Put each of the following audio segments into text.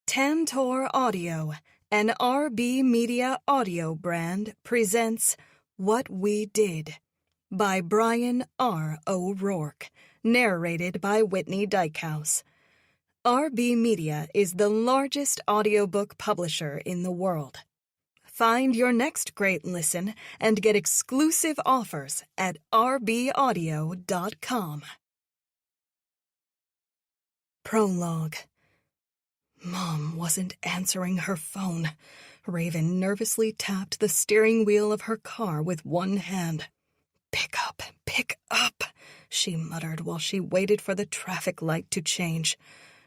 Tantor Audio, an RB Media audio brand, presents What We Did by Brian R. O'Rourke, narrated by Whitney Dykehouse. RB Media is the largest audiobook publisher in the world. Find your next great listen and get exclusive offers at rbaudio.com. Prologue. Mom wasn't answering her phone. Raven nervously tapped the steering wheel of her car with one hand. Pick up, she muttered while she waited for the traffic light to change.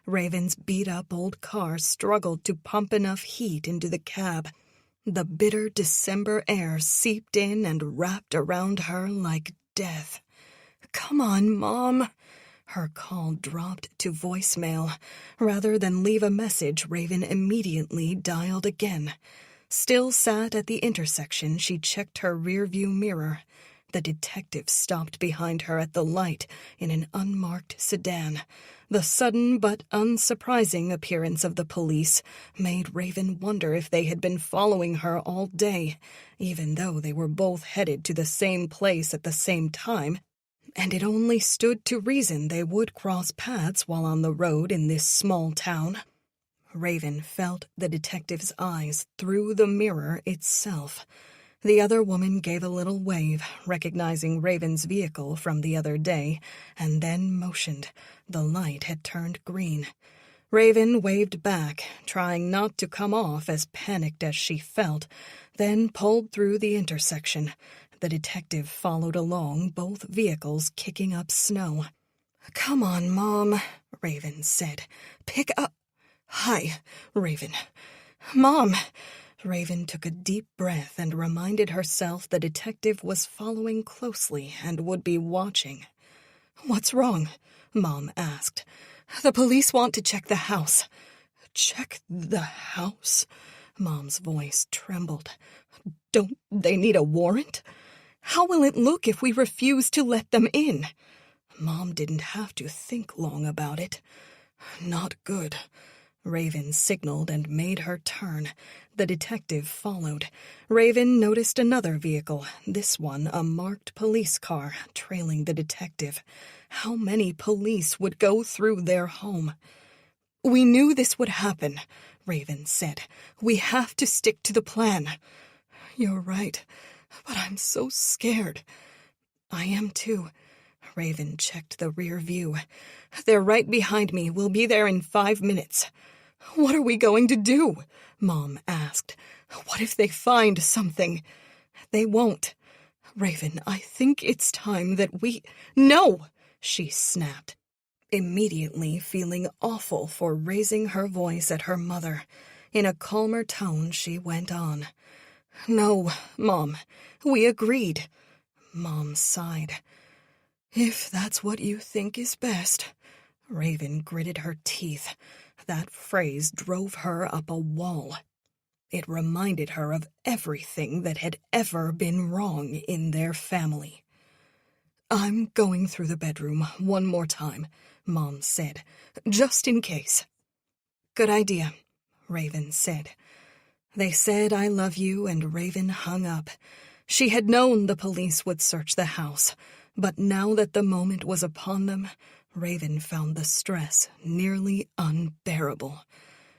Raven's beat-up old car struggled to pump enough heat into the cab. The bitter December air seeped in and wrapped around her like death. Come on, Mom. Her call dropped to voicemail. Rather than leave a message, Raven immediately dialed again. Still sat at the intersection, she checked her rearview mirror. The detective stopped behind her at the light in an unmarked sedan. The sudden but unsurprising appearance of the police made Raven wonder if they had been following her all day, even though they were both headed to the same place at the same time, and it only stood to reason they would cross paths while on the road in this small town. Raven felt the detective's eyes through the mirror itself. The other woman gave a little wave, recognizing Raven's vehicle from the other day, and then motioned. The light had turned green. Raven waved back, trying not to come off as panicked as she felt, then pulled through the intersection. The detective followed along, both vehicles kicking up snow. Come on, Mom, Raven said. Pick up. Hi, Raven. Mom. Raven took a deep breath and reminded herself the detective was following closely and would be watching. What's wrong? Mom asked. The police want to check the house. Check the house? Mom's voice trembled. Don't they need a warrant? How will it look if we refuse to let them in? Mom didn't have to think long about it. Not good. Raven signaled and made her turn. The detective followed. Raven noticed another vehicle, this one a marked police car, trailing the detective. How many police would go through their home? We knew this would happen, Raven said. We have to stick to the plan. You're right. But I'm so scared. I am too. Raven checked the rear view. They're right behind me. We'll be there in 5 minutes. What are we going to do? Mom asked. What if they find something? They won't. Raven, I think it's time that we— No! She snapped, immediately feeling awful for raising her voice at her mother. In a calmer tone, she went on. No, Mom, we agreed. Mom sighed. If that's what you think is best. Raven gritted her teeth. That phrase drove her up a wall. It reminded her of everything that had ever been wrong in their family. I'm going through the bedroom one more time, Mom said, just in case. Good idea, Raven said. They said I love you, and Raven hung up. She had known the police would search the house, but now that the moment was upon them, Raven found the stress nearly unbearable.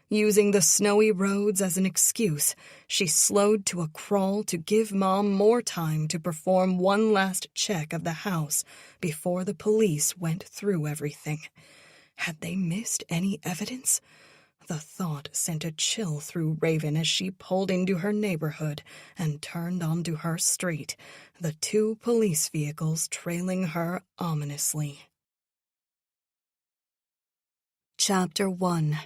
Using the snowy roads as an excuse, she slowed to a crawl to give Mom more time to perform one last check of the house before the police went through everything. Had they missed any evidence? The thought sent a chill through Raven as she pulled into her neighborhood and turned onto her street, the 2 police vehicles trailing her ominously. Chapter 1.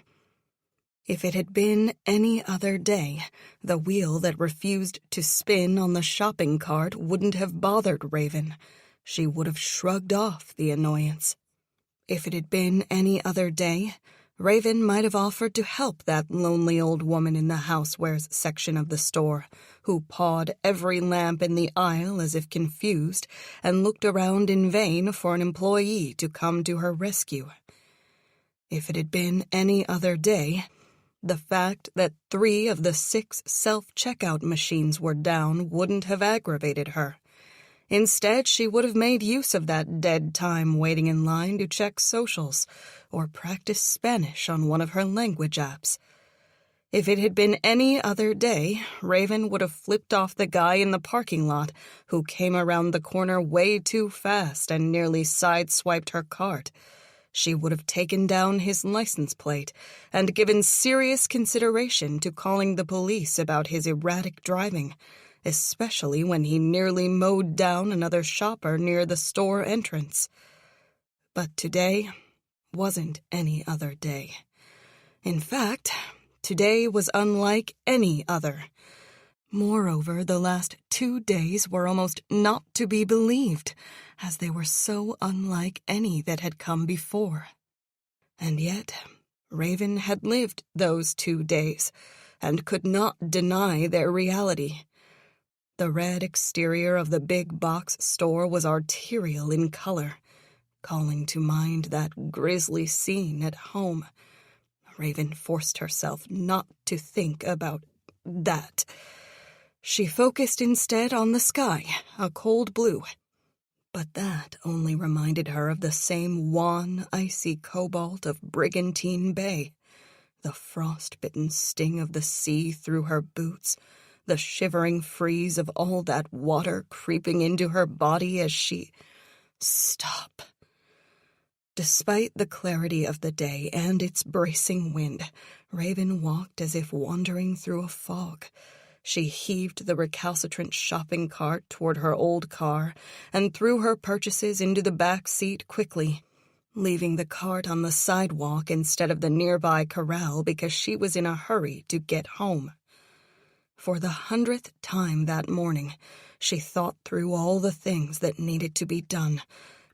If it had been any other day, the wheel that refused to spin on the shopping cart wouldn't have bothered Raven. She would have shrugged off the annoyance. If it had been any other day, Raven might have offered to help that lonely old woman in the housewares section of the store, who pawed every lamp in the aisle as if confused and looked around in vain for an employee to come to her rescue. If it had been any other day, The fact that 3 of the 6 self-checkout machines were down wouldn't have aggravated her. Instead, she would have made use of that dead time waiting in line to check socials or practice Spanish on one of her language apps. If it had been any other day, Raven would have flipped off the guy in the parking lot who came around the corner way too fast and nearly sideswiped her cart. She would have taken down his license plate and given serious consideration to calling the police about his erratic driving, especially when he nearly mowed down another shopper near the store entrance. But today wasn't any other day. In fact, today was unlike any other. Moreover, the last 2 days were almost not to be believed, as they were so unlike any that had come before. And yet, Raven had lived those 2 days, and could not deny their reality. The red exterior of the big box store was arterial in color, calling to mind that grisly scene at home. Raven forced herself not to think about that. She focused instead on the sky, a cold blue. But that only reminded her of the same wan, icy cobalt of Brigantine Bay. The frost-bitten sting of the sea through her boots, the shivering freeze of all that water creeping into her body as she... Stop. Despite the clarity of the day and its bracing wind, Raven walked as if wandering through a fog. She heaved the recalcitrant shopping cart toward her old car and threw her purchases into the back seat quickly, leaving the cart on the sidewalk instead of the nearby corral because she was in a hurry to get home. For the 100th time that morning, she thought through all the things that needed to be done,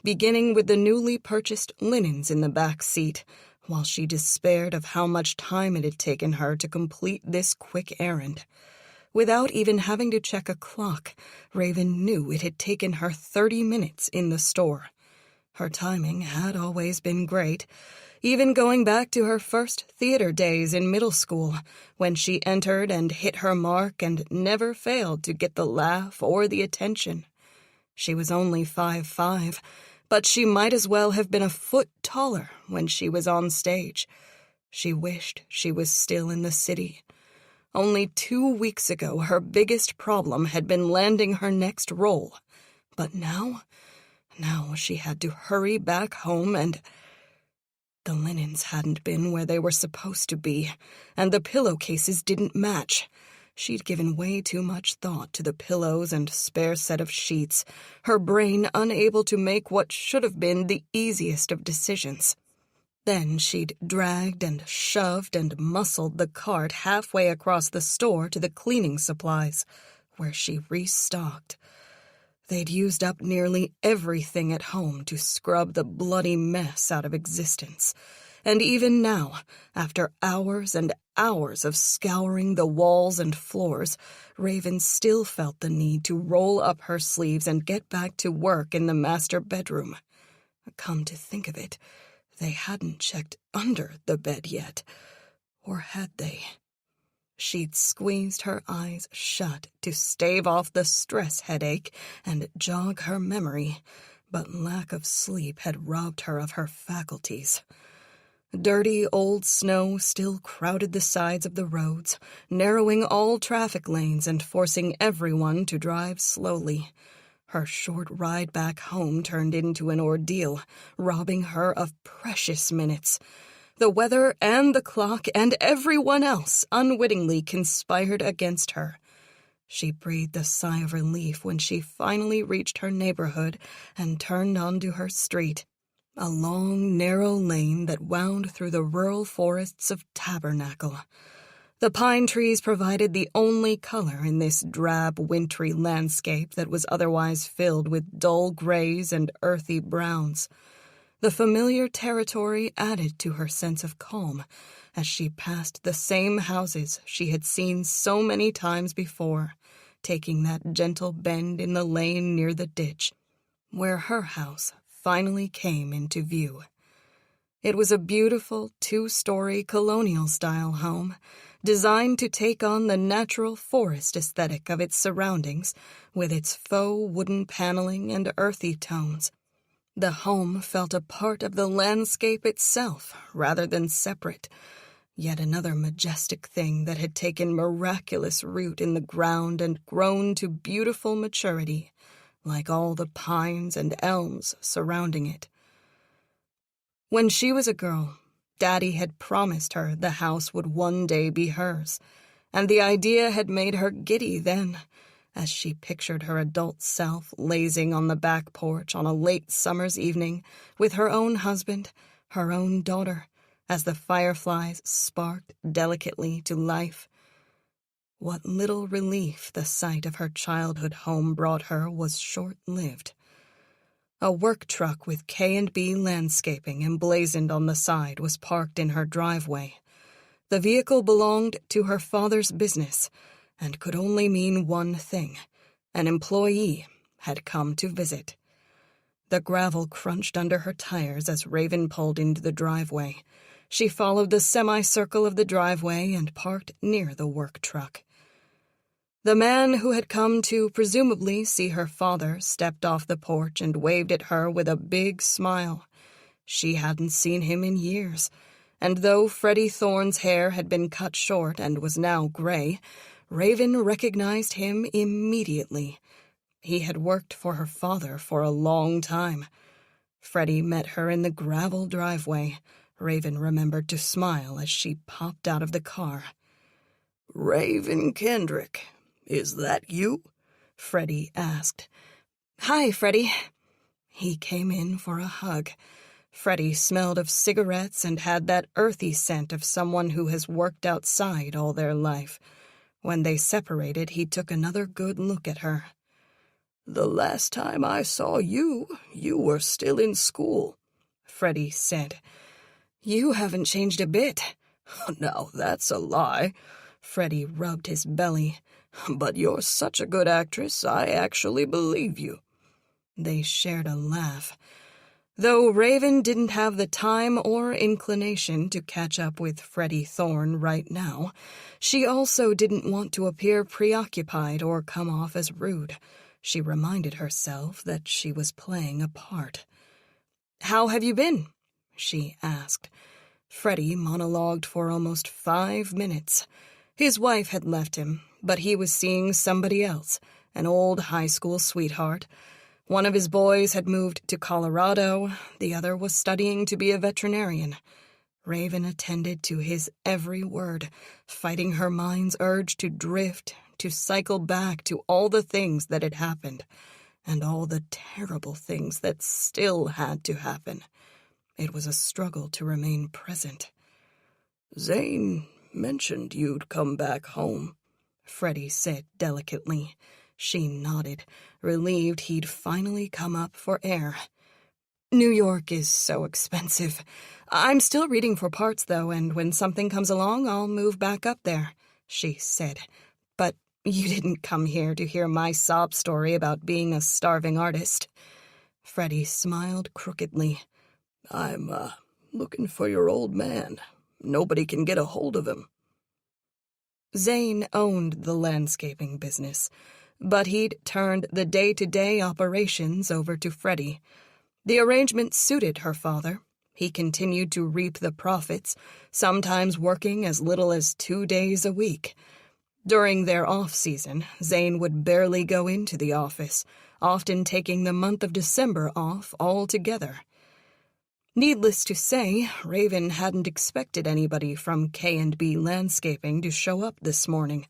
beginning with the newly purchased linens in the back seat, while she despaired of how much time it had taken her to complete this quick errand. Without even having to check a clock, Raven knew it had taken her 30 minutes in the store. Her timing had always been great, even going back to her first theater days in middle school, when she entered and hit her mark and never failed to get the laugh or the attention. She was only 5'5", but she might as well have been a foot taller when she was on stage. She wished she was still in the city. Only 2 weeks ago, her biggest problem had been landing her next role. But now she had to hurry back home and... The linens hadn't been where they were supposed to be, and the pillowcases didn't match. She'd given way too much thought to the pillows and spare set of sheets, her brain unable to make what should have been the easiest of decisions. Then she'd dragged and shoved and muscled the cart halfway across the store to the cleaning supplies, where she restocked. They'd used up nearly everything at home to scrub the bloody mess out of existence. And even now, after hours and hours of scouring the walls and floors, Raven still felt the need to roll up her sleeves and get back to work in the master bedroom. Come to think of it, they hadn't checked under the bed yet. Or had they? She'd squeezed her eyes shut to stave off the stress headache and jog her memory, but lack of sleep had robbed her of her faculties. Dirty old snow still crowded the sides of the roads, narrowing all traffic lanes and forcing everyone to drive slowly. Her short ride back home turned into an ordeal, robbing her of precious minutes. The weather and the clock and everyone else unwittingly conspired against her. She breathed a sigh of relief when she finally reached her neighborhood and turned onto her street, a long, narrow lane that wound through the rural forests of Tabernacle. The pine trees provided the only color in this drab, wintry landscape that was otherwise filled with dull grays and earthy browns. The familiar territory added to her sense of calm as she passed the same houses she had seen so many times before, taking that gentle bend in the lane near the ditch, where her house finally came into view. It was a beautiful two-story colonial-style home, designed to take on the natural forest aesthetic of its surroundings with its faux wooden paneling and earthy tones. The home felt a part of the landscape itself rather than separate, yet another majestic thing that had taken miraculous root in the ground and grown to beautiful maturity, like all the pines and elms surrounding it. When she was a girl, Daddy had promised her the house would one day be hers, and the idea had made her giddy then, as she pictured her adult self lazing on the back porch on a late summer's evening with her own husband, her own daughter, as the fireflies sparked delicately to life. What little relief the sight of her childhood home brought her was short-lived. A work truck with K&B Landscaping emblazoned on the side was parked in her driveway. The vehicle belonged to her father's business and could only mean one thing: an employee had come to visit. The gravel crunched under her tires as Raven pulled into the driveway. She followed the semicircle of the driveway and parked near the work truck. The man who had come to presumably see her father stepped off the porch and waved at her with a big smile. She hadn't seen him in years, and though Freddie Thorne's hair had been cut short and was now gray, Raven recognized him immediately. He had worked for her father for a long time. Freddie met her in the gravel driveway. Raven remembered to smile as she popped out of the car. "Raven Kendrick, is that you?" Freddie asked. "Hi, Freddie." He came in for a hug. Freddie smelled of cigarettes and had that earthy scent of someone who has worked outside all their life. When they separated, he took another good look at her. "The last time I saw you, you were still in school," Freddie said. "You haven't changed a bit." "Now, that's a lie." Freddie rubbed his belly. "But you're such a good actress, I actually believe you." They shared a laugh. Though Raven didn't have the time or inclination to catch up with Freddie Thorne right now, she also didn't want to appear preoccupied or come off as rude. She reminded herself that she was playing a part. "How have you been?" she asked. Freddie monologued for almost 5 minutes. His wife had left him, but he was seeing somebody else, an old high school sweetheart. One of his boys had moved to Colorado, the other was studying to be a veterinarian. Raven attended to his every word, fighting her mind's urge to drift, to cycle back to all the things that had happened, and all the terrible things that still had to happen. It was a struggle to remain present. "Zane mentioned you'd come back home," Freddie said delicately. She nodded, relieved he'd finally come up for air. "New York is so expensive. I'm still reading for parts, though, and when something comes along, I'll move back up there," she said. "But you didn't come here to hear my sob story about being a starving artist." Freddie smiled crookedly. "I'm, looking for your old man. Nobody can get a hold of him." Zane owned the landscaping business, but he'd turned the day-to-day operations over to Freddie. The arrangement suited her father. He continued to reap the profits, sometimes working as little as 2 days a week. During their off-season, Zane would barely go into the office, often taking the month of December off altogether. Needless to say, Raven hadn't expected anybody from K&B Landscaping to show up this morning,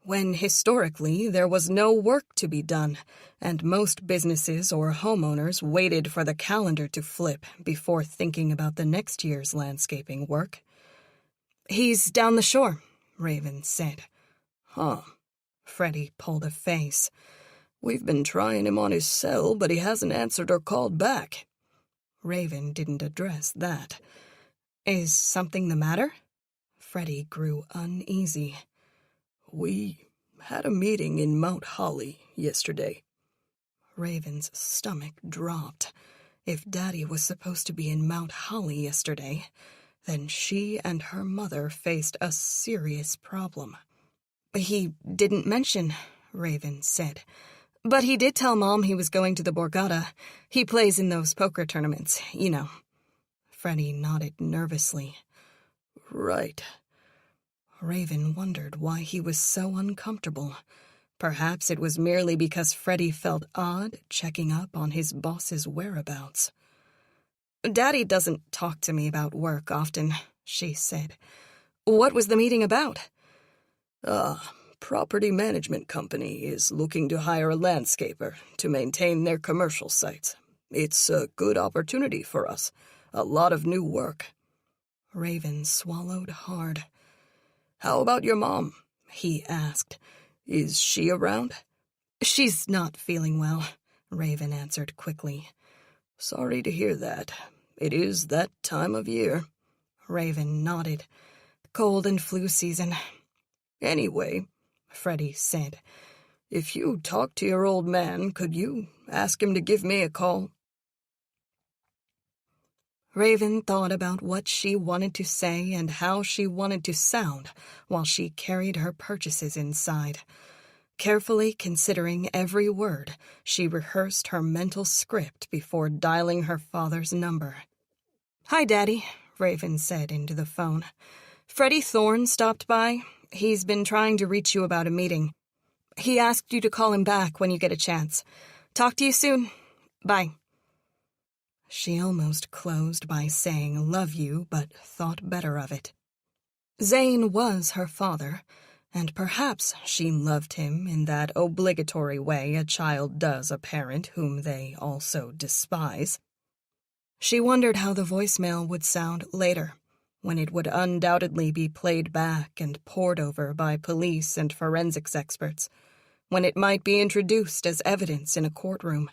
when historically there was no work to be done, and most businesses or homeowners waited for the calendar to flip before thinking about the next year's landscaping work. "He's down the shore," Raven said. "Huh." Freddie pulled a face. "We've been trying him on his cell, but he hasn't answered or called back." Raven didn't address that. "Is something the matter?" Freddie grew uneasy. "We had a meeting in Mount Holly yesterday." Raven's stomach dropped. If Daddy was supposed to be in Mount Holly yesterday, then she and her mother faced a serious problem. "He didn't mention," Raven said. "But he did tell Mom he was going to the Borgata. He plays in those poker tournaments, you know." Freddie nodded nervously. "Right." Raven wondered why he was so uncomfortable. Perhaps it was merely because Freddie felt odd checking up on his boss's whereabouts. "Daddy doesn't talk to me about work often," she said. "What was the meeting about?" Property management company is looking to hire a landscaper to maintain their commercial sites. It's a good opportunity for us. A lot of new work." Raven swallowed hard. "How about your mom?" he asked. "Is she around?" "She's not feeling well," Raven answered quickly. "Sorry to hear that. It is that time of year." Raven nodded. "Cold and flu season." "Anyway," Freddie said, "if you talk to your old man, could you ask him to give me a call?" Raven thought about what she wanted to say and how she wanted to sound while she carried her purchases inside. Carefully considering every word, she rehearsed her mental script before dialing her father's number. "Hi, Daddy," Raven said into the phone. "Freddie Thorne stopped by. He's been trying to reach you about a meeting. He asked you to call him back when you get a chance. Talk to you soon. Bye." She almost closed by saying "love you," but thought better of it. Zane was her father, and perhaps she loved him in that obligatory way a child does a parent whom they also despise. She wondered how the voicemail would sound later, when it would undoubtedly be played back and pored over by police and forensics experts, when it might be introduced as evidence in a courtroom,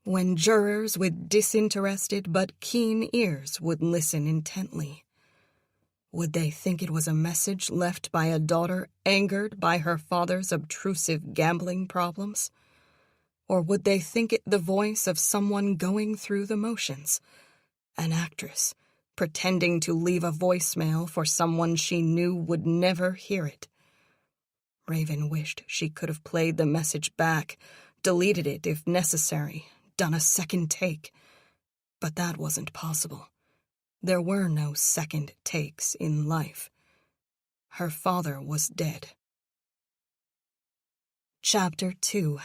when jurors with disinterested but keen ears would listen intently. Would they think it was a message left by a daughter angered by her father's obtrusive gambling problems? Or would they think it the voice of someone going through the motions, an actress, pretending to leave a voicemail for someone she knew would never hear it? Raven wished she could have played the message back, deleted it if necessary, done a second take. But that wasn't possible. There were no second takes in life. Her father was dead. Chapter 2.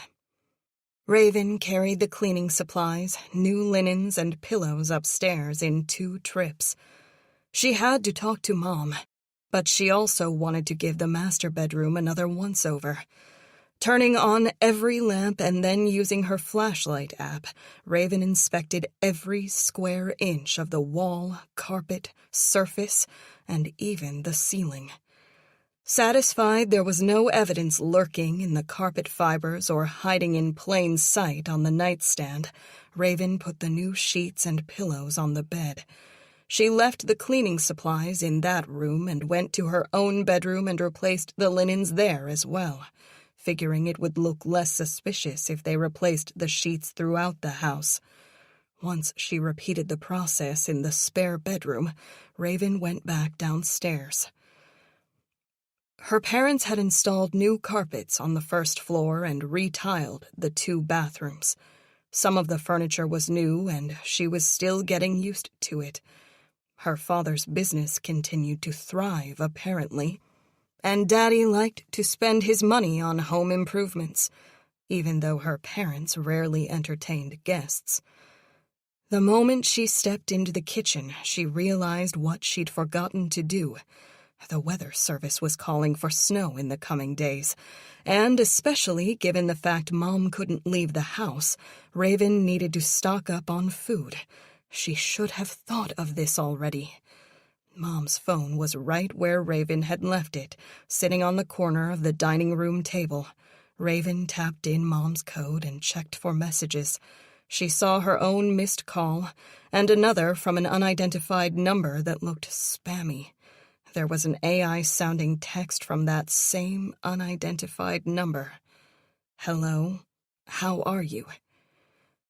Raven carried the cleaning supplies, new linens, and pillows upstairs in 2 trips. She had to talk to Mom, but she also wanted to give the master bedroom another once-over. Turning on every lamp and then using her flashlight app, Raven inspected every square inch of the wall, carpet, surface, and even the ceiling. Satisfied there was no evidence lurking in the carpet fibers or hiding in plain sight on the nightstand, Raven put the new sheets and pillows on the bed. She left the cleaning supplies in that room and went to her own bedroom and replaced the linens there as well, figuring it would look less suspicious if they replaced the sheets throughout the house. Once she repeated the process in the spare bedroom, Raven went back downstairs. Her parents had installed new carpets on the first floor and retiled the 2 bathrooms. Some of the furniture was new, and she was still getting used to it. Her father's business continued to thrive, apparently, and Daddy liked to spend his money on home improvements, even though her parents rarely entertained guests. The moment she stepped into the kitchen, she realized what she'd forgotten to do. The weather service was calling for snow in the coming days, and especially given the fact Mom couldn't leave the house, Raven needed to stock up on food. She should have thought of this already. Mom's phone was right where Raven had left it, sitting on the corner of the dining room table. Raven tapped in Mom's code and checked for messages. She saw her own missed call, and another from an unidentified number that looked spammy. There was an AI-sounding text from that same unidentified number. "Hello, how are you?"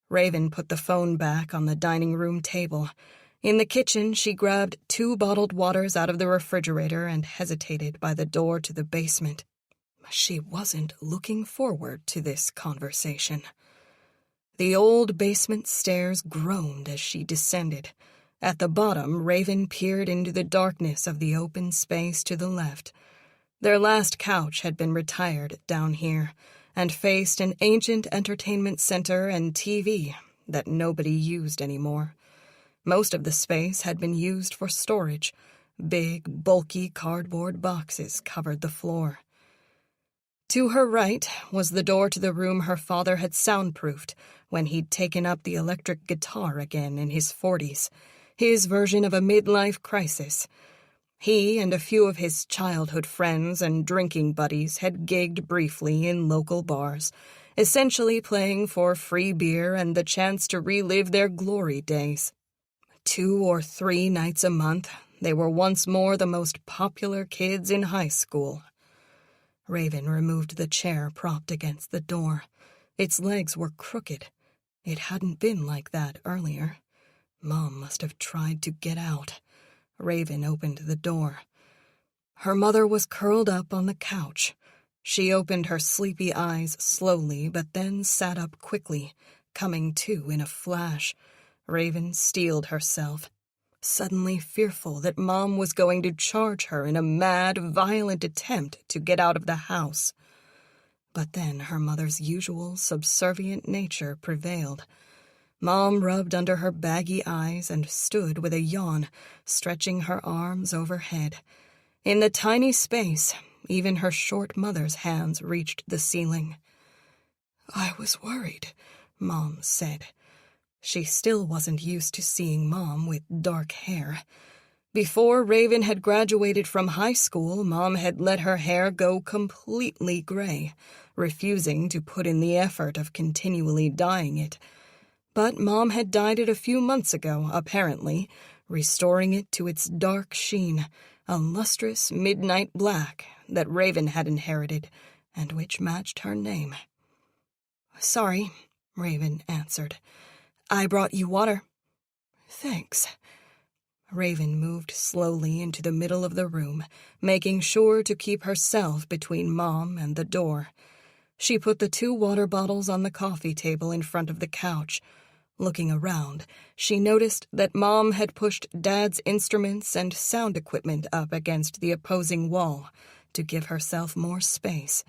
Raven put the phone back on the dining room table. In the kitchen, she grabbed 2 bottled waters out of the refrigerator and hesitated by the door to the basement. She wasn't looking forward to this conversation. The old basement stairs groaned as she descended. At the bottom, Raven peered into the darkness of the open space to the left. Their last couch had been retired down here and faced an ancient entertainment center and TV that nobody used anymore. Most of the space had been used for storage. Big, bulky cardboard boxes covered the floor. To her right was the door to the room her father had soundproofed when he'd taken up the electric guitar again in his 40s, his version of a midlife crisis. He and a few of his childhood friends and drinking buddies had gigged briefly in local bars, essentially playing for free beer and the chance to relive their glory days. 2 or 3 nights a month, they were once more the most popular kids in high school. Raven removed the chair propped against the door. Its legs were crooked. It hadn't been like that earlier. Mom must have tried to get out. Raven opened the door. Her mother was curled up on the couch. She opened her sleepy eyes slowly, but then sat up quickly, coming to in a flash. Raven steeled herself, suddenly fearful that Mom was going to charge her in a mad, violent attempt to get out of the house. But then her mother's usual subservient nature prevailed. Mom rubbed under her baggy eyes and stood with a yawn, stretching her arms overhead. In the tiny space, even her short mother's hands reached the ceiling. "I was worried," Mom said. She still wasn't used to seeing Mom with dark hair. Before Raven had graduated from high school, Mom had let her hair go completely gray, refusing to put in the effort of continually dyeing it. But Mom had dyed it a few months ago, apparently, restoring it to its dark sheen, a lustrous midnight black that Raven had inherited, and which matched her name. "Sorry," Raven answered. "I brought you water." "Thanks." Raven moved slowly into the middle of the room, making sure to keep herself between Mom and the door. She put the 2 water bottles on the coffee table in front of the couch. Looking around, she noticed that Mom had pushed Dad's instruments and sound equipment up against the opposing wall to give herself more space.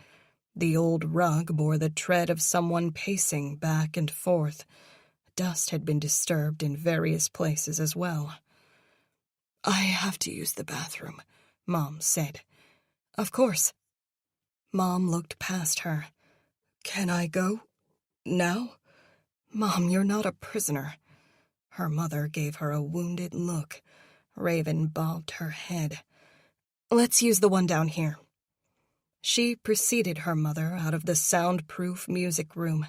The old rug bore the tread of someone pacing back and forth. Dust had been disturbed in various places as well. "I have to use the bathroom," Mom said. "Of course." Mom looked past her. "Can I go? Now?" "Mom, you're not a prisoner." Her mother gave her a wounded look. Raven bobbed her head. "Let's use the one down here." She preceded her mother out of the soundproof music room.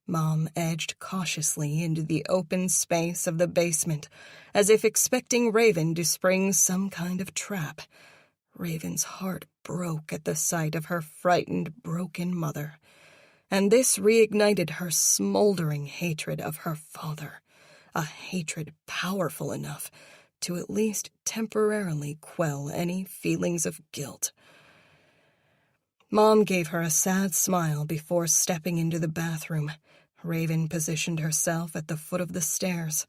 Mom edged cautiously into the open space of the basement, as if expecting Raven to spring some kind of trap. Raven's heart broke at the sight of her frightened, broken mother. And this reignited her smoldering hatred of her father, a hatred powerful enough to at least temporarily quell any feelings of guilt. Mom gave her a sad smile before stepping into the bathroom. Raven positioned herself at the foot of the stairs.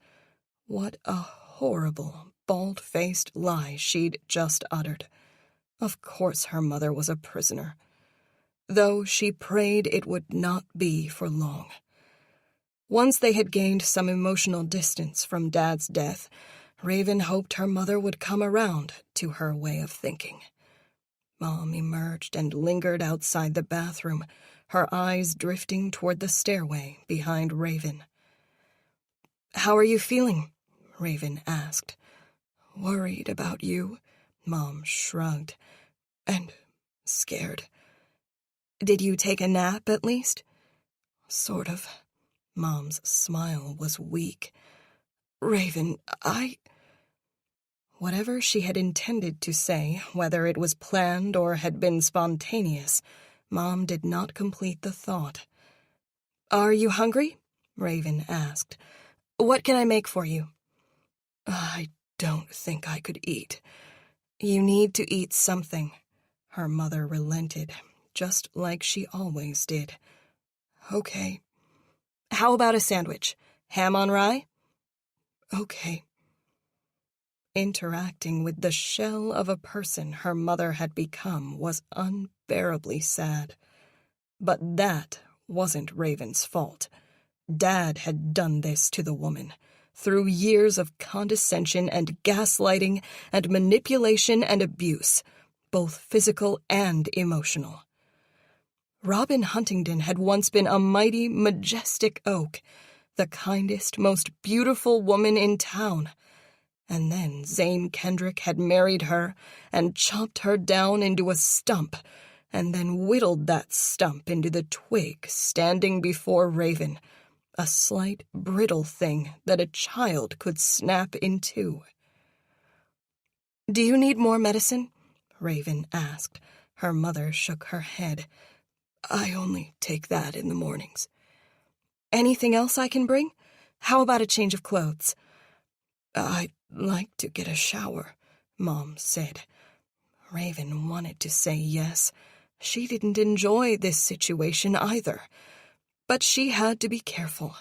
What a horrible, bald-faced lie she'd just uttered. Of course her mother was a prisoner, though she prayed it would not be for long. Once they had gained some emotional distance from Dad's death, Raven hoped her mother would come around to her way of thinking. Mom emerged and lingered outside the bathroom, her eyes drifting toward the stairway behind Raven. "How are you feeling?" Raven asked. "Worried about you," Mom shrugged. "And scared." "Did you take a nap, at least?" "Sort of." Mom's smile was weak. "Raven, Whatever she had intended to say, whether it was planned or had been spontaneous, Mom did not complete the thought. "Are you hungry?" Raven asked. "What can I make for you?" "I don't think I could eat." "You need to eat something." Her mother relented, just like she always did. "Okay." "How about a sandwich? Ham on rye?" "Okay." Interacting with the shell of a person her mother had become was unbearably sad. But that wasn't Raven's fault. Dad had done this to the woman, through years of condescension and gaslighting and manipulation and abuse, both physical and emotional. Robin Huntington had once been a mighty, majestic oak, the kindest, most beautiful woman in town. And then Zane Kendrick had married her and chopped her down into a stump, and then whittled that stump into the twig standing before Raven, a slight, brittle thing that a child could snap in two. "Do you need more medicine?" Raven asked. Her mother shook her head. "I only take that in the mornings." "Anything else I can bring? How about a change of clothes?" "I'd like to get a shower," Mom said. Raven wanted to say yes. She didn't enjoy this situation either. But she had to be careful.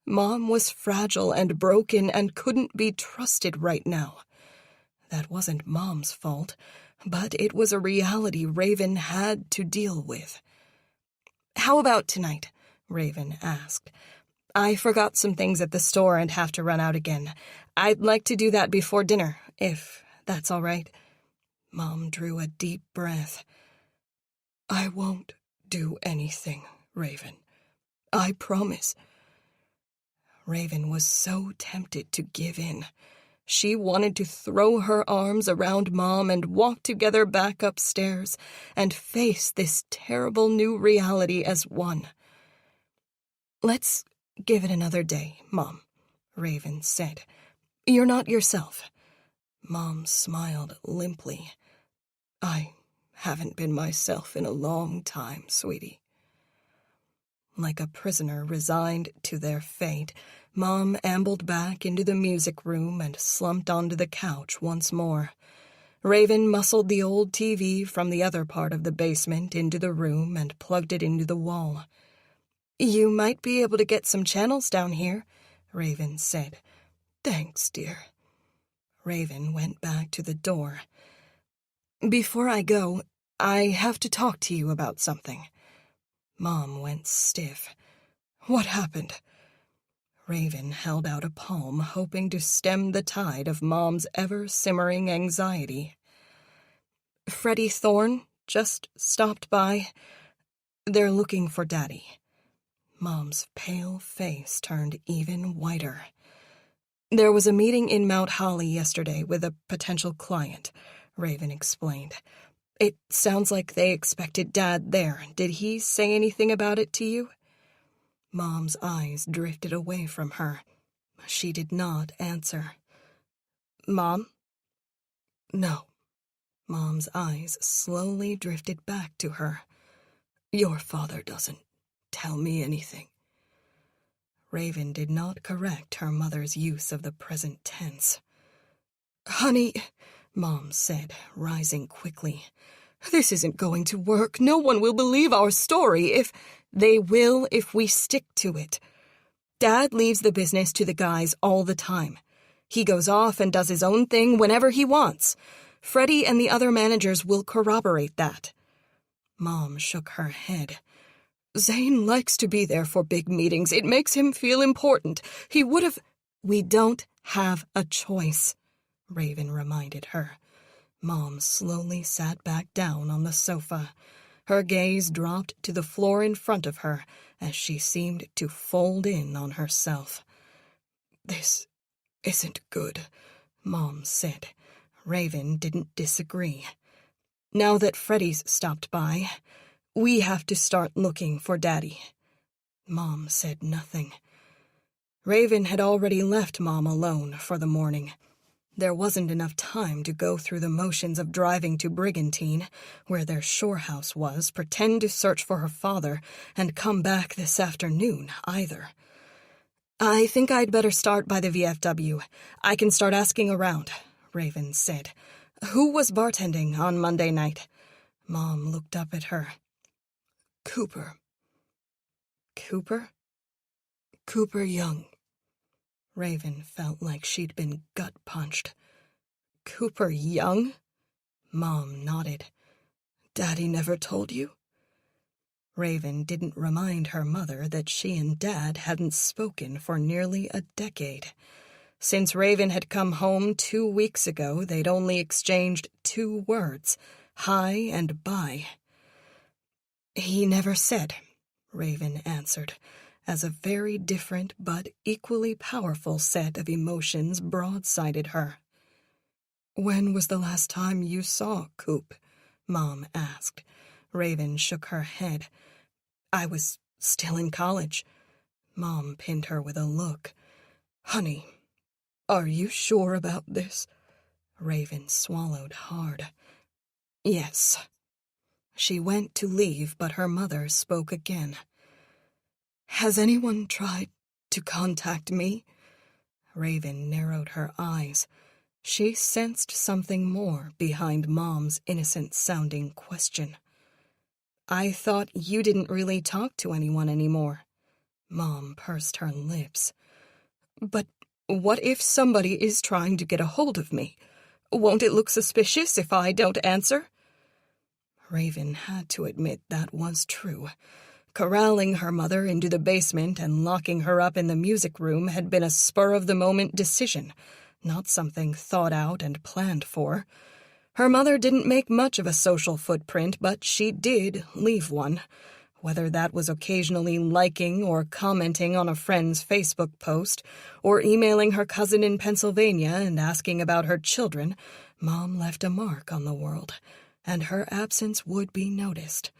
Mom was fragile and broken and couldn't be trusted right now. That wasn't Mom's fault, but it was a reality Raven had to deal with. "How about tonight?" Raven asked. "I forgot some things at the store and have to run out again. I'd like to do that before dinner, if that's all right." Mom drew a deep breath. "I won't do anything, Raven. I promise." Raven was so tempted to give in. She wanted to throw her arms around Mom and walk together back upstairs and face this terrible new reality as one. "Let's give it another day, Mom," Raven said. "You're not yourself." Mom smiled limply. "I haven't been myself in a long time, sweetie." Like a prisoner resigned to their fate, Mom ambled back into the music room and slumped onto the couch once more. Raven muscled the old TV from the other part of the basement into the room and plugged it into the wall. "You might be able to get some channels down here," Raven said. "Thanks, dear." Raven went back to the door. "Before I go, I have to talk to you about something." Mom went stiff. "What happened?" Raven held out a palm, hoping to stem the tide of Mom's ever-simmering anxiety. "Freddie Thorne just stopped by. They're looking for Daddy." Mom's pale face turned even whiter. "There was a meeting in Mount Holly yesterday with a potential client," Raven explained. "It sounds like they expected Dad there. Did he say anything about it to you?" Mom's eyes drifted away from her. She did not answer. "Mom?" "No." Mom's eyes slowly drifted back to her. "Your father doesn't tell me anything." Raven did not correct her mother's use of the present tense. "Honey," Mom said, rising quickly, "this isn't going to work. No one will believe our story if... They will if we stick to it. Dad leaves the business to the guys all the time. He goes off and does his own thing whenever he wants. Freddie and the other managers will corroborate that." Mom shook her head. "Zane likes to be there for big meetings. It makes him feel important. He would have..." "We don't have a choice," Raven reminded her. Mom slowly sat back down on the sofa. Her gaze dropped to the floor in front of her as she seemed to fold in on herself. "This isn't good," Mom said. Raven didn't disagree. "Now that Freddie's stopped by, we have to start looking for Daddy." Mom said nothing. Raven had already left Mom alone for the morning. There wasn't enough time to go through the motions of driving to Brigantine, where their shore house was, pretend to search for her father, and come back this afternoon, either. I think I'd better start by the VFW. I can start asking around, Raven said. Who was bartending on Monday night? Mom looked up at her. Cooper. Cooper? Cooper Young. Raven felt like she'd been gut-punched. Cooper Young? Mom nodded. Daddy never told you? Raven didn't remind her mother that she and Dad hadn't spoken for nearly a decade. Since Raven had come home 2 weeks ago, they'd only exchanged 2 words, hi and bye. He never said, Raven answered, as a very different but equally powerful set of emotions broadsided her. When was the last time you saw Coop? Mom asked. Raven shook her head. I was still in college. Mom pinned her with a look. Honey, are you sure about this? Raven swallowed hard. Yes. She went to leave, but her mother spoke again. Has anyone tried to contact me? Raven narrowed her eyes. She sensed something more behind Mom's innocent-sounding question. I thought you didn't really talk to anyone anymore. Mom pursed her lips. But what if somebody is trying to get a hold of me? Won't it look suspicious if I don't answer? Raven had to admit that was true. Corralling her mother into the basement and locking her up in the music room had been a spur-of-the-moment decision, not something thought out and planned for. Her mother didn't make much of a social footprint, but she did leave one. Whether that was occasionally liking or commenting on a friend's Facebook post, or emailing her cousin in Pennsylvania and asking about her children, Mom left a mark on the world, and her absence would be noticed.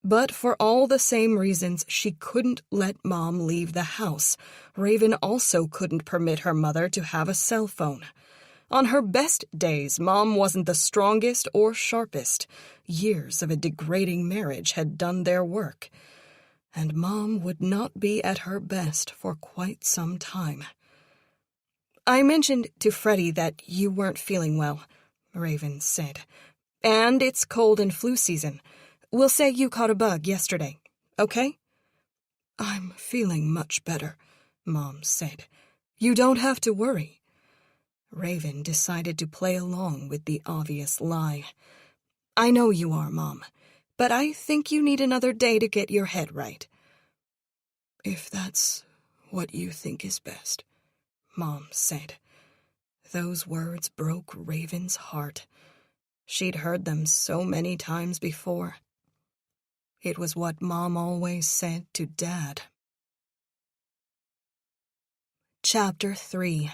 But for all the same reasons she couldn't let Mom leave the house, Raven also couldn't permit her mother to have a cell phone. On her best days, Mom wasn't the strongest or sharpest. Years of a degrading marriage had done their work. And Mom would not be at her best for quite some time. I mentioned to Freddie that you weren't feeling well, Raven said. And it's cold and flu season. We'll say you caught a bug yesterday, okay? I'm feeling much better, Mom said. You don't have to worry. Raven decided to play along with the obvious lie. I know you are, Mom, but I think you need another day to get your head right. If that's what you think is best, Mom said. Those words broke Raven's heart. She'd heard them so many times before. It was what Mom always said to Dad. Chapter 3.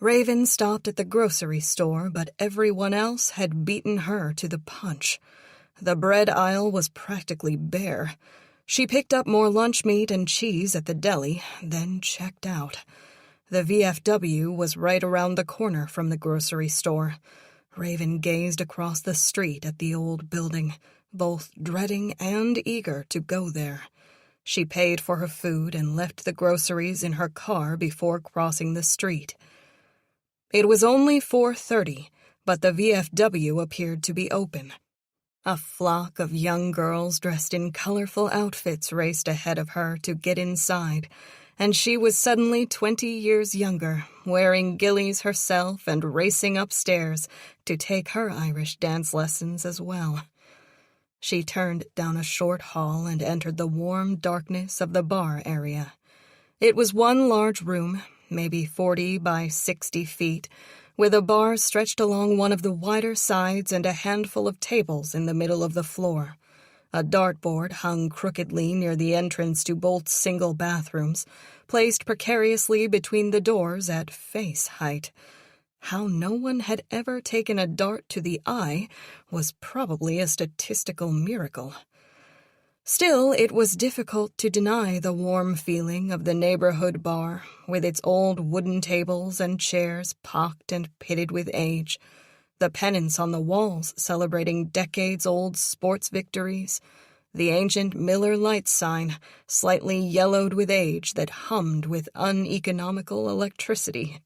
Raven stopped at the grocery store, but everyone else had beaten her to the punch. The bread aisle was practically bare. She picked up more lunch meat and cheese at the deli, then checked out. The VFW was right around the corner from the grocery store. Raven gazed across the street at the old building, both dreading and eager to go there. She paid for her food and left the groceries in her car before crossing the street. It was only 4:30, but the VFW appeared to be open. A flock of young girls dressed in colorful outfits raced ahead of her to get inside, and she was suddenly 20 years younger, wearing gillies herself and racing upstairs to take her Irish dance lessons as well. She turned down a short hall and entered the warm darkness of the bar area. It was one large room, maybe 40 by 60 feet, with a bar stretched along one of the wider sides and a handful of tables in the middle of the floor. A dartboard hung crookedly near the entrance to both single bathrooms, placed precariously between the doors at face height. How no one had ever taken a dart to the eye was probably a statistical miracle. Still, it was difficult to deny the warm feeling of the neighborhood bar, with its old wooden tables and chairs pocked and pitted with age, the pennants on the walls celebrating decades-old sports victories, the ancient Miller Lite sign, slightly yellowed with age, that hummed with uneconomical electricity.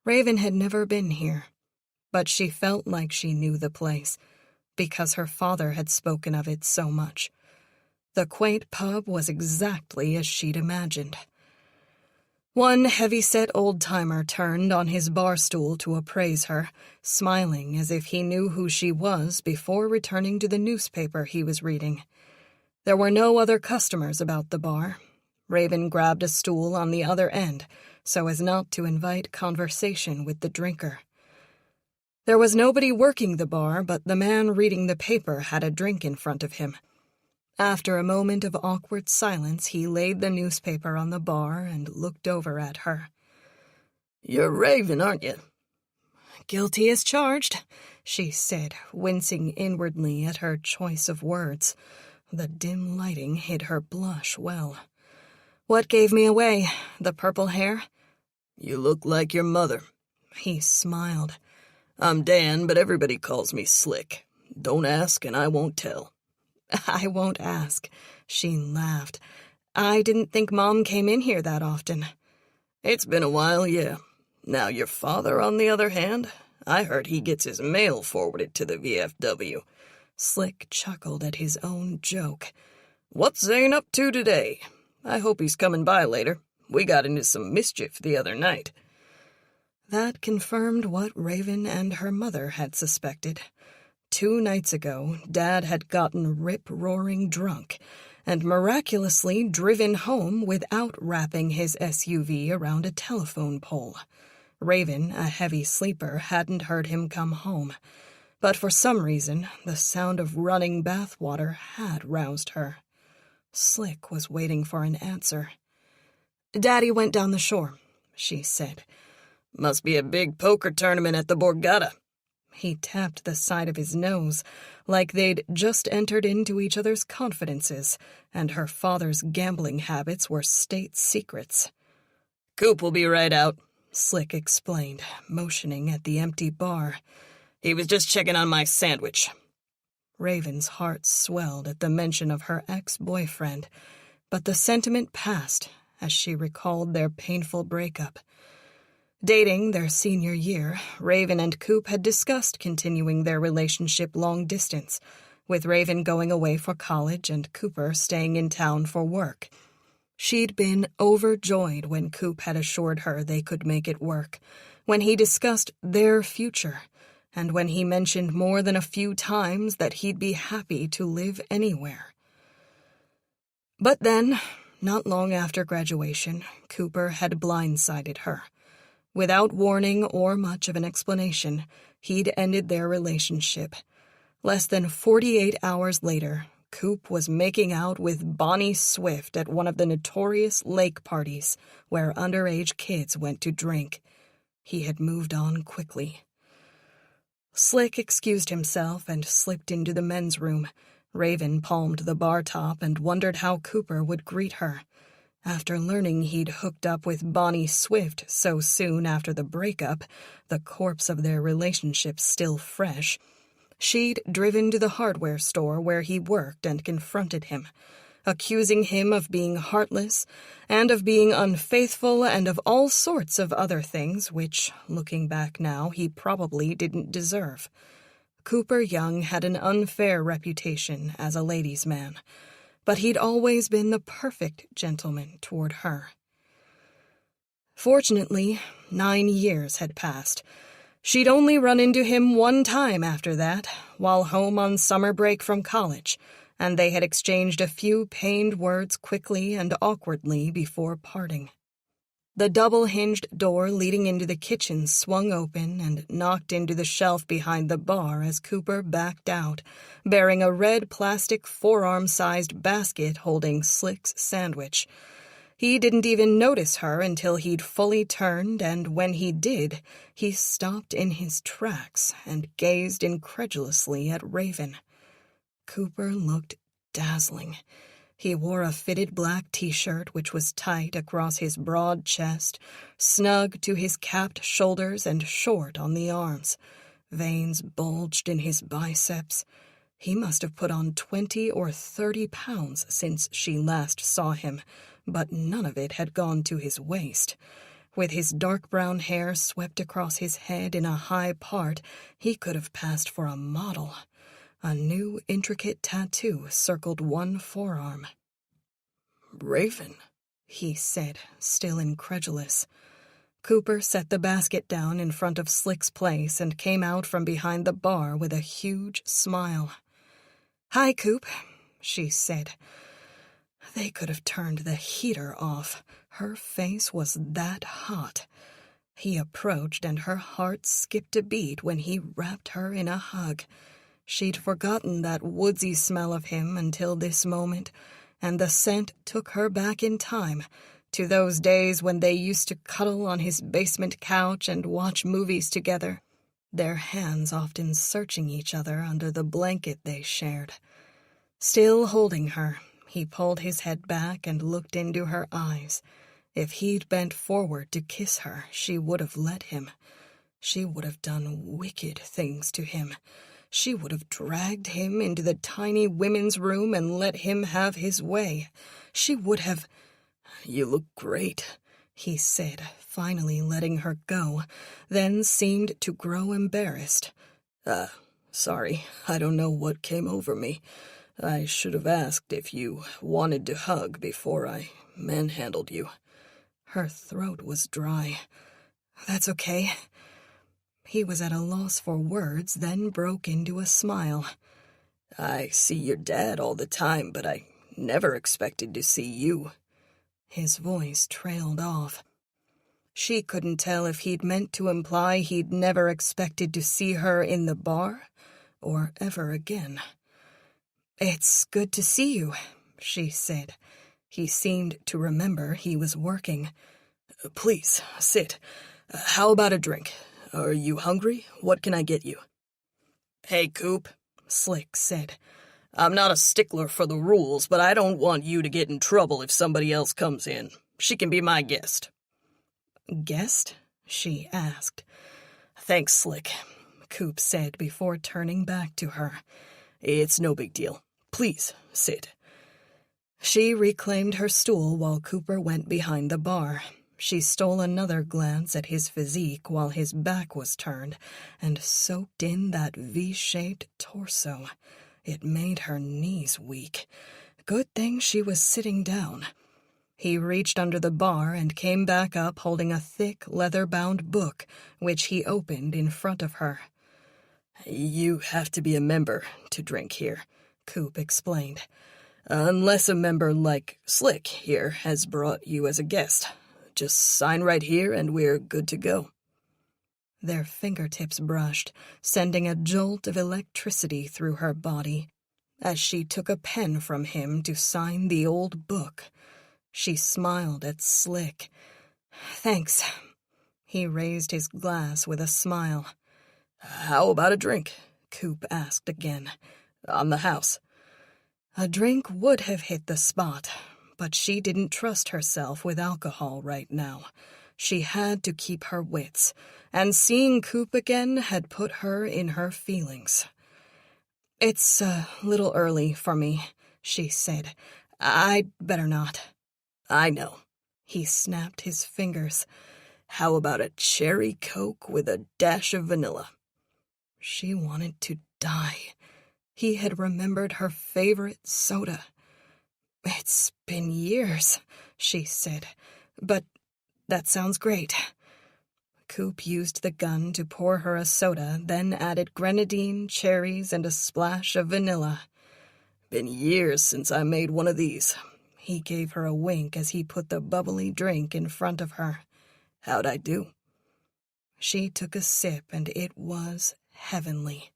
Raven had never been here, but she felt like she knew the place, because her father had spoken of it so much. The quaint pub was exactly as she'd imagined. One heavy-set old-timer turned on his bar stool to appraise her, smiling as if he knew who she was before returning to the newspaper he was reading. There were no other customers about the bar. Raven grabbed a stool on the other end, so as not to invite conversation with the drinker. There was nobody working the bar, but the man reading the paper had a drink in front of him. After a moment of awkward silence, he laid the newspaper on the bar and looked over at her. "You're Raven, aren't you?" "Guilty as charged," she said, wincing inwardly at her choice of words. The dim lighting hid her blush well. "What gave me away? The purple hair?" "You look like your mother." He smiled. "I'm Dan, but everybody calls me Slick. Don't ask and I won't tell." "I won't ask," she laughed. "I didn't think Mom came in here that often." "It's been a while, yeah. Now your father, on the other hand, I heard he gets his mail forwarded to the VFW. Slick chuckled at his own joke. "What's Zane up to today? I hope he's coming by later. We got into some mischief the other night." That confirmed what Raven and her mother had suspected. 2 nights ago, Dad had gotten rip-roaring drunk and miraculously driven home without wrapping his SUV around a telephone pole. Raven, a heavy sleeper, hadn't heard him come home, but for some reason, the sound of running bathwater had roused her. Slick was waiting for an answer. "Daddy went down the shore," she said. "Must be a big poker tournament at the Borgata." He tapped the side of his nose, like they'd just entered into each other's confidences, and her father's gambling habits were state secrets. "Coop will be right out," Slick explained, motioning at the empty bar. "He was just checking on my sandwich." Raven's heart swelled at the mention of her ex-boyfriend, but the sentiment passed as she recalled their painful breakup. Dating their senior year, Raven and Coop had discussed continuing their relationship long distance, with Raven going away for college and Cooper staying in town for work. She'd been overjoyed when Coop had assured her they could make it work, when he discussed their future, and when he mentioned more than a few times that he'd be happy to live anywhere. But then, not long after graduation, Cooper had blindsided her. Without warning or much of an explanation, he'd ended their relationship. Less than 48 hours later, Coop was making out with Bonnie Swift at one of the notorious lake parties where underage kids went to drink. He had moved on quickly. Slick excused himself and slipped into the men's room. Raven palmed the bar top and wondered how Cooper would greet her. After learning he'd hooked up with Bonnie Swift so soon after the breakup, the corpse of their relationship still fresh, she'd driven to the hardware store where he worked and confronted him, accusing him of being heartless and of being unfaithful and of all sorts of other things which, looking back now, he probably didn't deserve. Cooper Young had an unfair reputation as a ladies' man, but he'd always been the perfect gentleman toward her. Fortunately, 9 years had passed. She'd only run into him one time after that, while home on summer break from college, and they had exchanged a few pained words quickly and awkwardly before parting. The double-hinged door leading into the kitchen swung open and knocked into the shelf behind the bar as Cooper backed out, bearing a red plastic forearm-sized basket holding Slick's sandwich. He didn't even notice her until he'd fully turned, and when he did, he stopped in his tracks and gazed incredulously at Raven. Cooper looked dazzling. He wore a fitted black t-shirt which was tight across his broad chest, snug to his capped shoulders and short on the arms. Veins bulged in his biceps. He must have put on 20 or 30 pounds since she last saw him, but none of it had gone to his waist. With his dark brown hair swept across his head in a high part, he could have passed for a model. A new, intricate tattoo circled one forearm. "Raven," he said, still incredulous. Cooper set the basket down in front of Slick's place and came out from behind the bar with a huge smile. "Hi, Coop," she said. They could have turned the heater off. Her face was that hot. He approached and her heart skipped a beat when he wrapped her in a hug. She'd forgotten that woodsy smell of him until this moment, and the scent took her back in time, to those days when they used to cuddle on his basement couch and watch movies together, their hands often searching each other under the blanket they shared. Still holding her, he pulled his head back and looked into her eyes. If he'd bent forward to kiss her, she would have let him. She would have done wicked things to him. She would have dragged him into the tiny women's room and let him have his way. She would have... "You look great," he said, finally letting her go, then seemed to grow embarrassed. Sorry, I don't know what came over me. I should have asked if you wanted to hug before I manhandled you." Her throat was dry. "That's okay." He was at a loss for words, then broke into a smile. "I see your dad all the time, but I never expected to see you." His voice trailed off. She couldn't tell if he'd meant to imply he'd never expected to see her in the bar, or ever again. "It's good to see you," she said. He seemed to remember he was working. "Please, sit. How about a drink? Are you hungry? What can I get you?" "Hey, Coop," Slick said. "I'm not a stickler for the rules, but I don't want you to get in trouble if somebody else comes in. She can be my guest." "Guest?" she asked. "Thanks, Slick," Coop said before turning back to her. "It's no big deal. Please, sit." She reclaimed her stool while Cooper went behind the bar. She stole another glance at his physique while his back was turned, and soaked in that V-shaped torso. It made her knees weak. Good thing she was sitting down. He reached under the bar and came back up holding a thick, leather-bound book, which he opened in front of her. "You have to be a member to drink here," Coop explained. "Unless a member like Slick here has brought you as a guest. Just sign right here and we're good to go." Their fingertips brushed, sending a jolt of electricity through her body. As she took a pen from him to sign the old book, she smiled at Slick. "Thanks." He raised his glass with a smile. "How about a drink?" Coop asked again. "On the house." A drink would have hit the spot, but she didn't trust herself with alcohol right now. She had to keep her wits, and seeing Coop again had put her in her feelings. "It's a little early for me," she said. "I'd better not." "I know." He snapped his fingers. "How about a cherry Coke with a dash of vanilla?" She wanted to die. He had remembered her favorite soda. "It's been years," she said, "but that sounds great." Coop used the gun to pour her a soda, then added grenadine, cherries, and a splash of vanilla. "Been years since I made one of these." He gave her a wink as he put the bubbly drink in front of her. "How'd I do?" She took a sip, and it was heavenly.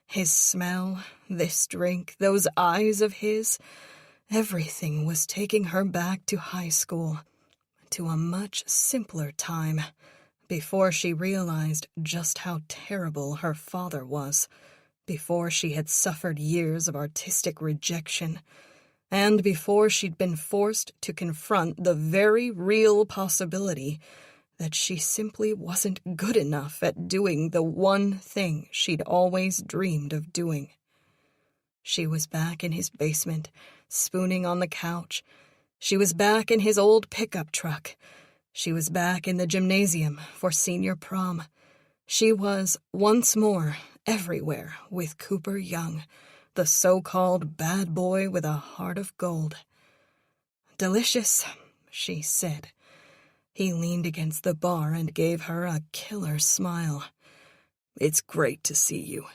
His smell, this drink, those eyes of his, everything was taking her back to high school, to a much simpler time, before she realized just how terrible her father was, before she had suffered years of artistic rejection, and before she'd been forced to confront the very real possibility that she simply wasn't good enough at doing the one thing she'd always dreamed of doing. She was back in his basement, spooning on the couch. She was back in his old pickup truck. She was back in the gymnasium for senior prom. She was, once more, everywhere with Cooper Young, the so-called bad boy with a heart of gold. "Delicious," she said. He leaned against the bar and gave her a killer smile. "It's great to see you.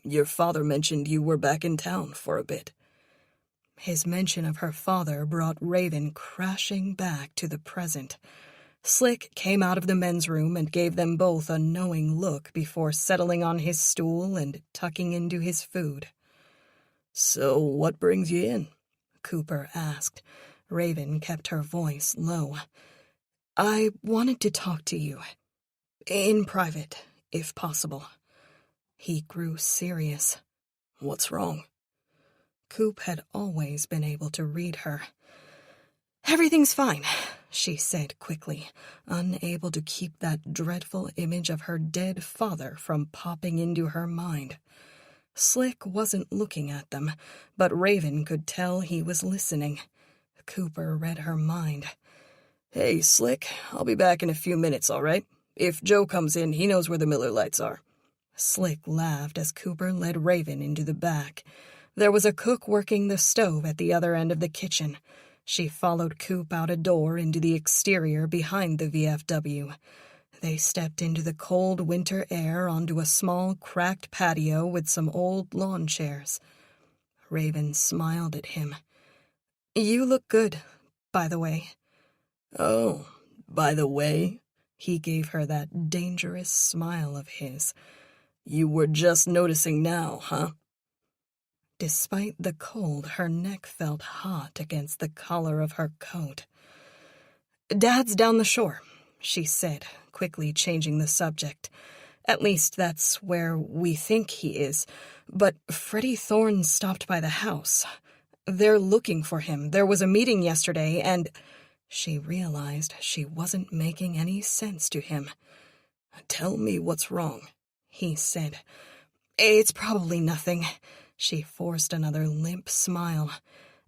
Your father mentioned you were back in town for a bit." His mention of her father brought Raven crashing back to the present. Slick came out of the men's room and gave them both a knowing look before settling on his stool and tucking into his food. "So what brings you in?" Cooper asked. Raven kept her voice low. "I wanted to talk to you. In private, if possible." He grew serious. "What's wrong?" Coop had always been able to read her. "Everything's fine," she said quickly, unable to keep that dreadful image of her dead father from popping into her mind. Slick wasn't looking at them, but Raven could tell he was listening. Cooper read her mind. "Hey, Slick, I'll be back in a few minutes, all right? If Joe comes in, he knows where the Miller lights are." Slick laughed as Cooper led Raven into the back. There was a cook working the stove at the other end of the kitchen. She followed Coop out a door into the exterior behind the VFW. They stepped into the cold winter air onto a small, cracked patio with some old lawn chairs. Raven smiled at him. "You look good, by the way." "Oh, by the way?" He gave her that dangerous smile of his. "You were just noticing now, huh?" Despite the cold, her neck felt hot against the collar of her coat. "Dad's down the shore," she said, quickly changing the subject. "At least that's where we think he is. But Freddie Thorne stopped by the house. They're looking for him. There was a meeting yesterday, and—" She realized she wasn't making any sense to him. "Tell me what's wrong," he said. "It's probably nothing." She forced another limp smile.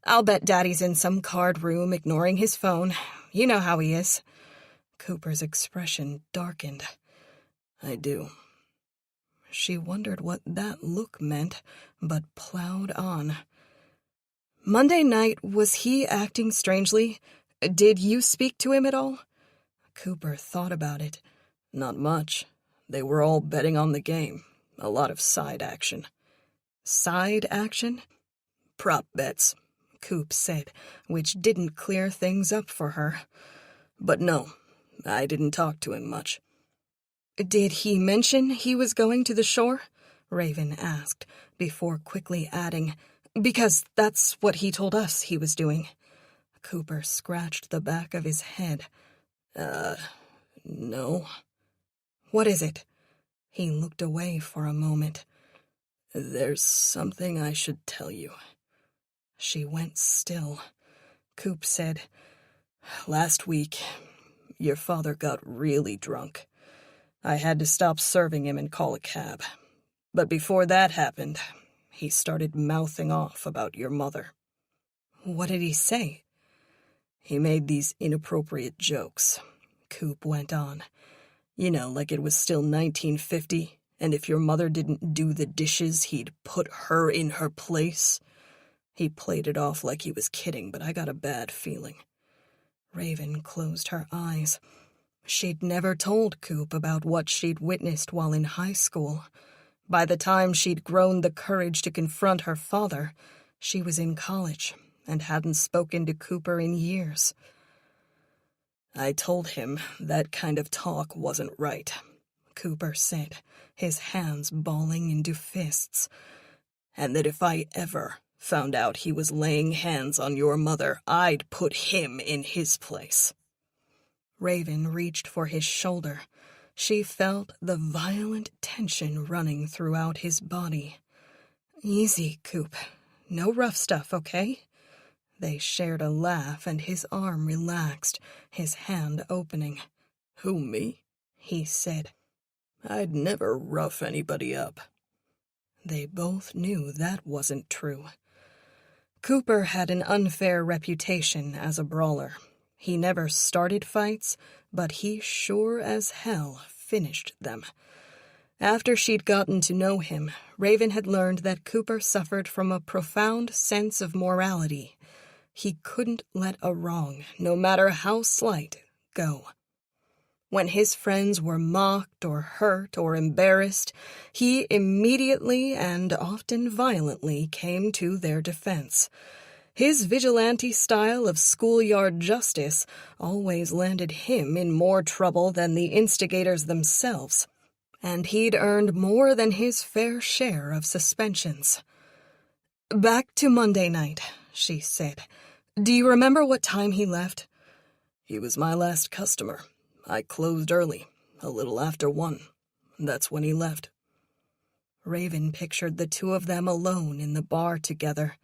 "I'll bet Daddy's in some card room ignoring his phone. You know how he is." Cooper's expression darkened. "I do." She wondered what that look meant, but plowed on. "Monday night, was he acting strangely? Did you speak to him at all?" Cooper thought about it. "Not much. They were all betting on the game. A lot of side action." "Side action?" "Prop bets," Coop said, which didn't clear things up for her. "But no, I didn't talk to him much." "Did he mention he was going to the shore?" Raven asked, before quickly adding, "Because that's what he told us he was doing." Cooper scratched the back of his head. No." "What is it?" He looked away for a moment. "There's something I should tell you." She went still. Coop said, "Last week, your father got really drunk. I had to stop serving him and call a cab. But before that happened, he started mouthing off about your mother." "What did he say?" "He made these inappropriate jokes," Coop went on. "You know, like it was still 1950, and if your mother didn't do the dishes, he'd put her in her place." He played it off like he was kidding, but I got a bad feeling. Raven closed her eyes. She'd never told Coop about what she'd witnessed while in high school. By the time she'd grown the courage to confront her father, she was in college and hadn't spoken to Cooper in years. "I told him that kind of talk wasn't right," Cooper said, his hands balling into fists. "And that if I ever found out he was laying hands on your mother, I'd put him in his place." Raven reached for his shoulder. She felt the violent tension running throughout his body. "Easy, Coop. No rough stuff, okay?" They shared a laugh, and his arm relaxed, his hand opening. "Who, me?" he said. "I'd never rough anybody up." They both knew that wasn't true. Cooper had an unfair reputation as a brawler. He never started fights, but he sure as hell finished them. After she'd gotten to know him, Raven had learned that Cooper suffered from a profound sense of morality. He couldn't let a wrong, no matter how slight, go. When his friends were mocked or hurt or embarrassed, he immediately and often violently came to their defense. His vigilante style of schoolyard justice always landed him in more trouble than the instigators themselves, and he'd earned more than his fair share of suspensions. "Back to Monday night," she said. "Do you remember what time he left?" "He was my last customer. I closed early, a little after 1. That's when he left." Raven pictured the two of them alone in the bar together.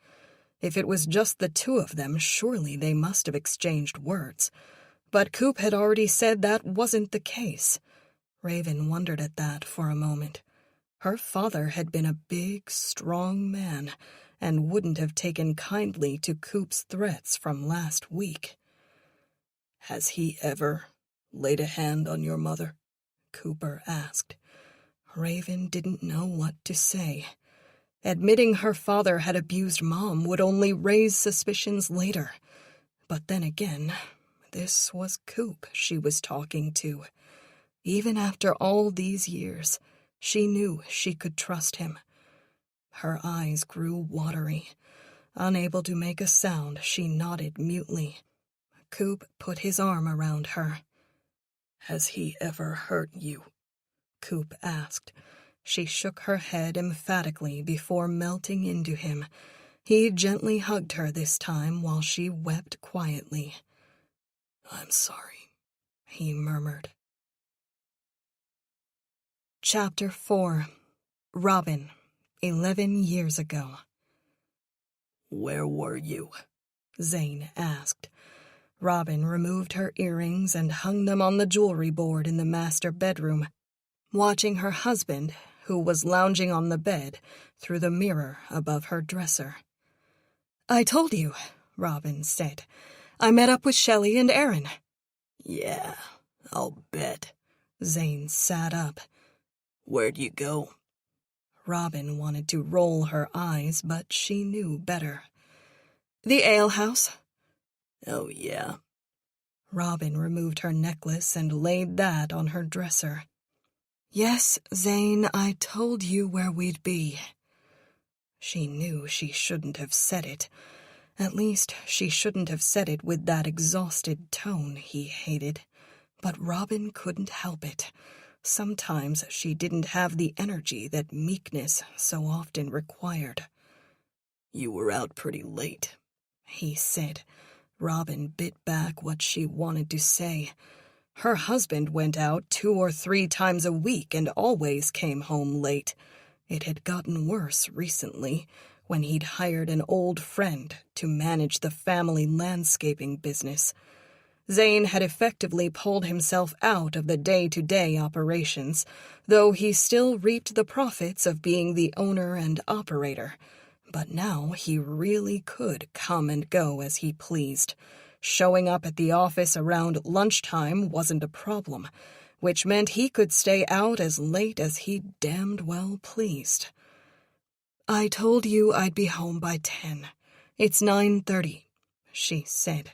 If it was just the two of them, surely they must have exchanged words. But Coop had already said that wasn't the case. Raven wondered at that for a moment. Her father had been a big, strong man, and wouldn't have taken kindly to Coop's threats from last week. "Has he ever laid a hand on your mother?" Cooper asked. Raven didn't know what to say. Admitting her father had abused Mom would only raise suspicions later. But then again, this was Coop she was talking to. Even after all these years, she knew she could trust him. Her eyes grew watery. Unable to make a sound, she nodded mutely. Coop put his arm around her. "Has he ever hurt you?" Coop asked. She shook her head emphatically before melting into him. He gently hugged her this time while she wept quietly. "I'm sorry," he murmured. Chapter 4. Robin, 11 years ago. "Where were you?" Zane asked. Robin removed her earrings and hung them on the jewelry board in the master bedroom, watching her husband, who was lounging on the bed, through the mirror above her dresser. "I told you," Robin said. "I met up with Shelley and Aaron." "Yeah, I'll bet." Zane sat up. "Where'd you go?" Robin wanted to roll her eyes, but she knew better. "The alehouse." "Oh, yeah." Robin removed her necklace and laid that on her dresser. "Yes, Zane, I told you where we'd be." She knew she shouldn't have said it. At least, she shouldn't have said it with that exhausted tone he hated. But Robin couldn't help it. Sometimes she didn't have the energy that meekness so often required. "You were out pretty late," he said. Robin bit back what she wanted to say. Her husband went out 2 or 3 times a week and always came home late. It had gotten worse recently, when he'd hired an old friend to manage the family landscaping business. Zane had effectively pulled himself out of the day-to-day operations, though he still reaped the profits of being the owner and operator. But now he really could come and go as he pleased. Showing up at the office around lunchtime wasn't a problem, which meant he could stay out as late as he damned well pleased. "I told you I'd be home by 10. It's 9:30, she said.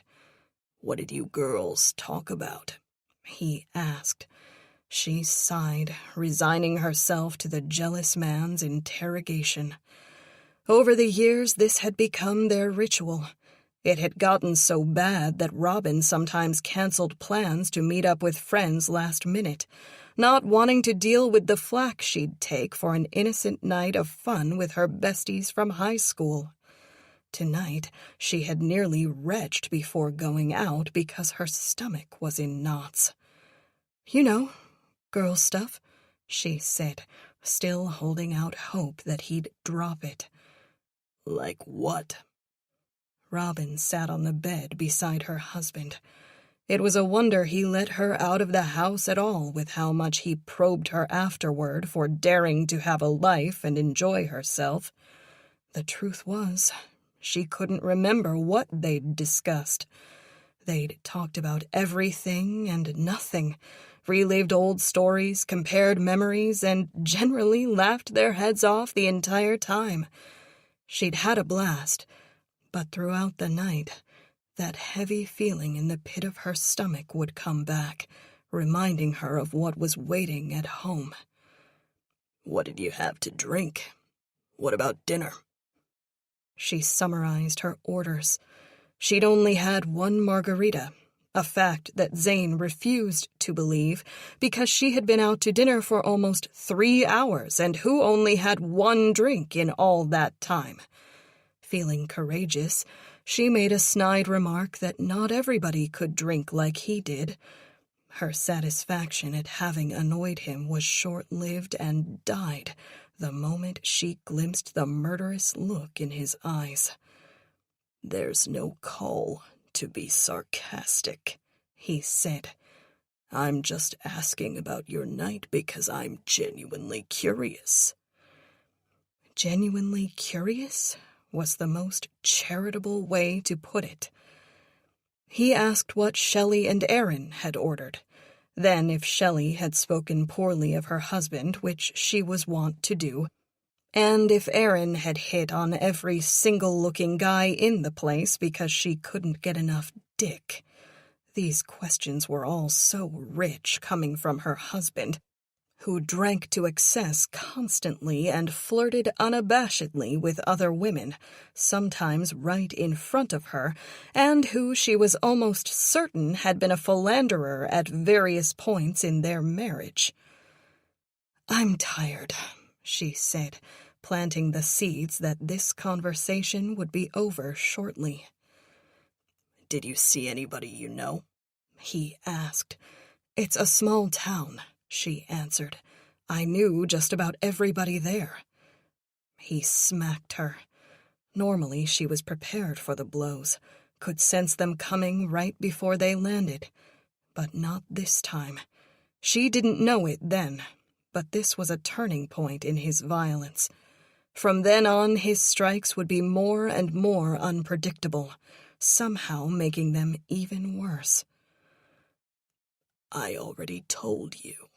"What did you girls talk about?" he asked. She sighed, resigning herself to the jealous man's interrogation. Over the years, this had become their ritual. It had gotten so bad that Robin sometimes canceled plans to meet up with friends last minute, not wanting to deal with the flack she'd take for an innocent night of fun with her besties from high school. Tonight, she had nearly retched before going out because her stomach was in knots. "You know, girl stuff," she said, still holding out hope that he'd drop it. "Like what?" Robin sat on the bed beside her husband. It was a wonder he let her out of the house at all, with how much he probed her afterward for daring to have a life and enjoy herself. The truth was, she couldn't remember what they'd discussed. They'd talked about everything and nothing, relived old stories, compared memories, and generally laughed their heads off the entire time. She'd had a blast, but throughout the night, that heavy feeling in the pit of her stomach would come back, reminding her of what was waiting at home. "What did you have to drink? What about dinner?" She summarized her orders. She'd only had one margarita, a fact that Zane refused to believe because she had been out to dinner for almost 3 hours, and who only had one drink in all that time. Feeling courageous, she made a snide remark that not everybody could drink like he did. Her satisfaction at having annoyed him was short-lived and died the moment she glimpsed the murderous look in his eyes. "There's no call to be sarcastic," he said. "I'm just asking about your night because I'm genuinely curious." Genuinely curious was the most charitable way to put it. He asked what Shelley and Aaron had ordered. Then, if Shelley had spoken poorly of her husband, which she was wont to do, and if Aaron had hit on every single-looking guy in the place because she couldn't get enough dick. These questions were all so rich coming from her husband, who drank to excess constantly and flirted unabashedly with other women, sometimes right in front of her, and who she was almost certain had been a philanderer at various points in their marriage. "I'm tired," she said, planting the seeds that this conversation would be over shortly. "Did you see anybody you know?" he asked. "It's a small town," she answered. "I knew just about everybody there." He smacked her. Normally she was prepared for the blows, could sense them coming right before they landed. But not this time. She didn't know it then, but this was a turning point in his violence. From then on, his strikes would be more and more unpredictable, somehow making them even worse. "I already told you.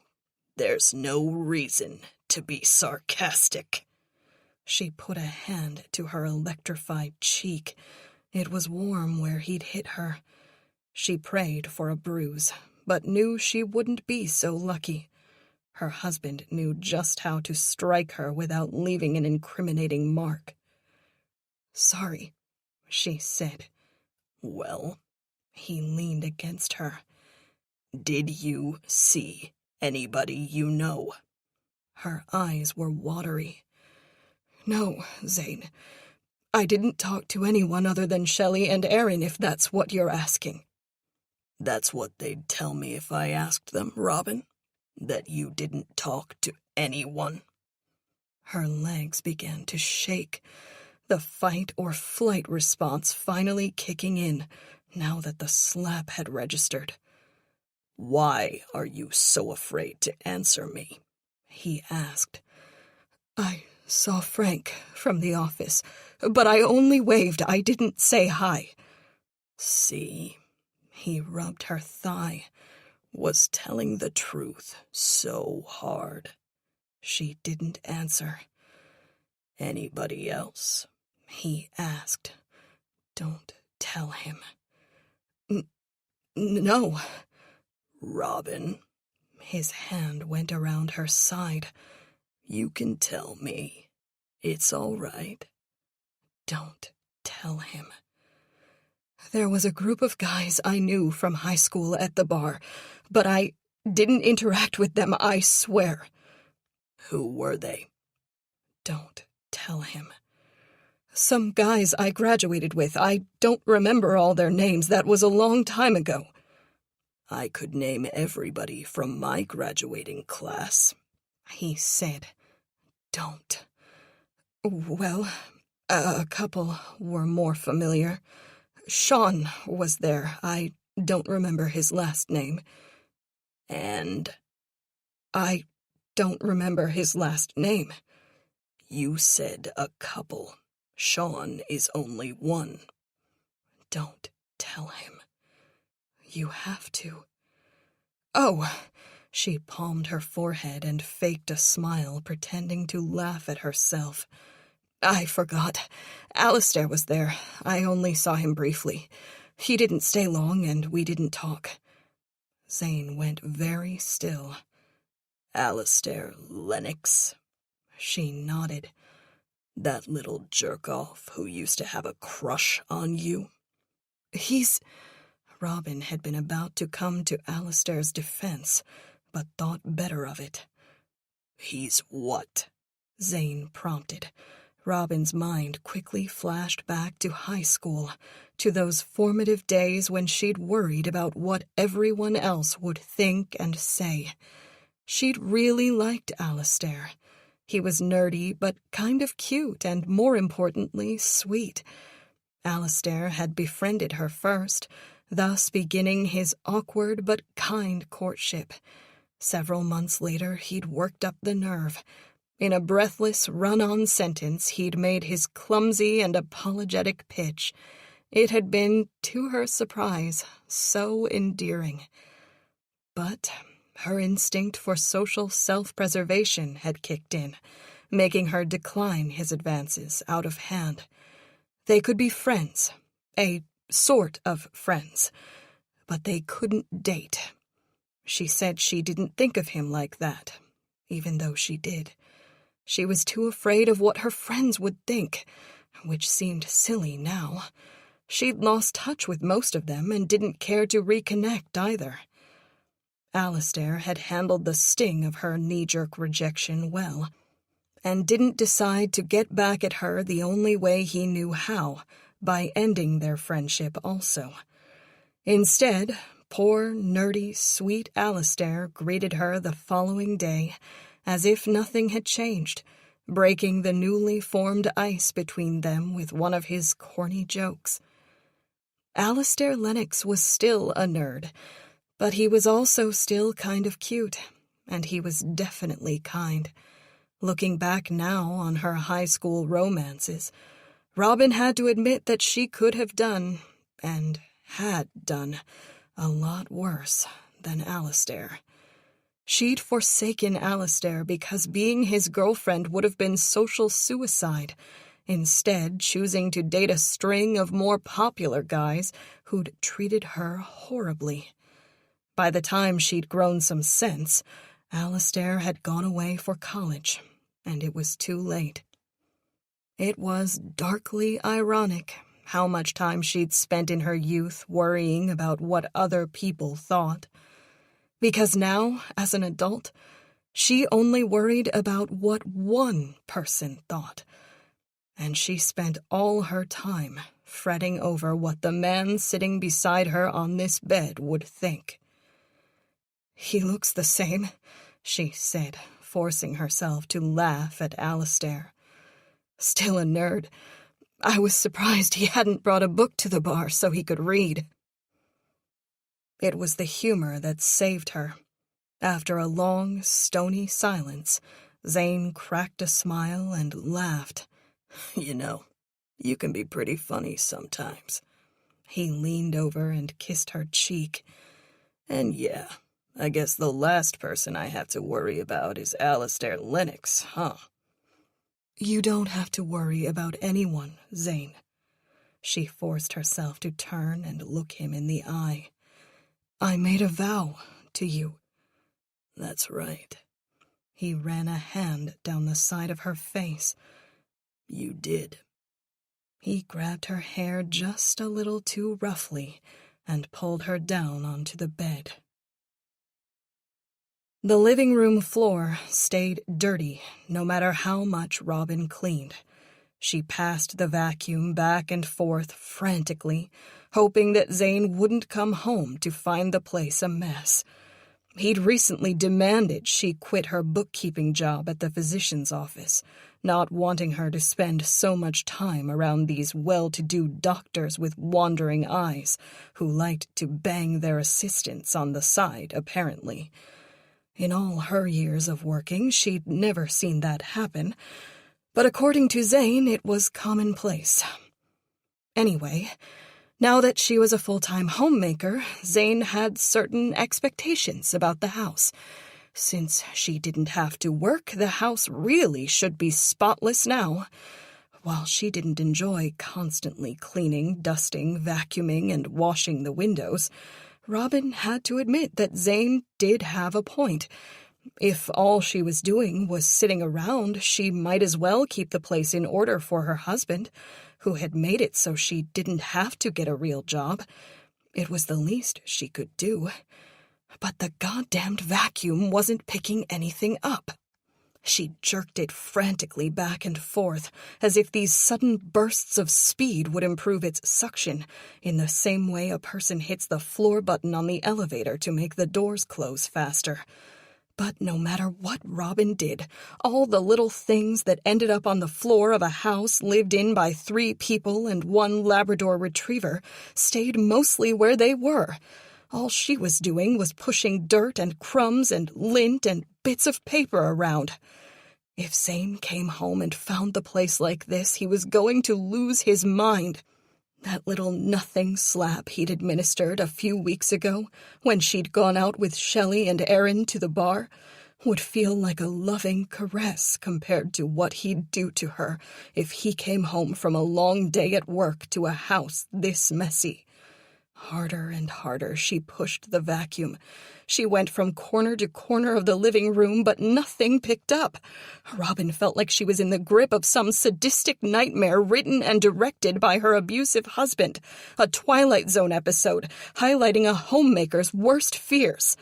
There's no reason to be sarcastic." She put a hand to her electrified cheek. It was warm where he'd hit her. She prayed for a bruise, but knew she wouldn't be so lucky. Her husband knew just how to strike her without leaving an incriminating mark. "Sorry," she said. "Well?" He leaned against her. "Did you see anybody you know?" Her eyes were watery. "No, Zane. I didn't talk to anyone other than Shelley and Aaron, if that's what you're asking." "That's what they'd tell me if I asked them, Robin. That you didn't talk to anyone." Her legs began to shake, the fight-or-flight response finally kicking in, now that the slap had registered. "Why are you so afraid to answer me?" he asked. "I saw Frank from the office, but I only waved. I didn't say hi." "See?" He rubbed her thigh. "Was telling the truth so hard?" She didn't answer. "Anybody else?" he asked. "Don't tell him." No." "Robin." His hand went around her side. "You can tell me. It's all right." "Don't tell him." "There was a group of guys I knew from high school at the bar, but I didn't interact with them, I swear." "Who were they?" "Don't tell him." "Some guys I graduated with. I don't remember all their names. That was a long time ago." "I could name everybody from my graduating class," he said. "Don't." "Well, a couple were more familiar. Sean was there. I don't remember his last name. And I don't remember his last name. you said a couple. Sean is only one. Don't tell him. You have to. Oh, she palmed her forehead and faked a smile, pretending to laugh at herself. I forgot. Alistair was there. I only saw him briefly. He didn't stay long, and we didn't talk. Zane went very still. Alistair Lennox? She nodded. That little jerk-off who used to have a crush on you? He's... Robin had been about to come to Alistair's defense, but thought better of it. He's what? Zane prompted. Robin's mind quickly flashed back to high school, to those formative days when she'd worried about what everyone else would think and say. She'd really liked Alistair. He was nerdy, but kind of cute and, more importantly, sweet. Alistair had befriended her first, thus beginning his awkward but kind courtship. Several months later, he'd worked up the nerve. In a breathless, run-on sentence, he'd made his clumsy and apologetic pitch. It had been, to her surprise, so endearing. But her instinct for social self-preservation had kicked in, making her decline his advances out of hand. They could be friends, a sort of friends, but they couldn't date. She said she didn't think of him like that, even though she did. She was too afraid of what her friends would think, which seemed silly now. She'd lost touch with most of them and didn't care to reconnect either. Alistair had handled the sting of her knee-jerk rejection well, and didn't decide to get back at her the only way he knew how, by ending their friendship also. Instead, poor, nerdy, sweet Alistair greeted her the following day as if nothing had changed, breaking the newly formed ice between them with one of his corny jokes. Alistair Lennox was still a nerd, but he was also still kind of cute, and he was definitely kind. Looking back now on her high school romances, Robin had to admit that she could have done, and had done, a lot worse than Alistair. She'd forsaken Alistair because being his girlfriend would have been social suicide, instead choosing to date a string of more popular guys who'd treated her horribly. By the time she'd grown some sense, Alistair had gone away for college, and it was too late. It was darkly ironic how much time she'd spent in her youth worrying about what other people thought. Because now, as an adult, she only worried about what one person thought. And she spent all her time fretting over what the man sitting beside her on this bed would think. "He looks the same," she said, forcing herself to laugh at Alistair. "Still a nerd. I was surprised he hadn't brought a book to the bar so he could read." It was the humor that saved her. After a long, stony silence, Zane cracked a smile and laughed. You know, you can be pretty funny sometimes. He leaned over and kissed her cheek. And yeah, I guess the last person I have to worry about is Alistair Lennox, huh? You don't have to worry about anyone, Zane. She forced herself to turn and look him in the eye. I made a vow to you. That's right. He ran a hand down the side of her face. You did. He grabbed her hair just a little too roughly and pulled her down onto the bed. The living room floor stayed dirty no matter how much Robin cleaned. She passed the vacuum back and forth frantically, hoping that Zane wouldn't come home to find the place a mess. He'd recently demanded she quit her bookkeeping job at the physician's office, not wanting her to spend so much time around these well-to-do doctors with wandering eyes who liked to bang their assistants on the side, apparently. In all her years of working, she'd never seen that happen, but according to Zane, it was commonplace. Anyway, now that she was a full-time homemaker, Zane had certain expectations about the house. Since she didn't have to work, the house really should be spotless now. While she didn't enjoy constantly cleaning, dusting, vacuuming, and washing the windows, Robin had to admit that Zane did have a point. If all she was doing was sitting around, she might as well keep the place in order for her husband, who had made it so she didn't have to get a real job. It was the least she could do. But the goddamned vacuum wasn't picking anything up. She jerked it frantically back and forth, as if these sudden bursts of speed would improve its suction, in the same way a person hits the floor button on the elevator to make the doors close faster. But no matter what Robin did, all the little things that ended up on the floor of a house lived in by 3 people and 1 Labrador retriever stayed mostly where they were. All she was doing was pushing dirt and crumbs and lint and bits of paper around. If Zane came home and found the place like this, he was going to lose his mind. That little nothing slap he'd administered a few weeks ago, when she'd gone out with Shelley and Erin to the bar, would feel like a loving caress compared to what he'd do to her if he came home from a long day at work to a house this messy. Harder and harder she pushed the vacuum. She went from corner to corner of the living room, but nothing picked up. Robin felt like she was in the grip of some sadistic nightmare written and directed by her abusive husband, a Twilight Zone episode highlighting a homemaker's worst fears.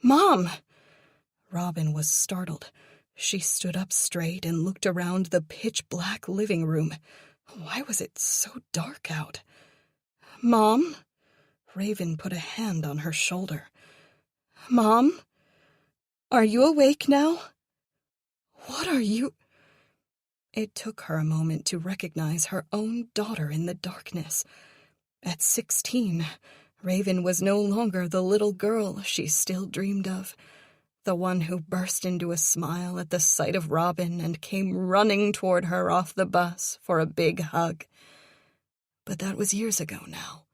"Mom!" Robin was startled. She stood up straight and looked around the pitch-black living room. Why was it so dark out? "Mom?" Raven put a hand on her shoulder. "Mom? Are you awake now? What are you—" It took her a moment to recognize her own daughter in the darkness. At 16, Raven was no longer the little girl she still dreamed of, the one who burst into a smile at the sight of Robin and came running toward her off the bus for a big hug. But that was years ago now.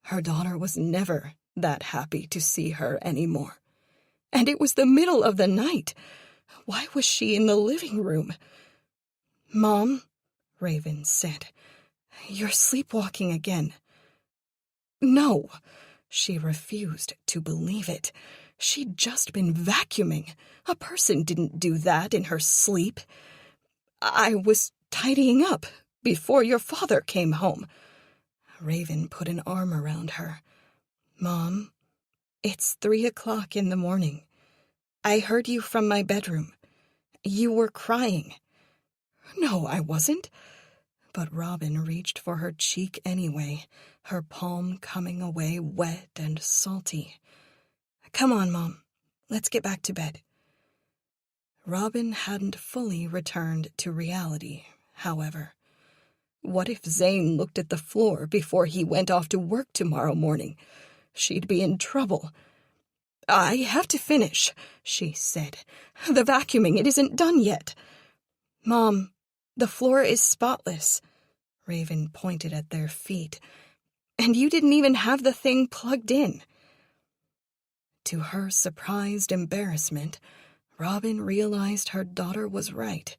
Her daughter was never that happy to see her anymore. And it was the middle of the night. Why was she in the living room? "Mom," Raven said, "you're sleepwalking again." No, she refused to believe it. She'd just been vacuuming. A person didn't do that in her sleep. "I was tidying up before your father came home." Raven put an arm around her. "Mom, it's 3:00 in the morning. I heard you from my bedroom. You were crying." "No, I wasn't." But Robin reached for her cheek anyway, her palm coming away wet and salty. "Come on, Mom. Let's get back to bed." Robin hadn't fully returned to reality, however. What if Zane looked at the floor before he went off to work tomorrow morning? She'd be in trouble. "I have to finish," she said. "The vacuuming, it isn't done yet." "Mom, the floor is spotless." Raven pointed at their feet. "And you didn't even have the thing plugged in." To her surprised embarrassment, Robin realized her daughter was right.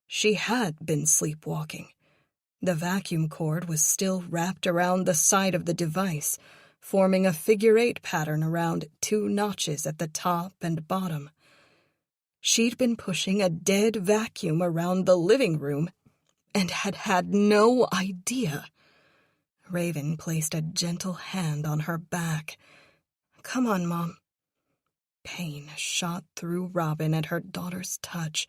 She had been sleepwalking. The vacuum cord was still wrapped around the side of the device, forming a figure-8 pattern around 2 notches at the top and bottom. She'd been pushing a dead vacuum around the living room and had had no idea. Raven placed a gentle hand on her back. "Come on, Mom." Pain shot through Robin at her daughter's touch.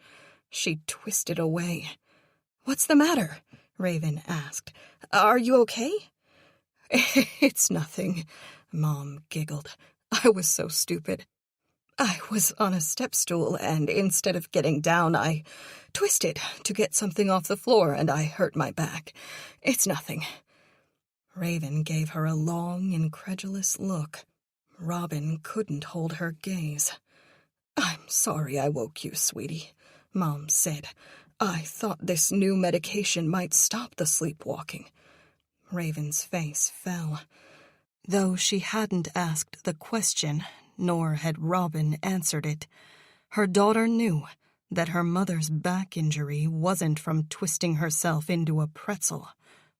She twisted away. "What's the matter?" Raven asked. "Are you okay?" "It's nothing," Mom giggled. "I was so stupid. I was on a step stool, and instead of getting down, I twisted to get something off the floor, and I hurt my back. It's nothing." Raven gave her a long, incredulous look. Robin couldn't hold her gaze. "I'm sorry I woke you, sweetie," Mom said. "I thought this new medication might stop the sleepwalking." Raven's face fell. Though she hadn't asked the question, nor had Robin answered it, her daughter knew that her mother's back injury wasn't from twisting herself into a pretzel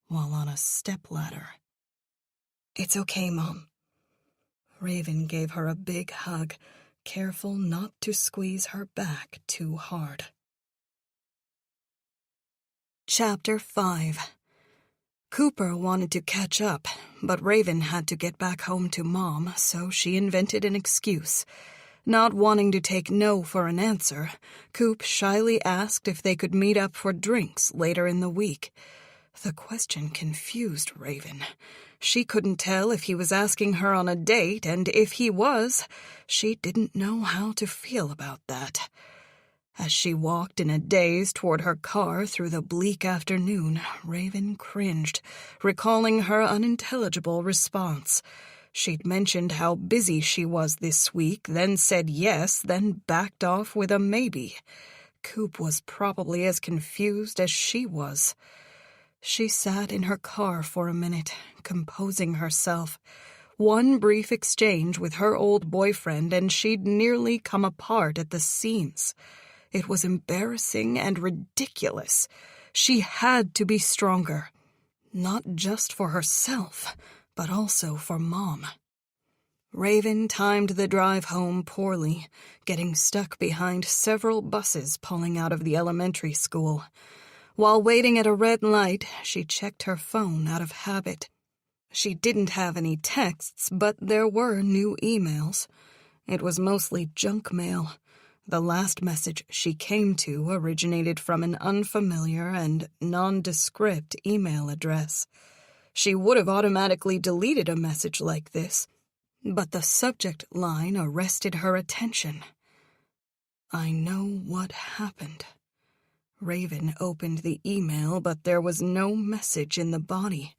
while on a stepladder. "It's okay, Mom." Raven gave her a big hug, careful not to squeeze her back too hard. Chapter 5. Cooper wanted to catch up, but Raven had to get back home to Mom, so she invented an excuse. Not wanting to take no for an answer, Coop shyly asked if they could meet up for drinks later in the week. The question confused Raven. She couldn't tell if he was asking her on a date, and if he was, she didn't know how to feel about that. As she walked in a daze toward her car through the bleak afternoon, Raven cringed, recalling her unintelligible response. She'd mentioned how busy she was this week, then said yes, then backed off with a maybe. Coop was probably as confused as she was. She sat in her car for a minute, composing herself. One brief exchange with her old boyfriend, and she'd nearly come apart at the seams. It was embarrassing and ridiculous. She had to be stronger. Not just for herself, but also for Mom. Raven timed the drive home poorly, getting stuck behind several buses pulling out of the elementary school. While waiting at a red light, she checked her phone out of habit. She didn't have any texts, but there were new emails. It was mostly junk mail. The last message she came to originated from an unfamiliar and nondescript email address. She would have automatically deleted a message like this, but the subject line arrested her attention. "I know what happened." Raven opened the email, but there was no message in the body.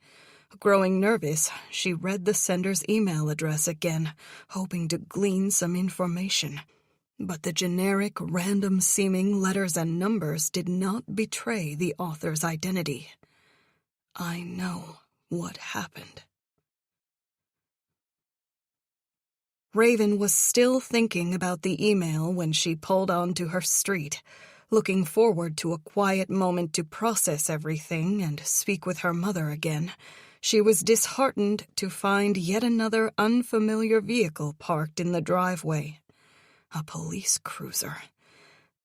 Growing nervous, she read the sender's email address again, hoping to glean some information. But the generic, random-seeming letters and numbers did not betray the author's identity. "I know what happened." Raven was still thinking about the email when she pulled onto her street, looking forward to a quiet moment to process everything and speak with her mother again. She was disheartened to find yet another unfamiliar vehicle parked in the driveway. A police cruiser.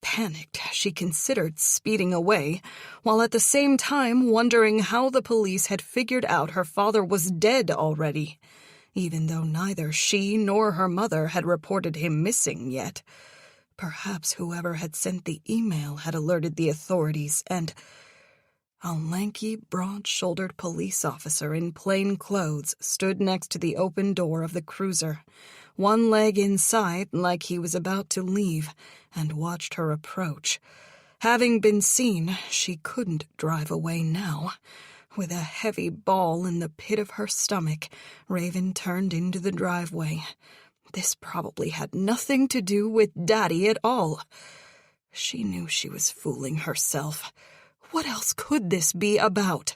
Panicked, she considered speeding away, while at the same time wondering how the police had figured out her father was dead already, even though neither she nor her mother had reported him missing yet. Perhaps whoever had sent the email had alerted the authorities, and a lanky, broad-shouldered police officer in plain clothes stood next to the open door of the cruiser, one leg inside like he was about to leave, and watched her approach. Having been seen, she couldn't drive away now. With a heavy ball in the pit of her stomach, Raven turned into the driveway. This probably had nothing to do with Daddy at all. She knew she was fooling herself. What else could this be about?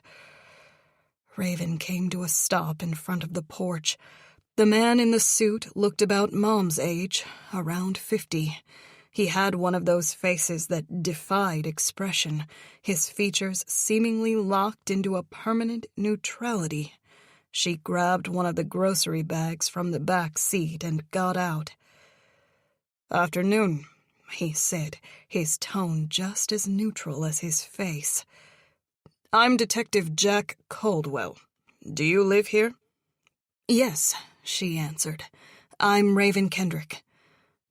Raven came to a stop in front of the porch. The man in the suit looked about Mom's age, around 50. He had one of those faces that defied expression, his features seemingly locked into a permanent neutrality. She grabbed one of the grocery bags from the back seat and got out. "Afternoon," he said, his tone just as neutral as his face. "I'm Detective Jack Caldwell. Do you live here?" "Yes," she answered. "I'm Raven Kendrick."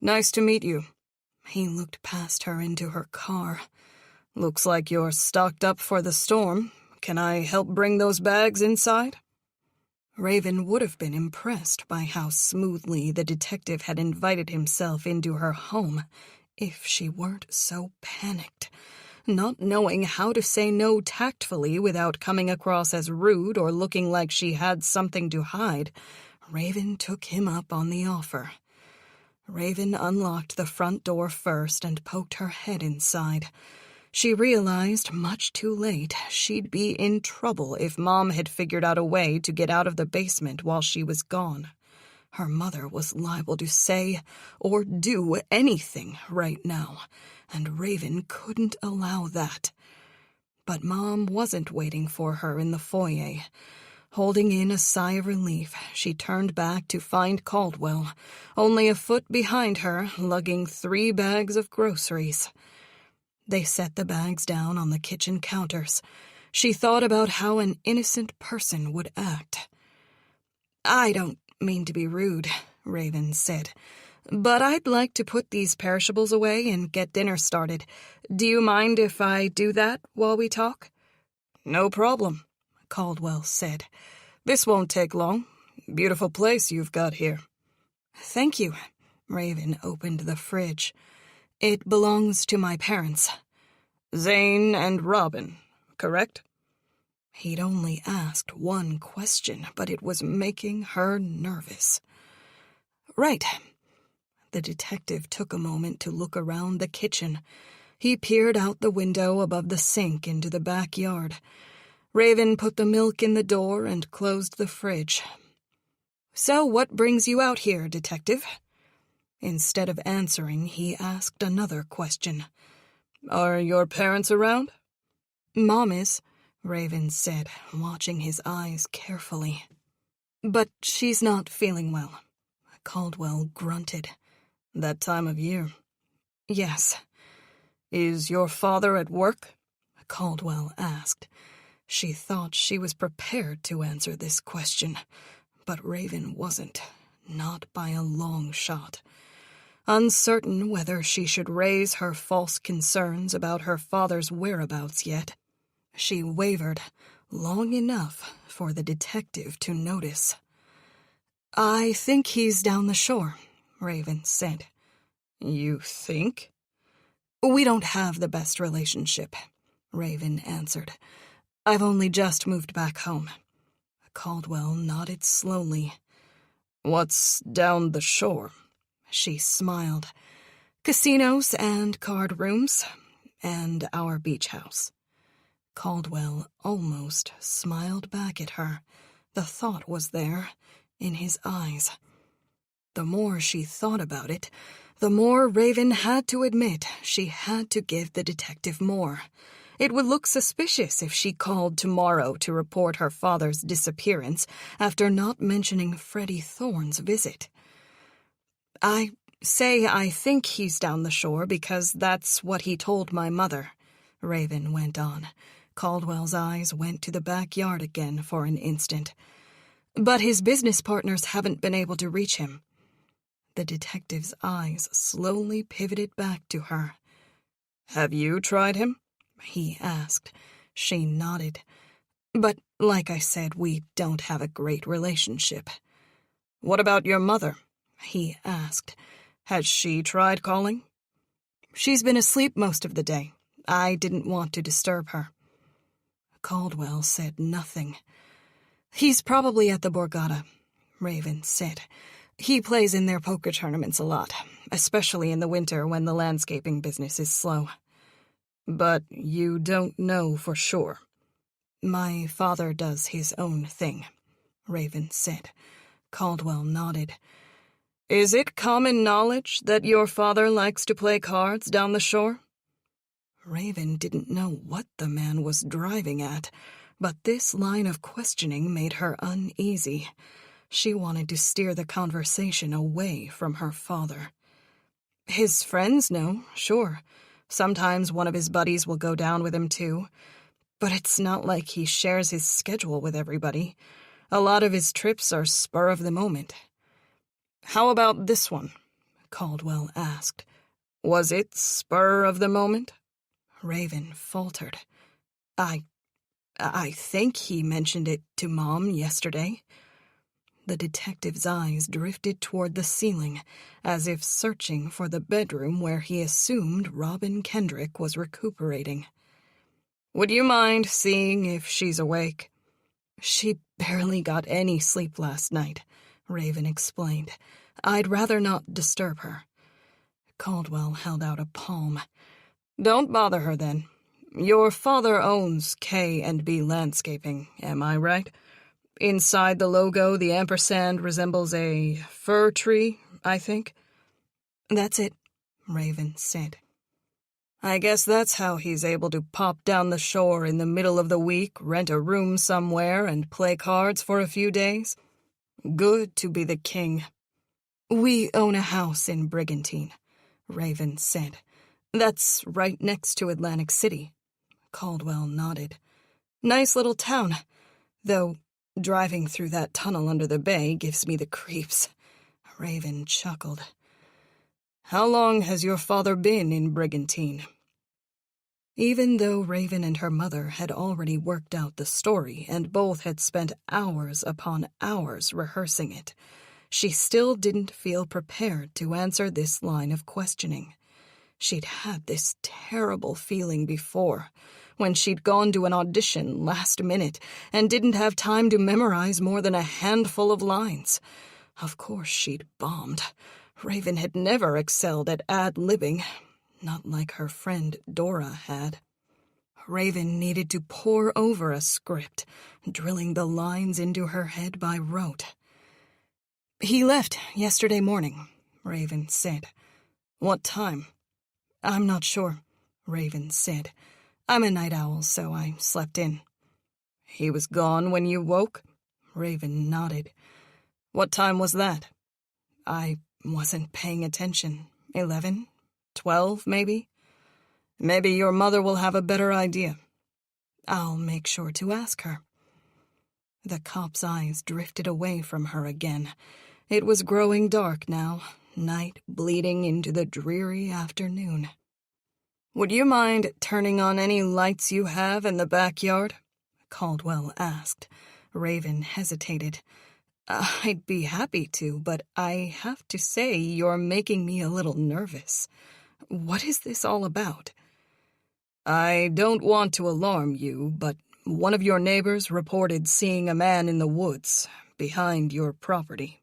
"Nice to meet you." He looked past her into her car. "Looks like you're stocked up for the storm. Can I help bring those bags inside?" Raven would have been impressed by how smoothly the detective had invited himself into her home if she weren't so panicked. Not knowing how to say no tactfully without coming across as rude or looking like she had something to hide, Raven took him up on the offer. Raven unlocked the front door first and poked her head inside. She realized, much too late, she'd be in trouble if Mom had figured out a way to get out of the basement while she was gone. Her mother was liable to say or do anything right now, and Raven couldn't allow that. But Mom wasn't waiting for her in the foyer. Holding in a sigh of relief, she turned back to find Caldwell, only a foot behind her, lugging 3 bags of groceries. They set the bags down on the kitchen counters. She thought about how an innocent person would act. "I don't mean to be rude," Raven said, "but I'd like to put these perishables away and get dinner started. Do you mind if I do that while we talk?" "No problem," Caldwell said. "This won't take long. Beautiful place you've got here." "Thank you." Raven opened the fridge. "It belongs to my parents." "Zane and Robin, correct?" He'd only asked one question, but it was making her nervous. "Right." The detective took a moment to look around the kitchen. He peered out the window above the sink into the backyard. Raven put the milk in the door and closed the fridge. "So what brings you out here, detective?" Instead of answering, he asked another question. "Are your parents around?" "Mom is," Raven said, watching his eyes carefully. "But she's not feeling well." Caldwell grunted. "That time of year." "Yes." "Is your father at work?" Caldwell asked. She thought she was prepared to answer this question, but Raven wasn't, not by a long shot. Uncertain whether she should raise her false concerns about her father's whereabouts yet, she wavered long enough for the detective to notice. "I think he's down the shore," Raven said. "You think?" "We don't have the best relationship," Raven answered. "I've only just moved back home." Caldwell nodded slowly. "What's down the shore?" She smiled. "Casinos and card rooms, and our beach house." Caldwell almost smiled back at her. The thought was there, in his eyes. The more she thought about it, the more Raven had to admit she had to give the detective more. It would look suspicious if she called tomorrow to report her father's disappearance after not mentioning Freddie Thorne's visit. "I think he's down the shore because that's what he told my mother," Raven went on. Caldwell's eyes went to the backyard again for an instant. "But his business partners haven't been able to reach him." The detective's eyes slowly pivoted back to her. "Have you tried him?" he asked. She nodded. "But, like I said, we don't have a great relationship." "What about your mother?" he asked. "Has she tried calling?" "She's been asleep most of the day. I didn't want to disturb her." Caldwell said nothing. "He's probably at the Borgata," Raven said. "He plays in their poker tournaments a lot, especially in the winter when the landscaping business is slow." "But you don't know for sure." "My father does his own thing," Raven said. Caldwell nodded. "Is it common knowledge that your father likes to play cards down the shore?" Raven didn't know what the man was driving at, but this line of questioning made her uneasy. She wanted to steer the conversation away from her father. "His friends know, sure. Sometimes one of his buddies will go down with him too. But it's not like he shares his schedule with everybody. A lot of his trips are spur of the moment." "How about this one?" Caldwell asked. "Was it spur of the moment?" Raven faltered. I think he mentioned it to Mom yesterday." The detective's eyes drifted toward the ceiling, as if searching for the bedroom where he assumed Robin Kendrick was recuperating. "Would you mind seeing if she's awake?" "She barely got any sleep last night," Raven explained. "I'd rather not disturb her." Caldwell held out a palm. "Don't bother her, then. Your father owns K&B Landscaping, am I right? Inside the logo, the ampersand resembles a fir tree, I think." "That's it," Raven said. "I guess that's how he's able to pop down the shore in the middle of the week, rent a room somewhere, and play cards for a few days. Good to be the king." "We own a house in Brigantine," Raven said. "That's right next to Atlantic City." Caldwell nodded. "Nice little town, though driving through that tunnel under the bay gives me the creeps." Raven chuckled. "How long has your father been in Brigantine?" Even though Raven and her mother had already worked out the story and both had spent hours upon hours rehearsing it, she still didn't feel prepared to answer this line of questioning. She'd had this terrible feeling before, when she'd gone to an audition last minute and didn't have time to memorize more than a handful of lines. Of course she'd bombed. Raven had never excelled at ad-libbing, not like her friend Dora had. Raven needed to pore over a script, drilling the lines into her head by rote. "He left yesterday morning," Raven said. "What time?" "I'm not sure," Raven said. "I'm a night owl, so I slept in." "He was gone when you woke?" Raven nodded. "What time was that?" "I wasn't paying attention. 11, 12, maybe?" "Maybe your mother will have a better idea." "I'll make sure to ask her." The cop's eyes drifted away from her again. It was growing dark now, night bleeding into the dreary afternoon. "Would you mind turning on any lights you have in the backyard?" Caldwell asked. Raven hesitated. "I'd be happy to, but I have to say you're making me a little nervous. What is this all about?" "I don't want to alarm you, but one of your neighbors reported seeing a man in the woods behind your property."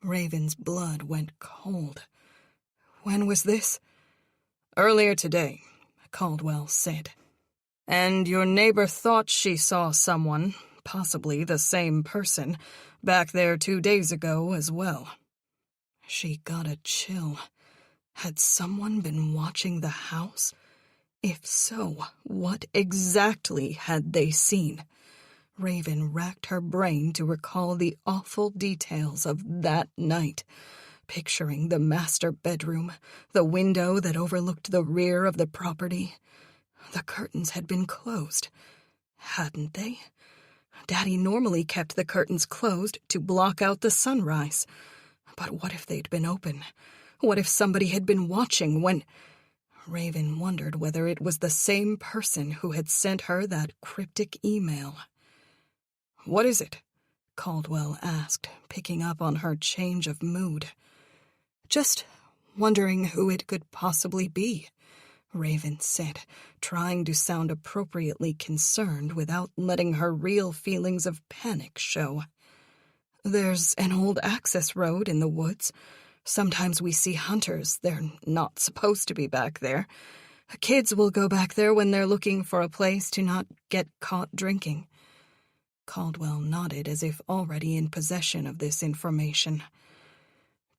Raven's blood went cold. "When was this?" "Earlier today," Caldwell said. "And your neighbor thought she saw someone, possibly the same person, back there 2 days ago as well." She got a chill. Had someone been watching the house? If so, what exactly had they seen? Raven racked her brain to recall the awful details of that night, picturing the master bedroom, the window that overlooked the rear of the property. The curtains had been closed, hadn't they? Daddy normally kept the curtains closed to block out the sunrise. But what if they'd been open? What if somebody had been watching when... Raven wondered whether it was the same person who had sent her that cryptic email. "What is it?" Caldwell asked, picking up on her change of mood. "Just wondering who it could possibly be," Raven said, trying to sound appropriately concerned without letting her real feelings of panic show. "There's an old access road in the woods. Sometimes we see hunters. They're not supposed to be back there. Kids will go back there when they're looking for a place to not get caught drinking." Caldwell nodded as if already in possession of this information.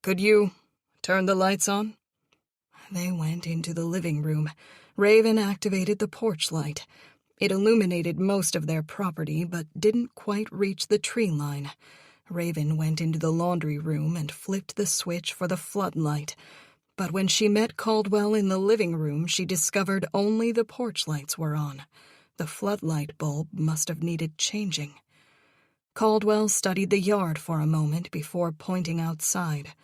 "Could you turn the lights on?" They went into the living room. Raven activated the porch light. It illuminated most of their property, but didn't quite reach the tree line. Raven went into the laundry room and flipped the switch for the floodlight. But when she met Caldwell in the living room, she discovered only the porch lights were on. The floodlight bulb must have needed changing. Caldwell studied the yard for a moment before pointing outside.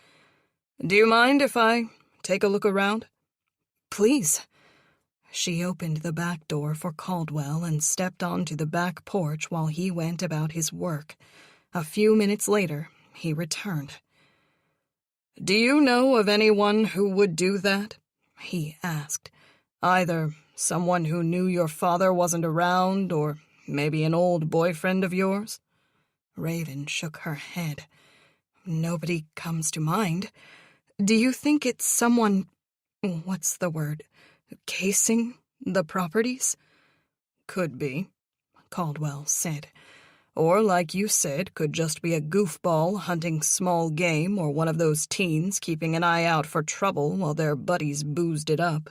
"Do you mind if I take a look around?" "Please." She opened the back door for Caldwell and stepped onto the back porch while he went about his work. A few minutes later, he returned. "Do you know of anyone who would do that?" he asked. "Either someone who knew your father wasn't around, or maybe an old boyfriend of yours?" Raven shook her head. Nobody comes to mind. Do you think it's someone, what's the word, casing the properties? "Could be," Caldwell said. "or, like you said, could just be a goofball hunting small game, or one of those teens keeping an eye out for trouble while their buddies boozed it up."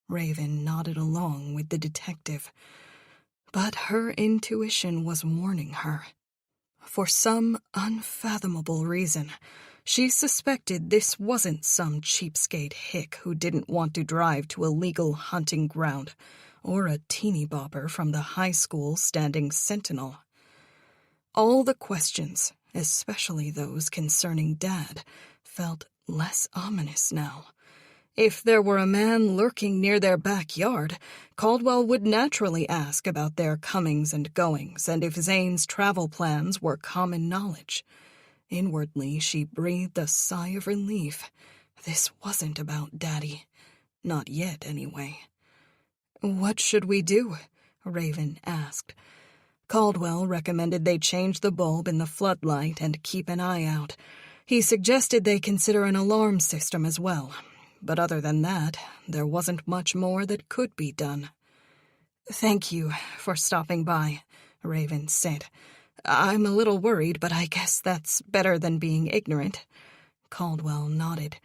Raven nodded along with the detective. But her intuition was warning her. For some unfathomable reason, she suspected this wasn't some cheapskate hick who didn't want to drive to a legal hunting ground, or a teeny bopper from the high school standing sentinel. All the questions, especially those concerning Dad, felt less ominous now. If there were a man lurking near their backyard, Caldwell would naturally ask about their comings and goings, and if Zane's travel plans were common knowledge. Inwardly, she breathed a sigh of relief. This wasn't about Daddy. Not yet, anyway. "What should we do?" Raven asked. Caldwell recommended they change the bulb in the floodlight and keep an eye out. He suggested they consider an alarm system as well. But other than that, there wasn't much more that could be done. "Thank you for stopping by," Raven said. "I'm a little worried, but I guess that's better than being ignorant." Caldwell nodded.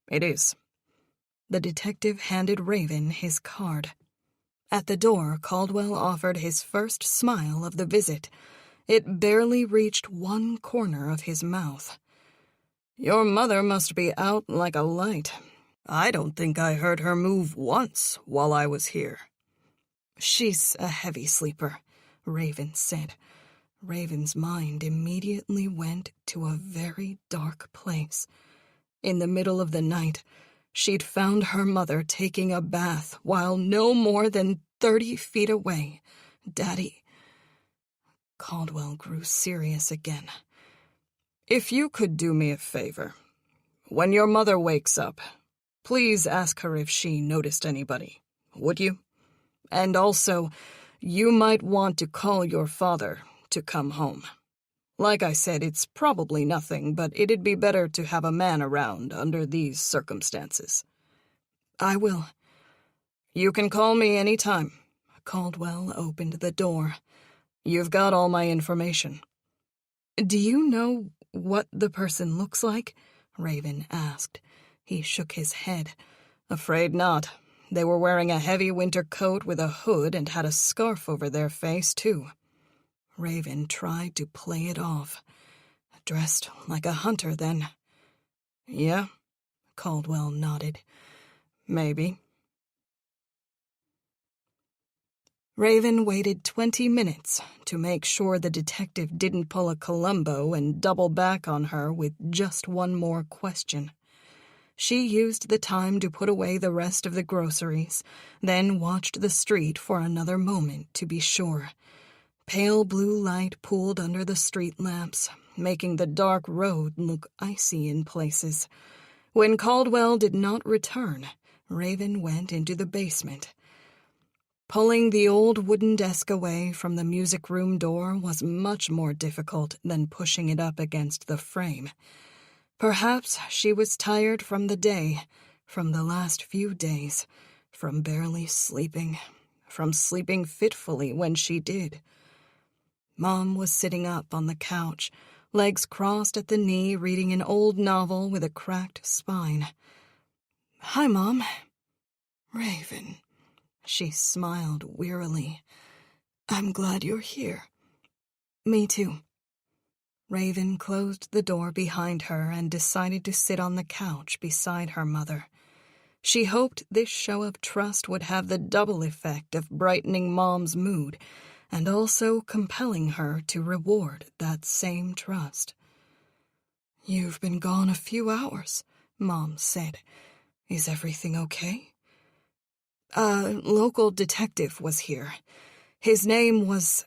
"It is." The detective handed Raven his card. At the door, Caldwell offered his first smile of the visit. It barely reached one corner of his mouth. "Your mother must be out like a light. I don't think I heard her move once while I was here." "She's a heavy sleeper," Raven said. Raven's mind immediately went to a very dark place. In the middle of the night, she'd found her mother taking a bath while no more than 30 feet away, Daddy. Caldwell grew serious again. "If you could do me a favor, when your mother wakes up, please ask her if she noticed anybody, would you? And also, you might want to call your father to come home. Like I said, it's probably nothing, but it'd be better to have a man around under these circumstances." "I will." "You can call me any time." Caldwell opened the door. "You've got all my information." "Do you know what the person looks like?" Raven asked. He shook his head. "Afraid not. They were wearing a heavy winter coat with a hood and had a scarf over their face, too." Raven tried to play it off. "Dressed like a hunter, then?" "Yeah," Caldwell nodded. "Maybe." Raven waited 20 minutes to make sure the detective didn't pull a Columbo and double back on her with just one more question. She used the time to put away the rest of the groceries, then watched the street for another moment to be sure. Pale blue light pooled under the street lamps, making the dark road look icy in places. When Caldwell did not return, Raven went into the basement. Pulling the old wooden desk away from the music room door was much more difficult than pushing it up against the frame. Perhaps she was tired from the day, from the last few days, from barely sleeping, from sleeping fitfully when she did. Mom was sitting up on the couch, legs crossed at the knee, reading an old novel with a cracked spine. "Hi, Mom." "Raven." She smiled wearily. "I'm glad you're here." "Me too." Raven closed the door behind her and decided to sit on the couch beside her mother. She hoped this show of trust would have the double effect of brightening Mom's mood and also compelling her to reward that same trust. "You've been gone a few hours," Mom said. "Is everything okay?" "A local detective was here. His name was..."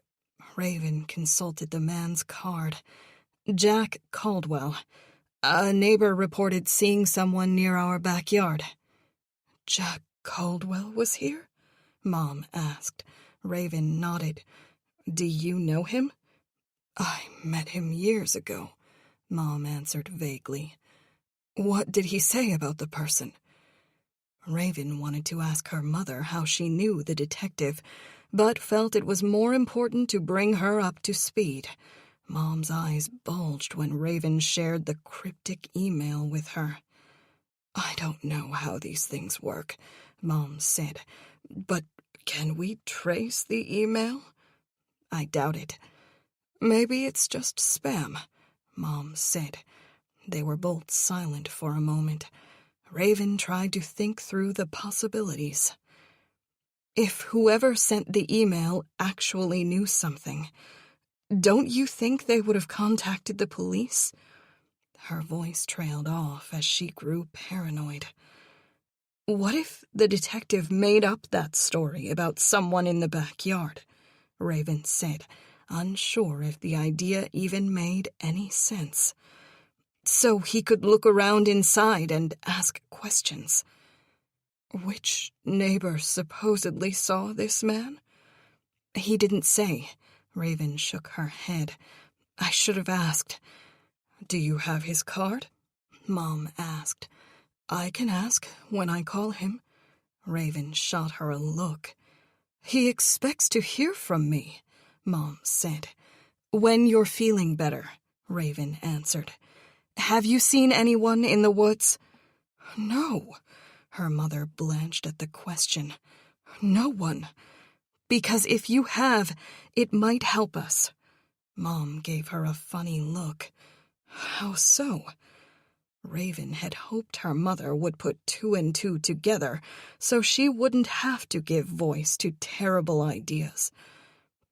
Raven consulted the man's card. Jack Caldwell. A neighbor reported seeing someone near our backyard. Jack Caldwell was here? Mom asked. Raven nodded. Do you know him? I met him years ago, Mom answered vaguely. What did he say about the person? Raven wanted to ask her mother how she knew the detective, but felt it was more important to bring her up to speed. Mom's eyes bulged when Raven shared the cryptic email with her. I don't know how these things work, Mom said, but can we trace the email? I doubt it. Maybe it's just spam, Mom said. They were both silent for a moment. Raven tried to think through the possibilities. If whoever sent the email actually knew something, don't you think they would have contacted the police? Her voice trailed off as she grew paranoid. What if the detective made up that story about someone in the backyard? Raven said, unsure if the idea even made any sense. So he could look around inside and ask questions. Which neighbor supposedly saw this man? He didn't say. Raven shook her head. I should have asked. Do you have his card? Mom asked. I can ask when I call him. Raven shot her a look. He expects to hear from me, Mom said. When you're feeling better, Raven answered. Have you seen anyone in the woods? No. Her mother blanched at the question. No one. Because if you have, it might help us. Mom gave her a funny look. How so? Raven had hoped her mother would put 2 and 2 together so she wouldn't have to give voice to terrible ideas.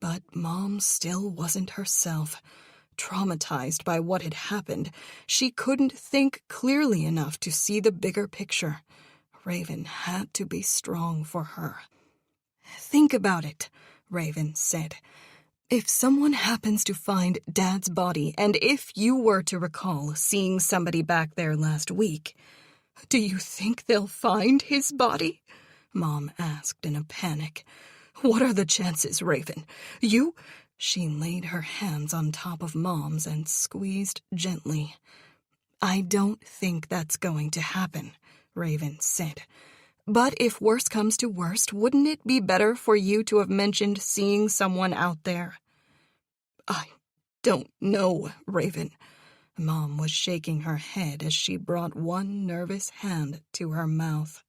But Mom still wasn't herself. Traumatized by what had happened, she couldn't think clearly enough to see the bigger picture. Raven had to be strong for her. Think about it, Raven said. If someone happens to find Dad's body, and if you were to recall seeing somebody back there last week, do you think they'll find his body? Mom asked in a panic. What are the chances, Raven? You... She laid her hands on top of Mom's and squeezed gently. I don't think that's going to happen, Raven said. But if worse comes to worst, wouldn't it be better for you to have mentioned seeing someone out there? I don't know, Raven. Mom was shaking her head as she brought one nervous hand to her mouth.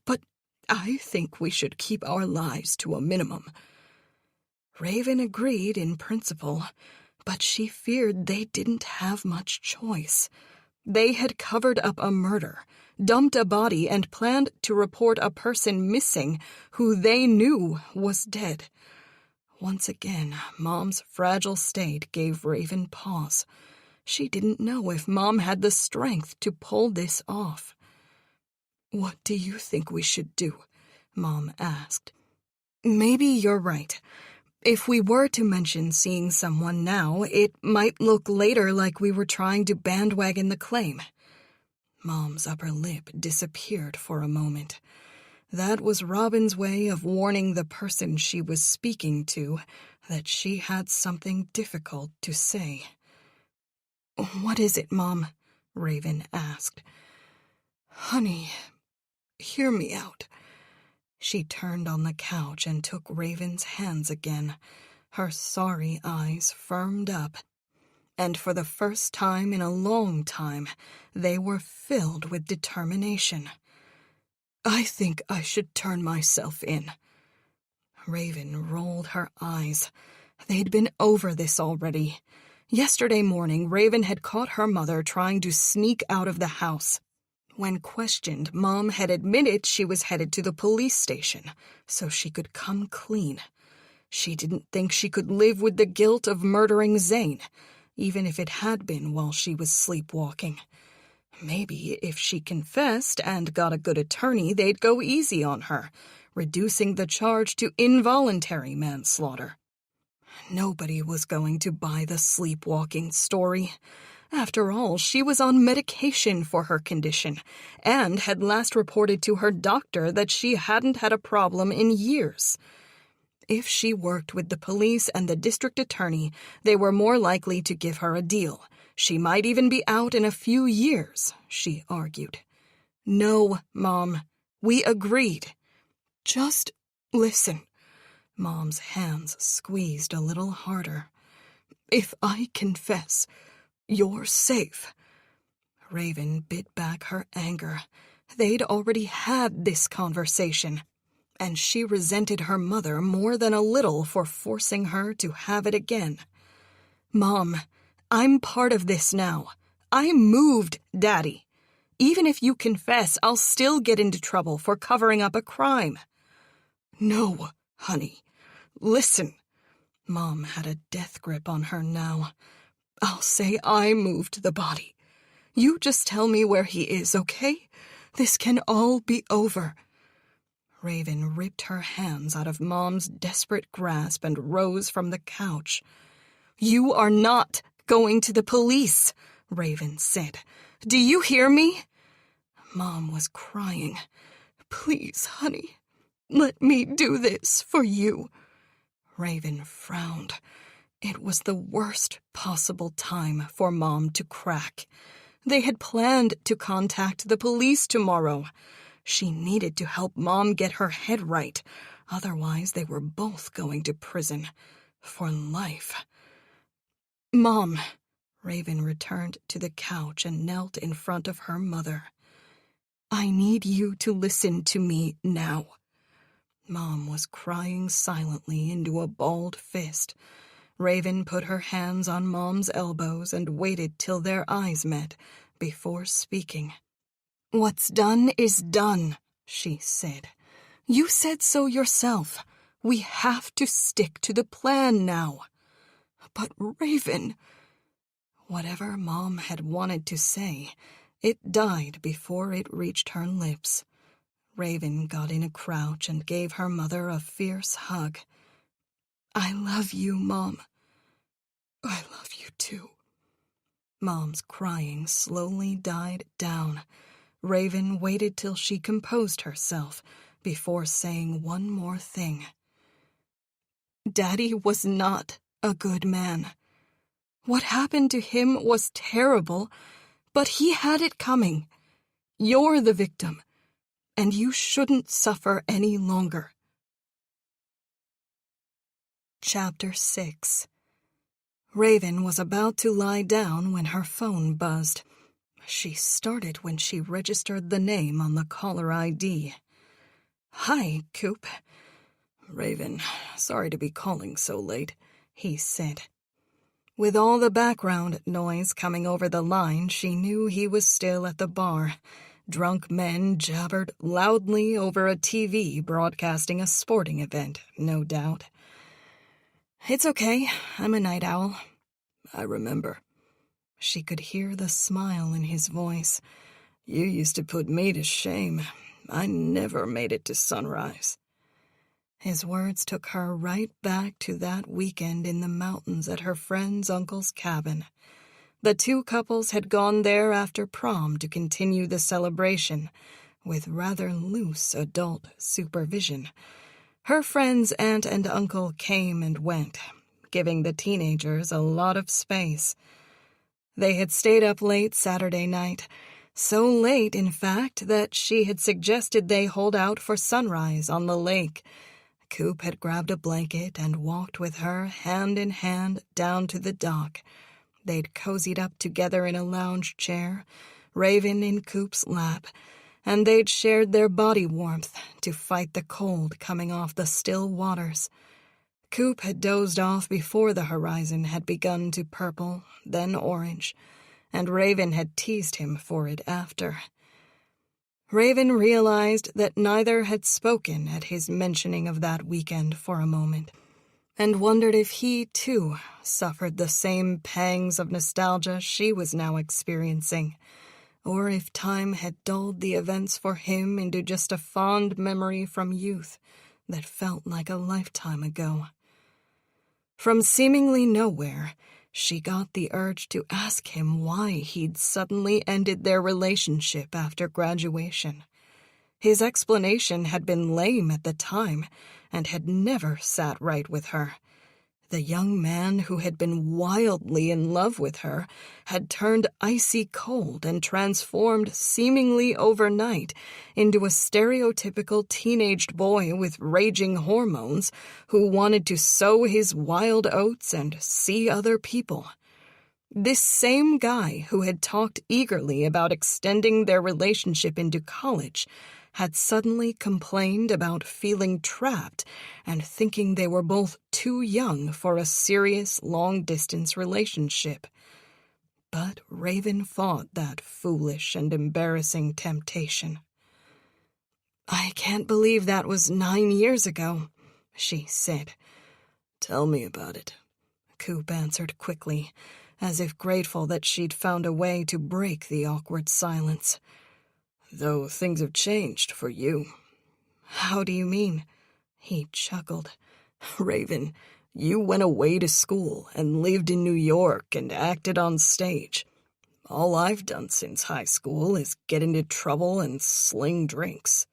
But I think we should keep our lies to a minimum. Raven agreed in principle, but she feared they didn't have much choice. They had covered up a murder, dumped a body, and planned to report a person missing who they knew was dead. Once again, Mom's fragile state gave Raven pause. She didn't know if Mom had the strength to pull this off. What do you think we should do? Mom asked. Maybe you're right. If we were to mention seeing someone now, it might look later like we were trying to bandwagon the claim. Mom's upper lip disappeared for a moment. That was Robin's way of warning the person she was speaking to that she had something difficult to say. What is it, Mom? Raven asked. Honey, hear me out. She turned on the couch and took Raven's hands again. Her sorry eyes firmed up, and for the first time in a long time, they were filled with determination. I think I should turn myself in. Raven rolled her eyes. They'd been over this already. Yesterday morning, Raven had caught her mother trying to sneak out of the house. When questioned, Mom had admitted she was headed to the police station so she could come clean. She didn't think she could live with the guilt of murdering Zane, even if it had been while she was sleepwalking. Maybe if she confessed and got a good attorney, they'd go easy on her, reducing the charge to involuntary manslaughter. Nobody was going to buy the sleepwalking story. After all, she was on medication for her condition, and had last reported to her doctor that she hadn't had a problem in years. If she worked with the police and the district attorney, they were more likely to give her a deal. She might even be out in a few years, she argued. No, Mom, we agreed. Just listen. Mom's hands squeezed a little harder. If I confess, you're safe. Raven bit back her anger. They'd already had this conversation, and she resented her mother more than a little for forcing her to have it again. Mom, I'm part of this now. I moved Daddy. Even if you confess, I'll still get into trouble for covering up a crime. No, honey. Listen. Mom had a death grip on her now. I'll say I moved the body. You just tell me where he is, okay? This can all be over. Raven ripped her hands out of Mom's desperate grasp and rose from the couch. You are not going to the police, Raven said. Do you hear me? Mom was crying. Please, honey, let me do this for you. Raven frowned. It was the worst possible time for Mom to crack. They had planned to contact the police tomorrow. She needed to help Mom get her head right. Otherwise, they were both going to prison. For life. Mom. Raven returned to the couch and knelt in front of her mother. I need you to listen to me now. Mom was crying silently into a balled fist. Raven put her hands on Mom's elbows and waited till their eyes met before speaking. What's done is done, she said. You said so yourself. We have to stick to the plan now. But Raven... Whatever Mom had wanted to say, it died before it reached her lips. Raven got in a crouch and gave her mother a fierce hug. I love you, Mom. I love you too. Mom's crying slowly died down. Raven waited till she composed herself before saying one more thing. Daddy was not a good man. What happened to him was terrible, but he had it coming. You're the victim, and you shouldn't suffer any longer. Chapter 6. Raven was about to lie down when her phone buzzed. She started when she registered the name on the caller ID. Hi, Coop. Raven, sorry to be calling so late, he said. With all the background noise coming over the line, she knew he was still at the bar. Drunk men jabbered loudly over a TV broadcasting a sporting event, no doubt. It's okay, I'm a night owl. I remember. She could hear the smile in his voice. You used to put me to shame. I never made it to sunrise. His words took her right back to that weekend in the mountains at her friend's uncle's cabin. The two couples had gone there after prom to continue the celebration, with rather loose adult supervision. Her friend's aunt and uncle came and went, giving the teenagers a lot of space. They had stayed up late Saturday night, so late, in fact, that she had suggested they hold out for sunrise on the lake. Coop had grabbed a blanket and walked with her hand in hand down to the dock. They'd cozied up together in a lounge chair, Raven in Coop's lap, and they'd shared their body warmth to fight the cold coming off the still waters. Coop had dozed off before the horizon had begun to purple, then orange, and Raven had teased him for it after. Raven realized that neither had spoken at his mentioning of that weekend for a moment, and wondered if he, too, suffered the same pangs of nostalgia she was now experiencing, or if time had dulled the events for him into just a fond memory from youth that felt like a lifetime ago. From seemingly nowhere, she got the urge to ask him why he'd suddenly ended their relationship after graduation. His explanation had been lame at the time and had never sat right with her. The young man who had been wildly in love with her had turned icy cold and transformed seemingly overnight into a stereotypical teenaged boy with raging hormones who wanted to sow his wild oats and see other people. This same guy who had talked eagerly about extending their relationship into college had suddenly complained about feeling trapped and thinking they were both too young for a serious long-distance relationship. But Raven fought that foolish and embarrassing temptation. "I can't believe that was 9 years ago," she said. "Tell me about it," Coop answered quickly, as if grateful that she'd found a way to break the awkward silence. "Though things have changed for you." "How do you mean?" He chuckled. "Raven, you went away to school and lived in New York and acted on stage. All I've done since high school is get into trouble and sling drinks."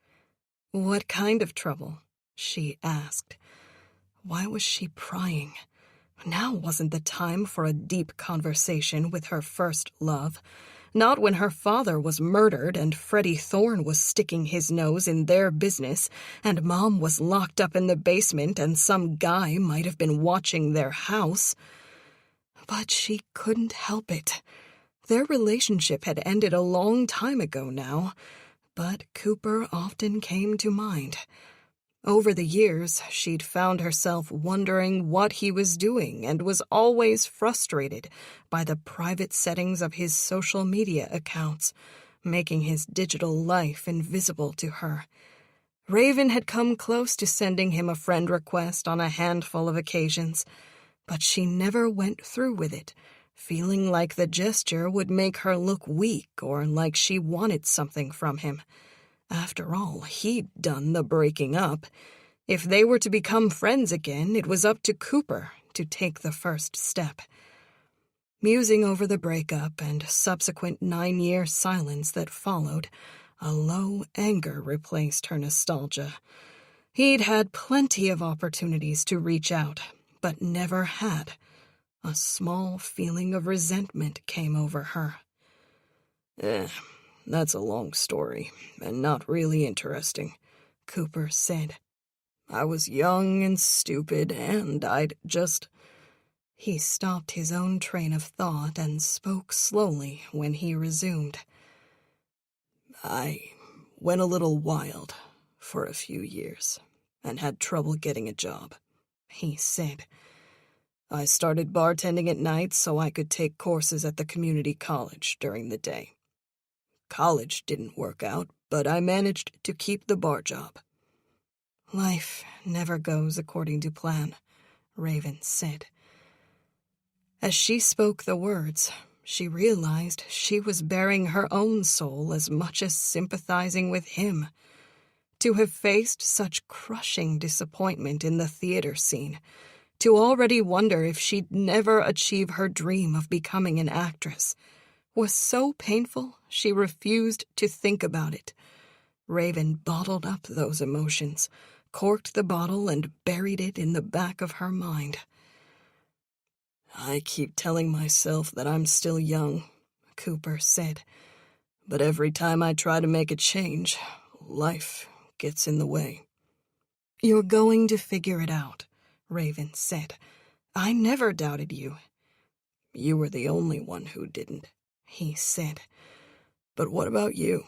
"What kind of trouble?" she asked. Why was she prying? Now wasn't the time for a deep conversation with her first love. Not when her father was murdered and Freddie Thorne was sticking his nose in their business and Mom was locked up in the basement and some guy might have been watching their house. But she couldn't help it. Their relationship had ended a long time ago now, but Cooper often came to mind. Over the years, she'd found herself wondering what he was doing and was always frustrated by the private settings of his social media accounts, making his digital life invisible to her. Raven had come close to sending him a friend request on a handful of occasions, but she never went through with it, feeling like the gesture would make her look weak or like she wanted something from him. After all, he'd done the breaking up. If they were to become friends again, it was up to Cooper to take the first step. Musing over the breakup and subsequent 9-year silence that followed, a low anger replaced her nostalgia. He'd had plenty of opportunities to reach out, but never had. A small feeling of resentment came over her. That's a long story, and not really interesting," Cooper said. "I was young and stupid, and I'd just—" He stopped his own train of thought and spoke slowly when he resumed. "I went a little wild for a few years, and had trouble getting a job," he said. "I started bartending at night so I could take courses at the community college during the day. College didn't work out, but I managed to keep the bar job." "Life never goes according to plan," Raven said. As she spoke the words, she realized she was bearing her own soul as much as sympathizing with him. To have faced such crushing disappointment in the theater scene, to already wonder if she'd never achieve her dream of becoming an actress, was so painful she refused to think about it. Raven bottled up those emotions, corked the bottle and buried it in the back of her mind. "I keep telling myself that I'm still young," Cooper said, "but every time I try to make a change, life gets in the way." "You're going to figure it out," Raven said. "I never doubted you." "You were the only one who didn't," he said. "But what about you?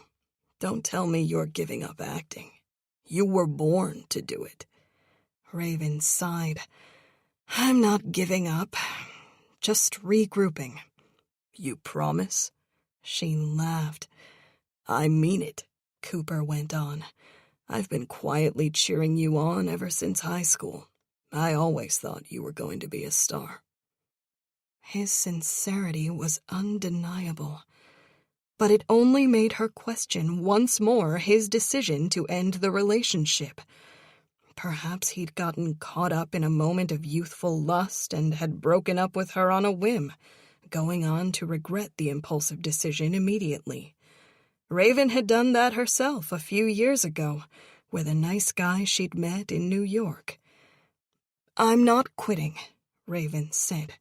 Don't tell me you're giving up acting. You were born to do it." Raven sighed. "I'm not giving up, just regrouping." "You promise?" She laughed. "I mean it," Cooper went on. "I've been quietly cheering you on ever since high school. I always thought you were going to be a star." His sincerity was undeniable, but it only made her question once more his decision to end the relationship. Perhaps he'd gotten caught up in a moment of youthful lust and had broken up with her on a whim, going on to regret the impulsive decision immediately. Raven had done that herself a few years ago, with a nice guy she'd met in New York. "I'm not quitting," Raven said,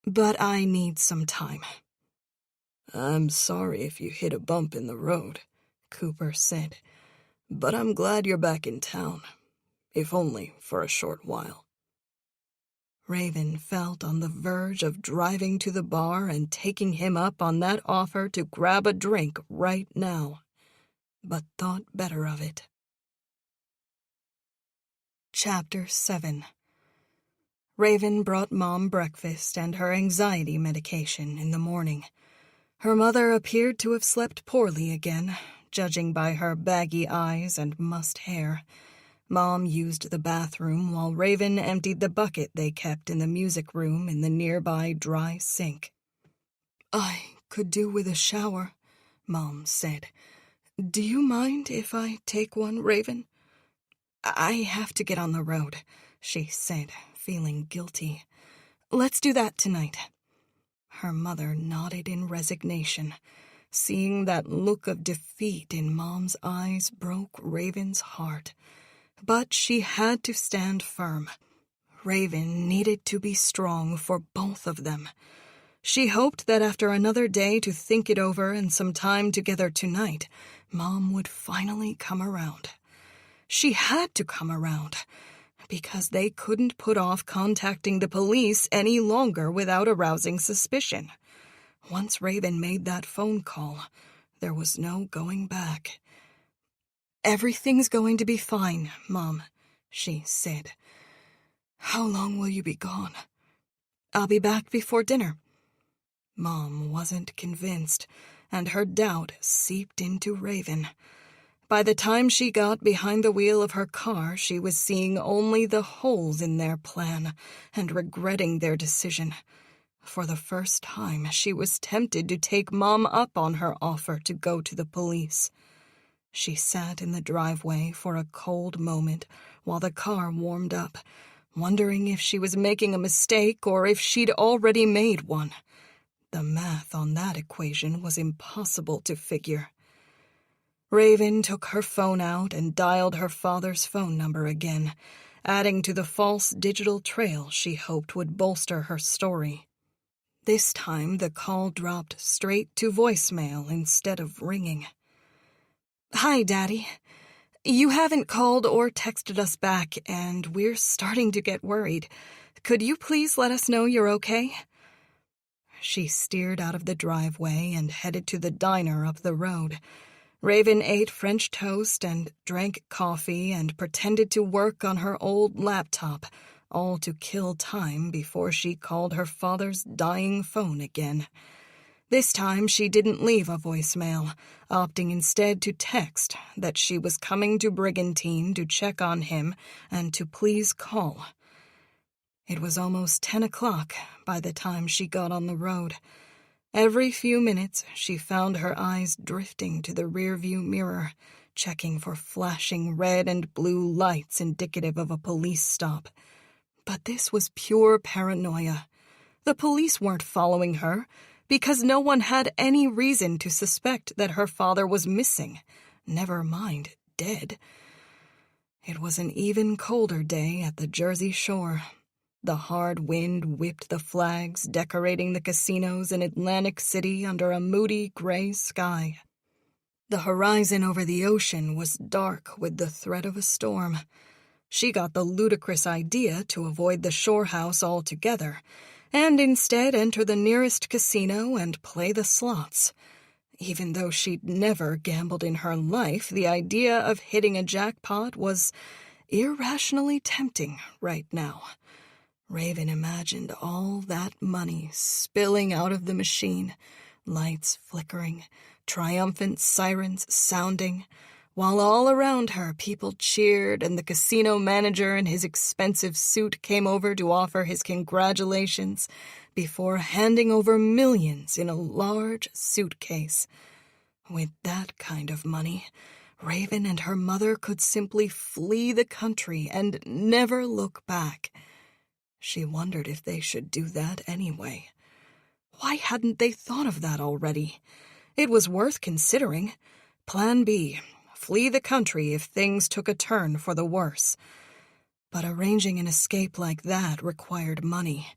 "but I need some time." "I'm sorry if you hit a bump in the road," Cooper said, "but I'm glad you're back in town, if only for a short while." Raven felt on the verge of driving to the bar and taking him up on that offer to grab a drink right now, but thought better of it. Chapter 7. Raven brought Mom breakfast and her anxiety medication in the morning. Her mother appeared to have slept poorly again, judging by her baggy eyes and mussed hair. Mom used the bathroom while Raven emptied the bucket they kept in the music room in the nearby dry sink. "I could do with a shower," Mom said. "Do you mind if I take one, Raven?" "I have to get on the road," she said, feeling guilty. "Let's do that tonight." Her mother nodded in resignation. Seeing that look of defeat in Mom's eyes broke Raven's heart. But she had to stand firm. Raven needed to be strong for both of them. She hoped that after another day to think it over and some time together tonight, Mom would finally come around. She had to come around, because they couldn't put off contacting the police any longer without arousing suspicion. Once Raven made that phone call, there was no going back. "Everything's going to be fine, Mom," she said. "How long will you be gone?" "I'll be back before dinner." Mom wasn't convinced, and her doubt seeped into Raven. By the time she got behind the wheel of her car, she was seeing only the holes in their plan and regretting their decision. For the first time, she was tempted to take Mom up on her offer to go to the police. She sat in the driveway for a cold moment while the car warmed up, wondering if she was making a mistake or if she'd already made one. The math on that equation was impossible to figure. Raven took her phone out and dialed her father's phone number again, adding to the false digital trail she hoped would bolster her story. This time the call dropped straight to voicemail instead of ringing. "Hi, Daddy. You haven't called or texted us back, and we're starting to get worried. Could you please let us know you're okay?" She steered out of the driveway and headed to the diner up the road. Raven ate French toast and drank coffee and pretended to work on her old laptop, all to kill time before she called her father's dying phone again. This time she didn't leave a voicemail, opting instead to text that she was coming to Brigantine to check on him and to please call. It was almost 10 o'clock by the time she got on the road. Every few minutes she found her eyes drifting to the rearview mirror, checking for flashing red and blue lights indicative of a police stop. But this was pure paranoia. The police weren't following her, because no one had any reason to suspect that her father was missing, never mind dead. It was an even colder day at the Jersey Shore. The hard wind whipped the flags decorating the casinos in Atlantic City under a moody gray sky. The horizon over the ocean was dark with the threat of a storm. She got the ludicrous idea to avoid the shore house altogether, and instead enter the nearest casino and play the slots. Even though she'd never gambled in her life, the idea of hitting a jackpot was irrationally tempting right now. Raven imagined all that money spilling out of the machine, lights flickering, triumphant sirens sounding, while all around her people cheered and the casino manager in his expensive suit came over to offer his congratulations before handing over millions in a large suitcase. With that kind of money, Raven and her mother could simply flee the country and never look back. She wondered if they should do that anyway. Why hadn't they thought of that already? It was worth considering. Plan B, flee the country if things took a turn for the worse. But arranging an escape like that required money.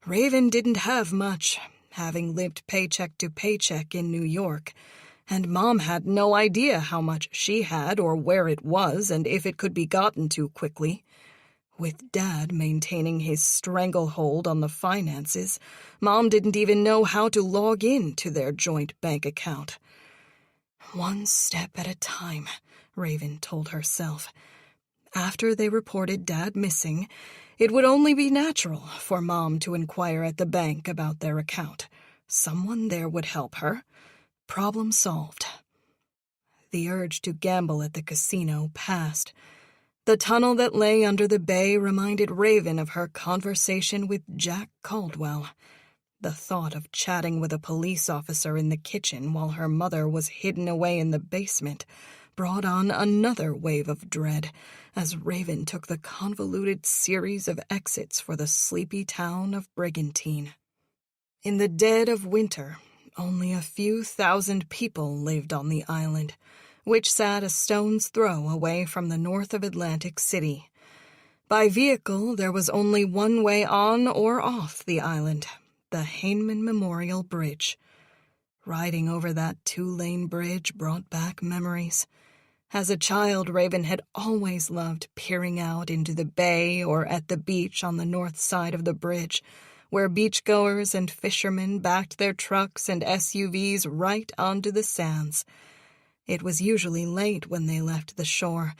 Raven didn't have much, having lived paycheck to paycheck in New York, and Mom had no idea how much she had or where it was and if it could be gotten to quickly. With Dad maintaining his stranglehold on the finances, Mom didn't even know how to log in to their joint bank account. One step at a time, Raven told herself. After they reported Dad missing, it would only be natural for Mom to inquire at the bank about their account. Someone there would help her. Problem solved. The urge to gamble at the casino passed. The tunnel that lay under the bay reminded Raven of her conversation with Jack Caldwell. The thought of chatting with a police officer in the kitchen while her mother was hidden away in the basement brought on another wave of dread as Raven took the convoluted series of exits for the sleepy town of Brigantine. In the dead of winter, only a few thousand people lived on the island, which sat a stone's throw away from the north of Atlantic City. By vehicle, there was only one way on or off the island, the Heinemann Memorial Bridge. Riding over that 2-lane bridge brought back memories. As a child, Raven had always loved peering out into the bay or at the beach on the north side of the bridge, where beachgoers and fishermen backed their trucks and SUVs right onto the sands. It was usually late when they left the shore,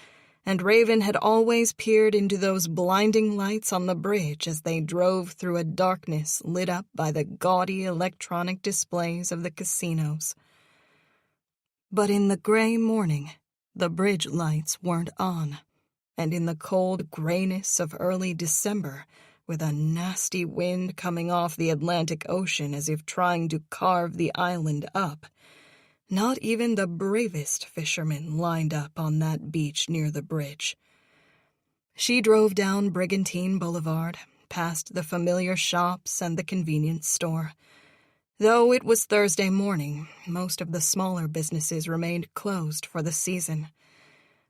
and Raven had always peered into those blinding lights on the bridge as they drove through a darkness lit up by the gaudy electronic displays of the casinos. But in the gray morning, the bridge lights weren't on, and in the cold grayness of early December, with a nasty wind coming off the Atlantic Ocean as if trying to carve the island up, not even the bravest fishermen lined up on that beach near the bridge. She drove down Brigantine Boulevard, past the familiar shops and the convenience store. Though it was Thursday morning, most of the smaller businesses remained closed for the season.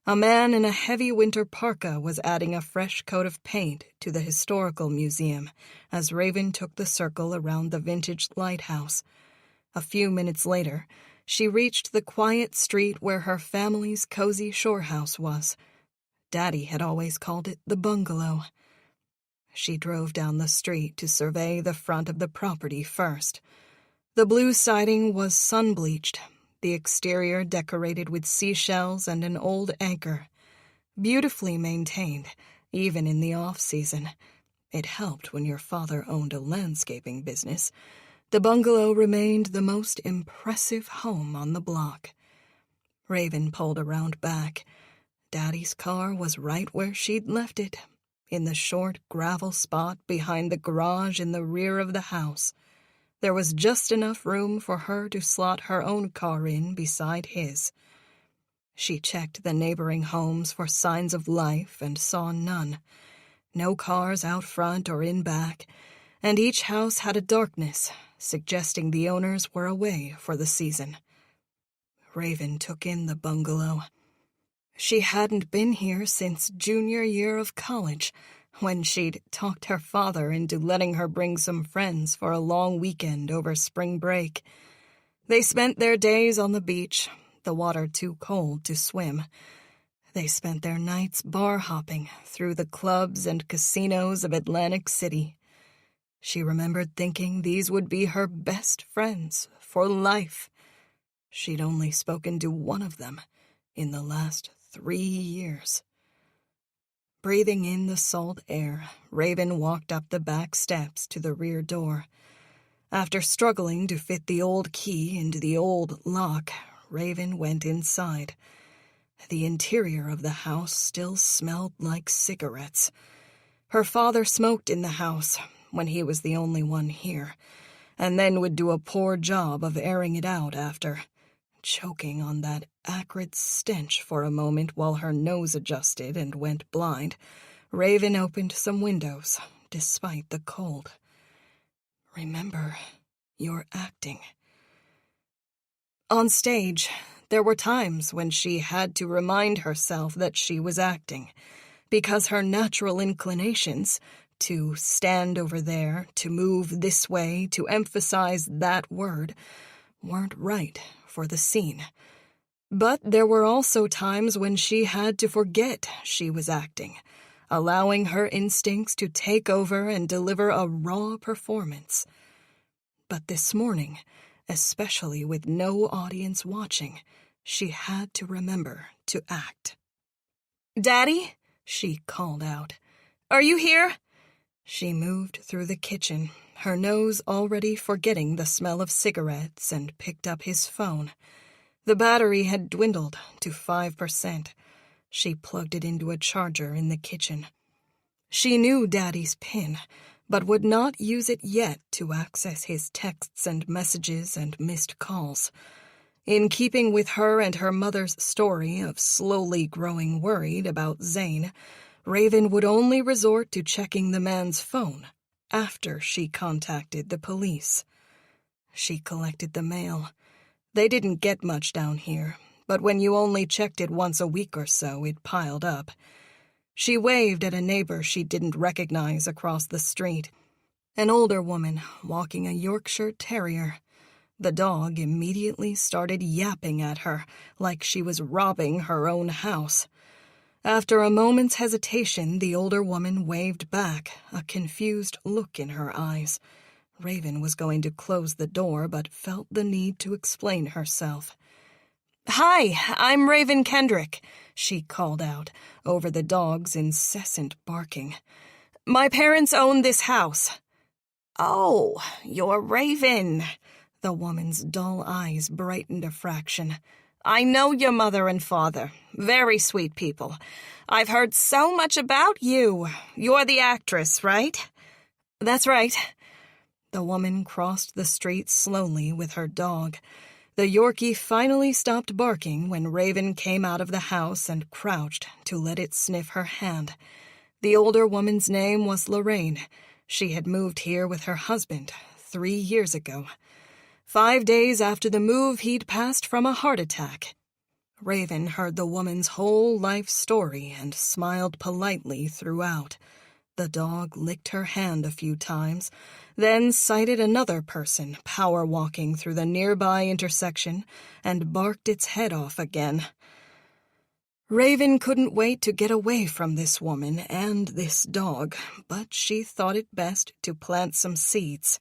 A man in a heavy winter parka was adding a fresh coat of paint to the historical museum as Raven took the circle around the vintage lighthouse. A few minutes later, she reached the quiet street where her family's cozy shore house was. Daddy had always called it the bungalow. She drove down the street to survey the front of the property first. The blue siding was sun-bleached, the exterior decorated with seashells and an old anchor. Beautifully maintained, even in the off-season. It helped when your father owned a landscaping business. The bungalow remained the most impressive home on the block. Raven pulled around back. Daddy's car was right where she'd left it, in the short gravel spot behind the garage in the rear of the house. There was just enough room for her to slot her own car in beside his. She checked the neighboring homes for signs of life and saw none. No cars out front or in back, and each house had a darkness, suggesting the owners were away for the season. Raven took in the bungalow. She hadn't been here since junior year of college, when she'd talked her father into letting her bring some friends for a long weekend over spring break. They spent their days on the beach, the water too cold to swim. They spent their nights bar hopping through the clubs and casinos of Atlantic City. She remembered thinking these would be her best friends for life. She'd only spoken to one of them in the last 3 years. Breathing in the salt air, Raven walked up the back steps to the rear door. After struggling to fit the old key into the old lock, Raven went inside. The interior of the house still smelled like cigarettes. Her father smoked in the house when he was the only one here, and then would do a poor job of airing it out after. choking on that acrid stench for a moment while her nose adjusted and went blind, Raven opened some windows, despite the cold. Remember, you're acting. On stage, there were times when she had to remind herself that she was acting, because her natural inclinations, to stand over there, to move this way, to emphasize that word, weren't right for the scene. But there were also times when she had to forget she was acting, allowing her instincts to take over and deliver a raw performance. But this morning, especially with no audience watching, she had to remember to act. "Daddy?" she called out. "Are you here?" She moved through the kitchen, her nose already forgetting the smell of cigarettes, and picked up his phone. The battery had dwindled to 5%. She plugged it into a charger in the kitchen. She knew Daddy's PIN, but would not use it yet to access his texts and messages and missed calls. In keeping with her and her mother's story of slowly growing worried about Zane, Raven would only resort to checking the man's phone after she contacted the police. She collected the mail. They didn't get much down here, but when you only checked it once a week or so, it piled up. She waved at a neighbor she didn't recognize across the street, an older woman walking a Yorkshire Terrier. The dog immediately started yapping at her like she was robbing her own house. After a moment's hesitation, the older woman waved back, a confused look in her eyes. Raven was going to close the door, but felt the need to explain herself. "Hi, I'm Raven Kendrick," she called out, over the dog's incessant barking. "My parents own this house." "Oh, you're Raven." The woman's dull eyes brightened a fraction. "I know your mother and father. Very sweet people. I've heard so much about you. You're the actress, right?" "That's right." The woman crossed the street slowly with her dog. The Yorkie finally stopped barking when Raven came out of the house and crouched to let it sniff her hand. The older woman's name was Lorraine. She had moved here with her husband 3 years ago. 5 days after the move, he'd passed from a heart attack. Raven heard the woman's whole life story and smiled politely throughout. The dog licked her hand a few times, then sighted another person power-walking through the nearby intersection and barked its head off again. Raven couldn't wait to get away from this woman and this dog, but she thought it best to plant some seeds.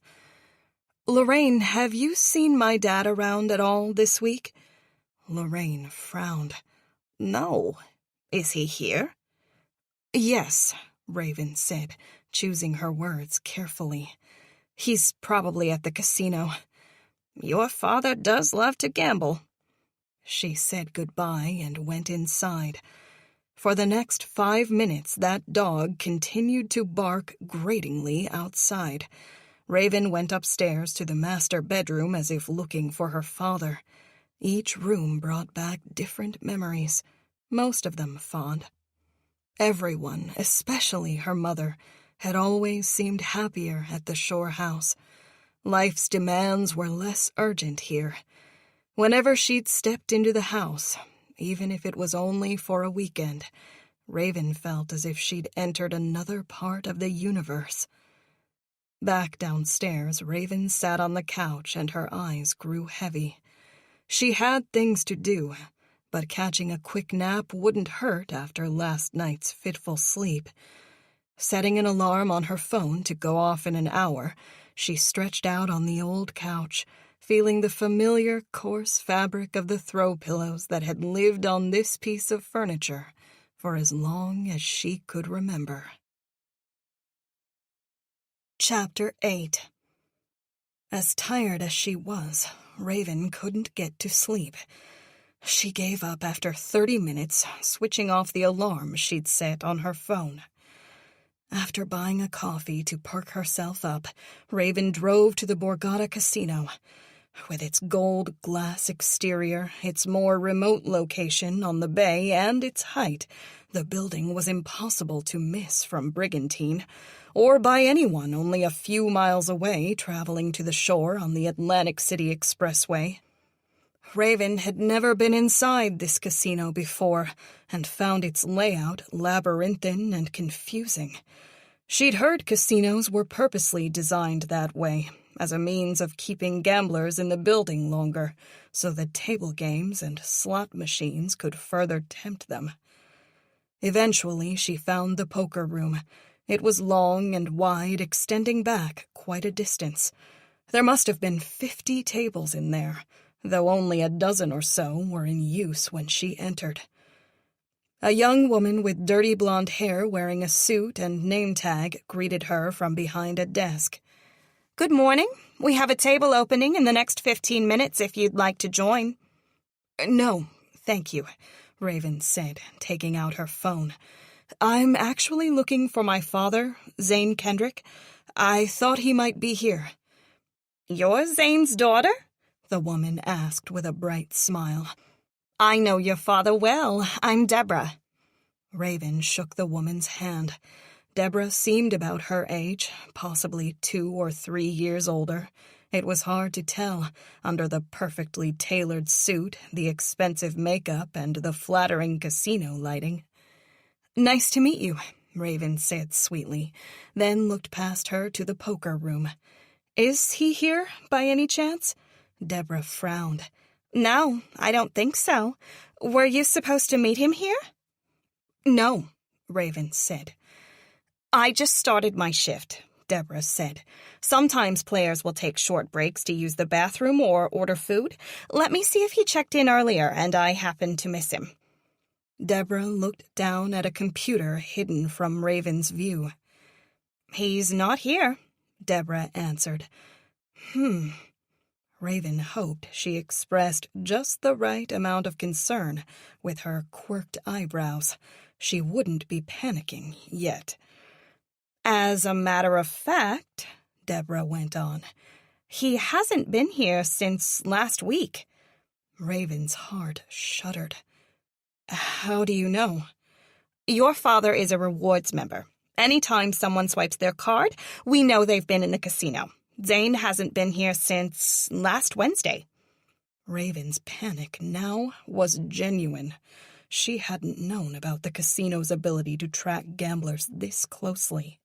"Lorraine, have you seen my dad around at all this week?" Lorraine frowned. "No. Is he here?" "Yes," Raven said, choosing her words carefully. "He's probably at the casino." "Your father does love to gamble." She said goodbye and went inside. For the next 5 minutes, that dog continued to bark gratingly outside. Raven went upstairs to the master bedroom as if looking for her father. Each room brought back different memories, most of them fond. Everyone, especially her mother, had always seemed happier at the shore house. Life's demands were less urgent here. Whenever she'd stepped into the house, even if it was only for a weekend, Raven felt as if she'd entered another part of the universe. Back downstairs, Raven sat on the couch and her eyes grew heavy. She had things to do, but catching a quick nap wouldn't hurt after last night's fitful sleep. Setting an alarm on her phone to go off in an hour, she stretched out on the old couch, feeling the familiar, coarse fabric of the throw pillows that had lived on this piece of furniture for as long as she could remember. Chapter 8. As tired as she was, Raven couldn't get to sleep. She gave up after 30 minutes, switching off the alarm she'd set on her phone. After buying a coffee to perk herself up, Raven drove to the Borgata Casino. With its gold glass exterior, its more remote location on the bay, and its height, the building was impossible to miss from Brigantine, or by anyone only a few miles away traveling to the shore on the Atlantic City Expressway. Raven had never been inside this casino before, and found its layout labyrinthine and confusing. She'd heard casinos were purposely designed that way, as a means of keeping gamblers in the building longer, so that table games and slot machines could further tempt them. Eventually, she found the poker room. It was long and wide, extending back quite a distance. There must have been 50 tables in there, though only a dozen or so were in use when she entered. A young woman with dirty blonde hair wearing a suit and name tag greeted her from behind a desk. "Good morning. We have a table opening in the next 15 minutes if you'd like to join." "No, thank you," Raven said, taking out her phone. "I'm actually looking for my father, Zane Kendrick. I thought he might be here." "You're Zane's daughter?" the woman asked with a bright smile. "I know your father well. I'm Deborah." Raven shook the woman's hand. Deborah seemed about her age, possibly 2 or 3 years older. It was hard to tell, under the perfectly tailored suit, the expensive makeup, and the flattering casino lighting. "Nice to meet you," Raven said sweetly, then looked past her to the poker room. "Is he here, by any chance?" Deborah frowned. "No, I don't think so. Were you supposed to meet him here?" "No," Raven said. "I just started my shift," Deborah said. "Sometimes players will take short breaks to use the bathroom or order food. Let me see if he checked in earlier and I happened to miss him." Deborah looked down at a computer hidden from Raven's view. "He's not here," Deborah answered. Raven hoped she expressed just the right amount of concern with her quirked eyebrows. She wouldn't be panicking yet. "As a matter of fact," Deborah went on, "he hasn't been here since last week." Raven's heart shuddered. "How do you know?" "Your father is a rewards member. Anytime someone swipes their card, we know they've been in the casino. Zane hasn't been here since last Wednesday." Raven's panic now was genuine. She hadn't known about the casino's ability to track gamblers this closely.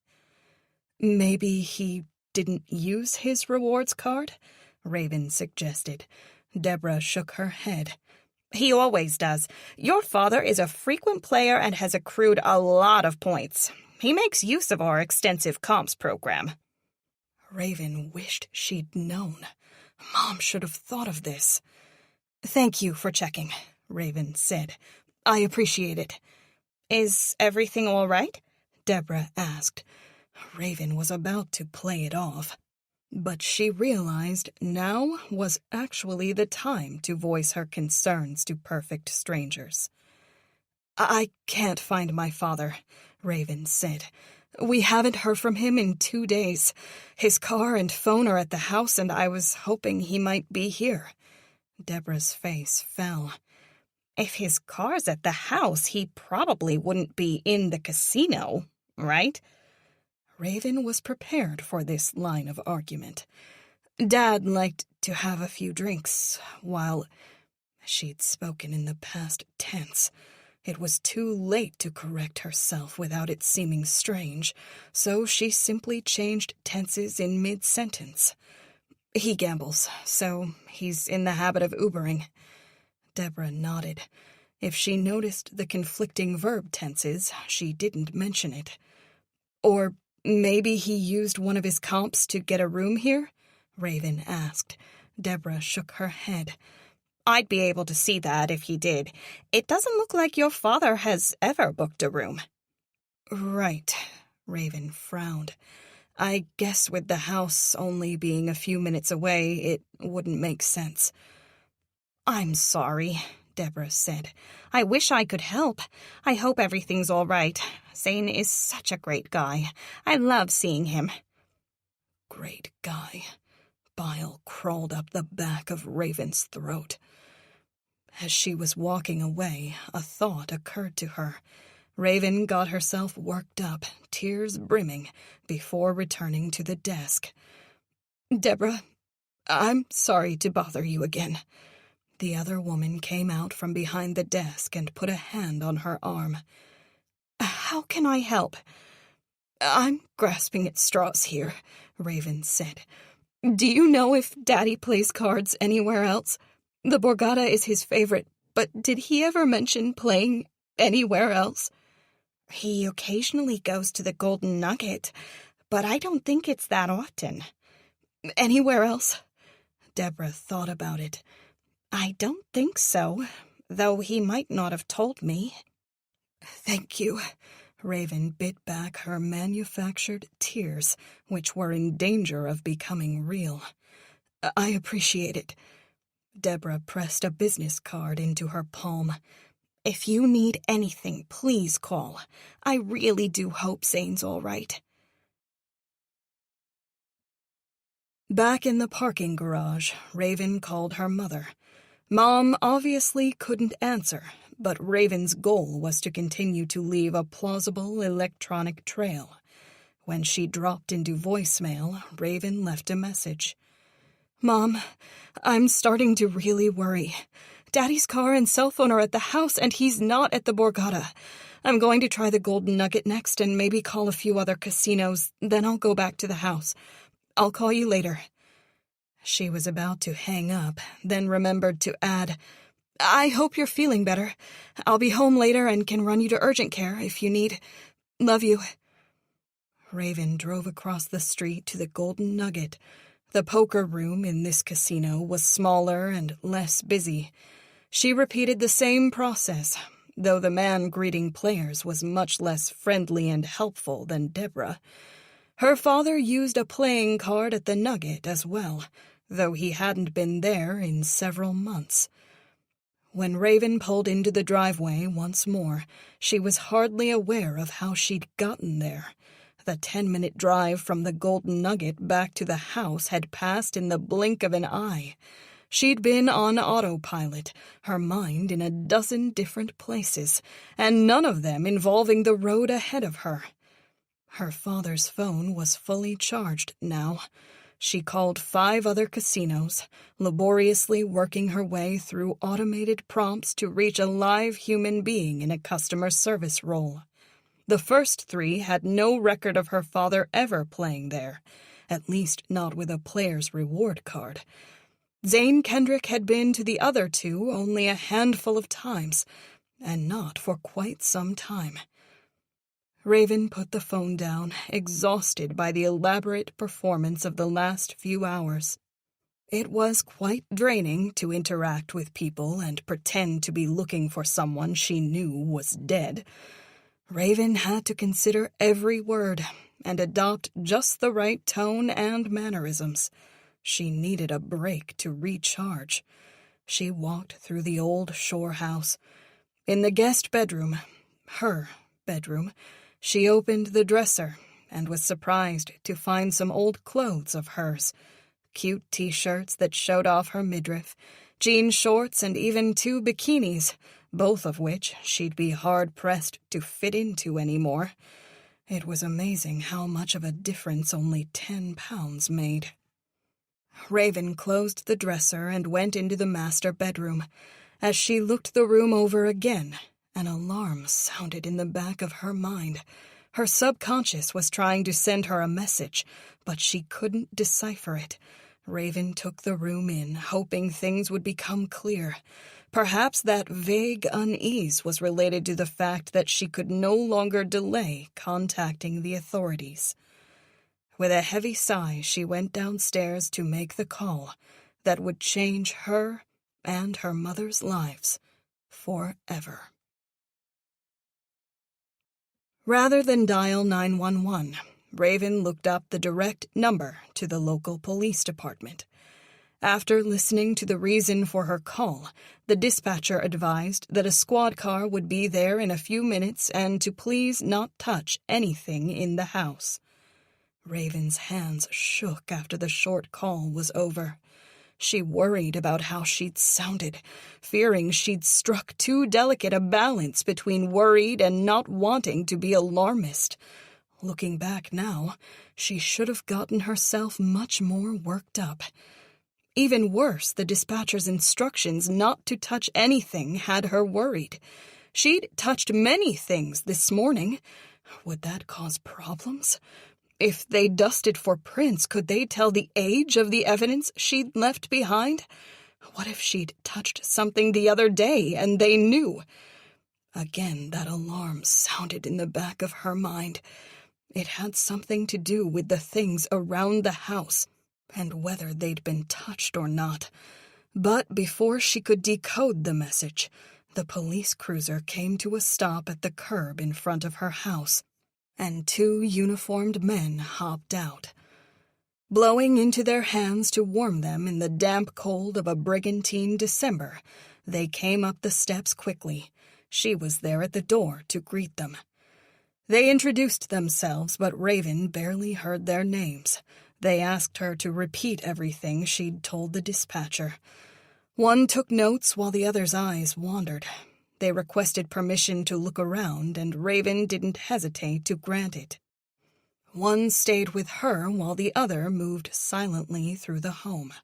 "Maybe he didn't use his rewards card?" Raven suggested. Deborah shook her head. "He always does. Your father is a frequent player and has accrued a lot of points. He makes use of our extensive comps program." Raven wished she'd known. Mom should have thought of this. "Thank you for checking," Raven said. "I appreciate it." "Is everything all right?" Deborah asked. Raven was about to play it off, but she realized now was actually the time to voice her concerns to perfect strangers. "I can't find my father," Raven said. "We haven't heard from him in 2 days. His car and phone are at the house, and I was hoping he might be here." Deborah's face fell. "If his car's at the house, he probably wouldn't be in the casino, right?" Raven was prepared for this line of argument. "Dad liked to have a few drinks while—" She'd spoken in the past tense. It was too late to correct herself without it seeming strange, so she simply changed tenses in mid-sentence. "He gambles, so he's in the habit of Ubering." Deborah nodded. If she noticed the conflicting verb tenses, she didn't mention it. "Or maybe he used one of his comps to get a room here?" Raven asked. Deborah shook her head. "I'd be able to see that if he did. It doesn't look like your father has ever booked a room." "Right," Raven frowned. "I guess with the house only being a few minutes away, it wouldn't make sense." "I'm sorry," Deborah said. "I wish I could help. I hope everything's all right. Zane is such a great guy. I love seeing him." Great guy. Bile crawled up the back of Raven's throat. As she was walking away, a thought occurred to her. Raven got herself worked up, tears brimming, before returning to the desk. "Deborah, I'm sorry to bother you again." The other woman came out from behind the desk and put a hand on her arm. "How can I help?" "I'm grasping at straws here," Raven said. "Do you know if Daddy plays cards anywhere else? The Borgata is his favorite, but did he ever mention playing anywhere else?" "He occasionally goes to the Golden Nugget, but I don't think it's that often." "Anywhere else?" Deborah thought about it. "I don't think so, though he might not have told me." "Thank you." Raven bit back her manufactured tears, which were in danger of becoming real. "I appreciate it." Deborah pressed a business card into her palm. "If you need anything, please call. I really do hope Zane's all right." Back in the parking garage, Raven called her mother. Mom obviously couldn't answer, but Raven's goal was to continue to leave a plausible electronic trail. When she dropped into voicemail, Raven left a message. "Mom, I'm starting to really worry. Daddy's car and cell phone are at the house, and he's not at the Borgata. I'm going to try the Golden Nugget next and maybe call a few other casinos, then I'll go back to the house. I'll call you later." She was about to hang up, then remembered to add, "I hope you're feeling better. I'll be home later and can run you to urgent care if you need. Love you." Raven drove across the street to the Golden Nugget. The poker room in this casino was smaller and less busy. She repeated the same process, though the man greeting players was much less friendly and helpful than Deborah. Her father used a playing card at the Nugget as well, though he hadn't been there in several months. When Raven pulled into the driveway once more, she was hardly aware of how she'd gotten there. The 10-minute drive from the Golden Nugget back to the house had passed in the blink of an eye. She'd been on autopilot, her mind in a dozen different places, and none of them involving the road ahead of her. Her father's phone was fully charged now. She called 5 other casinos, laboriously working her way through automated prompts to reach a live human being in a customer service role. The first 3 had no record of her father ever playing there, at least not with a player's reward card. Zane Kendrick had been to the other 2 only a handful of times, and not for quite some time. Raven put the phone down, exhausted by the elaborate performance of the last few hours. It was quite draining to interact with people and pretend to be looking for someone she knew was dead. Raven had to consider every word and adopt just the right tone and mannerisms. She needed a break to recharge. She walked through the old shore house. In the guest bedroom, her bedroom, she opened the dresser and was surprised to find some old clothes of hers. Cute t-shirts that showed off her midriff, jean shorts, and even 2 bikinis, both of which she'd be hard-pressed to fit into anymore. It was amazing how much of a difference only 10 pounds made. Raven closed the dresser and went into the master bedroom. As she looked the room over again, an alarm sounded in the back of her mind. Her subconscious was trying to send her a message, but she couldn't decipher it. Raven took the room in, hoping things would become clear. Perhaps that vague unease was related to the fact that she could no longer delay contacting the authorities. With a heavy sigh, she went downstairs to make the call that would change her and her mother's lives forever. Rather than dial 911, Raven looked up the direct number to the local police department. After listening to the reason for her call, the dispatcher advised that a squad car would be there in a few minutes and to please not touch anything in the house. Raven's hands shook after the short call was over. She worried about how she'd sounded, fearing she'd struck too delicate a balance between worried and not wanting to be alarmist. Looking back now, she should have gotten herself much more worked up. Even worse, the dispatcher's instructions not to touch anything had her worried. She'd touched many things this morning. Would that cause problems? If they dusted for prints, could they tell the age of the evidence she'd left behind? What if she'd touched something the other day and they knew? Again, that alarm sounded in the back of her mind. It had something to do with the things around the house and whether they'd been touched or not. But before she could decode the message, the police cruiser came to a stop at the curb in front of her house, and 2 uniformed men hopped out. Blowing into their hands to warm them in the damp cold of a brigantine December, they came up the steps quickly. She was there at the door to greet them. They introduced themselves, but Raven barely heard their names. They asked her to repeat everything she'd told the dispatcher. One took notes while the other's eyes wandered. They requested permission to look around, and Raven didn't hesitate to grant it. One stayed with her while the other moved silently through the home.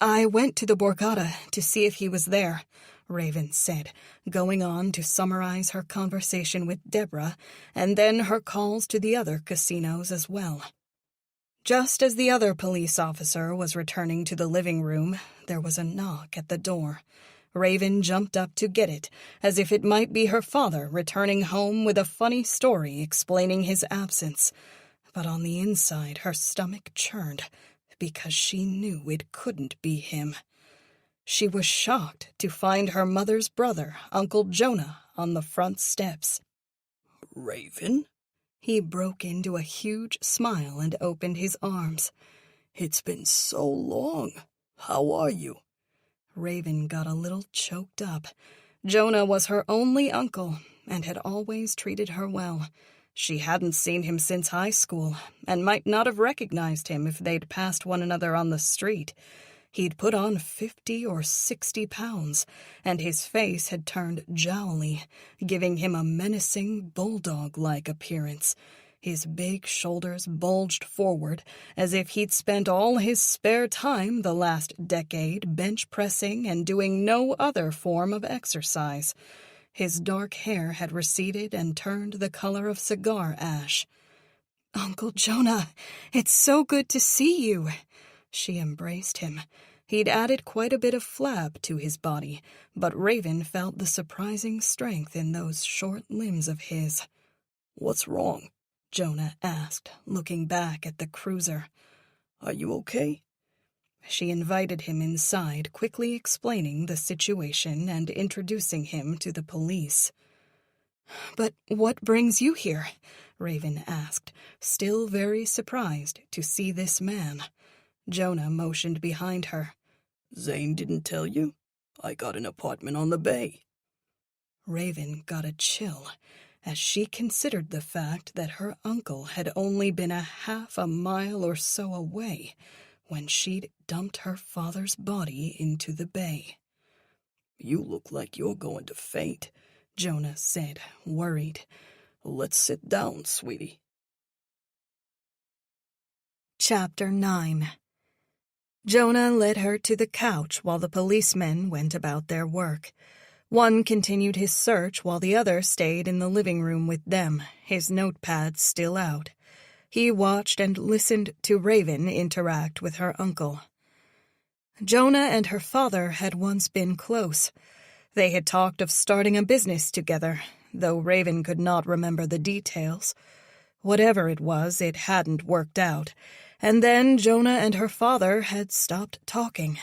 "I went to the Borgata to see if he was there," Raven said, going on to summarize her conversation with Deborah and then her calls to the other casinos as well. Just as the other police officer was returning to the living room, there was a knock at the door. Raven jumped up to get it, as if it might be her father returning home with a funny story explaining his absence. But on the inside, her stomach churned, because she knew it couldn't be him. She was shocked to find her mother's brother, Uncle Jonah, on the front steps. "Raven?" He broke into a huge smile and opened his arms. "It's been so long. How are you?" Raven got a little choked up. Jonah was her only uncle and had always treated her well. She hadn't seen him since high school and might not have recognized him if they'd passed one another on the street. He'd put on 50 or 60 pounds, and his face had turned jowly, giving him a menacing, bulldog-like appearance. His big shoulders bulged forward, as if he'd spent all his spare time the last decade bench-pressing and doing no other form of exercise. His dark hair had receded and turned the color of cigar ash. "Uncle Jonah, it's so good to see you." She embraced him. He'd added quite a bit of flab to his body, but Raven felt the surprising strength in those short limbs of his. "What's wrong?" Jonah asked, looking back at the cruiser. "Are you okay?" She invited him inside, quickly explaining the situation and introducing him to the police. "But what brings you here?" Raven asked, still very surprised to see this man. Jonah motioned behind her. "Zane didn't tell you? I got an apartment on the bay." Raven got a chill as she considered the fact that her uncle had only been a half a mile or so away when she'd dumped her father's body into the bay. "You look like you're going to faint," Jonah said, worried. "Let's sit down, sweetie." Chapter 9. Jonah led her to the couch while the policemen went about their work. One continued his search while the other stayed in the living room with them, his notepad still out. He watched and listened to Raven interact with her uncle. Jonah and her father had once been close. They had talked of starting a business together, though Raven could not remember the details. Whatever it was, it hadn't worked out, and then Jonah and her father had stopped talking.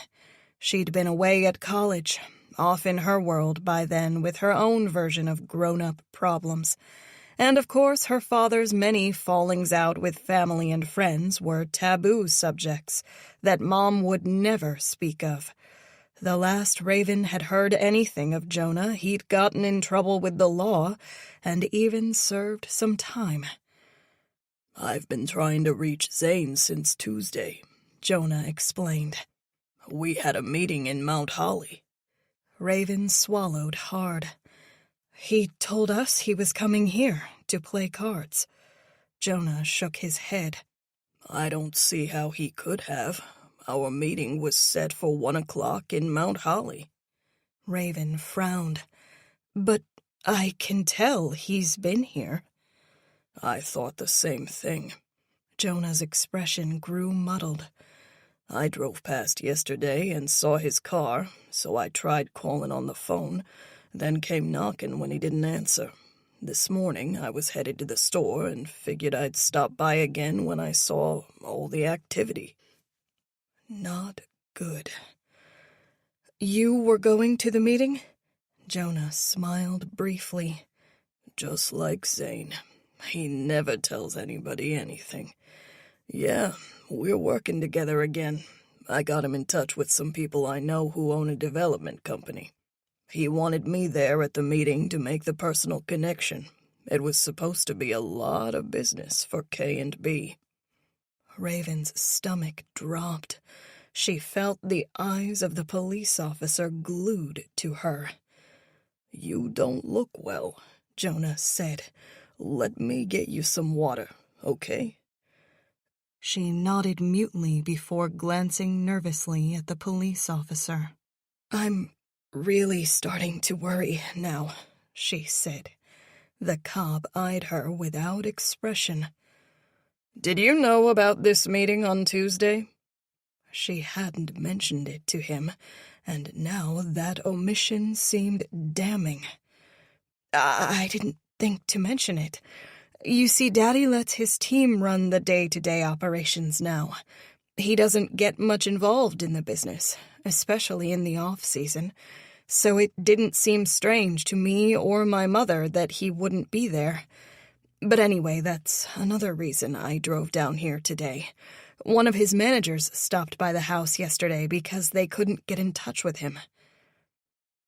She'd been away at college, off in her world by then with her own version of grown-up problems. And of course her father's many fallings out with family and friends were taboo subjects that Mom would never speak of. The last Raven had heard anything of Jonah, he'd gotten in trouble with the law and even served some time. I've been trying to reach Zane since Tuesday, Jonah explained. We had a meeting in Mount Holly. Raven swallowed hard. He told us he was coming here to play cards. Jonah shook his head. I don't see how he could have. Our meeting was set for 1 o'clock in Mount Holly. Raven frowned. But I can tell he's been here. I thought the same thing. Jonah's expression grew muddled. I drove past yesterday and saw his car, so I tried calling on the phone, then came knocking when he didn't answer. This morning I was headed to the store and figured I'd stop by again when I saw all the activity. Not good. You were going to the meeting? Jonah smiled briefly. Just like Zane. He never tells anybody anything. Yeah, we're working together again. I got him in touch with some people I know who own a development company. He wanted me there at the meeting to make the personal connection. It was supposed to be a lot of business for K&B. Raven's stomach dropped. She felt the eyes of the police officer glued to her. You don't look well, Jonah said. Let me get you some water, okay? She nodded mutely before glancing nervously at the police officer. I'm really starting to worry now, she said. The cop eyed her without expression. Did you know about this meeting on Tuesday? She hadn't mentioned it to him, and now that omission seemed damning. I didn't think to mention it. You see, Daddy lets his team run the day-to-day operations now. He doesn't get much involved in the business, especially in the off-season, so it didn't seem strange to me or my mother that he wouldn't be there. But anyway, that's another reason I drove down here today. One of his managers stopped by the house yesterday because they couldn't get in touch with him.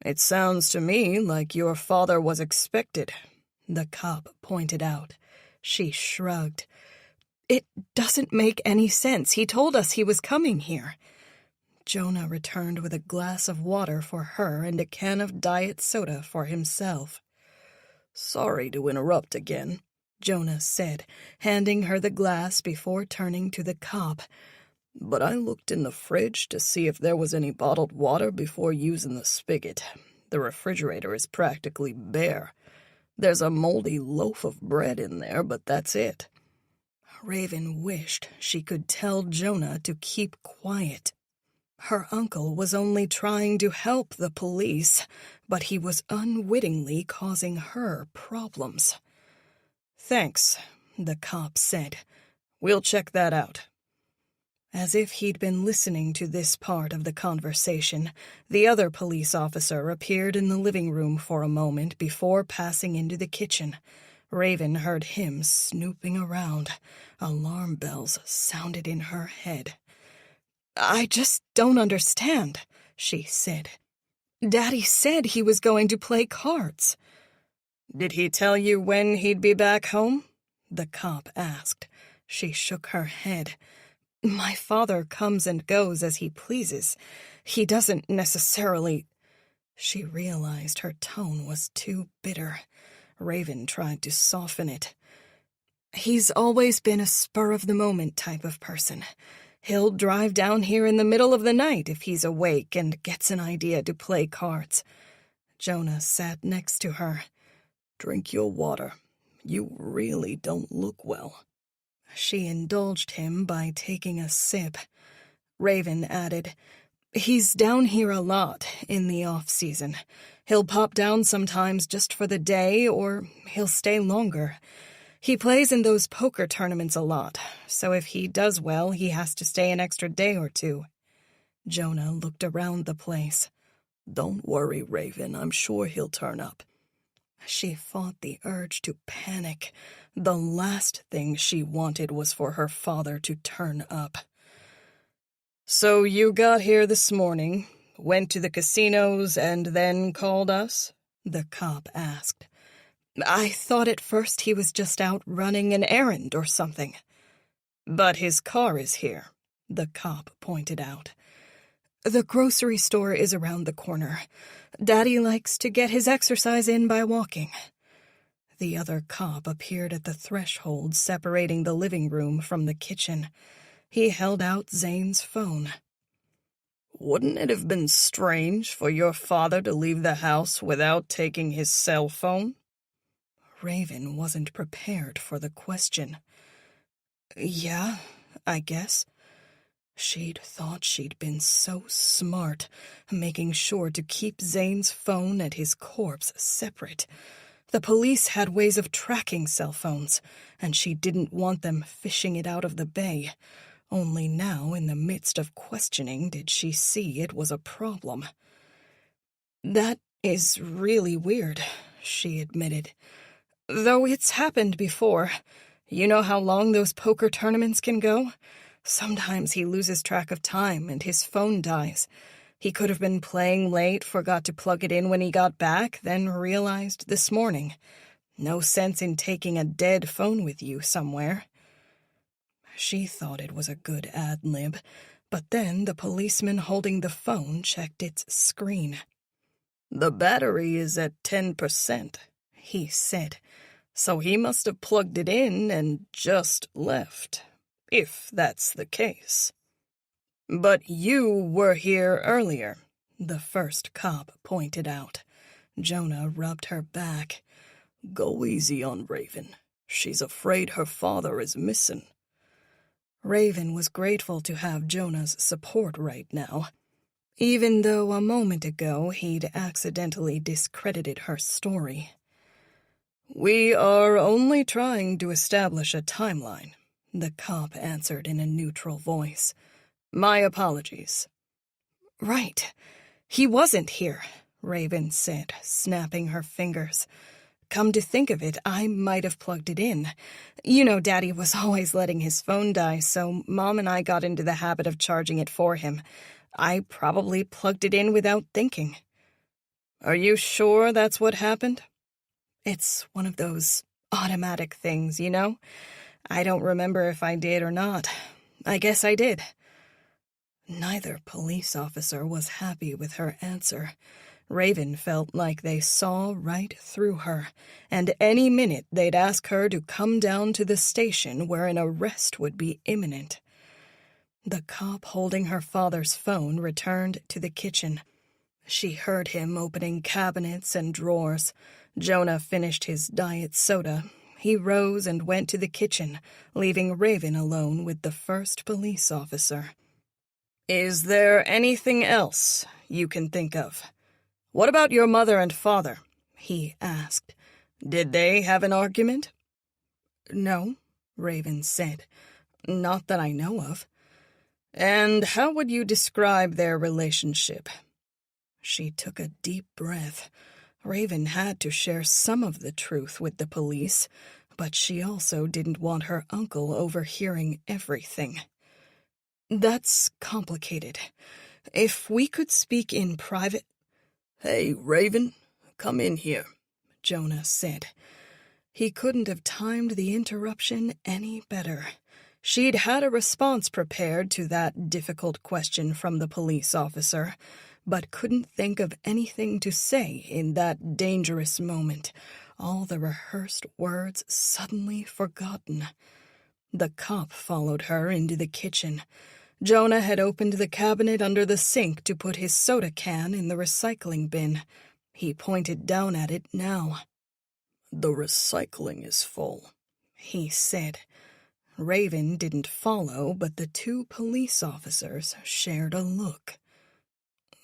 It sounds to me like your father was expected, the cop pointed out. She shrugged. It doesn't make any sense. He told us he was coming here. Jonah returned with a glass of water for her and a can of diet soda for himself. Sorry to interrupt again, Jonah said, handing her the glass before turning to the cop. But I looked in the fridge to see if there was any bottled water before using the spigot. The refrigerator is practically bare. There's a moldy loaf of bread in there, but that's it. Raven wished she could tell Jonah to keep quiet. Her uncle was only trying to help the police, but he was unwittingly causing her problems. Thanks, the cop said. We'll check that out. As if he'd been listening to this part of the conversation, the other police officer appeared in the living room for a moment before passing into the kitchen. Raven heard him snooping around. Alarm bells sounded in her head. I just don't understand, she said. Daddy said he was going to play cards. Did he tell you when he'd be back home? The cop asked. She shook her head. My father comes and goes as he pleases. He doesn't necessarily... She realized her tone was too bitter. Raven tried to soften it. He's always been a spur-of-the-moment type of person. He'll drive down here in the middle of the night if he's awake and gets an idea to play cards. Jonah sat next to her. Drink your water. You really don't look well. She indulged him by taking a sip. Raven added, He's down here a lot in the off-season. He'll pop down sometimes just for the day, or he'll stay longer. He plays in those poker tournaments a lot, so if he does well, he has to stay an extra day or two. Jonah looked around the place. Don't worry, Raven. I'm sure he'll turn up. She fought the urge to panic. The last thing she wanted was for her father to turn up. So you got here this morning, went to the casinos, and then called us? The cop asked. I thought at first he was just out running an errand or something. But his car is here, the cop pointed out. The grocery store is around the corner. Daddy likes to get his exercise in by walking. The other cop appeared at the threshold separating the living room from the kitchen. He held out Zane's phone. Wouldn't it have been strange for your father to leave the house without taking his cell phone? Raven wasn't prepared for the question. Yeah, I guess. She'd thought she'd been so smart, making sure to keep Zane's phone and his corpse separate. The police had ways of tracking cell phones, and she didn't want them fishing it out of the bay. Only now, in the midst of questioning, did she see it was a problem. That is really weird, she admitted. Though it's happened before. You know how long those poker tournaments can go? Sometimes he loses track of time and his phone dies. He could have been playing late, forgot to plug it in when he got back, then realized this morning. No sense in taking a dead phone with you somewhere. She thought it was a good ad-lib, but then the policeman holding the phone checked its screen. The battery is at 10%, he said, so he must have plugged it in and just left, if that's the case. But you were here earlier, the first cop pointed out. Jonah rubbed her back. Go easy on Raven. She's afraid her father is missing. Raven was grateful to have Jonah's support right now, even though a moment ago he'd accidentally discredited her story. We are only trying to establish a timeline, the cop answered in a neutral voice. My apologies. Right. He wasn't here, Raven said, snapping her fingers. Come to think of it, I might have plugged it in. You know, Daddy was always letting his phone die, so Mom and I got into the habit of charging it for him. I probably plugged it in without thinking. Are you sure that's what happened? It's one of those automatic things, you know? I don't remember if I did or not. I guess I did. Neither police officer was happy with her answer. Raven felt like they saw right through her, and any minute they'd ask her to come down to the station where an arrest would be imminent. The cop holding her father's phone returned to the kitchen. She heard him opening cabinets and drawers. Jonah finished his diet soda. He rose and went to the kitchen, leaving Raven alone with the first police officer. Is there anything else you can think of? What about your mother and father? He asked. Did they have an argument? No, Raven said. Not that I know of. And how would you describe their relationship? She took a deep breath. Raven had to share some of the truth with the police, but she also didn't want her uncle overhearing everything. That's complicated. If we could speak in private... Hey, Raven, come in here, Jonah said. He couldn't have timed the interruption any better. She'd had a response prepared to that difficult question from the police officer, but couldn't think of anything to say in that dangerous moment, all the rehearsed words suddenly forgotten. The cop followed her into the kitchen. Jonah had opened the cabinet under the sink to put his soda can in the recycling bin. He pointed down at it now. The recycling is full, he said. Raven didn't follow, but the two police officers shared a look.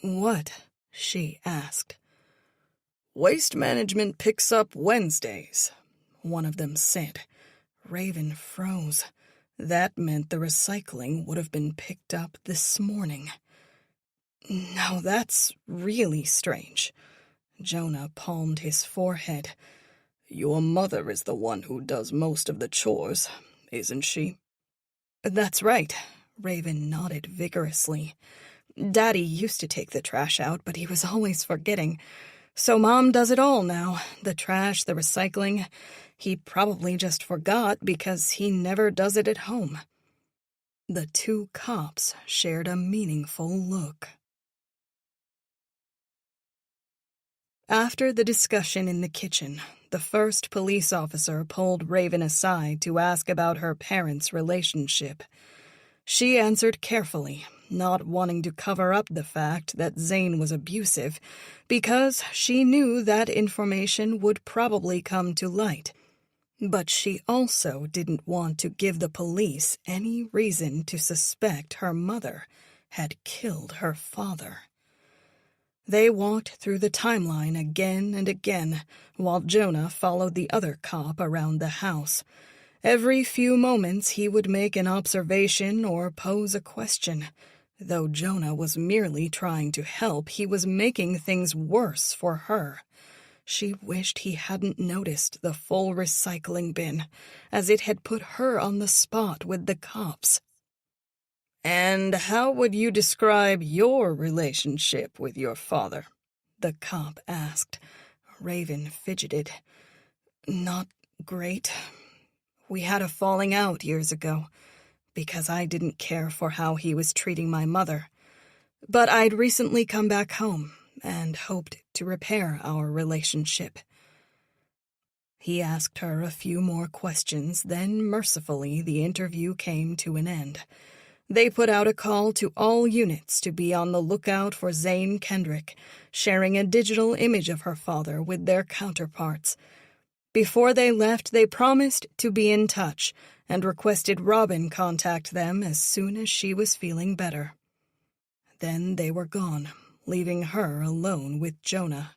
What? She asked. Waste management picks up Wednesdays, one of them said. Raven froze. That meant the recycling would have been picked up this morning. Now that's really strange. Jonah palmed his forehead. Your mother is the one who does most of the chores, isn't she? That's right, Raven nodded vigorously. Daddy used to take the trash out, but he was always forgetting. So Mom does it all now, the trash, the recycling. He probably just forgot because he never does it at home. The two cops shared a meaningful look. After the discussion in the kitchen, the first police officer pulled Raven aside to ask about her parents' relationship. She answered carefully, not wanting to cover up the fact that Zane was abusive, because she knew that information would probably come to light. But she also didn't want to give the police any reason to suspect her mother had killed her father. They walked through the timeline again and again, while Jonah followed the other cop around the house. Every few moments he would make an observation or pose a question. Though Jonah was merely trying to help, he was making things worse for her. She wished he hadn't noticed the full recycling bin, as it had put her on the spot with the cops. "And how would you describe your relationship with your father?" the cop asked. Raven fidgeted. "Not great. We had a falling out years ago, because I didn't care for how he was treating my mother. But I'd recently come back home and hoped to repair our relationship." He asked her a few more questions, then mercifully the interview came to an end. They put out a call to all units to be on the lookout for Zane Kendrick, sharing a digital image of her father with their counterparts. Before they left, they promised to be in touch and requested Robin contact them as soon as she was feeling better. Then they were gone, leaving her alone with Jonah.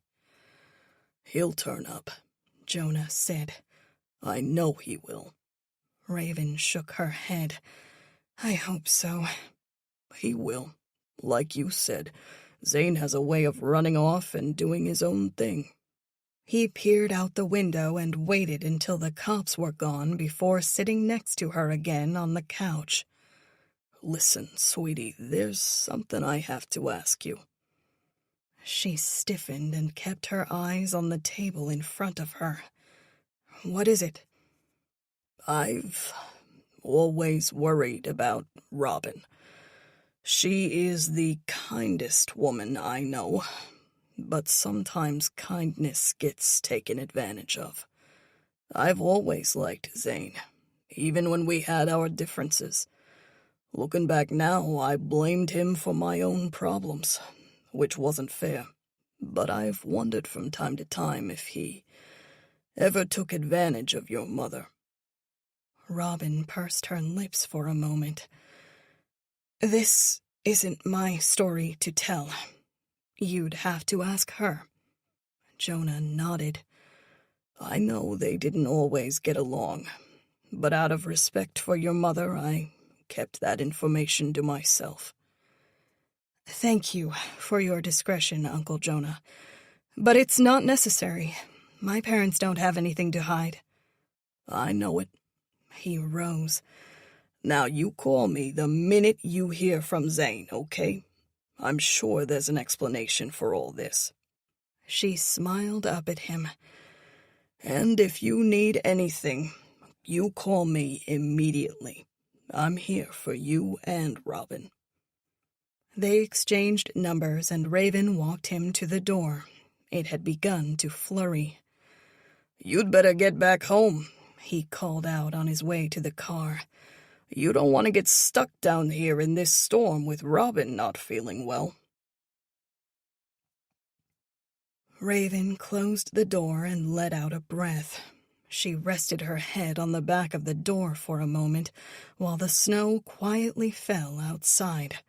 "He'll turn up," Jonah said. "I know he will." Raven shook her head. "I hope so." "He will. Like you said, Zane has a way of running off and doing his own thing." He peered out the window and waited until the cops were gone before sitting next to her again on the couch. "Listen, sweetie, there's something I have to ask you." She stiffened and kept her eyes on the table in front of her. "What is it?" "I've always worried about Robin. She is the kindest woman I know, but sometimes kindness gets taken advantage of. I've always liked Zane, even when we had our differences. Looking back now, I blamed him for my own problems, which wasn't fair, but I've wondered from time to time if he ever took advantage of your mother." Robin pursed her lips for a moment. "This isn't my story to tell. You'd have to ask her." Jonah nodded. "I know they didn't always get along, but out of respect for your mother, I kept that information to myself." "Thank you for your discretion, Uncle Jonah. But it's not necessary. My parents don't have anything to hide." "I know it." He rose. "Now you call me the minute you hear from Zane, okay? I'm sure there's an explanation for all this." She smiled up at him. "And if you need anything, you call me immediately. I'm here for you and Robin." They exchanged numbers, and Raven walked him to the door. It had begun to flurry. "You'd better get back home," he called out on his way to the car. "You don't want to get stuck down here in this storm with Robin not feeling well." Raven closed the door and let out a breath. She rested her head on the back of the door for a moment, while the snow quietly fell outside.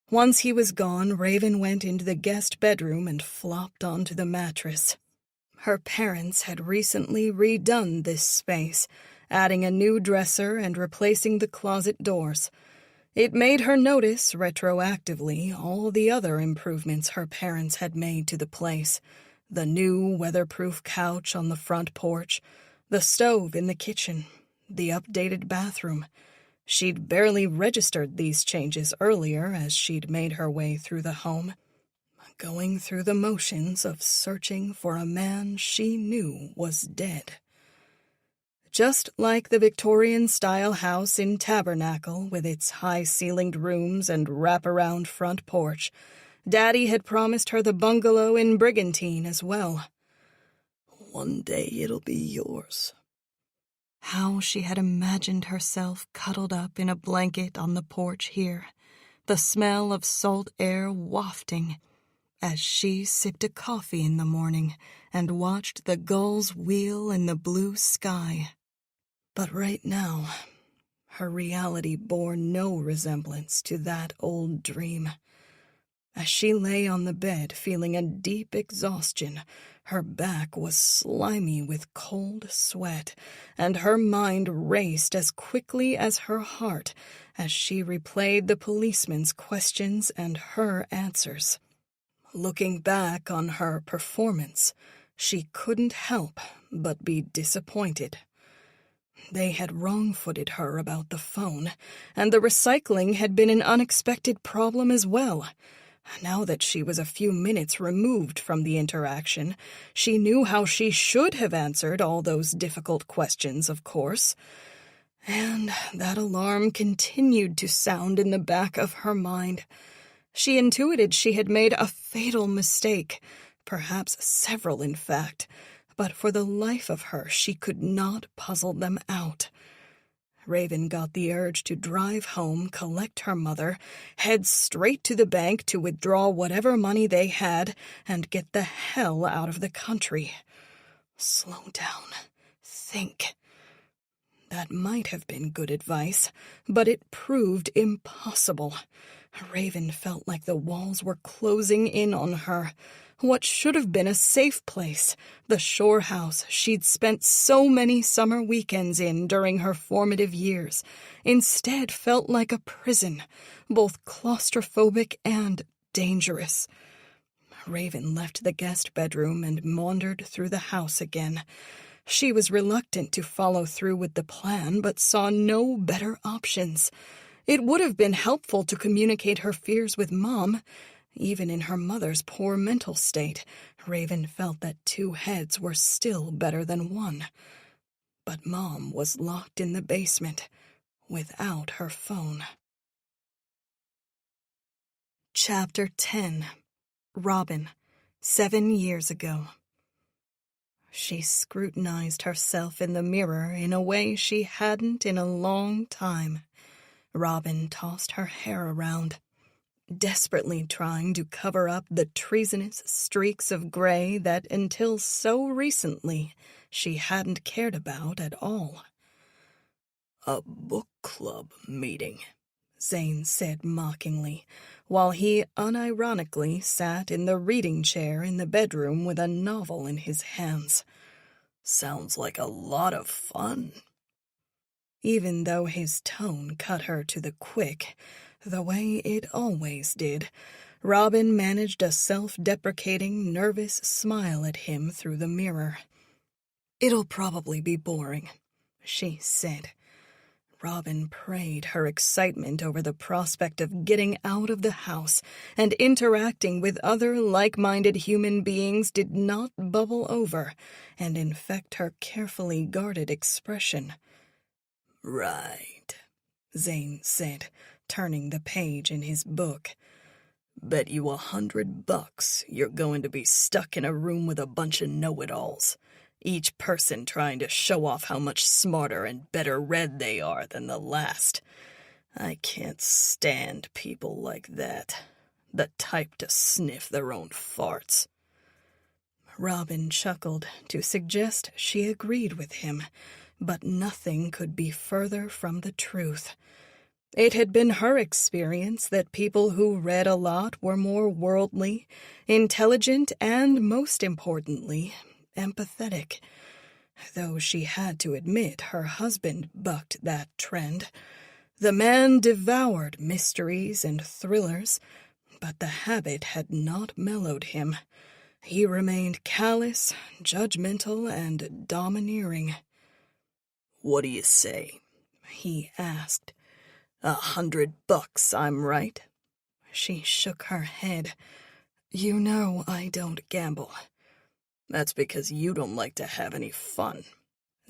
Once he was gone, Raven went into the guest bedroom and flopped onto the mattress. Her parents had recently redone this space, adding a new dresser and replacing the closet doors. It made her notice, retroactively, all the other improvements her parents had made to the place. The new weatherproof couch on the front porch, the stove in the kitchen, the updated bathroom. She'd barely registered these changes earlier as she'd made her way through the home. going through the motions of searching for a man she knew was dead. Just like the Victorian-style house in Tabernacle with its high-ceilinged rooms and wrap-around front porch, Daddy had promised her the bungalow in Brigantine as well. One day it'll be yours. How she had imagined herself cuddled up in a blanket on the porch here, the smell of salt air wafting, as she sipped a coffee in the morning and watched the gulls wheel in the blue sky. But right now, her reality bore no resemblance to that old dream. As she lay on the bed feeling a deep exhaustion, her back was slimy with cold sweat, and her mind raced as quickly as her heart as she replayed the policeman's questions and her answers. Looking back on her performance, she couldn't help but be disappointed. They had wrong-footed her about the phone, and the recycling had been an unexpected problem as well. Now that she was a few minutes removed from the interaction, she knew how she should have answered all those difficult questions, of course. And that alarm continued to sound in the back of her mind. She intuited she had made a fatal mistake, perhaps several in fact, but for the life of her she could not puzzle them out. Raven got the urge to drive home, collect her mother, head straight to the bank to withdraw whatever money they had, and get the hell out of the country. Slow down. Think. That might have been good advice, but it proved impossible. Raven felt like the walls were closing in on her. What should have been a safe place, the shore house she'd spent so many summer weekends in during her formative years, instead felt like a prison, both claustrophobic and dangerous. Raven left the guest bedroom and wandered through the house again. She was reluctant to follow through with the plan, but saw no better options. It would have been helpful to communicate her fears with Mom. Even in her mother's poor mental state, Raven felt that 2 heads were still better than 1. But Mom was locked in the basement, without her phone. Chapter 10. Robin, 7 years ago. She scrutinized herself in the mirror in a way she hadn't in a long time. Robin tossed her hair around, desperately trying to cover up the treasonous streaks of gray that until so recently she hadn't cared about at all. A book club meeting, Zane said mockingly, while he unironically sat in the reading chair in the bedroom with a novel in his hands. Sounds like a lot of fun. Even though his tone cut her to the quick, the way it always did, Robin managed a self-deprecating, nervous smile at him through the mirror. "It'll probably be boring," she said. Robin prayed her excitement over the prospect of getting out of the house and interacting with other like-minded human beings did not bubble over and infect her carefully guarded expression. "Right," Zane said, turning the page in his book. "Bet you $100 you're going to be stuck in a room with a bunch of know-it-alls, each person trying to show off how much smarter and better read they are than the last. I can't stand people like that, the type to sniff their own farts." Robin chuckled to suggest she agreed with him, but nothing could be further from the truth. It had been her experience that people who read a lot were more worldly, intelligent, and, most importantly, empathetic. Though she had to admit her husband bucked that trend. The man devoured mysteries and thrillers, but the habit had not mellowed him. He remained callous, judgmental, and domineering. "What do you say?" he asked. $100, I'm right?" She shook her head. You know I don't gamble. That's because you don't like to have any fun,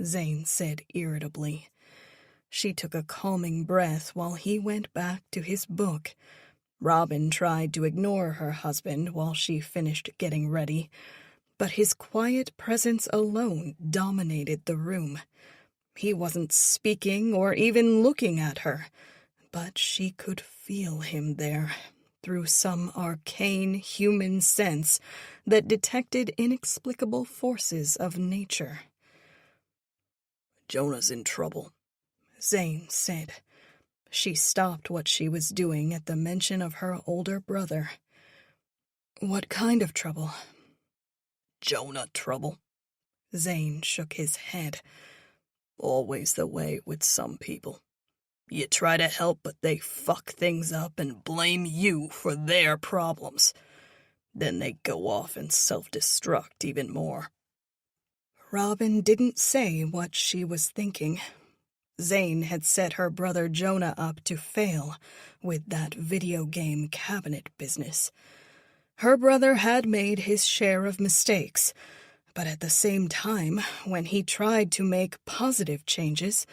Zane said irritably. She took a calming breath while he went back to his book. Robin tried to ignore her husband while she finished getting ready, but his quiet presence alone dominated the room. He wasn't speaking or even looking at her, but she could feel him there, through some arcane human sense that detected inexplicable forces of nature. Jonah's in trouble, Zane said. She stopped what she was doing at the mention of her older brother. What kind of trouble? Jonah trouble. Zane shook his head. Always the way with some people. You try to help, but they fuck things up and blame you for their problems. Then they go off and self-destruct even more. Robin didn't say what she was thinking. Zane had set her brother Jonah up to fail with that video game cabinet business. Her brother had made his share of mistakes, but at the same time, when he tried to make positive changes,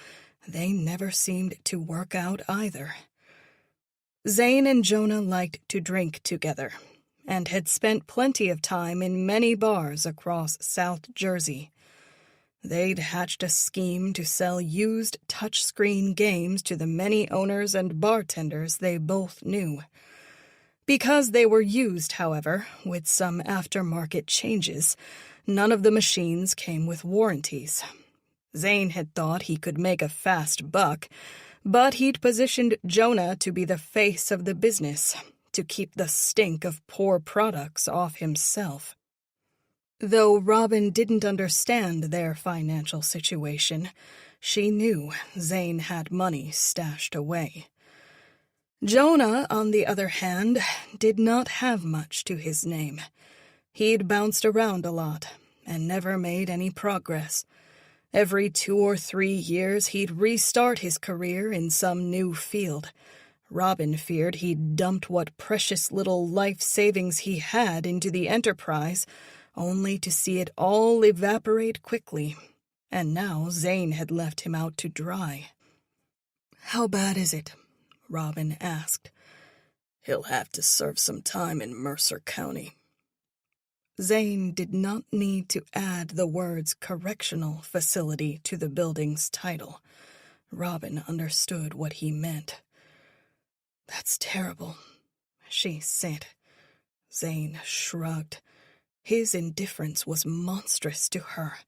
they never seemed to work out either. Zane and Jonah liked to drink together, and had spent plenty of time in many bars across South Jersey. They'd hatched a scheme to sell used touchscreen games to the many owners and bartenders they both knew. Because they were used, however, with some aftermarket changes, none of the machines came with warranties. Zane had thought he could make a fast buck, but he'd positioned Jonah to be the face of the business, to keep the stink of poor products off himself. Though Robin didn't understand their financial situation, she knew Zane had money stashed away. Jonah, on the other hand, did not have much to his name. He'd bounced around a lot and never made any progress. Every 2 or 3 years he'd restart his career in some new field. Robin feared he'd dumped what precious little life savings he had into the enterprise, only to see it all evaporate quickly, and now Zane had left him out to dry. "How bad is it?" Robin asked. He'll have to serve some time in Mercer County. Zane did not need to add the words correctional facility to the building's title. Robin understood what he meant. "That's terrible," she said. Zane shrugged. His indifference was monstrous to her.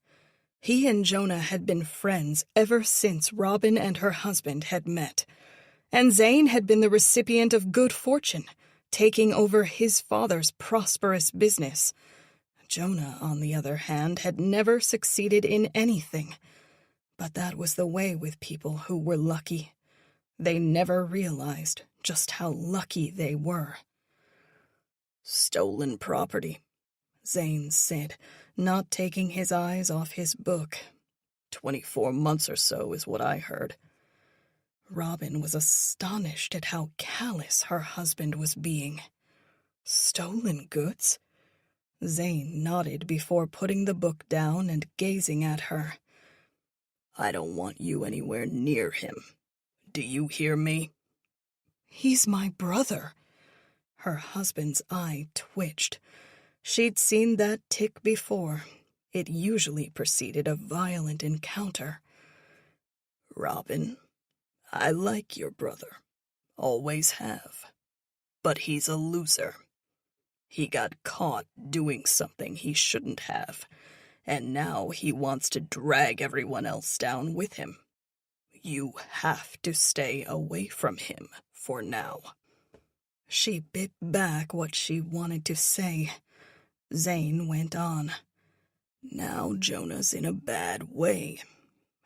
He and Jonah had been friends ever since Robin and her husband had met, and Zane had been the recipient of good fortune, taking over his father's prosperous business. Jonah, on the other hand, had never succeeded in anything. But that was the way with people who were lucky. They never realized just how lucky they were. Stolen property, Zane said, not taking his eyes off his book. 24 months or so is what I heard. Robin was astonished at how callous her husband was being. Stolen goods? Zane nodded before putting the book down and gazing at her. I don't want you anywhere near him. Do you hear me? He's my brother. Her husband's eye twitched. She'd seen that tick before. It usually preceded a violent encounter. Robin, I like your brother. Always have. But he's a loser. He got caught doing something he shouldn't have, and now he wants to drag everyone else down with him. You have to stay away from him for now. She bit back what she wanted to say. Zane went on. Now Jonah's in a bad way.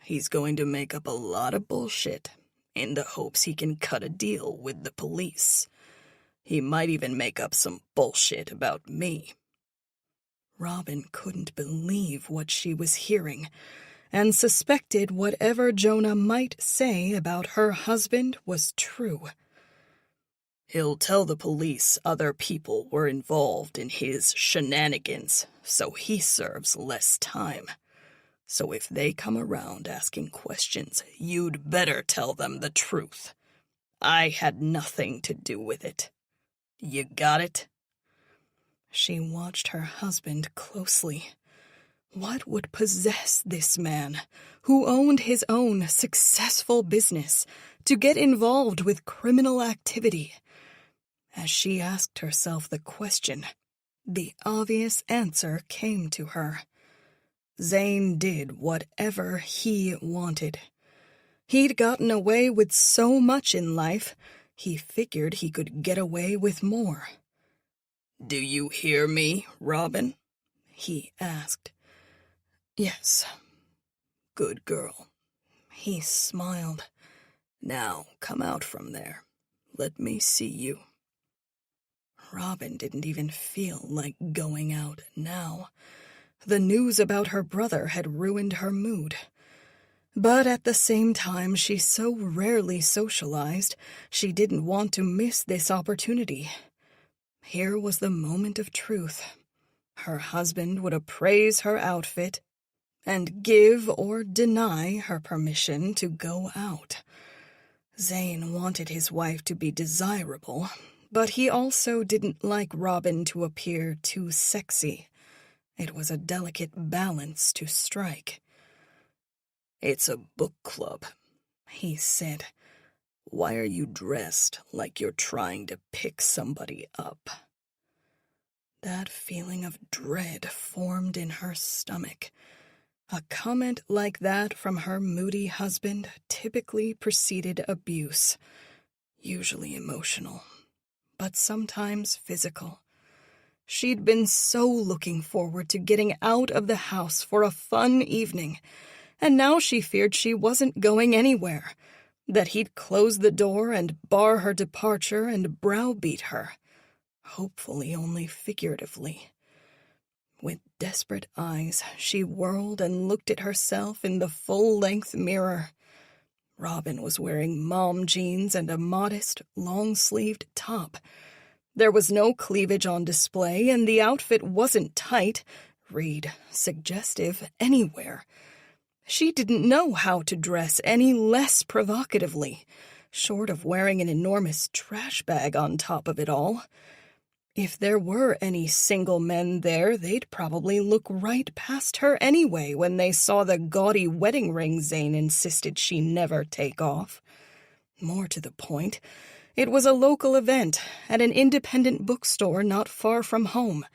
He's going to make up a lot of bullshit in the hopes he can cut a deal with the police. He might even make up some bullshit about me. Robin couldn't believe what she was hearing, and suspected whatever Jonah might say about her husband was true. He'll tell the police other people were involved in his shenanigans, so he serves less time. So if they come around asking questions, you'd better tell them the truth. I had nothing to do with it. You got it?" She watched her husband closely. What would possess this man, who owned his own successful business, to get involved with criminal activity? As she asked herself the question, the obvious answer came to her. Zane did whatever he wanted. He'd gotten away with so much in life, he figured he could get away with more. "Do you hear me, Robin?" he asked. "Yes." "Good girl." He smiled. "Now, come out from there. Let me see you." Robin didn't even feel like going out now. The news about her brother had ruined her mood. But at the same time, she so rarely socialized, she didn't want to miss this opportunity. Here was the moment of truth. Her husband would appraise her outfit and give or deny her permission to go out. Zane wanted his wife to be desirable, but he also didn't like Robin to appear too sexy. It was a delicate balance to strike. "It's a book club," he said. "Why are you dressed like you're trying to pick somebody up?" That feeling of dread formed in her stomach. A comment like that from her moody husband typically preceded abuse, usually emotional, but sometimes physical. She'd been so looking forward to getting out of the house for a fun evening, and now she feared she wasn't going anywhere, that he'd close the door and bar her departure and browbeat her, hopefully only figuratively. With desperate eyes, she whirled and looked at herself in the full-length mirror. Robin was wearing mom jeans and a modest, long-sleeved top. There was no cleavage on display, and the outfit wasn't tight, read suggestive, anywhere. She didn't know how to dress any less provocatively, short of wearing an enormous trash bag on top of it all. If there were any single men there, they'd probably look right past her anyway when they saw the gaudy wedding ring Zane insisted she never take off. More to the point, it was a local event at an independent bookstore not far from home.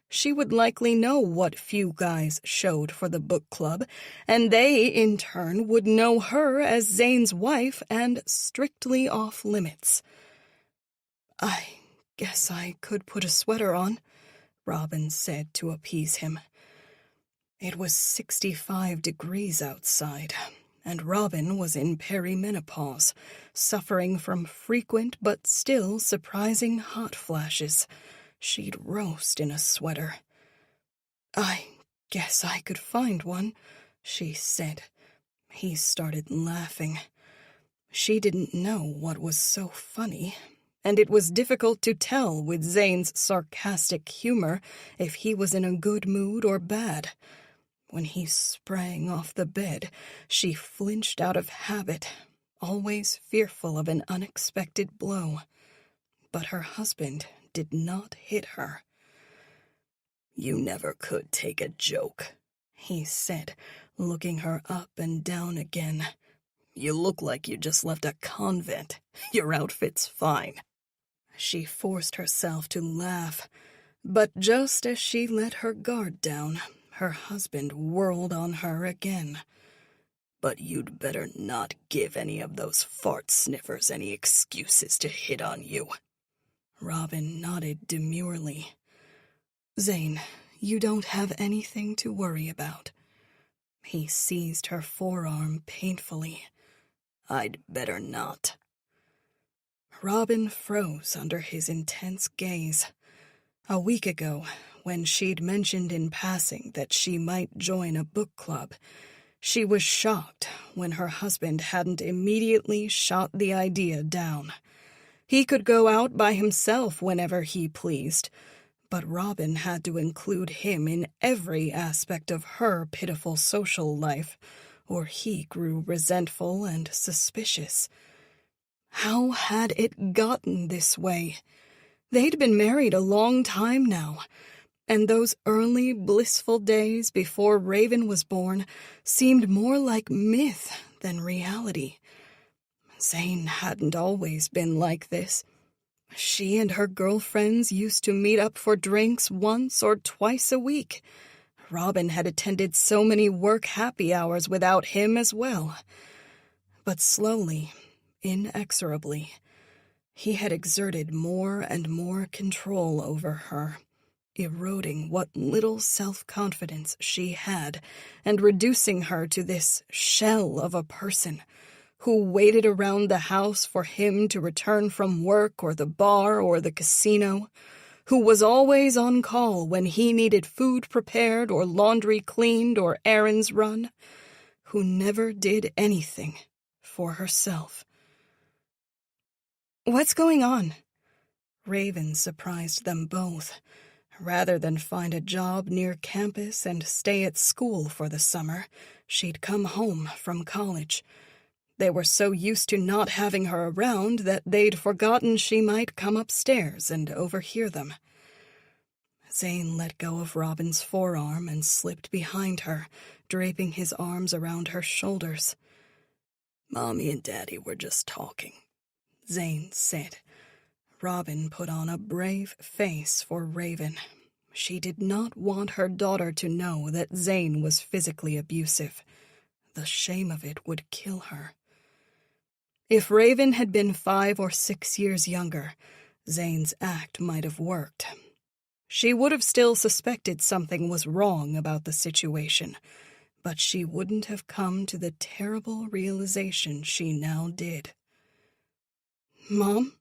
She would likely know what few guys showed for the book club, and they, in turn, would know her as Zane's wife and strictly off limits. "I guess I could put a sweater on," Robin said to appease him. It was 65 degrees outside, and Robin was in perimenopause, suffering from frequent but still surprising hot flashes. She'd roast in a sweater. "I guess I could find one," she said. He started laughing. She didn't know what was so funny, and it was difficult to tell with Zane's sarcastic humor if he was in a good mood or bad. When he sprang off the bed, she flinched out of habit, always fearful of an unexpected blow. But her husband did not hit her. "You never could take a joke," he said, looking her up and down again. "You look like you just left a convent. Your outfit's fine." She forced herself to laugh, but just as she let her guard down, her husband whirled on her again. "But you'd better not give any of those fart sniffers any excuses to hit on you." Robin nodded demurely. "Zane, you don't have anything to worry about." He seized her forearm painfully. "I'd better not." Robin froze under his intense gaze. A week ago, when she'd mentioned in passing that she might join a book club, she was shocked when her husband hadn't immediately shot the idea down. He could go out by himself whenever he pleased, but Robin had to include him in every aspect of her pitiful social life, or he grew resentful and suspicious. How had it gotten this way? They'd been married a long time now, and those early, blissful days before Raven was born seemed more like myth than reality. Zane hadn't always been like this. She and her girlfriends used to meet up for drinks once or twice a week. Robin had attended so many work happy hours without him as well. But slowly, inexorably, he had exerted more and more control over her, eroding what little self-confidence she had and reducing her to this shell of a person who waited around the house for him to return from work or the bar or the casino, who was always on call when he needed food prepared or laundry cleaned or errands run, who never did anything for herself. "What's going on?" Raven surprised them both. Rather than find a job near campus and stay at school for the summer, she'd come home from college. They were so used to not having her around that they'd forgotten she might come upstairs and overhear them. Zane let go of Robin's forearm and slipped behind her, draping his arms around her shoulders. "Mommy and Daddy were just talking," Zane said. Robin put on a brave face for Raven. She did not want her daughter to know that Zane was physically abusive. The shame of it would kill her. If Raven had been 5 or 6 years younger, Zane's act might have worked. She would have still suspected something was wrong about the situation, but she wouldn't have come to the terrible realization she now did. "Mom?"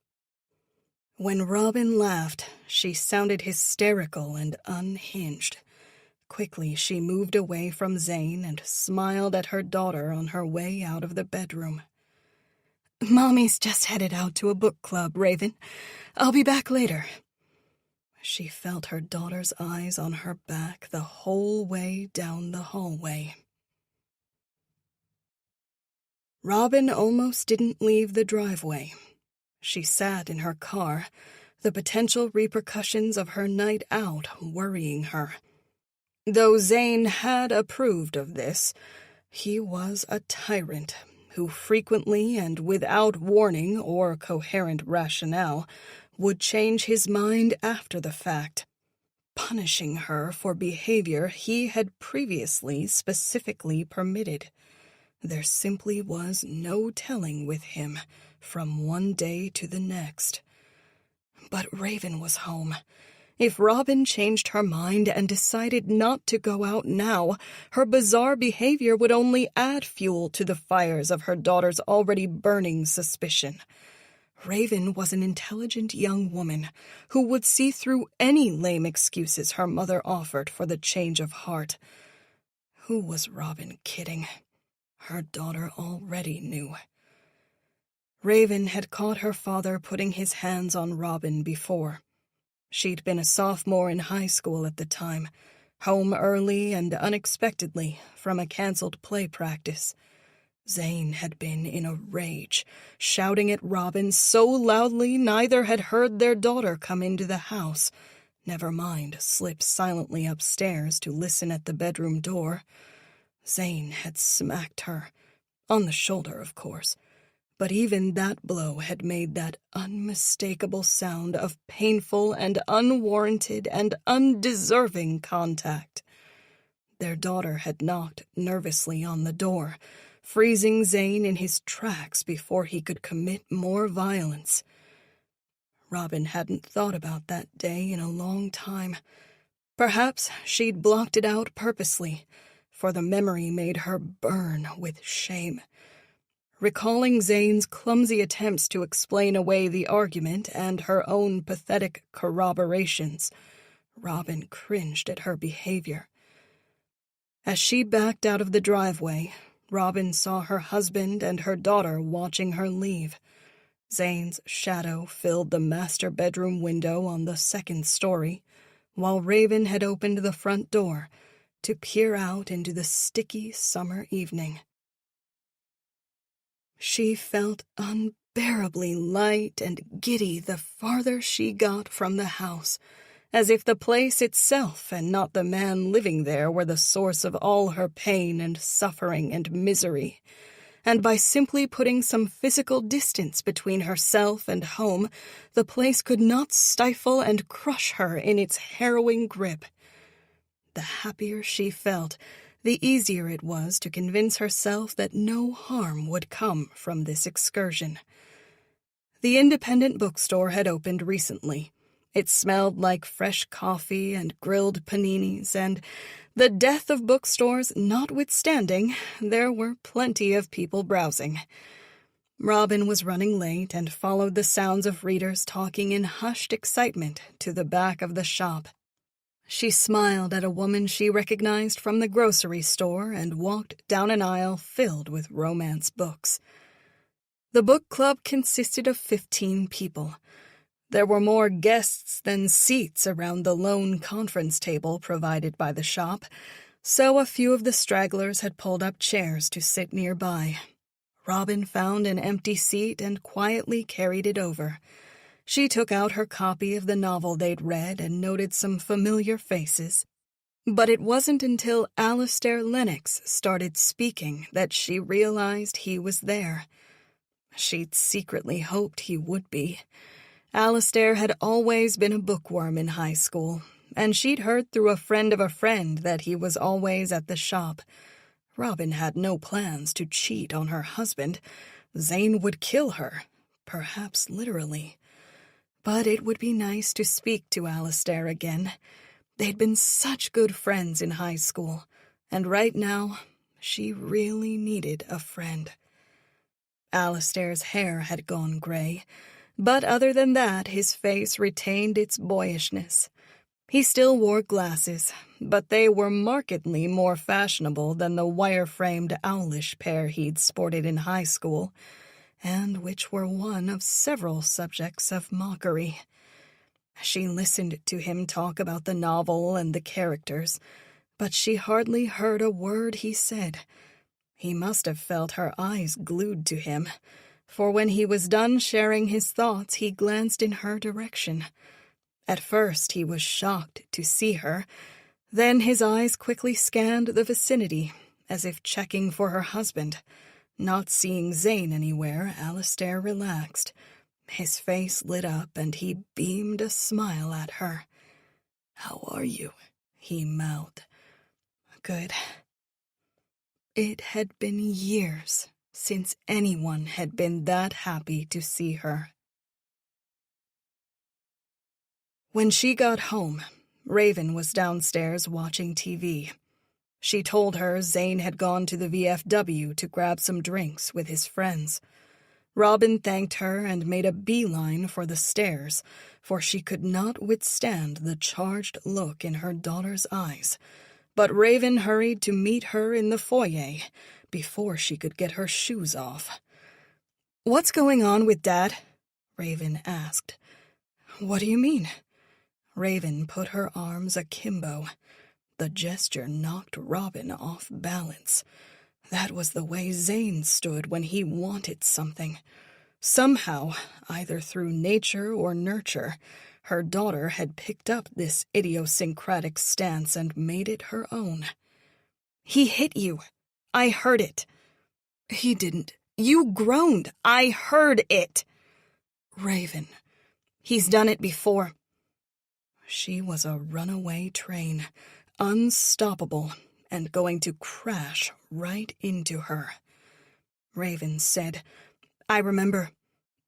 When Robin laughed, she sounded hysterical and unhinged. Quickly, she moved away from Zane and smiled at her daughter on her way out of the bedroom. "Mommy's just headed out to a book club, Raven. I'll be back later." She felt her daughter's eyes on her back the whole way down the hallway. Robin almost didn't leave the driveway. She sat in her car, the potential repercussions of her night out worrying her. Though Zane had approved of this, he was a tyrant who frequently and without warning or coherent rationale would change his mind after the fact, punishing her for behavior he had previously specifically permitted. There simply was no telling with him from one day to the next. But Raven was home. If Robin changed her mind and decided not to go out now, her bizarre behavior would only add fuel to the fires of her daughter's already burning suspicion. Raven was an intelligent young woman who would see through any lame excuses her mother offered for the change of heart. Who was Robin kidding? Her daughter already knew. Raven had caught her father putting his hands on Robin before. She'd been a sophomore in high school at the time, home early and unexpectedly from a canceled play practice. Zane had been in a rage, shouting at Robin so loudly neither had heard their daughter come into the house, never mind slip silently upstairs to listen at the bedroom door. Zane had smacked her, on the shoulder, of course, but even that blow had made that unmistakable sound of painful and unwarranted and undeserving contact. Their daughter had knocked nervously on the door, freezing Zane in his tracks before he could commit more violence. Robin hadn't thought about that day in a long time. Perhaps she'd blocked it out purposely, for the memory made her burn with shame. Recalling Zane's clumsy attempts to explain away the argument and her own pathetic corroborations, Robin cringed at her behavior. As she backed out of the driveway, Robin saw her husband and her daughter watching her leave. Zane's shadow filled the master bedroom window on the second story, while Raven had opened the front door to peer out into the sticky summer evening. She felt unbearably light and giddy the farther she got from the house, as if the place itself and not the man living there were the source of all her pain and suffering and misery. And by simply putting some physical distance between herself and home, the place could not stifle and crush her in its harrowing grip. The happier she felt, the easier it was to convince herself that no harm would come from this excursion. The independent bookstore had opened recently. It smelled like fresh coffee and grilled paninis, and, the death of bookstores notwithstanding, there were plenty of people browsing. Robin was running late and followed the sounds of readers talking in hushed excitement to the back of the shop. She smiled at a woman she recognized from the grocery store and walked down an aisle filled with romance books. The book club consisted of 15 people. There were more guests than seats around the lone conference table provided by the shop, so a few of the stragglers had pulled up chairs to sit nearby. Robin found an empty seat and quietly carried it over. She took out her copy of the novel they'd read and noted some familiar faces. But it wasn't until Alistair Lennox started speaking that she realized he was there. She'd secretly hoped he would be. Alistair had always been a bookworm in high school, and she'd heard through a friend of a friend that he was always at the shop. Robin had no plans to cheat on her husband. Zane would kill her, perhaps literally. But it would be nice to speak to Alistair again. They'd been such good friends in high school, and right now she really needed a friend. Alistair's hair had gone gray, but other than that, his face retained its boyishness. He still wore glasses, but they were markedly more fashionable than the wire-framed owlish pair he'd sported in high school, and which were one of several subjects of mockery. She listened to him talk about the novel and the characters, but she hardly heard a word he said. He must have felt her eyes glued to him, for when he was done sharing his thoughts, he glanced in her direction. At first he was shocked to see her, then his eyes quickly scanned the vicinity, as if checking for her husband. Not seeing Zane anywhere, Alistair relaxed. His face lit up, and he beamed a smile at her. "How are you?" he mouthed. "Good." It had been years since anyone had been that happy to see her. When she got home, Raven was downstairs watching TV. She told her Zane had gone to the VFW to grab some drinks with his friends. Robin thanked her and made a beeline for the stairs, for she could not withstand the charged look in her daughter's eyes. But Raven hurried to meet her in the foyer before she could get her shoes off. "What's going on with Dad?" Raven asked. "What do you mean?" Raven put her arms akimbo. The gesture knocked Robin off balance. That was the way Zane stood when he wanted something. Somehow, either through nature or nurture, her daughter had picked up this idiosyncratic stance and made it her own. "He hit you. I heard it." "He didn't." "You groaned. I heard it." "Raven." "He's done it before." She was a runaway train, unstoppable, and going to crash right into her. Raven said, "I remember.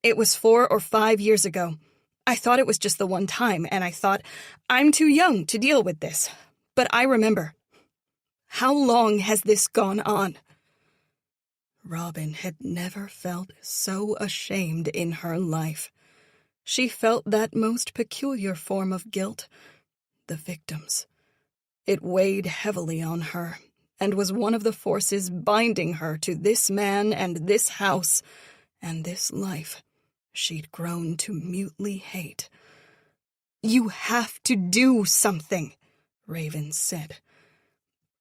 It was 4 or 5 years ago. I thought it was just the one time, and I thought, I'm too young to deal with this. But I remember. How long has this gone on?" Robin had never felt so ashamed in her life. She felt that most peculiar form of guilt, the victim's. It weighed heavily on her, and was one of the forces binding her to this man and this house and this life. she'd grown to mutely hate. "You have to do something," Raven said.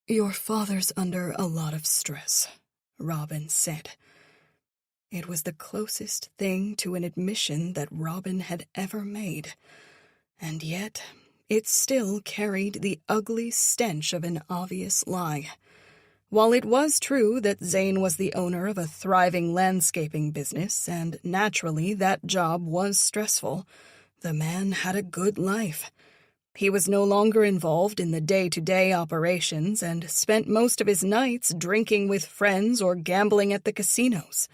"Your father's under a lot of stress," Robin said. It was the closest thing to an admission that Robin had ever made, and yet it still carried the ugly stench of an obvious lie. While it was true that Zane was the owner of a thriving landscaping business, and naturally that job was stressful, the man had a good life. He was no longer involved in the day-to-day operations and spent most of his nights drinking with friends or gambling at the casinos.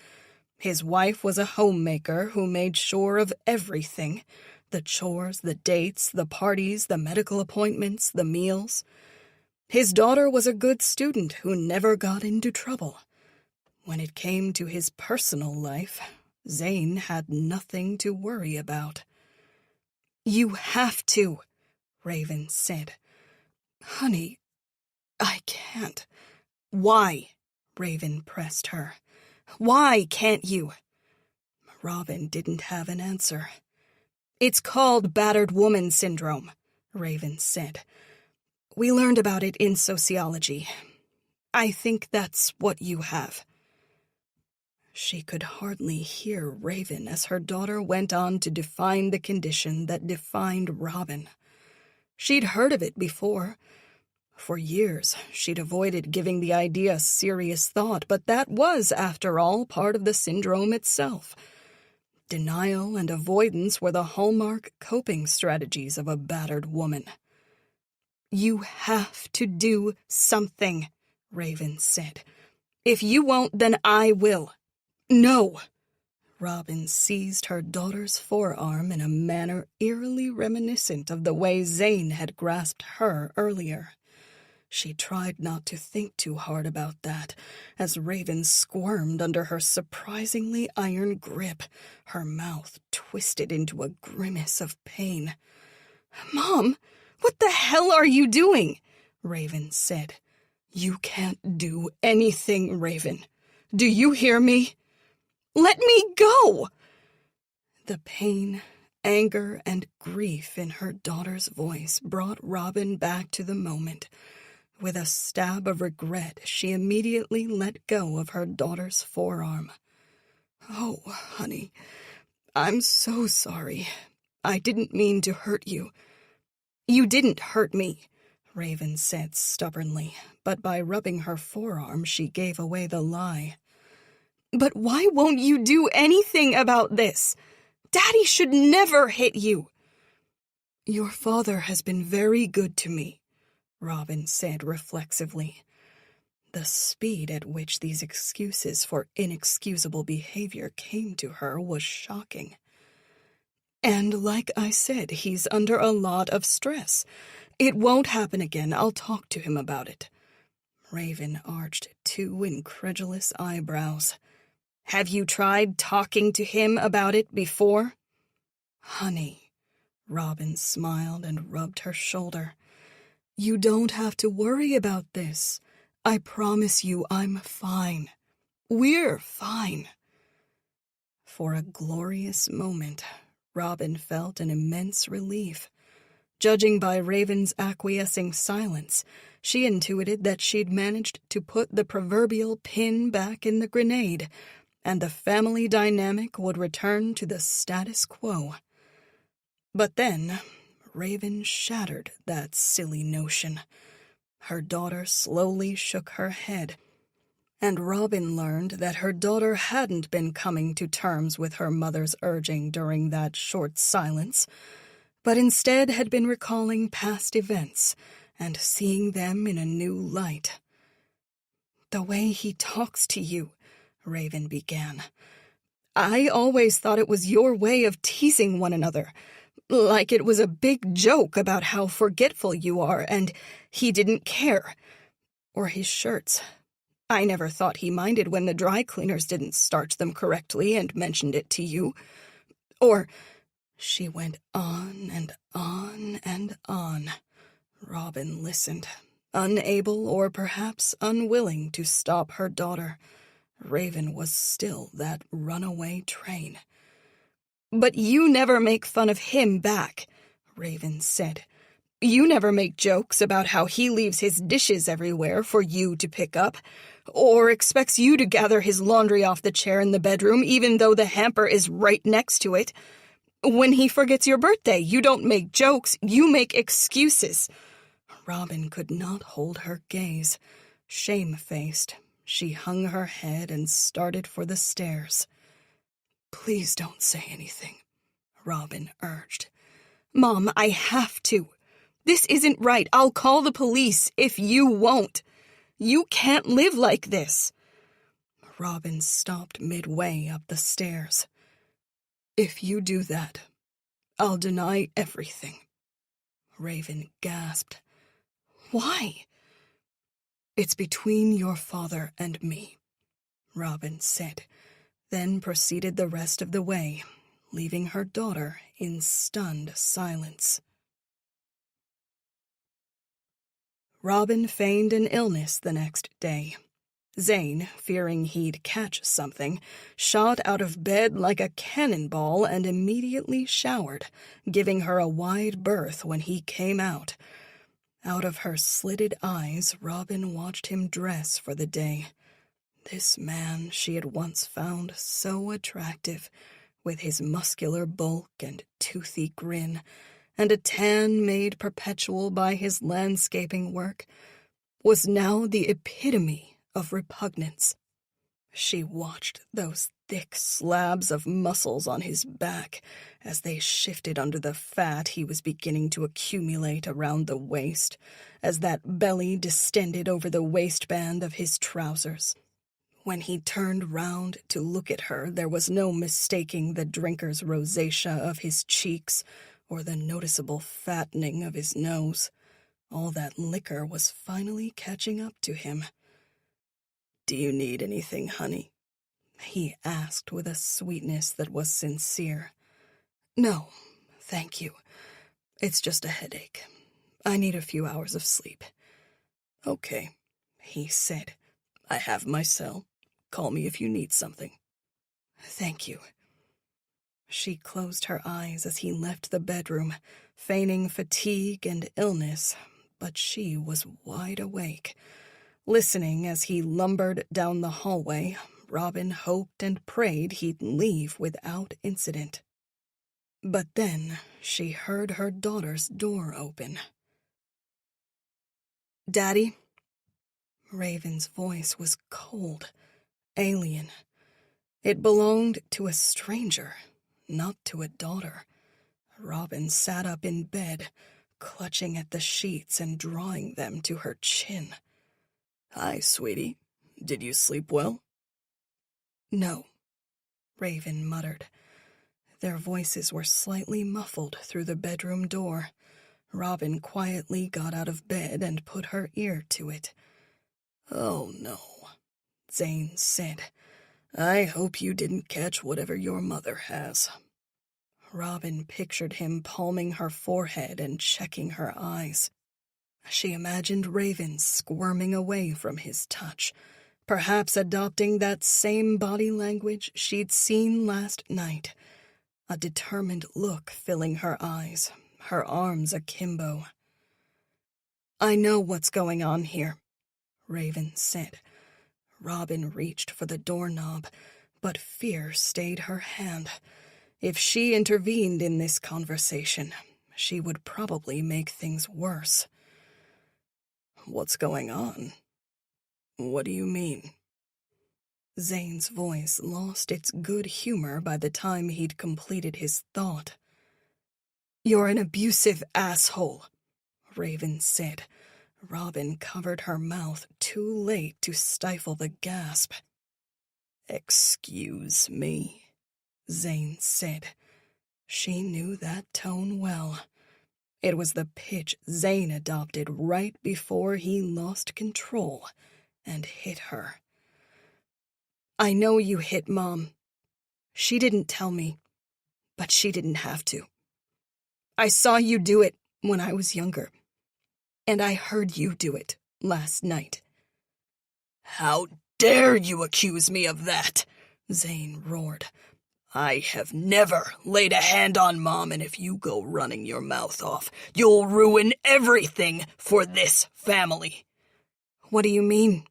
His wife was a homemaker who made sure of everything: the chores, the dates, the parties, the medical appointments, the meals. His daughter was a good student who never got into trouble. When it came to his personal life, Zane had nothing to worry about. "You have to," Raven said. "Honey, I can't." "Why?" Raven pressed her. "Why can't you?" Robin didn't have an answer. "It's called battered woman syndrome," Raven said. "We learned about it in sociology. I think that's what you have." She could hardly hear Raven as her daughter went on to define the condition that defined Robin. She'd heard of it before. For years, she'd avoided giving the idea serious thought, but that was, after all, part of the syndrome itself. Denial and avoidance were the hallmark coping strategies of a battered woman. "You have to do something," Raven said. "If you won't, then I will." "No!" Robin seized her daughter's forearm in a manner eerily reminiscent of the way Zane had grasped her earlier. She tried not to think too hard about that, as Raven squirmed under her surprisingly iron grip, her mouth twisted into a grimace of pain. "Mom, what the hell are you doing?" Raven said. "You can't do anything, Raven. Do you hear me?" "Let me go!" The pain, anger, and grief in her daughter's voice brought Robin back to the moment. With a stab of regret, she immediately let go of her daughter's forearm. "Oh, honey, I'm so sorry. I didn't mean to hurt you." "You didn't hurt me," Raven said stubbornly, but by rubbing her forearm she gave away the lie. "But why won't you do anything about this? Daddy should never hit you." "Your father has been very good to me," Robin said reflexively. The speed at which these excuses for inexcusable behavior came to her was shocking. "And like I said, he's under a lot of stress. It won't happen again. I'll talk to him about it." Raven arched two incredulous eyebrows. "Have you tried talking to him about it before?" "Honey," Robin smiled and rubbed her shoulder. "You don't have to worry about this. I promise you I'm fine. We're fine." For a glorious moment, Robin felt an immense relief. Judging by Raven's acquiescing silence, she intuited that she'd managed to put the proverbial pin back in the grenade, and the family dynamic would return to the status quo. But then, Raven shattered that silly notion. Her daughter slowly shook her head, and Robin learned that her daughter hadn't been coming to terms with her mother's urging during that short silence, but instead had been recalling past events and seeing them in a new light. "The way he talks to you," Raven began. "I always thought it was your way of teasing one another, like it was a big joke about how forgetful you are, and he didn't care. Or his shirts. I never thought he minded when the dry cleaners didn't starch them correctly and mentioned it to you. Or—" She went on and on and on. Robin listened, unable or perhaps unwilling to stop her daughter. Raven was still that runaway train. But you never make fun of him back, Raven said. You never make jokes about how he leaves his dishes everywhere for you to pick up, or expects you to gather his laundry off the chair in the bedroom even though the hamper is right next to it. When he forgets your birthday, you don't make jokes, you make excuses. Robin could not hold her gaze. Shamefaced, she hung her head and started for the stairs. "Please don't say anything," Robin urged. "Mom, I have to. This isn't right. I'll call the police if you won't. You can't live like this." Robin stopped midway up the stairs. "If you do that, I'll deny everything." Raven gasped. "Why?" "It's between your father and me," Robin said, then proceeded the rest of the way, leaving her daughter in stunned silence. Robin feigned an illness the next day. Zane, fearing he'd catch something, shot out of bed like a cannonball and immediately showered, giving her a wide berth when he came out. Out of her slitted eyes, Robin watched him dress for the day. This man she had once found so attractive, with his muscular bulk and toothy grin, and a tan made perpetual by his landscaping work, was now the epitome of repugnance. She watched those thick slabs of muscles on his back as they shifted under the fat he was beginning to accumulate around the waist, as that belly distended over the waistband of his trousers. When he turned round to look at her, there was no mistaking the drinker's rosacea of his cheeks or the noticeable fattening of his nose. All that liquor was finally catching up to him. "Do you need anything, honey?" he asked with a sweetness that was sincere. "No, thank you. It's just a headache. I need a few hours of sleep." "Okay," he said. "I have my cell. Call me if you need something." "Thank you." She closed her eyes as he left the bedroom, feigning fatigue and illness, but she was wide awake. Listening as he lumbered down the hallway, Robin hoped and prayed he'd leave without incident. But then she heard her daughter's door open. "Daddy?" Raven's voice was cold, alien. It belonged to a stranger, not to a daughter. Robin sat up in bed, clutching at the sheets and drawing them to her chin. "Hi, sweetie. Did you sleep well?" "No," Raven muttered. Their voices were slightly muffled through the bedroom door. Robin quietly got out of bed and put her ear to it. "Oh, no," Zane said. "I hope you didn't catch whatever your mother has." Robin pictured him palming her forehead and checking her eyes. She imagined Raven squirming away from his touch, perhaps adopting that same body language she'd seen last night, a determined look filling her eyes, her arms akimbo. "I know what's going on here," Raven said. Robin reached for the doorknob, but fear stayed her hand. If she intervened in this conversation, she would probably make things worse. "What's going on? What do you mean?" Zane's voice lost its good humor by the time he'd completed his thought. "You're an abusive asshole," Raven said. Robin covered her mouth too late to stifle the gasp. "Excuse me," Zane said. She knew that tone well. It was the pitch Zane adopted right before he lost control and hit her. "I know you hit Mom. She didn't tell me, but she didn't have to. I saw you do it when I was younger, and I heard you do it last night." "How dare you accuse me of that?" Zane roared. I have never laid a hand on Mom, and if you go running your mouth off, you'll ruin everything for this family. What do you mean?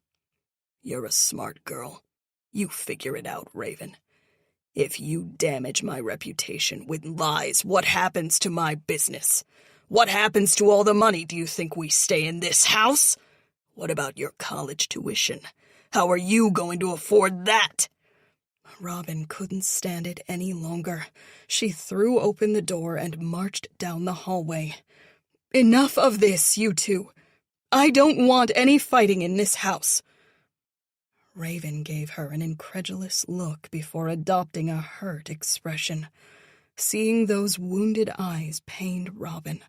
You're a smart girl. You figure it out, Raven. If you damage my reputation with lies, what happens to my business? What happens to all the money? Do you think we stay in this house? What about your college tuition? How are you going to afford that? Robin couldn't stand it any longer. She threw open the door and marched down the hallway. Enough of this, you two. I don't want any fighting in this house. Raven gave her an incredulous look before adopting a hurt expression. Seeing those wounded eyes pained Robin.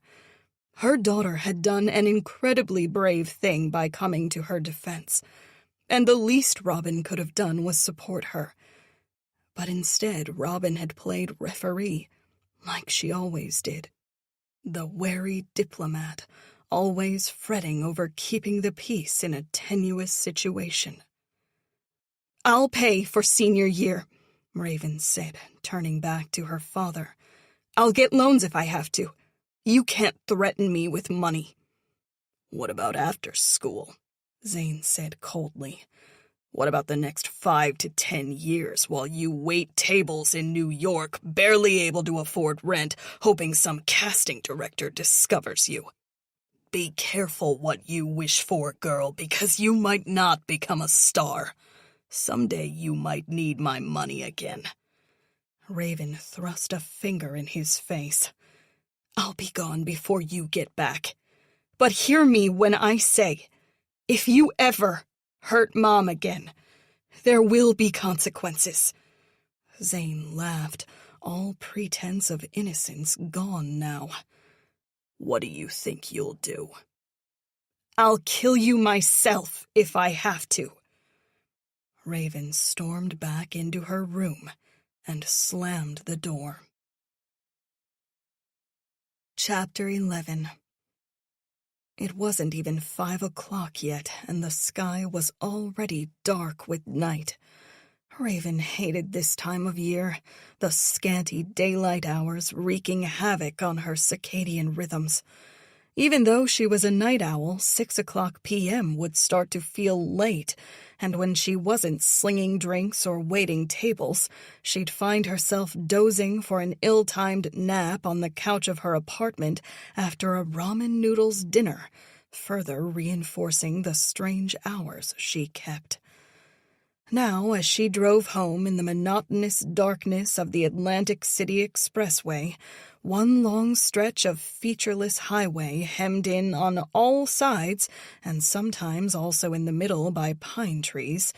Her daughter had done an incredibly brave thing by coming to her defense, and the least Robin could have done was support her. But instead, Robin had played referee, like she always did. The wary diplomat, always fretting over keeping the peace in a tenuous situation. "I'll pay for senior year," Raven said, turning back to her father. "I'll get loans if I have to. You can't threaten me with money." "What about after school?" Zane said coldly. "What about the next 5 to 10 years while you wait tables in New York, barely able to afford rent, hoping some casting director discovers you? Be careful what you wish for, girl, because you might not become a star. Someday you might need my money again." Raven thrust a finger in his face. "I'll be gone before you get back. But hear me when I say, if you ever hurt Mom again, there will be consequences." Zane laughed, all pretense of innocence gone now. "What do you think you'll do?" "I'll kill you myself if I have to." Raven stormed back into her room and slammed the door. Chapter 11. It wasn't even 5 o'clock yet, and the sky was already dark with night. Raven hated this time of year, the scanty daylight hours wreaking havoc on her circadian rhythms. Even though she was a night owl, 6 o'clock p.m. would start to feel late, and when she wasn't slinging drinks or waiting tables, she'd find herself dozing for an ill-timed nap on the couch of her apartment after a ramen noodles dinner, further reinforcing the strange hours she kept. Now, as she drove home in the monotonous darkness of the Atlantic City Expressway, one long stretch of featureless highway hemmed in on all sides, and sometimes also in the middle by pine trees,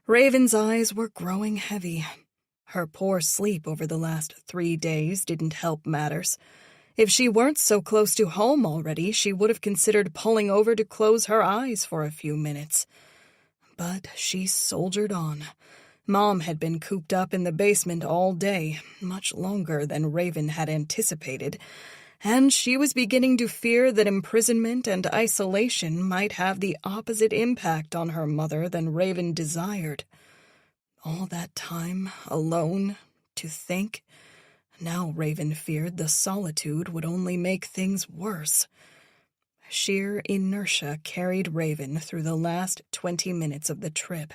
Raven's eyes were growing heavy. Her poor sleep over the last 3 days didn't help matters. If she weren't so close to home already, she would have considered pulling over to close her eyes for a few minutes. But she soldiered on. Mom had been cooped up in the basement all day, much longer than Raven had anticipated, and she was beginning to fear that imprisonment and isolation might have the opposite impact on her mother than Raven desired. All that time, alone, to think. Now Raven feared the solitude would only make things worse. Sheer inertia carried Raven through the last 20 minutes of the trip.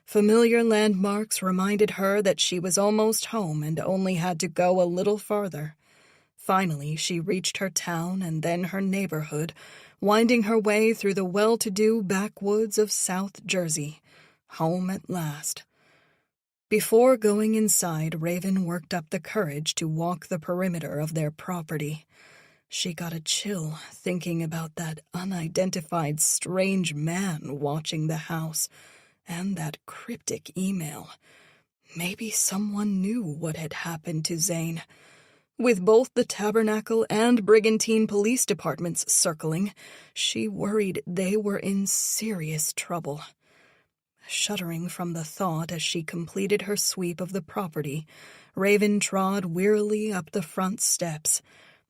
Familiar landmarks reminded her that she was almost home and only had to go a little farther. Finally, she reached her town and then her neighborhood, winding her way through the well-to-do backwoods of South Jersey. Home at last. Before going inside, Raven worked up the courage to walk the perimeter of their property. She got a chill thinking about that unidentified strange man watching the house, and that cryptic email. Maybe someone knew what had happened to Zane. With both the Tabernacle and Brigantine police departments circling, she worried they were in serious trouble. Shuddering from the thought as she completed her sweep of the property, Raven trod wearily up the front steps.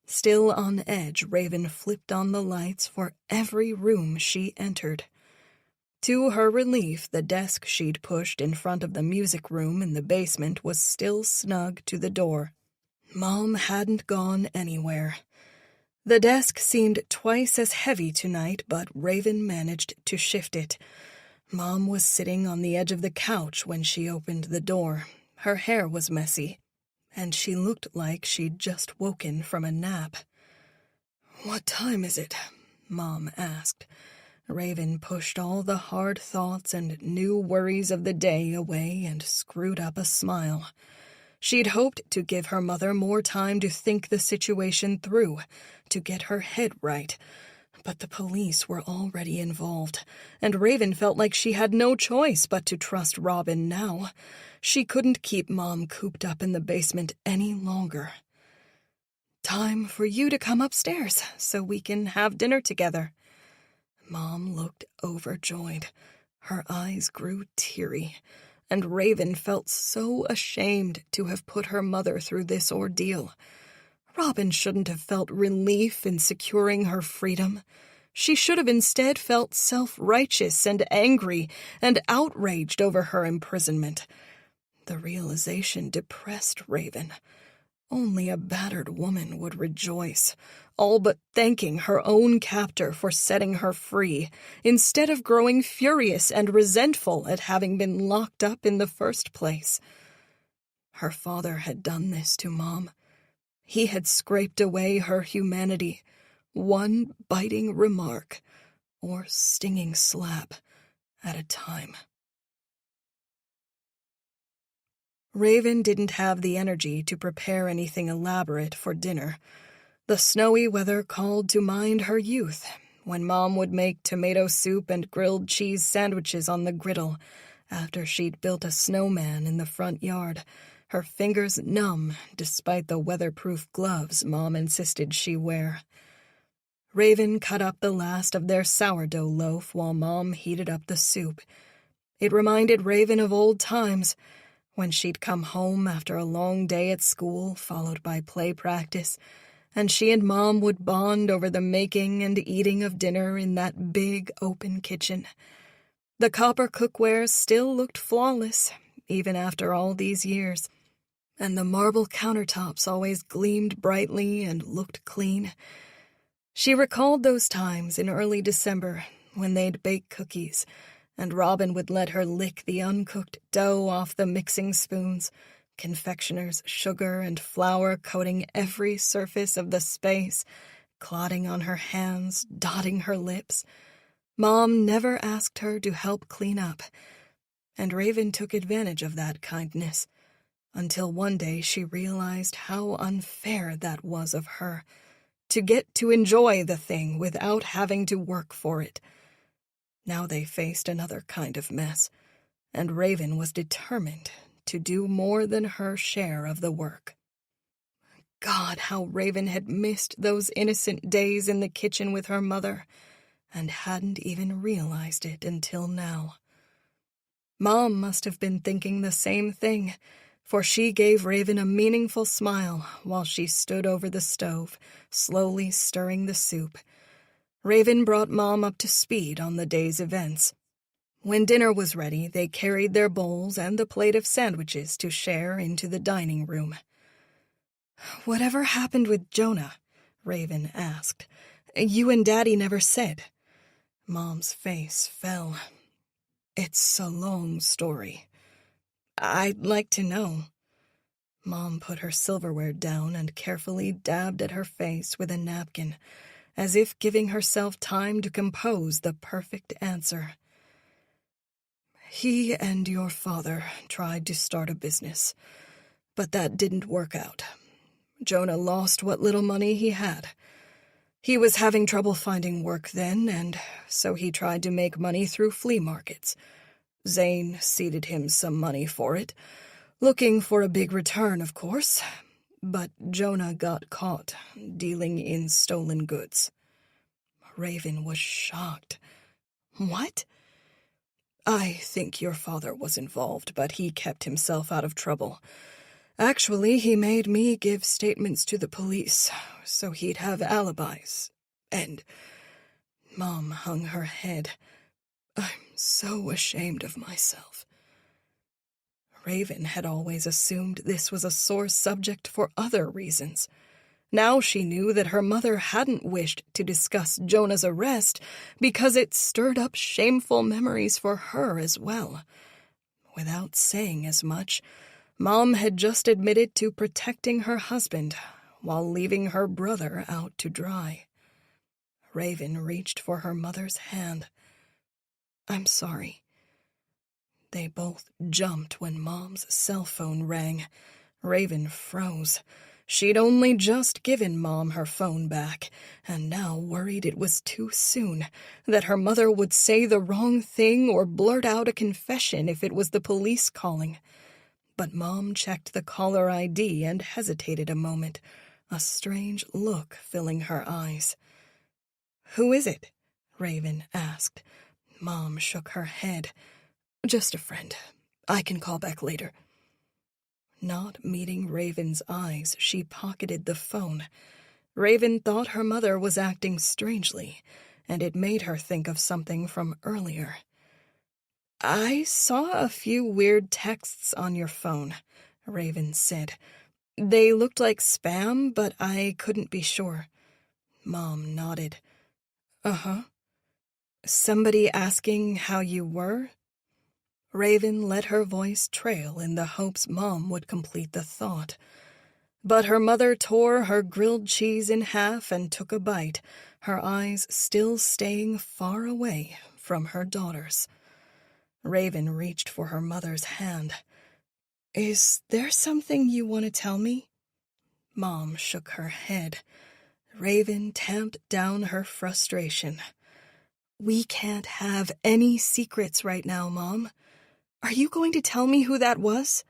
Still on edge, Raven flipped on the lights for every room she entered. To her relief, the desk she'd pushed in front of the music room in the basement was still snug to the door. Mom hadn't gone anywhere. The desk seemed twice as heavy tonight, but Raven managed to shift it. Mom was sitting on the edge of the couch when she opened the door. Her hair was messy, and she looked like she'd just woken from a nap. "What time is it?" Mom asked. Raven pushed all the hard thoughts and new worries of the day away and screwed up a smile. She'd hoped to give her mother more time to think the situation through, to get her head right. But the police were already involved, and Raven felt like she had no choice but to trust Robin now. She couldn't keep Mom cooped up in the basement any longer. "Time for you to come upstairs so we can have dinner together." Mom looked overjoyed. Her eyes grew teary, and Raven felt so ashamed to have put her mother through this ordeal. Robin shouldn't have felt relief in securing her freedom. She should have instead felt self-righteous and angry and outraged over her imprisonment. The realization depressed Raven. Only a battered woman would rejoice, all but thanking her own captor for setting her free, instead of growing furious and resentful at having been locked up in the first place. Her father had done this to Mom. He had scraped away her humanity, one biting remark or stinging slap at a time. Raven didn't have the energy to prepare anything elaborate for dinner. The snowy weather called to mind her youth, when Mom would make tomato soup and grilled cheese sandwiches on the griddle after she'd built a snowman in the front yard, her fingers numb despite the weatherproof gloves Mom insisted she wear. Raven cut up the last of their sourdough loaf while Mom heated up the soup. It reminded Raven of old times, when she'd come home after a long day at school followed by play practice, and she and Mom would bond over the making and eating of dinner in that big open kitchen. The copper cookware still looked flawless, even after all these years, and the marble countertops always gleamed brightly and looked clean. She recalled those times in early December when they'd bake cookies, and Robin would let her lick the uncooked dough off the mixing spoons, confectioner's sugar and flour coating every surface of the space, clotting on her hands, dotting her lips. Mom never asked her to help clean up, and Raven took advantage of that kindness, until one day she realized how unfair that was of her, to get to enjoy the thing without having to work for it. Now they faced another kind of mess, and Raven was determined to do more than her share of the work. God, how Raven had missed those innocent days in the kitchen with her mother, and hadn't even realized it until now. Mom must have been thinking the same thing, for she gave Raven a meaningful smile while she stood over the stove, slowly stirring the soup. Raven brought Mom up to speed on the day's events. When dinner was ready, they carried their bowls and the plate of sandwiches to share into the dining room. "Whatever happened with Jonah?" Raven asked. "You and Daddy never said." Mom's face fell. "It's a long story." "I'd like to know." Mom put her silverware down and carefully dabbed at her face with a napkin, as if giving herself time to compose the perfect answer. "He and your father tried to start a business, but that didn't work out. Jonah lost what little money he had. He was having trouble finding work then, and so he tried to make money through flea markets. Zane ceded him some money for it, looking for a big return, of course. But Jonah got caught dealing in stolen goods." Raven was shocked. "What?" "I think your father was involved, but he kept himself out of trouble. Actually, he made me give statements to the police, so he'd have alibis. And..." Mom hung her head. "I'm so ashamed of myself. Raven had always assumed this was a sore subject for other reasons. Now she knew that her mother hadn't wished to discuss Jonah's arrest because it stirred up shameful memories for her as well. Without saying as much, Mom had just admitted to protecting her husband while leaving her brother out to dry. Raven reached for her mother's hand. "I'm sorry." They both jumped when Mom's cell phone rang. Raven froze. She'd only just given Mom her phone back, and now worried it was too soon, that her mother would say the wrong thing or blurt out a confession if it was the police calling. But Mom checked the caller ID and hesitated a moment, a strange look filling her eyes. "Who is it?" Raven asked. Mom shook her head. "Just a friend. I can call back later." Not meeting Raven's eyes, she pocketed the phone. Raven thought her mother was acting strangely, and it made her think of something from earlier. "I saw a few weird texts on your phone," Raven said. "They looked like spam, but I couldn't be sure." Mom nodded. "Uh-huh. Somebody asking how you were?" Raven let her voice trail in the hopes Mom would complete the thought. But her mother tore her grilled cheese in half and took a bite, her eyes still staying far away from her daughter's. Raven reached for her mother's hand. "Is there something you want to tell me?" Mom shook her head. Raven tamped down her frustration. "We can't have any secrets right now, Mom. Are you going to tell me who that was?"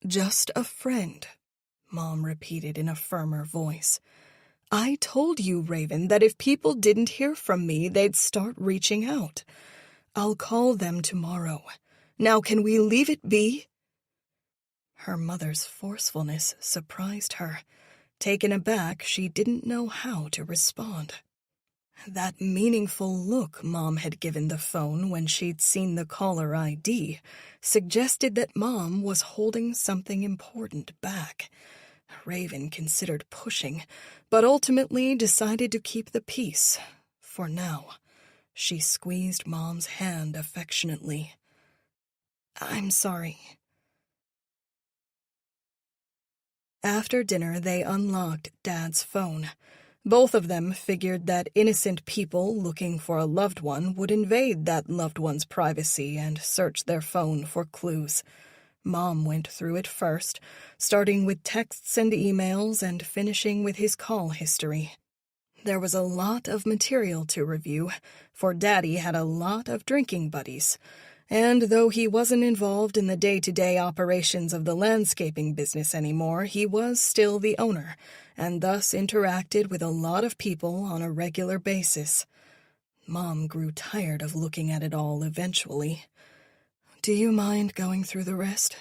"Just a friend," Mom repeated in a firmer voice. "I told you, Raven, that if people didn't hear from me, they'd start reaching out. I'll call them tomorrow. Now can we leave it be?" Her mother's forcefulness surprised her. Taken aback, she didn't know how to respond. That meaningful look Mom had given the phone when she'd seen the caller ID suggested that Mom was holding something important back. Raven considered pushing, but ultimately decided to keep the peace. For now, she squeezed Mom's hand affectionately. "I'm sorry." After dinner, they unlocked Dad's phone. Both of them figured that innocent people looking for a loved one would invade that loved one's privacy and search their phone for clues. Mom went through it first, starting with texts and emails and finishing with his call history. There was a lot of material to review, for Daddy had a lot of drinking buddies. And though he wasn't involved in the day-to-day operations of the landscaping business anymore, he was still the owner, and thus interacted with a lot of people on a regular basis. Mom grew tired of looking at it all eventually. "Do you mind going through the rest?"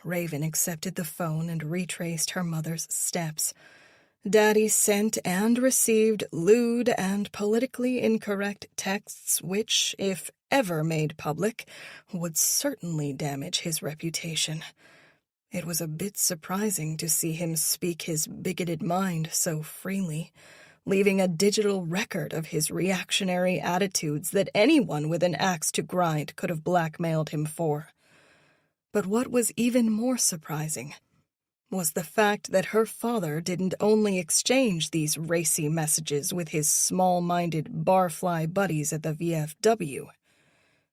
Raven accepted the phone and retraced her mother's steps. Daddy sent and received lewd and politically incorrect texts which, if ever made public, would certainly damage his reputation. It was a bit surprising to see him speak his bigoted mind so freely, leaving a digital record of his reactionary attitudes that anyone with an axe to grind could have blackmailed him for. But what was even more surprising was the fact that her father didn't only exchange these racy messages with his small-minded barfly buddies at the VFW.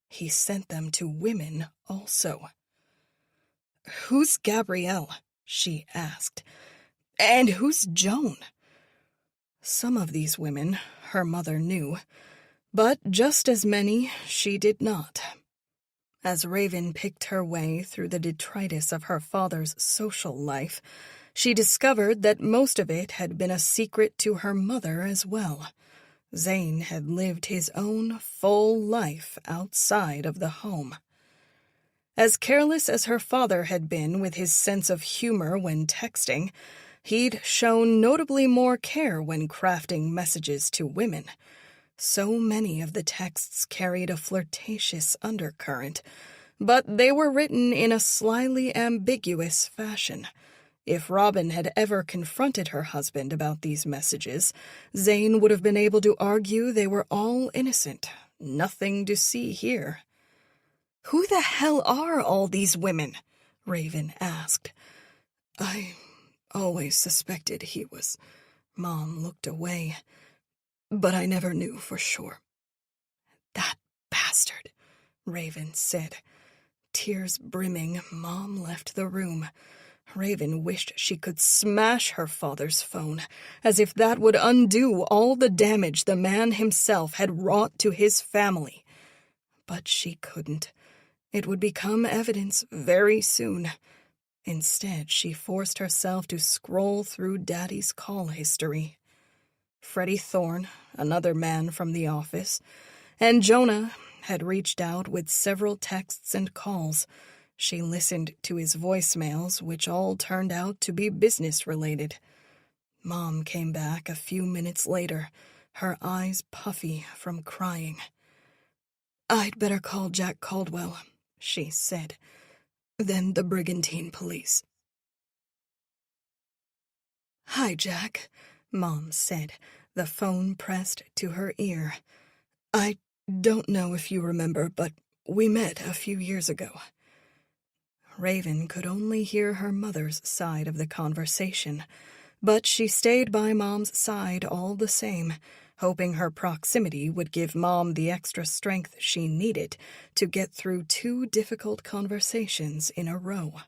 He sent them to women also. "Who's Gabrielle?" she asked. "And who's Joan?" Some of these women her mother knew, but just as many she did not. As Raven picked her way through the detritus of her father's social life, she discovered that most of it had been a secret to her mother as well. Zane had lived his own full life outside of the home. As careless as her father had been with his sense of humor when texting, he'd shown notably more care when crafting messages to women. So many of the texts carried a flirtatious undercurrent, but they were written in a slyly ambiguous fashion. If Robin had ever confronted her husband about these messages, Zane would have been able to argue they were all innocent. Nothing to see here. "Who the hell are all these women?" Raven asked. "I always suspected he was." Mom looked away, but I never knew for sure. "That bastard," Raven said. Tears brimming, Mom left the room. Raven wished she could smash her father's phone, as if that would undo all the damage the man himself had wrought to his family. But she couldn't. It would become evidence very soon. Instead, she forced herself to scroll through Daddy's call history. Freddie Thorne, another man from the office, and Jonah had reached out with several texts and calls. She listened to his voicemails, which all turned out to be business-related. Mom came back a few minutes later, her eyes puffy from crying. "I'd better call Jack Caldwell," she said. "Then the Brigantine police." "Hi, Jack," Mom said, the phone pressed to her ear. "I don't know if you remember, but we met a few years ago." Raven could only hear her mother's side of the conversation, but she stayed by Mom's side all the same, hoping her proximity would give Mom the extra strength she needed to get through 2 difficult conversations in a row.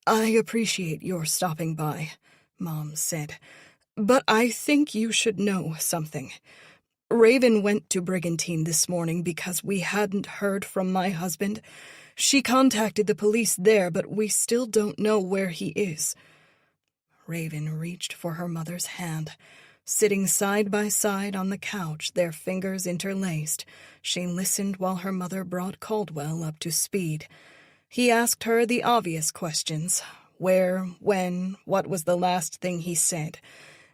"I appreciate your stopping by," Mom said, "but I think you should know something. Raven went to Brigantine this morning because we hadn't heard from my husband. She contacted the police there, but we still don't know where he is." Raven reached for her mother's hand. Sitting side by side on the couch, their fingers interlaced, she listened while her mother brought Caldwell up to speed. He asked her the obvious questions: where, when, what was the last thing he said,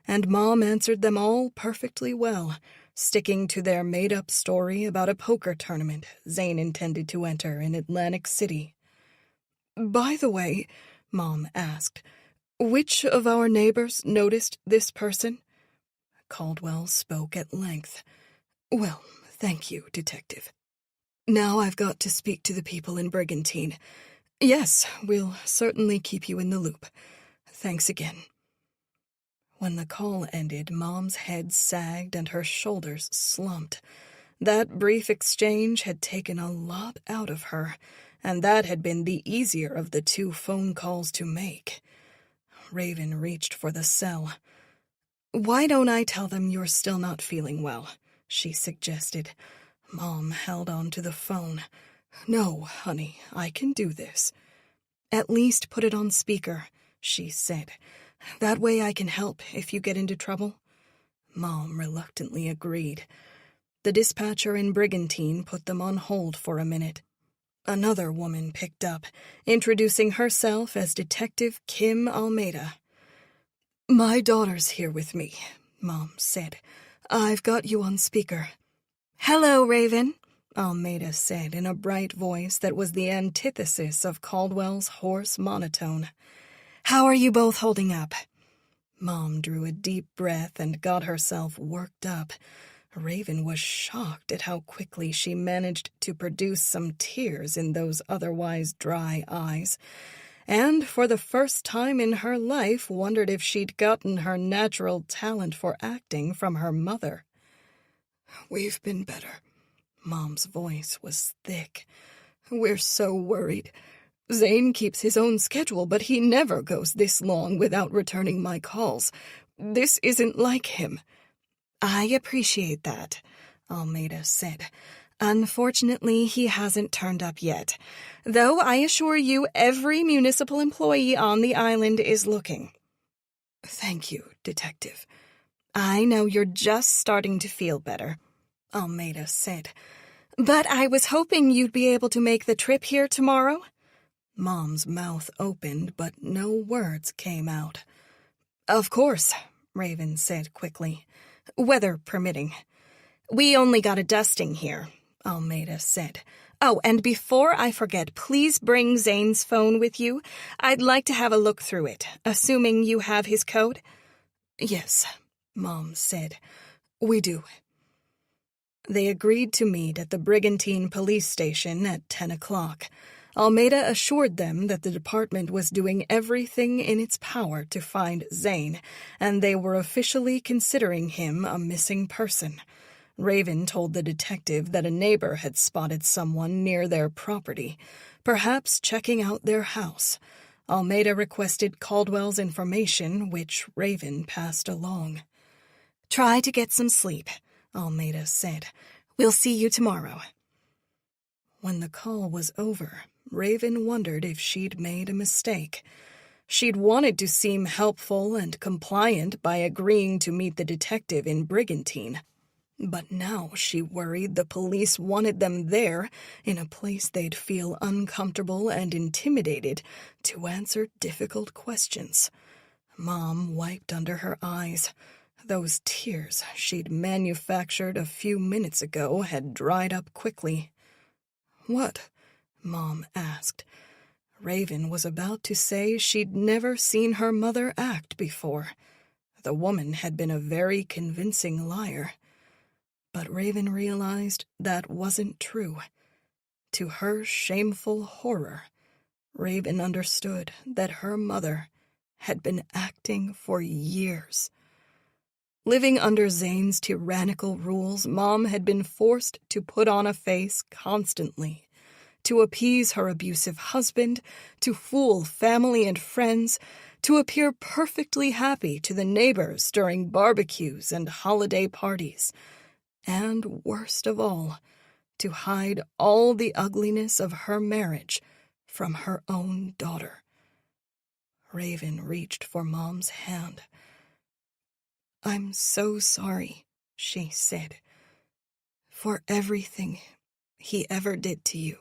and Mom answered them all perfectly well, sticking to their made-up story about a poker tournament Zane intended to enter in Atlantic City. "By the way," Mom asked, "which of our neighbors noticed this person?" Caldwell spoke at length. "Well, thank you, Detective. Now I've got to speak to the people in Brigantine. Yes, we'll certainly keep you in the loop. Thanks again." When the call ended, Mom's head sagged and her shoulders slumped. That brief exchange had taken a lot out of her, and that had been the easier of the 2 phone calls to make. Raven reached for the cell. "Why don't I tell them you're still not feeling well?" she suggested. Mom held on to the phone. "No, honey, I can do this." "At least put it on speaker," she said. "That way I can help if you get into trouble." Mom reluctantly agreed. The dispatcher in Brigantine put them on hold for a minute. Another woman picked up, introducing herself as Detective Kim Almeida. "My daughter's here with me," Mom said. "I've got you on speaker." "Hello, Raven," Almeida said in a bright voice that was the antithesis of Caldwell's hoarse monotone. "How are you both holding up?" Mom drew a deep breath and got herself worked up. Raven was shocked at how quickly she managed to produce some tears in those otherwise dry eyes, and for the first time in her life wondered if she'd gotten her natural talent for acting from her mother. "We've been better." Mom's voice was thick. "We're so worried. Zane keeps his own schedule, but he never goes this long without returning my calls. This isn't like him." "I appreciate that," Almeida said. "Unfortunately, he hasn't turned up yet, though I assure you every municipal employee on the island is looking." "Thank you, Detective." "I know you're just starting to feel better," Almeida said. "But I was hoping you'd be able to make the trip here tomorrow." Mom's mouth opened, but no words came out. "Of course," Raven said quickly. "Weather permitting." We only got a dusting here, Almeida said. Oh, and before I forget, please bring Zane's phone with you. I'd like to have a look through it, assuming you have his code. Yes, Mom said. We do. They agreed to meet at the Brigantine police station at 10 o'clock. Almeida assured them that the department was doing everything in its power to find Zane, and they were officially considering him a missing person. Raven told the detective that a neighbor had spotted someone near their property, perhaps checking out their house. Almeida requested Caldwell's information, which Raven passed along. "Try to get some sleep," Almeida said. "We'll see you tomorrow." When the call was over, Raven wondered if she'd made a mistake. She'd wanted to seem helpful and compliant by agreeing to meet the detective in Brigantine. But now she worried the police wanted them there, in a place they'd feel uncomfortable and intimidated, to answer difficult questions. Mom wiped under her eyes. Those tears she'd manufactured a few minutes ago had dried up quickly. "What?" Mom asked. Raven was about to say she'd never seen her mother act before. The woman had been a very convincing liar. But Raven realized that wasn't true. To her shameful horror, Raven understood that her mother had been acting for years. Living under Zane's tyrannical rules, Mom had been forced to put on a face constantly, to appease her abusive husband, to fool family and friends, to appear perfectly happy to the neighbors during barbecues and holiday parties, and, worst of all, to hide all the ugliness of her marriage from her own daughter. Raven reached for Mom's hand. "I'm so sorry," she said, "for everything he ever did to you."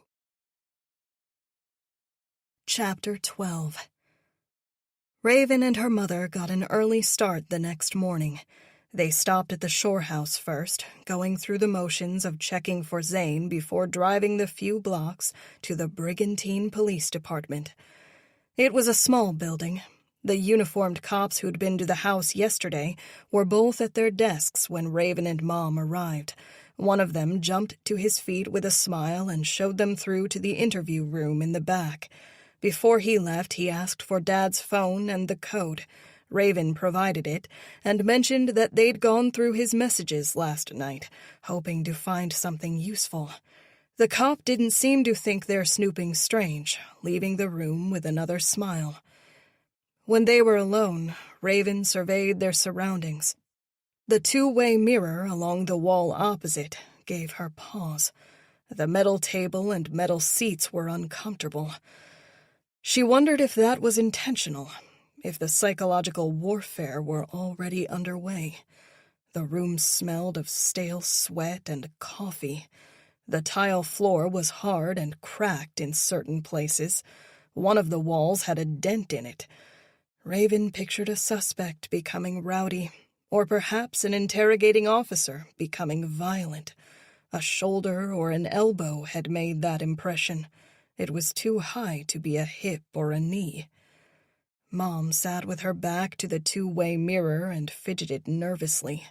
Chapter 12. Raven and her mother got an early start the next morning. They stopped at the shore house first, going through the motions of checking for Zane before driving the few blocks to the Brigantine Police Department. It was a small building. The uniformed cops who'd been to the house yesterday were both at their desks when Raven and Mom arrived. One of them jumped to his feet with a smile and showed them through to the interview room in the back. Before he left, he asked for Dad's phone and the code. Raven provided it, and mentioned that they'd gone through his messages last night, hoping to find something useful. The cop didn't seem to think their snooping strange, leaving the room with another smile. When they were alone, Raven surveyed their surroundings. The two-way mirror along the wall opposite gave her pause. The metal table and metal seats were uncomfortable. She wondered if that was intentional, if the psychological warfare were already underway. The room smelled of stale sweat and coffee. The tile floor was hard and cracked in certain places. One of the walls had a dent in it. Raven pictured a suspect becoming rowdy, or perhaps an interrogating officer becoming violent. A shoulder or an elbow had made that impression. It was too high to be a hip or a knee. Mom sat with her back to the two-way mirror and fidgeted nervously.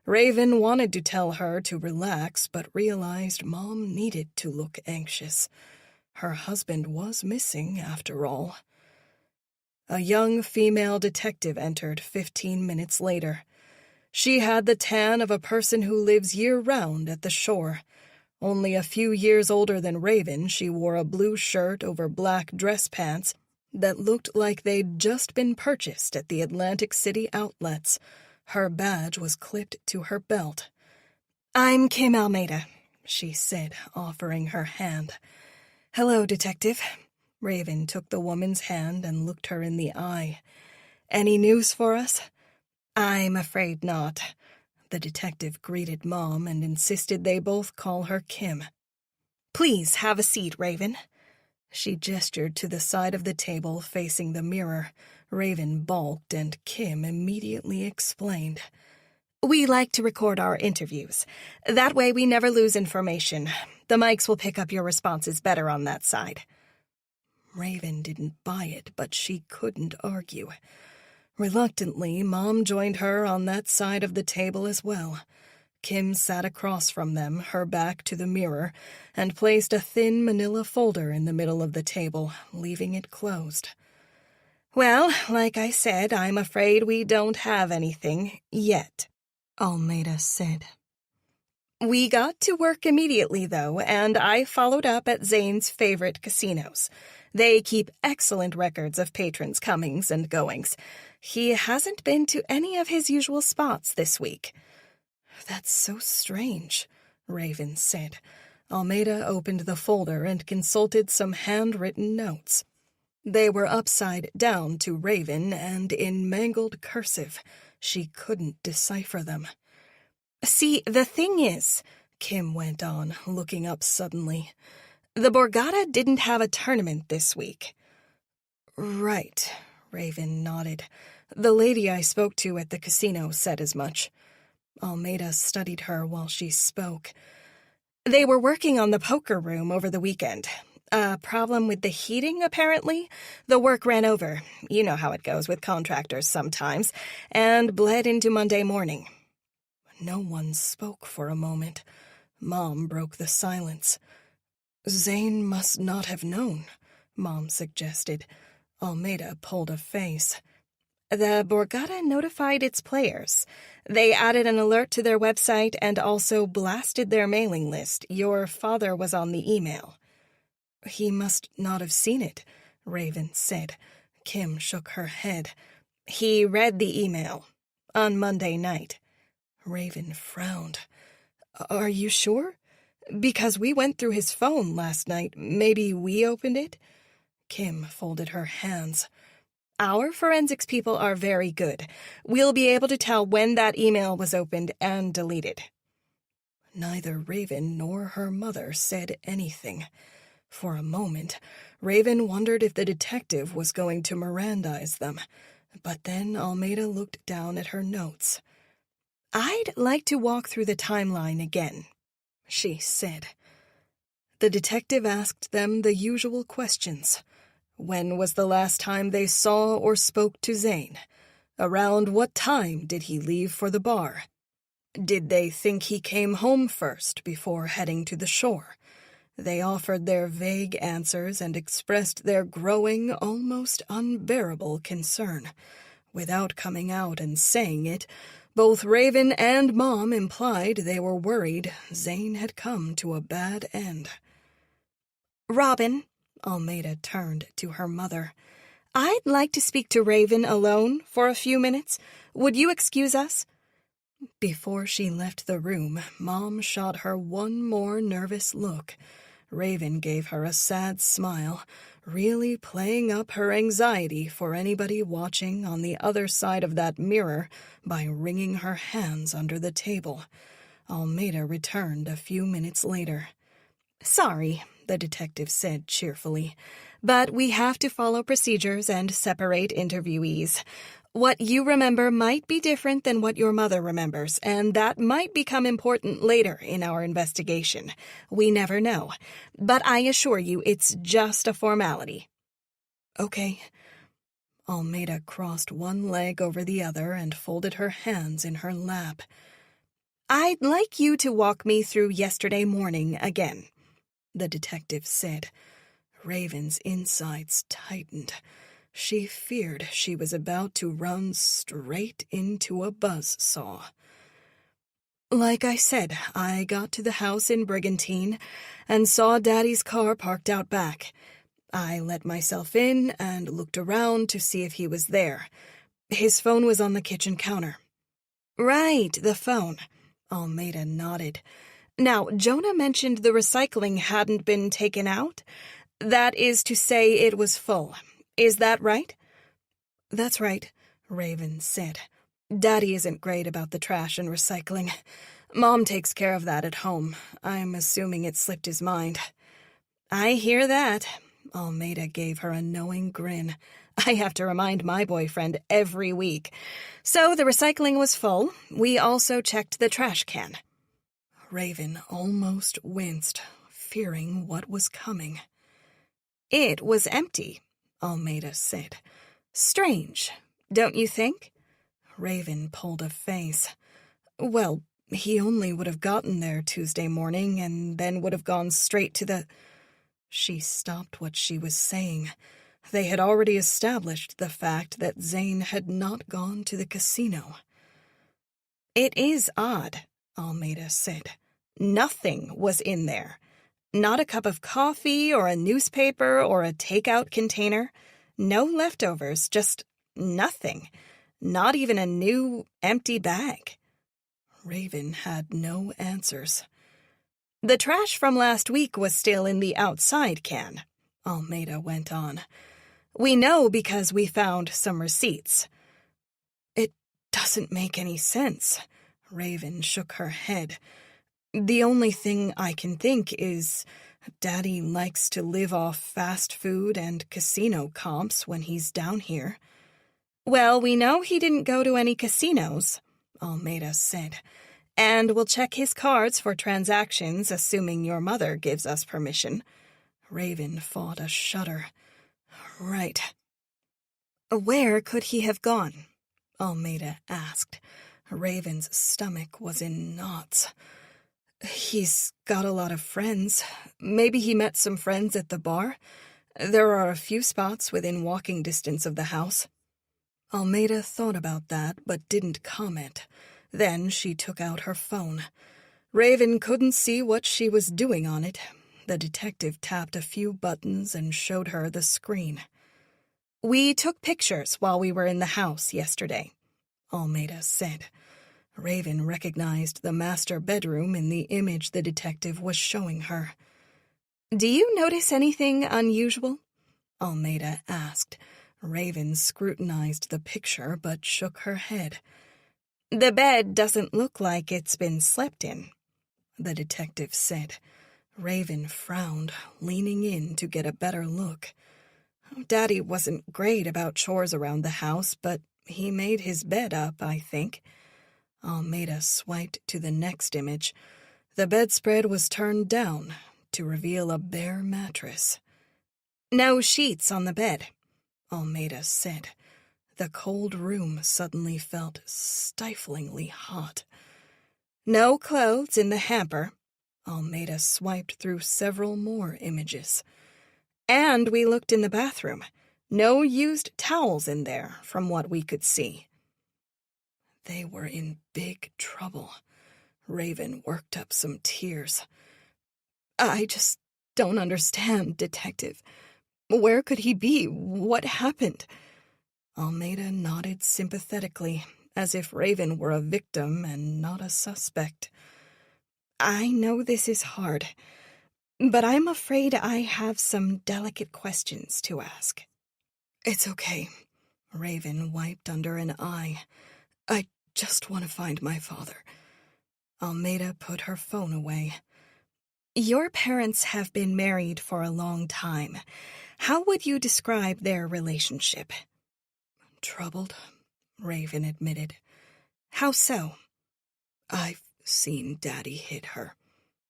Raven wanted to tell her to relax, but realized Mom needed to look anxious. Her husband was missing, after all. A young female detective entered 15 minutes later. She had the tan of a person who lives year-round at the shore. Only a few years older than Raven, she wore a blue shirt over black dress pants that looked like they'd just been purchased at the Atlantic City outlets. Her badge was clipped to her belt. "I'm Kim Almeida," she said, offering her hand. "Hello, Detective." Raven took the woman's hand and looked her in the eye. "Any news for us?" "I'm afraid not." The detective greeted Mom and insisted they both call her Kim. "Please have a seat, Raven." She gestured to the side of the table facing the mirror. Raven balked, and Kim immediately explained. We like to record our interviews. That way we never lose information. The mics will pick up your responses better on that side. Raven didn't buy it, but she couldn't argue. Reluctantly, Mom joined her on that side of the table as well. Kim sat across from them, her back to the mirror, and placed a thin manila folder in the middle of the table, leaving it closed. Well, like I said, I'm afraid we don't have anything yet, Almeida said. We got to work immediately, though, and I followed up at Zane's favorite casinos. They keep excellent records of patrons' comings and goings. He hasn't been to any of his usual spots this week. That's so strange, Raven said. Almeida opened the folder and consulted some handwritten notes. They were upside down to Raven and in mangled cursive. She couldn't decipher them. See, the thing is, Kim went on, looking up suddenly, the Borgata didn't have a tournament this week. Right, Raven nodded. The lady I spoke to at the casino said as much. Almeida studied her while she spoke. They were working on the poker room over the weekend. A problem with the heating, apparently. The work ran over. You know how it goes with contractors sometimes. And bled into Monday morning. No one spoke for a moment. Mom broke the silence. Zane must not have known, Mom suggested. Almeida pulled a face. The Borgata notified its players. They added an alert to their website and also blasted their mailing list. Your father was on the email. He must not have seen it, Raven said. Kim shook her head. He read the email on Monday night. Raven frowned. Are you sure? Because we went through his phone last night. Maybe we opened it? Kim folded her hands. Our forensics people are very good. We'll be able to tell when that email was opened and deleted. Neither Raven nor her mother said anything. For a moment, Raven wondered if the detective was going to Mirandize them. But then Almeida looked down at her notes. I'd like to walk through the timeline again, she said. The detective asked them the usual questions. When was the last time they saw or spoke to Zane? Around what time did he leave for the bar? Did they think he came home first before heading to the shore? They offered their vague answers and expressed their growing, almost unbearable concern. Without coming out and saying it, both Raven and Mom implied they were worried Zane had come to a bad end. Robin, Almeida turned to her mother. I'd like to speak to Raven alone for a few minutes. Would you excuse us? Before she left the room, Mom shot her one more nervous look. Raven gave her a sad smile, really playing up her anxiety for anybody watching on the other side of that mirror by wringing her hands under the table. Almeida returned a few minutes later. Sorry, the detective said cheerfully, but we have to follow procedures and separate interviewees. What you remember might be different than what your mother remembers, and that might become important later in our investigation. We never know. But I assure you it's just a formality. Okay. Almeida crossed one leg over the other and folded her hands in her lap. I'd like you to walk me through yesterday morning again, the detective said. Raven's insides tightened. She feared she was about to run straight into a buzzsaw. Like I said, I got to the house in Brigantine and saw Daddy's car parked out back. I let myself in and looked around to see if he was there. His phone was on the kitchen counter. Right, the phone. Almeida nodded. Now, Jonah mentioned the recycling hadn't been taken out. That is to say it was full. Is that right? That's right, Raven said. Daddy isn't great about the trash and recycling. Mom takes care of that at home. I'm assuming it slipped his mind. I hear that. Almeida gave her a knowing grin. I have to remind my boyfriend every week. So the recycling was full. We also checked the trash can. Raven almost winced, fearing what was coming. It was empty, Almeida said. Strange, don't you think? Raven pulled a face. Well, he only would have gotten there Tuesday morning and then would have gone straight to the... She stopped what she was saying. They had already established the fact that Zane had not gone to the casino. It is odd, Almeida said. Nothing was in there. Not a cup of coffee or a newspaper or a takeout container. No leftovers, just nothing. Not even a new, empty bag. Raven had no answers. The trash from last week was still in the outside can, Almeida went on. We know because we found some receipts. It doesn't make any sense. Raven shook her head. The only thing I can think is Daddy likes to live off fast food and casino comps when he's down here. Well, we know he didn't go to any casinos, Almeida said, and we'll check his cards for transactions, assuming your mother gives us permission. Raven fought a shudder. Right. Where could he have gone? Almeida asked. Raven's stomach was in knots. He's got a lot of friends. Maybe he met some friends at the bar. There are a few spots within walking distance of the house. Almeida thought about that, but didn't comment. Then she took out her phone. Raven couldn't see what she was doing on it. The detective tapped a few buttons and showed her the screen. We took pictures while we were in the house yesterday, Almeida said. Raven recognized the master bedroom in the image the detective was showing her. Do you notice anything unusual? Almeida asked. Raven scrutinized the picture but shook her head. The bed doesn't look like it's been slept in, the detective said. Raven frowned, leaning in to get a better look. Daddy wasn't great about chores around the house, but he made his bed up, I think. Almeida swiped to the next image. The bedspread was turned down to reveal a bare mattress. No sheets on the bed, Almeida said. The cold room suddenly felt stiflingly hot. No clothes in the hamper. Almeida swiped through several more images. And we looked in the bathroom. No used towels in there, from what we could see. They were in big trouble. Raven worked up some tears. I just don't understand, Detective. Where could he be? What happened? Almeida nodded sympathetically, as if Raven were a victim and not a suspect. I know this is hard, but I'm afraid I have some delicate questions to ask. It's okay. Raven wiped under an eye. I just want to find my father. Almeida put her phone away. Your parents have been married for a long time. How would you describe their relationship? Troubled, Raven admitted. How so? I've seen Daddy hit her,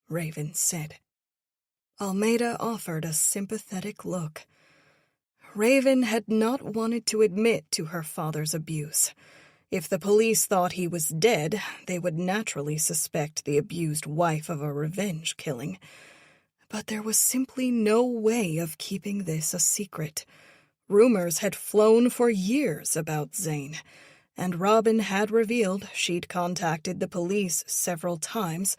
Raven said. Almeida offered a sympathetic look. Raven had not wanted to admit to her father's abuse. If the police thought he was dead, they would naturally suspect the abused wife of a revenge killing. But there was simply no way of keeping this a secret. Rumors had flown for years about Zane, and Robin had revealed she'd contacted the police several times,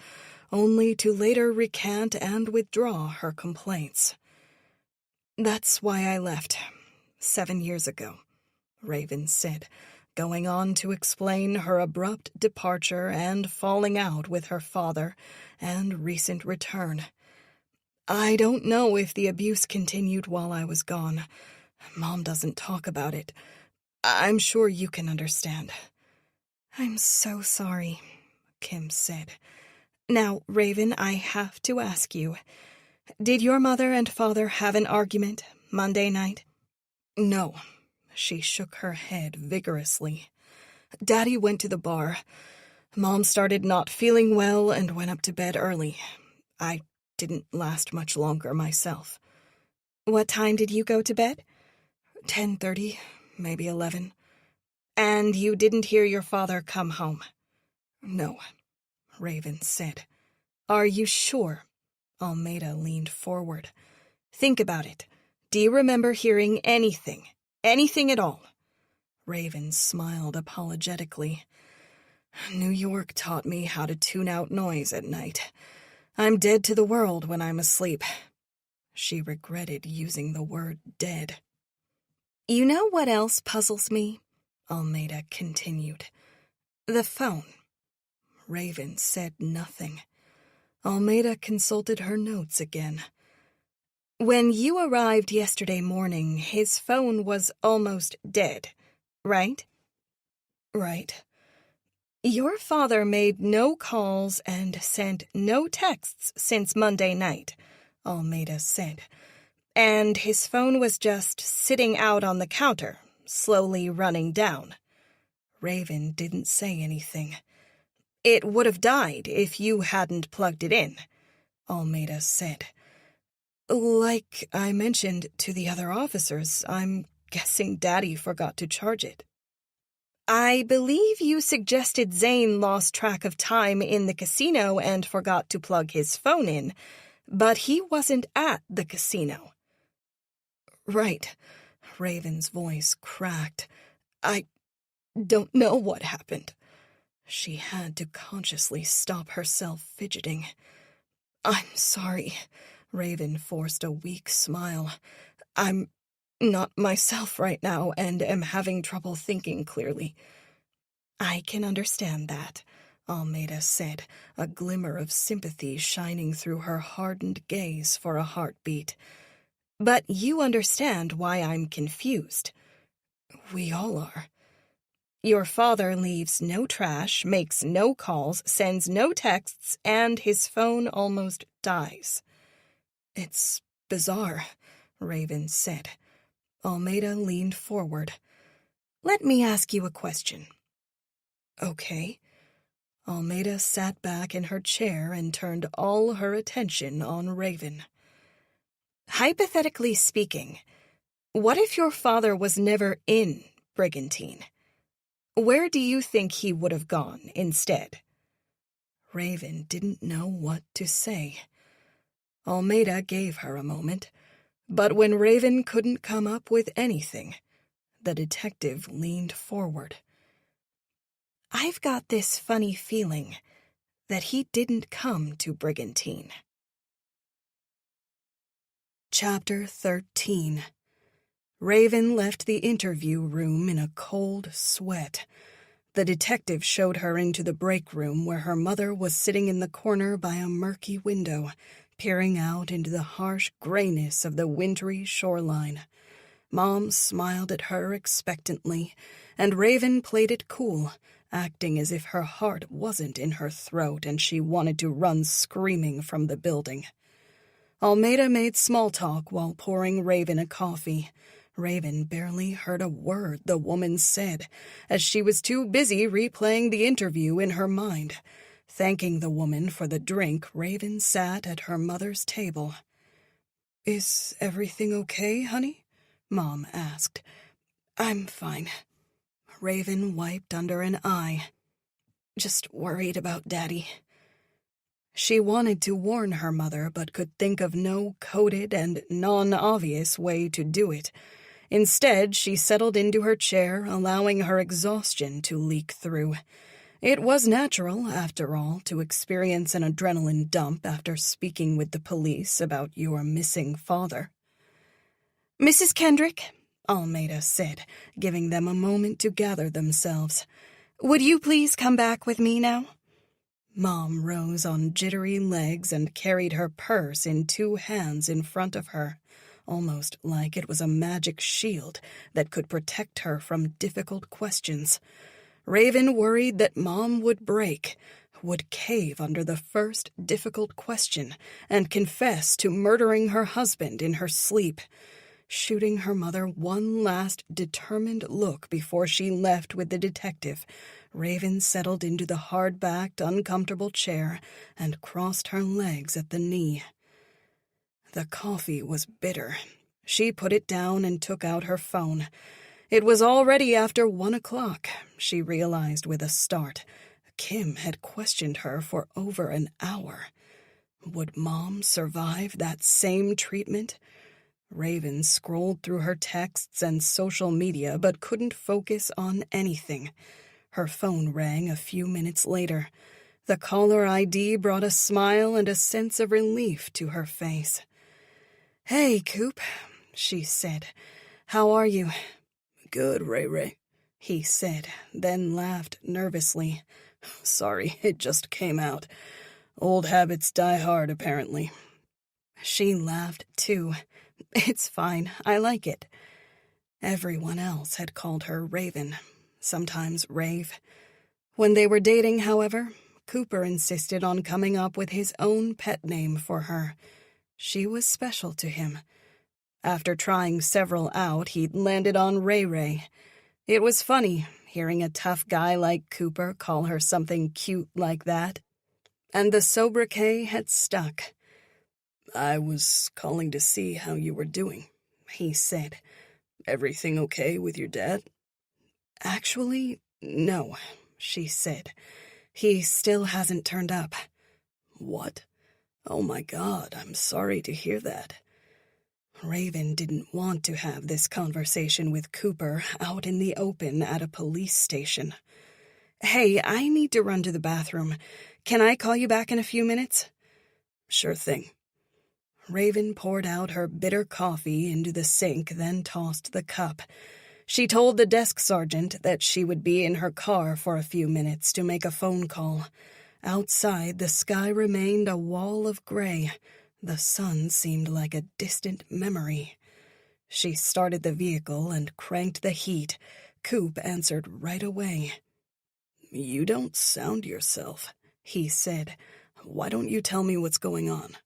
only to later recant and withdraw her complaints. That's why I left 7 years ago, Raven said, going on to explain her abrupt departure and falling out with her father and recent return. I don't know if the abuse continued while I was gone. Mom doesn't talk about it. I'm sure you can understand. I'm so sorry, Kim said. Now, Raven, I have to ask you, did your mother and father have an argument Monday night? No, She shook her head vigorously. Daddy went to the bar. Mom started not feeling well and went up to bed early. I didn't last much longer myself. What time did you go to bed? 10:30, maybe 11. And you didn't hear your father come home? No, Raven said. Are you sure? Almeida leaned forward. Think about it. Do you remember hearing anything? Anything at all? Raven smiled apologetically. New York taught me how to tune out noise at night. I'm dead to the world when I'm asleep. She regretted using the word dead. You know what else puzzles me? Almeida continued. The phone. Raven said nothing. Almeida consulted her notes again. When you arrived yesterday morning, his phone was almost dead, right? Right. Your father made no calls and sent no texts since Monday night, Almeida said. And his phone was just sitting out on the counter, slowly running down. Raven didn't say anything. It would have died if you hadn't plugged it in, Almeida said. Like I mentioned to the other officers, I'm guessing Daddy forgot to charge it. I believe you suggested Zane lost track of time in the casino and forgot to plug his phone in, but he wasn't at the casino. Right. Raven's voice cracked. I don't know what happened. She had to consciously stop herself fidgeting. I'm sorry. Raven forced a weak smile. I'm not myself right now and am having trouble thinking clearly. I can understand that, Almeida said, a glimmer of sympathy shining through her hardened gaze for a heartbeat. But you understand why I'm confused. We all are. Your father leaves no trash, makes no calls, sends no texts, and his phone almost dies. It's bizarre, Raven said. Almeida leaned forward. Let me ask you a question. Okay. Almeida sat back in her chair and turned all her attention on Raven. Hypothetically speaking, what if your father was never in Brigantine? Where do you think he would have gone instead? Raven didn't know what to say. Almeida gave her a moment, but when Raven couldn't come up with anything, the detective leaned forward. I've got this funny feeling that he didn't come to Brigantine. Chapter 13. Raven left the interview room in a cold sweat. The detective showed her into the break room where her mother was sitting in the corner by a murky window, peering out into the harsh grayness of the wintry shoreline. Mom smiled at her expectantly, and Raven played it cool, acting as if her heart wasn't in her throat and she wanted to run screaming from the building. Almeida made small talk while pouring Raven a coffee. Raven barely heard a word the woman said, as she was too busy replaying the interview in her mind. Thanking the woman for the drink, Raven sat at her mother's table. "Is everything okay, honey?" Mom asked. "I'm fine." Raven wiped under an eye. "Just worried about Daddy." She wanted to warn her mother, but could think of no coded and non-obvious way to do it. Instead, she settled into her chair, allowing her exhaustion to leak through. It was natural, after all, to experience an adrenaline dump after speaking with the police about your missing father. "Mrs. Kendrick," Almeida said, giving them a moment to gather themselves. "Would you please come back with me now?" Mom rose on jittery legs and carried her purse in 2 hands in front of her, almost like it was a magic shield that could protect her from difficult questions. Raven worried that Mom would break, would cave under the first difficult question, and confess to murdering her husband in her sleep. Shooting her mother one last determined look before she left with the detective, Raven settled into the hard-backed, uncomfortable chair and crossed her legs at the knee. The coffee was bitter. She put it down and took out her phone. It was already after 1 o'clock, she realized with a start. Kim had questioned her for over an hour. Would Mom survive that same treatment? Raven scrolled through her texts and social media but couldn't focus on anything. Her phone rang a few minutes later. The caller ID brought a smile and a sense of relief to her face. "Hey, Coop," she said. "How are you?" "Good, Ray Ray," he said, then laughed nervously. "Sorry, it just came out. Old habits die hard, apparently." She laughed, too. "It's fine. I like it." Everyone else had called her Raven, sometimes Rave. When they were dating, however, Cooper insisted on coming up with his own pet name for her. She was special to him. After trying several out, he'd landed on Ray Ray. It was funny, hearing a tough guy like Cooper call her something cute like that. And the sobriquet had stuck. "I was calling to see how you were doing," he said. "Everything okay with your dad?" "Actually, no," she said. "He still hasn't turned up." "What? Oh my God, I'm sorry to hear that." Raven didn't want to have this conversation with Cooper out in the open at a police station. "Hey, I need to run to the bathroom. Can I call you back in a few minutes?" "Sure thing." Raven poured out her bitter coffee into the sink, then tossed the cup. She told the desk sergeant that she would be in her car for a few minutes to make a phone call. Outside, the sky remained a wall of gray. The sun seemed like a distant memory. She started the vehicle and cranked the heat. Coop answered right away. "You don't sound yourself," he said. "Why don't you tell me what's going on?"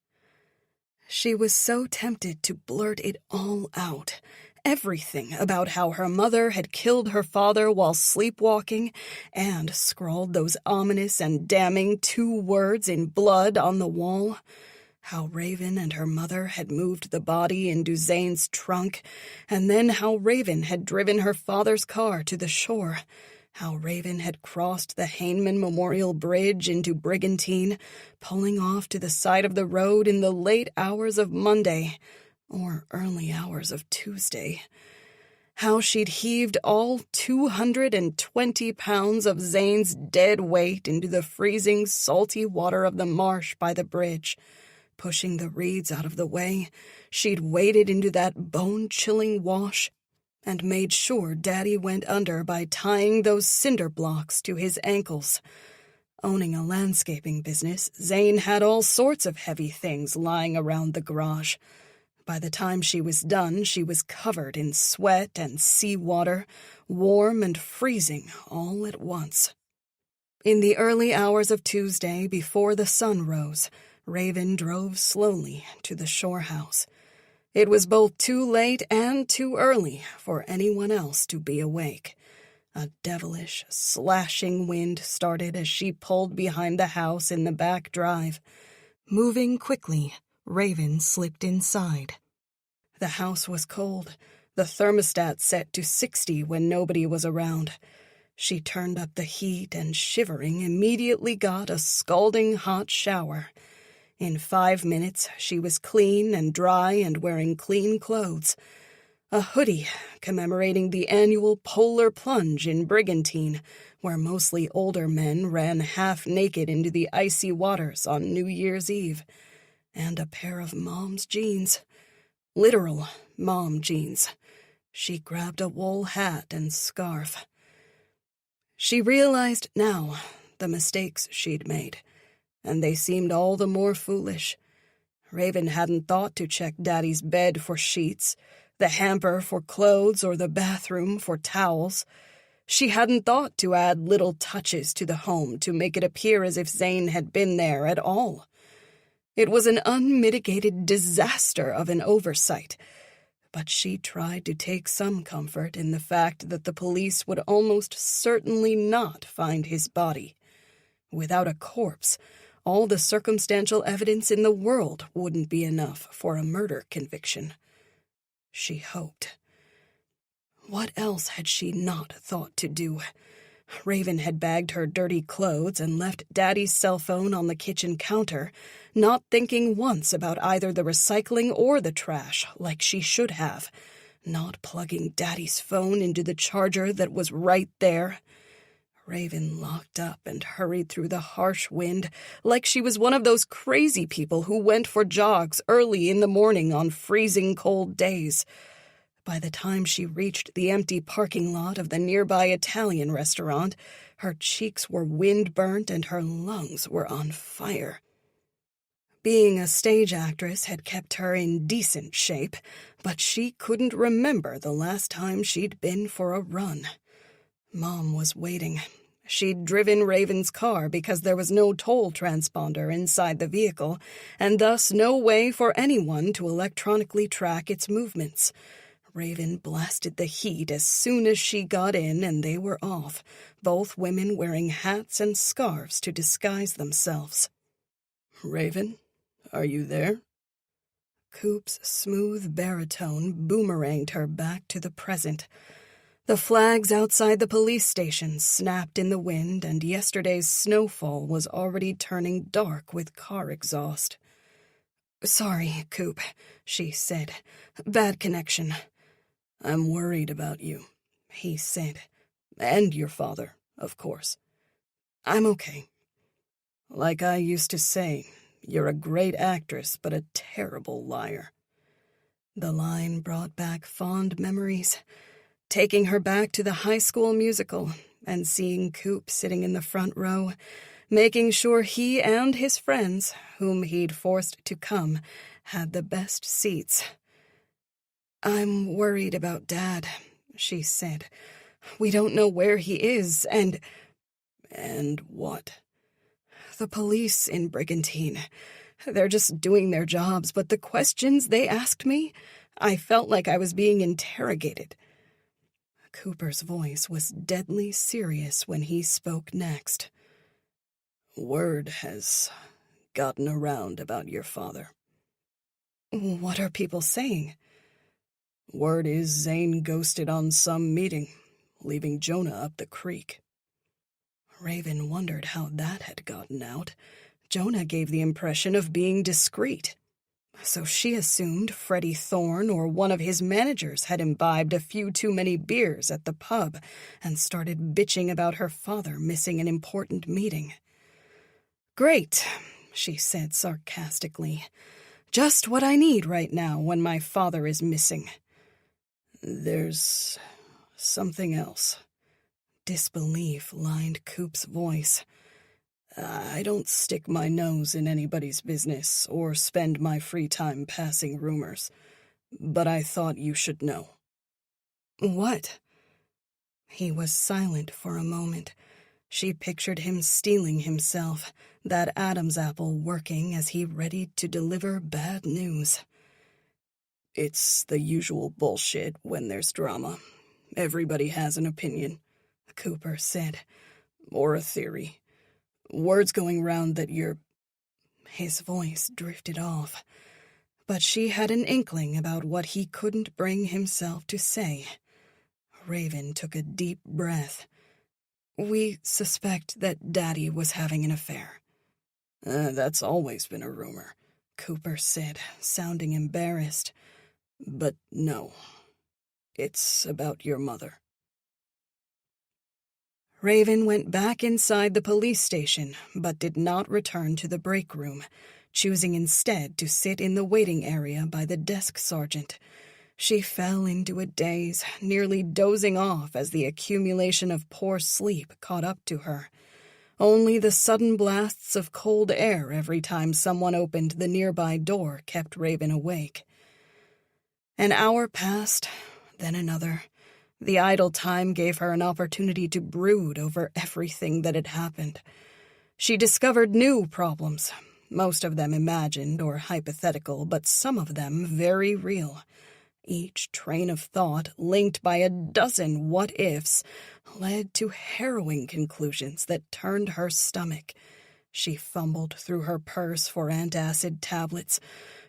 She was so tempted to blurt it all out. Everything about how her mother had killed her father while sleepwalking and scrawled those ominous and damning 2 words in blood on the wall. How Raven and her mother had moved the body into Zane's trunk, and then how Raven had driven her father's car to the shore. How Raven had crossed the Heinemann Memorial Bridge into Brigantine, pulling off to the side of the road in the late hours of Monday, or early hours of Tuesday. How she'd heaved all 220 pounds of Zane's dead weight into the freezing, salty water of the marsh by the bridge. Pushing the reeds out of the way, she'd waded into that bone-chilling wash and made sure Daddy went under by tying those cinder blocks to his ankles. Owning a landscaping business, Zane had all sorts of heavy things lying around the garage. By the time she was done, she was covered in sweat and seawater, warm and freezing all at once. In the early hours of Tuesday, before the sun rose, Raven drove slowly to the shore house. It was both too late and too early for anyone else to be awake. A devilish, slashing wind started as she pulled behind the house in the back drive. Moving quickly, Raven slipped inside. The house was cold, the thermostat set to 60 when nobody was around. She turned up the heat and, shivering, immediately got a scalding hot shower. In 5 minutes, she was clean and dry and wearing clean clothes. A hoodie commemorating the annual polar plunge in Brigantine, where mostly older men ran half-naked into the icy waters on New Year's Eve. And a pair of Mom's jeans. Literal Mom jeans. She grabbed a wool hat and scarf. She realized now the mistakes she'd made, and they seemed all the more foolish. Raven hadn't thought to check Daddy's bed for sheets, the hamper for clothes, or the bathroom for towels. She hadn't thought to add little touches to the home to make it appear as if Zane had been there at all. It was an unmitigated disaster of an oversight, but she tried to take some comfort in the fact that the police would almost certainly not find his body. Without a corpse, all the circumstantial evidence in the world wouldn't be enough for a murder conviction. She hoped. What else had she not thought to do? Raven had bagged her dirty clothes and left Daddy's cell phone on the kitchen counter, not thinking once about either the recycling or the trash, like she should have, not plugging Daddy's phone into the charger that was right there. Raven locked up and hurried through the harsh wind like she was one of those crazy people who went for jogs early in the morning on freezing cold days. By the time she reached the empty parking lot of the nearby Italian restaurant, her cheeks were wind-burnt and her lungs were on fire. Being a stage actress had kept her in decent shape, but she couldn't remember the last time she'd been for a run. Mom was waiting. She'd driven Raven's car because there was no toll transponder inside the vehicle, and thus no way for anyone to electronically track its movements. Raven blasted the heat as soon as she got in, and they were off, both women wearing hats and scarves to disguise themselves. "Raven, are you there?" Coop's smooth baritone boomeranged her back to the present. The flags outside the police station snapped in the wind, and yesterday's snowfall was already turning dark with car exhaust. "Sorry, Coop," she said. "Bad connection." "I'm worried about you," he said. "And your father, of course." "I'm okay." "Like I used to say, you're a great actress, but a terrible liar." The line brought back fond memories, taking her back to the high school musical and seeing Coop sitting in the front row, making sure he and his friends, whom he'd forced to come, had the best seats. "I'm worried about Dad," she said. "We don't know where he is, and—" "And what?" "The police in Brigantine. They're just doing their jobs, but the questions they asked me, I felt like I was being interrogated." Cooper's voice was deadly serious when he spoke next. "Word has gotten around about your father." "What are people saying?" "Word is Zane ghosted on some meeting, leaving Jonah up the creek." Raven wondered how that had gotten out. Jonah gave the impression of being discreet. So she assumed Freddie Thorne or one of his managers had imbibed a few too many beers at the pub and started bitching about her father missing an important meeting. "Great," she said sarcastically. "Just what I need right now when my father is missing." "There's something else." Disbelief lined Coop's voice. "I don't stick my nose in anybody's business or spend my free time passing rumors, but I thought you should know." "What?" He was silent for a moment. She pictured him steeling himself, that Adam's apple working as he readied to deliver bad news. "It's the usual bullshit when there's drama. Everybody has an opinion," Cooper said. "Or a theory. Word's going round that you're—" His voice drifted off, but she had an inkling about what he couldn't bring himself to say. Raven took a deep breath. "We suspect that Daddy was having an affair." That's always been a rumor," Cooper said, sounding embarrassed. "But no, it's about your mother." Raven went back inside the police station, but did not return to the break room, choosing instead to sit in the waiting area by the desk sergeant. She fell into a daze, nearly dozing off as the accumulation of poor sleep caught up to her. Only the sudden blasts of cold air every time someone opened the nearby door kept Raven awake. An hour passed, then another. The idle time gave her an opportunity to brood over everything that had happened. She discovered new problems, most of them imagined or hypothetical, but some of them very real. Each train of thought, linked by a dozen what-ifs, led to harrowing conclusions that turned her stomach. She fumbled through her purse for antacid tablets,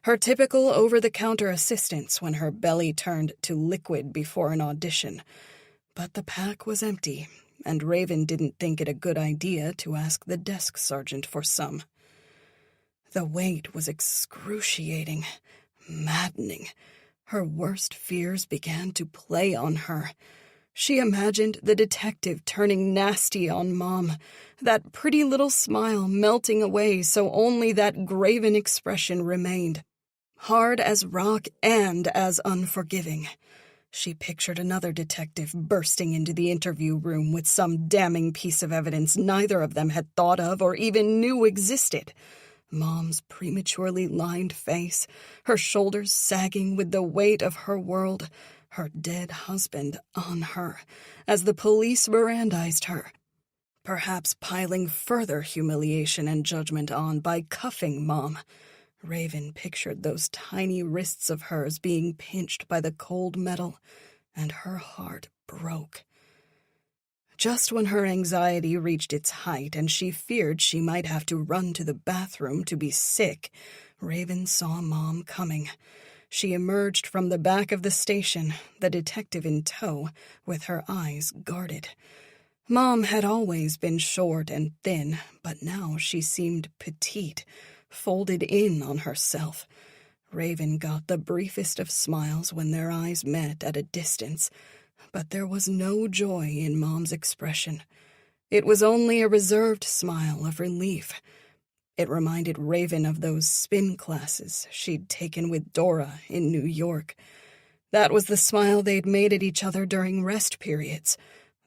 her typical over-the-counter assistance when her belly turned to liquid before an audition. But the pack was empty, and Raven didn't think it a good idea to ask the desk sergeant for some. The wait was excruciating, maddening. Her worst fears began to play on her. She imagined the detective turning nasty on Mom, that pretty little smile melting away so only that graven expression remained, hard as rock and as unforgiving. She pictured another detective bursting into the interview room with some damning piece of evidence neither of them had thought of or even knew existed. Mom's prematurely lined face, her shoulders sagging with the weight of her world, her dead husband on her, as the police Mirandized her, perhaps piling further humiliation and judgment on by cuffing Mom. Raven pictured those tiny wrists of hers being pinched by the cold metal, and her heart broke. Just when her anxiety reached its height and she feared she might have to run to the bathroom to be sick, Raven saw Mom coming. She emerged from the back of the station, the detective in tow, with her eyes guarded. Mom had always been short and thin, but now she seemed petite, folded in on herself. Raven got the briefest of smiles when their eyes met at a distance, but there was no joy in Mom's expression. It was only a reserved smile of relief. It reminded Raven of those spin classes she'd taken with Dora in New York. That was the smile they'd made at each other during rest periods,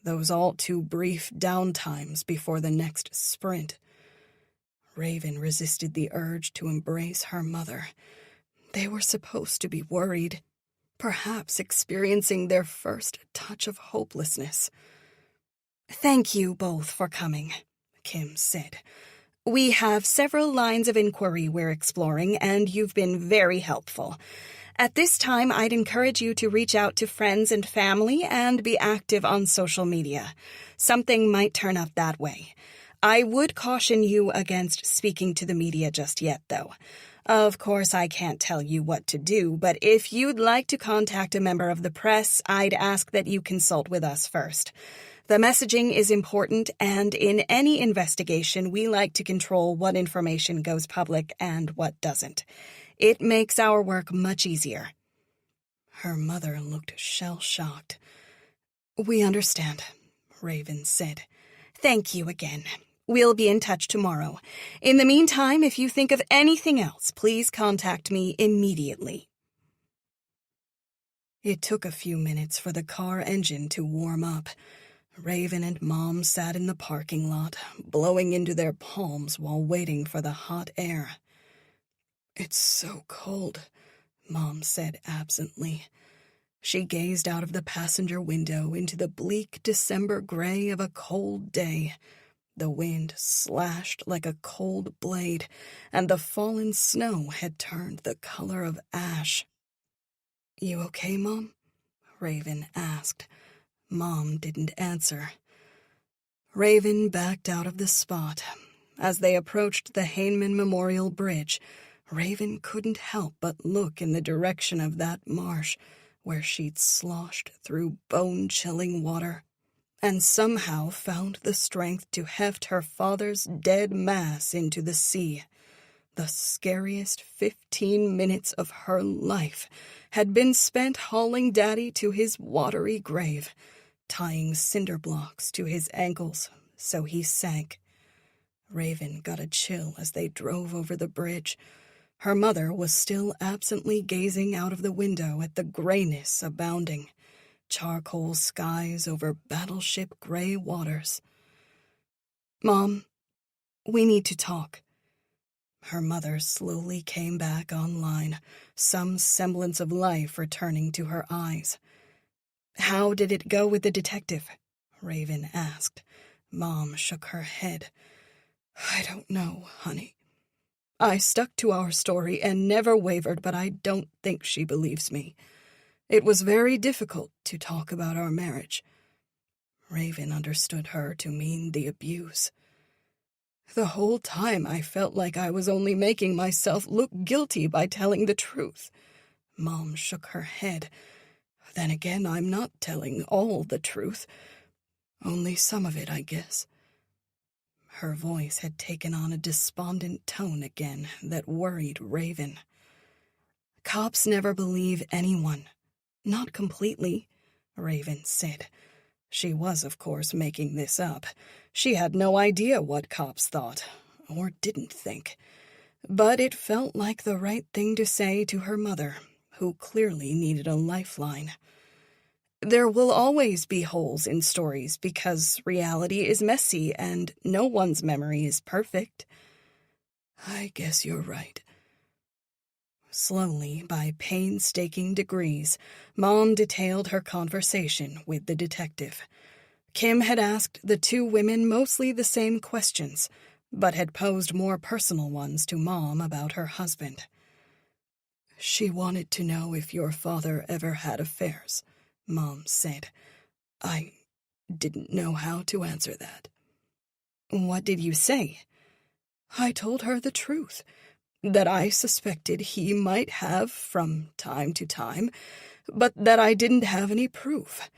those all-too-brief downtimes before the next sprint. Raven resisted the urge to embrace her mother. They were supposed to be worried, perhaps experiencing their first touch of hopelessness. "Thank you both for coming," Kim said. "We have several lines of inquiry we're exploring, and you've been very helpful. At this time, I'd encourage you to reach out to friends and family and be active on social media. Something might turn up that way. I would caution you against speaking to the media just yet, though. Of course, I can't tell you what to do, but if you'd like to contact a member of the press, I'd ask that you consult with us first. The messaging is important, and in any investigation, we like to control what information goes public and what doesn't. It makes our work much easier." Her mother looked shell-shocked. "We understand," Raven said. "Thank you again. We'll be in touch tomorrow. In the meantime, if you think of anything else, please contact me immediately." It took a few minutes for the car engine to warm up. Raven and Mom sat in the parking lot, blowing into their palms while waiting for the hot air. "It's so cold," Mom said absently. She gazed out of the passenger window into the bleak December gray of a cold day. The wind slashed like a cold blade, and the fallen snow had turned the color of ash. "You okay, Mom?" Raven asked. Mom didn't answer. Raven backed out of the spot. As they approached the Heinemann Memorial Bridge, Raven couldn't help but look in the direction of that marsh where she'd sloshed through bone-chilling water, and somehow found the strength to heft her father's dead mass into the sea. The scariest 15 minutes of her life had been spent hauling Daddy to his watery grave, tying cinder blocks to his ankles so he sank. Raven got a chill as they drove over the bridge. Her mother was still absently gazing out of the window at the grayness abounding. Charcoal skies over battleship gray waters. "Mom, we need to talk." Her mother slowly came back online, some semblance of life returning to her eyes. "How did it go with the detective?" Raven asked. Mom shook her head. "I don't know, honey. I stuck to our story and never wavered, but I don't think she believes me. It was very difficult to talk about our marriage. Raven understood her to mean the abuse. The whole time I felt like I was only making myself look guilty by telling the truth. Mom shook her head. Then again, I'm not telling all the truth. Only some of it, I guess. Her voice had taken on a despondent tone again that worried Raven. Cops never believe anyone. Not completely, Raven said. She was, of course, making this up. She had no idea what cops thought, or didn't think. But it felt like the right thing to say to her mother, who clearly needed a lifeline. There will always be holes in stories because reality is messy and no one's memory is perfect. I guess you're right. Slowly, by painstaking degrees, Mom detailed her conversation with the detective. Kim had asked the two women mostly the same questions, but had posed more personal ones to Mom about her husband. She wanted to know if your father ever had affairs, Mom said. I didn't know how to answer that. What did you say? I told her the truth, that I suspected he might have from time to time, but that I didn't have any proof.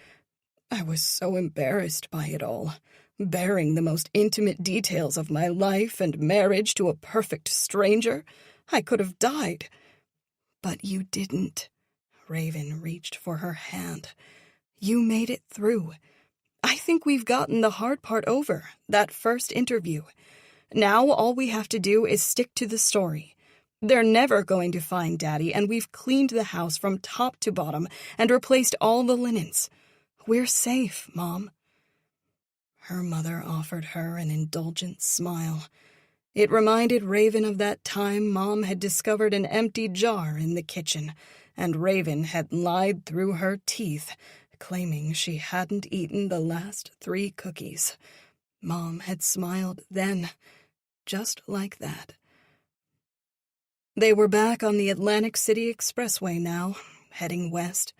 I was so embarrassed by it all, bearing the most intimate details of my life and marriage to a perfect stranger. I could have died. But you didn't. Raven reached for her hand. You made it through. I think we've gotten the hard part over, that first interview. Now all we have to do is stick to the story. They're never going to find Daddy, and we've cleaned the house from top to bottom and replaced all the linens. We're safe, Mom. Her mother offered her an indulgent smile. It reminded Raven of that time Mom had discovered an empty jar in the kitchen, and Raven had lied through her teeth, claiming she hadn't eaten the last 3 cookies. Mom had smiled then, just like that. They were back on the Atlantic City Expressway now, heading west.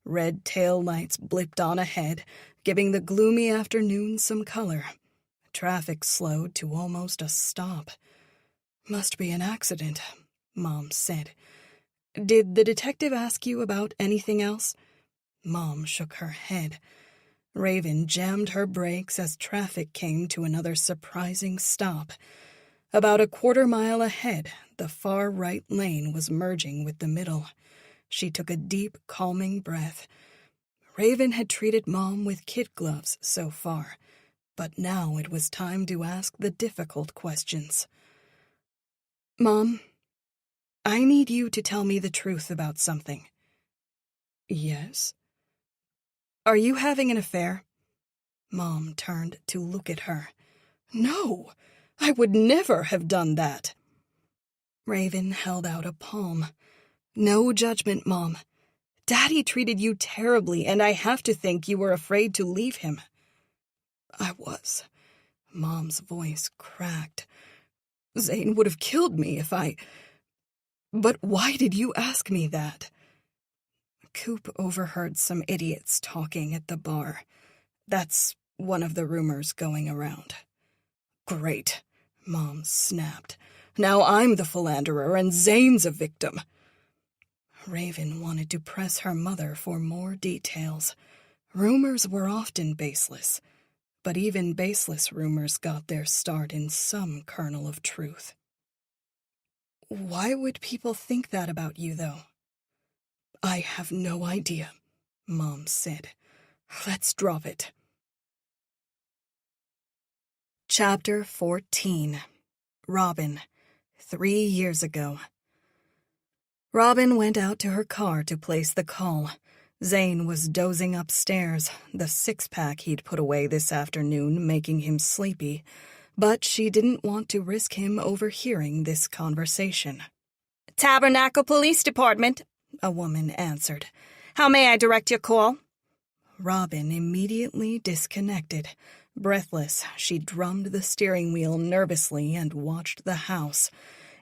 Red tail lights blipped on ahead, giving the gloomy afternoon some color. Traffic slowed to almost a stop. Must be an accident, Mom said. Did the detective ask you about anything else? Mom shook her head. Raven jammed her brakes as traffic came to another surprising stop. About a quarter-mile ahead, the far right lane was merging with the middle. She took a deep, calming breath. Raven had treated Mom with kid gloves so far, but now it was time to ask the difficult questions. Mom, I need you to tell me the truth about something. Yes? Are you having an affair? Mom turned to look at her. No, I would never have done that. Raven held out a palm. No judgment, Mom. Daddy treated you terribly, and I have to think you were afraid to leave him. I was. Mom's voice cracked. Zane would have killed me if I... But why did you ask me that? Coop overheard some idiots talking at the bar. That's one of the rumors going around. Great, Mom snapped. Now I'm the philanderer and Zane's a victim. Raven wanted to press her mother for more details. Rumors were often baseless, but even baseless rumors got their start in some kernel of truth. Why would people think that about you, though? I have no idea, Mom said. Let's drop it. Chapter 14. Robin. 3 years ago. Robin went out to her car to place the call. Zane was dozing upstairs, the six-pack he'd put away this afternoon making him sleepy, but she didn't want to risk him overhearing this conversation. Tabernacle Police Department, a woman answered. How may I direct your call? Robin immediately disconnected. Breathless, she drummed the steering wheel nervously and watched the house.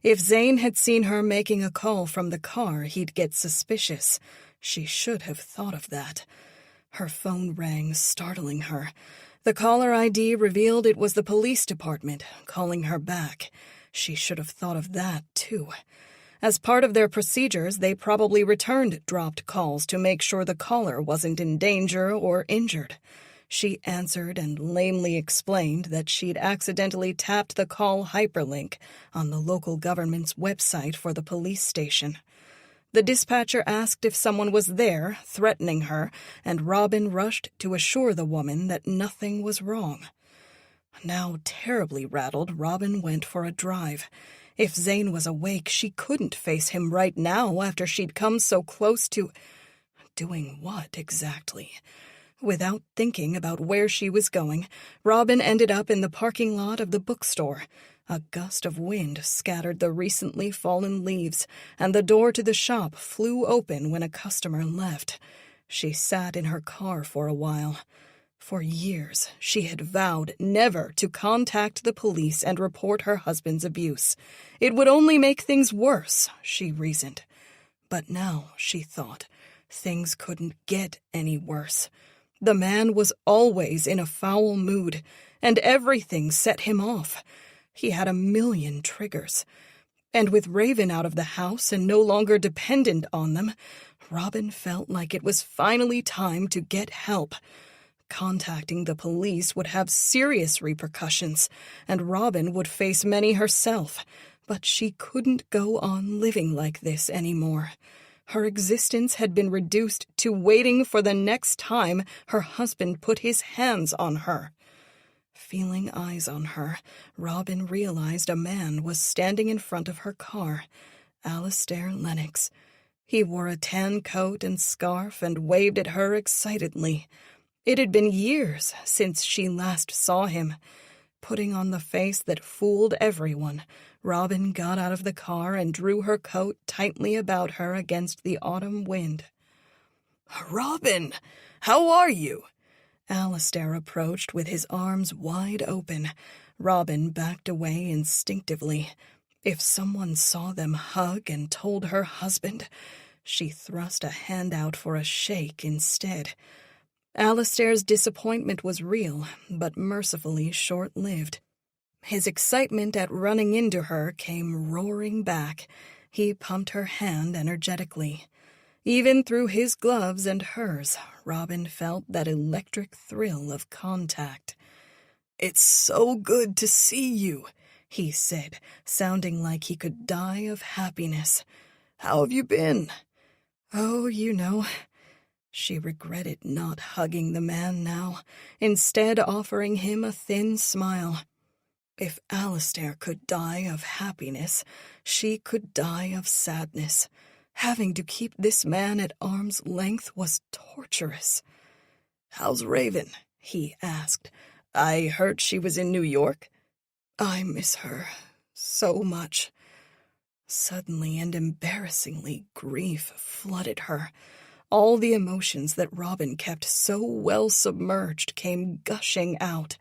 If Zane had seen her making a call from the car, he'd get suspicious. She should have thought of that. Her phone rang, startling her. The caller ID revealed it was the police department, calling her back. She should have thought of that, too. As part of their procedures, they probably returned dropped calls to make sure the caller wasn't in danger or injured. She answered and lamely explained that she'd accidentally tapped the call hyperlink on the local government's website for the police station. The dispatcher asked if someone was there, threatening her, and Robin rushed to assure the woman that nothing was wrong. Now terribly rattled, Robin went for a drive. If Zane was awake, she couldn't face him right now after she'd come so close to... doing what, exactly? Without thinking about where she was going, Robin ended up in the parking lot of the bookstore. A gust of wind scattered the recently fallen leaves, and the door to the shop flew open when a customer left. She sat in her car for a while. For years, she had vowed never to contact the police and report her husband's abuse. It would only make things worse, she reasoned. But now, she thought, things couldn't get any worse. The man was always in a foul mood, and everything set him off. He had a million triggers. And with Raven out of the house and no longer dependent on them, Robin felt like it was finally time to get help. Contacting the police would have serious repercussions, and Robin would face many herself. But she couldn't go on living like this anymore. Her existence had been reduced to waiting for the next time her husband put his hands on her. Feeling eyes on her, Robin realized a man was standing in front of her car, Alistair Lennox. He wore a tan coat and scarf and waved at her excitedly. It had been years since she last saw him. Putting on the face that fooled everyone, Robin got out of the car and drew her coat tightly about her against the autumn wind. "Robin, how are you?" Alistair approached with his arms wide open. Robin backed away instinctively. If someone saw them hug and told her husband, she thrust a hand out for a shake instead. Alistair's disappointment was real, but mercifully short-lived. His excitement at running into her came roaring back. He pumped her hand energetically. Even through his gloves and hers, Robin felt that electric thrill of contact. "It's so good to see you," he said, sounding like he could die of happiness. "How have you been?" "Oh, you know." She regretted not hugging the man now, instead offering him a thin smile. If Alistair could die of happiness, she could die of sadness. Having to keep this man at arm's length was torturous. "How's Raven?" he asked. "I heard she was in New York." "I miss her so much." Suddenly and embarrassingly, grief flooded her. All the emotions that Robin kept so well submerged came gushing out.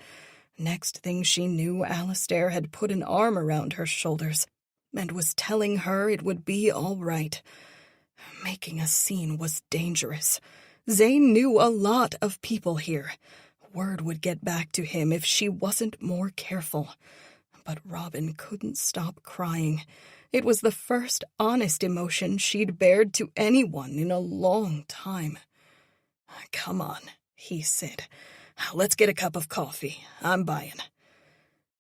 Next thing she knew, Alistair had put an arm around her shoulders and was telling her it would be all right. Making a scene was dangerous. Zane knew a lot of people here. Word would get back to him if she wasn't more careful. But Robin couldn't stop crying. It was the first honest emotion she'd bared to anyone in a long time. "Come on," he said. "Let's get a cup of coffee. I'm buying."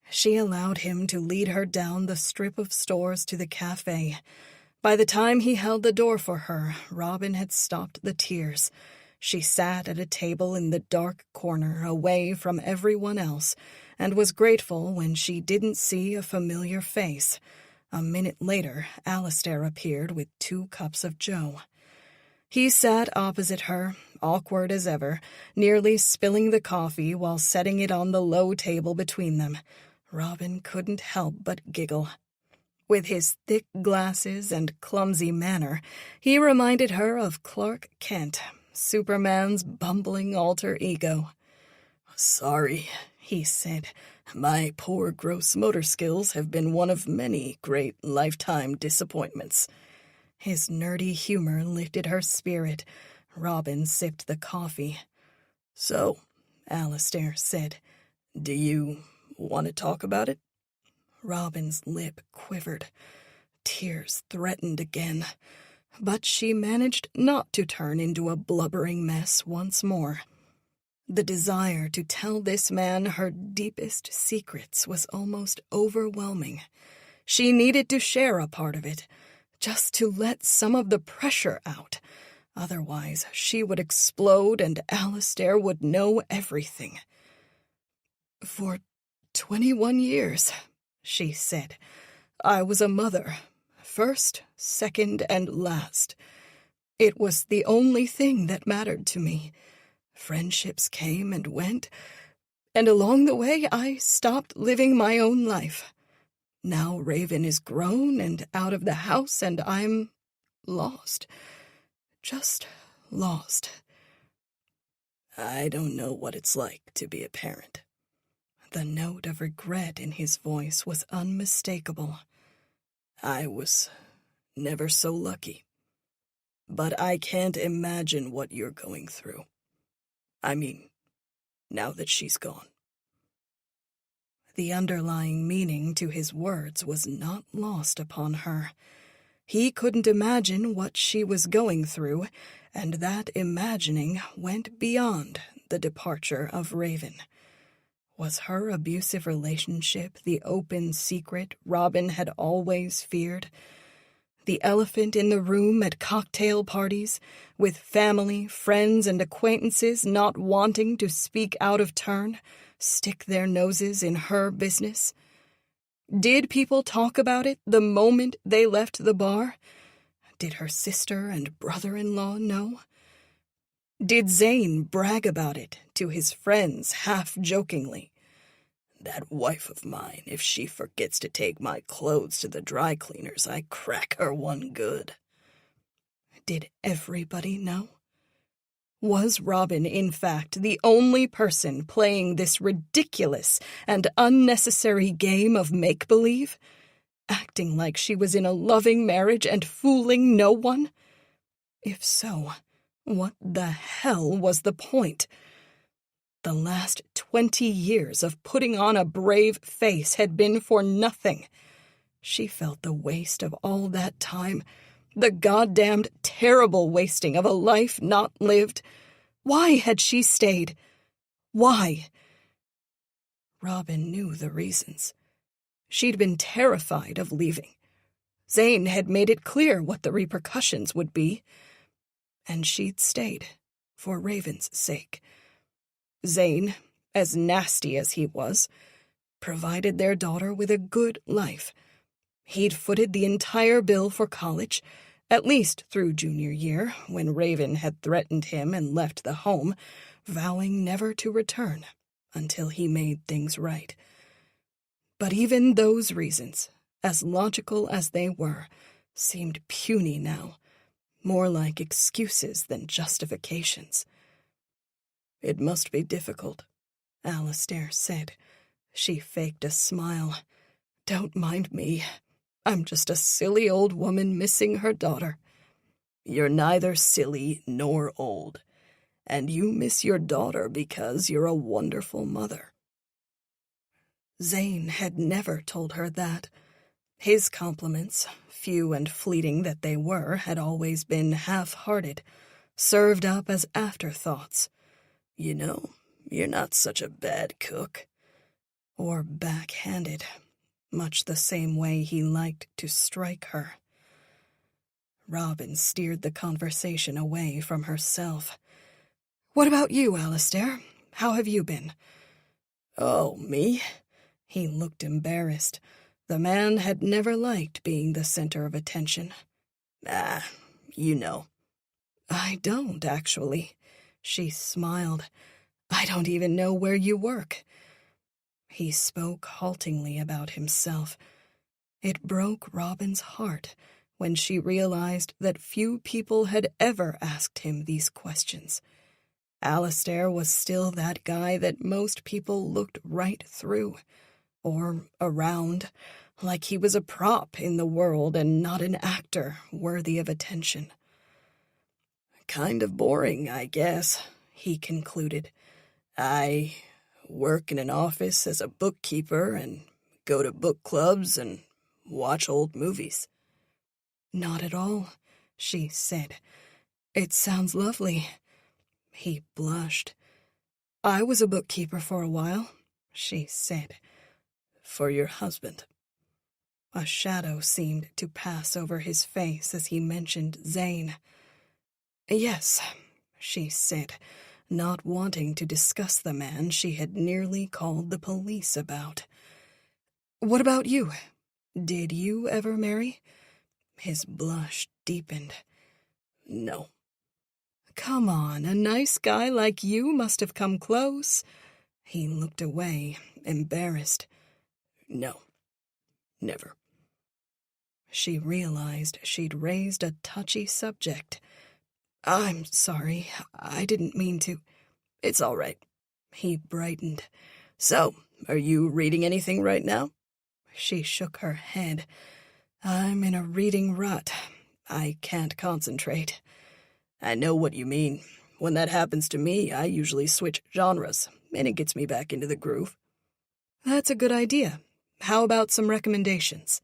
She allowed him to lead her down the strip of stores to the cafe. By the time he held the door for her, Robin had stopped the tears. She sat at a table in the dark corner, away from everyone else, and was grateful when she didn't see a familiar face. A minute later, Alistair appeared with 2 cups of joe. He sat opposite her, awkward as ever, nearly spilling the coffee while setting it on the low table between them. Robin couldn't help but giggle. With his thick glasses and clumsy manner, he reminded her of Clark Kent, Superman's bumbling alter ego. "Sorry," he said. "My poor gross motor skills have been one of many great lifetime disappointments." His nerdy humor lifted her spirit. Robin sipped the coffee. "So," Alistair said, "do you want to talk about it?" Robin's lip quivered. Tears threatened again, but she managed not to turn into a blubbering mess once more. The desire to tell this man her deepest secrets was almost overwhelming. She needed to share a part of it, just to let some of the pressure out. Otherwise, she would explode and Alistair would know everything. "For 21 years," she said, "I was a mother. First, second, and last. It was the only thing that mattered to me. Friendships came and went, and along the way I stopped living my own life. Now Raven is grown and out of the house, and I'm lost. Just lost." "I don't know what it's like to be a parent." The note of regret in his voice was unmistakable. "I was never so lucky. But I can't imagine what you're going through. I mean, now that she's gone." The underlying meaning to his words was not lost upon her. He couldn't imagine what she was going through, and that imagining went beyond the departure of Raven. Was her abusive relationship the open secret Robin had always feared? The elephant in the room at cocktail parties, with family, friends, and acquaintances not wanting to speak out of turn, stick their noses in her business? Did people talk about it the moment they left the bar? Did her sister and brother-in-law know? Did Zane brag about it to his friends half-jokingly? "That wife of mine, if she forgets to take my clothes to the dry cleaners, I crack her one good." Did everybody know? Was Robin, in fact, the only person playing this ridiculous and unnecessary game of make-believe? Acting like she was in a loving marriage and fooling no one? If so, what the hell was the point? The last 20 years of putting on a brave face had been for nothing. She felt the waste of all that time, the goddamned terrible wasting of a life not lived. Why had she stayed? Why? Robin knew the reasons. She'd been terrified of leaving. Zane had made it clear what the repercussions would be. And she'd stayed, for Raven's sake. Zane, as nasty as he was, provided their daughter with a good life. He'd footed the entire bill for college, at least through junior year, when Raven had threatened him and left the home, vowing never to return until he made things right. But even those reasons, as logical as they were, seemed puny now, more like excuses than justifications. "It must be difficult," Alistair said. She faked a smile. "Don't mind me. I'm just a silly old woman missing her daughter." "You're neither silly nor old, and you miss your daughter because you're a wonderful mother." Zane had never told her that. His compliments, few and fleeting that they were, had always been half-hearted, served up as afterthoughts. "You know, you're not such a bad cook." Or backhanded, much the same way he liked to strike her. Robin steered the conversation away from herself. "What about you, Alistair? How have you been?" "Oh, me?" He looked embarrassed. The man had never liked being the center of attention. You know." "I don't, actually." She smiled. "I don't even know where you work." He spoke haltingly about himself. It broke Robin's heart when she realized that few people had ever asked him these questions. Alistair was still that guy that most people looked right through, or around, like he was a prop in the world and not an actor worthy of attention. Kind of boring, I guess, he concluded. I work in an office as a bookkeeper and go to book clubs and watch old movies. Not at all, she said. It sounds lovely. He blushed. I was a bookkeeper for a while, she said. For your husband. A shadow seemed to pass over his face as he mentioned Zane. Yes, she said, not wanting to discuss the man she had nearly called the police about. What about you? Did you ever marry? His blush deepened. No. Come on, a nice guy like you must have come close. He looked away, embarrassed. No. Never. She realized she'd raised a touchy subject. I'm sorry, I didn't mean to. It's all right. He brightened. So, are you reading anything right now? She shook her head. I'm in a reading rut. I can't concentrate. I know what you mean. When that happens to me, I usually switch genres, and it gets me back into the groove. That's a good idea. How about some recommendations?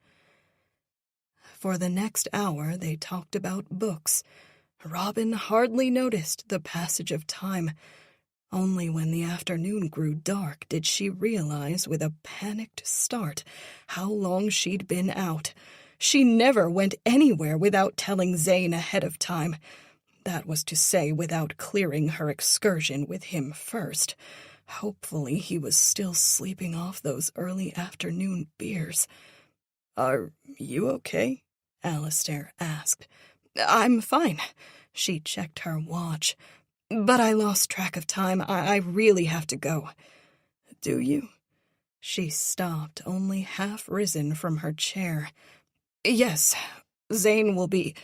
For the next hour, they talked about books. Robin hardly noticed the passage of time. Only when the afternoon grew dark did she realize with a panicked start how long she'd been out. She never went anywhere without telling Zane ahead of time. That was to say, without clearing her excursion with him first. Hopefully he was still sleeping off those early afternoon beers. Are you okay? Alistair asked. I'm fine. She checked her watch. But I lost track of time. I really have to go. Do you? She stopped, only half risen from her chair. Yes, Zane will be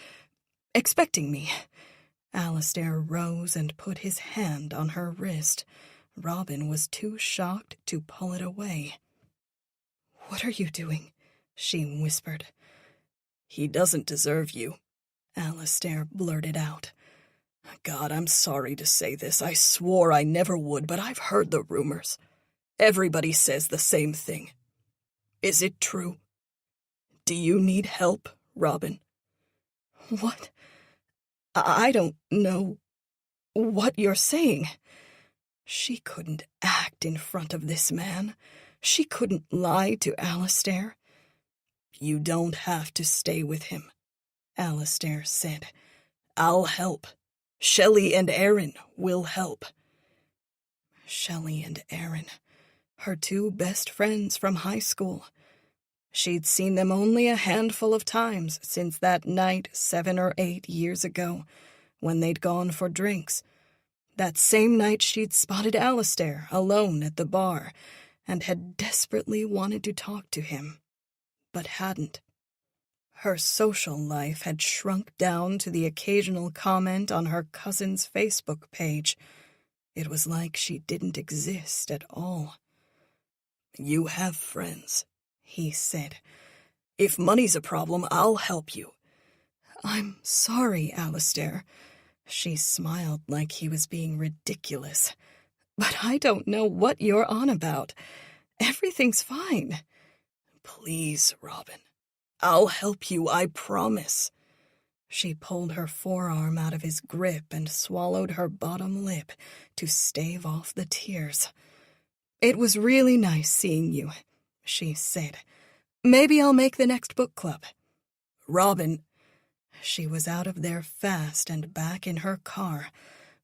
expecting me. Alistair rose and put his hand on her wrist. Robin was too shocked to pull it away. What are you doing? She whispered. He doesn't deserve you, Alistair blurted out. God, I'm sorry to say this. I swore I never would, but I've heard the rumors. Everybody says the same thing. Is it true? Do you need help, Robin? What? I don't know what you're saying. She couldn't act in front of this man. She couldn't lie to Alistair. You don't have to stay with him, Alistair said. I'll help. Shelley and Aaron will help. Shelley and Aaron, her two best friends from high school. She'd seen them only a handful of times since that night 7 or 8 years ago, when they'd gone for drinks. That same night she'd spotted Alistair alone at the bar and had desperately wanted to talk to him, but hadn't. Her social life had shrunk down to the occasional comment on her cousin's Facebook page. It was like she didn't exist at all. You have friends, he said. If money's a problem, I'll help you. I'm sorry, Alistair. She smiled like he was being ridiculous. But I don't know what you're on about. Everything's fine. Please, Robin. I'll help you, I promise. She pulled her forearm out of his grip and swallowed her bottom lip to stave off the tears. It was really nice seeing you, she said. Maybe I'll make the next book club. Robin. She was out of there fast and back in her car.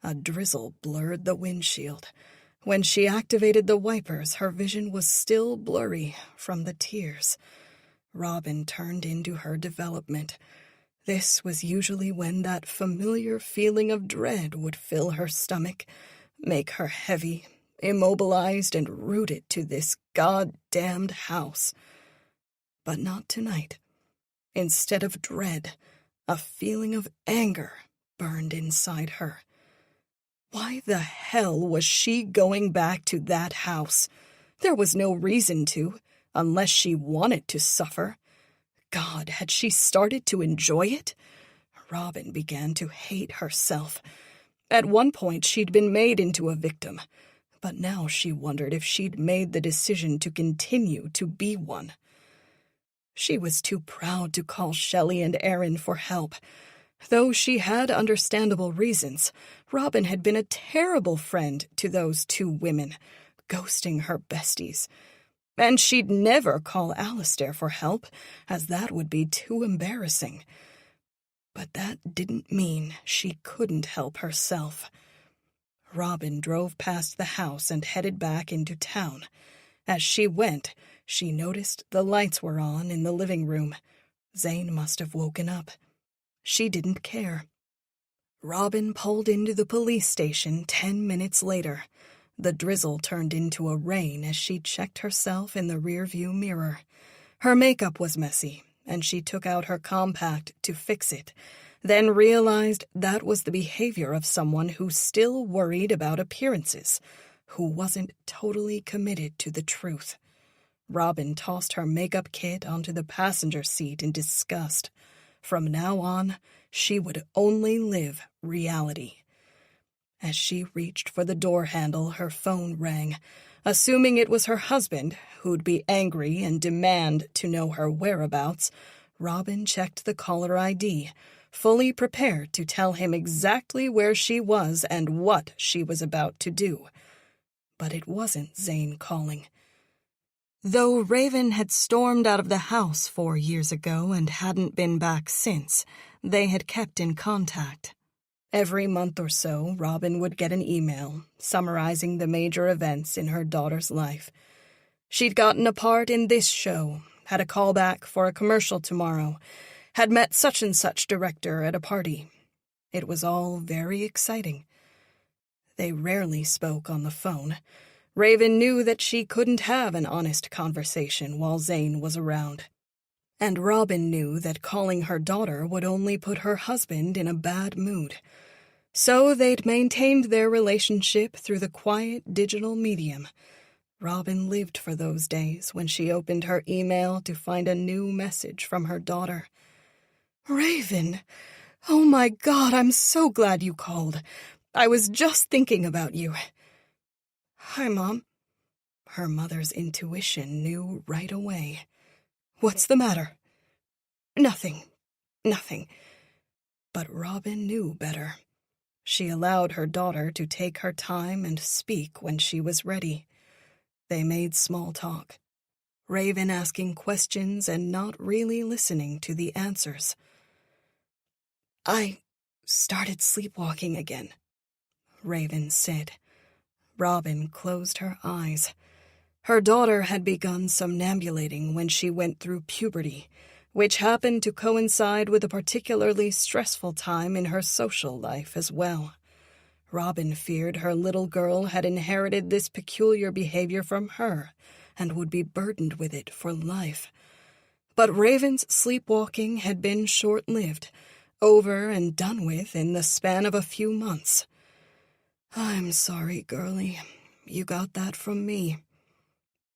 A drizzle blurred the windshield. When she activated the wipers, her vision was still blurry from the tears. Robin turned into her development. This was usually when that familiar feeling of dread would fill her stomach, make her heavy, immobilized and rooted to this goddamned house. But not tonight. Instead of dread, a feeling of anger burned inside her. Why the hell was she going back to that house? There was no reason to. unless she wanted to suffer. God, had she started to enjoy it? Robin began to hate herself. At one point, she'd been made into a victim, but now she wondered if she'd made the decision to continue to be one. She was too proud to call Shelley and Aaron for help. Though she had understandable reasons, Robin had been a terrible friend to those two women, ghosting her besties. And she'd never call Alistair for help, as that would be too embarrassing. But that didn't mean she couldn't help herself. Robin drove past the house and headed back into town. As she went, she noticed the lights were on in the living room. Zane must have woken up. She didn't care. Robin pulled into the police station 10 minutes later. The drizzle turned into a rain as she checked herself in the rearview mirror. Her makeup was messy, and she took out her compact to fix it, then realized that was the behavior of someone who still worried about appearances, who wasn't totally committed to the truth. Robin tossed her makeup kit onto the passenger seat in disgust. From now on, she would only live reality. As she reached for the door handle, her phone rang. Assuming it was her husband, who'd be angry and demand to know her whereabouts, Robin checked the caller ID, fully prepared to tell him exactly where she was and what she was about to do. But it wasn't Zane calling. Though Raven had stormed out of the house 4 years ago and hadn't been back since, they had kept in contact. Every month or so, Robin would get an email summarizing the major events in her daughter's life. She'd gotten a part in this show, had a callback for a commercial tomorrow, had met such-and-such director at a party. It was all very exciting. They rarely spoke on the phone. Raven knew that she couldn't have an honest conversation while Zane was around. And Robin knew that calling her daughter would only put her husband in a bad mood. So they'd maintained their relationship through the quiet digital medium. Robin lived for those days when she opened her email to find a new message from her daughter. "Raven, oh my God, I'm so glad you called. I was just thinking about you." "Hi, Mom." Her mother's intuition knew right away. "What's the matter?" Nothing. But Robin knew better. She allowed her daughter to take her time and speak when she was ready. They made small talk, Raven asking questions and not really listening to the answers. "I started sleepwalking again," Raven said. Robin closed her eyes. Her daughter had begun somnambulating when she went through puberty, which happened to coincide with a particularly stressful time in her social life as well. Robin feared her little girl had inherited this peculiar behavior from her and would be burdened with it for life. But Raven's sleepwalking had been short-lived, over and done with in the span of a few months. "I'm sorry, girlie. You got that from me."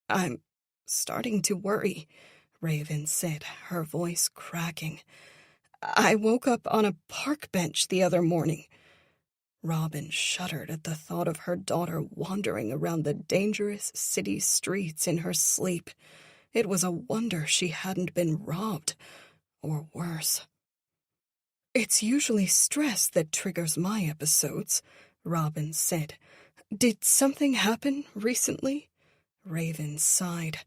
"I'm starting to worry," Raven said, her voice cracking. "I woke up on a park bench the other morning." Robin shuddered at the thought of her daughter wandering around the dangerous city streets in her sleep. It was a wonder she hadn't been robbed, or worse. "It's usually stress that triggers my episodes," Robin said. "Did something happen recently?" Raven sighed.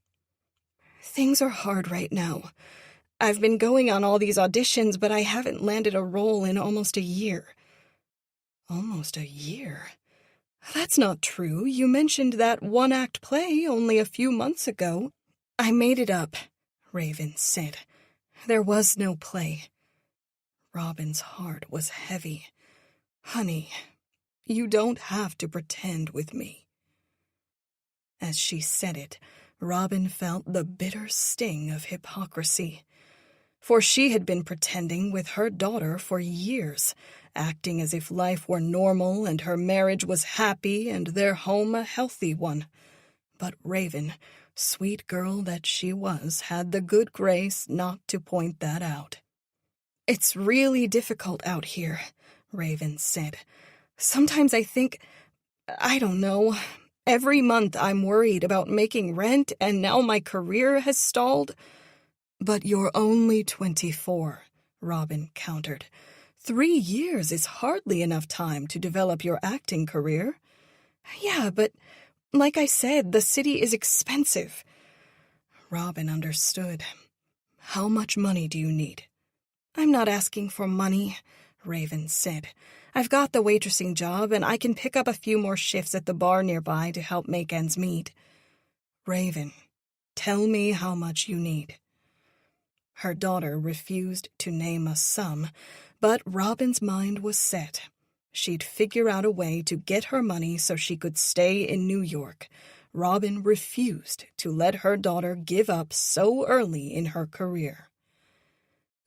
"Things are hard right now. I've been going on all these auditions, but I haven't landed a role in almost a year." "Almost a year? That's not true. You mentioned that one-act play only a few months ago." "I made it up," Raven said. "There was no play." Robin's heart was heavy. "Honey, you don't have to pretend with me." As she said it, Robin felt the bitter sting of hypocrisy. For she had been pretending with her daughter for years, acting as if life were normal and her marriage was happy and their home a healthy one. But Raven, Sweet girl that she was had the good grace not to point that out. "It's really difficult out here," Raven said. "Sometimes I think, I don't know, every month I'm worried about making rent and now my career has stalled." "But you're only 24, Robin countered. 3 years is hardly enough time to develop your acting career." "Yeah, but like I said, the city is expensive." Robin understood. "How much money do you need?" "I'm not asking for money," Raven said. "I've got the waitressing job, and I can pick up a few more shifts at the bar nearby to help make ends meet." "Raven, tell me how much you need." Her daughter refused to name a sum, but Robin's mind was set. She'd figure out a way to get her money so she could stay in New York. Robin refused to let her daughter give up so early in her career.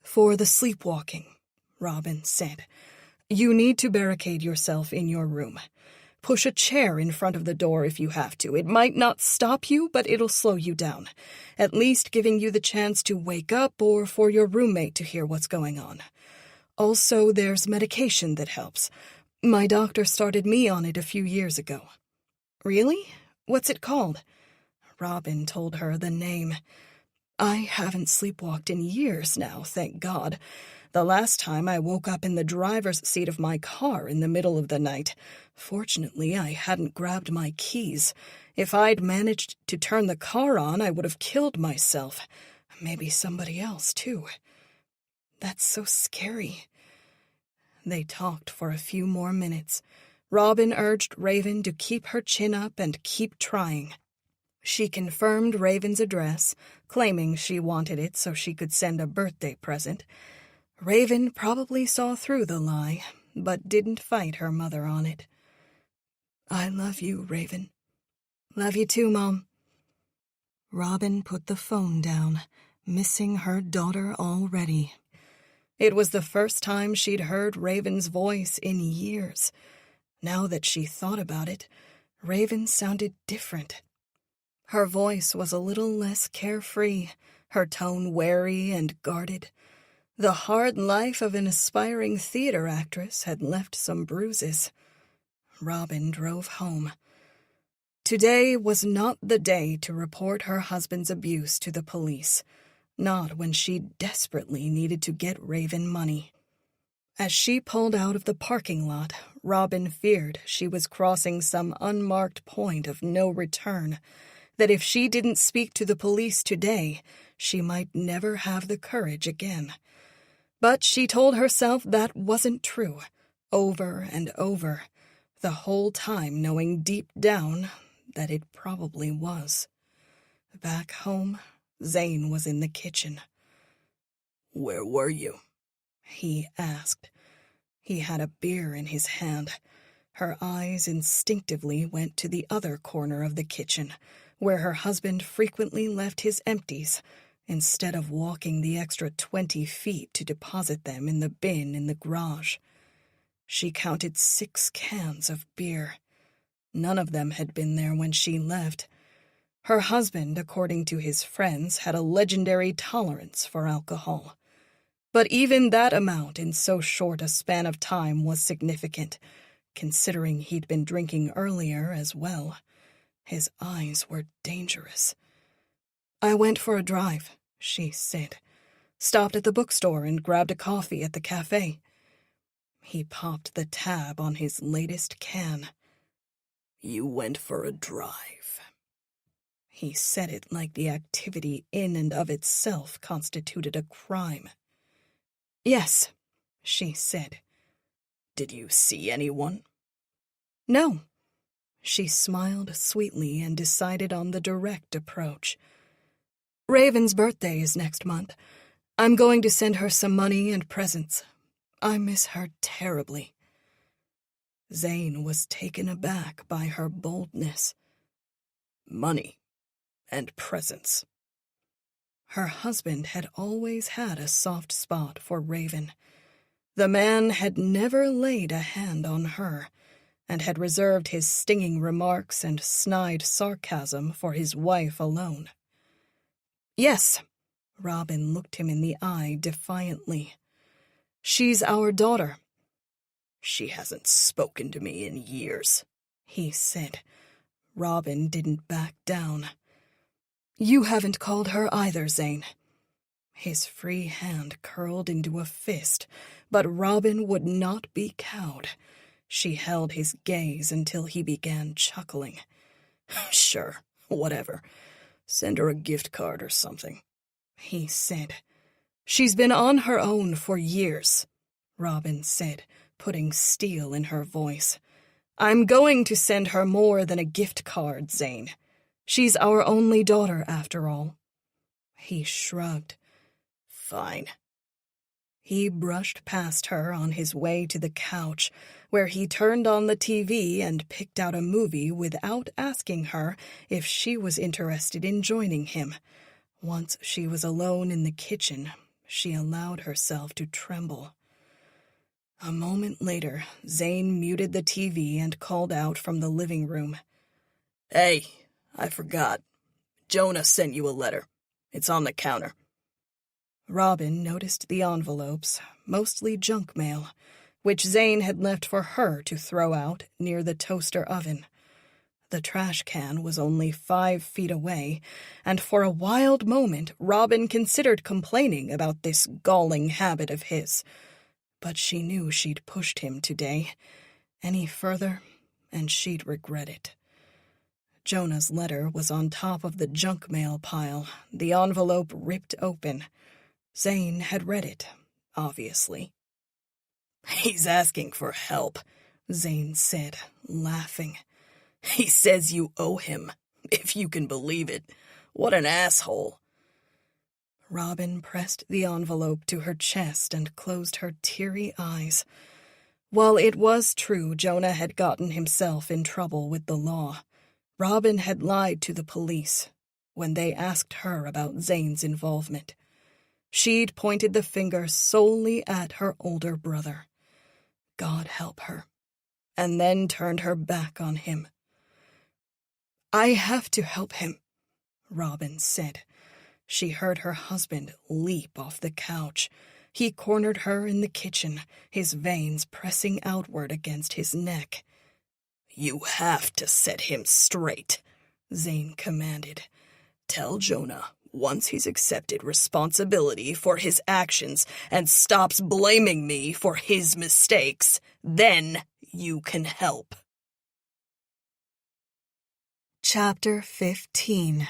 "For the sleepwalking," Robin said, "you need to barricade yourself in your room. Push a chair in front of the door if you have to. It might not stop you, but it'll slow you down, at least giving you the chance to wake up or for your roommate to hear what's going on. Also, there's medication that helps. My doctor started me on it a few years ago." "Really? What's it called?" Robin told her the name. "I haven't sleepwalked in years now, thank God. The last time I woke up in the driver's seat of my car in the middle of the night. Fortunately, I hadn't grabbed my keys. If I'd managed to turn the car on, I would have killed myself. Maybe somebody else, too. That's so scary." They talked for a few more minutes. Robin urged Raven to keep her chin up and keep trying. She confirmed Raven's address, claiming she wanted it so she could send a birthday present. Raven probably saw through the lie, but didn't fight her mother on it. "I love you, Raven." "Love you too, Mom." Robin put the phone down, missing her daughter already. It was the first time she'd heard Raven's voice in years. Now that she thought about it, Raven sounded different. Her voice was a little less carefree, her tone wary and guarded. The hard life of an aspiring theater actress had left some bruises. Robin drove home. Today was not the day to report her husband's abuse to the police, not when she desperately needed to get Raven money. As she pulled out of the parking lot, Robin feared she was crossing some unmarked point of no return, that if she didn't speak to the police today, she might never have the courage again. But she told herself that wasn't true, over and over, the whole time knowing deep down that it probably was. Back home, Zane was in the kitchen. "Where were you?" he asked. He had a beer in his hand. Her eyes instinctively went to the other corner of the kitchen, where her husband frequently left his empties, instead of walking the extra 20 feet to deposit them in the bin in the garage. She counted 6 cans of beer. None of them had been there when she left. Her husband, according to his friends, had a legendary tolerance for alcohol. But even that amount in so short a span of time was significant, considering he'd been drinking earlier as well. His eyes were dangerous. "I went for a drive," she said. "Stopped at the bookstore and grabbed a coffee at the cafe." He popped the tab on his latest can. "You went for a drive." He said it like the activity in and of itself constituted a crime. "Yes," she said. "Did you see anyone?" "No." She smiled sweetly and decided on the direct approach. "Raven's birthday is next month. I'm going to send her some money and presents. I miss her terribly." Zane was taken aback by her boldness. "Money and presents." Her husband had always had a soft spot for Raven. The man had never laid a hand on her, and had reserved his stinging remarks and snide sarcasm for his wife alone. "Yes," Robin looked him in the eye defiantly. "She's our daughter." "She hasn't spoken to me in years," he said. Robin didn't back down. "You haven't called her either, Zane." His free hand curled into a fist, but Robin would not be cowed. She held his gaze until he began chuckling. "Sure, whatever. Send her a gift card or something," he said. "She's been on her own for years," Robin said, putting steel in her voice. "I'm going to send her more than a gift card, Zane. She's our only daughter, after all." He shrugged. "Fine." He brushed past her on his way to the couch, where he turned on the TV and picked out a movie without asking her if she was interested in joining him. Once she was alone in the kitchen, she allowed herself to tremble. A moment later, Zane muted the TV and called out from the living room. "Hey, I forgot. Jonah sent you a letter. It's on the counter." Robin noticed the envelopes, mostly junk mail, which Zane had left for her to throw out near the toaster oven. The trash can was only 5 feet away, and for a wild moment Robin considered complaining about this galling habit of his. But she knew she'd pushed him today. Any further, and she'd regret it. Jonah's letter was on top of the junk mail pile, the envelope ripped open. Zane had read it, obviously. "He's asking for help," Zane said, laughing. "He says you owe him, if you can believe it. What an asshole." Robin pressed the envelope to her chest and closed her teary eyes. While it was true Jonah had gotten himself in trouble with the law, Robin had lied to the police when they asked her about Zane's involvement. She'd pointed the finger solely at her older brother. God help her. And then turned her back on him. "I have to help him," Robin said. She heard her husband leap off the couch. He cornered her in the kitchen, his veins pressing outward against his neck. "You have to set him straight," Zane commanded. "Tell Jonah once he's accepted responsibility for his actions and stops blaming me for his mistakes, then you can help." Chapter 15.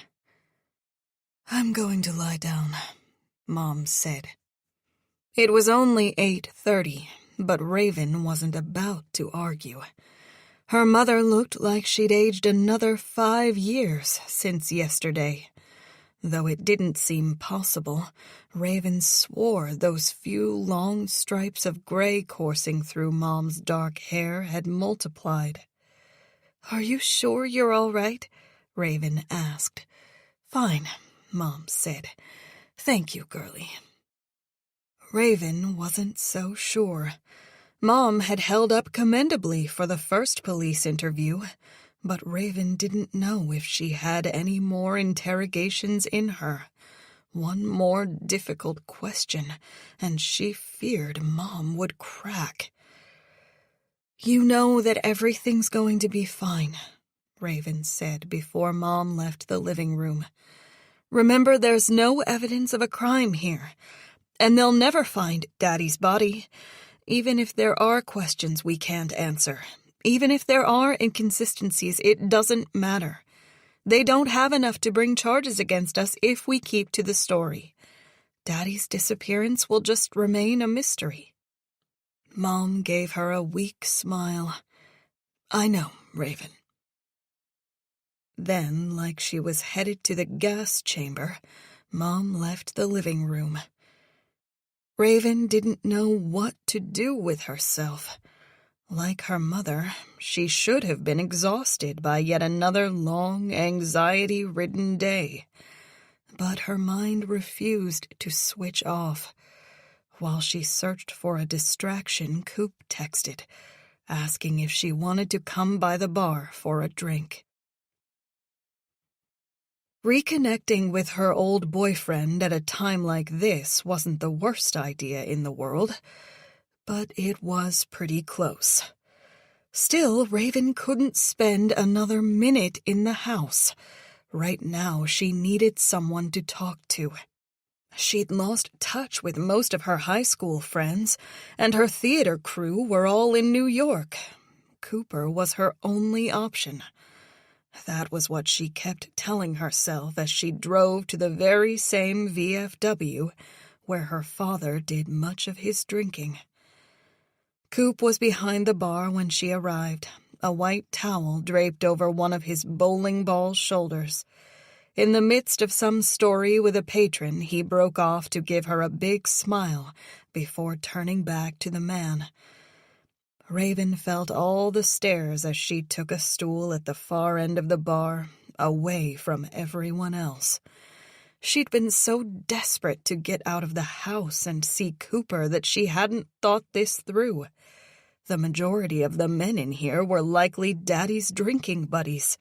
"I'm going to lie down," Mom said. It was only 8:30, but Raven wasn't about to argue. Her mother looked like she'd aged another 5 years since yesterday. Though it didn't seem possible, Raven swore those few long stripes of gray coursing through Mom's dark hair had multiplied. "Are you sure you're all right?" Raven asked. "Fine," Mom said. "Thank you, girlie." Raven wasn't so sure. Mom had held up commendably for the first police interview, but Raven didn't know if she had any more interrogations in her. One more difficult question, and she feared Mom would crack. "You know that everything's going to be fine," Raven said before Mom left the living room. "Remember, there's no evidence of a crime here, and they'll never find Daddy's body. Even if there are questions we can't answer, even if there are inconsistencies, it doesn't matter. They don't have enough to bring charges against us if we keep to the story. Daddy's disappearance will just remain a mystery." Mom gave her a weak smile. "I know, Raven." Then, like she was headed to the gas chamber, Mom left the living room. Raven didn't know what to do with herself. Like her mother, she should have been exhausted by yet another long, anxiety-ridden day. But her mind refused to switch off. While she searched for a distraction, Coop texted, asking if she wanted to come by the bar for a drink. Reconnecting with her old boyfriend at a time like this wasn't the worst idea in the world, but it was pretty close. Still, Raven couldn't spend another minute in the house. Right now, she needed someone to talk to. She'd lost touch with most of her high school friends, and her theater crew were all in New York. Cooper was her only option. That was what she kept telling herself as she drove to the very same VFW where her father did much of his drinking. Coop was behind the bar when she arrived, a white towel draped over one of his bowling ball shoulders. In the midst of some story with a patron, he broke off to give her a big smile before turning back to the man. Raven felt all the stares as she took a stool at the far end of the bar, away from everyone else. She'd been so desperate to get out of the house and see Cooper that she hadn't thought this through. The majority of the men in here were likely Daddy's drinking buddies.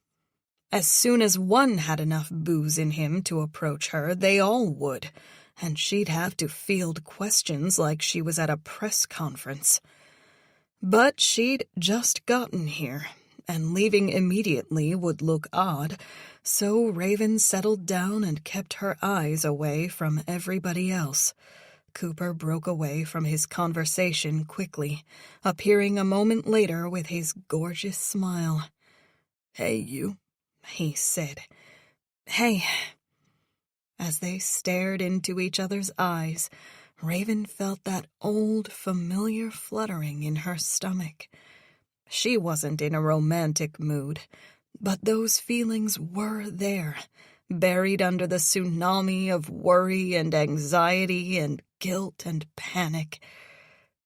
As soon as one had enough booze in him to approach her, they all would, and she'd have to field questions like she was at a press conference. But she'd just gotten here, and leaving immediately would look odd, so Raven settled down and kept her eyes away from everybody else. Cooper broke away from his conversation quickly, appearing a moment later with his gorgeous smile. "Hey, you," he said. "Hey." As they stared into each other's eyes, Raven felt that old, familiar fluttering in her stomach. She wasn't in a romantic mood, but those feelings were there, buried under the tsunami of worry and anxiety and guilt and panic.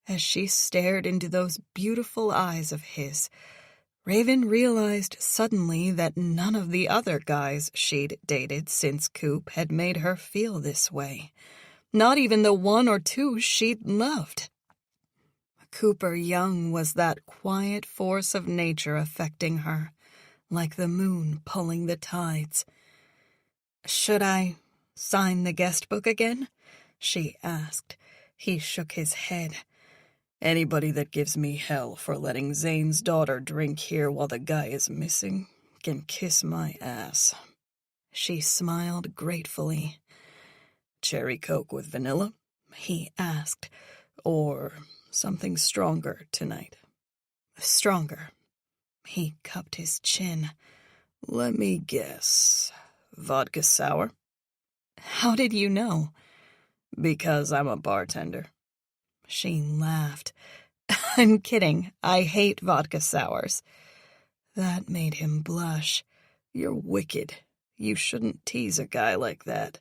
As she stared into those beautiful eyes of his, Raven realized suddenly that none of the other guys she'd dated since Coop had made her feel this way. Not even the one or two she'd loved. Cooper Young was that quiet force of nature affecting her, like the moon pulling the tides. "Should I sign the guest book again?" she asked. He shook his head. "Anybody that gives me hell for letting Zane's daughter drink here while the guy is missing can kiss my ass." She smiled gratefully. "Cherry Coke with vanilla?" he asked. "Or something stronger tonight?" "Stronger." He cupped his chin. "Let me guess. Vodka sour?" "How did you know?" "Because I'm a bartender." She laughed. "I'm kidding. I hate vodka sours." That made him blush. "You're wicked. You shouldn't tease a guy like that."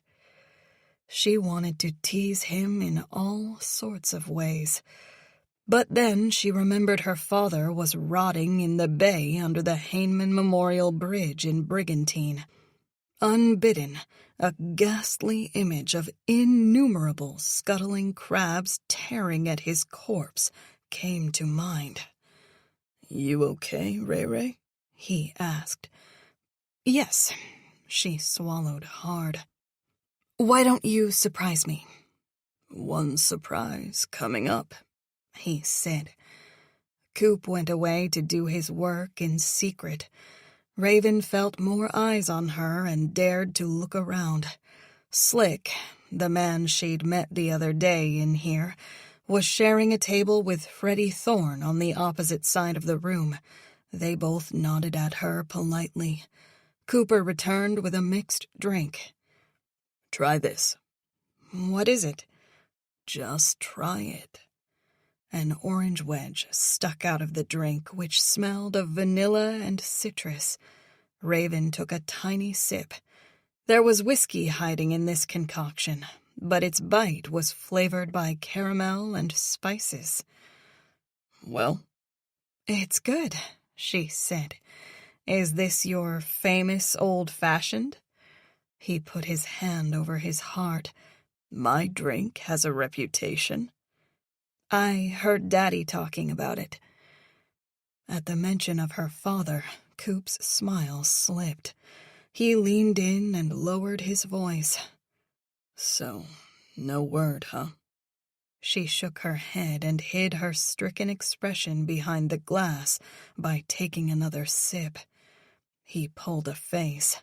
She wanted to tease him in all sorts of ways. But then she remembered her father was rotting in the bay under the Heinemann Memorial Bridge in Brigantine. Unbidden, a ghastly image of innumerable scuttling crabs tearing at his corpse came to mind. "You okay, Ray Ray?" he asked. "Yes." She swallowed hard. "Why don't you surprise me?" "One surprise coming up," he said. Coop went away to do his work in secret. Raven felt more eyes on her and dared to look around. Slick, the man she'd met the other day in here, was sharing a table with Freddie Thorne on the opposite side of the room. They both nodded at her politely. Cooper returned with a mixed drink. "Try this." "What is it?" "Just try it." An orange wedge stuck out of the drink, which smelled of vanilla and citrus. Raven took a tiny sip. There was whiskey hiding in this concoction, but its bite was flavored by caramel and spices. "Well?" "It's good," she said. "Is this your famous old-fashioned?" He put his hand over his heart. "My drink has a reputation." "I heard Daddy talking about it." At the mention of her father, Coop's smile slipped. He leaned in and lowered his voice. So, no word, huh? She shook her head and hid her stricken expression behind the glass by taking another sip. He pulled a face.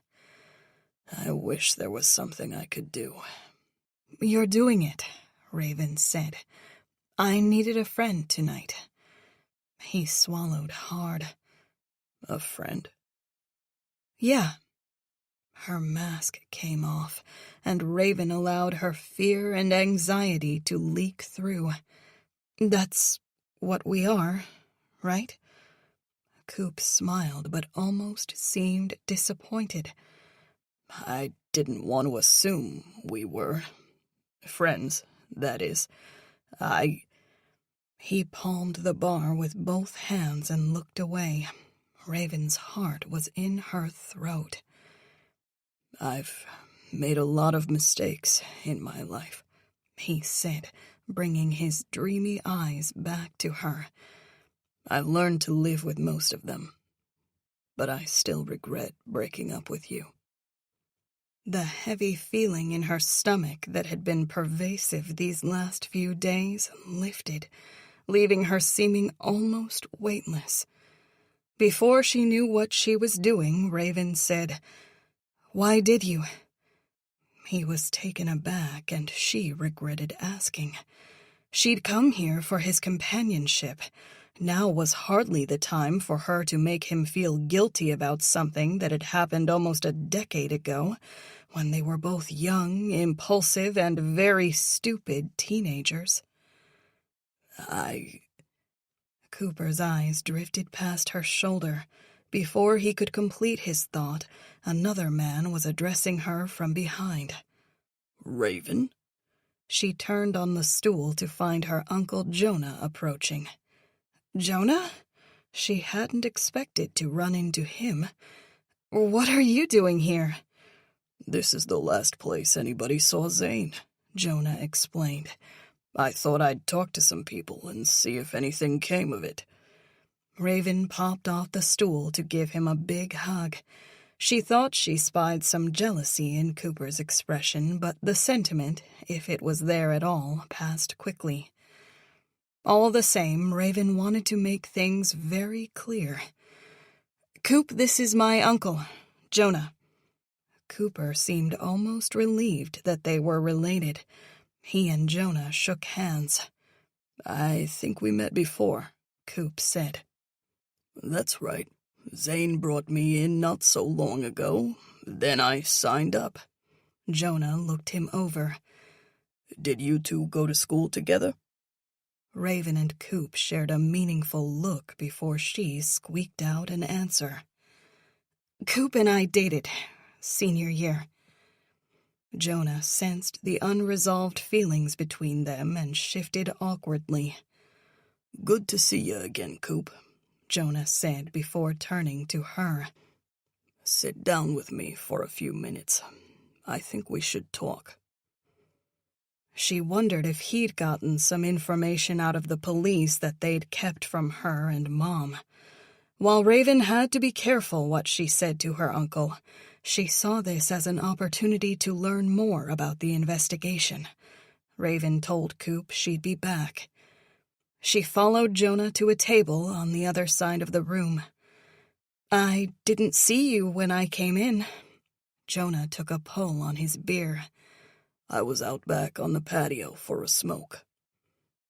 I wish there was something I could do. You're doing it, Raven said. I needed a friend tonight. He swallowed hard. A friend? Yeah. Her mask came off, and Raven allowed her fear and anxiety to leak through. That's what we are, right? Coop smiled, but almost seemed disappointed. I didn't want to assume we were. Friends, that is. He palmed the bar with both hands and looked away. Raven's heart was in her throat. I've made a lot of mistakes in my life, he said, bringing his dreamy eyes back to her. I learned to live with most of them, but I still regret breaking up with you. The heavy feeling in her stomach that had been pervasive these last few days lifted, leaving her seeming almost weightless. Before she knew what she was doing, Raven said, "Why did you?" He was taken aback, and she regretted asking. She'd come here for his companionship. Now was hardly the time for her to make him feel guilty about something that had happened almost a decade ago, when they were both young, impulsive, and very stupid teenagers. Cooper's eyes drifted past her shoulder. Before he could complete his thought, another man was addressing her from behind. Raven? She turned on the stool to find her Uncle Jonah approaching. Jonah? She hadn't expected to run into him. What are you doing here? This is the last place anybody saw Zane, Jonah explained. I thought I'd talk to some people and see if anything came of it. Raven popped off the stool to give him a big hug. She thought she spied some jealousy in Cooper's expression, but the sentiment, if it was there at all, passed quickly. All the same, Raven wanted to make things very clear. Coop, this is my uncle, Jonah. Cooper seemed almost relieved that they were related. He and Jonah shook hands. I think we met before, Coop said. That's right. Zane brought me in not so long ago. Then I signed up. Jonah looked him over. Did you two go to school together? Raven and Coop shared a meaningful look before she squeaked out an answer. Coop and I dated, senior year. Jonah sensed the unresolved feelings between them and shifted awkwardly. Good to see you again, Coop, Jonah said before turning to her. Sit down with me for a few minutes. I think we should talk. She wondered if he'd gotten some information out of the police that they'd kept from her and Mom. While Raven had to be careful what she said to her uncle, she saw this as an opportunity to learn more about the investigation. Raven told Coop she'd be back. She followed Jonah to a table on the other side of the room. I didn't see you when I came in. Jonah took a pull on his beer. I was out back on the patio for a smoke.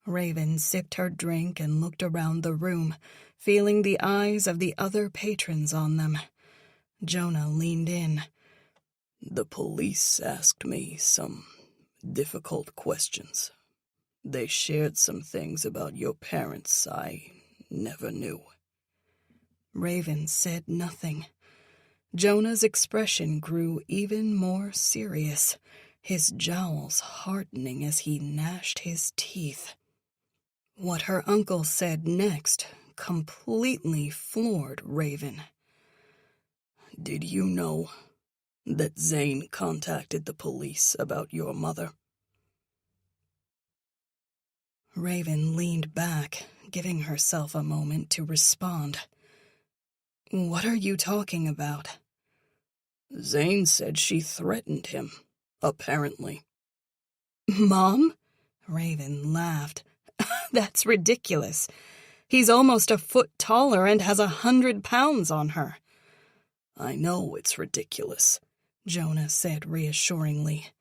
Raven sipped her drink and looked around the room, feeling the eyes of the other patrons on them. Jonah leaned in. The police asked me some difficult questions. They shared some things about your parents I never knew. Raven said nothing. Jonah's expression grew even more serious, his jowls hardening as he gnashed his teeth. What her uncle said next completely floored Raven. Did you know that Zane contacted the police about your mother? Raven leaned back, giving herself a moment to respond. What are you talking about? Zane said she threatened him, apparently. Mom? Raven laughed. That's ridiculous. He's almost a foot taller and has 100 pounds on her. I know it's ridiculous, Jonah said reassuringly.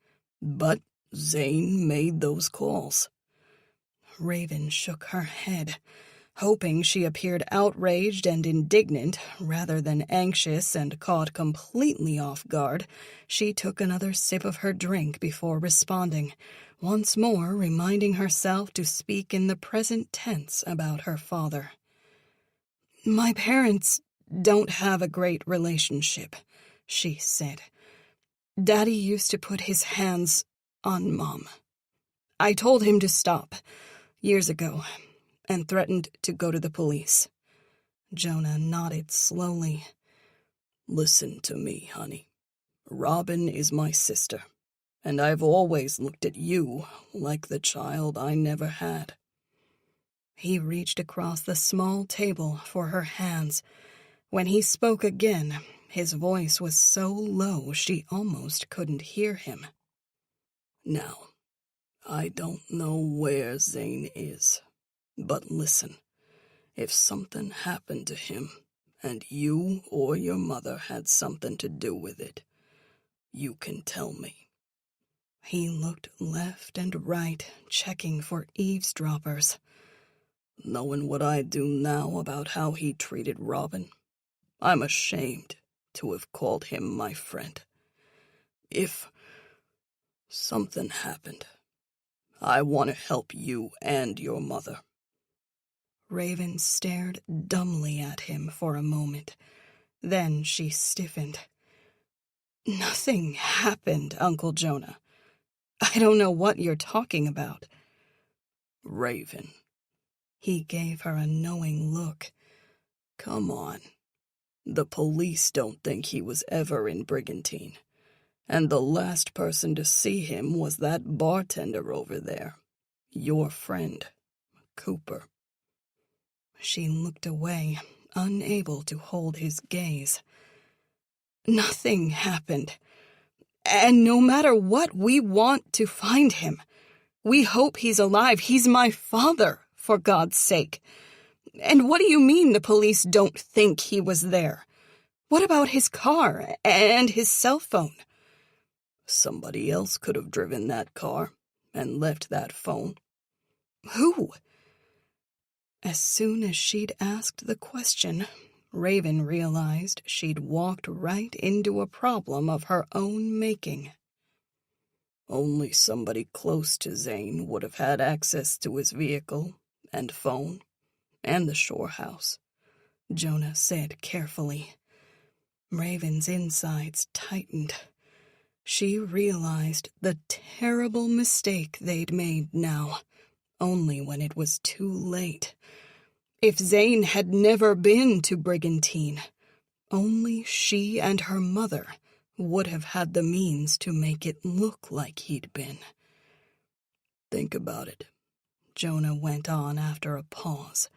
but Zane made those calls. Raven shook her head, hoping she appeared outraged and indignant rather than anxious and caught completely off guard. She took another sip of her drink before responding, once more reminding herself to speak in the present tense about her father. My parents don't have a great relationship, she said. Daddy used to put his hands on Mom. I told him to stop, years ago, and threatened to go to the police. Jonah nodded slowly. Listen to me, honey. Robin is my sister, and I've always looked at you like the child I never had. He reached across the small table for her hands. When he spoke again, his voice was so low she almost couldn't hear him. Now, I don't know where Zane is, but listen, if something happened to him, and you or your mother had something to do with it, you can tell me. He looked left and right, checking for eavesdroppers. Knowing what I do now about how he treated Robin, I'm ashamed to have called him my friend. If something happened, I want to help you and your mother. Raven stared dumbly at him for a moment. Then she stiffened. Nothing happened, Uncle Jonah. I don't know what you're talking about. Raven. He gave her a knowing look. Come on. The police don't think he was ever in Brigantine, and the last person to see him was that bartender over there, your friend, Cooper. She looked away, unable to hold his gaze. Nothing happened. And no matter what, we want to find him. We hope he's alive. He's my father, for God's sake. And what do you mean the police don't think he was there? What about his car and his cell phone? Somebody else could have driven that car and left that phone. Who? As soon as she'd asked the question, Raven realized she'd walked right into a problem of her own making. Only somebody close to Zane would have had access to his vehicle and phone and the shore house, Jonah said carefully. Raven's insides tightened. She realized the terrible mistake they'd made now, only when it was too late. If Zane had never been to Brigantine, only she and her mother would have had the means to make it look like he'd been. Think about it, Jonah went on after a pause.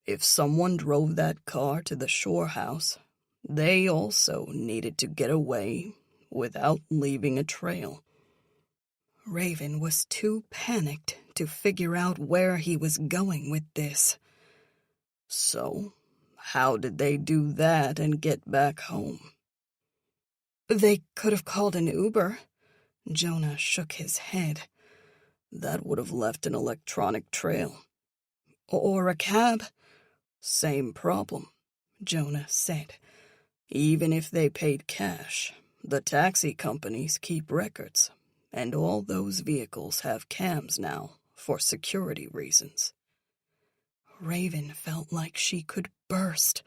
If someone drove that car to the shore house, they also needed to get away without leaving a trail. Raven was too panicked to figure out where he was going with this. So, how did they do that and get back home? They could have called an Uber. Jonah shook his head. That would have left an electronic trail. Or a cab. Same problem, Jonah said. Even if they paid cash, the taxi companies keep records, and all those vehicles have cams now for security reasons. Raven felt like she could burst.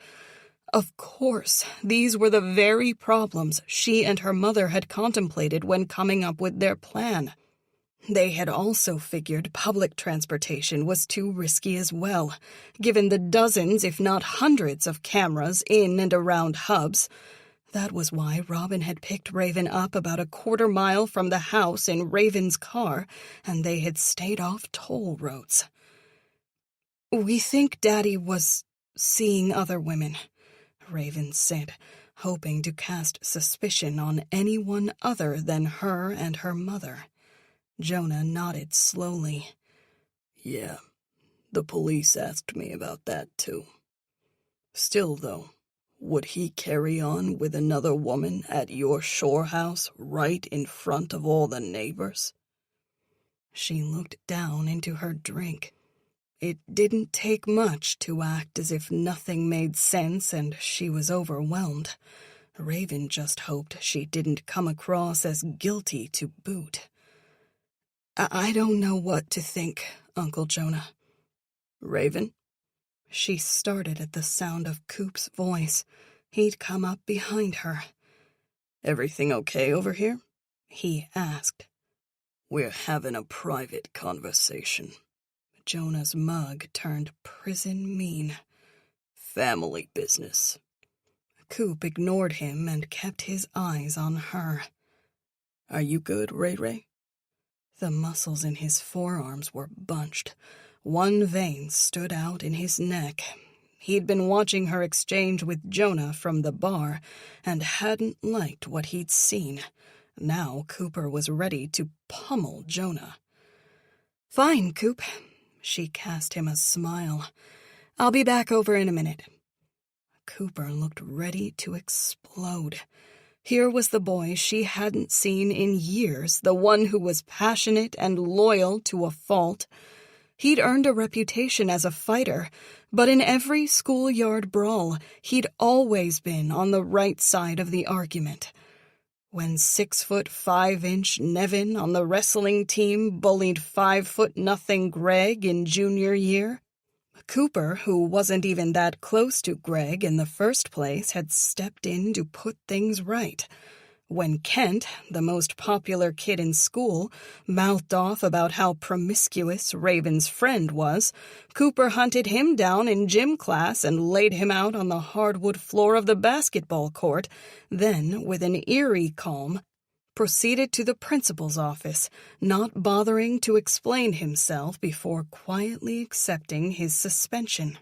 Of course, these were the very problems she and her mother had contemplated when coming up with their plan. They had also figured public transportation was too risky as well, given the dozens, if not hundreds, of cameras in and around hubs. That was why Robin had picked Raven up about a quarter-mile from the house in Raven's car, and they had stayed off toll roads. "We think Daddy was seeing other women," Raven said, hoping to cast suspicion on anyone other than her and her mother. Jonah nodded slowly. "Yeah, the police asked me about that too. Still, though, would he carry on with another woman at your shore house right in front of all the neighbors?" She looked down into her drink. It didn't take much to act as if nothing made sense and she was overwhelmed. Raven just hoped she didn't come across as guilty to boot. I don't know what to think, Uncle Jonah." "Raven?" She started at the sound of Coop's voice. He'd come up behind her. "Everything okay over here?" he asked. "We're having a private conversation." Jonah's mug turned prison mean. "Family business." Coop ignored him and kept his eyes on her. "Are you good, Ray Ray?" The muscles in his forearms were bunched. One vein stood out in his neck. He'd been watching her exchange with Jonah from the bar and hadn't liked what he'd seen. Now Cooper was ready to pummel Jonah. "Fine, Coop." She cast him a smile. "I'll be back over in a minute." Cooper looked ready to explode. Here was the boy she hadn't seen in years, the one who was passionate and loyal to a fault. He'd earned a reputation as a fighter, but in every schoolyard brawl, he'd always been on the right side of the argument. When 6'5" Nevin on the wrestling team bullied 5'0" Greg in junior year, Cooper, who wasn't even that close to Greg in the first place, had stepped in to put things right. When Kent, the most popular kid in school, mouthed off about how promiscuous Raven's friend was, Cooper hunted him down in gym class and laid him out on the hardwood floor of the basketball court, then, with an eerie calm, proceeded to the principal's office, not bothering to explain himself before quietly accepting his suspension.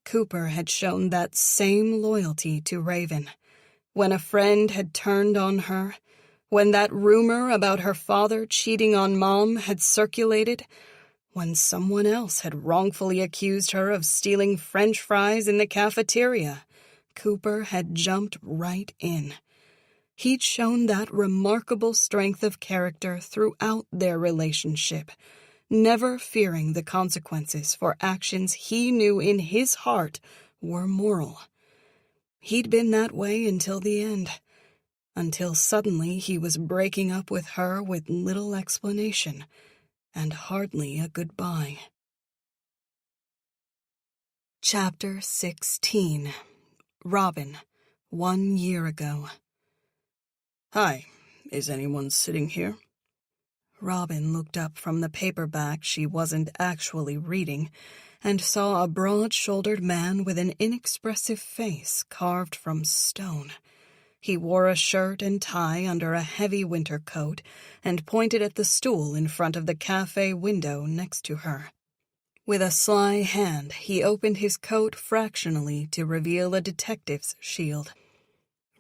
Cooper had shown that same loyalty to Raven. When a friend had turned on her, when that rumor about her father cheating on Mom had circulated, when someone else had wrongfully accused her of stealing French fries in the cafeteria, Cooper had jumped right in. He'd shown that remarkable strength of character throughout their relationship, never fearing the consequences for actions he knew in his heart were moral. He'd been that way until the end, until suddenly he was breaking up with her with little explanation, and hardly a goodbye. Chapter 16. Robin, 1 year ago. "Hi, is anyone sitting here?" Robin looked up from the paperback she wasn't actually reading and saw a broad-shouldered man with an inexpressive face carved from stone. He wore a shirt and tie under a heavy winter coat and pointed at the stool in front of the cafe window next to her. With a sly hand, he opened his coat fractionally to reveal a detective's shield.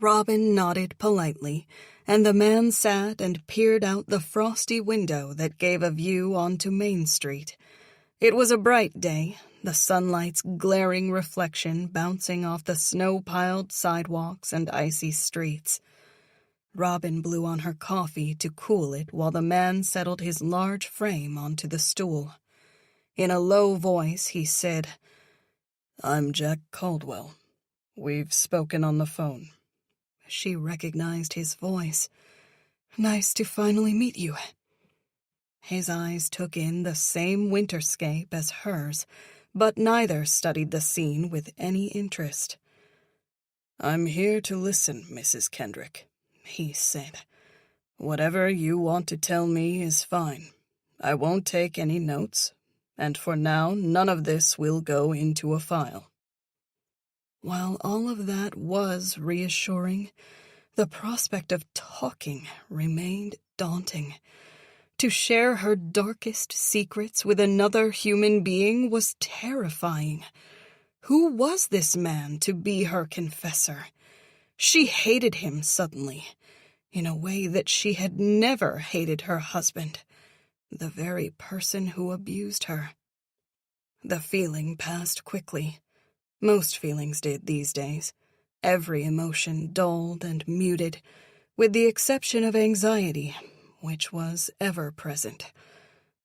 Robin nodded politely, and the man sat and peered out the frosty window that gave a view onto Main Street. It was a bright day, the sunlight's glaring reflection bouncing off the snow-piled sidewalks and icy streets. Robin blew on her coffee to cool it while the man settled his large frame onto the stool. In a low voice, he said, "I'm Jack Caldwell. We've spoken on the phone." She recognized his voice. "Nice to finally meet you." His eyes took in the same winterscape as hers, but neither studied the scene with any interest. "I'm here to listen, Mrs. Kendrick," he said. "Whatever you want to tell me is fine. I won't take any notes, and for now none of this will go into a file." While all of that was reassuring, the prospect of talking remained daunting. To share her darkest secrets with another human being was terrifying. Who was this man to be her confessor? She hated him suddenly, in a way that she had never hated her husband, the very person who abused her. The feeling passed quickly. Most feelings did these days. Every emotion dulled and muted, with the exception of anxiety, which was ever present.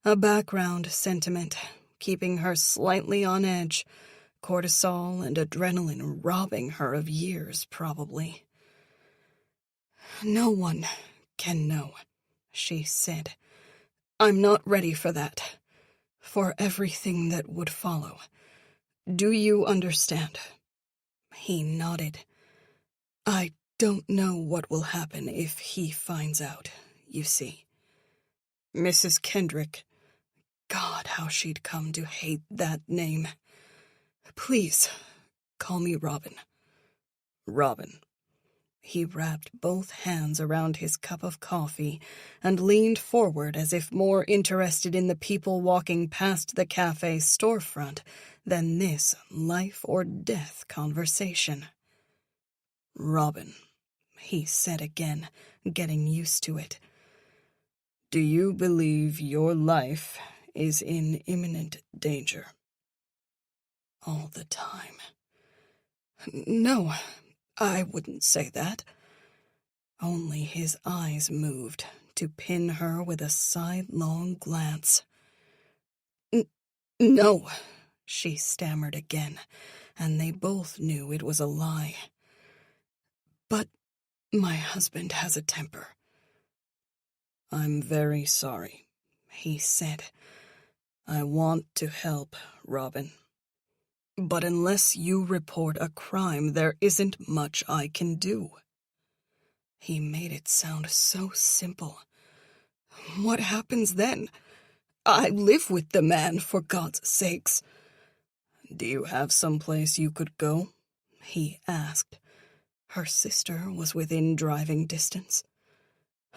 A background sentiment, keeping her slightly on edge, cortisol and adrenaline robbing her of years, probably. "No one can know," she said. "I'm not ready for that, for everything that would follow. Do you understand?" He nodded. "I don't know what will happen if he finds out, you see. Mrs. Kendrick, God, how she'd come to hate that name. Please, call me Robin." "Robin." He wrapped both hands around his cup of coffee and leaned forward as if more interested in the people walking past the cafe's storefront than this life-or-death conversation. "Robin," he said again, getting used to it. "Do you believe your life is in imminent danger?" "All the time." "No, I wouldn't say that." Only his eyes moved to pin her with a sidelong glance. "No," she stammered again, and they both knew it was a lie. "But my husband has a temper." "I'm very sorry," he said. "I want to help, Robin. But unless you report a crime, there isn't much I can do." He made it sound so simple. "What happens then? I live with the man, for God's sakes." "Do you have someplace you could go?" he asked. Her sister was within driving distance.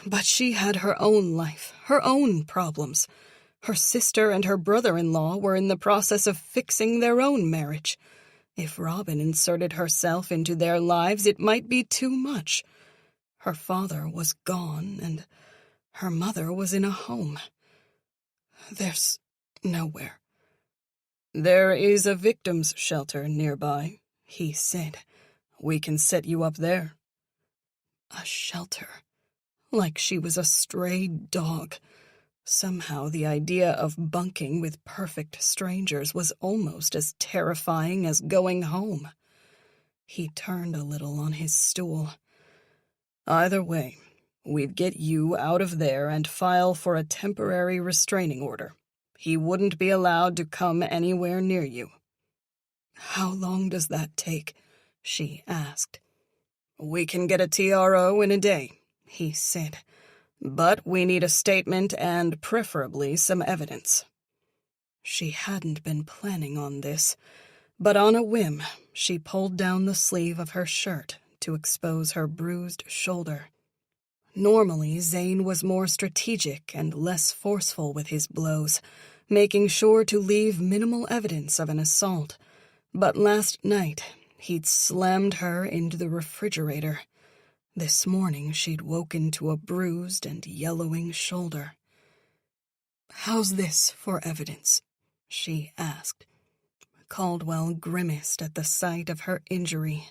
But she had her own life, her own problems. Her sister and her brother-in-law were in the process of fixing their own marriage. If Robin inserted herself into their lives, it might be too much. Her father was gone, and her mother was in a home. There's nowhere. "There is a victim's shelter nearby," he said. "We can set you up there." A shelter. Like she was a stray dog. Somehow the idea of bunking with perfect strangers was almost as terrifying as going home. He turned a little on his stool. "Either way, we'd get you out of there and file for a temporary restraining order. He wouldn't be allowed to come anywhere near you." "How long does that take?" she asked. "We can get a TRO in a day," he said. "But we need a statement and preferably some evidence." She hadn't been planning on this, but on a whim, she pulled down the sleeve of her shirt to expose her bruised shoulder. Normally, Zane was more strategic and less forceful with his blows, making sure to leave minimal evidence of an assault. But last night, he'd slammed her into the refrigerator. This morning, she'd woken to a bruised and yellowing shoulder. "How's this for evidence?" she asked. Caldwell grimaced at the sight of her injury.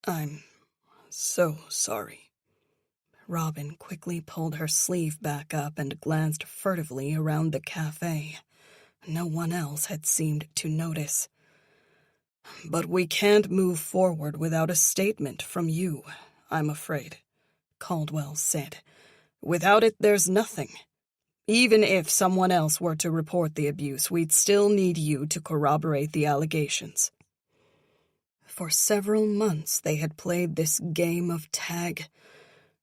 "I'm so sorry." Robin quickly pulled her sleeve back up and glanced furtively around the cafe. No one else had seemed to notice. "But we can't move forward without a statement from you, I'm afraid," Caldwell said. "Without it, there's nothing. Even if someone else were to report the abuse, we'd still need you to corroborate the allegations." For several months they had played this game of tag.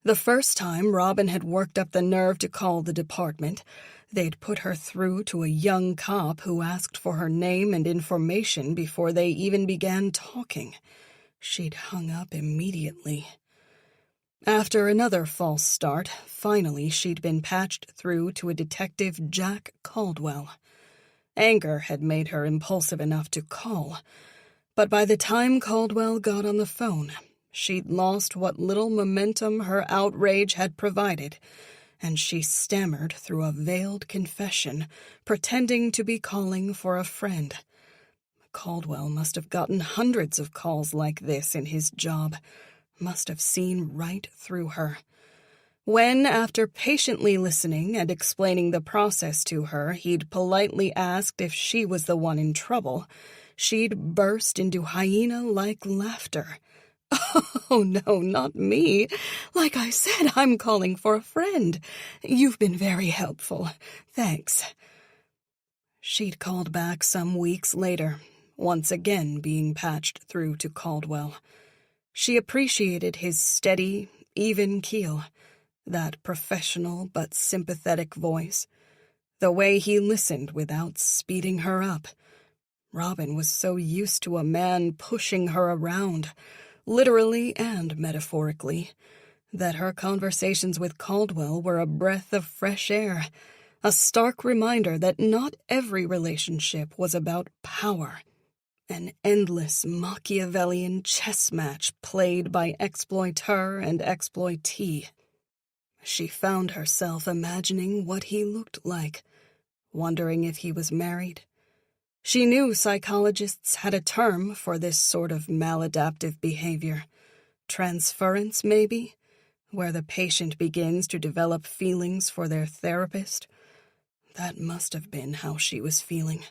The first time Robin had worked up the nerve to call the department, They'd put her through to a young cop who asked for her name and information before they even began talking. She'd hung up immediately. After another false start, finally she'd been patched through to a detective, Jack Caldwell. Anger had made her impulsive enough to call, but by the time Caldwell got on the phone, she'd lost what little momentum her outrage had provided, and she stammered through a veiled confession, pretending to be calling for a friend. Caldwell must have gotten hundreds of calls like this in his job, must have seen right through her. When, after patiently listening and explaining the process to her, he'd politely asked if she was the one in trouble, she'd burst into hyena-like laughter. "Oh, no, not me. Like I said, I'm calling for a friend. You've been very helpful. Thanks." She'd called back some weeks later, once again being patched through to Caldwell. She appreciated his steady, even keel, that professional but sympathetic voice, the way he listened without speeding her up. Robin was so used to a man pushing her around, literally and metaphorically, that her conversations with Caldwell were a breath of fresh air, a stark reminder that not every relationship was about power, an endless Machiavellian chess match played by exploiter and exploitee. She found herself imagining what he looked like, wondering if he was married. She knew psychologists had a term for this sort of maladaptive behavior. Transference, maybe, where the patient begins to develop feelings for their therapist. That must have been how she was feeling.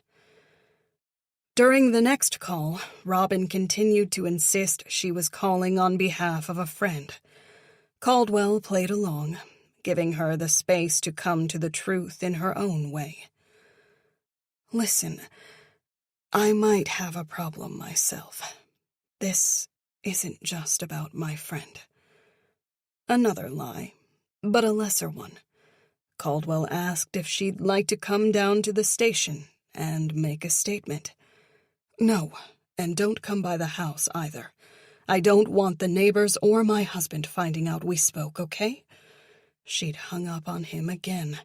During the next call, Robin continued to insist she was calling on behalf of a friend. Caldwell played along, giving her the space to come to the truth in her own way. "Listen, I might have a problem myself. This isn't just about my friend." Another lie, but a lesser one. Caldwell asked if she'd like to come down to the station and make a statement. "No, and don't come by the house either. I don't want the neighbors or my husband finding out we spoke, okay?" She'd hung up on him again.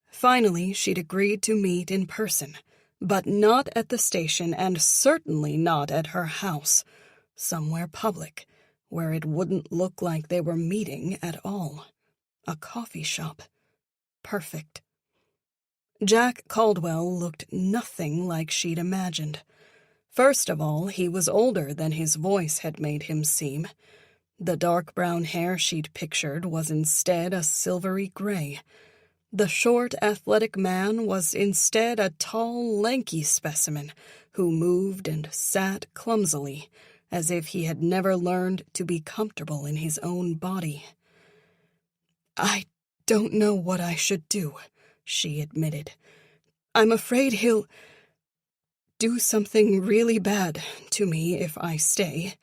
Finally, she'd agreed to meet in person, but not at the station and certainly not at her house, somewhere public, where it wouldn't look like they were meeting at all. A coffee shop. Perfect. Jack Caldwell looked nothing like she'd imagined. First of all, he was older than his voice had made him seem. The dark brown hair she'd pictured was instead a silvery gray. The short, athletic man was instead a tall, lanky specimen who moved and sat clumsily, as if he had never learned to be comfortable in his own body. "I don't know what I should do," she admitted. "I'm afraid he'll do something really bad to me if I stay,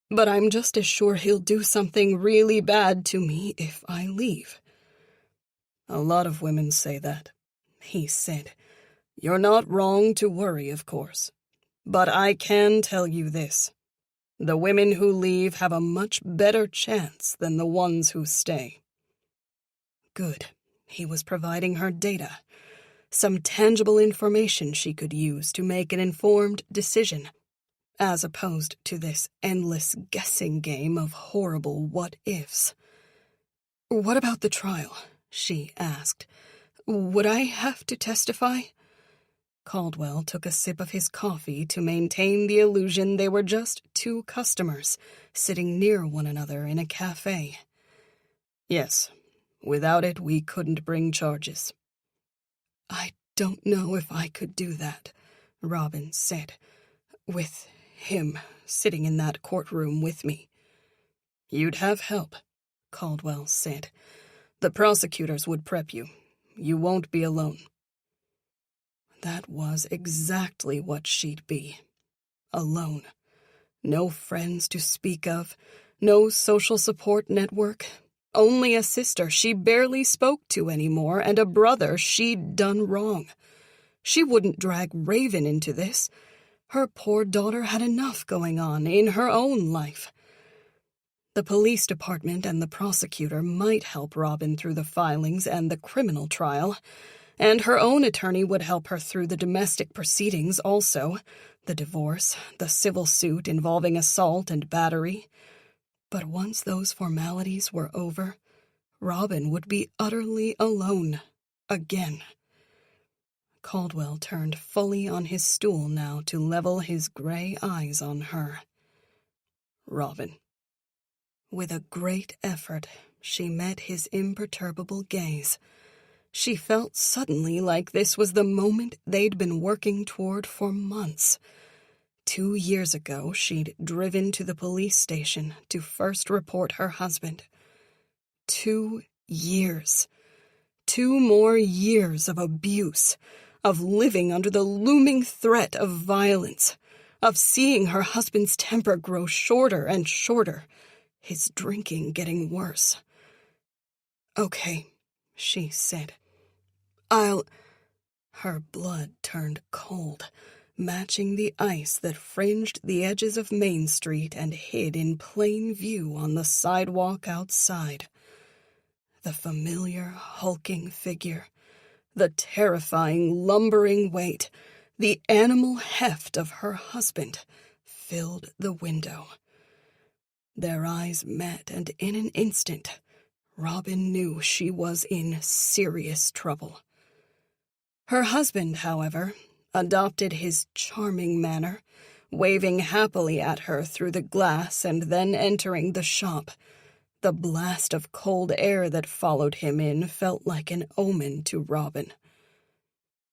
but I'm just as sure he'll do something really bad to me if I leave." "A lot of women say that," he said. "You're not wrong to worry, of course. But I can tell you this. The women who leave have a much better chance than the ones who stay." Good. He was providing her data. Some tangible information she could use to make an informed decision, as opposed to this endless guessing game of horrible what-ifs. "What about the trial?" she asked. "Would I have to testify?" Caldwell took a sip of his coffee to maintain the illusion they were just two customers sitting near one another in a cafe. "Yes. Without it, we couldn't bring charges." "I don't know if I could do that," Robin said, "with him sitting in that courtroom with me." "You'd have help," Caldwell said. "The prosecutors would prep you. You won't be alone." That was exactly what she'd be. Alone. No friends to speak of, no social support network, only a sister she barely spoke to anymore, and a brother she'd done wrong. She wouldn't drag Raven into this. Her poor daughter had enough going on in her own life. The police department and the prosecutor might help Robin through the filings and the criminal trial, and her own attorney would help her through the domestic proceedings also, the divorce, the civil suit involving assault and battery. But once those formalities were over, Robin would be utterly alone again. Caldwell turned fully on his stool now to level his gray eyes on her. Robin. With a great effort, she met his imperturbable gaze. She felt suddenly like this was the moment they'd been working toward for months. 2 years ago, she'd driven to the police station to first report her husband. 2 years. 2 more years of abuse, of living under the looming threat of violence, of seeing her husband's temper grow shorter and shorter, his drinking getting worse. "Okay," she said. Her blood turned cold, matching the ice that fringed the edges of Main Street and hid in plain view on the sidewalk outside. The familiar, hulking figure, the terrifying, lumbering weight, the animal heft of her husband filled the window. Their eyes met, and in an instant, Robin knew she was in serious trouble. Her husband, however, adopted his charming manner, waving happily at her through the glass and then entering the shop. The blast of cold air that followed him in felt like an omen to Robin.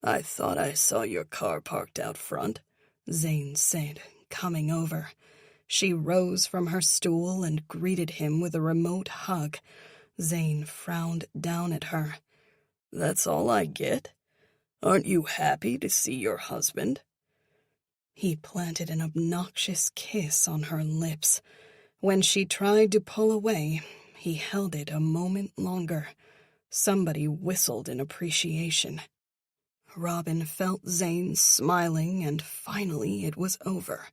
"I thought I saw your car parked out front," Zane said, coming over. She rose from her stool and greeted him with a remote hug. Zane frowned down at her. "That's all I get? Aren't you happy to see your husband?" He planted an obnoxious kiss on her lips. When she tried to pull away, he held it a moment longer. Somebody whistled in appreciation. Robin felt Zane smiling, and finally it was over.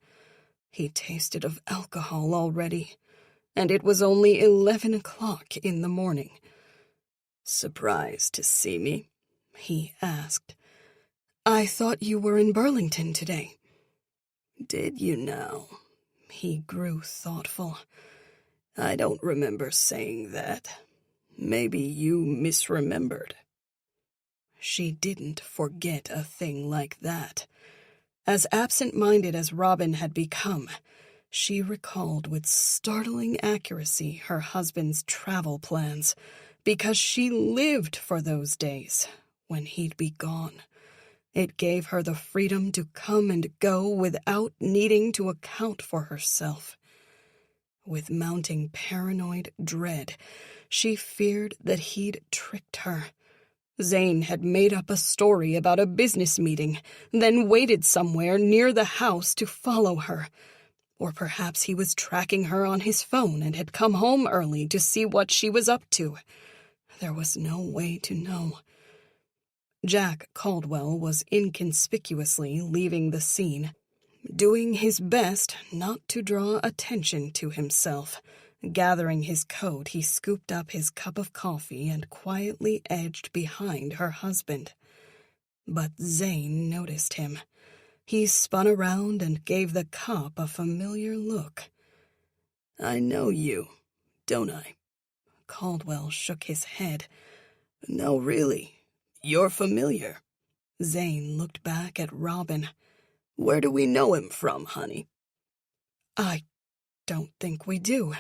He tasted of alcohol already, and it was only 11 o'clock in the morning. "Surprised to see me?" he asked. "I thought you were in Burlington today." "Did you now?" He grew thoughtful. "I don't remember saying that. Maybe you misremembered." She didn't forget a thing like that. As absent-minded as Robin had become, she recalled with startling accuracy her husband's travel plans, because she lived for those days when he'd be gone. It gave her the freedom to come and go without needing to account for herself. With mounting paranoid dread, she feared that he'd tricked her. Zane had made up a story about a business meeting, then waited somewhere near the house to follow her. Or perhaps he was tracking her on his phone and had come home early to see what she was up to. There was no way to know. Jack Caldwell was inconspicuously leaving the scene, doing his best not to draw attention to himself. Gathering his coat, he scooped up his cup of coffee and quietly edged behind her husband. But Zane noticed him. He spun around and gave the cop a familiar look. "I know you, don't I?" Caldwell shook his head. "No, really. You're familiar." Zane looked back at Robin. "Where do we know him from, honey?" "I don't think we do,"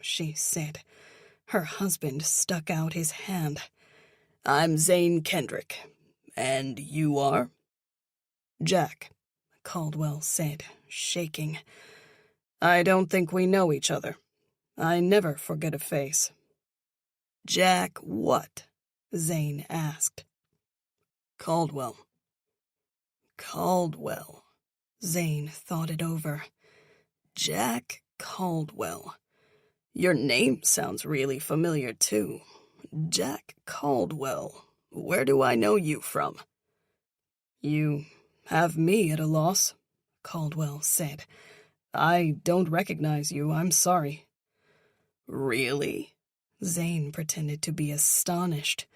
she said. Her husband stuck out his hand. "I'm Zane Kendrick. And you are?" "Jack," Caldwell said, shaking. "I don't think we know each other. I never forget a face." "Jack what?" Zane asked. "Caldwell." "Caldwell." Zane thought it over. Jack Caldwell. Your name sounds really familiar, too. Jack Caldwell. Where do I know you from?" "You have me at a loss," Caldwell said. "I don't recognize you, I'm sorry." "Really?" Zane pretended to be astonished.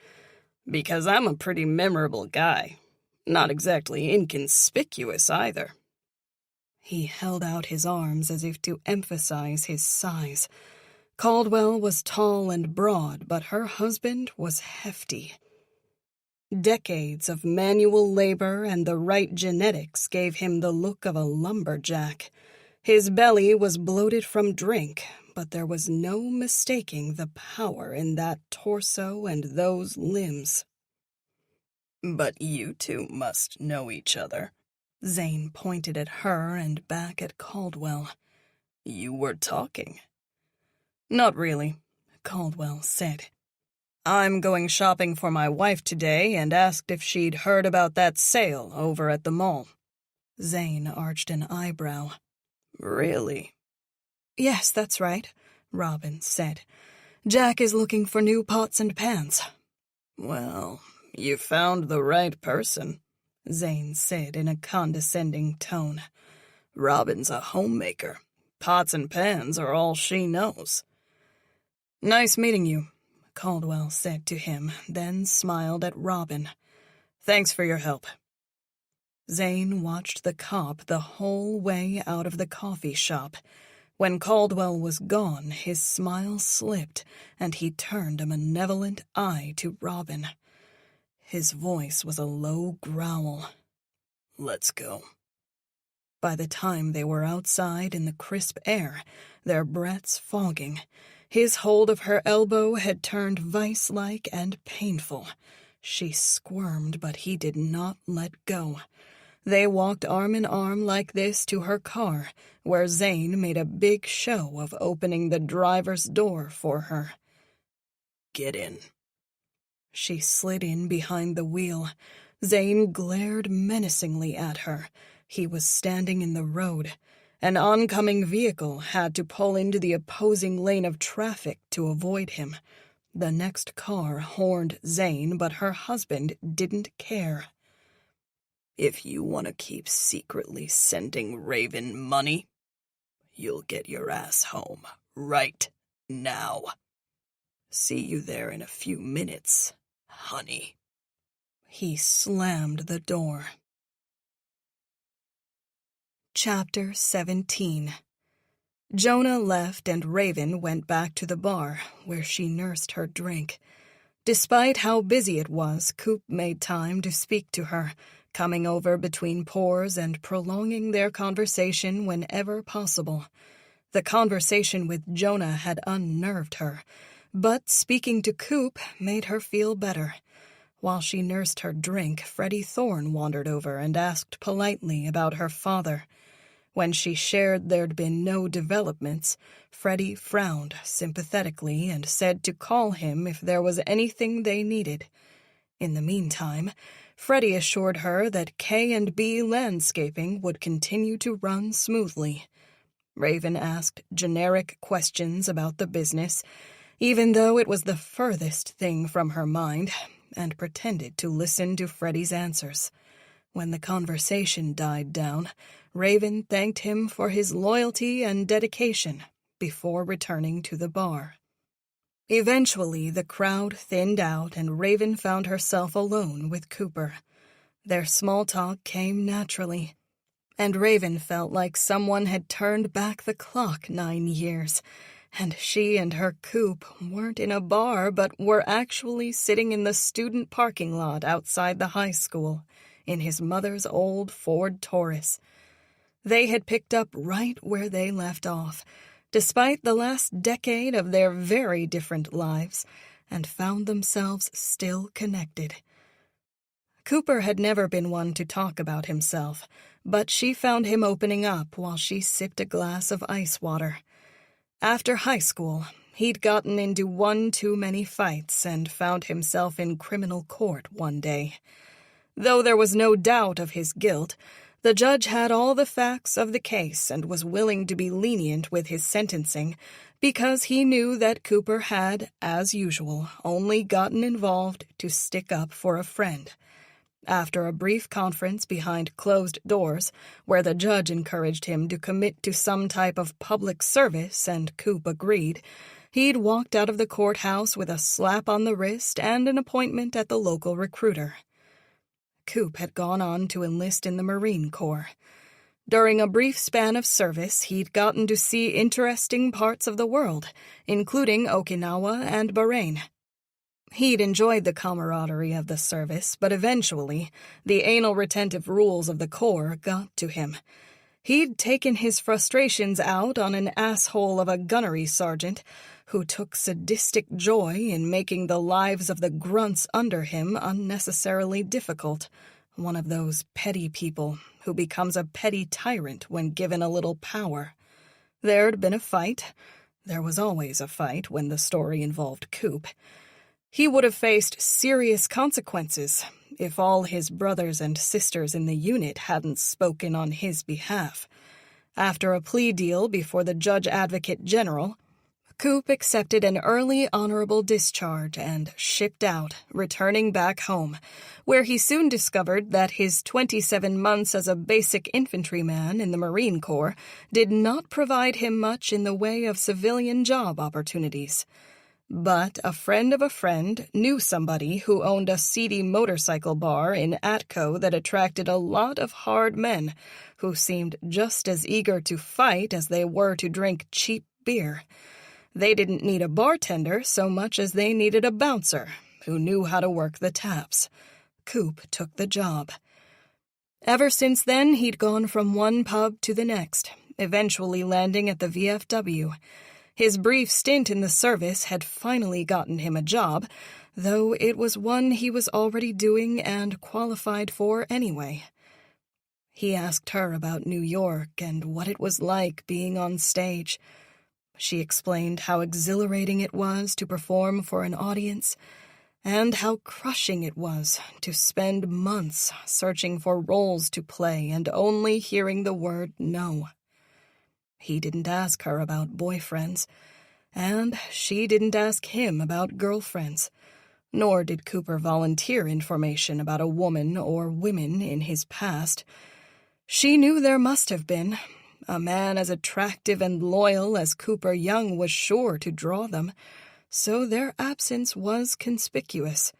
"Because I'm a pretty memorable guy. Not exactly inconspicuous, either." He held out his arms as if to emphasize his size. Caldwell was tall and broad, but her husband was hefty. Decades of manual labor and the right genetics gave him the look of a lumberjack. His belly was bloated from drink, but there was no mistaking the power in that torso and those limbs. "But you two must know each other." Zane pointed at her and back at Caldwell. "You were talking." "Not really," Caldwell said. "I'm going shopping for my wife today and asked if she'd heard about that sale over at the mall." Zane arched an eyebrow. "Really?" "Yes, that's right," Robin said. "Jack is looking for new pots and pans." "Well, you found the right person," Zane said in a condescending tone. "Robin's a homemaker. Pots and pans are all she knows." "Nice meeting you," Caldwell said to him, then smiled at Robin. "Thanks for your help." Zane watched the cop the whole way out of the coffee shop. When Caldwell was gone, his smile slipped, and he turned a malevolent eye to Robin. His voice was a low growl. "Let's go." By the time they were outside in the crisp air, their breaths fogging, his hold of her elbow had turned vice-like and painful. She squirmed, but he did not let go. They walked arm in arm like this to her car, where Zane made a big show of opening the driver's door for her. "Get in." She slid in behind the wheel. Zane glared menacingly at her. He was standing in the road. An oncoming vehicle had to pull into the opposing lane of traffic to avoid him. The next car horned Zane, but her husband didn't care. "If you want to keep secretly sending Raven money, you'll get your ass home right now. See you there in a few minutes, honey." He slammed the door. Chapter 17. Jonah left and Raven went back to the bar, where she nursed her drink. Despite how busy it was, Coop made time to speak to her, coming over between pours and prolonging their conversation whenever possible. The conversation with Jonah had unnerved her, but speaking to Coop made her feel better. While she nursed her drink, Freddie Thorne wandered over and asked politely about her father. When she shared there'd been no developments, Freddie frowned sympathetically and said to call him if there was anything they needed. In the meantime, Freddie assured her that K&B Landscaping would continue to run smoothly. Raven asked generic questions about the business, even though it was the furthest thing from her mind, and pretended to listen to Freddie's answers. When the conversation died down, Raven thanked him for his loyalty and dedication before returning to the bar. Eventually, the crowd thinned out and Raven found herself alone with Cooper. Their small talk came naturally, and Raven felt like someone had turned back the clock 9 years, and she and her Coop weren't in a bar but were actually sitting in the student parking lot outside the high school, in his mother's old Ford Taurus. They had picked up right where they left off, despite the last decade of their very different lives, and found themselves still connected. Cooper had never been one to talk about himself, but she found him opening up while she sipped a glass of ice water. After high school, he'd gotten into one too many fights and found himself in criminal court one day. Though there was no doubt of his guilt, The judge had all the facts of the case and was willing to be lenient with his sentencing because he knew that Cooper had, as usual, only gotten involved to stick up for a friend. After a brief conference behind closed doors, where the judge encouraged him to commit to some type of public service and Coop agreed, he'd walked out of the courthouse with a slap on the wrist and an appointment at the local recruiter. Coop had gone on to enlist in the Marine Corps. During a brief span of service, he'd gotten to see interesting parts of the world, including Okinawa and Bahrain. He'd enjoyed the camaraderie of the service, but eventually, the anal-retentive rules of the Corps got to him. He'd taken his frustrations out on an asshole of a gunnery sergeant who took sadistic joy in making the lives of the grunts under him unnecessarily difficult, one of those petty people who becomes a petty tyrant when given a little power. There'd been a fight. There was always a fight when the story involved Coop. He would have faced serious consequences if all his brothers and sisters in the unit hadn't spoken on his behalf. After a plea deal before the Judge Advocate General, Coop accepted an early honorable discharge and shipped out, returning back home, where he soon discovered that his 27 months as a basic infantryman in the Marine Corps did not provide him much in the way of civilian job opportunities. But a friend of a friend knew somebody who owned a seedy motorcycle bar in Atco that attracted a lot of hard men who seemed just as eager to fight as they were to drink cheap beer. They didn't need a bartender so much as they needed a bouncer who knew how to work the taps. Coop took the job. Ever since then, he'd gone from one pub to the next, eventually landing at the VFW. His brief stint in the service had finally gotten him a job, though it was one he was already doing and qualified for anyway. He asked her about New York and what it was like being on stage. She explained how exhilarating it was to perform for an audience, and how crushing it was to spend months searching for roles to play and only hearing the word no. He didn't ask her about boyfriends, and she didn't ask him about girlfriends, nor did Cooper volunteer information about a woman or women in his past. She knew there must have been. A man as attractive and loyal as Cooper Young was sure to draw them, so their absence was conspicuous.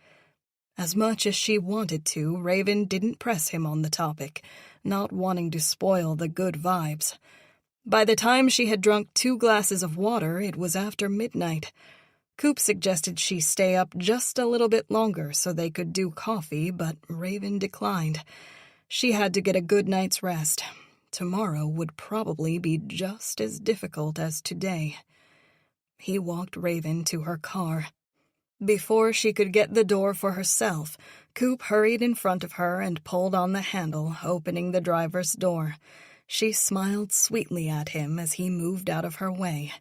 As much as she wanted to, Raven didn't press him on the topic, not wanting to spoil the good vibes. By the time she had drunk 2 glasses of water, it was after midnight. Coop suggested she stay up just a little bit longer so they could do coffee, but Raven declined. She had to get a good night's rest. Tomorrow would probably be just as difficult as today. He walked Raven to her car. Before she could get the door for herself, Coop hurried in front of her and pulled on the handle, opening the driver's door. She smiled sweetly at him as he moved out of her way.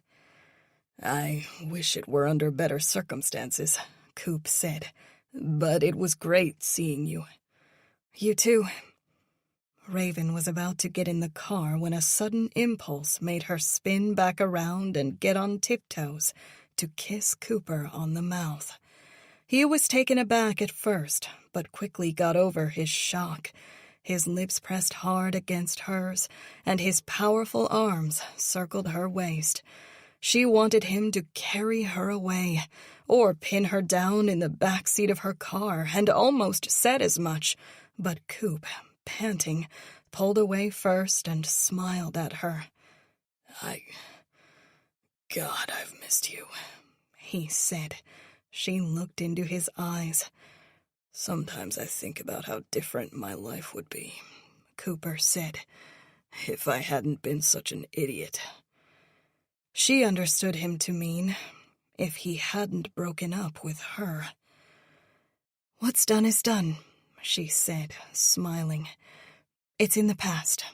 "I wish it were under better circumstances," Coop said, "but it was great seeing you." "You too." Raven was about to get in the car when a sudden impulse made her spin back around and get on tiptoes to kiss Cooper on the mouth. He was taken aback at first, but quickly got over his shock. His lips pressed hard against hers, and his powerful arms circled her waist. She wanted him to carry her away, or pin her down in the back seat of her car, and almost said as much, but Coop, panting, pulled away first and smiled at her. God, I've missed you," he said. She looked into his eyes. "Sometimes I think about how different my life would be," Cooper said, "if I hadn't been such an idiot." She understood him to mean if he hadn't broken up with her. "What's done is done," she said, smiling. "It's in the past."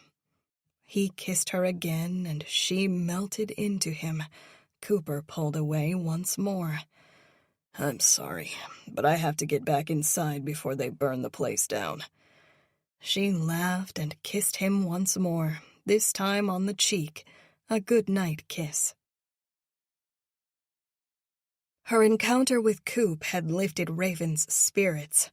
He kissed her again, and she melted into him. Cooper pulled away once more. "I'm sorry, but I have to get back inside before they burn the place down." She laughed and kissed him once more, this time on the cheek, a good-night kiss. Her encounter with Coop had lifted Raven's spirits,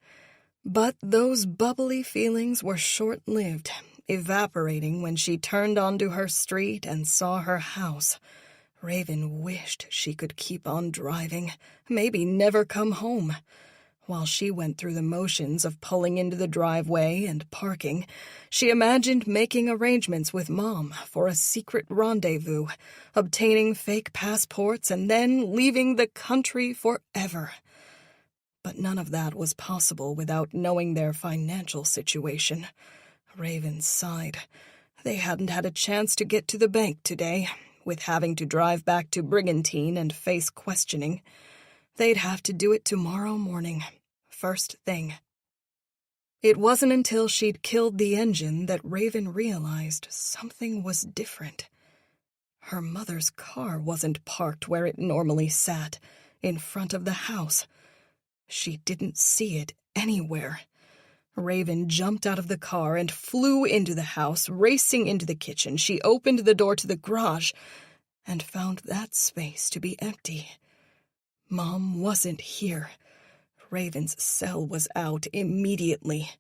but those bubbly feelings were short-lived, evaporating when she turned onto her street and saw her house. Raven wished she could keep on driving, maybe never come home. While she went through the motions of pulling into the driveway and parking, she imagined making arrangements with Mom for a secret rendezvous, obtaining fake passports, and then leaving the country forever. But none of that was possible without knowing their financial situation. Raven sighed. They hadn't had a chance to get to the bank today, with having to drive back to Brigantine and face questioning. They'd have to do it tomorrow morning, first thing. It wasn't until she'd killed the engine that Raven realized something was different. Her mother's car wasn't parked where it normally sat, in front of the house. She didn't see it anywhere. Raven jumped out of the car and flew into the house, racing into the kitchen. She opened the door to the garage and found that space to be empty. Mom wasn't here. Raven's cell was out immediately.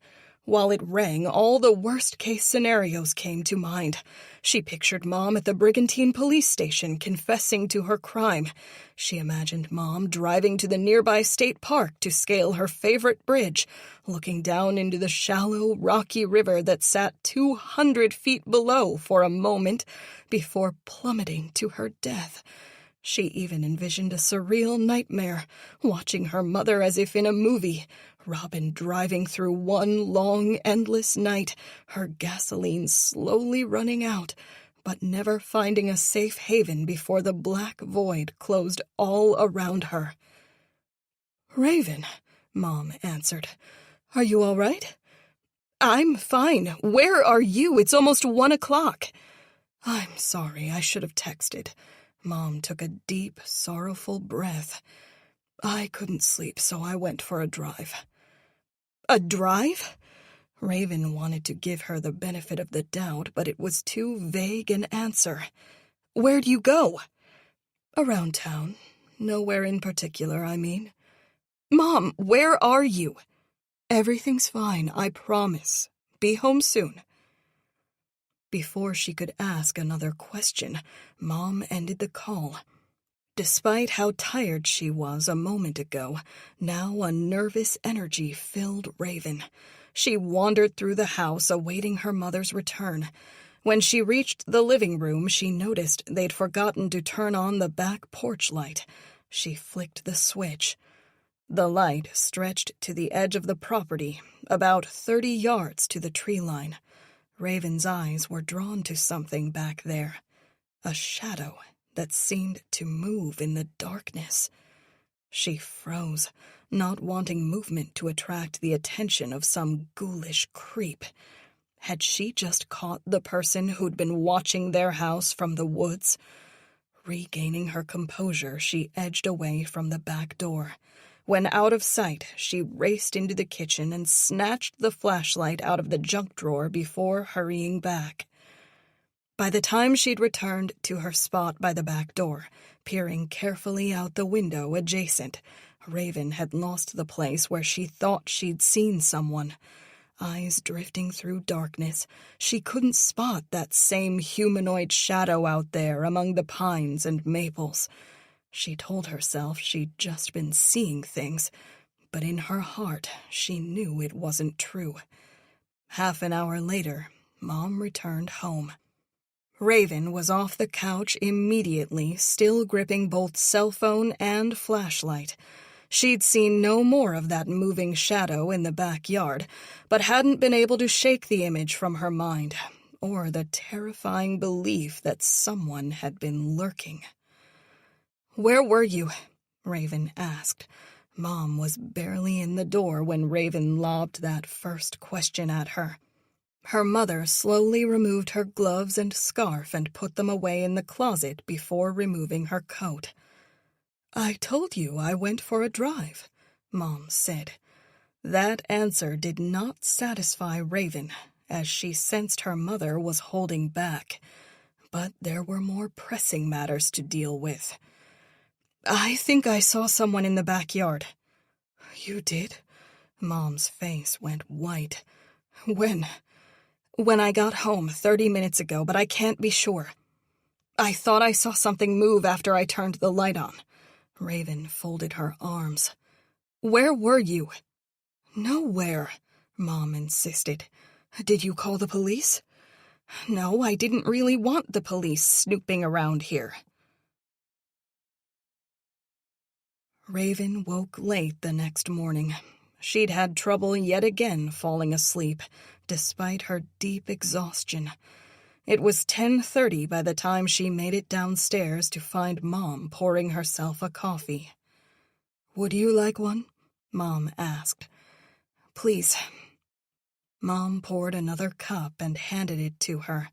While it rang, all the worst-case scenarios came to mind. She pictured Mom at the Brigantine police station confessing to her crime. She imagined Mom driving to the nearby state park to scale her favorite bridge, looking down into the shallow, rocky river that sat 200 feet below for a moment before plummeting to her death. She even envisioned a surreal nightmare, watching her mother as if in a movie, Robin driving through one long, endless night, her gasoline slowly running out, but never finding a safe haven before the black void closed all around her. "Raven," Mom answered. "Are you all right?" "I'm fine. Where are you? It's almost 1 o'clock. "I'm sorry, I should have texted." Mom took a deep, sorrowful breath. "I couldn't sleep, so I went for a drive." "A drive?" Raven wanted to give her the benefit of the doubt, but it was too vague an answer. "Where'd you go?" "Around town. Nowhere in particular, I mean." "Mom, where are you?" "Everything's fine, I promise. Be home soon." Before she could ask another question, Mom ended the call. Despite how tired she was a moment ago, now a nervous energy filled Raven. She wandered through the house, awaiting her mother's return. When she reached the living room, she noticed they'd forgotten to turn on the back porch light. She flicked the switch. The light stretched to the edge of the property, about 30 yards to the tree line. Raven's eyes were drawn to something back there, a shadow that seemed to move in the darkness. She froze, not wanting movement to attract the attention of some ghoulish creep. Had she just caught the person who'd been watching their house from the woods? Regaining her composure, she edged away from the back door. When out of sight, she raced into the kitchen and snatched the flashlight out of the junk drawer before hurrying back. By the time she'd returned to her spot by the back door, peering carefully out the window adjacent, Raven had lost the place where she thought she'd seen someone. Eyes drifting through darkness, she couldn't spot that same humanoid shadow out there among the pines and maples. She told herself she'd just been seeing things, but in her heart she knew it wasn't true. Half an hour later, Mom returned home. Raven was off the couch immediately, still gripping both cell phone and flashlight. She'd seen no more of that moving shadow in the backyard, but hadn't been able to shake the image from her mind, or the terrifying belief that someone had been lurking. "Where were you?" Raven asked. Mom was barely in the door when Raven lobbed that first question at her. Her mother slowly removed her gloves and scarf and put them away in the closet before removing her coat. "I told you I went for a drive," Mom said. That answer did not satisfy Raven, as she sensed her mother was holding back. But there were more pressing matters to deal with. "I think I saw someone in the backyard." "You did?" Mom's face went white. "When?" "When I got home 30 minutes ago, but I can't be sure. I thought I saw something move after I turned the light on." Raven folded her arms. "Where were you?" "Nowhere," Mom insisted. "Did you call the police?" "No, I didn't really want the police snooping around here." Raven woke late the next morning. She'd had trouble yet again falling asleep, despite her deep exhaustion. It was 10:30 by the time she made it downstairs to find Mom pouring herself a coffee. "Would you like one?" Mom asked. "Please." Mom poured another cup and handed it to her.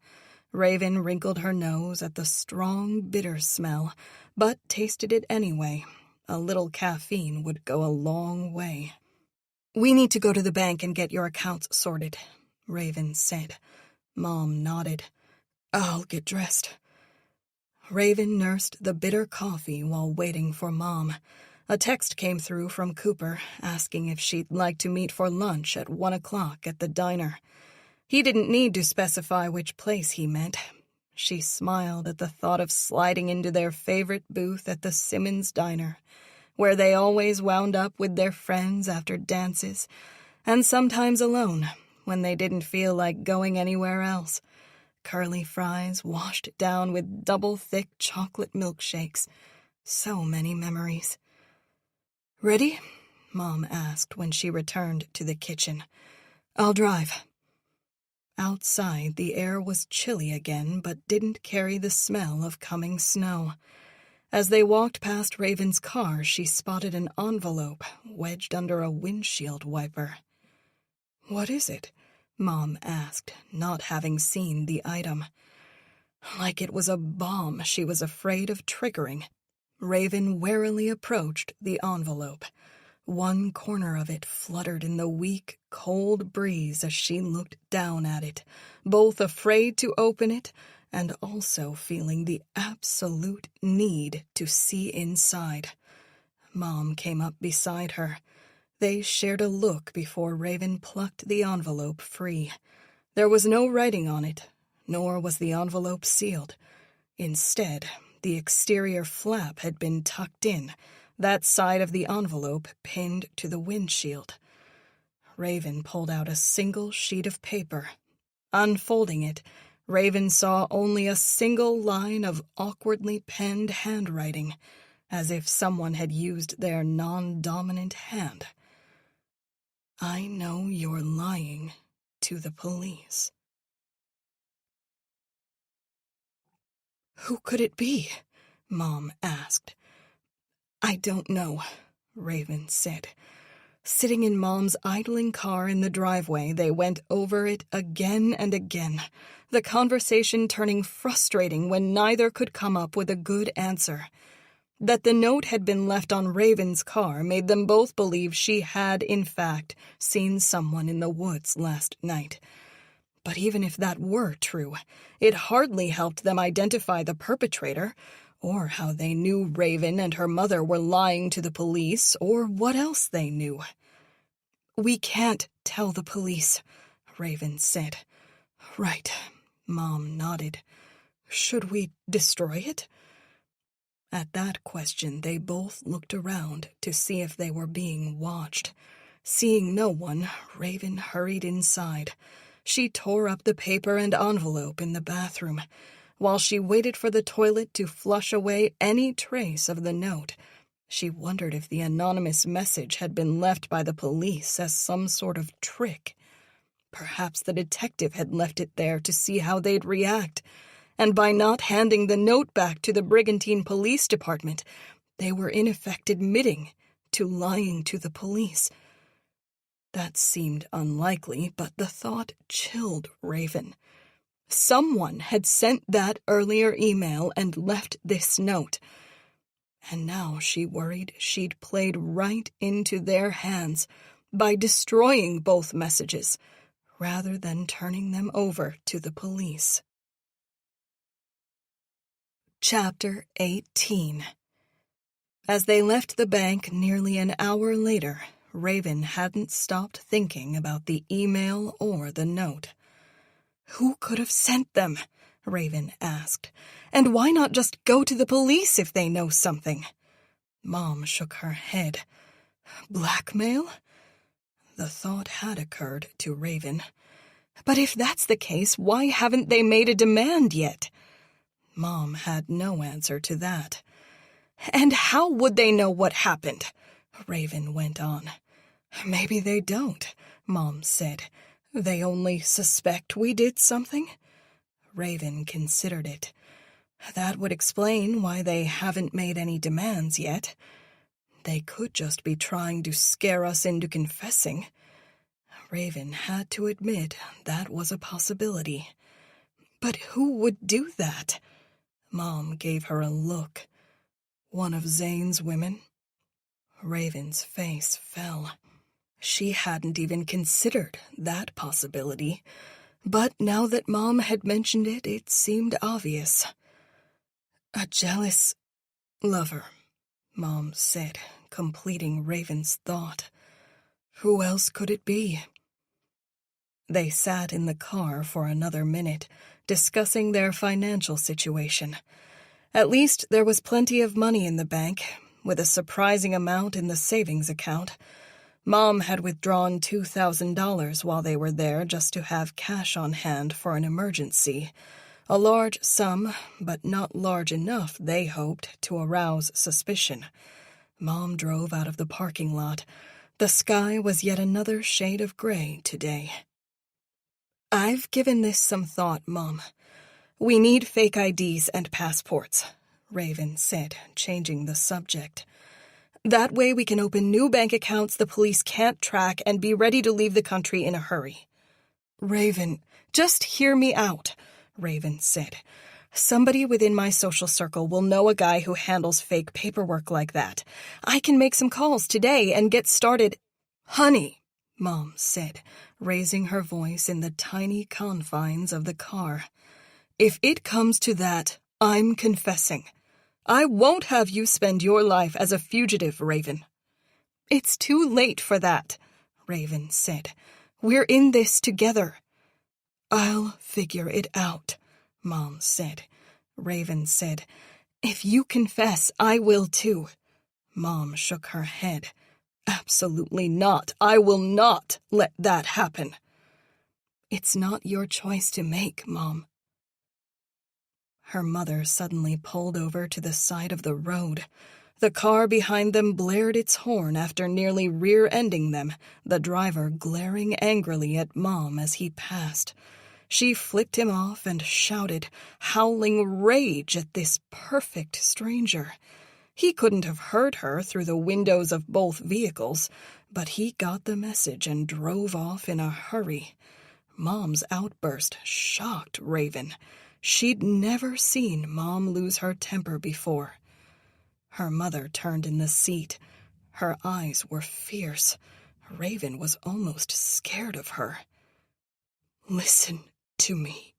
Raven wrinkled her nose at the strong, bitter smell, but tasted it anyway. A little caffeine would go a long way. "We need to go to the bank and get your accounts sorted," Raven said. Mom nodded. "I'll get dressed." Raven nursed the bitter coffee while waiting for Mom. A text came through from Cooper asking if she'd like to meet for lunch at 1 o'clock at the diner. He didn't need to specify which place he meant. She smiled at the thought of sliding into their favorite booth at the Simmons Diner, where they always wound up with their friends after dances, and sometimes alone when they didn't feel like going anywhere else. Curly fries washed down with double-thick chocolate milkshakes. So many memories. "Ready?" Mom asked when she returned to the kitchen. "I'll drive." Outside, the air was chilly again, but didn't carry the smell of coming snow. As they walked past Raven's car, she spotted an envelope wedged under a windshield wiper. "What is it?" Mom asked, not having seen the item. Like it was a bomb she was afraid of triggering. Raven warily approached the envelope. One corner of it fluttered in the weak, cold breeze as she looked down at it, both afraid to open it and also feeling the absolute need to see inside. Mom came up beside her. They shared a look before Raven plucked the envelope free. There was no writing on it, nor was the envelope sealed. Instead, the exterior flap had been tucked in, that side of the envelope pinned to the windshield. Raven pulled out a single sheet of paper. Unfolding it, Raven saw only a single line of awkwardly penned handwriting, as if someone had used their non-dominant hand. "I know you're lying to the police." "Who could it be?" Mom asked. "I don't know," Raven said. Sitting in Mom's idling car in the driveway, they went over it again and again, the conversation turning frustrating when neither could come up with a good answer. That the note had been left on Raven's car made them both believe she had, in fact, seen someone in the woods last night. But even if that were true, it hardly helped them identify the perpetrator, or how they knew Raven and her mother were lying to the police, or what else they knew. "We can't tell the police," Raven said. "Right," Mom nodded. "Should we destroy it?" At that question, they both looked around to see if they were being watched. Seeing no one, Raven hurried inside. She tore up the paper and envelope in the bathroom. While she waited for the toilet to flush away any trace of the note, she wondered if the anonymous message had been left by the police as some sort of trick. Perhaps the detective had left it there to see how they'd react, and by not handing the note back to the Brigantine Police Department, they were in effect admitting to lying to the police. That seemed unlikely, but the thought chilled Raven. Someone had sent that earlier email and left this note. And now she worried she'd played right into their hands by destroying both messages, rather than turning them over to the police. Chapter 18. As they left the bank nearly an hour later, Raven hadn't stopped thinking about the email or the note. Who could have sent them? Raven asked. And why not just go to the police if they know something? Mom shook her head. Blackmail? The thought had occurred to Raven. But if that's the case, why haven't they made a demand yet? Mom had no answer to that. And how would they know what happened? Raven went on. Maybe they don't, Mom said. They only suspect we did something? Raven considered it. That would explain why they haven't made any demands yet. They could just be trying to scare us into confessing. Raven had to admit that was a possibility. But who would do that? Mom gave her a look. One of Zane's women? Raven's face fell. She hadn't even considered that possibility. But now that Mom had mentioned it, it seemed obvious. A jealous lover, Mom said, completing Raven's thought. Who else could it be? They sat in the car for another minute, discussing their financial situation. At least there was plenty of money in the bank, with a surprising amount in the savings account. Mom had withdrawn $2,000 while they were there just to have cash on hand for an emergency. A large sum, but not large enough, they hoped, to arouse suspicion. Mom drove out of the parking lot. The sky was yet another shade of gray today. I've given this some thought, Mom. We need fake IDs and passports, Raven said, changing the subject. That way we can open new bank accounts the police can't track and be ready to leave the country in a hurry. Raven, just hear me out, Raven said. Somebody within my social circle will know a guy who handles fake paperwork like that. I can make some calls today and get started. Honey, Mom said, raising her voice in the tiny confines of the car. If it comes to that, I'm confessing. I won't have you spend your life as a fugitive, Raven. It's too late for that, Raven said. We're in this together. I'll figure it out, Mom said. Raven said, If you confess, I will too. Mom shook her head. Absolutely not. I will not let that happen. It's not your choice to make, Mom. Her mother suddenly pulled over to the side of the road. The car behind them blared its horn after nearly rear-ending them, the driver glaring angrily at Mom as he passed. She flicked him off and shouted, howling rage at this perfect stranger. He couldn't have heard her through the windows of both vehicles, but he got the message and drove off in a hurry. Mom's outburst shocked Raven. She'd never seen Mom lose her temper before. Her mother turned in the seat. Her eyes were fierce. Raven was almost scared of her. Listen to me.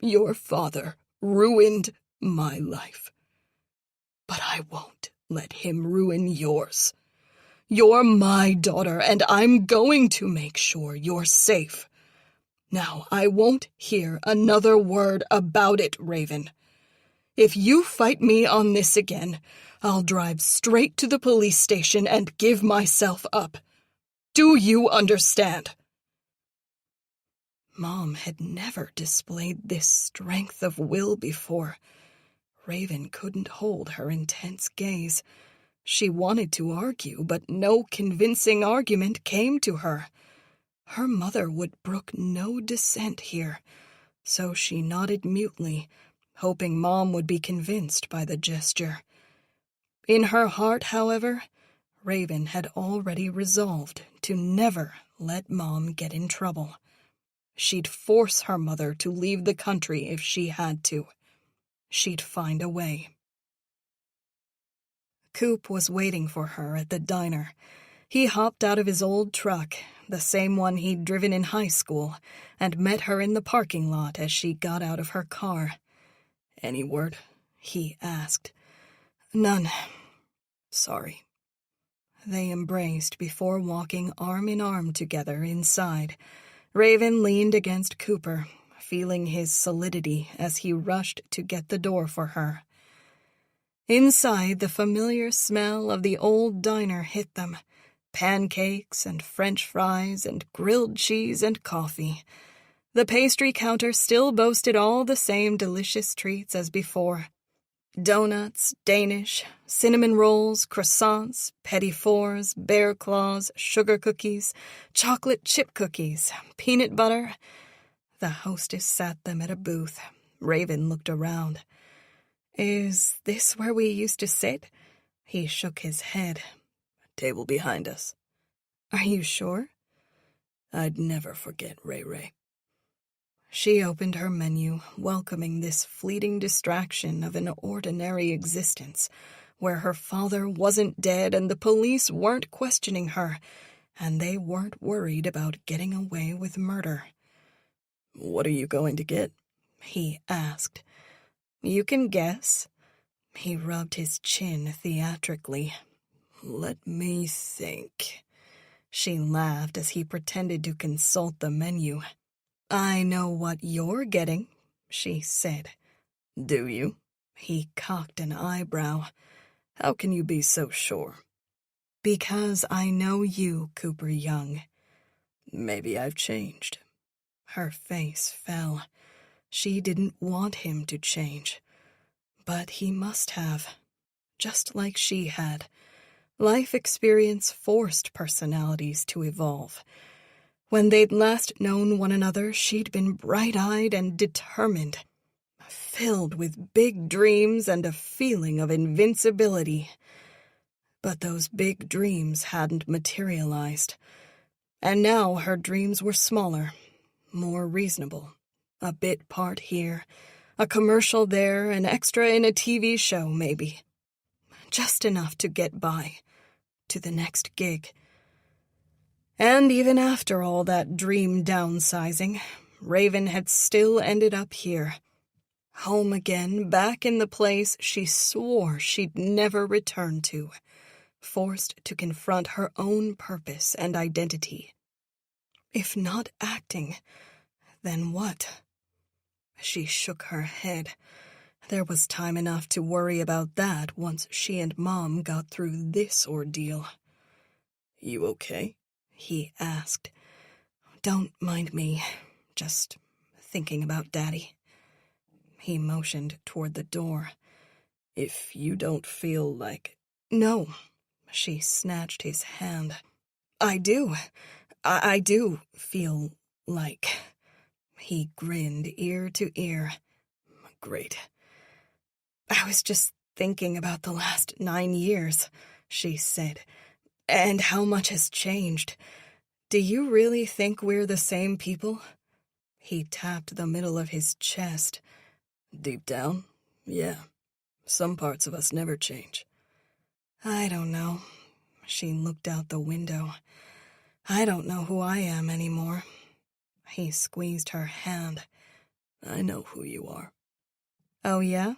Your father ruined my life. But I won't let him ruin yours. You're my daughter, and I'm going to make sure you're safe. Now, I won't hear another word about it, Raven. If you fight me on this again, I'll drive straight to the police station and give myself up. Do you understand? Mom had never displayed this strength of will before. Raven couldn't hold her intense gaze. She wanted to argue, but no convincing argument came to her. Her mother would brook no dissent here, so she nodded mutely, hoping Mom would be convinced by the gesture. In her heart, however, Raven had already resolved to never let Mom get in trouble. She'd force her mother to leave the country if she had to. She'd find a way. Coop was waiting for her at the diner. He hopped out of his old truck, the same one he'd driven in high school, and met her in the parking lot as she got out of her car. "Any word?" he asked. "None. Sorry." They embraced before walking arm in arm together inside. Raven leaned against Cooper, feeling his solidity as he rushed to get the door for her. Inside, the familiar smell of the old diner hit them. Pancakes and French fries and grilled cheese and coffee. The pastry counter still boasted all the same delicious treats as before. Donuts, Danish, cinnamon rolls, croissants, petit fours, bear claws, sugar cookies, chocolate chip cookies, peanut butter. The hostess sat them at a booth. Raven looked around. "Is this where we used to sit?" He shook his head. "Table behind us." "Are you sure?" "I'd never forget Ray Ray." She opened her menu, welcoming this fleeting distraction of an ordinary existence, where her father wasn't dead and the police weren't questioning her, and they weren't worried about getting away with murder. "What are you going to get?" he asked. "You can guess." He rubbed his chin theatrically. "Let me think." She laughed as he pretended to consult the menu. "I know what you're getting," she said. "Do you?" He cocked an eyebrow. "How can you be so sure?" "Because I know you, Cooper Young." "Maybe I've changed." Her face fell. She didn't want him to change. But he must have. Just like she had. Life experience forced personalities to evolve. When they'd last known one another, she'd been bright-eyed and determined, filled with big dreams and a feeling of invincibility. But those big dreams hadn't materialized. And now her dreams were smaller, more reasonable. A bit part here, a commercial there, an extra in a TV show, maybe. Just enough to get by, to the next gig. And even after all that dream downsizing, Raven had still ended up here. Home again, back in the place she swore she'd never return to. Forced to confront her own purpose and identity. If not acting, then what? She shook her head. There was time enough to worry about that once she and Mom got through this ordeal. "You okay?" he asked. "Don't mind me. Just thinking about Daddy." He motioned toward the door. "If you don't feel like—" "No." She snatched his hand. "I do. I do feel like..." He grinned ear to ear. "Great." "I was just thinking about the last 9 years," she said, "and how much has changed. Do you really think we're the same people?" He tapped the middle of his chest. "Deep down, yeah. Some parts of us never change." "I don't know." She looked out the window. "I don't know who I am anymore." He squeezed her hand. "I know who you are." "Oh, yeah?"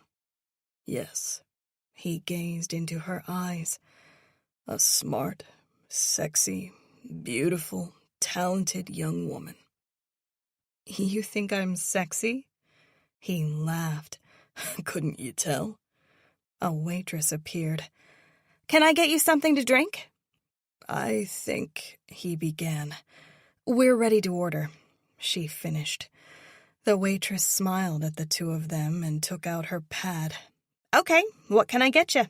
"Yes." He gazed into her eyes. "A smart, sexy, beautiful, talented young woman." "You think I'm sexy?" He laughed. "Couldn't you tell?" A waitress appeared. "Can I get you something to drink?" "I think," he began. "We're ready to order," she finished. The waitress smiled at the two of them and took out her pad. "Okay, what can I get you?"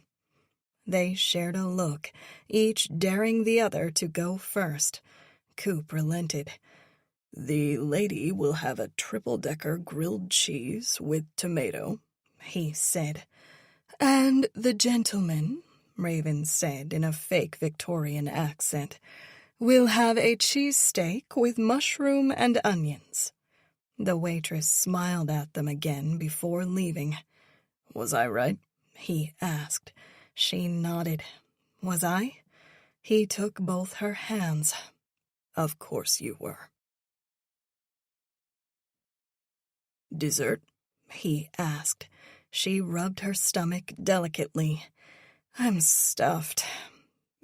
They shared a look, each daring the other to go first. Coop relented. "The lady will have a triple-decker grilled cheese with tomato," he said. "And the gentleman," Raven said in a fake Victorian accent, "will have a cheesesteak with mushroom and onions." The waitress smiled at them again before leaving. "Was I right?" he asked. She nodded. "Was I?" He took both her hands. Of course you were. Dessert? He asked. She rubbed her stomach delicately. I'm stuffed.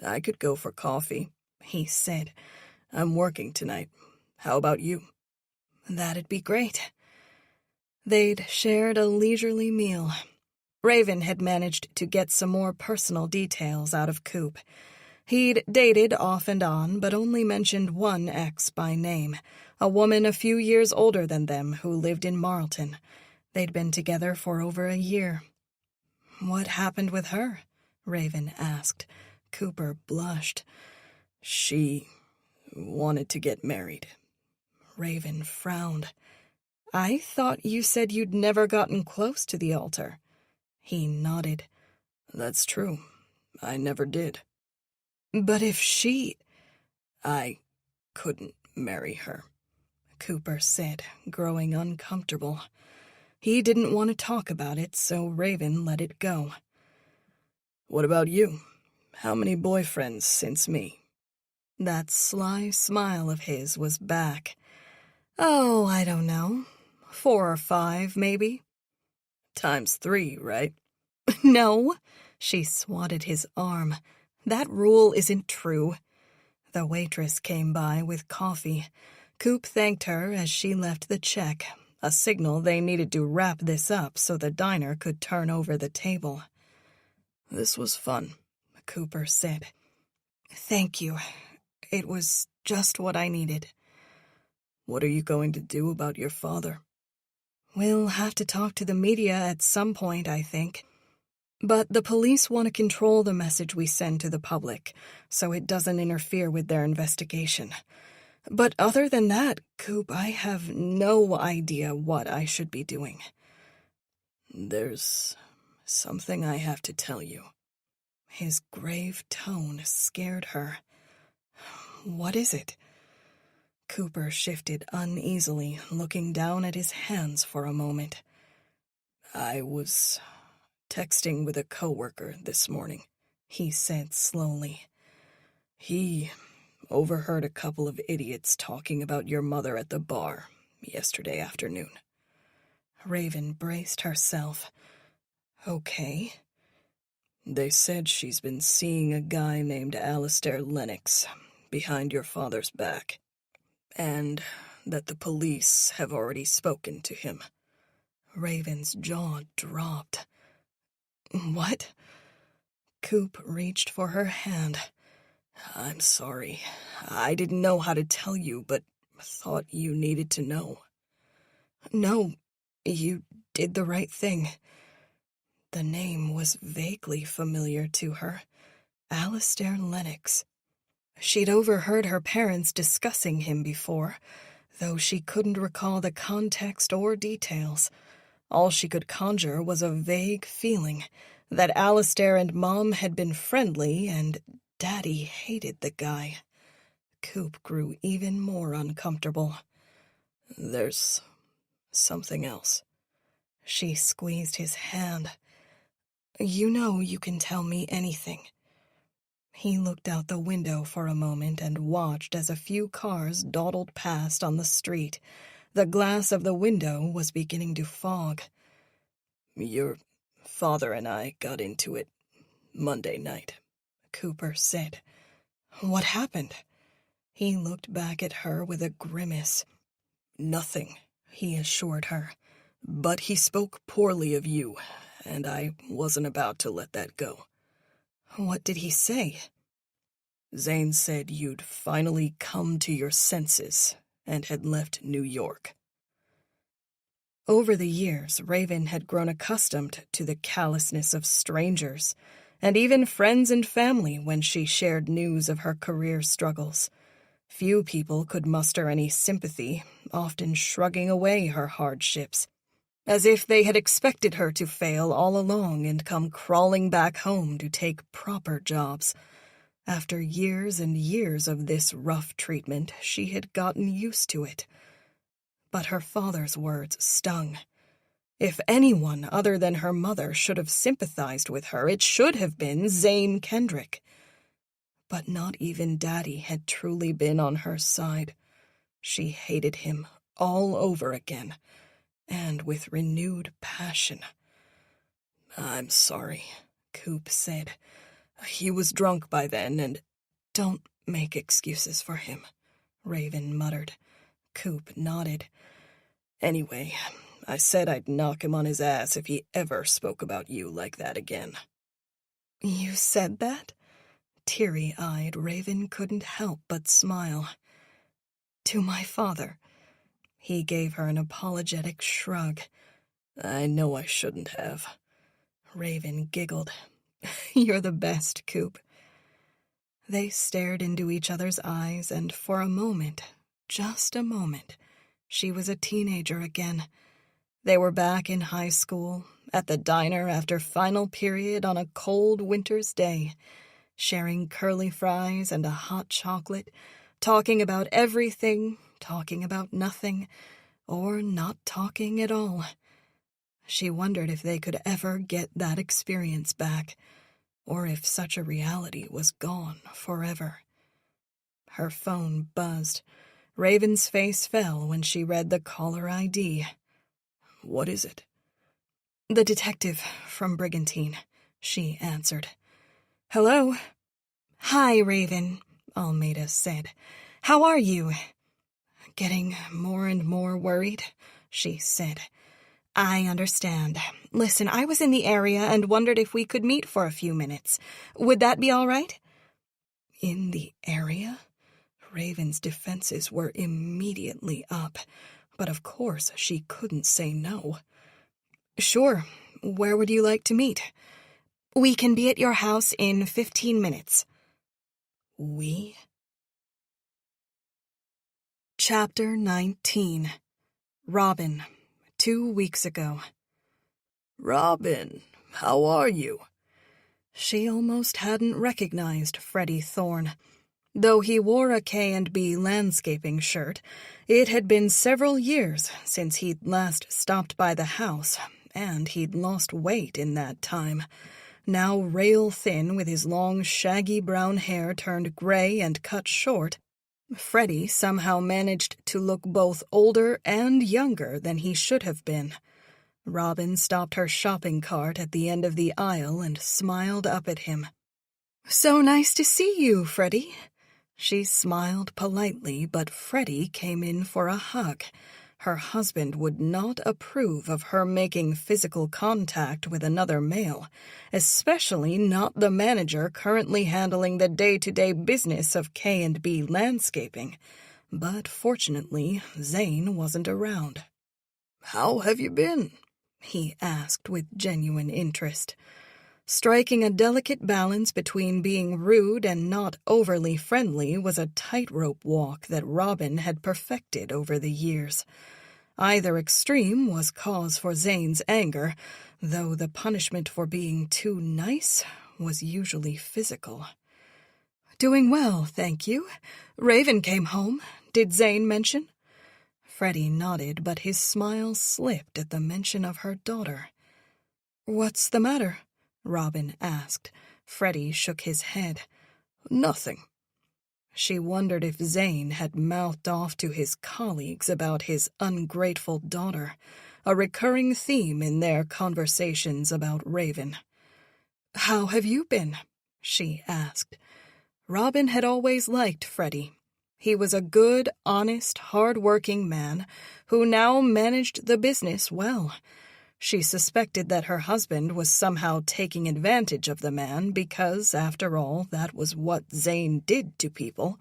I could go for coffee, he said. I'm working tonight. How about you? That'd be great. They'd shared a leisurely meal. Raven had managed to get some more personal details out of Coop. He'd dated off and on, but only mentioned one ex by name, a woman a few years older than them who lived in Marlton. They'd been together for over a year. What happened with her? Raven asked. Cooper blushed. She wanted to get married. Raven frowned. I thought you said you'd never gotten close to the altar. He nodded. That's true. I never did. But if she... I couldn't marry her, Cooper said, growing uncomfortable. He didn't want to talk about it, so Raven let it go. What about you? How many boyfriends since me? That sly smile of his was back. Oh, I don't know. 4 or 5, maybe. Times 3, right? No, she swatted his arm. That rule isn't true. The waitress came by with coffee. Coop thanked her as she left the check, a signal they needed to wrap this up so the diner could turn over the table. This was fun, Cooper said. Thank you. It was just what I needed. What are you going to do about your father? We'll have to talk to the media at some point, I think. But the police want to control the message we send to the public, so it doesn't interfere with their investigation. But other than that, Coop, I have no idea what I should be doing. There's something I have to tell you. His grave tone scared her. What is it? Cooper shifted uneasily, looking down at his hands for a moment. I was texting with a coworker this morning, he said slowly. He overheard a couple of idiots talking about your mother at the bar yesterday afternoon. Raven braced herself. Okay. They said she's been seeing a guy named Alistair Lennox behind your father's back, and that the police have already spoken to him. Raven's jaw dropped. What? Coop reached for her hand. I'm sorry. I didn't know how to tell you, but thought you needed to know. No, you did the right thing. The name was vaguely familiar to her. Alistair Lennox. She'd overheard her parents discussing him before, though she couldn't recall the context or details. All she could conjure was a vague feeling that Alistair and Mom had been friendly and Daddy hated the guy. Coop grew even more uncomfortable. There's something else. She squeezed his hand. You know you can tell me anything. He looked out the window for a moment and watched as a few cars dawdled past on the street. The glass of the window was beginning to fog. Your father and I got into it Monday night, Cooper said. What happened? He looked back at her with a grimace. Nothing, he assured her. But he spoke poorly of you, and I wasn't about to let that go. What did he say? Zane said you'd finally come to your senses and had left New York. Over the years, Raven had grown accustomed to the callousness of strangers, and even friends and family when she shared news of her career struggles. Few people could muster any sympathy, often shrugging away her hardships, as if they had expected her to fail all along and come crawling back home to take proper jobs. After years and years of this rough treatment, she had gotten used to it. But her father's words stung. If anyone other than her mother should have sympathized with her, it should have been Zane Kendrick. But not even Daddy had truly been on her side. She hated him all over again, and with renewed passion. "I'm sorry," Coop said. "He was drunk by then, and—" "Don't make excuses for him," Raven muttered. Coop nodded. "Anyway, I said I'd knock him on his ass if he ever spoke about you like that again." "You said that?" Teary-eyed, Raven couldn't help but smile. "To my father?" He gave her an apologetic shrug. "I know I shouldn't have." Raven giggled. "You're the best, Coop." They stared into each other's eyes, and for a moment, just a moment, she was a teenager again. They were back in high school, at the diner after final period on a cold winter's day, sharing curly fries and a hot chocolate, talking about everything, talking about nothing, or not talking at all. She wondered if they could ever get that experience back, or if such a reality was gone forever. Her phone buzzed. Raven's face fell when she read the caller ID. "What is it?" "The detective from Brigantine," she answered. "Hello?" "Hi, Raven," Almeida said. "How are you?" "Getting more and more worried," she said. "I understand. Listen, I was in the area and wondered if we could meet for a few minutes. Would that be all right?" In the area? Raven's defenses were immediately up, but of course she couldn't say no. "Sure. Where would you like to meet?" "We can be at your house in 15 minutes. "We?" Chapter 19. Robin, 2 weeks ago. "Robin, how are you?" She almost hadn't recognized Freddie Thorne. Though he wore a K&B landscaping shirt, it had been several years since he'd last stopped by the house, and he'd lost weight in that time. Now rail thin with his long, shaggy brown hair turned gray and cut short, Freddie somehow managed to look both older and younger than he should have been. Robin stopped her shopping cart at the end of the aisle and smiled up at him. "So nice to see you, Freddie." She smiled politely, but Freddie came in for a hug. Her husband would not approve of her making physical contact with another male, especially not the manager currently handling the day-to-day business of K&B Landscaping. But fortunately, Zane wasn't around. "How have you been?" he asked with genuine interest. Striking a delicate balance between being rude and not overly friendly was a tightrope walk that Robin had perfected over the years. Either extreme was cause for Zane's anger, though the punishment for being too nice was usually physical. "Doing well, thank you. Raven came home. Did Zane mention?" Freddie nodded, but his smile slipped at the mention of her daughter. "What's the matter?" Robin asked. Freddie shook his head. "Nothing." She wondered if Zane had mouthed off to his colleagues about his ungrateful daughter, a recurring theme in their conversations about Raven. "How have you been?" she asked. Robin had always liked Freddie. He was a good, honest, hard-working man who now managed the business well. She suspected that her husband was somehow taking advantage of the man because, after all, that was what Zane did to people.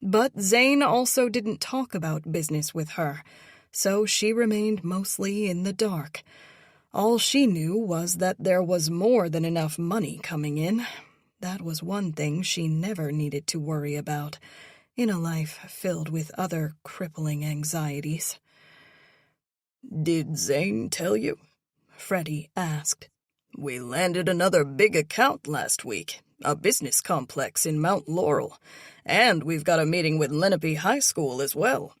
But Zane also didn't talk about business with her, so she remained mostly in the dark. All she knew was that there was more than enough money coming in. That was one thing she never needed to worry about, in a life filled with other crippling anxieties. "Did Zane tell you?" Freddie asked. "We landed another big account last week, a business complex in Mount Laurel, and we've got a meeting with Lenape High School as well."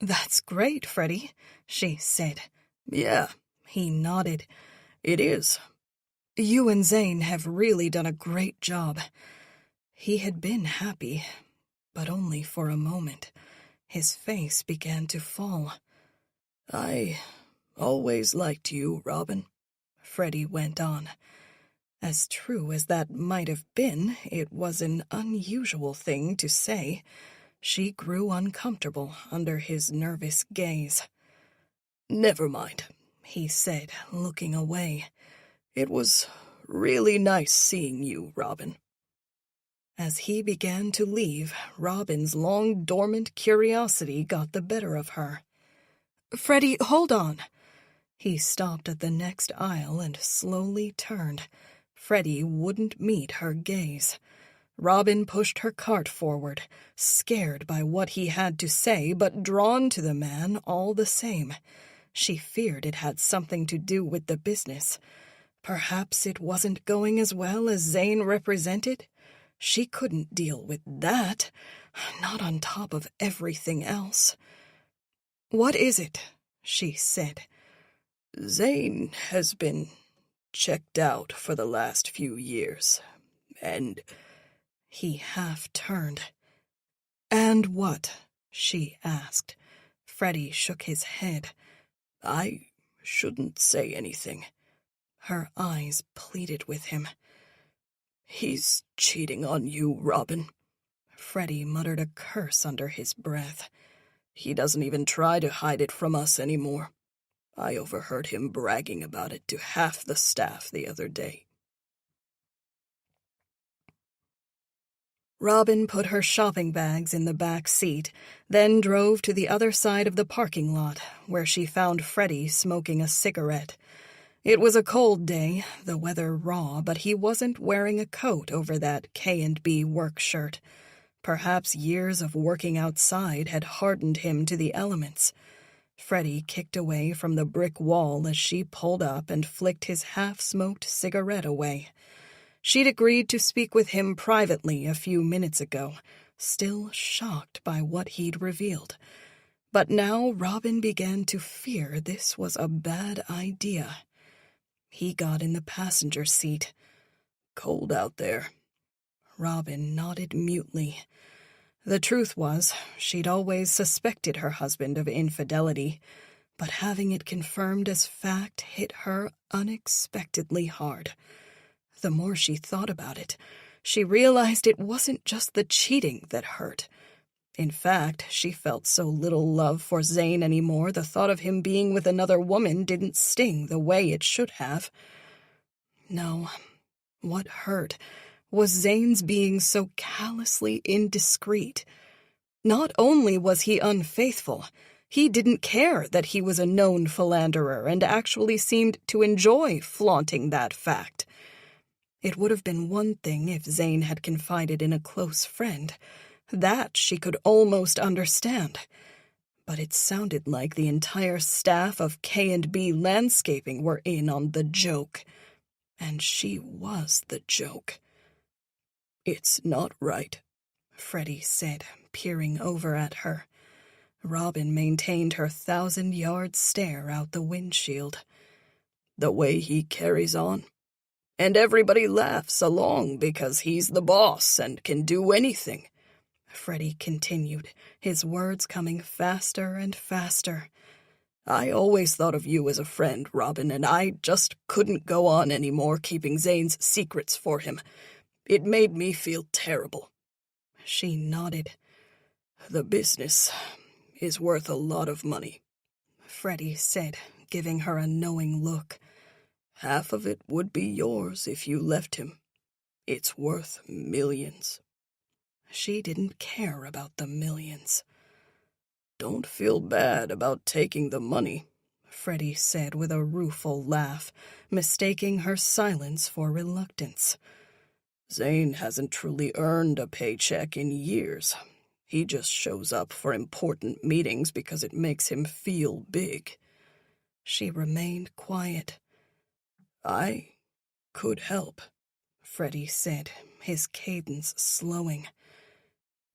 "That's great, Freddie," she said. "Yeah," he nodded. "It is." "You and Zane have really done a great job." He had been happy, but only for a moment. His face began to fall. "I always liked you, Robin," Freddie went on. As true as that might have been, it was an unusual thing to say. She grew uncomfortable under his nervous gaze. "Never mind," he said, looking away. "It was really nice seeing you, Robin." As he began to leave, Robin's long-dormant curiosity got the better of her. "Freddie, hold on." He stopped at the next aisle and slowly turned. Freddie wouldn't meet her gaze. Robin pushed her cart forward, scared by what he had to say, but drawn to the man all the same. She feared it had something to do with the business. Perhaps it wasn't going as well as Zane represented. She couldn't deal with that, not on top of everything else. "What is it?" she said. "Zane has been checked out for the last few years, and—" He half turned. "And what?" she asked. Freddie shook his head. "I shouldn't say anything." Her eyes pleaded with him. "He's cheating on you, Robin." Freddie muttered a curse under his breath. "He doesn't even try to hide it from us anymore. I overheard him bragging about it to half the staff the other day." Robin put her shopping bags in the back seat, then drove to the other side of the parking lot, where she found Freddie smoking a cigarette. It was a cold day, the weather raw, but he wasn't wearing a coat over that K&B work shirt. Perhaps years of working outside had hardened him to the elements. Freddie kicked away from the brick wall as she pulled up and flicked his half-smoked cigarette away. She'd agreed to speak with him privately a few minutes ago, still shocked by what he'd revealed. But now Robin began to fear this was a bad idea. He got in the passenger seat. "Cold out there." Robin nodded mutely. The truth was, she'd always suspected her husband of infidelity, but having it confirmed as fact hit her unexpectedly hard. The more she thought about it, she realized it wasn't just the cheating that hurt. In fact, she felt so little love for Zane anymore, the thought of him being with another woman didn't sting the way it should have. No, what hurt was Zane's being so callously indiscreet. Not only was he unfaithful, he didn't care that he was a known philanderer and actually seemed to enjoy flaunting that fact. It would have been one thing if Zane had confided in a close friend. That she could almost understand. But it sounded like the entire staff of K&B Landscaping were in on the joke. And she was the joke. "It's not right," Freddie said, peering over at her. Robin maintained her 1,000-yard stare out the windshield. "The way he carries on. And everybody laughs along because he's the boss and can do anything," Freddie continued, his words coming faster and faster. "I always thought of you as a friend, Robin, and I just couldn't go on anymore keeping Zane's secrets for him. It made me feel terrible." She nodded. "The business is worth a lot of money," Freddie said, giving her a knowing look. "Half of it would be yours if you left him. It's worth millions." She didn't care about the millions. "Don't feel bad about taking the money," Freddie said with a rueful laugh, mistaking her silence for reluctance. "Zane hasn't truly earned a paycheck in years. He just shows up for important meetings because it makes him feel big." She remained quiet. "I could help," Freddie said, his cadence slowing.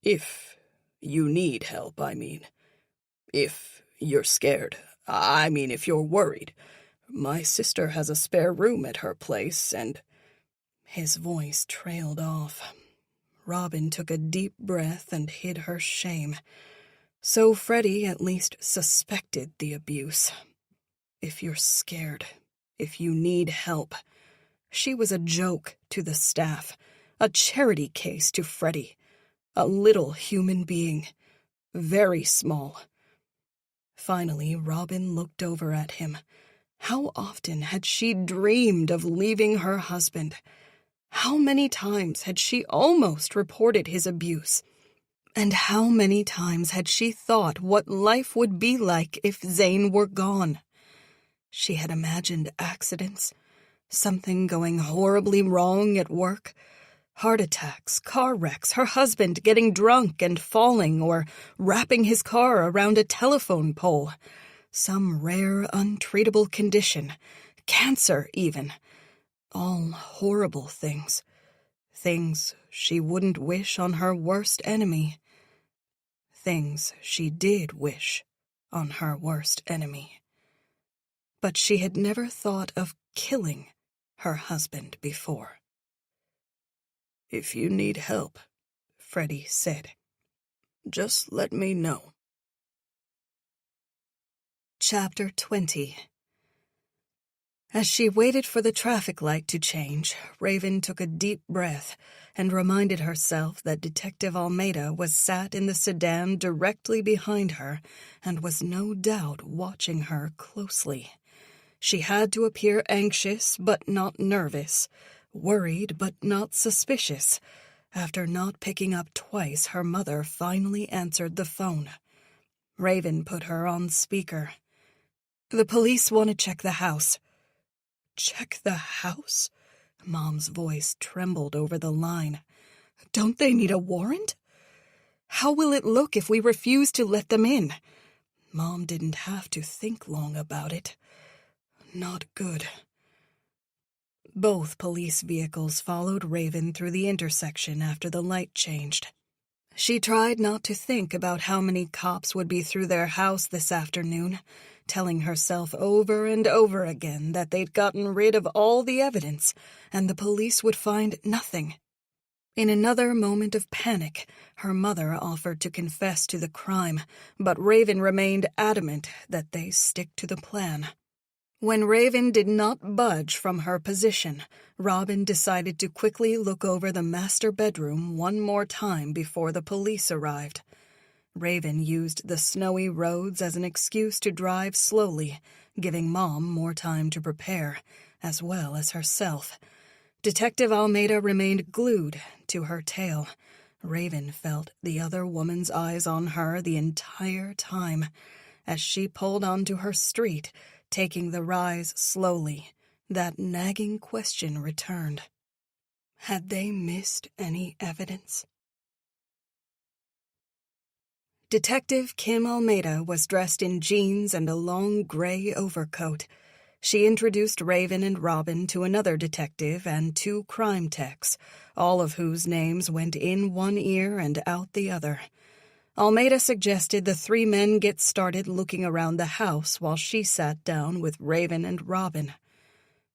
"If you need help, I mean. If you're scared. I mean, if you're worried. My sister has a spare room at her place, and—" His voice trailed off. Robin took a deep breath and hid her shame. So Freddie at least suspected the abuse. If you're scared, if you need help. She was a joke to the staff, a charity case to Freddie, a little human being, very small. Finally, Robin looked over at him. How often had she dreamed of leaving her husband? How many times had she almost reported his abuse? And how many times had she thought what life would be like if Zane were gone? She had imagined accidents, something going horribly wrong at work, heart attacks, car wrecks, her husband getting drunk and falling or wrapping his car around a telephone pole, some rare, untreatable condition, cancer even. All horrible things. Things she wouldn't wish on her worst enemy. Things she did wish on her worst enemy. But she had never thought of killing her husband before. "If you need help," Freddie said, "just let me know." Chapter 20. As she waited for the traffic light to change, Raven took a deep breath and reminded herself that Detective Almeida was sat in the sedan directly behind her and was no doubt watching her closely. She had to appear anxious but not nervous, worried but not suspicious. After not picking up twice, her mother finally answered the phone. Raven put her on speaker. "The police want to check the house." "Check the house?" Mom's voice trembled over the line. "Don't they need a warrant? How will it look if we refuse to let them in?" Mom didn't have to think long about it. Not good. Both police vehicles followed Raven through the intersection after the light changed. She tried not to think about how many cops would be through their house this afternoon, telling herself over and over again that they'd gotten rid of all the evidence and the police would find nothing. In another moment of panic, her mother offered to confess to the crime, but Raven remained adamant that they stick to the plan. When Raven did not budge from her position, Robin decided to quickly look over the master bedroom one more time before the police arrived. Raven used the snowy roads as an excuse to drive slowly, giving Mom more time to prepare, as well as herself. Detective Almeida remained glued to her tail. Raven felt the other woman's eyes on her the entire time. As she pulled onto her street, taking the rise slowly, that nagging question returned. Had they missed any evidence? Detective Kim Almeida was dressed in jeans and a long gray overcoat. She introduced Raven and Robin to another detective and 2 crime techs, all of whose names went in one ear and out the other. Almeida suggested the 3 men get started looking around the house while she sat down with Raven and Robin.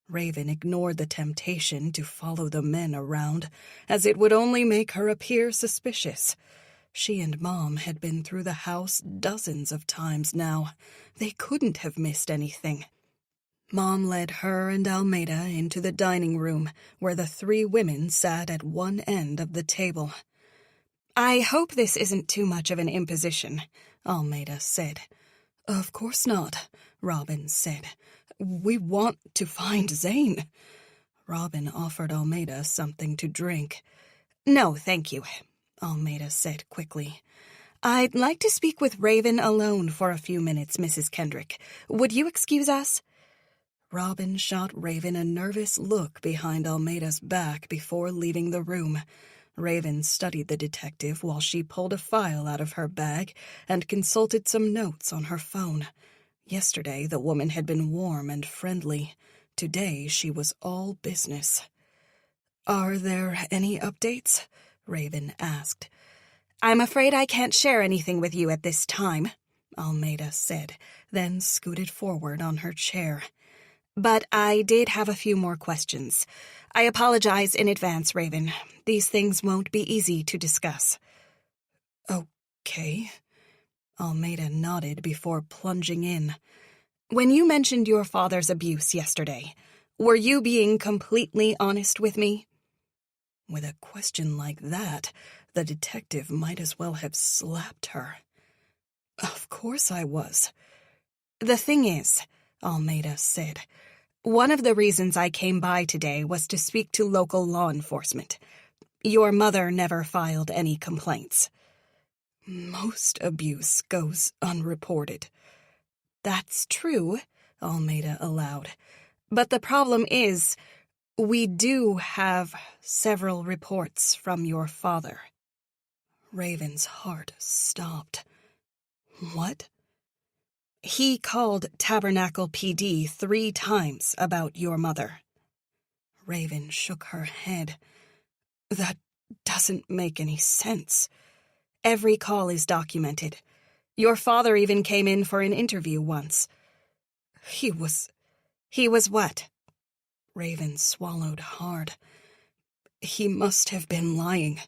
Raven ignored the temptation to follow the men around, as it would only make her appear suspicious. She and Mom had been through the house dozens of times now. They couldn't have missed anything. Mom led her and Almeida into the dining room, where the 3 women sat at one end of the table. "I hope this isn't too much of an imposition," Almeida said. "Of course not," Robin said. "We want to find Zane." Robin offered Almeida something to drink. "No, thank you," Almeida said quickly. "I'd like to speak with Raven alone for a few minutes, Mrs. Kendrick. Would you excuse us?" Robin shot Raven a nervous look behind Almeida's back before leaving the room. Raven studied the detective while she pulled a file out of her bag and consulted some notes on her phone. Yesterday, the woman had been warm and friendly. Today, she was all business. "Are there any updates?" Raven asked. "I'm afraid I can't share anything with you at this time," Almeida said, then scooted forward on her chair. But I did have a few more questions. I apologize in advance, Raven. These things won't be easy to discuss. Okay. Almeida nodded before plunging in. When you mentioned your father's abuse yesterday, were you being completely honest with me? With a question like that, the detective might as well have slapped her. Of course I was. The thing is, Almeida said, one of the reasons I came by today was to speak to local law enforcement. Your mother never filed any complaints. Most abuse goes unreported. That's true, Almeida allowed. But the problem is, we do have several reports from your father. Raven's heart stopped. What? He called Tabernacle PD 3 times about your mother. Raven shook her head. That doesn't make any sense. Every call is documented. Your father even came in for an interview once. He was what? Raven swallowed hard. He must have been lying.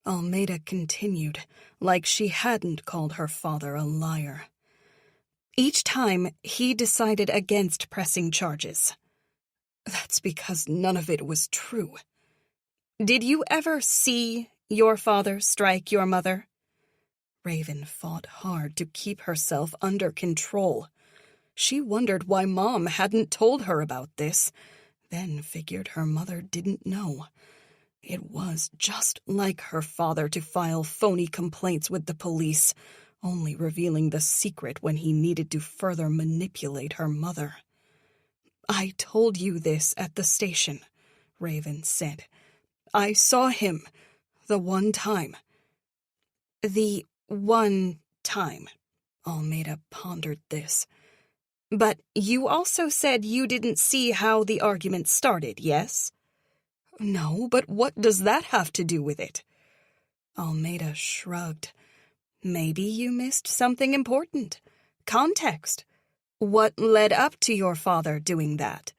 Almeida continued, like she hadn't called her father a liar. Each time, he decided against pressing charges. That's because none of it was true. Did you ever see your father strike your mother? Raven fought hard to keep herself under control. She wondered why Mom hadn't told her about this, then figured her mother didn't know. It was just like her father to file phony complaints with the police, only revealing the secret when he needed to further manipulate her mother. I told you this at the station, Raven said. I saw him the one time. The one time. Almeida pondered this. But you also said you didn't see how the argument started, yes? No, but what does that have to do with it? Almeida shrugged. Maybe you missed something important. Context. What led up to your father doing that?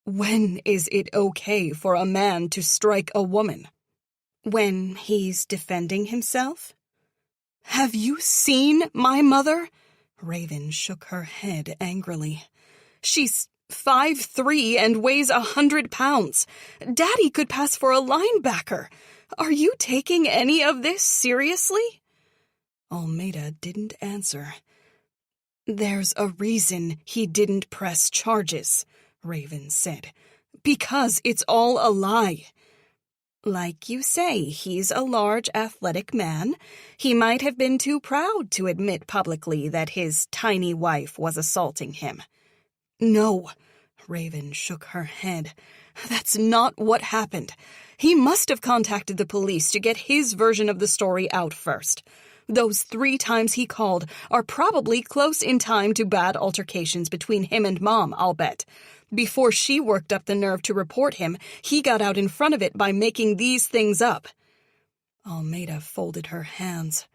When is it okay for a man to strike a woman? When he's defending himself? Have you seen my mother? Raven shook her head angrily. She's 5'3" and weighs 100 pounds. Daddy could pass for a linebacker. Are you taking any of this seriously? Almeida didn't answer. There's a reason he didn't press charges, Raven said. Because it's all a lie. Like you say, he's a large, athletic man. He might have been too proud to admit publicly that his tiny wife was assaulting him. No, Raven shook her head. That's not what happened. He must have contacted the police to get his version of the story out first. Those 3 times he called are probably close in time to bad altercations between him and Mom, I'll bet. Before she worked up the nerve to report him, he got out in front of it by making these things up. Almeida folded her hands.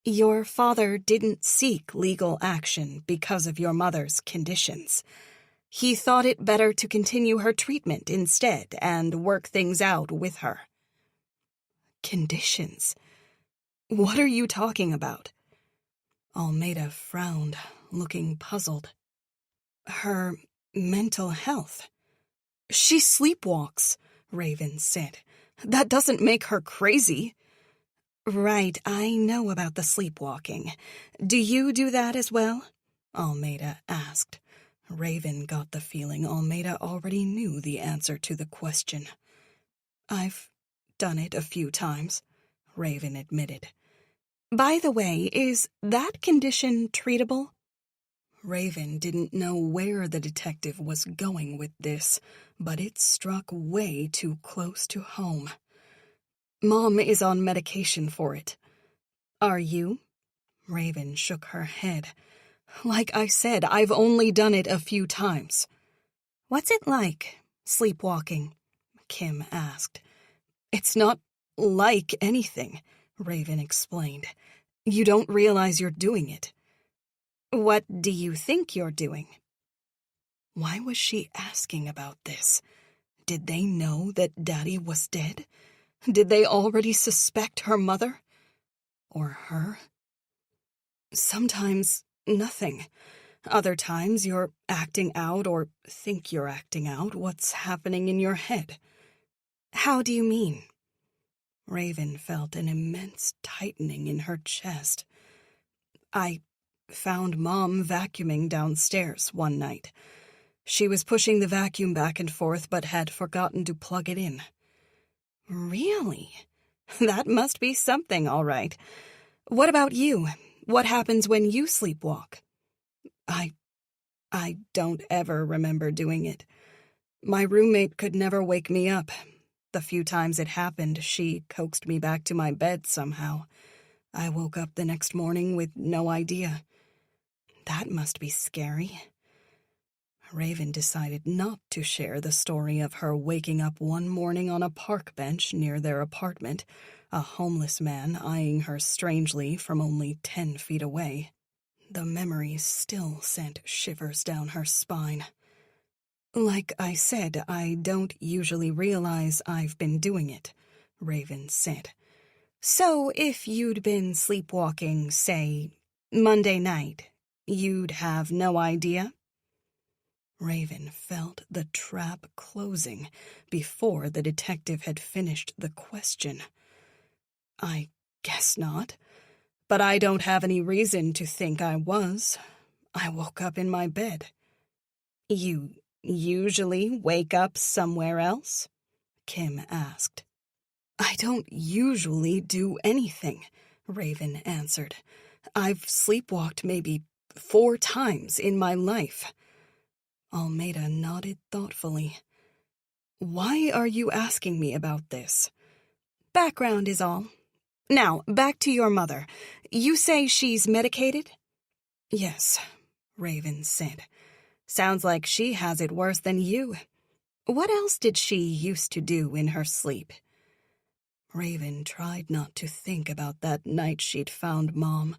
Your father didn't seek legal action because of your mother's conditions. He thought it better to continue her treatment instead and work things out with her. Conditions? What are you talking about? Almeida frowned, looking puzzled. Her mental health. She sleepwalks, Raven said. That doesn't make her crazy. Right, I know about the sleepwalking. Do you do that as well? Almeida asked. Raven got the feeling Almeida already knew the answer to the question. I've done it a few times, Raven admitted. By the way, is that condition treatable? Raven didn't know where the detective was going with this, but it struck way too close to home. Mom is on medication for it. Are you? Raven shook her head. Like I said, I've only done it a few times. What's it like, sleepwalking? Kim asked. It's not like anything, Raven explained. You don't realize you're doing it. What do you think you're doing? Why was she asking about this? Did they know that Daddy was dead? Did they already suspect her mother? Or her? Sometimes nothing. Other times you're acting out or think you're acting out what's happening in your head. How do you mean? Raven felt an immense tightening in her chest. I found Mom vacuuming downstairs one night. She was pushing the vacuum back and forth but had forgotten to plug it in. Really? That must be something, all right. What about you? What happens when you sleepwalk? I don't ever remember doing it. My roommate could never wake me up. The few times it happened, she coaxed me back to my bed somehow. I woke up the next morning with no idea. That must be scary. Raven decided not to share the story of her waking up one morning on a park bench near their apartment, a homeless man eyeing her strangely from only 10 feet away. The memory still sent shivers down her spine. Like I said, I don't usually realize I've been doing it, Raven said. So if you'd been sleepwalking, say, Monday night, you'd have no idea? Raven felt the trap closing before the detective had finished the question. I guess not, but I don't have any reason to think I was. I woke up in my bed. You usually wake up somewhere else? Kim asked. I don't usually do anything, Raven answered. I've sleepwalked maybe 4 times in my life. Almeida nodded thoughtfully. Why are you asking me about this? Background is all. Now, back to your mother. You say she's medicated? Yes, Raven said. Sounds like she has it worse than you. What else did she used to do in her sleep? Raven tried not to think about that night she'd found Mom,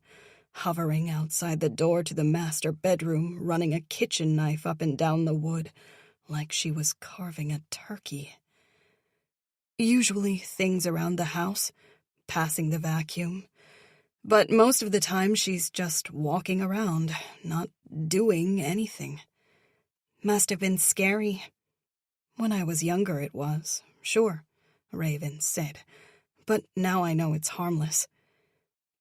hovering outside the door to the master bedroom, running a kitchen knife up and down the wood, like she was carving a turkey. Usually things around the house, passing the vacuum, but most of the time she's just walking around, not doing anything. Must have been scary. When I was younger it was, sure, Raven said, but now I know it's harmless.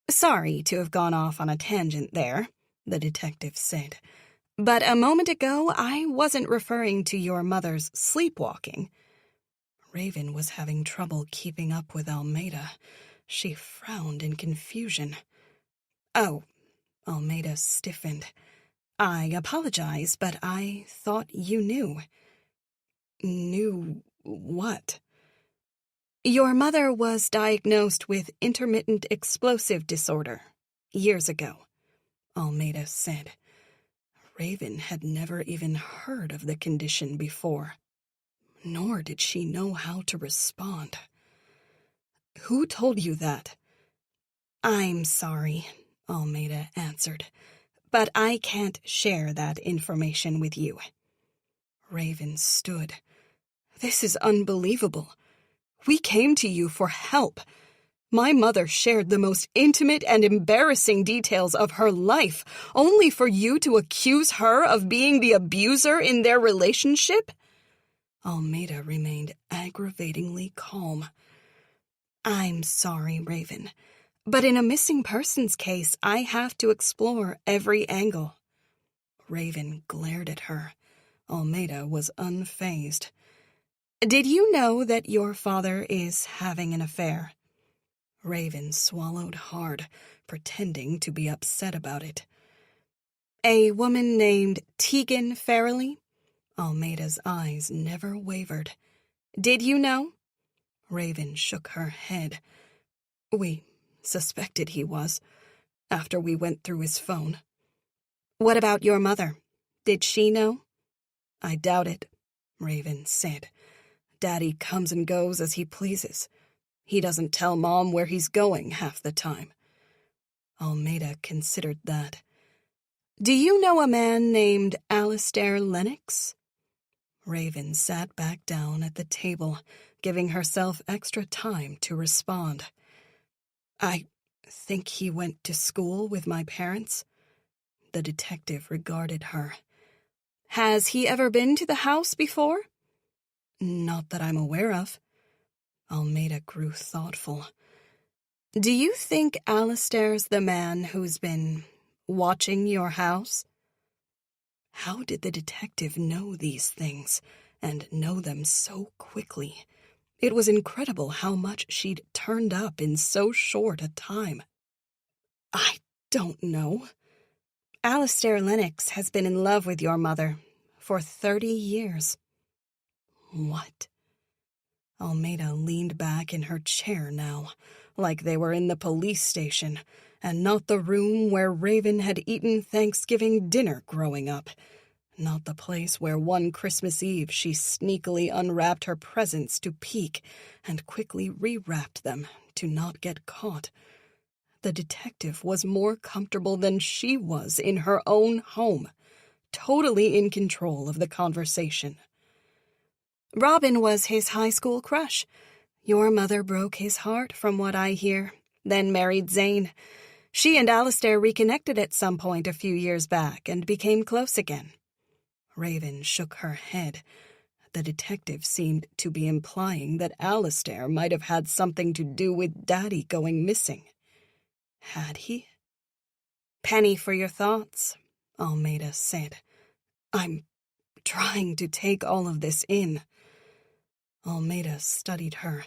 Sorry to have gone off on a tangent there, the detective said, but a moment ago I wasn't referring to your mother's sleepwalking. Raven was having trouble keeping up with Almeida. She frowned in confusion. Oh, Almeida stiffened. I apologize, but I thought you knew. Knew what? Your mother was diagnosed with intermittent explosive disorder years ago, Almeida said. Raven had never even heard of the condition before, nor did she know how to respond. Who told you that? I'm sorry, Almeida answered, but I can't share that information with you. Raven stood. This is unbelievable. We came to you for help. My mother shared the most intimate and embarrassing details of her life, only for you to accuse her of being the abuser in their relationship? Almeida remained aggravatingly calm. I'm sorry, Raven, but in a missing persons case, I have to explore every angle. Raven glared at her. Almeida was unfazed. Did you know that your father is having an affair? Raven swallowed hard, pretending to be upset about it. A woman named Tegan Farrelly? Almeida's eyes never wavered. Did you know? Raven shook her head. We suspected he was, after we went through his phone. What about your mother? Did she know? I doubt it, Raven said. Daddy comes and goes as he pleases. He doesn't tell Mom where he's going half the time. Almeida considered that. Do you know a man named Alistair Lennox? Raven sat back down at the table, giving herself extra time to respond. I think he went to school with my parents. The detective regarded her. Has he ever been to the house before? Not that I'm aware of. Almeida grew thoughtful. Do you think Alistair's the man who's been watching your house? How did the detective know these things, and know them so quickly? It was incredible how much she'd turned up in so short a time. I don't know. Alistair Lennox has been in love with your mother for 30 years. What? Almeida leaned back in her chair now, like they were in the police station, and not the room where Raven had eaten Thanksgiving dinner growing up, not the place where one Christmas Eve she sneakily unwrapped her presents to peek and quickly rewrapped them to not get caught. The detective was more comfortable than she was in her own home, totally in control of the conversation. Robin was his high school crush. Your mother broke his heart, from what I hear, then married Zane. She and Alistair reconnected at some point a few years back and became close again. Raven shook her head. The detective seemed to be implying that Alistair might have had something to do with Daddy going missing. Had he? Penny for your thoughts, Almeida said. I'm trying to take all of this in. Almeida studied her.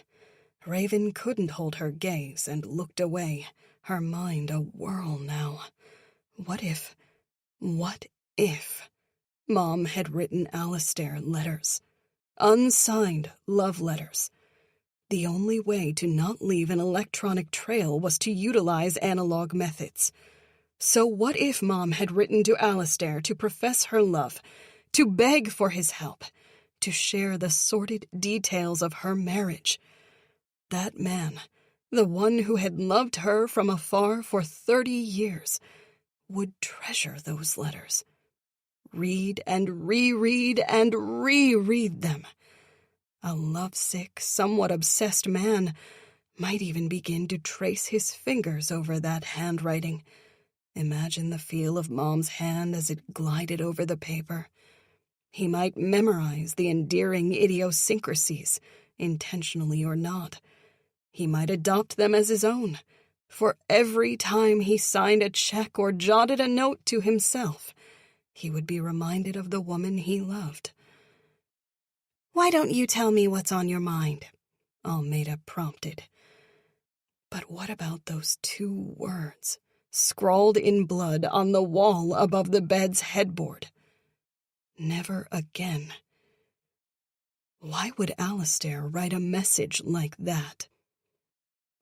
Raven couldn't hold her gaze and looked away, her mind a whirl now. What if Mom had written Alistair letters? Unsigned love letters. The only way to not leave an electronic trail was to utilize analog methods. So what if Mom had written to Alistair to profess her love, to beg for his help, to share the sordid details of her marriage? That man, the one who had loved her from afar for 30 years, would treasure those letters. Read and reread and reread them. A lovesick, somewhat obsessed man might even begin to trace his fingers over that handwriting. Imagine the feel of Mom's hand as it glided over the paper. He might memorize the endearing idiosyncrasies, intentionally or not. He might adopt them as his own, for every time he signed a check or jotted a note to himself, he would be reminded of the woman he loved. Why don't you tell me what's on your mind? Almeida prompted. But what about those 2 words, scrawled in blood on the wall above the bed's headboard? Never again. Why would Alistair write a message like that?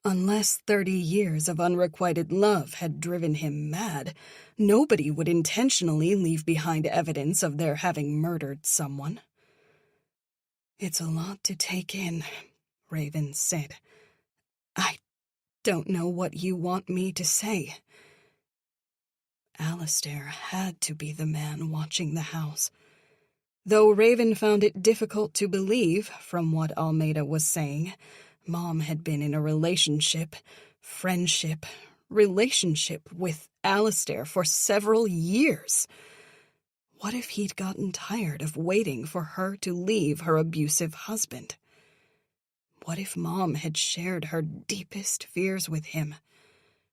Unless 30 years of unrequited love had driven him mad, nobody would intentionally leave behind evidence of their having murdered someone. It's a lot to take in, Raven said. I don't know what you want me to say. Alistair had to be the man watching the house. Though Raven found it difficult to believe, from what Almeida was saying, Mom had been in a relationship with Alistair for several years. What if he'd gotten tired of waiting for her to leave her abusive husband? What if Mom had shared her deepest fears with him?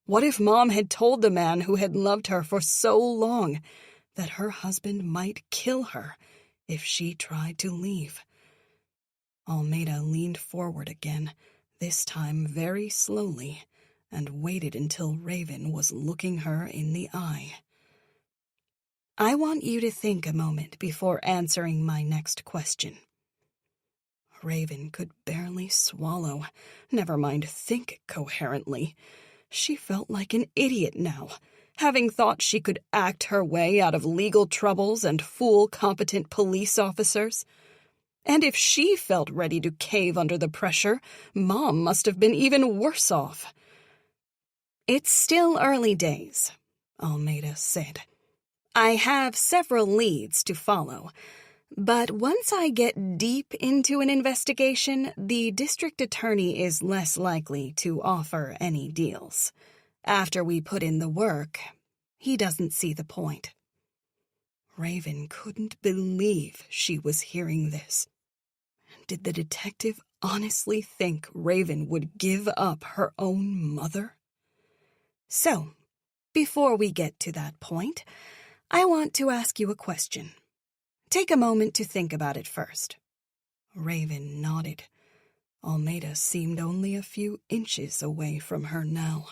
What if Mom had told the man who had loved her for so long that her husband might kill her if she tried to leave? Almeida leaned forward again, this time very slowly, and waited until Raven was looking her in the eye. I want you to think a moment before answering my next question. Raven could barely swallow, never mind think coherently. She felt like an idiot now, having thought she could act her way out of legal troubles and fool competent police officers. And if she felt ready to cave under the pressure, Mom must have been even worse off. It's still early days, Almeida said. I have several leads to follow, but once I get deep into an investigation, the district attorney is less likely to offer any deals. After we put in the work, he doesn't see the point. Raven couldn't believe she was hearing this. Did the detective honestly think Raven would give up her own mother? So, before we get to that point, I want to ask you a question. Take a moment to think about it first. Raven nodded. Almeida seemed only a few inches away from her now.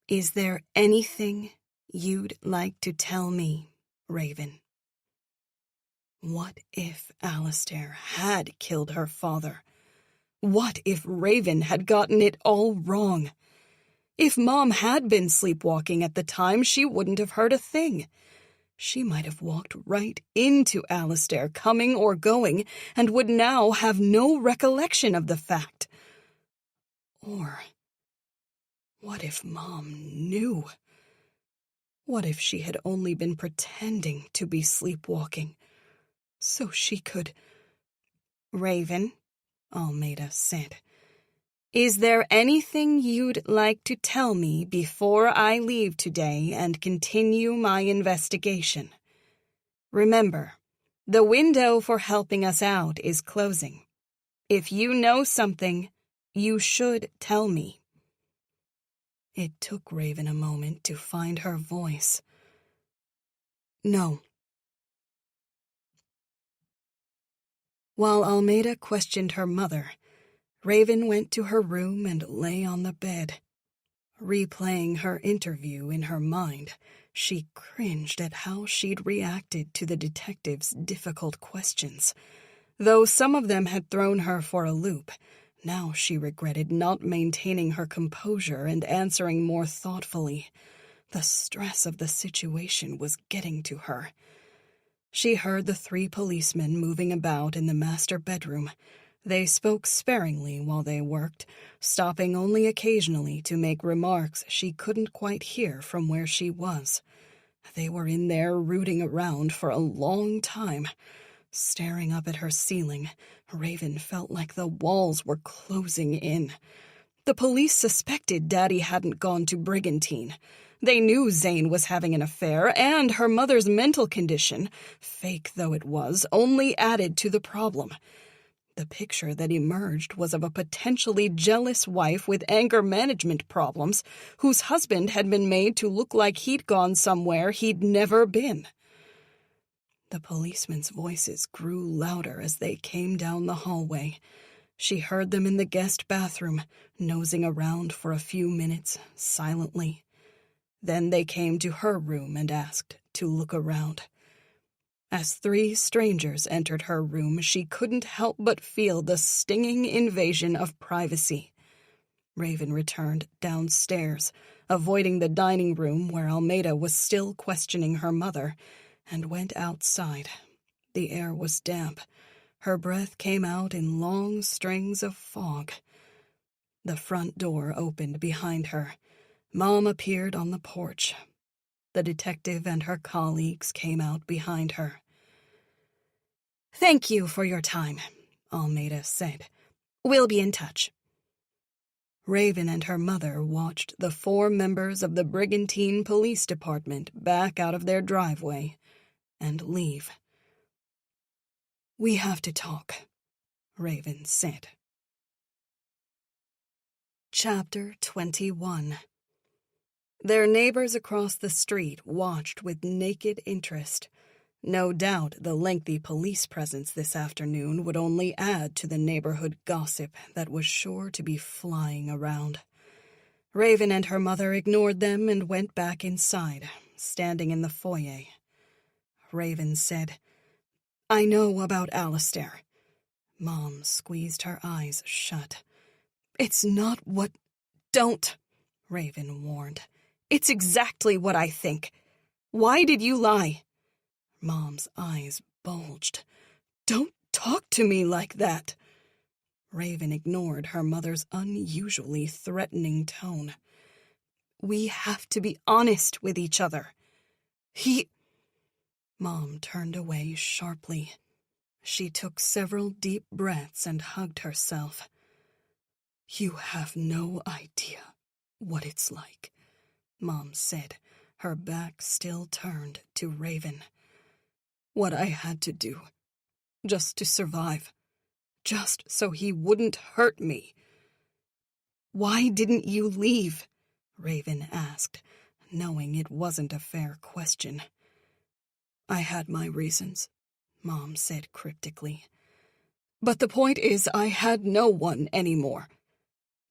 Is there anything you'd like to tell me, Raven? What if Alistair had killed her father? What if Raven had gotten it all wrong? If Mom had been sleepwalking at the time, she wouldn't have heard a thing. She might have walked right into Alistair, coming or going, and would now have no recollection of the fact. Or what if Mom knew? What if she had only been pretending to be sleepwalking, so she could... Raven, Almeida said, is there anything you'd like to tell me before I leave today and continue my investigation? Remember, the window for helping us out is closing. If you know something, you should tell me. It took Raven a moment to find her voice. No. While Almeida questioned her mother, Raven went to her room and lay on the bed. Replaying her interview in her mind, she cringed at how she'd reacted to the detective's difficult questions. Though some of them had thrown her for a loop, now she regretted not maintaining her composure and answering more thoughtfully. The stress of the situation was getting to her. She heard the 3 policemen moving about in the master bedroom. They spoke sparingly while they worked, stopping only occasionally to make remarks she couldn't quite hear from where she was. They were in there rooting around for a long time. Staring up at her ceiling, Raven felt like the walls were closing in. The police suspected Daddy hadn't gone to Brigantine. They knew Zane was having an affair, and her mother's mental condition, fake though it was, only added to the problem. The picture that emerged was of a potentially jealous wife with anger management problems, whose husband had been made to look like he'd gone somewhere he'd never been. The policemen's voices grew louder as they came down the hallway. She heard them in the guest bathroom, nosing around for a few minutes, silently. Then they came to her room and asked to look around. As 3 strangers entered her room, she couldn't help but feel the stinging invasion of privacy. Raven returned downstairs, avoiding the dining room where Almeida was still questioning her mother, and went outside. The air was damp. Her breath came out in long strings of fog. The front door opened behind her. Mom appeared on the porch. The detective and her colleagues came out behind her. Thank you for your time, Almeida said. We'll be in touch. Raven and her mother watched the 4 members of the Brigantine Police Department back out of their driveway and leave. We have to talk, Raven said. Chapter 21. Their neighbors across the street watched with naked interest. No doubt the lengthy police presence this afternoon would only add to the neighborhood gossip that was sure to be flying around. Raven and her mother ignored them and went back inside, standing in the foyer. Raven said, I know about Alistair. Mom squeezed her eyes shut. It's not what... Don't, Raven warned. It's exactly what I think. Why did you lie? Mom's eyes bulged. Don't talk to me like that. Raven ignored her mother's unusually threatening tone. We have to be honest with each other. Mom turned away sharply. She took several deep breaths and hugged herself. You have no idea what it's like, Mom said, her back still turned to Raven. What I had to do, just to survive, just so he wouldn't hurt me. Why didn't you leave? Raven asked, knowing it wasn't a fair question. I had my reasons, Mom said cryptically. But the point is, I had no one anymore.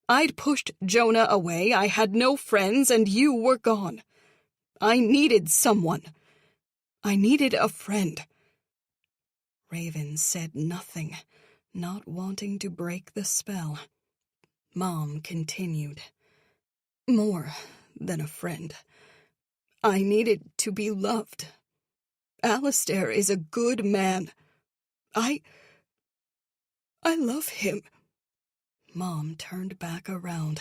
I'd pushed Jonah away, I had no friends, and you were gone. I needed someone. I needed a friend. Raven said nothing, not wanting to break the spell. Mom continued. More than a friend. I needed to be loved. Alistair is a good man. I love him. Mom turned back around.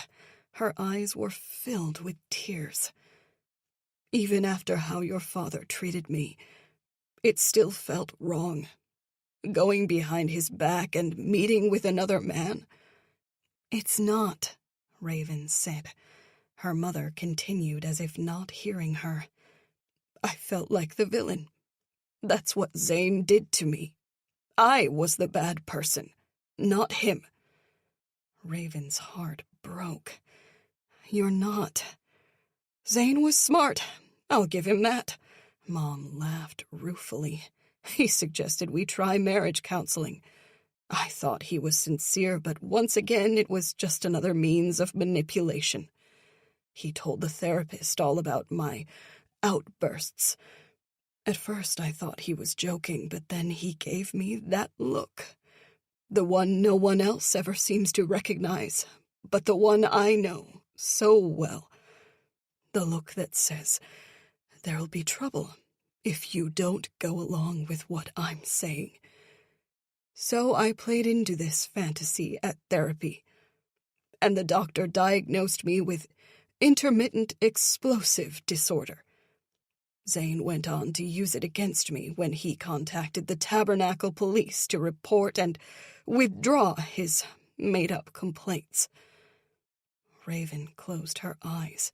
Her eyes were filled with tears. Even after how your father treated me, it still felt wrong. Going behind his back and meeting with another man. It's not, Raven said. Her mother continued as if not hearing her. I felt like the villain. That's what Zane did to me. I was the bad person, not him. Raven's heart broke. You're not. Zane was smart. I'll give him that. Mom laughed ruefully. He suggested we try marriage counseling. I thought he was sincere, but once again it was just another means of manipulation. He told the therapist all about my outbursts. At first I thought he was joking, but then he gave me that look. The one no one else ever seems to recognize, but the one I know so well. The look that says, there'll be trouble if you don't go along with what I'm saying. So I played into this fantasy at therapy, and the doctor diagnosed me with intermittent explosive disorder. Zane went on to use it against me when he contacted the Tabernacle police to report and withdraw his made-up complaints. Raven closed her eyes.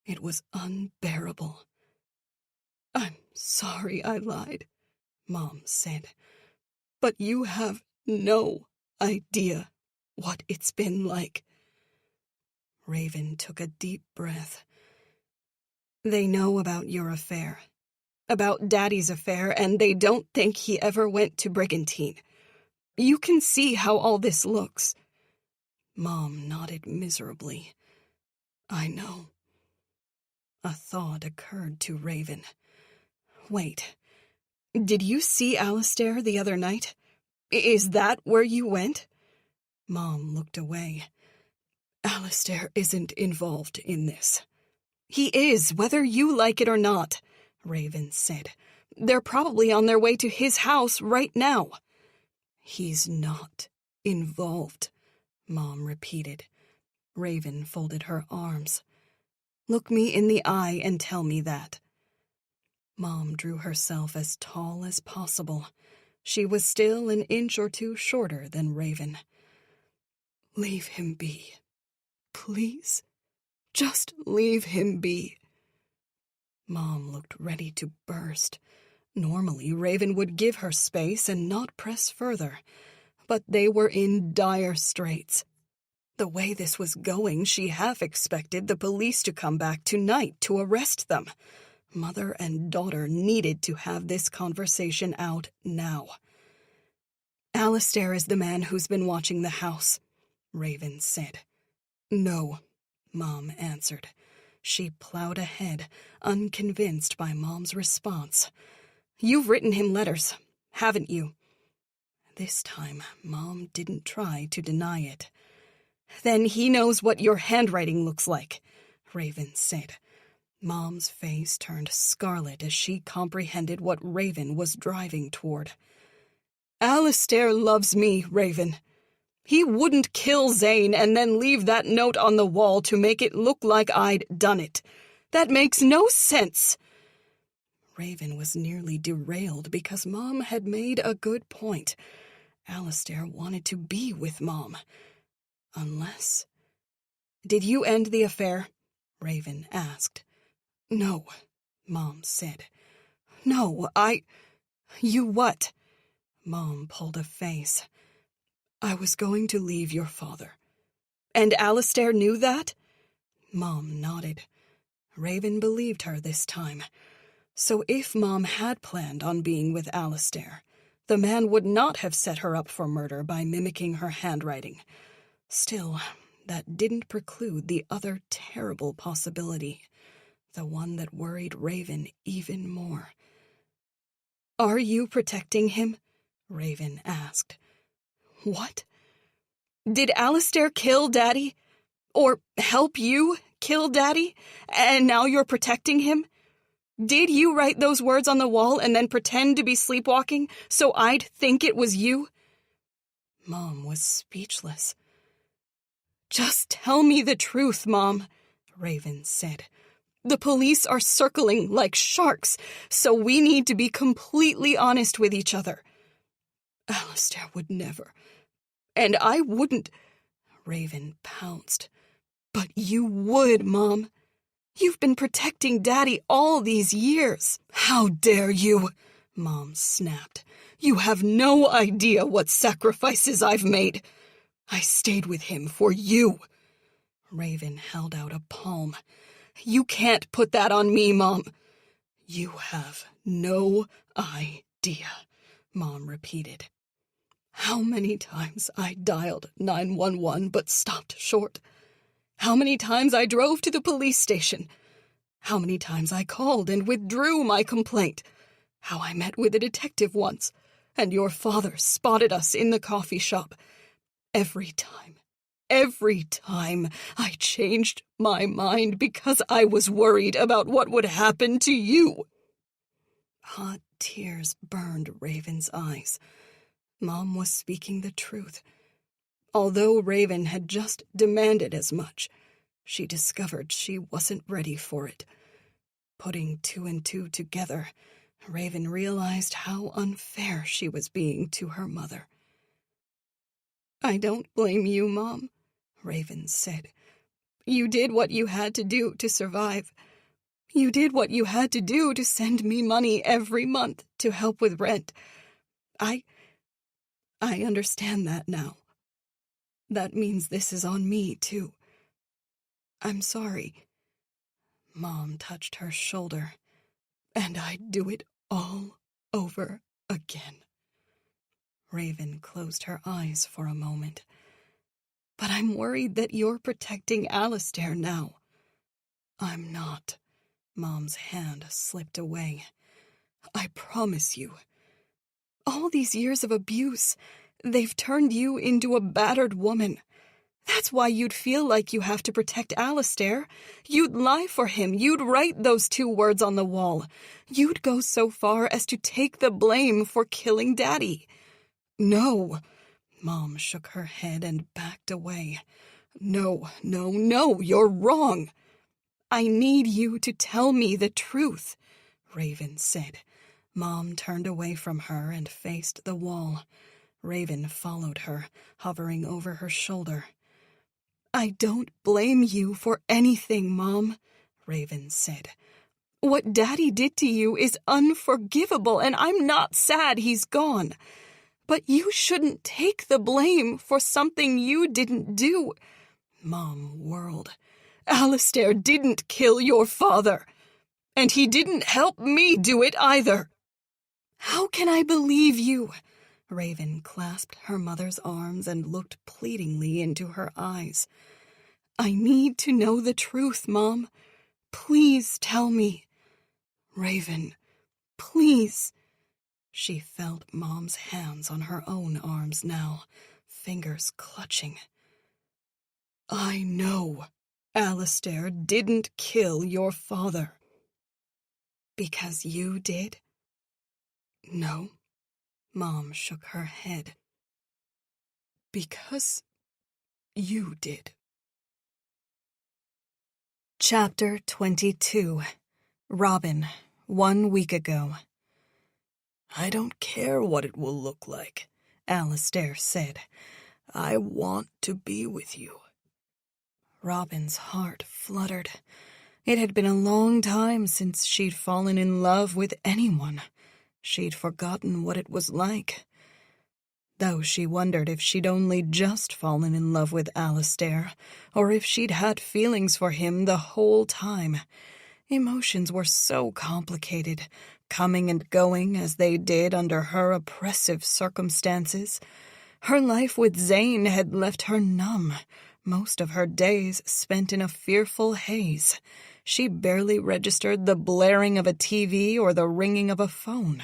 It was unbearable. I'm sorry I lied, Mom said. But you have no idea what it's been like. Raven took a deep breath. They know about your affair, about Daddy's affair, and they don't think he ever went to Brigantine. You can see how all this looks. Mom nodded miserably. I know. A thought occurred to Raven. Wait, did you see Alistair the other night? Is that where you went? Mom looked away. Alistair isn't involved in this. He is, whether you like it or not, Raven said. They're probably on their way to his house right now. He's not involved, Mom repeated. Raven folded her arms. Look me in the eye and tell me that. Mom drew herself as tall as possible. She was still an inch or two shorter than Raven. Leave him be. Please. Just leave him be. Mom looked ready to burst. Normally, Raven would give her space and not press further, but they were in dire straits. The way this was going, she half expected the police to come back tonight to arrest them. Mother and daughter needed to have this conversation out now. Alistair is the man who's been watching the house, Raven said. No, Mom answered. She plowed ahead, unconvinced by Mom's response. You've written him letters, haven't you? This time, Mom didn't try to deny it. Then he knows what your handwriting looks like, Raven said. Mom's face turned scarlet as she comprehended what Raven was driving toward. Alistair loves me, Raven. He wouldn't kill Zane and then leave that note on the wall to make it look like I'd done it. That makes no sense. Raven was nearly derailed because Mom had made a good point. Alistair wanted to be with Mom. Unless... "Did you end the affair?" Raven asked. "No," Mom said. "No, You what?" Mom pulled a face. "I was going to leave your father." "And Alistair knew that?" Mom nodded. Raven believed her this time. So if Mom had planned on being with Alistair, the man would not have set her up for murder by mimicking her handwriting. Still, that didn't preclude the other terrible possibility, the one that worried Raven even more. "Are you protecting him?" Raven asked. "What? Did Alistair kill Daddy? Or help you kill Daddy? And now you're protecting him? Did you write those words on the wall and then pretend to be sleepwalking so I'd think it was you?" Mom was speechless. "Just tell me the truth, Mom," Raven said. "The police are circling like sharks, so we need to be completely honest with each other." "Alistair would never. And I wouldn't," Raven pounced. "But you would, Mom. You've been protecting Daddy all these years." "How dare you?" Mom snapped. "You have no idea what sacrifices I've made. I stayed with him for you." Raven held out a palm. "You can't put that on me, Mom." "You have no idea," Mom repeated. "How many times I dialed 911 but stopped short. How many times I drove to the police station. How many times I called and withdrew my complaint. How I met with a detective once, and your father spotted us in the coffee shop. Every time, I changed my mind because I was worried about what would happen to you." Hot tears burned Raven's eyes. Mom was speaking the truth. Although Raven had just demanded as much, she discovered she wasn't ready for it. Putting two and two together, Raven realized how unfair she was being to her mother. "I don't blame you, Mom," Raven said. "You did what you had to do to survive. You did what you had to do to send me money every month to help with rent. I understand that now. That means this is on me, too. I'm sorry." Mom touched her shoulder. "And I'd do it all over again." Raven closed her eyes for a moment. "But I'm worried that you're protecting Alistair now." "I'm not." Mom's hand slipped away. "I promise you. All these years of abuse, they've turned you into a battered woman. That's why you'd feel like you have to protect Alistair. You'd lie for him. You'd write those 2 words on the wall. You'd go so far as to take the blame for killing Daddy." "No." Mom shook her head and backed away. No, you're wrong." "I need you to tell me the truth," Raven said. Mom turned away from her and faced the wall. Raven followed her, hovering over her shoulder. "I don't blame you for anything, Mom," Raven said. "What Daddy did to you is unforgivable, and I'm not sad he's gone. But you shouldn't take the blame for something you didn't do." Mom whirled. "Alistair didn't kill your father, and he didn't help me do it either." "How can I believe you?" Raven clasped her mother's arms and looked pleadingly into her eyes. "I need to know the truth, Mom. Please tell me." "Raven, please." She felt Mom's hands on her own arms now, fingers clutching. "I know Alistair didn't kill your father." "Because you did?" "No." Mom shook her head. "Because you did." Chapter 22. Robin, 1 week ago. I don't care what it will look like, Alistair said. I want to be with you. Robin's heart fluttered. It had been a long time since she'd fallen in love with anyone. She'd forgotten what it was like. Though she wondered if she'd only just fallen in love with Alistair, or if she'd had feelings for him the whole time. Emotions were so complicated, coming and going as they did under her oppressive circumstances. Her life with Zane had left her numb, most of her days spent in a fearful haze. She barely registered the blaring of a TV or the ringing of a phone.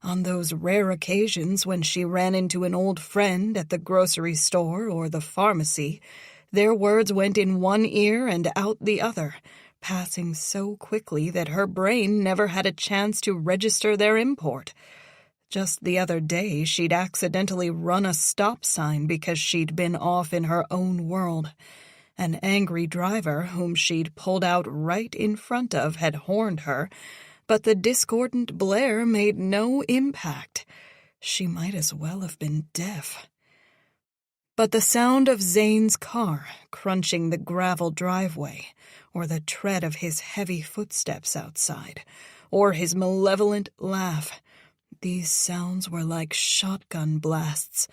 On those rare occasions when she ran into an old friend at the grocery store or the pharmacy, their words went in one ear and out the other, passing so quickly that her brain never had a chance to register their import. Just the other day, she'd accidentally run a stop sign because she'd been off in her own world. An angry driver whom she'd pulled out right in front of had horned her, but the discordant blare made no impact. She might as well have been deaf. But the sound of Zane's car crunching the gravel driveway, or the tread of his heavy footsteps outside, or his malevolent laugh, these sounds were like shotgun blasts.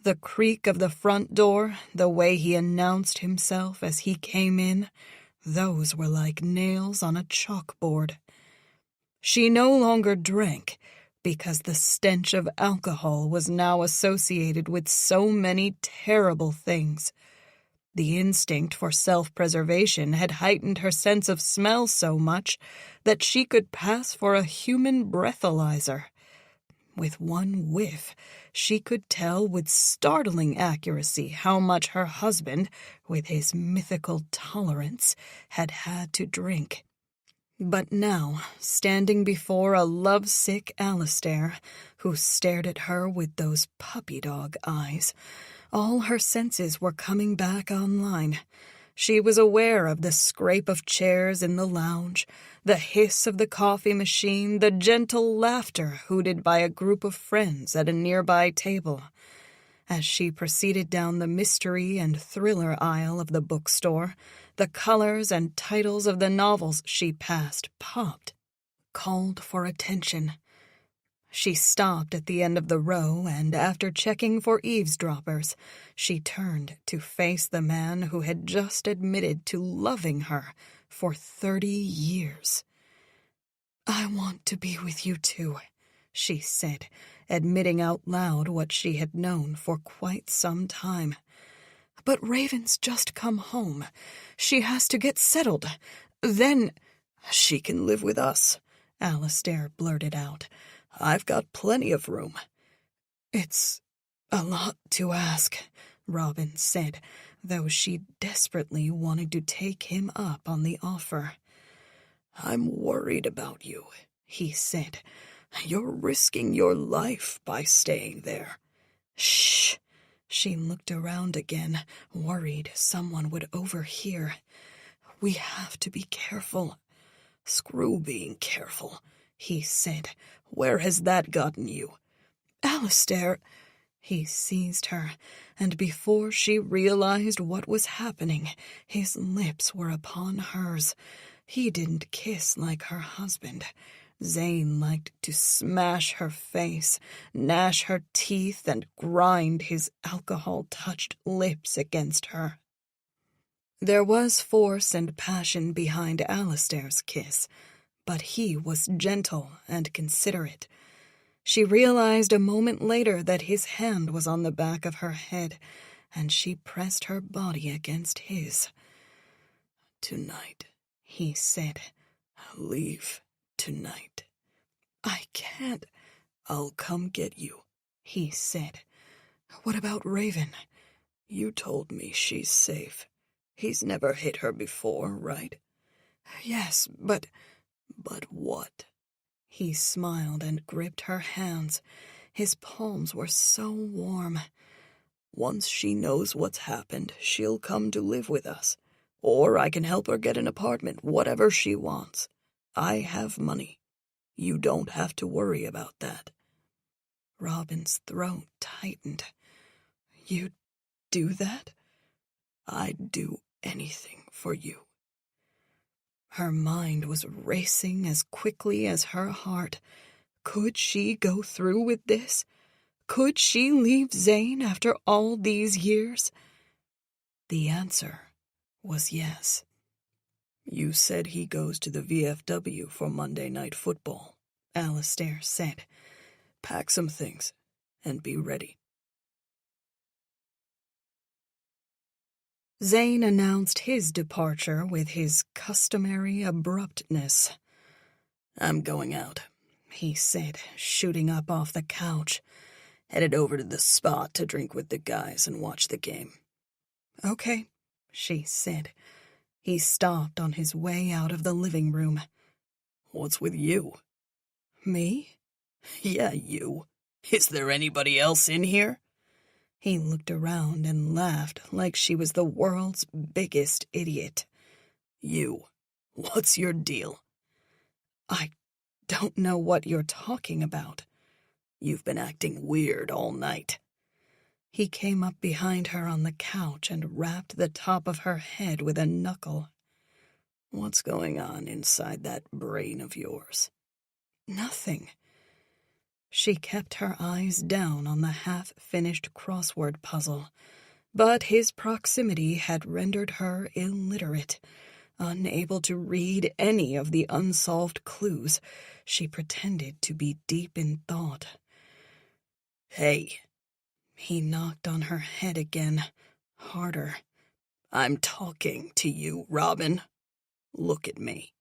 The creak of the front door, the way he announced himself as he came in, those were like nails on a chalkboard. She no longer drank, because the stench of alcohol was now associated with so many terrible things. The instinct for self-preservation had heightened her sense of smell so much that she could pass for a human breathalyzer. With one whiff, she could tell with startling accuracy how much her husband, with his mythical tolerance, had had to drink. But now, standing before a lovesick Alistair, who stared at her with those puppy-dog eyes, all her senses were coming back online. She was aware of the scrape of chairs in the lounge, the hiss of the coffee machine, the gentle laughter hooted by a group of friends at a nearby table. As she proceeded down the mystery and thriller aisle of the bookstore, the colors and titles of the novels she passed popped, called for attention. She stopped at the end of the row, and after checking for eavesdroppers, she turned to face the man who had just admitted to loving her for 30 years. "I want to be with you too," she said, admitting out loud what she had known for quite some time. "But Raven's just come home. She has to get settled. Then—" "She can live with us," Alistair blurted out. "I've got plenty of room." "It's a lot to ask," Robin said, though she desperately wanted to take him up on the offer. "I'm worried about you," he said. "You're risking your life by staying there." "Shh." She looked around again, worried someone would overhear. "We have to be careful." "Screw being careful," he said. "Where has that gotten you?" "Alistair—" He seized her, and before she realized what was happening, his lips were upon hers. He didn't kiss like her husband. Zane liked to smash her face, gnash her teeth, and grind his alcohol-touched lips against her. There was force and passion behind Alistair's kiss, but he was gentle and considerate. She realized a moment later that his hand was on the back of her head, and she pressed her body against his. "Tonight," he said. "Leave tonight." "I can't." "I'll come get you," he said. "What about Raven?" "You told me she's safe. He's never hit her before, right?" "Yes, but—" "But what?" He smiled and gripped her hands. His palms were so warm. "Once she knows what's happened, she'll come to live with us. Or I can help her get an apartment, whatever she wants. I have money. You don't have to worry about that." Robin's throat tightened. "You'd do that?" "I'd do anything for you." Her mind was racing as quickly as her heart. Could she go through with this? Could she leave Zane after all these years? The answer was yes. "You said he goes to the VFW for Monday Night Football," Alistair said. "Pack some things and be ready." Zane announced his departure with his customary abruptness. "I'm going out," he said, shooting up off the couch. "Headed over to the spot to drink with the guys and watch the game." "Okay," she said. He stopped on his way out of the living room. "What's with you?" "Me?" "Yeah, you. Is there anybody else in here?" He looked around and laughed like she was the world's biggest idiot. "You. What's your deal?" "I don't know what you're talking about." "You've been acting weird all night." He came up behind her on the couch and rapped the top of her head with a knuckle. "What's going on inside that brain of yours?" "Nothing." She kept her eyes down on the half-finished crossword puzzle, but his proximity had rendered her illiterate. Unable to read any of the unsolved clues, she pretended to be deep in thought. "Hey." He knocked on her head again, harder. "I'm talking to you, Robin. Look at me."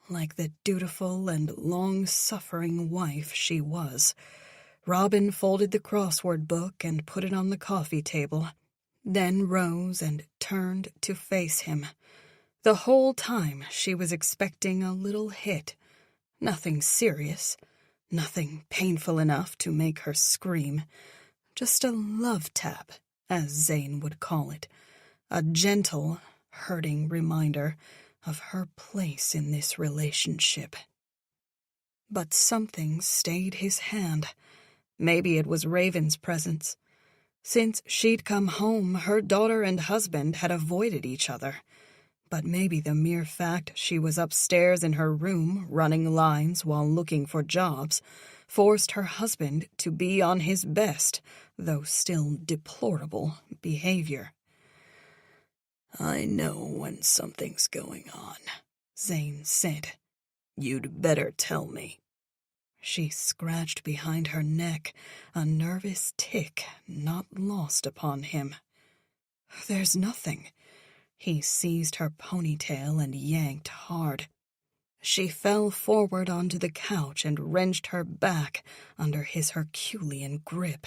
Like the dutiful and long-suffering wife she was, Robin folded the crossword book and put it on the coffee table, then rose and turned to face him. The whole time she was expecting a little hit. Nothing serious, nothing painful enough to make her scream. Just a love tap, as Zane would call it. A gentle, hurting reminder of her place in this relationship. But something stayed his hand. Maybe it was Raven's presence. Since she'd come home, her daughter and husband had avoided each other. But maybe the mere fact she was upstairs in her room running lines while looking for jobs forced her husband to be on his best, though still deplorable, behavior. "I know when something's going on," Zane said. "You'd better tell me." She scratched behind her neck, a nervous tick not lost upon him. "There's nothing." He seized her ponytail and yanked hard. She fell forward onto the couch and wrenched her back under his Herculean grip.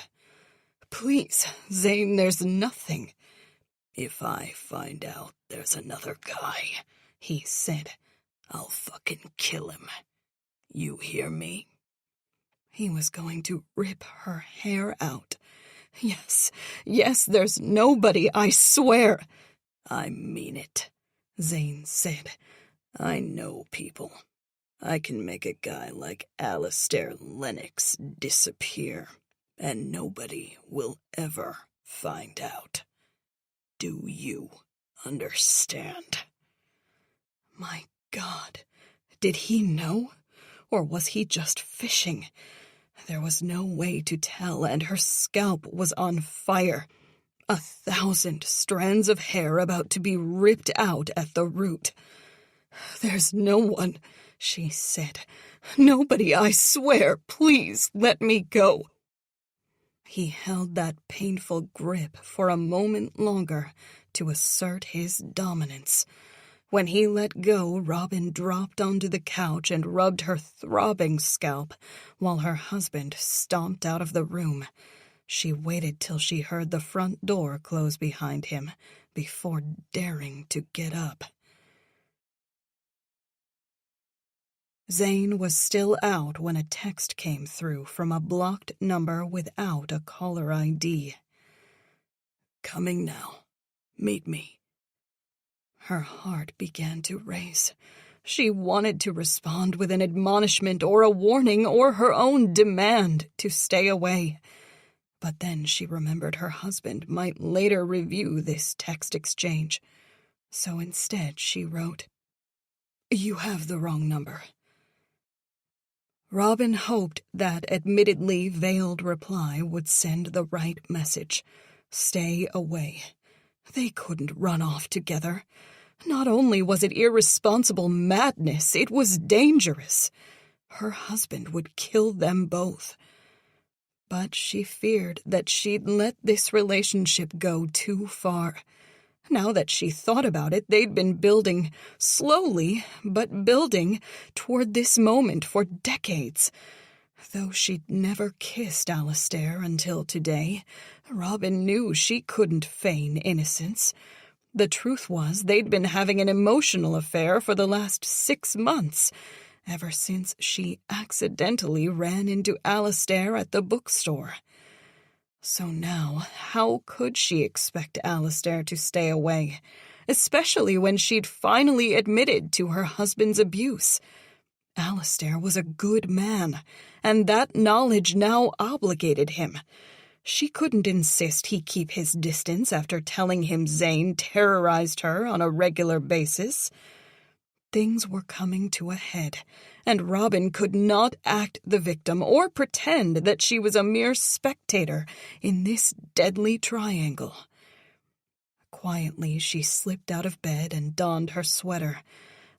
"Please, Zane, there's nothing." "If I find out there's another guy," he said, "I'll fucking kill him. You hear me?" He was going to rip her hair out. Yes, there's nobody, I swear." "I mean it," Zane said. "I know people. I can make a guy like Alistair Lennox disappear, and nobody will ever find out. Do you understand?" My God, did he know? Or was he just fishing? There was no way to tell, and her scalp was on fire. 1,000 strands of hair about to be ripped out at the root. "There's no one," she said. "Nobody, I swear. Please, let me go." He held that painful grip for a moment longer to assert his dominance. When he let go, Robin dropped onto the couch and rubbed her throbbing scalp while her husband stomped out of the room. She waited till she heard the front door close behind him before daring to get up. Zane was still out when a text came through from a blocked number without a caller ID. "Coming now. Meet me." Her heart began to race. She wanted to respond with an admonishment or a warning or her own demand to stay away. But then she remembered her husband might later review this text exchange. So instead she wrote, "You have the wrong number." Robin hoped that admittedly veiled reply would send the right message. Stay away. They couldn't run off together. Not only was it irresponsible madness, it was dangerous. Her husband would kill them both. But she feared that she'd let this relationship go too far. Now that she thought about it, they'd been building, slowly, but building, toward this moment for decades. Though she'd never kissed Alistair until today, Robin knew she couldn't feign innocence. The truth was they'd been having an emotional affair for the last 6 months, ever since she accidentally ran into Alistair at the bookstore. So now, how could she expect Alistair to stay away, especially when she'd finally admitted to her husband's abuse? Alistair was a good man, and that knowledge now obligated him. She couldn't insist he keep his distance after telling him Zane terrorized her on a regular basis. Things were coming to a head, and Robin could not act the victim or pretend that she was a mere spectator in this deadly triangle. Quietly, she slipped out of bed and donned her sweater.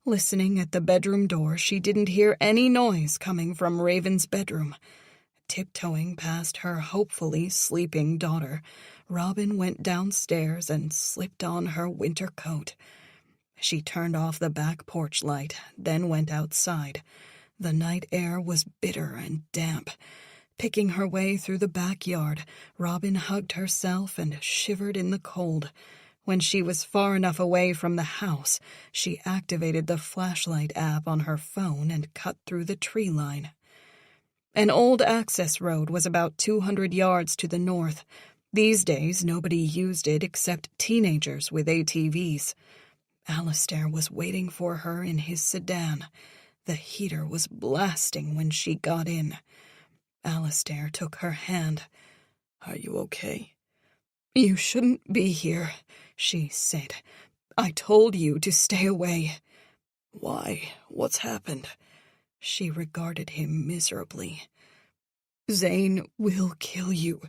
Listening at the bedroom door, she didn't hear any noise coming from Raven's bedroom. Tiptoeing past her hopefully sleeping daughter, Robin went downstairs and slipped on her winter coat. She turned off the back porch light, then went outside. The night air was bitter and damp. Picking her way through the backyard, Robin hugged herself and shivered in the cold. When she was far enough away from the house, she activated the flashlight app on her phone and cut through the tree line. An old access road was about 200 yards to the north. These days, nobody used it except teenagers with ATVs. Alistair was waiting for her in his sedan. The heater was blasting when she got in. Alistair took her hand. "Are you okay?" "You shouldn't be here," she said. "I told you to stay away." "Why? What's happened?" She regarded him miserably. "Zane will kill you."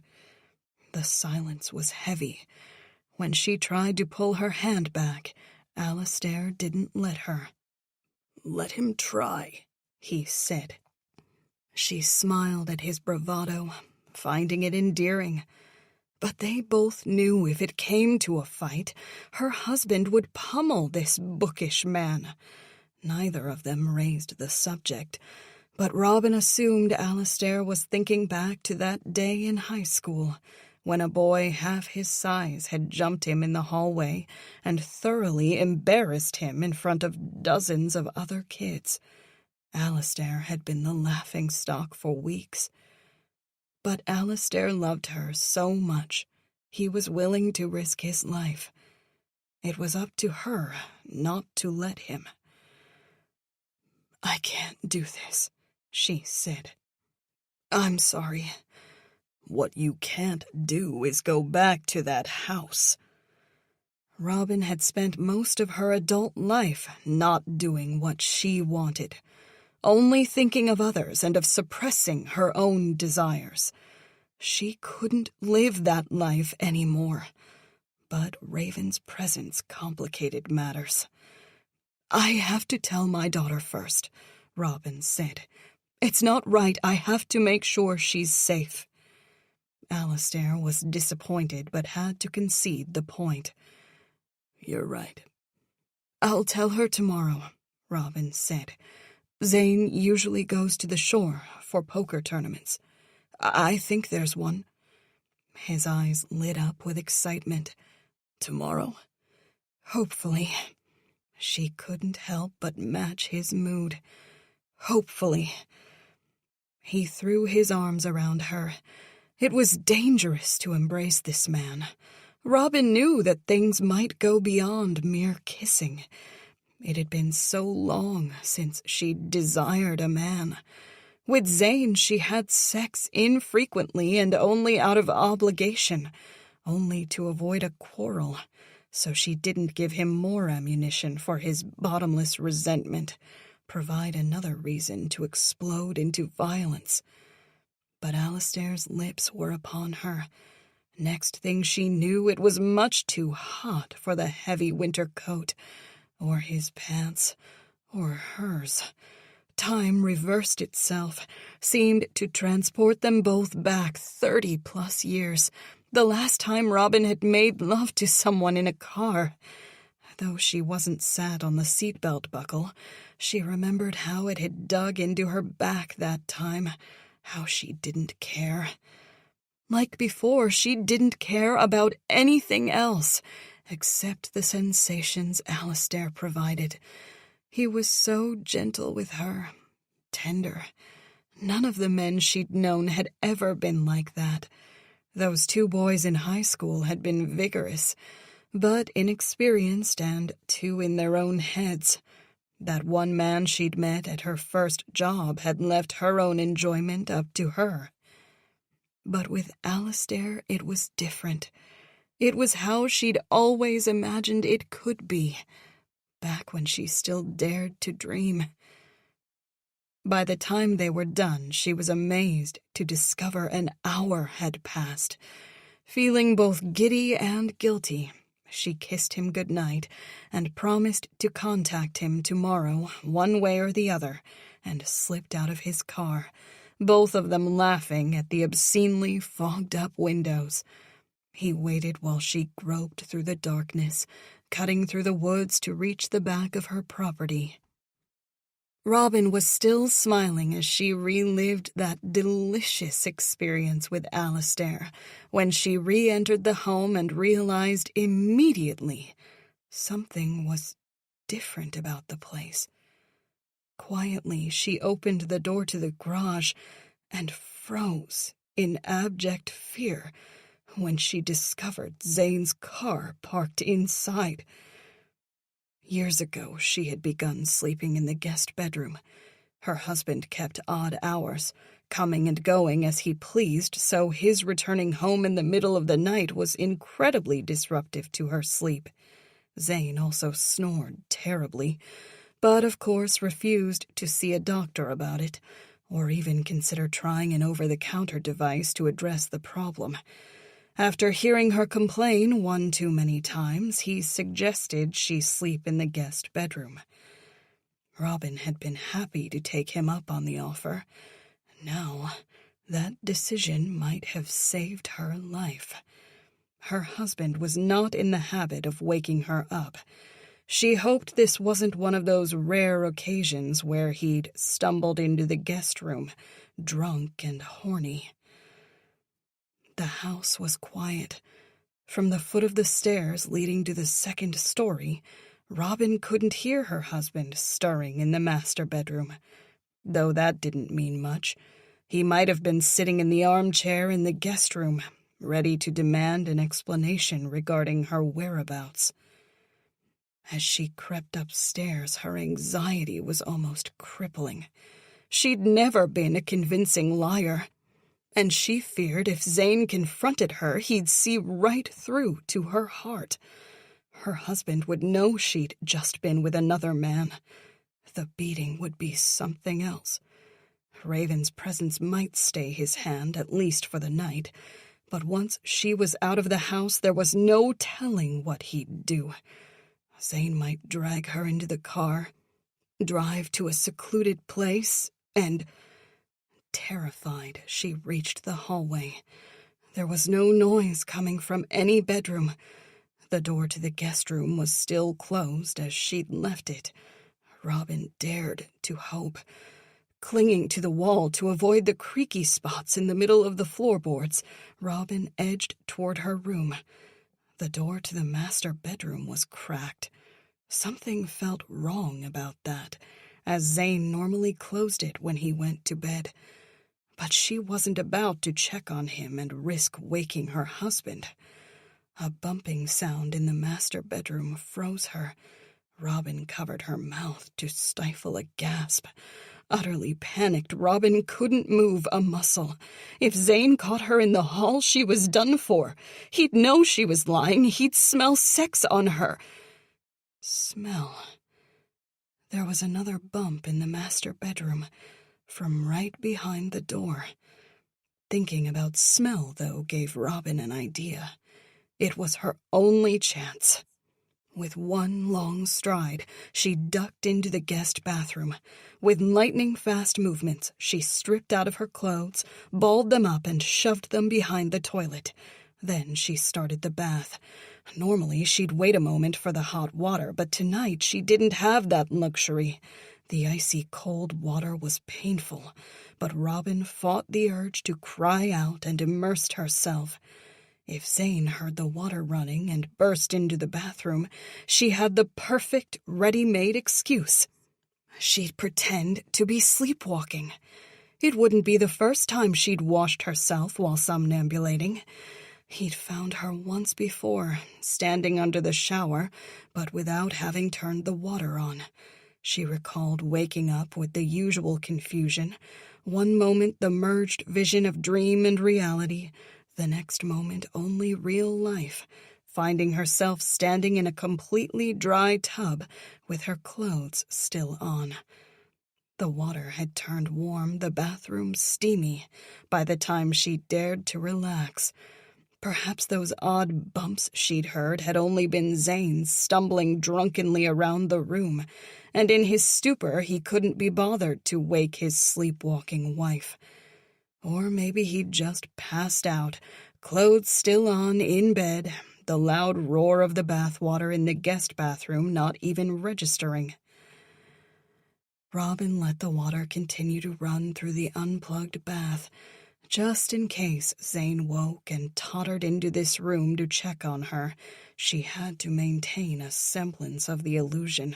The silence was heavy. When she tried to pull her hand back, Alistair didn't let her. "Let him try," he said. She smiled at his bravado, finding it endearing. But they both knew if it came to a fight, her husband would pummel this bookish man. Neither of them raised the subject, but Robin assumed Alistair was thinking back to that day in high school, when a boy half his size had jumped him in the hallway and thoroughly embarrassed him in front of dozens of other kids. Alistair had been the laughingstock for weeks. But Alistair loved her so much, he was willing to risk his life. It was up to her not to let him. "I can't do this," she said. "I'm sorry." "What you can't do is go back to that house." Robin had spent most of her adult life not doing what she wanted, only thinking of others and of suppressing her own desires. She couldn't live that life anymore. But Raven's presence complicated matters. "I have to tell my daughter first," Robin said. "It's not right. I have to make sure she's safe." Alistair was disappointed but had to concede the point. "You're right." "I'll tell her tomorrow," Robin said. "Zane usually goes to the shore for poker tournaments. I think there's one." His eyes lit up with excitement. "Tomorrow?" "Hopefully." She couldn't help but match his mood. "Hopefully." He threw his arms around her. It was dangerous to embrace this man. Robin knew that things might go beyond mere kissing. It had been so long since she'd desired a man. With Zane, she had sex infrequently and only out of obligation, only to avoid a quarrel, so she didn't give him more ammunition for his bottomless resentment, provide another reason to explode into violence. But Alistair's lips were upon her. Next thing she knew, it was much too hot for the heavy winter coat, or his pants, or hers. Time reversed itself, seemed to transport them both back 30+ years, the last time Robin had made love to someone in a car. Though she wasn't sat on the seatbelt buckle, she remembered how it had dug into her back that time, how she didn't care. Like before, she didn't care about anything else, except the sensations Alistair provided. He was so gentle with her, tender. None of the men she'd known had ever been like that. Those 2 boys in high school had been vigorous, but inexperienced and too in their own heads. That one man she'd met at her first job had left her own enjoyment up to her. But with Alistair, it was different. It was how she'd always imagined it could be, back when she still dared to dream. By the time they were done, she was amazed to discover an hour had passed. Feeling both giddy and guilty, she kissed him goodnight and promised to contact him tomorrow, one way or the other, and slipped out of his car, both of them laughing at the obscenely fogged-up windows. He waited while she groped through the darkness, cutting through the woods to reach the back of her property. Robin was still smiling as she relived that delicious experience with Alistair when she re-entered the home and realized immediately something was different about the place. Quietly, she opened the door to the garage and froze in abject fear when she discovered Zane's car parked inside. Years ago, she had begun sleeping in the guest bedroom. Her husband kept odd hours, coming and going as he pleased, so his returning home in the middle of the night was incredibly disruptive to her sleep. Zane also snored terribly, but of course refused to see a doctor about it, or even consider trying an over-the-counter device to address the problem. After hearing her complain one too many times, he suggested she sleep in the guest bedroom. Robin had been happy to take him up on the offer. Now, that decision might have saved her life. Her husband was not in the habit of waking her up. She hoped this wasn't one of those rare occasions where he'd stumbled into the guest room, drunk and horny. The house was quiet. From the foot of the stairs leading to the second story, Robin couldn't hear her husband stirring in the master bedroom. Though that didn't mean much. He might have been sitting in the armchair in the guest room, ready to demand an explanation regarding her whereabouts. As she crept upstairs, her anxiety was almost crippling. She'd never been a convincing liar, and she feared if Zane confronted her, he'd see right through to her heart. Her husband would know she'd just been with another man. The beating would be something else. Raven's presence might stay his hand, at least for the night, but once she was out of the house, there was no telling what he'd do. Zane might drag her into the car, drive to a secluded place, and... Terrified, she reached the hallway. There was no noise coming from any bedroom. The door to the guest room was still closed as she'd left it. Robin dared to hope. Clinging to the wall to avoid the creaky spots in the middle of the floorboards, Robin edged toward her room. The door to the master bedroom was cracked. Something felt wrong about that, as Zane normally closed it when he went to bed. But she wasn't about to check on him and risk waking her husband. A bumping sound in the master bedroom froze her. Robin covered her mouth to stifle a gasp. Utterly panicked, Robin couldn't move a muscle. If Zane caught her in the hall, she was done for. He'd know she was lying. He'd smell sex on her. Smell. There was another bump in the master bedroom, from right behind the door. Thinking about smell, though, gave Robin an idea. It was her only chance. With one long stride, she ducked into the guest bathroom. With lightning-fast movements, she stripped out of her clothes, balled them up, and shoved them behind the toilet. Then she started the bath. Normally, she'd wait a moment for the hot water, but tonight she didn't have that luxury. The icy cold water was painful, but Robin fought the urge to cry out and immersed herself. If Zane heard the water running and burst into the bathroom, she had the perfect, ready-made excuse. She'd pretend to be sleepwalking. It wouldn't be the first time she'd washed herself while somnambulating. He'd found her once before, standing under the shower, but without having turned the water on. She recalled waking up with the usual confusion. One moment the merged vision of dream and reality, the next moment only real life, finding herself standing in a completely dry tub with her clothes still on. The water had turned warm, the bathroom steamy, by the time she dared to relax. Perhaps those odd bumps she'd heard had only been Zane stumbling drunkenly around the room, and in his stupor he couldn't be bothered to wake his sleepwalking wife. Or maybe he'd just passed out, clothes still on, in bed, the loud roar of the bathwater in the guest bathroom not even registering. Robin let the water continue to run through the unplugged bath, just in case Zane woke and tottered into this room to check on her. She had to maintain a semblance of the illusion.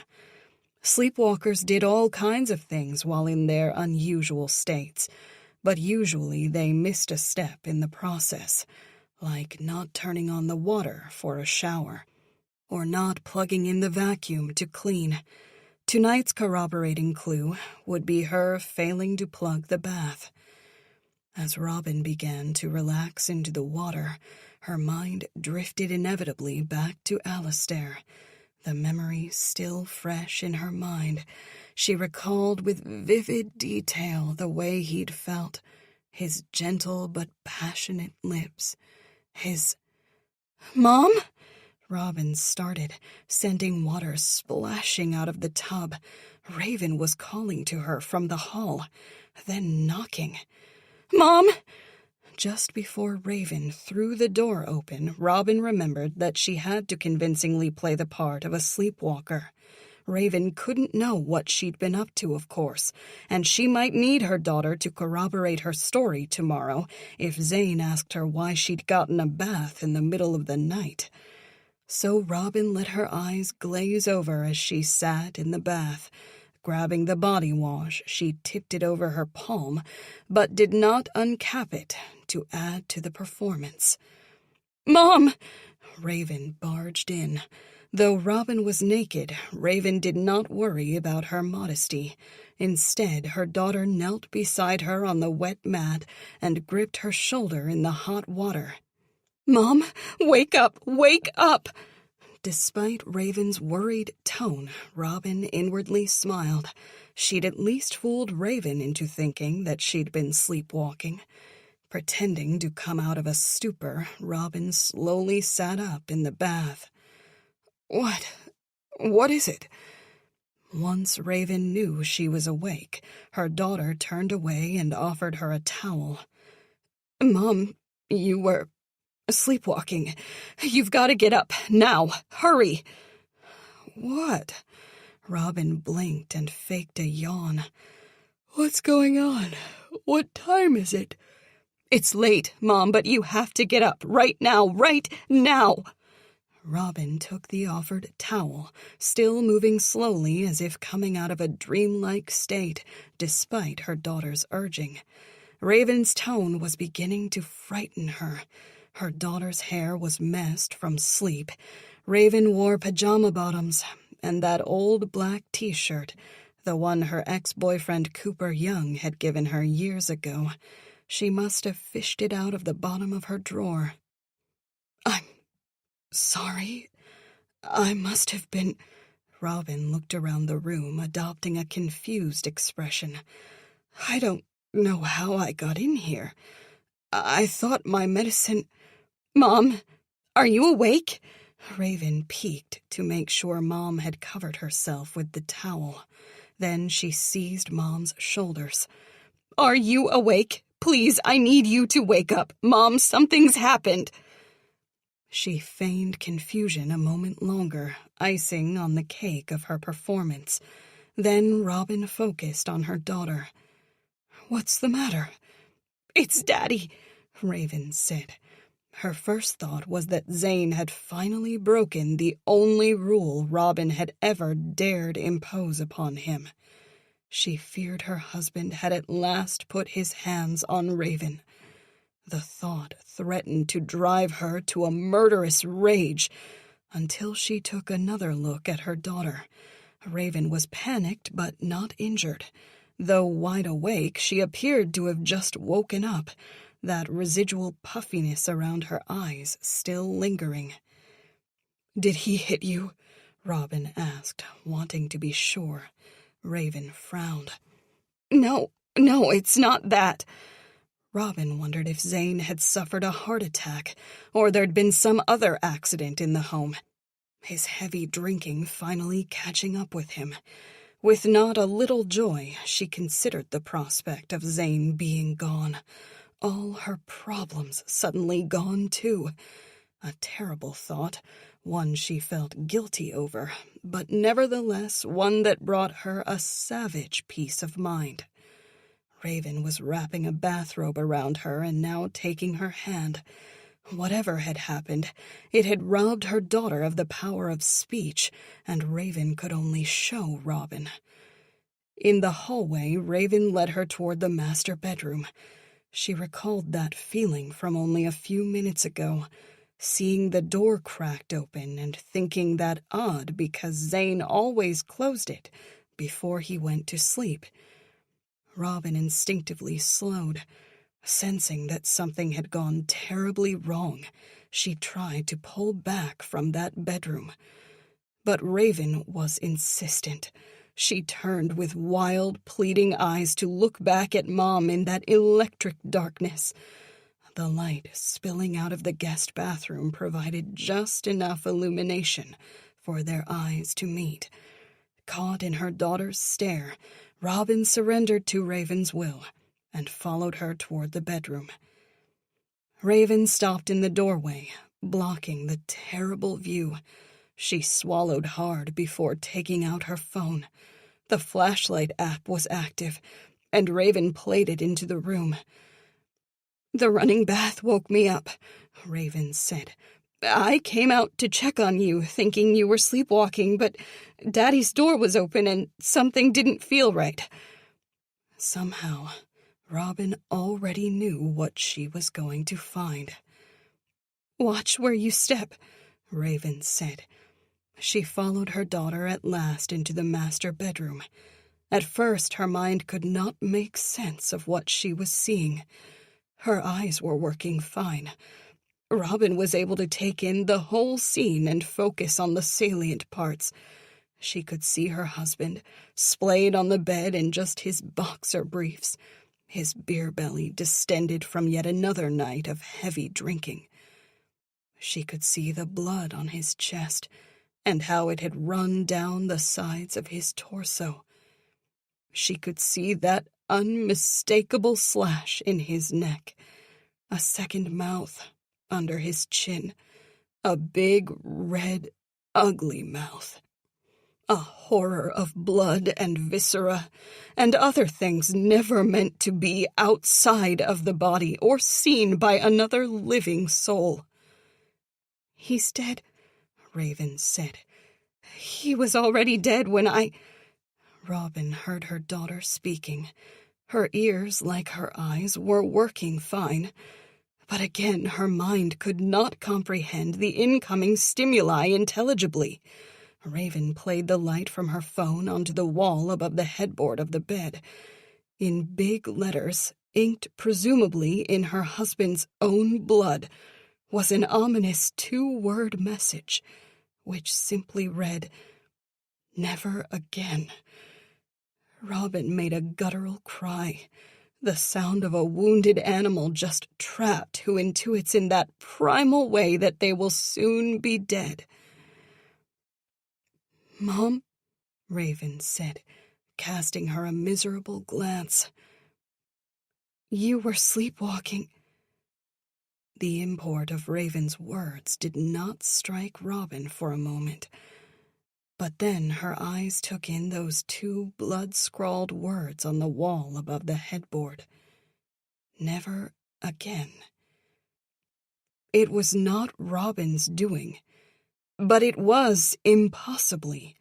Sleepwalkers did all kinds of things while in their unusual states, but usually they missed a step in the process, like not turning on the water for a shower, or not plugging in the vacuum to clean. Tonight's corroborating clue would be her failing to plug the bath. As Robin began to relax into the water, her mind drifted inevitably back to Alistair. The memory still fresh in her mind, she recalled with vivid detail the way he'd felt, his gentle but passionate lips, his... "Mom?" Robin started, sending water splashing out of the tub. Raven was calling to her from the hall, then knocking. "Mom!" Just before Raven threw the door open, Robin remembered that she had to convincingly play the part of a sleepwalker. Raven couldn't know what she'd been up to, of course, and she might need her daughter to corroborate her story tomorrow if Zane asked her why she'd gotten a bath in the middle of the night. So Robin let her eyes glaze over as she sat in the bath. Grabbing the body wash, she tipped it over her palm, but did not uncap it to add to the performance. "Mom!" Raven barged in. Though Robin was naked, Raven did not worry about her modesty. Instead, her daughter knelt beside her on the wet mat and gripped her shoulder in the hot water. "Mom, wake up! Wake up!" Despite Raven's worried tone, Robin inwardly smiled. She'd at least fooled Raven into thinking that she'd been sleepwalking. Pretending to come out of a stupor, Robin slowly sat up in the bath. What is it?" Once Raven knew she was awake, her daughter turned away and offered her a towel. "Mom, you were sleepwalking. You've got to get up, now. Hurry." "What?" Robin blinked and faked a yawn. "What's going on? What time is it?" "It's late, Mom, but you have to get up right now, right now." Robin took the offered towel, still moving slowly as if coming out of a dreamlike state, despite her daughter's urging. Raven's tone was beginning to frighten her. Her daughter's hair was messed from sleep. Raven wore pajama bottoms. and that old black t-shirt, the one her ex-boyfriend Cooper Young had given her years ago. She must have fished it out of the bottom of her drawer. "I'm sorry. I must have been—" Robin looked around the room, adopting a confused expression. "I don't know how I got in here. I thought my medicine—" "Mom, are you awake?" Raven peeked to make sure Mom had covered herself with the towel. Then she seized Mom's shoulders. "Are you awake? Please, I need you to wake up. Mom, something's happened." She feigned confusion a moment longer, icing on the cake of her performance. Then Robin focused on her daughter. "What's the matter?" "It's Daddy," Raven said. Her first thought was that Zane had finally broken the only rule Robin had ever dared impose upon him. She feared her husband had at last put his hands on Raven. The thought threatened to drive her to a murderous rage until she took another look at her daughter. Raven was panicked but not injured. Though wide awake, she appeared to have just woken up, that residual puffiness around her eyes still lingering. "Did he hit you?" Robin asked, wanting to be sure. Raven frowned. No, it's not that." Robin wondered if Zane had suffered a heart attack, or there'd been some other accident in the home. His heavy drinking finally catching up with him. With not a little joy, she considered the prospect of Zane being gone. All her problems suddenly gone, too. A terrible thought, one she felt guilty over, but nevertheless one that brought her a savage peace of mind. Raven was wrapping a bathrobe around her and now taking her hand. Whatever had happened, it had robbed her daughter of the power of speech, and Raven could only show Robin. In the hallway, Raven led her toward the master bedroom. She recalled that feeling from only a few minutes ago, seeing the door cracked open and thinking that odd because Zane always closed it before he went to sleep. Robin instinctively slowed. Sensing that something had gone terribly wrong, she tried to pull back from that bedroom. But Raven was insistent. She turned with wild, pleading eyes to look back at Mom in that electric darkness. The light spilling out of the guest bathroom provided just enough illumination for their eyes to meet. Caught in her daughter's stare, Robin surrendered to Raven's will and followed her toward the bedroom. Raven stopped in the doorway, blocking the terrible view. She swallowed hard before taking out her phone. The flashlight app was active, and Raven played it into the room. "The running bath woke me up," Raven said. "I came out to check on you, thinking you were sleepwalking, but Daddy's door was open and something didn't feel right." Somehow, Robin already knew what she was going to find. "Watch where you step," Raven said. She followed her daughter at last into the master bedroom. At first, her mind could not make sense of what she was seeing. Her eyes were working fine. Robin was able to take in the whole scene and focus on the salient parts. She could see her husband, splayed on the bed in just his boxer briefs, his beer belly distended from yet another night of heavy drinking. She could see the blood on his chest and how it had run down the sides of his torso. She could see that unmistakable slash in his neck, a second mouth under his chin, a big, red, ugly mouth. A horror of blood and viscera, and other things never meant to be outside of the body or seen by another living soul. "He's dead," Raven said. "He was already dead when I—" Robin heard her daughter speaking. Her ears, like her eyes, were working fine. But again her mind could not comprehend the incoming stimuli intelligibly. Raven played the light from her phone onto the wall above the headboard of the bed. In big letters, inked presumably in her husband's own blood, was an ominous 2-word message, which simply read, "Never again." Robin made a guttural cry, the sound of a wounded animal just trapped who intuits in that primal way that they will soon be dead. "Mom," Raven said, casting her a miserable glance. "You were sleepwalking." The import of Raven's words did not strike Robin for a moment, but then her eyes took in those 2 blood-scrawled words on the wall above the headboard. Never again. It was not Robin's doing, but it was, impossibly,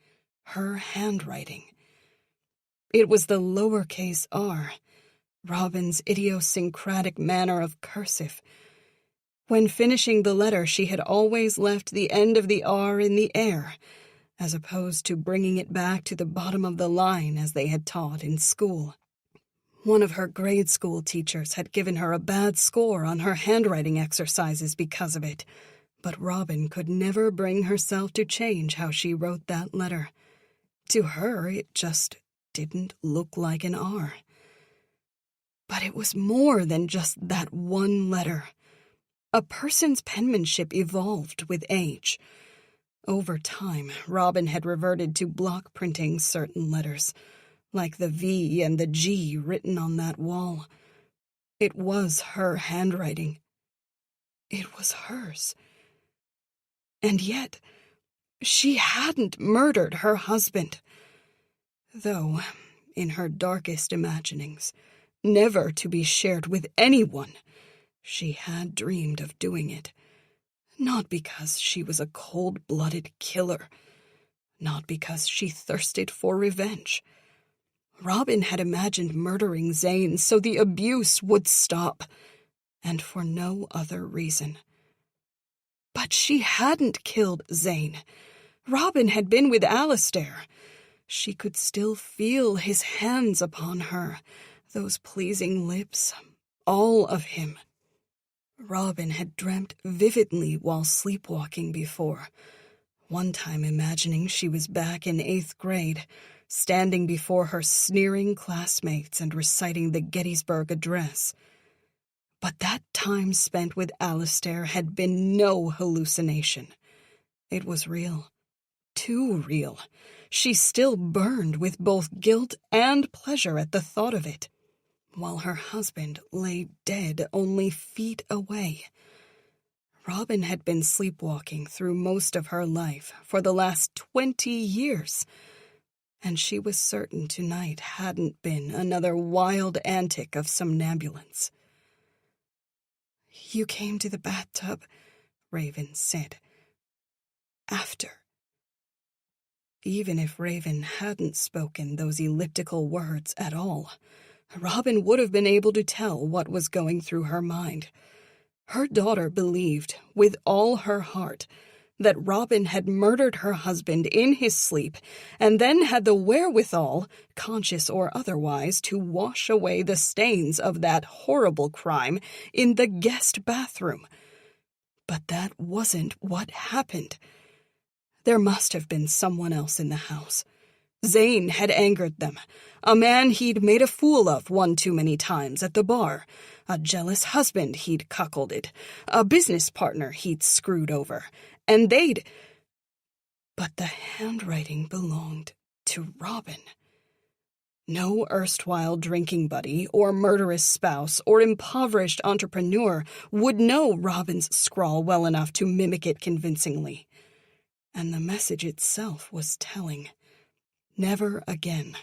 her handwriting. It was the lowercase r, Robin's idiosyncratic manner of cursive. When finishing the letter, she had always left the end of the R in the air, as opposed to bringing it back to the bottom of the line as they had taught in school. One of her grade school teachers had given her a bad score on her handwriting exercises because of it, but Robin could never bring herself to change how she wrote that letter. To her, it just didn't look like an R. But it was more than just that one letter. A person's penmanship evolved with age. Over time, Robin had reverted to block printing certain letters, like the V and the G written on that wall. It was her handwriting. It was hers. And yet, she hadn't murdered her husband. Though, in her darkest imaginings, never to be shared with anyone, she had dreamed of doing it. Not because she was a cold-blooded killer. Not because she thirsted for revenge. Robin had imagined murdering Zane so the abuse would stop, and for no other reason. But she hadn't killed Zane. Robin had been with Alistair. She could still feel his hands upon her, those pleasing lips, all of him. Robin had dreamt vividly while sleepwalking before, one time imagining she was back in 8th grade, standing before her sneering classmates and reciting the Gettysburg Address. But that time spent with Alistair had been no hallucination. It was real. Too real. She still burned with both guilt and pleasure at the thought of it, while her husband lay dead only feet away. Robin had been sleepwalking through most of her life for the last 20 years, and she was certain tonight hadn't been another wild antic of somnambulance. "You came to the bathtub," Raven said. "After." Even if Raven hadn't spoken those elliptical words at all, Robin would have been able to tell what was going through her mind. Her daughter believed, with all her heart, that Robin had murdered her husband in his sleep and then had the wherewithal, conscious or otherwise, to wash away the stains of that horrible crime in the guest bathroom. But that wasn't what happened. There must have been someone else in the house. Zane had angered them, a man he'd made a fool of one too many times at the bar, a jealous husband he'd cuckolded, a business partner he'd screwed over, and they'd... But the handwriting belonged to Robin. No erstwhile drinking buddy or murderous spouse or impoverished entrepreneur would know Robin's scrawl well enough to mimic it convincingly. And the message itself was telling. Never again.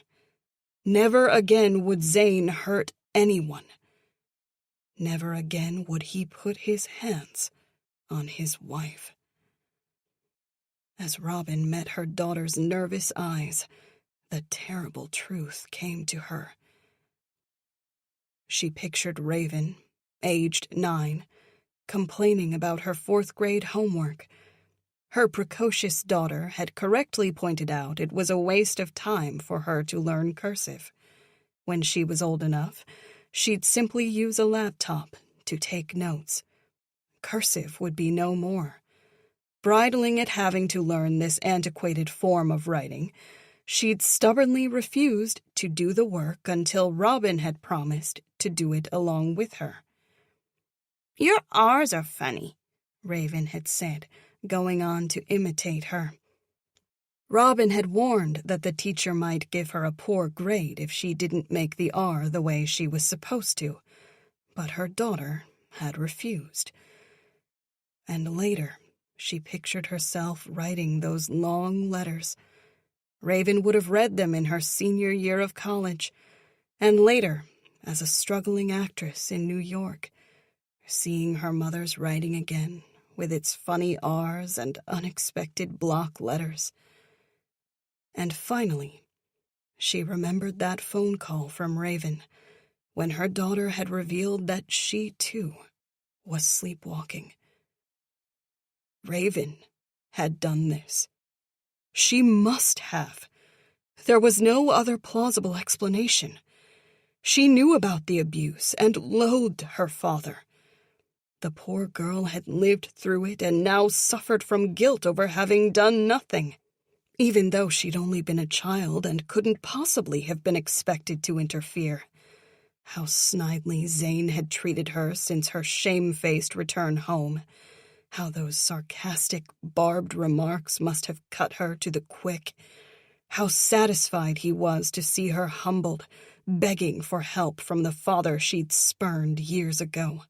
Never again would Zane hurt anyone. Never again would he put his hands on his wife. As Robin met her daughter's nervous eyes, the terrible truth came to her. She pictured Raven, aged 9, complaining about her 4th grade homework, Her precocious daughter had correctly pointed out it was a waste of time for her to learn cursive. When she was old enough, she'd simply use a laptop to take notes. Cursive would be no more. Bridling at having to learn this antiquated form of writing, she'd stubbornly refused to do the work until Robin had promised to do it along with her. "Your R's are funny," Raven had said, going on to imitate her. Robin had warned that the teacher might give her a poor grade if she didn't make the R the way she was supposed to, but her daughter had refused. And later, she pictured herself writing those long letters. Raven would have read them in her senior year of college, and later, as a struggling actress in New York, seeing her mother's writing again, with its funny R's and unexpected block letters. And finally, she remembered that phone call from Raven, when her daughter had revealed that she, too, was sleepwalking. Raven had done this. She must have. There was no other plausible explanation. She knew about the abuse and loathed her father. The poor girl had lived through it and now suffered from guilt over having done nothing, even though she'd only been a child and couldn't possibly have been expected to interfere. How snidely Zane had treated her since her shamefaced return home. How those sarcastic, barbed remarks must have cut her to the quick. How satisfied he was to see her humbled, begging for help from the father she'd spurned years ago.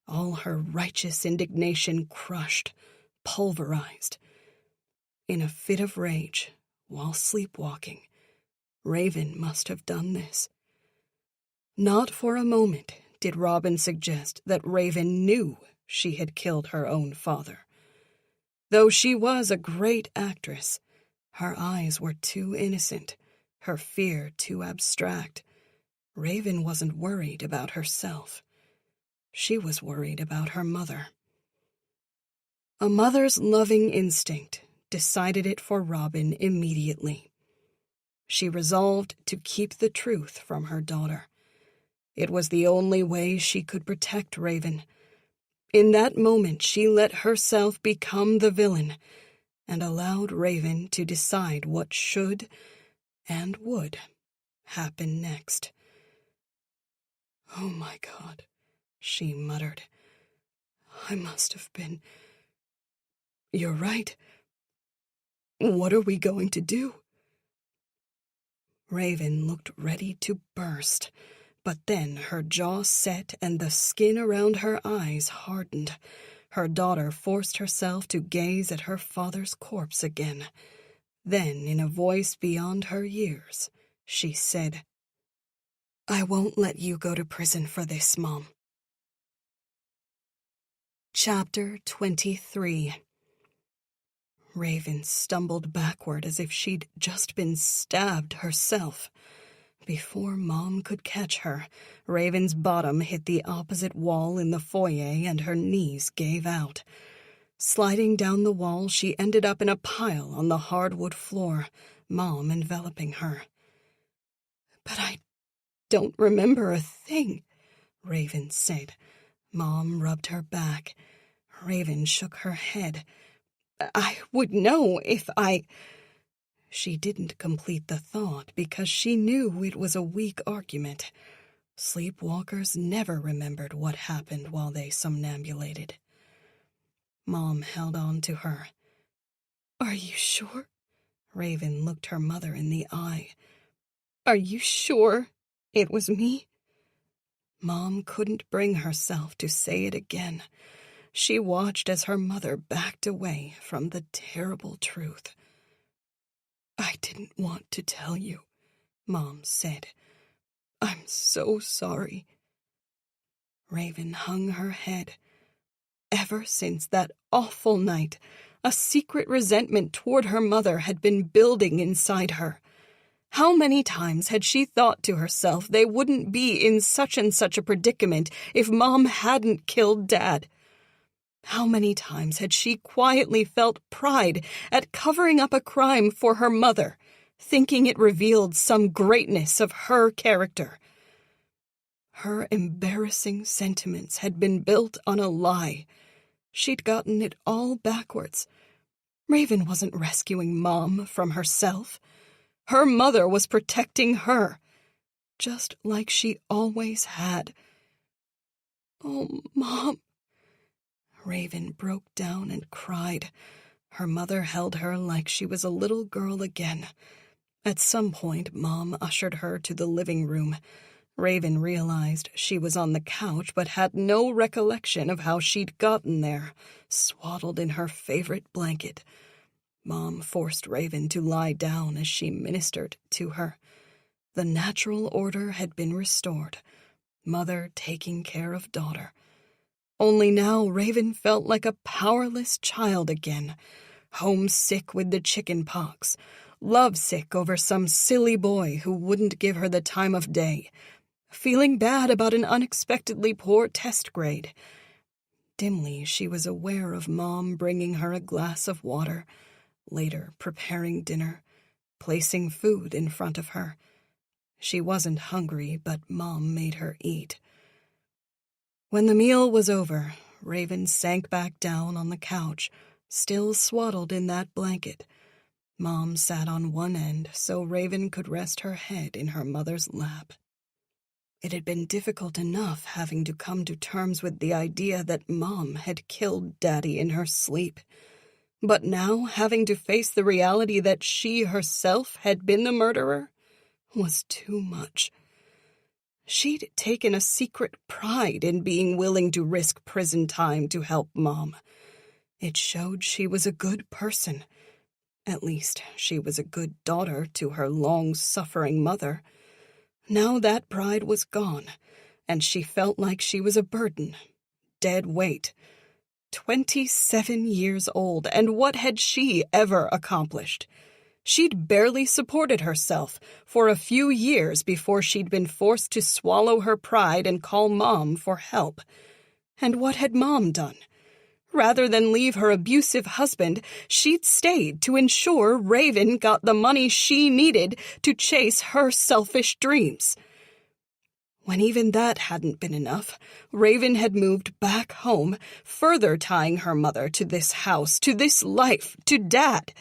All her righteous indignation crushed, pulverized. In a fit of rage, while sleepwalking, Raven must have done this. Not for a moment did Robin suggest that Raven knew she had killed her own father. Though she was a great actress, her eyes were too innocent, her fear too abstract. Raven wasn't worried about herself. She was worried about her mother. A mother's loving instinct decided it for Robin immediately. She resolved to keep the truth from her daughter. It was the only way she could protect Raven. In that moment, she let herself become the villain and allowed Raven to decide what should and would happen next. "Oh, my God," she muttered. "I must have been... You're right. What are we going to do?" Raven looked ready to burst, but then her jaw set and the skin around her eyes hardened. Her daughter forced herself to gaze at her father's corpse again. Then, in a voice beyond her years, she said, "I won't let you go to prison for this, Mom." Chapter 23. Raven stumbled backward as if she'd just been stabbed herself. Before Mom could catch her, Raven's bottom hit the opposite wall in the foyer and her knees gave out. Sliding down the wall, she ended up in a pile on the hardwood floor, Mom enveloping her. "But I don't remember a thing," Raven said. Mom rubbed her back. Raven shook her head. "I would know if I—" She didn't complete the thought because she knew it was a weak argument. Sleepwalkers never remembered what happened while they somnambulated. Mom held on to her. "Are you sure?" Raven looked her mother in the eye. "Are you sure it was me?" Mom couldn't bring herself to say it again. She watched as her mother backed away from the terrible truth. "I didn't want to tell you," Mom said. "I'm so sorry." Raven hung her head. Ever since that awful night, a secret resentment toward her mother had been building inside her. How many times had she thought to herself they wouldn't be in such and such a predicament if Mom hadn't killed Dad? How many times had she quietly felt pride at covering up a crime for her mother, thinking it revealed some greatness of her character? Her embarrassing sentiments had been built on a lie. She'd gotten it all backwards. Raven wasn't rescuing Mom from herself. Her mother was protecting her, just like she always had. "Oh, Mom." Raven broke down and cried. Her mother held her like she was a little girl again. At some point, Mom ushered her to the living room. Raven realized she was on the couch but had no recollection of how she'd gotten there, swaddled in her favorite blanket. Mom forced Raven to lie down as she ministered to her. The natural order had been restored, mother taking care of daughter. Only now Raven felt like a powerless child again, homesick with the chicken pox, lovesick over some silly boy who wouldn't give her the time of day, feeling bad about an unexpectedly poor test grade. Dimly, she was aware of Mom bringing her a glass of water, later preparing dinner, placing food in front of her. She wasn't hungry, but Mom made her eat. When the meal was over, Raven sank back down on the couch, still swaddled in that blanket. Mom sat on one end so Raven could rest her head in her mother's lap. It had been difficult enough having to come to terms with the idea that Mom had killed Daddy in her sleep. But now having to face the reality that she herself had been the murderer was too much. She'd taken a secret pride in being willing to risk prison time to help Mom. It showed she was a good person. At least, she was a good daughter to her long-suffering mother. Now that pride was gone, and she felt like she was a burden, dead weight. 27 years old, and what had she ever accomplished? She'd barely supported herself for a few years before she'd been forced to swallow her pride and call Mom for help. And what had Mom done? Rather than leave her abusive husband, she'd stayed to ensure Raven got the money she needed to chase her selfish dreams. When even that hadn't been enough, Raven had moved back home, further tying her mother to this house, to this life, to Dad.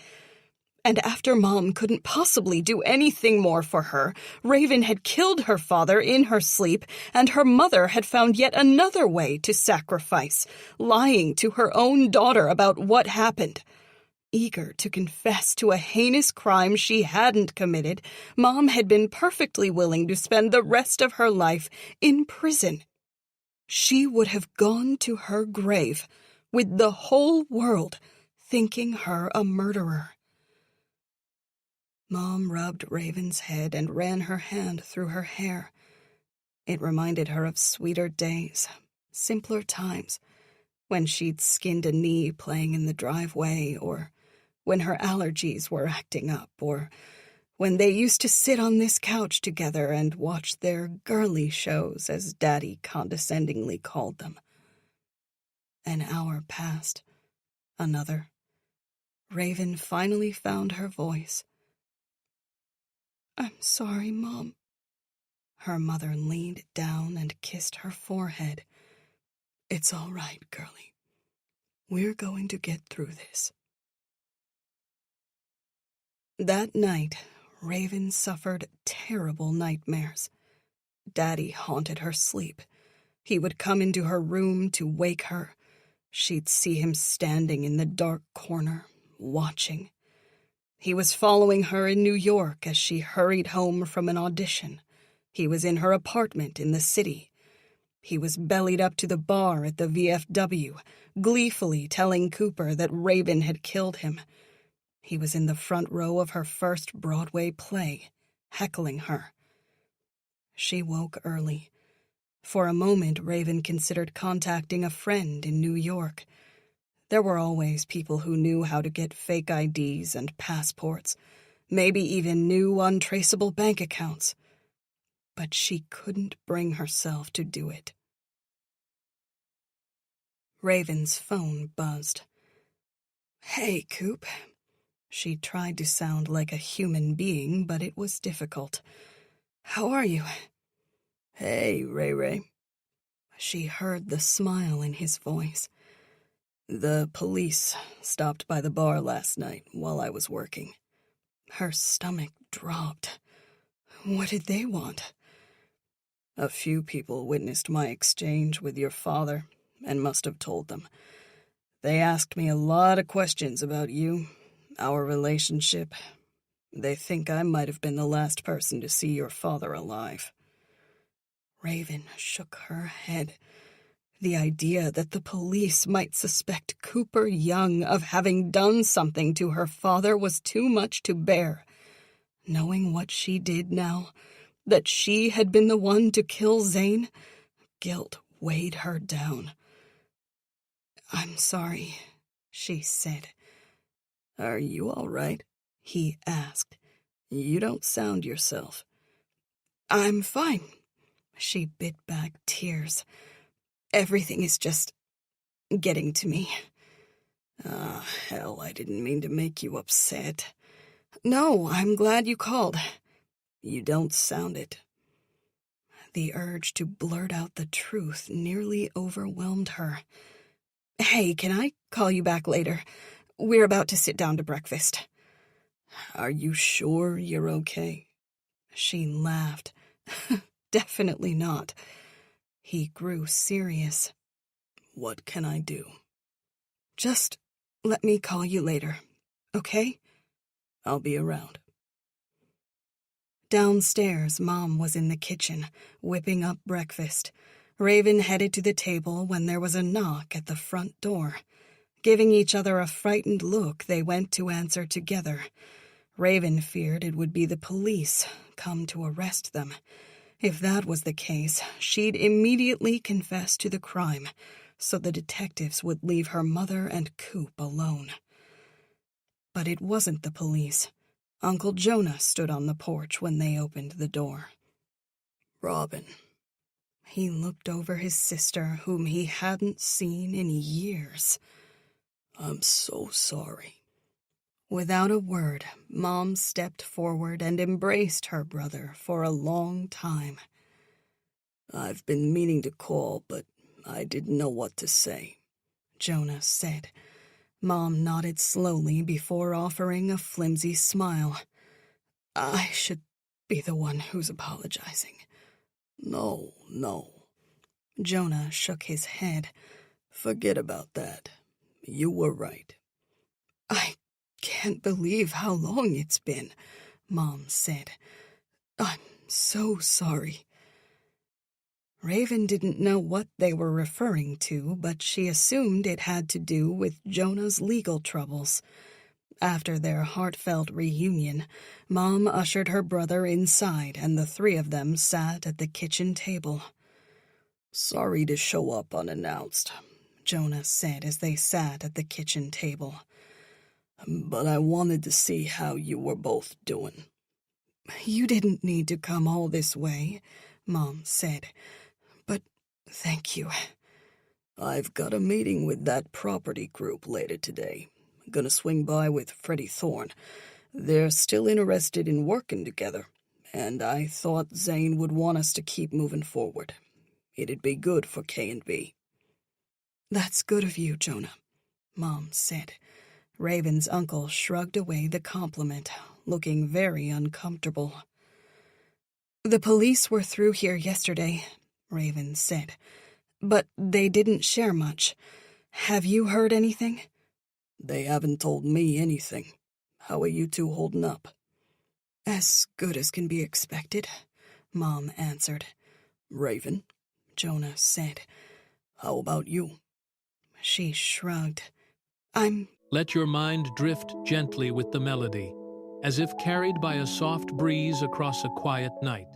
And after Mom couldn't possibly do anything more for her, Raven had killed her father in her sleep, and her mother had found yet another way to sacrifice, lying to her own daughter about what happened. Eager to confess to a heinous crime she hadn't committed, Mom had been perfectly willing to spend the rest of her life in prison. She would have gone to her grave with the whole world thinking her a murderer. Mom rubbed Raven's head and ran her hand through her hair. It reminded her of sweeter days, simpler times, when she'd skinned a knee playing in the driveway, or when her allergies were acting up, or when they used to sit on this couch together and watch their girly shows, as Daddy condescendingly called them. An hour passed. Another. Raven finally found her voice. "I'm sorry, Mom." Her mother leaned down and kissed her forehead. "It's all right, girlie. We're going to get through this." That night, Raven suffered terrible nightmares. Daddy haunted her sleep. He would come into her room to wake her. She'd see him standing in the dark corner, watching. He was following her in New York as she hurried home from an audition. He was in her apartment in the city. He was bellied up to the bar at the VFW, gleefully telling Cooper that Raven had killed him. He was in the front row of her first Broadway play, heckling her. She woke early. For a moment, Raven considered contacting a friend in New York. There were always people who knew how to get fake IDs and passports, maybe even new untraceable bank accounts. But she couldn't bring herself to do it. Raven's phone buzzed. "Hey, Coop." She tried to sound like a human being, but it was difficult. "How are you?" "Hey, Ray Ray." She heard the smile in his voice. "The police stopped by the bar last night while I was working." Her stomach dropped. What did they want? "A few people witnessed my exchange with your father and must have told them. They asked me a lot of questions about you, our relationship. They think I might have been the last person to see your father alive." Raven shook her head. The idea that the police might suspect Cooper Young of having done something to her father was too much to bear. Knowing what she did now, that she had been the one to kill Zane, guilt weighed her down. "I'm sorry," she said. "Are you all right?" he asked. "You don't sound yourself." "I'm fine." She bit back tears. "Everything is just getting to me." "Ah, hell, I didn't mean to make you upset." "No, I'm glad you called." "You don't sound it." The urge to blurt out the truth nearly overwhelmed her. "Hey, can I call you back later? We're about to sit down to breakfast." "Are you sure you're okay?" She laughed. "Definitely not." He grew serious. "What can I do?" "Just let me call you later, okay?" "I'll be around." Downstairs, Mom was in the kitchen, whipping up breakfast. Raven headed to the table when there was a knock at the front door. Giving each other a frightened look, they went to answer together. Raven feared it would be the police, come to arrest them. If that was the case, she'd immediately confess to the crime, so the detectives would leave her mother and Coop alone. But it wasn't the police. Uncle Jonah stood on the porch when they opened the door. "Robin." He looked over his sister, whom he hadn't seen in years. "I'm so sorry." Without a word, Mom stepped forward and embraced her brother for a long time. "I've been meaning to call, but I didn't know what to say," Jonah said. Mom nodded slowly before offering a flimsy smile. "I should be the one who's apologizing." No. Jonah shook his head. "Forget about that. You were right." "I can't believe how long it's been," Mom said. "I'm so sorry." Raven didn't know what they were referring to, but she assumed it had to do with Jonah's legal troubles. After their heartfelt reunion, Mom ushered her brother inside, and the three of them sat at the kitchen table. "Sorry to show up unannounced," Jonah said as they sat at the kitchen table. "But I wanted to see how you were both doing." "You didn't need to come all this way," Mom said. "But thank you." "I've got a meeting with that property group later today. Gonna swing by with Freddie Thorne. They're still interested in working together, and I thought Zane would want us to keep moving forward. It'd be good for K&B." "That's good of you, Jonah," Mom said. Raven's uncle shrugged away the compliment, looking very uncomfortable. "The police were through here yesterday," Raven said, "but they didn't share much. Have you heard anything?" "They haven't told me anything. How are you two holding up?" "As good as can be expected," Mom answered. "Raven," Jonah said. "how about you?" She shrugged. Let your mind drift gently with the melody, as if carried by a soft breeze across a quiet night.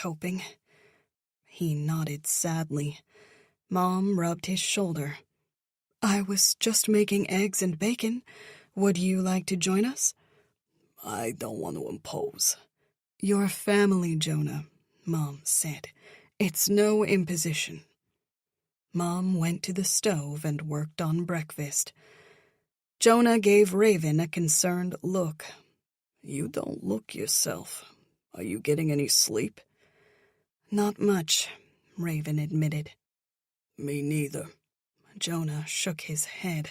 coping. He nodded sadly. Mom rubbed his shoulder. I was just making eggs and bacon. Would you like to join us? I don't want to impose. Your family, Jonah, Mom said. It's no imposition. Mom went to the stove and worked on breakfast. Jonah gave Raven a concerned look. You don't look yourself. Are you getting any sleep? Not much, Raven admitted. Me neither. Jonah shook his head.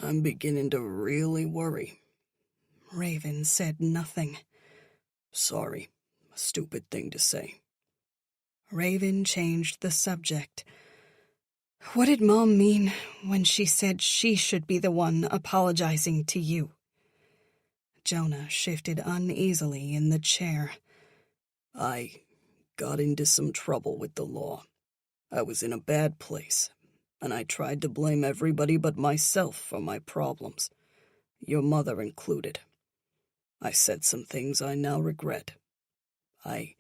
I'm beginning to really worry. Raven said nothing. Sorry, a stupid thing to say. Raven changed the subject. What did Mom mean when she said she should be the one apologizing to you? Jonah shifted uneasily in the chair. I got into some trouble with the law. I was in a bad place, and I tried to blame everybody but myself for my problems, your mother included. I said some things I now regret. I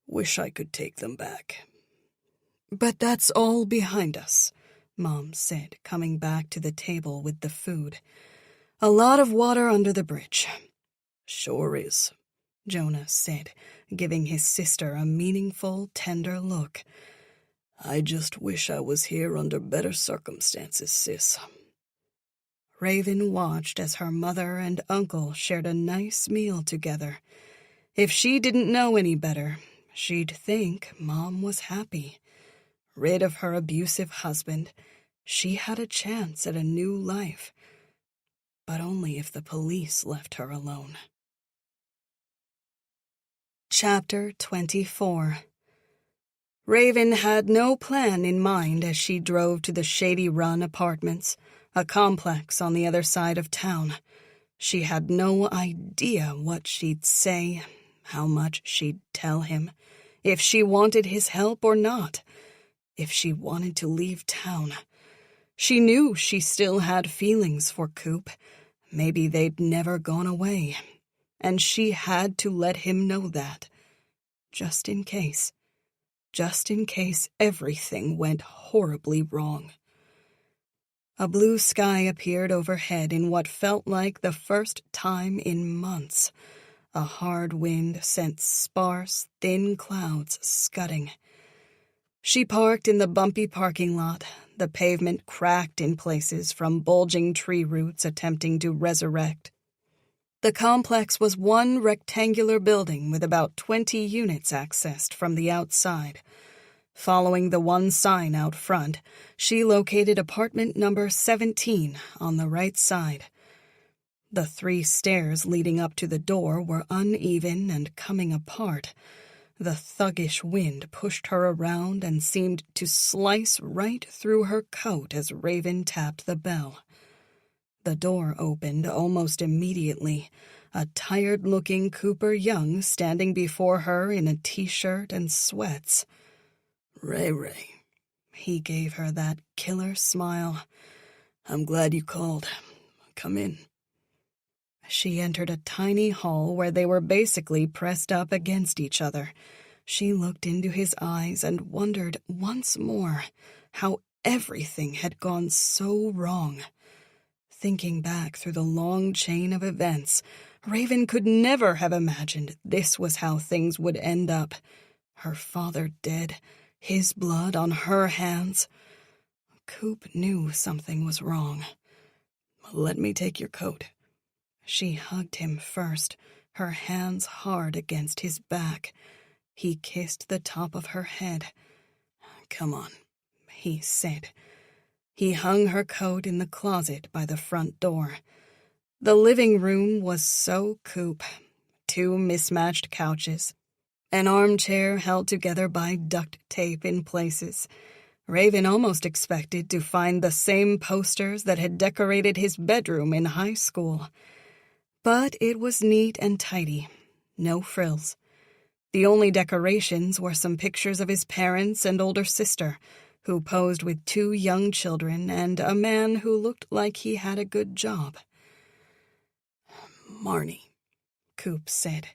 wish I could take them back. But that's all behind us, Mom said, coming back to the table with the food. A lot of water under the bridge. Sure is, Jonah said, giving his sister a meaningful, tender look. I just wish I was here under better circumstances, sis. Raven watched as her mother and uncle shared a nice meal together. If she didn't know any better, she'd think Mom was happy. Rid of her abusive husband, she had a chance at a new life. But only if the police left her alone. Chapter 24. Raven had no plan in mind as she drove to the Shady Run Apartments, a complex on the other side of town. She had no idea what she'd say, how much she'd tell him, if she wanted his help or not, if she wanted to leave town. She knew she still had feelings for Coop. Maybe they'd never gone away, and she had to let him know that, just in case everything went horribly wrong. A blue sky appeared overhead in what felt like the first time in months. A hard wind sent sparse, thin clouds scudding. She parked in the bumpy parking lot, the pavement cracked in places from bulging tree roots attempting to resurrect. The complex was one rectangular building with about 20 units accessed from the outside. Following the one sign out front, she located apartment number 17 on the right side. The 3 stairs leading up to the door were uneven and coming apart. The thuggish wind pushed her around and seemed to slice right through her coat as Raven tapped the bell. The door opened almost immediately, a tired-looking Cooper Young standing before her in a t-shirt and sweats. Ray. He gave her that killer smile. I'm glad you called. Come in. She entered a tiny hall where they were basically pressed up against each other. She looked into his eyes and wondered once more how everything had gone so wrong. Thinking back through the long chain of events, Raven could never have imagined this was how things would end up. Her father dead, his blood on her hands. Coop knew something was wrong. Let me take your coat. She hugged him first, her hands hard against his back. He kissed the top of her head. Come on, he said. He hung her coat in the closet by the front door. The living room was so Coop. 2 mismatched couches, an armchair held together by duct tape in places. Raven almost expected to find the same posters that had decorated his bedroom in high school. But it was neat and tidy, no frills. The only decorations were some pictures of his parents and older sister, who posed with 2 young children and a man who looked like he had a good job. Marnie, Coop said.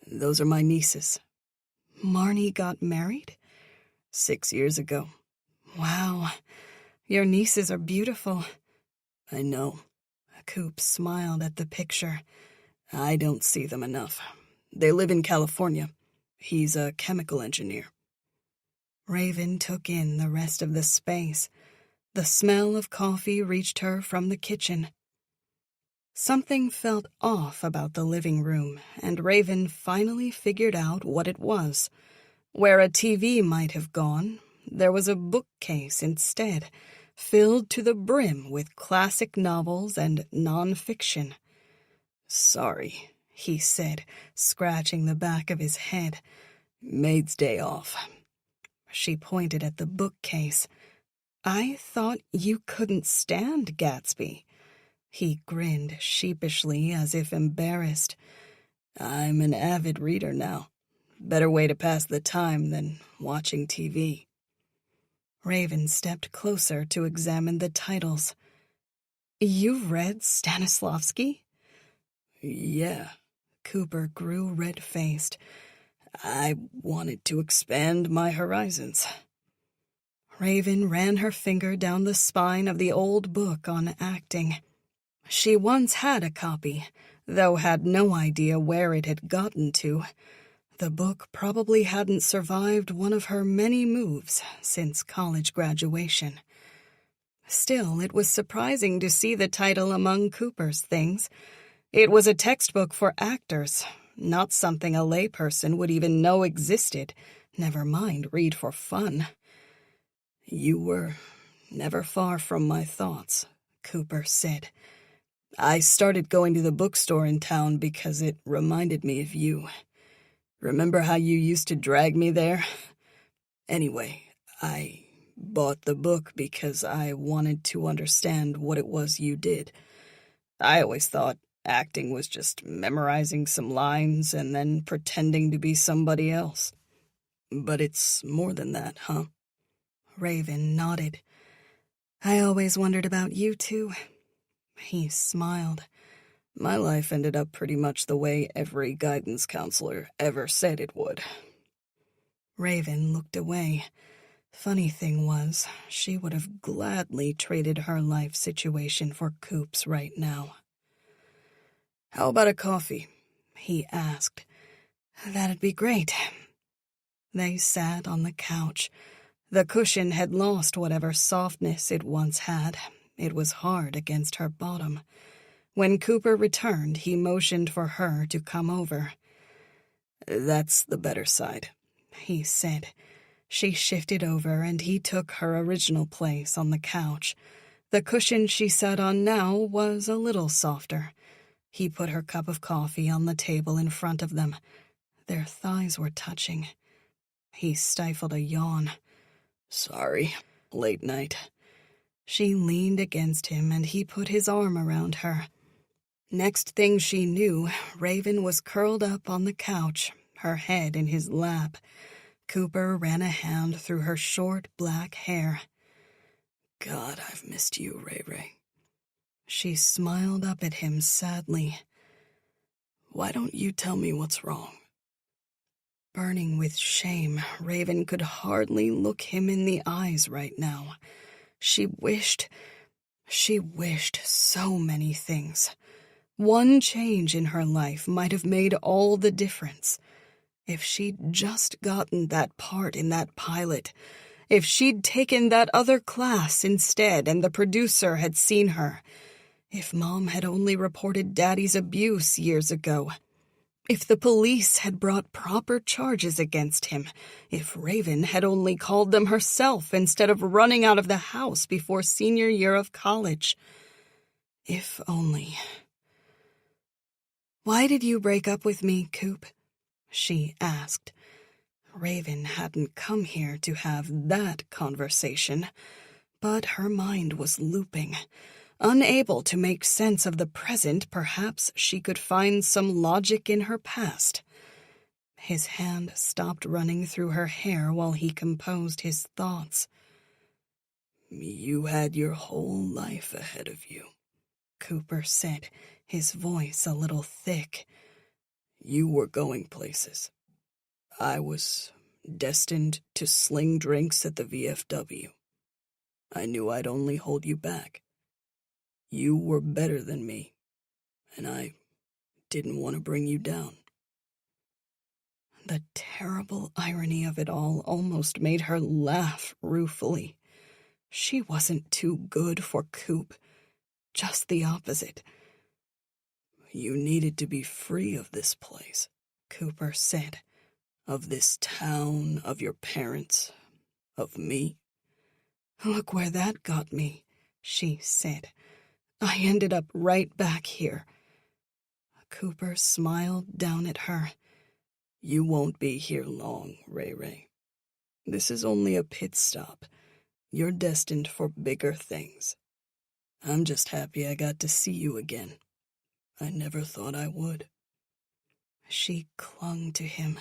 Those are my nieces. Marnie got married? 6 years ago. Wow, your nieces are beautiful. I know. Coop smiled at the picture. I don't see them enough. They live in California. He's a chemical engineer. Raven took in the rest of the space. The smell of coffee reached her from the kitchen. Something felt off about the living room, and Raven finally figured out what it was. Where a TV might have gone, there was a bookcase instead, filled to the brim with classic novels and non-fiction. Sorry, he said, scratching the back of his head. Maid's day off. She pointed at the bookcase. I thought you couldn't stand Gatsby. He grinned sheepishly as if embarrassed. I'm an avid reader now. Better way to pass the time than watching TV. Raven stepped closer to examine the titles. You've read Stanislavski? Yeah. Cooper grew red-faced. I wanted to expand my horizons. Raven ran her finger down the spine of the old book on acting. She once had a copy, though had no idea where it had gotten to. The book probably hadn't survived one of her many moves since college graduation. Still, it was surprising to see the title among Cooper's things. It was a textbook for actors, not something a layperson would even know existed, never mind read for fun. You were never far from my thoughts, Cooper said. I started going to the bookstore in town because it reminded me of you. Remember how you used to drag me there? Anyway, I bought the book because I wanted to understand what it was you did. I always thought acting was just memorizing some lines and then pretending to be somebody else. But it's more than that, huh? Raven nodded. I always wondered about you, too. He smiled. My life ended up pretty much the way every guidance counselor ever said it would. Raven looked away. Funny thing was, she would have gladly traded her life situation for Coop's right now. How about a coffee? He asked. That'd be great. They sat on the couch. The cushion had lost whatever softness it once had. It was hard against her bottom. When Cooper returned, he motioned for her to come over. That's the better side, he said. She shifted over, and he took her original place on the couch. The cushion she sat on now was a little softer. He put her cup of coffee on the table in front of them. Their thighs were touching. He stifled a yawn. Sorry, late night. She leaned against him, and he put his arm around her. Next thing she knew, Raven was curled up on the couch, her head in his lap. Cooper ran a hand through her short black hair. God, I've missed you, Ray. She smiled up at him sadly. Why don't you tell me what's wrong? Burning with shame, Raven could hardly look him in the eyes right now. She wished so many things. One change in her life might have made all the difference. If she'd just gotten that part in that pilot, if she'd taken that other class instead and the producer had seen her, if Mom had only reported Daddy's abuse years ago, if the police had brought proper charges against him, if Raven had only called them herself instead of running out of the house before senior year of college. If only. Why did you break up with me, Coop? She asked. Raven hadn't come here to have that conversation, but her mind was looping. Unable to make sense of the present, perhaps she could find some logic in her past. His hand stopped running through her hair while he composed his thoughts. You had your whole life ahead of you, Cooper said, his voice a little thick. You were going places. I was destined to sling drinks at the VFW. I knew I'd only hold you back. You were better than me, and I didn't want to bring you down. The terrible irony of it all almost made her laugh ruefully. She wasn't too good for Coop. Just the opposite. You needed to be free of this place, Cooper said. of this town, of your parents, of me. Look where that got me, she said. I ended up right back here. Cooper smiled down at her. You won't be here long, Ray Ray. This is only a pit stop. You're destined for bigger things. I'm just happy I got to see you again. I never thought I would. She clung to him.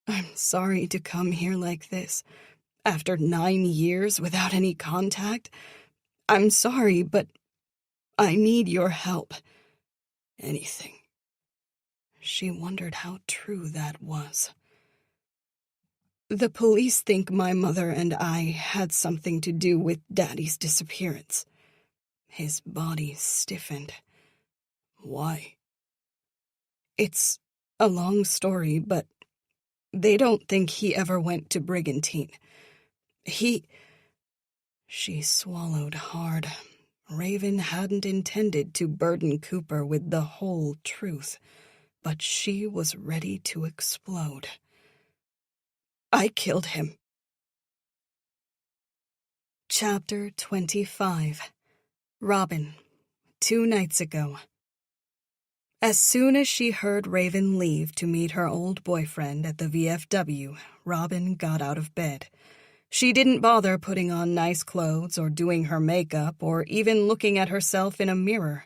I'm sorry to come here like this. After 9 years without any contact. I'm sorry, but I need your help. Anything. She wondered how true that was. The police think my mother and I had something to do with Daddy's disappearance. His body stiffened. Why? It's a long story, but they don't think he ever went to Brigantine. She swallowed hard. Raven hadn't intended to burden Cooper with the whole truth, but she was ready to explode. I killed him. Chapter 25. Robin, 2 nights ago. As soon as she heard Raven leave to meet her old boyfriend at the VFW, Robin got out of bed. She didn't bother putting on nice clothes or doing her makeup or even looking at herself in a mirror,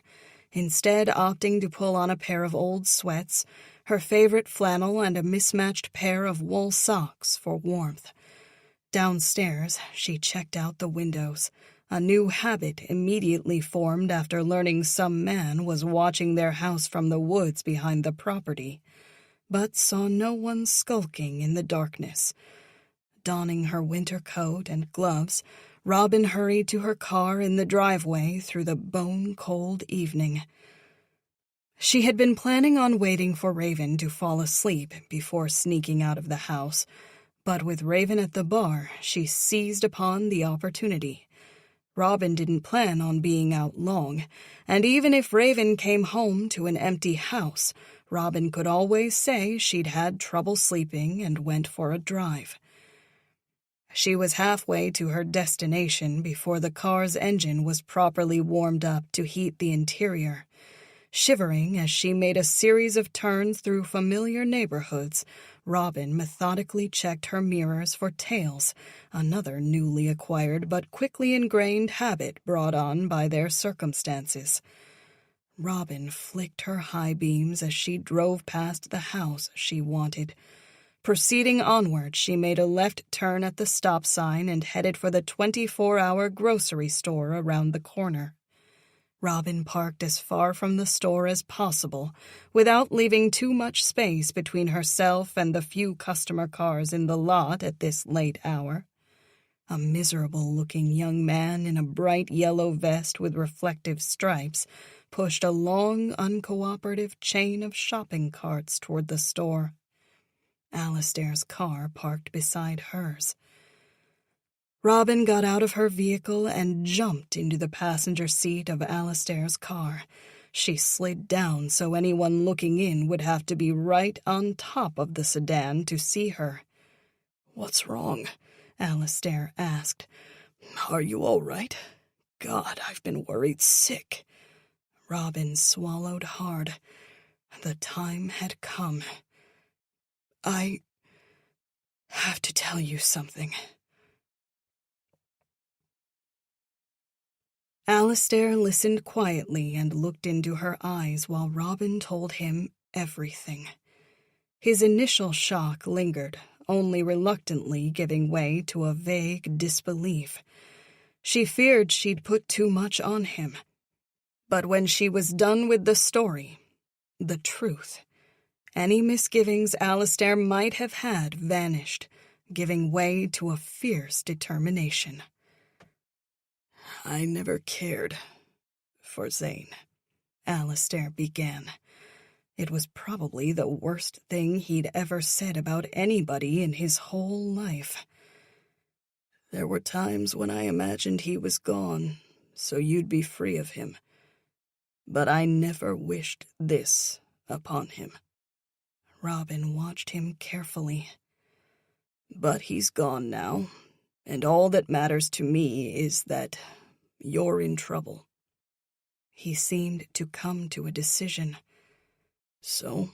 instead opting to pull on a pair of old sweats, her favorite flannel, and a mismatched pair of wool socks for warmth. Downstairs, she checked out the windows. A new habit immediately formed after learning some man was watching their house from the woods behind the property, but saw no one skulking in the darkness. Donning her winter coat and gloves, Robin hurried to her car in the driveway through the bone-cold evening. She had been planning on waiting for Raven to fall asleep before sneaking out of the house, but with Raven at the bar, she seized upon the opportunity. Robin didn't plan on being out long, and even if Raven came home to an empty house, Robin could always say she'd had trouble sleeping and went for a drive. She was halfway to her destination before the car's engine was properly warmed up to heat the interior. Shivering as she made a series of turns through familiar neighborhoods, Robin methodically checked her mirrors for tails, another newly acquired but quickly ingrained habit brought on by their circumstances. Robin flicked her high beams as she drove past the house she wanted. Proceeding onward, she made a left turn at the stop sign and headed for the 24-hour grocery store around the corner. Robin parked as far from the store as possible, without leaving too much space between herself and the few customer cars in the lot at this late hour. A miserable-looking young man in a bright yellow vest with reflective stripes pushed a long, uncooperative chain of shopping carts toward the store. Alistair's car parked beside hers. Robin got out of her vehicle and jumped into the passenger seat of Alistair's car. She slid down so anyone looking in would have to be right on top of the sedan to see her. What's wrong? Alistair asked. Are you all right? God, I've been worried sick. Robin swallowed hard. The time had come. I have to tell you something. Alistair listened quietly and looked into her eyes while Robin told him everything. His initial shock lingered, only reluctantly giving way to a vague disbelief. She feared she'd put too much on him. But when she was done with the story, the truth, Any misgivings Alistair might have had vanished, giving way to a fierce determination. I never cared for Zane, Alistair began. It was probably the worst thing he'd ever said about anybody in his whole life. There were times when I imagined he was gone, so you'd be free of him. But I never wished this upon him. Robin watched him carefully. But he's gone now, and all that matters to me is that you're in trouble. He seemed to come to a decision. So,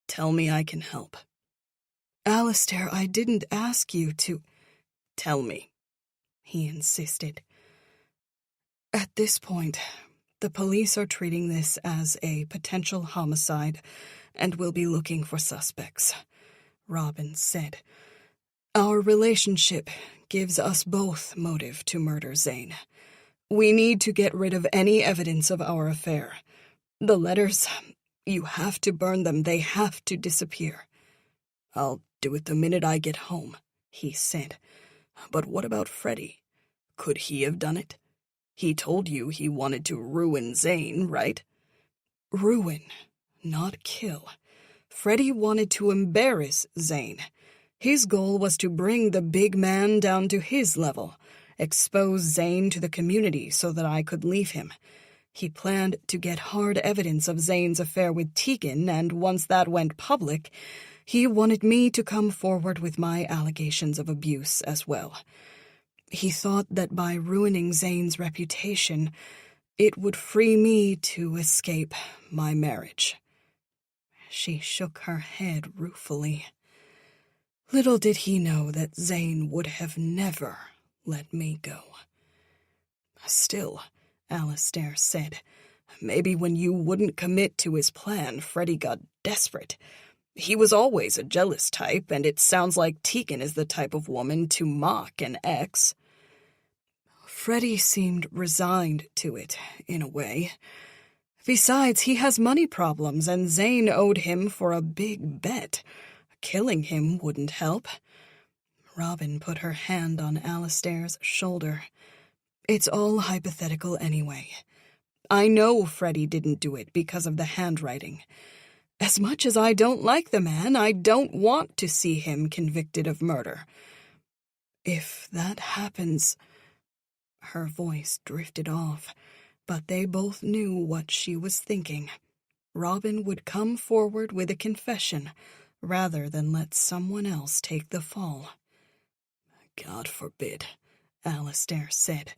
tell me I can help. Alistair, I didn't ask you to... Tell me, he insisted. At this point, the police are treating this as a potential homicide and will be looking for suspects, Robin said. Our relationship gives us both motive to murder Zane. We need to get rid of any evidence of our affair. The letters, you have to burn them. They have to disappear. I'll do it the minute I get home, he said. But what about Freddie? Could he have done it? He told you he wanted to ruin Zane, right? Ruin, not kill. Freddie wanted to embarrass Zane. His goal was to bring the big man down to his level, expose Zane to the community so that I could leave him. He planned to get hard evidence of Zane's affair with Tegan, and once that went public, he wanted me to come forward with my allegations of abuse as well. He thought that by ruining Zane's reputation, it would free me to escape my marriage. She shook her head ruefully. Little did he know that Zane would have never let me go. Still, Alistair said, maybe when you wouldn't commit to his plan, Freddie got desperate. He was always a jealous type, and it sounds like Tegan is the type of woman to mock an ex. Freddie seemed resigned to it, in a way. Besides, he has money problems, and Zane owed him for a big bet. Killing him wouldn't help. Robin put her hand on Alistair's shoulder. It's all hypothetical anyway. I know Freddie didn't do it because of the handwriting. As much as I don't like the man, I don't want to see him convicted of murder. If that happens... Her voice drifted off, but they both knew what she was thinking. Robin would come forward with a confession, rather than let someone else take the fall. God forbid, Alistair said.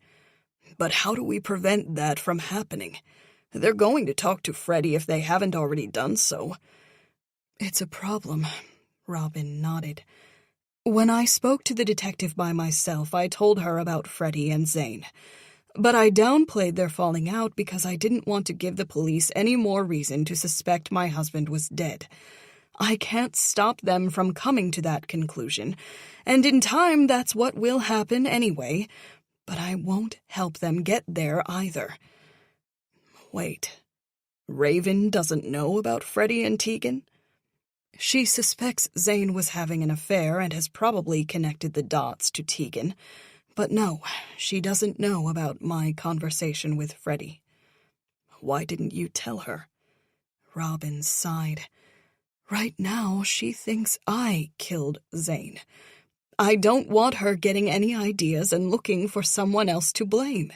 But how do we prevent that from happening? They're going to talk to Freddie if they haven't already done so. It's a problem, Robin nodded. When I spoke to the detective by myself, I told her about Freddie and Zane. But I downplayed their falling out because I didn't want to give the police any more reason to suspect my husband was dead. I can't stop them from coming to that conclusion, and in time that's what will happen anyway, but I won't help them get there either. Wait, Raven doesn't know about Freddie and Tegan? She suspects Zane was having an affair and has probably connected the dots to Tegan. But no, she doesn't know about my conversation with Freddie. Why didn't you tell her? Robin sighed. Right now, she thinks I killed Zane. I don't want her getting any ideas and looking for someone else to blame.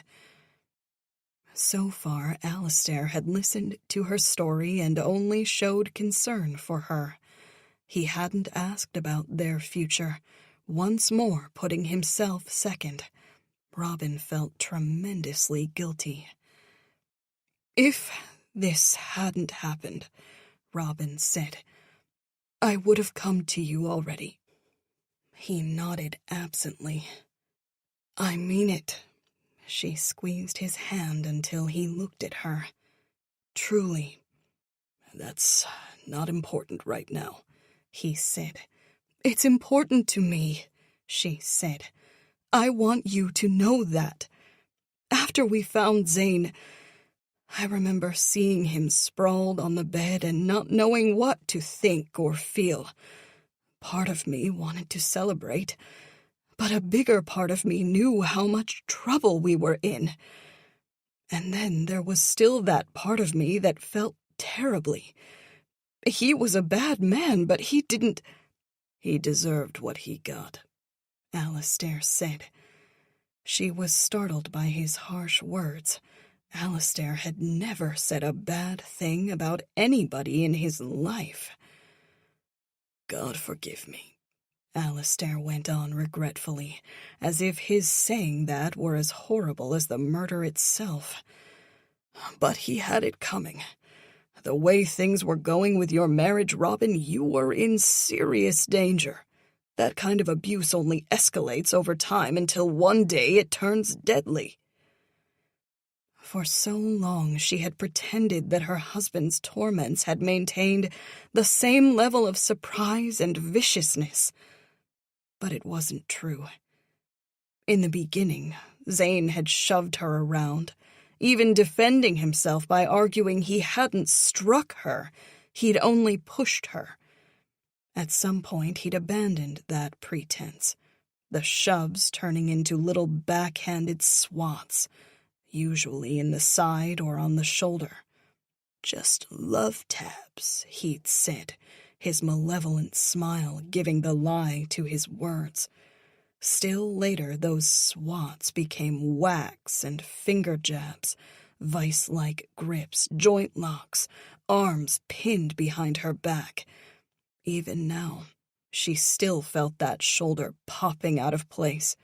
So far, Alistair had listened to her story and only showed concern for her. He hadn't asked about their future, once more putting himself second. Robin felt tremendously guilty. If this hadn't happened, Robin said, I would have come to you already. He nodded absently. I mean it. She squeezed his hand until he looked at her. Truly. That's not important right now, he said. It's important to me, she said. I want you to know that. After we found Zane, I remember seeing him sprawled on the bed and not knowing what to think or feel. Part of me wanted to celebrate, but a bigger part of me knew how much trouble we were in. And then there was still that part of me that felt terribly. He was a bad man, but he didn't... He deserved what he got, Alistair said. She was startled by his harsh words. Alistair had never said a bad thing about anybody in his life. God forgive me, Alistair went on regretfully, as if his saying that were as horrible as the murder itself. But he had it coming. The way things were going with your marriage, Robin, you were in serious danger. That kind of abuse only escalates over time until one day it turns deadly. For so long she had pretended that her husband's torments had maintained the same level of surprise and viciousness. But it wasn't true. In the beginning, Zane had shoved her around, even defending himself by arguing he hadn't struck her, he'd only pushed her. At some point he'd abandoned that pretense, the shoves turning into little backhanded swats, usually in the side or on the shoulder. Just love taps, he'd said, his malevolent smile giving the lie to his words. Still later, those swats became whacks and finger jabs, vice-like grips, joint locks, arms pinned behind her back. Even now, she still felt that shoulder popping out of place,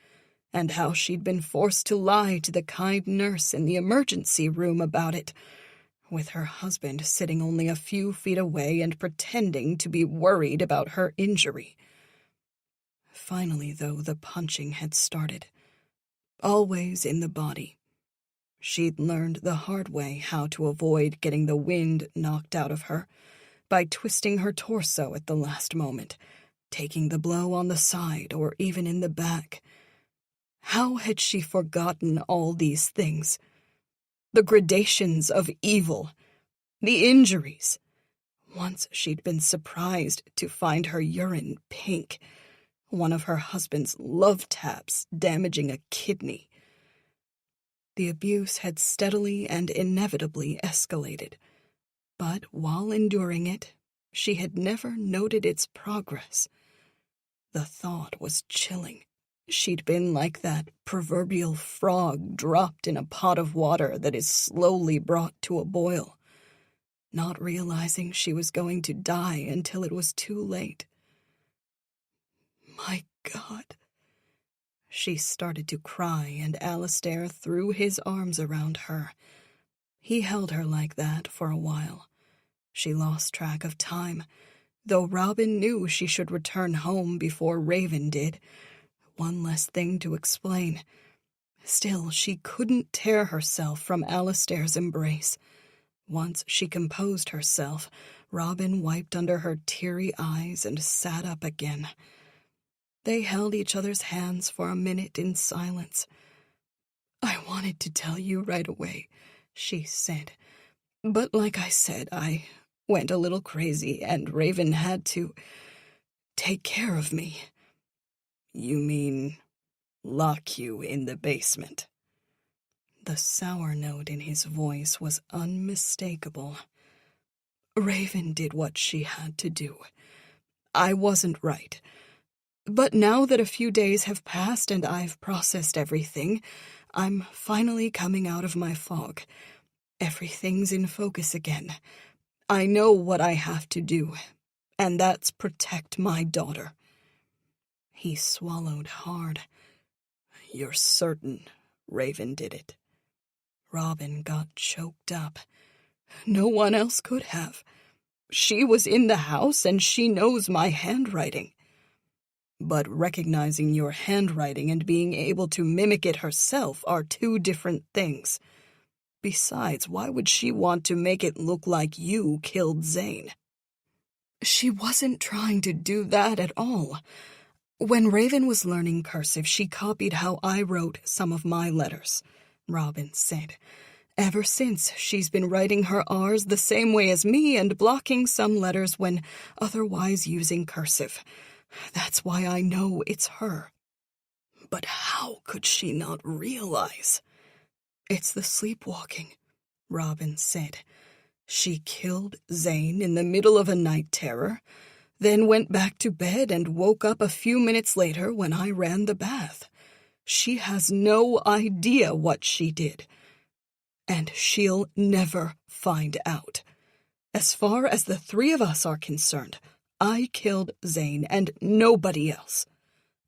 and how she'd been forced to lie to the kind nurse in the emergency room about it, with her husband sitting only a few feet away and pretending to be worried about her injury. Finally, though, the punching had started. Always in the body. She'd learned the hard way how to avoid getting the wind knocked out of her, by twisting her torso at the last moment, taking the blow on the side or even in the back. How had she forgotten all these things? The gradations of evil, the injuries. Once she'd been surprised to find her urine pink, one of her husband's love taps damaging a kidney. The abuse had steadily and inevitably escalated, but while enduring it, she had never noted its progress. The thought was chilling. She'd been like that proverbial frog dropped in a pot of water that is slowly brought to a boil, not realizing she was going to die until it was too late. My God. She started to cry, and Alistair threw his arms around her. He held her like that for a while. She lost track of time, though Robin knew she should return home before Raven did. One less thing to explain. Still, she couldn't tear herself from Alistair's embrace. Once she composed herself, Robin wiped under her teary eyes and sat up again. They held each other's hands for a minute in silence. "I wanted to tell you right away," she said. "But like I said, I went a little crazy, and Raven had to take care of me." "You mean lock you in the basement?" The sour note in his voice was unmistakable. "Raven did what she had to do. I wasn't right. But now that a few days have passed and I've processed everything, I'm finally coming out of my fog. Everything's in focus again. I know what I have to do, and that's protect my daughter." He swallowed hard. "You're certain Raven did it?" Robin got choked up. "No one else could have. She was in the house, and she knows my handwriting." "But recognizing your handwriting and being able to mimic it herself are two different things. Besides, why would she want to make it look like you killed Zane?" "She wasn't trying to do that at all. When Raven was learning cursive, she copied how I wrote some of my letters," Robin said. Ever since, she's been writing her R's the same way as me and blocking some letters when otherwise using cursive. That's why I know it's her. But how could she not realize? It's the sleepwalking, Robin said. She killed Zane in the middle of a night terror, then went back to bed and woke up a few minutes later when I ran the bath. She has no idea what she did. And she'll never find out. As far as the three of us are concerned, I killed Zane and nobody else.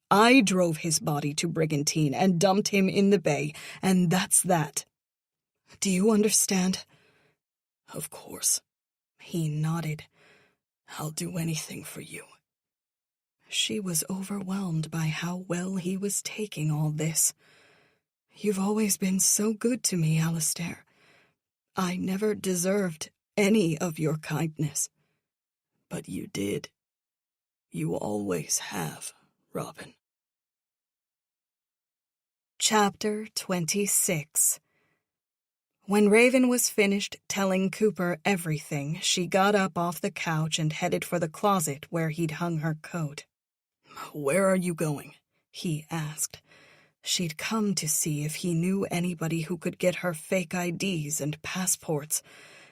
I drove his body to Brigantine and dumped him in the bay, and that's that. Do you understand? Of course. He nodded. I'll do anything for you. She was overwhelmed by how well he was taking all this. You've always been so good to me, Alistair. I never deserved any of your kindness. But you did. You always have, Robin. Chapter 26. When Raven was finished telling Cooper everything, she got up off the couch and headed for the closet where he'd hung her coat. Where are you going? He asked. She'd come to see if he knew anybody who could get her fake IDs and passports.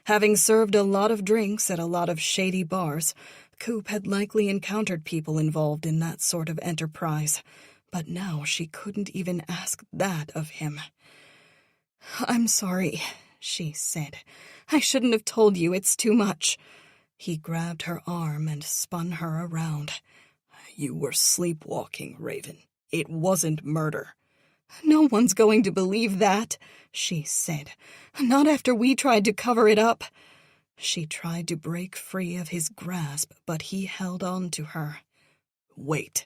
Having served a lot of drinks at a lot of shady bars, Coop had likely encountered people involved in that sort of enterprise. But now she couldn't even ask that of him. I'm sorry, she said. I shouldn't have told you, it's too much. He grabbed her arm and spun her around. You were sleepwalking, Raven. It wasn't murder. No one's going to believe that, she said. Not after we tried to cover it up. She tried to break free of his grasp, but he held on to her. Wait.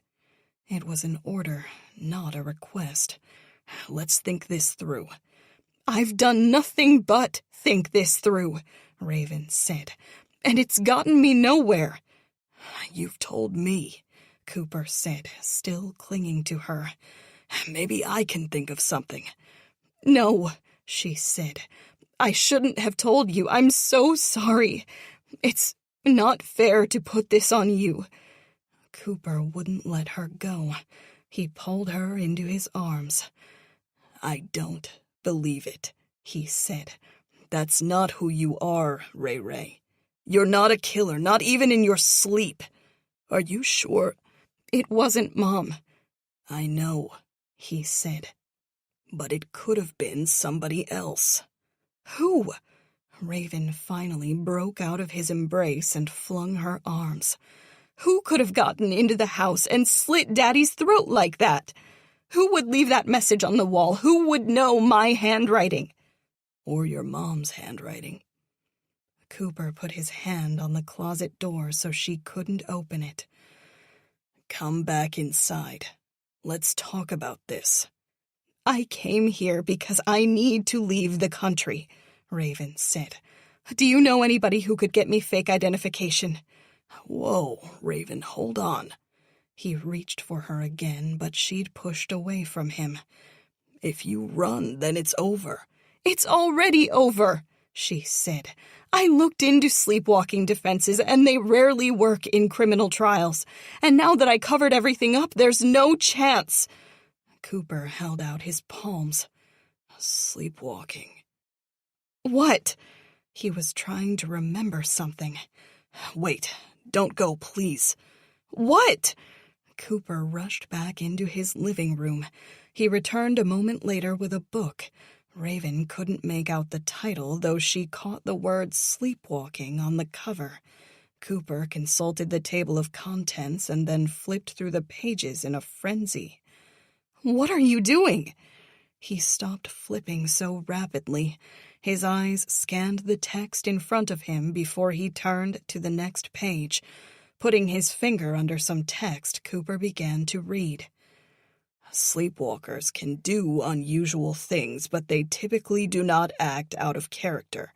It was an order, not a request. Let's think this through. I've done nothing but think this through, Raven said, and it's gotten me nowhere. You've told me, Cooper said, still clinging to her. Maybe I can think of something. No, she said. I shouldn't have told you. I'm so sorry. It's not fair to put this on you. Cooper wouldn't let her go. He pulled her into his arms. I don't believe it, he said. That's not who you are, Ray Ray. You're not a killer, not even in your sleep. Are you sure? It wasn't Mom. I know, he said. But it could have been somebody else. Who? Raven finally broke out of his embrace and flung her arms. Who could have gotten into the house and slit Daddy's throat like that? Who would leave that message on the wall? Who would know my handwriting? Or your mom's handwriting. Cooper put his hand on the closet door so she couldn't open it. Come back inside. Let's talk about this. I came here because I need to leave the country, Raven said. Do you know anybody who could get me fake identification? Whoa, Raven, hold on. He reached for her again, but she'd pushed away from him. If you run, then it's over. It's already over, she said. I looked into sleepwalking defenses, and they rarely work in criminal trials. And now that I covered everything up, there's no chance. Cooper held out his palms. Sleepwalking. What? He was trying to remember something. Wait, don't go, please. What? Cooper rushed back into his living room. He returned a moment later with a book. Raven couldn't make out the title, though she caught the word sleepwalking on the cover. Cooper consulted the table of contents and then flipped through the pages in a frenzy. What are you doing? He stopped flipping so rapidly. His eyes scanned the text in front of him before he turned to the next page. Putting his finger under some text, Cooper began to read. Sleepwalkers can do unusual things, but they typically do not act out of character.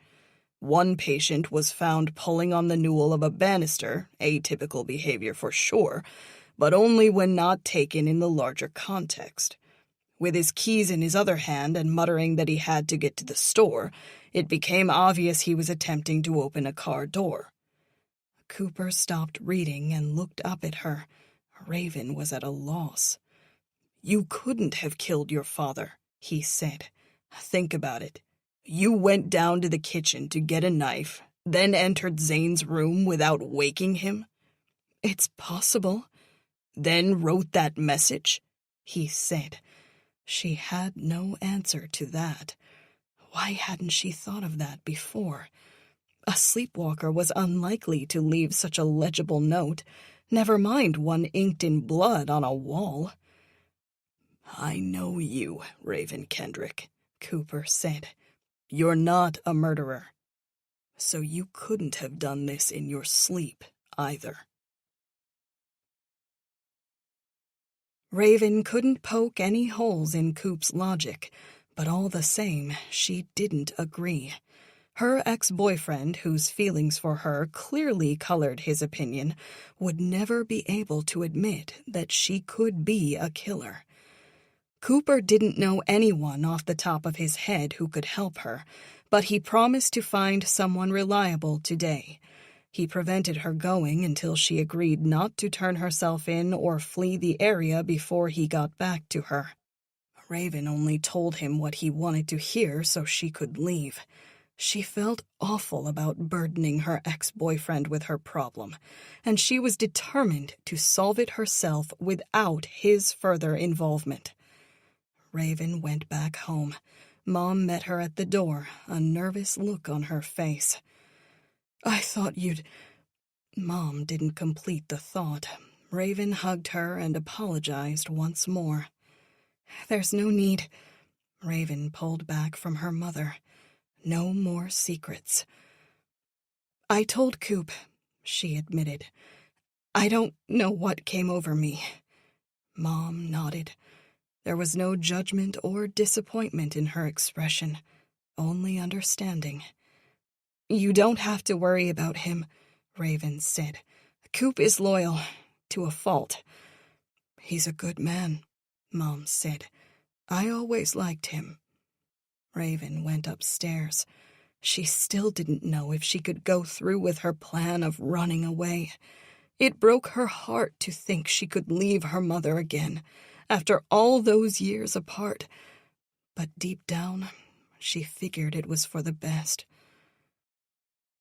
One patient was found pulling on the newel of a banister, atypical behavior for sure, but only when not taken in the larger context. With his keys in his other hand and muttering that he had to get to the store, it became obvious he was attempting to open a car door. Cooper stopped reading and looked up at her. Raven was at a loss. "You couldn't have killed your father," he said. "Think about it. You went down to the kitchen to get a knife, then entered Zane's room without waking him?" "It's possible." "Then wrote that message?" he said. She had no answer to that. Why hadn't she thought of that before? A sleepwalker was unlikely to leave such a legible note, never mind one inked in blood on a wall. "I know you, Raven Kendrick," Cooper said. "You're not a murderer. So you couldn't have done this in your sleep, either." Raven couldn't poke any holes in Coop's logic, but all the same, she didn't agree. Her ex-boyfriend, whose feelings for her clearly colored his opinion, would never be able to admit that she could be a killer. Cooper didn't know anyone off the top of his head who could help her, but he promised to find someone reliable today. He prevented her going until she agreed not to turn herself in or flee the area before he got back to her. Raven only told him what he wanted to hear so she could leave. She felt awful about burdening her ex-boyfriend with her problem, and she was determined to solve it herself without his further involvement. Raven went back home. Mom met her at the door, a nervous look on her face. "I thought you'd—" Mom didn't complete the thought. Raven hugged her and apologized once more. "There's no need." Raven pulled back from her mother. No more secrets. "I told Coop," she admitted. "I don't know what came over me." Mom nodded. There was no judgment or disappointment in her expression, only understanding. "You don't have to worry about him," Raven said. "Coop is loyal, to a fault." "He's a good man," Mom said. "I always liked him." Raven went upstairs. She still didn't know if she could go through with her plan of running away. It broke her heart to think she could leave her mother again, after all those years apart. But deep down, she figured it was for the best.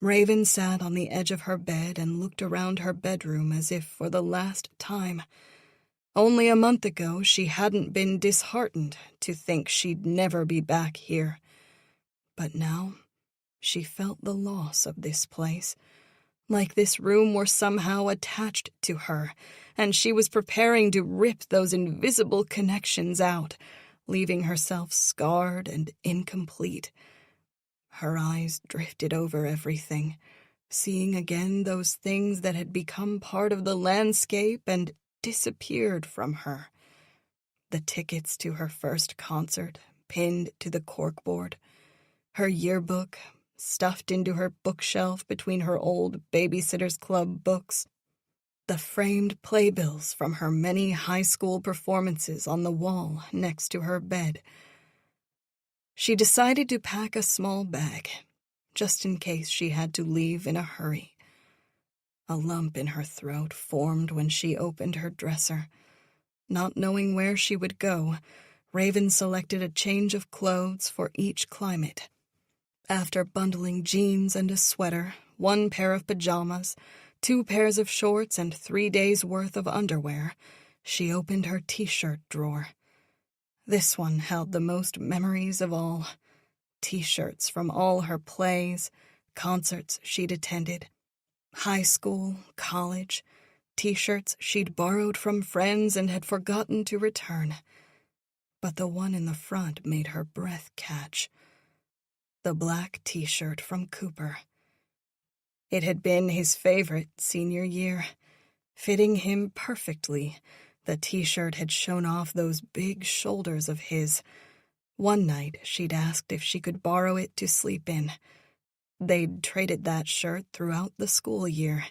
Raven sat on the edge of her bed and looked around her bedroom as if for the last time. Only a month ago, she hadn't been disheartened to think she'd never be back here. But now, she felt the loss of this place, like this room were somehow attached to her, and she was preparing to rip those invisible connections out, leaving herself scarred and incomplete. Her eyes drifted over everything, seeing again those things that had become part of the landscape and disappeared from her. The tickets to her first concert, pinned to the corkboard. Her yearbook, stuffed into her bookshelf between her old Babysitter's Club books. The framed playbills from her many high school performances on the wall next to her bed. She decided to pack a small bag, just in case she had to leave in a hurry. A lump in her throat formed when she opened her dresser. Not knowing where she would go, Raven selected a change of clothes for each climate. After bundling jeans and a sweater, 1 pair of pajamas, 2 pairs of shorts, and 3 days' worth of underwear, she opened her t-shirt drawer. This one held the most memories of all. T-shirts from all her plays, concerts she'd attended, high school, college, T-shirts she'd borrowed from friends and had forgotten to return. But the one in the front made her breath catch. The black T-shirt from Cooper. It had been his favorite senior year. Fitting him perfectly, the T-shirt had shown off those big shoulders of his. One night, she'd asked if she could borrow it to sleep in. They'd traded that shirt throughout the school year.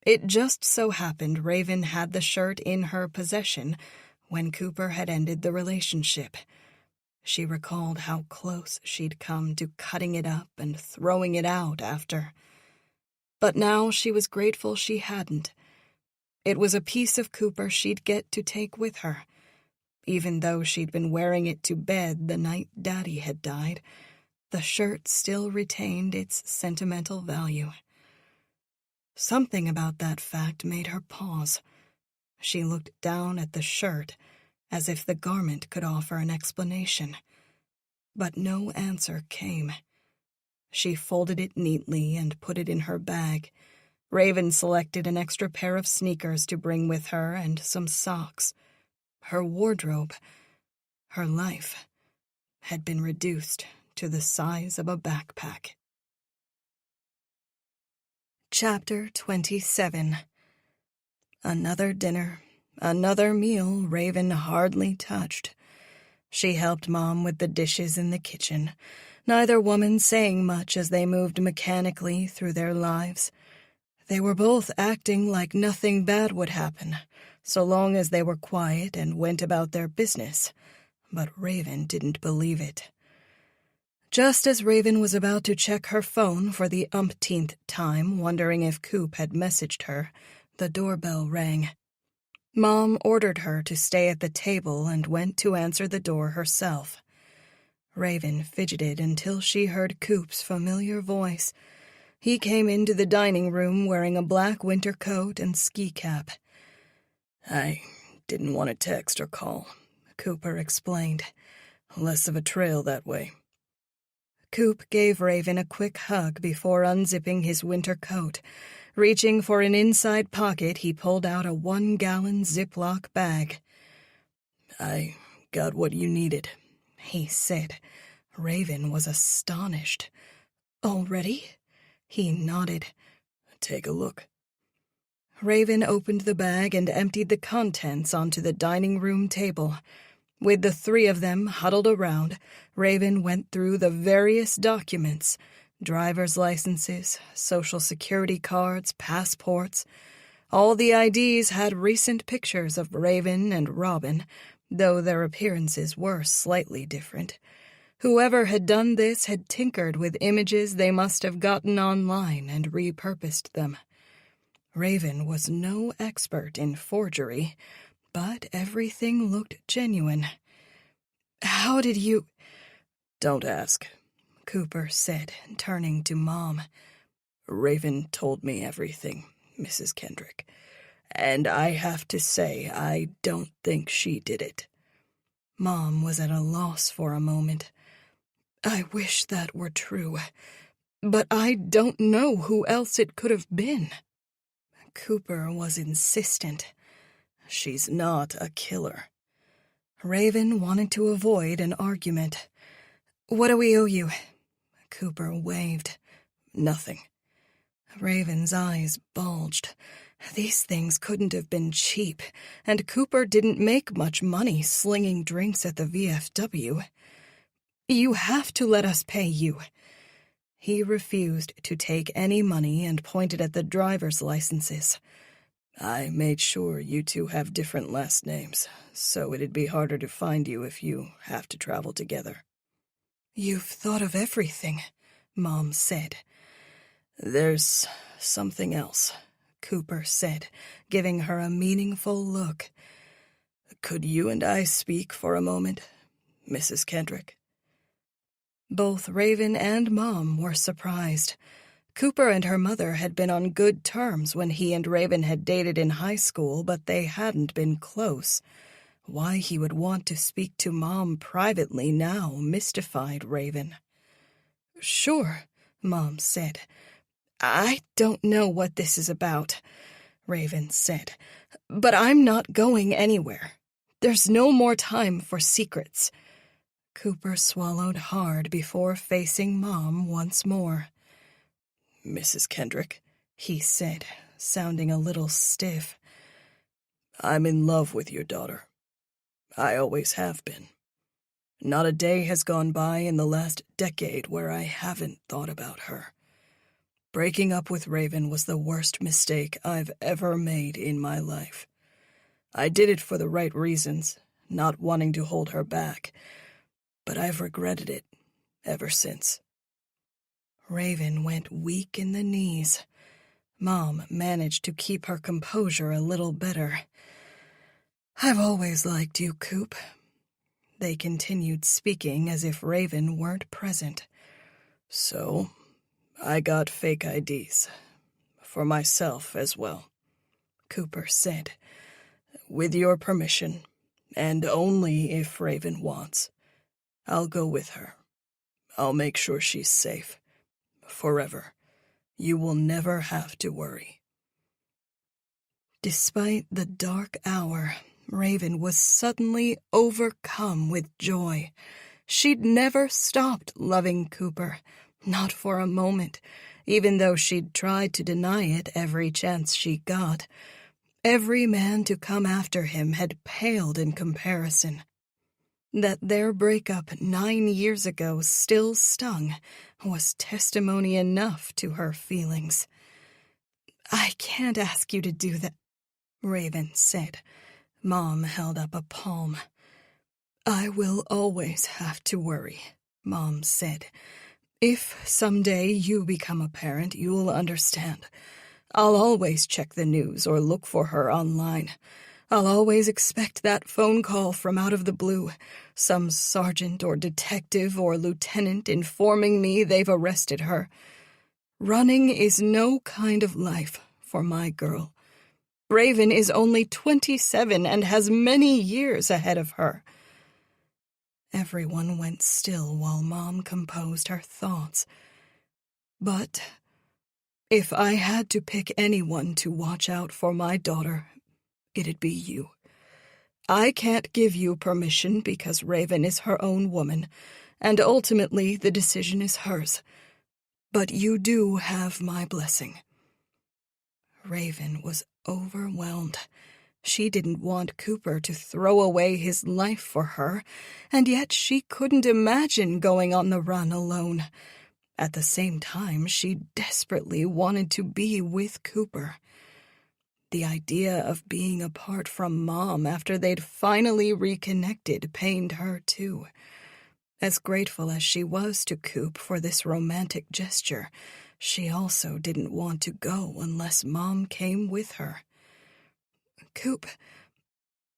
It just so happened Raven had the shirt in her possession when Cooper had ended the relationship. She recalled how close she'd come to cutting it up and throwing it out after. But now she was grateful she hadn't. It was a piece of Cooper she'd get to take with her. Even though she'd been wearing it to bed the night Daddy had died, the shirt still retained its sentimental value. Something about that fact made her pause. She looked down at the shirt, as if the garment could offer an explanation. But no answer came. She folded it neatly and put it in her bag. Raven selected an extra pair of sneakers to bring with her and some socks. Her wardrobe, her life, had been reduced to the size of a backpack. Chapter 27. Another dinner, another meal Raven hardly touched. She helped Mom with the dishes in the kitchen, neither woman saying much as they moved mechanically through their lives. They were both acting like nothing bad would happen, so long as they were quiet and went about their business, but Raven didn't believe it. Just as Raven was about to check her phone for the umpteenth time, wondering if Coop had messaged her, the doorbell rang. Mom ordered her to stay at the table and went to answer the door herself. Raven fidgeted until she heard Coop's familiar voice. He came into the dining room wearing a black winter coat and ski cap. "I didn't want to text or call," Cooper explained. "Less of a trail that way." Coop gave Raven a quick hug before unzipping his winter coat. Reaching for an inside pocket, he pulled out a 1-gallon Ziploc bag. "I got what you needed," he said. Raven was astonished. "Already?" He nodded. "Take a look." Raven opened the bag and emptied the contents onto the dining room table. With the three of them huddled around, Raven went through the various documents: driver's licenses, social security cards, passports. All the IDs had recent pictures of Raven and Robin, though their appearances were slightly different. Whoever had done this had tinkered with images they must have gotten online and repurposed them. Raven was no expert in forgery, but everything looked genuine. "How did you—" "Don't ask," Cooper said, turning to Mom. "Raven told me everything, Mrs. Kendrick, and I have to say I don't think she did it." Mom was at a loss for a moment. "I wish that were true, but I don't know who else it could have been." Cooper was insistent. "She's not a killer." Raven wanted to avoid an argument. "What do we owe you?" Cooper waved. "Nothing." Raven's eyes bulged. These things couldn't have been cheap, and Cooper didn't make much money slinging drinks at the VFW. "You have to let us pay you." He refused to take any money and pointed at the driver's licenses. "I made sure you two have different last names, so it'd be harder to find you if you have to travel together." "You've thought of everything," Mom said. "There's something else," Cooper said, giving her a meaningful look. "Could you and I speak for a moment, Mrs. Kendrick?" Both Raven and Mom were surprised. Cooper and her mother had been on good terms when he and Raven had dated in high school, but they hadn't been close. Why he would want to speak to Mom privately now mystified Raven. "Sure," Mom said. "I don't know what this is about," Raven said, "but I'm not going anywhere. There's no more time for secrets." Cooper swallowed hard before facing Mom once more. "Mrs. Kendrick," he said, sounding a little stiff, "I'm in love with your daughter. I always have been. Not a day has gone by in the last decade where I haven't thought about her. Breaking up with Raven was the worst mistake I've ever made in my life. I did it for the right reasons, not wanting to hold her back, but I've regretted it ever since." Raven went weak in the knees. Mom managed to keep her composure a little better. "I've always liked you, Coop." They continued speaking as if Raven weren't present. "So, I got fake IDs. For myself as well," Cooper said. "With your permission, and only if Raven wants, I'll go with her. I'll make sure she's safe. Forever. You will never have to worry." Despite the dark hour, Raven was suddenly overcome with joy. She'd never stopped loving Cooper, not for a moment, even though she'd tried to deny it every chance she got. Every man to come after him had paled in comparison. That their breakup 9 years ago still stung was testimony enough to her feelings. "I can't ask you to do that," Raven said. Mom held up a palm. "I will always have to worry," Mom said. "If someday you become a parent, you'll understand. I'll always check the news or look for her online. I'll always expect that phone call from out of the blue, some sergeant or detective or lieutenant informing me they've arrested her. Running is no kind of life for my girl. Raven is only 27 and has many years ahead of her." Everyone went still while Mom composed her thoughts. "But if I had to pick anyone to watch out for my daughter, it'd be you. I can't give you permission because Raven is her own woman, and ultimately the decision is hers. But you do have my blessing." Raven was overwhelmed. She didn't want Cooper to throw away his life for her, and yet she couldn't imagine going on the run alone. At the same time, she desperately wanted to be with Cooper. The idea of being apart from Mom after they'd finally reconnected pained her, too. As grateful as she was to Coop for this romantic gesture, she also didn't want to go unless Mom came with her. "Coop,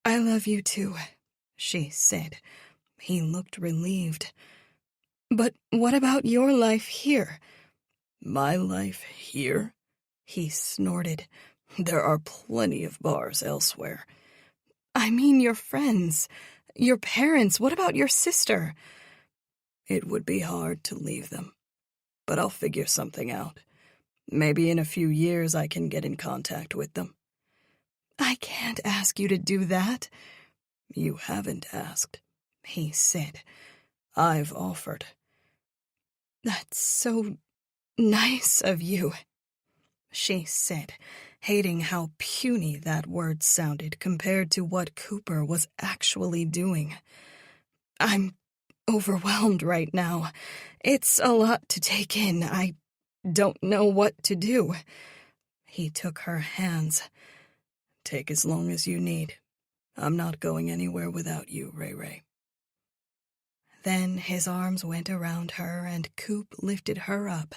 I love you too," she said. He looked relieved. "But what about your life here?" "My life here?" he snorted. "There are plenty of bars elsewhere." "I mean your friends, your parents. What about your sister?" "It would be hard to leave them, but I'll figure something out. Maybe in a few years I can get in contact with them." "I can't ask you to do that." "You haven't asked," he said. "I've offered." "That's so nice of you," she said, hating how puny that word sounded compared to what Cooper was actually doing. "I'm overwhelmed right now. It's a lot to take in. I don't know what to do." He took her hands. "Take as long as you need. I'm not going anywhere without you, Ray Ray." Then his arms went around her and Coop lifted her up.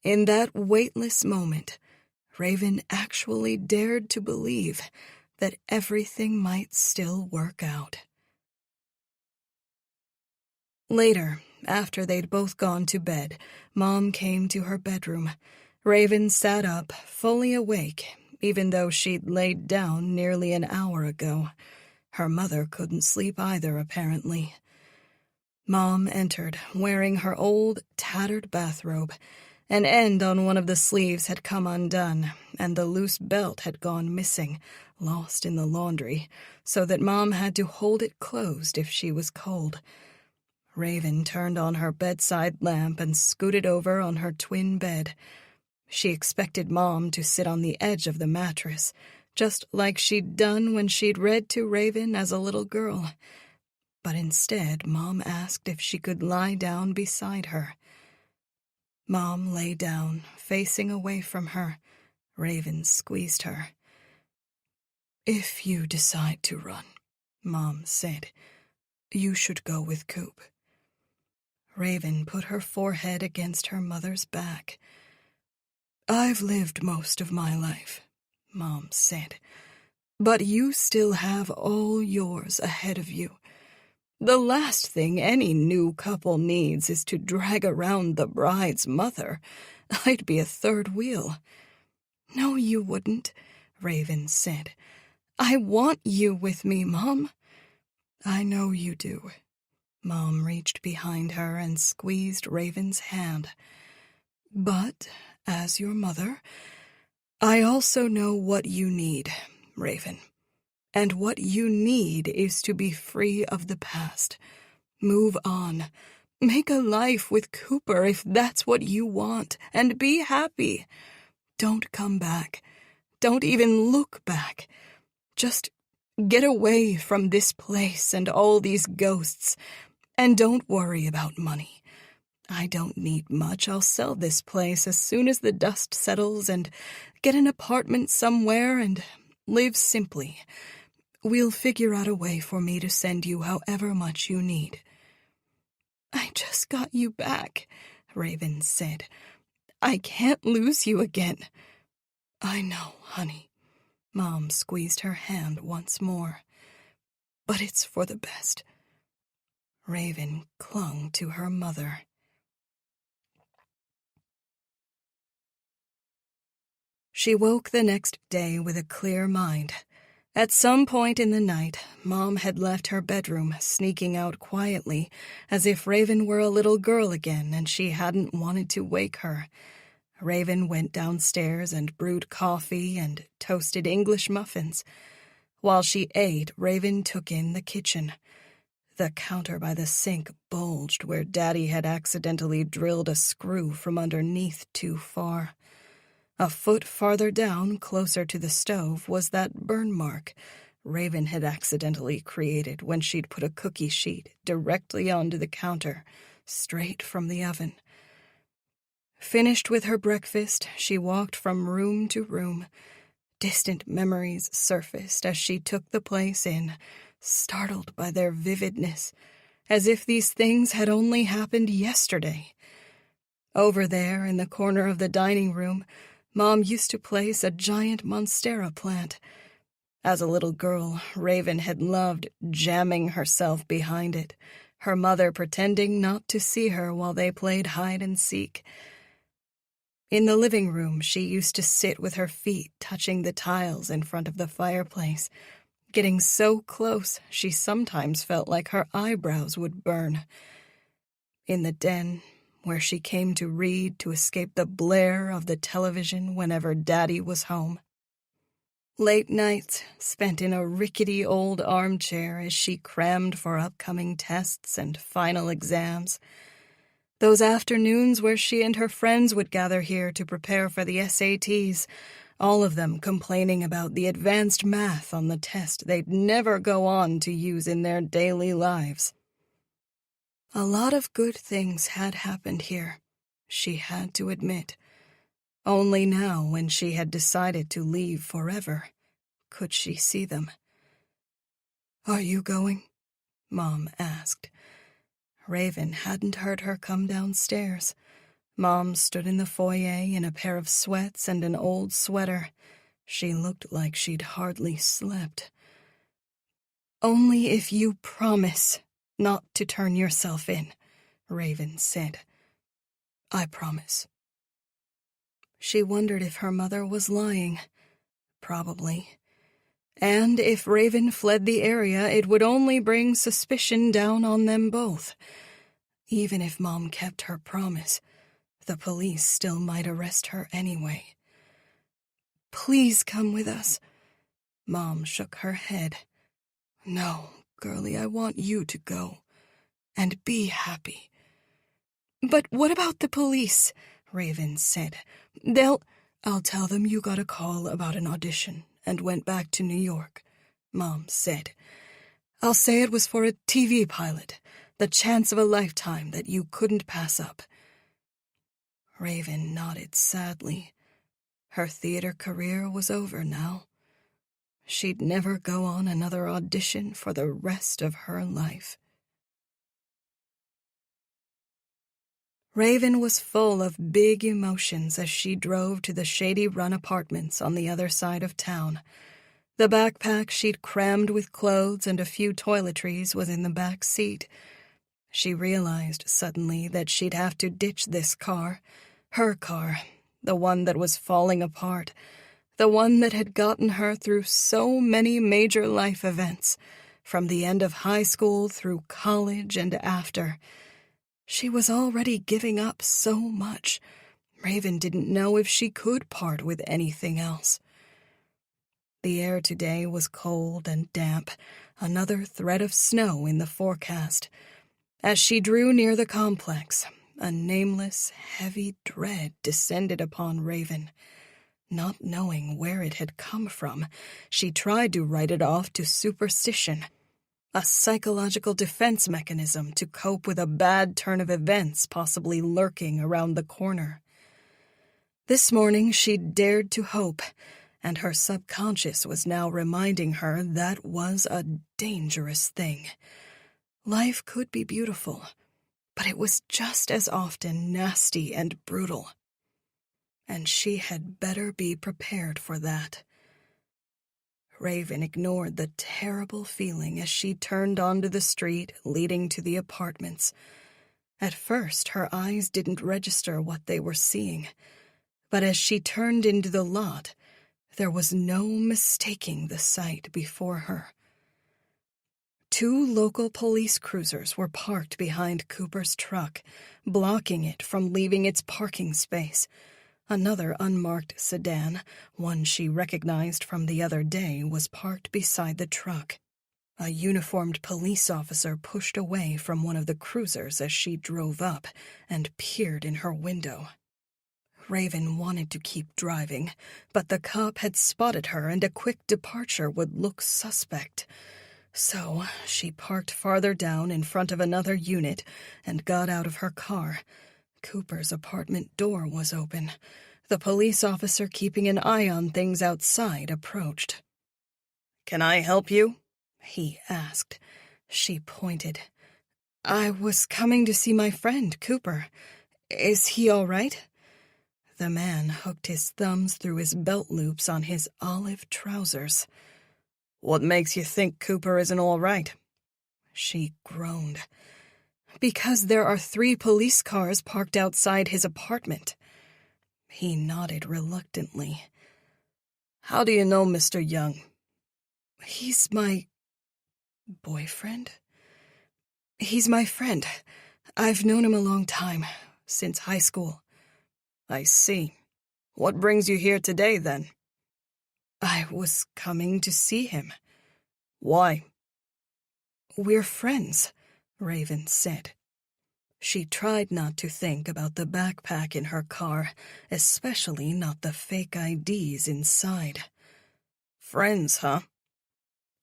In that weightless moment, Raven actually dared to believe that everything might still work out. Later, after they'd both gone to bed, Mom came to her bedroom. Raven sat up, fully awake, even though she'd laid down nearly an hour ago. Her mother couldn't sleep either, apparently. Mom entered, wearing her old, tattered bathrobe. An end on one of the sleeves had come undone, and the loose belt had gone missing, lost in the laundry, so that Mom had to hold it closed if she was cold. Raven turned on her bedside lamp and scooted over on her twin bed. She expected Mom to sit on the edge of the mattress, just like she'd done when she'd read to Raven as a little girl. But instead, Mom asked if she could lie down beside her. Mom lay down, facing away from her. Raven squeezed her. If you decide to run, Mom said, you should go with Coop. Raven put her forehead against her mother's back. I've lived most of my life, Mom said, but you still have all yours ahead of you. The last thing any new couple needs is to drag around the bride's mother. I'd be a third wheel. No, you wouldn't, Raven said. I want you with me, Mom. I know you do. Mom reached behind her and squeezed Raven's hand. But, as your mother, I also know what you need, Raven. And what you need is to be free of the past. Move on. Make a life with Cooper if that's what you want, and be happy. Don't come back. Don't even look back. Just get away from this place and all these ghosts, and don't worry about money. I don't need much. I'll sell this place as soon as the dust settles and get an apartment somewhere and live simply. We'll figure out a way for me to send you however much you need. I just got you back, Raven said. I can't lose you again. I know, honey. Mom squeezed her hand once more. But it's for the best. Raven clung to her mother. She woke the next day with a clear mind. At some point in the night, Mom had left her bedroom, sneaking out quietly, as if Raven were a little girl again and she hadn't wanted to wake her. Raven went downstairs and brewed coffee and toasted English muffins. While she ate, Raven took in the kitchen. The counter by the sink bulged where Daddy had accidentally drilled a screw from underneath too far. A foot farther down, closer to the stove, was that burn mark Raven had accidentally created when she'd put a cookie sheet directly onto the counter, straight from the oven. Finished with her breakfast, she walked from room to room. Distant memories surfaced as she took the place in, startled by their vividness, as if these things had only happened yesterday. Over there, in the corner of the dining room, Mom used to place a giant monstera plant. As a little girl, Raven had loved jamming herself behind it, her mother pretending not to see her while they played hide and seek. In the living room, she used to sit with her feet touching the tiles in front of the fireplace, getting so close she sometimes felt like her eyebrows would burn. In the den, where she came to read to escape the blare of the television whenever Daddy was home. Late nights spent in a rickety old armchair as she crammed for upcoming tests and final exams. Those afternoons where she and her friends would gather here to prepare for the SATs, all of them complaining about the advanced math on the test they'd never go on to use in their daily lives. A lot of good things had happened here, she had to admit. Only now, when she had decided to leave forever, could she see them. Are you going? Mom asked. Raven hadn't heard her come downstairs. Mom stood in the foyer in a pair of sweats and an old sweater. She looked like she'd hardly slept. Only if you promise not to turn yourself in, Raven said. I promise. She wondered if her mother was lying. Probably. And if Raven fled the area, it would only bring suspicion down on them both. Even if Mom kept her promise, the police still might arrest her anyway. Please come with us. Mom shook her head. No, girlie, I want you to go. And be happy. But what about the police? Raven said. I'll tell them you got a call about an audition and went back to New York, Mom said. I'll say it was for a TV pilot, the chance of a lifetime that you couldn't pass up. Raven nodded sadly. Her theater career was over now. She'd never go on another audition for the rest of her life. Raven was full of big emotions as she drove to the Shady Run apartments on the other side of town. The backpack she'd crammed with clothes and a few toiletries was in the back seat. She realized suddenly that she'd have to ditch this car, her car, the one that was falling apart, the one that had gotten her through so many major life events, from the end of high school through college and after. She was already giving up so much. Raven didn't know if she could part with anything else. The air today was cold and damp, another thread of snow in the forecast. As she drew near the complex, a nameless, heavy dread descended upon Raven. Not knowing where it had come from, she tried to write it off to superstition, a psychological defense mechanism to cope with a bad turn of events possibly lurking around the corner. This morning she'd dared to hope, and her subconscious was now reminding her that was a dangerous thing. Life could be beautiful, but it was just as often nasty and brutal. And she had better be prepared for that. Raven ignored the terrible feeling as she turned onto the street leading to the apartments. At first, her eyes didn't register what they were seeing, but as she turned into the lot, there was no mistaking the sight before her. 2 local police cruisers were parked behind Cooper's truck, blocking it from leaving its parking space. Another unmarked sedan, one she recognized from the other day, was parked beside the truck. A uniformed police officer pushed away from one of the cruisers as she drove up and peered in her window. Raven wanted to keep driving, but the cop had spotted her and a quick departure would look suspect. So she parked farther down in front of another unit and got out of her car. Cooper's apartment door was open. The police officer keeping an eye on things outside approached. "Can I help you?" he asked. She pointed. "I was coming to see my friend, Cooper. Is he all right?" The man hooked his thumbs through his belt loops on his olive trousers. "What makes you think Cooper isn't all right?" She groaned. "Because there are 3 police cars parked outside his apartment." He nodded reluctantly. "How do you know Mr. Young?" "He's my boyfriend? He's my friend. I've known him a long time, since high school." "I see. What brings you here today, then?" "I was coming to see him." "Why?" "We're friends," Raven said. She tried not to think about the backpack in her car, especially not the fake IDs inside. "Friends, huh?"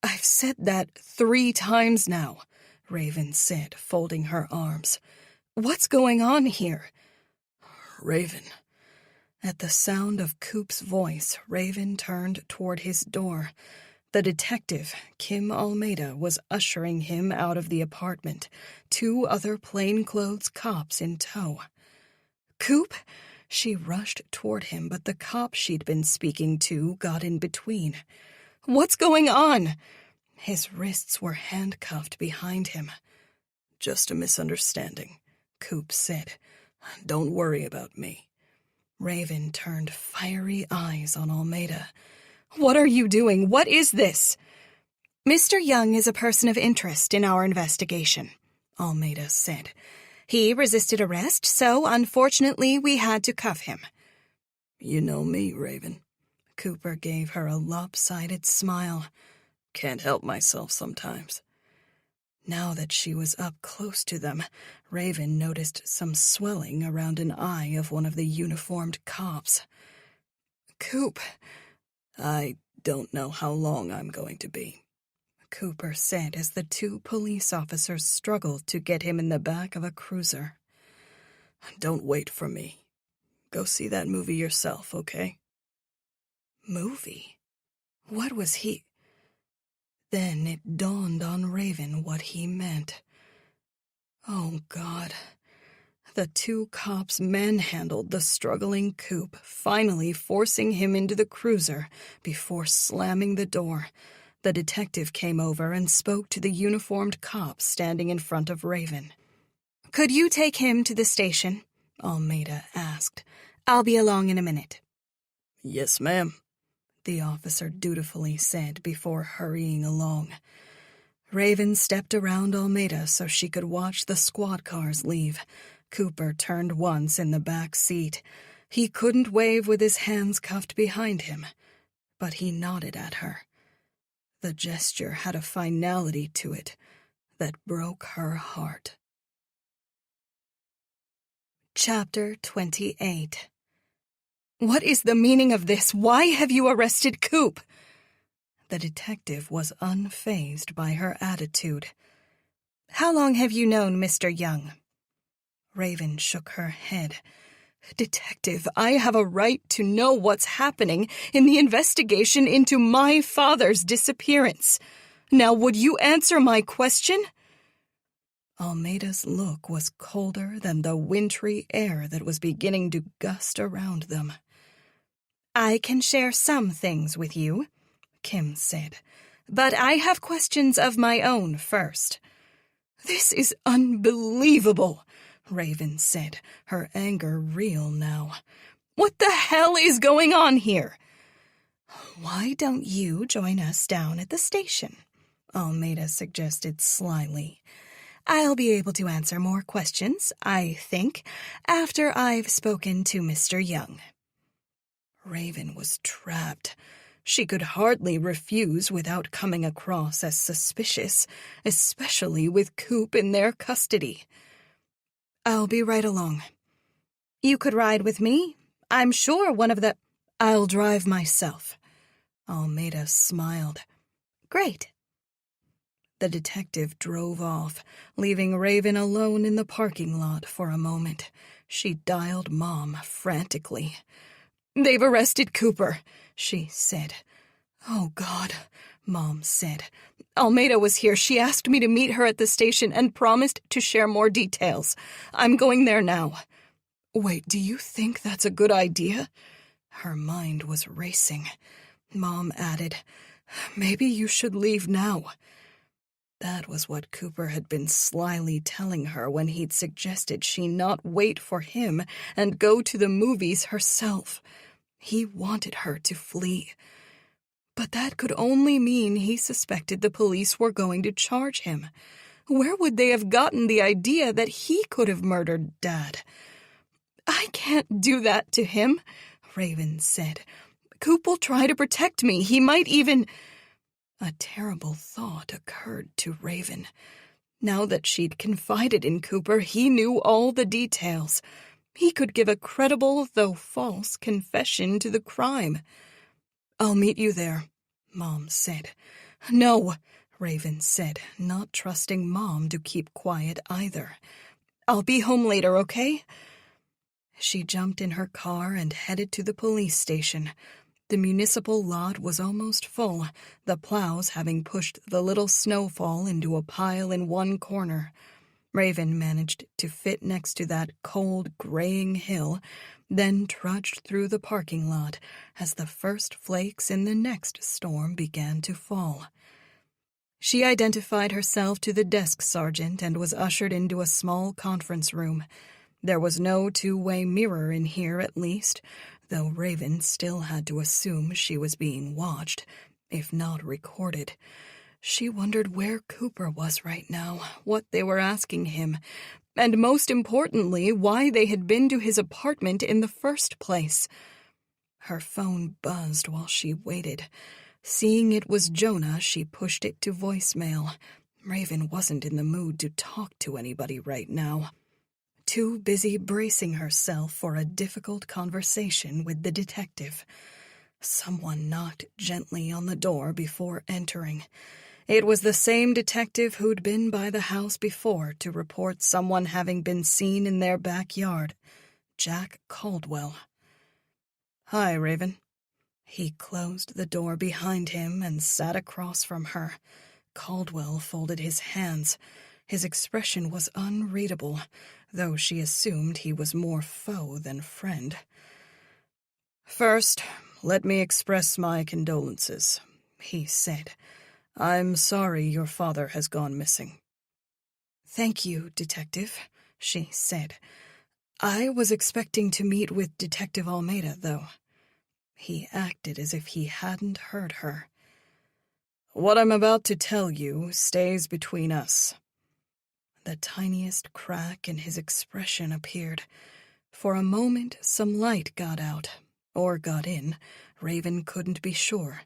"I've said that 3 times now," Raven said, folding her arms. "What's going on here?" "Raven." At the sound of Coop's voice, Raven turned toward his door. The detective, Kim Almeida, was ushering him out of the apartment, 2 other plainclothes cops in tow. "Coop!" She rushed toward him, but the cop she'd been speaking to got in between. "What's going on?" His wrists were handcuffed behind him. "Just a misunderstanding," Coop said. "Don't worry about me." Raven turned fiery eyes on Almeida. "What are you doing? What is this?" "Mr. Young is a person of interest in our investigation," Almeida said. "He resisted arrest, so unfortunately we had to cuff him." "You know me, Raven." Cooper gave her a lopsided smile. "Can't help myself sometimes." Now that she was up close to them, Raven noticed some swelling around an eye of one of the uniformed cops. "Coop." "I don't know how long I'm going to be," Cooper said as the 2 police officers struggled to get him in the back of a cruiser. "Don't wait for me. Go see that movie yourself, okay?" Movie? What was he... Then it dawned on Raven what he meant. Oh, God. The two cops manhandled the struggling Coop, finally forcing him into the cruiser before slamming the door. The detective came over and spoke to the uniformed cop standing in front of Raven. "Could you take him to the station?" Almeida asked. "I'll be along in a minute." "Yes, ma'am," the officer dutifully said before hurrying along. Raven stepped around Almeida so she could watch the squad cars leave. Cooper turned once in the back seat. He couldn't wave with his hands cuffed behind him, but he nodded at her. The gesture had a finality to it that broke her heart. Chapter 28. "What is the meaning of this? Why have you arrested Coop?" The detective was unfazed by her attitude. "How long have you known Mr. Young?" Raven shook her head. "Detective, I have a right to know what's happening in the investigation into my father's disappearance. Now, would you answer my question?" Almeida's look was colder than the wintry air that was beginning to gust around them. "I can share some things with you," Kim said, "but I have questions of my own first." "This is unbelievable," Raven said, her anger real now. "What the hell is going on here?" "Why don't you join us down at the station?" Almeida suggested slyly. "I'll be able to answer more questions, I think, after I've spoken to Mr. Young." Raven was trapped. She could hardly refuse without coming across as suspicious, especially with Coop in their custody. "I'll be right along." "You could ride with me. I'm sure one of the—" "I'll drive myself." Almeida smiled. "Great." The detective drove off, leaving Raven alone in the parking lot for a moment. She dialed Mom frantically. "They've arrested Cooper," she said. "Oh, God," Mom said. "Almeida was here. She asked me to meet her at the station and promised to share more details. I'm going there now." "Wait, do you think that's a good idea?" Her mind was racing. Mom added, "Maybe you should leave now." That was what Cooper had been slyly telling her when he'd suggested she not wait for him and go to the movies herself. He wanted her to flee. But that could only mean he suspected the police were going to charge him. Where would they have gotten the idea that he could have murdered Dad? "I can't do that to him," Raven said. "Coop will try to protect me. He might even—" A terrible thought occurred to Raven. Now that she'd confided in Cooper, he knew all the details. He could give a credible, though false, confession to the crime. "I'll meet you there," Mom said. "No," Raven said, not trusting Mom to keep quiet either. "I'll be home later, okay?" She jumped in her car and headed to the police station. The municipal lot was almost full, the plows having pushed the little snowfall into a pile in one corner. Raven managed to fit next to that cold, graying hill, then trudged through the parking lot as the first flakes in the next storm began to fall. She identified herself to the desk sergeant and was ushered into a small conference room. There was no two-way mirror in here, at least, though Raven still had to assume she was being watched, if not recorded. She wondered where Cooper was right now, what they were asking him, and most importantly, why they had been to his apartment in the first place. Her phone buzzed while she waited. Seeing it was Jonah, she pushed it to voicemail. Raven wasn't in the mood to talk to anybody right now. Too busy bracing herself for a difficult conversation with the detective. Someone knocked gently on the door before entering. It was the same detective who'd been by the house before to report someone having been seen in their backyard, Jack Caldwell. "Hi, Raven." He closed the door behind him and sat across from her. Caldwell folded his hands. His expression was unreadable, though she assumed he was more foe than friend. "First, let me express my condolences," he said. "I'm sorry your father has gone missing." "Thank you, Detective," she said. "I was expecting to meet with Detective Almeida, though." He acted as if he hadn't heard her. "What I'm about to tell you stays between us." The tiniest crack in his expression appeared. For a moment, some light got out, or got in. Raven couldn't be sure.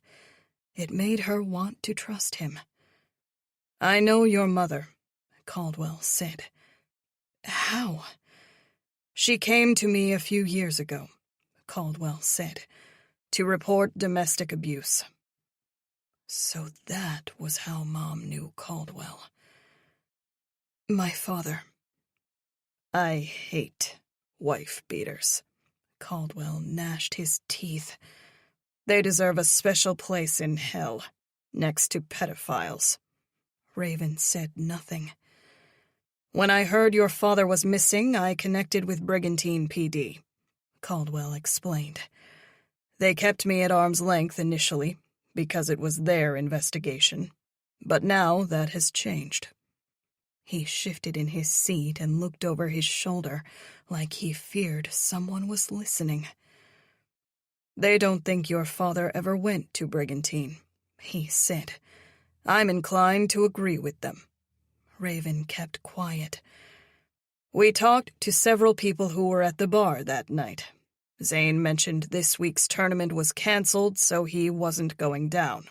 It made her want to trust him. "I know your mother," Caldwell said. "How?" "She came to me a few years ago," Caldwell said, "to report domestic abuse." So that was how Mom knew Caldwell. "My father." "I hate wife-beaters." Caldwell gnashed his teeth. "They deserve a special place in hell, next to pedophiles." Raven said nothing. "When I heard your father was missing, I connected with Brigantine PD," Caldwell explained. "They kept me at arm's length initially, because it was their investigation. But now that has changed." He shifted in his seat and looked over his shoulder, like he feared someone was listening. "They don't think your father ever went to Brigantine," he said. "I'm inclined to agree with them." Raven kept quiet. "We talked to several people who were at the bar that night. Zane mentioned this week's tournament was canceled, so he wasn't going down."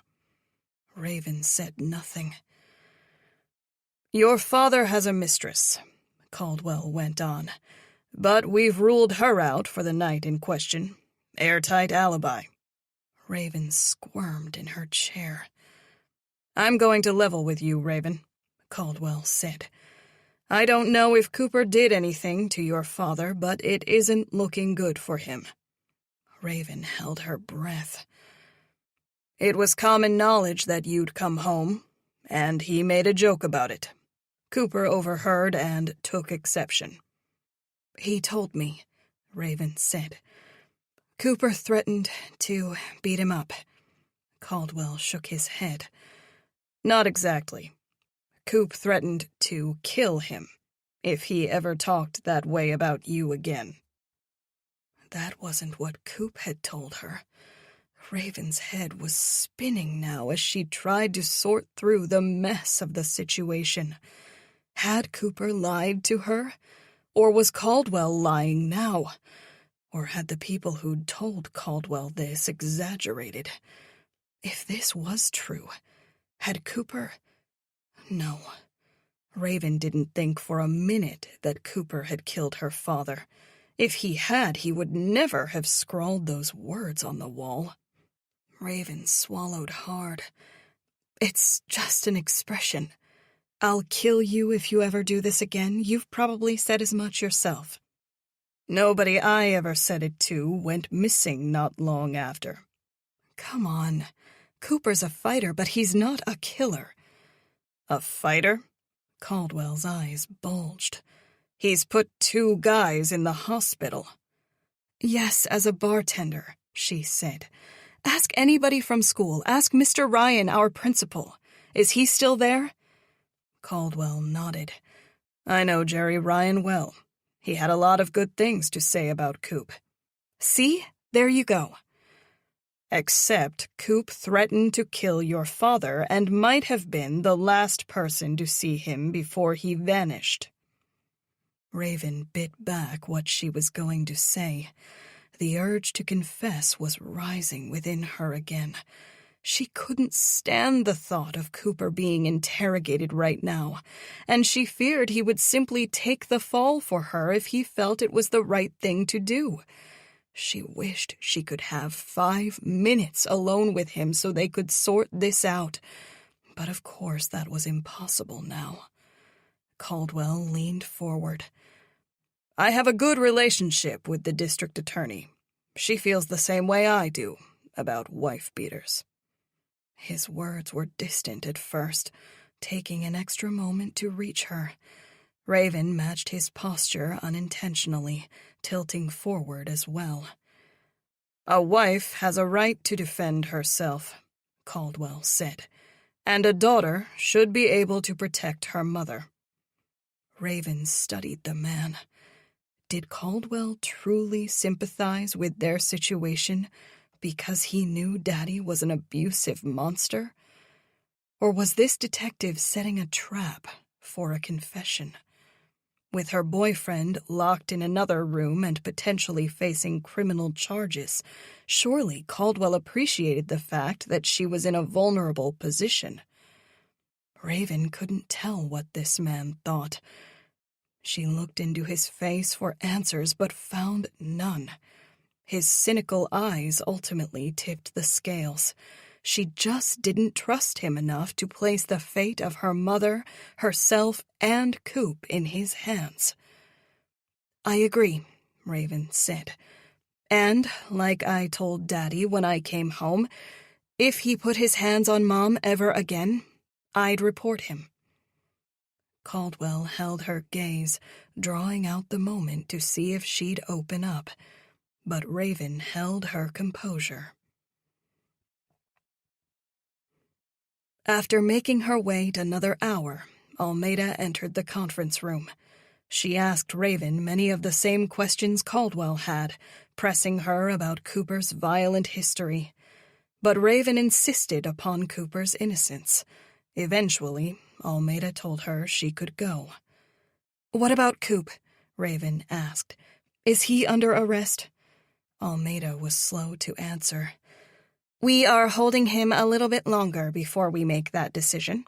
Raven said nothing. "Your father has a mistress," Caldwell went on, "but we've ruled her out for the night in question. Airtight alibi." Raven squirmed in her chair. "I'm going to level with you, Raven," Caldwell said. "I don't know if Cooper did anything to your father, but it isn't looking good for him." Raven held her breath. "It was common knowledge that you'd come home, and he made a joke about it. Cooper overheard and took exception." "He told me," Raven said. "Cooper threatened to beat him up." Caldwell shook his head. "Not exactly. Coop threatened to kill him if he ever talked that way about you again." That wasn't what Coop had told her. Raven's head was spinning now as she tried to sort through the mess of the situation. Had Cooper lied to her? Or was Caldwell lying now? Or had the people who'd told Caldwell this exaggerated? If this was true, had Cooper... No. Raven didn't think for a minute that Cooper had killed her father. If he had, he would never have scrawled those words on the wall. Raven swallowed hard. "It's just an expression. I'll kill you if you ever do this again. You've probably said as much yourself." "Nobody I ever said it to went missing not long after." "Come on. Cooper's a fighter, but he's not a killer." "A fighter?" Caldwell's eyes bulged. "He's put 2 guys in the hospital." "Yes, as a bartender," she said. "Ask anybody from school. Ask Mr. Ryan, our principal. Is he still there?" Caldwell nodded. "I know Jerry Ryan well. He had a lot of good things to say about Coop." "See? There you go." "Except Coop threatened to kill your father and might have been the last person to see him before he vanished." Raven bit back what she was going to say. The urge to confess was rising within her again. She couldn't stand the thought of Cooper being interrogated right now, and she feared he would simply take the fall for her if he felt it was the right thing to do. She wished she could have 5 minutes alone with him so they could sort this out. But of course that was impossible now. Caldwell leaned forward. "I have a good relationship with the district attorney. She feels the same way I do, about wife-beaters." His words were distant at first, taking an extra moment to reach her. Raven matched his posture unintentionally, tilting forward as well. "A wife has a right to defend herself," Caldwell said, "and a daughter should be able to protect her mother." Raven studied the man. Did Caldwell truly sympathize with their situation because he knew Daddy was an abusive monster? Or was this detective setting a trap for a confession? With her boyfriend locked in another room and potentially facing criminal charges, surely Caldwell appreciated the fact that she was in a vulnerable position. Raven couldn't tell what this man thought. She looked into his face for answers but found none. His cynical eyes ultimately tipped the scales. She just didn't trust him enough to place the fate of her mother, herself, and Coop in his hands. "I agree," Raven said. "And, like I told Daddy when I came home, if he put his hands on Mom ever again, I'd report him." Caldwell held her gaze, drawing out the moment to see if she'd open up, but Raven held her composure. After making her wait another hour, Almeida entered the conference room. She asked Raven many of the same questions Caldwell had, pressing her about Cooper's violent history. But Raven insisted upon Cooper's innocence. Eventually, Almeida told her she could go. "What about Coop?" Raven asked. "Is he under arrest?" Almeida was slow to answer. "We are holding him a little bit longer before we make that decision."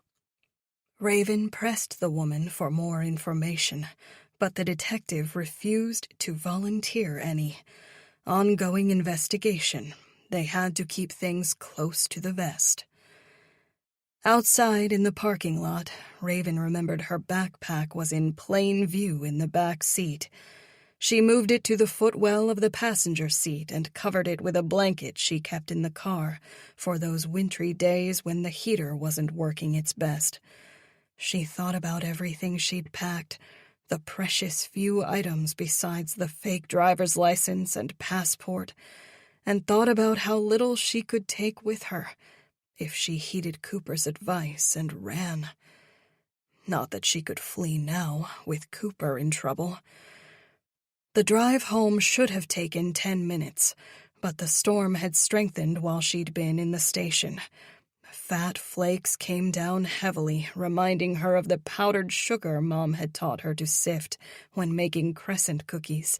Raven pressed the woman for more information, but the detective refused to volunteer any. Ongoing investigation. They had to keep things close to the vest. Outside in the parking lot, Raven remembered her backpack was in plain view in the back seat. She moved it to the footwell of the passenger seat and covered it with a blanket she kept in the car for those wintry days when the heater wasn't working its best. She thought about everything she'd packed, the precious few items besides the fake driver's license and passport, and thought about how little she could take with her if she heeded Cooper's advice and ran. Not that she could flee now, with Cooper in trouble. The drive home should have taken 10 minutes, but the storm had strengthened while she'd been in the station. Fat flakes came down heavily, reminding her of the powdered sugar Mom had taught her to sift when making crescent cookies.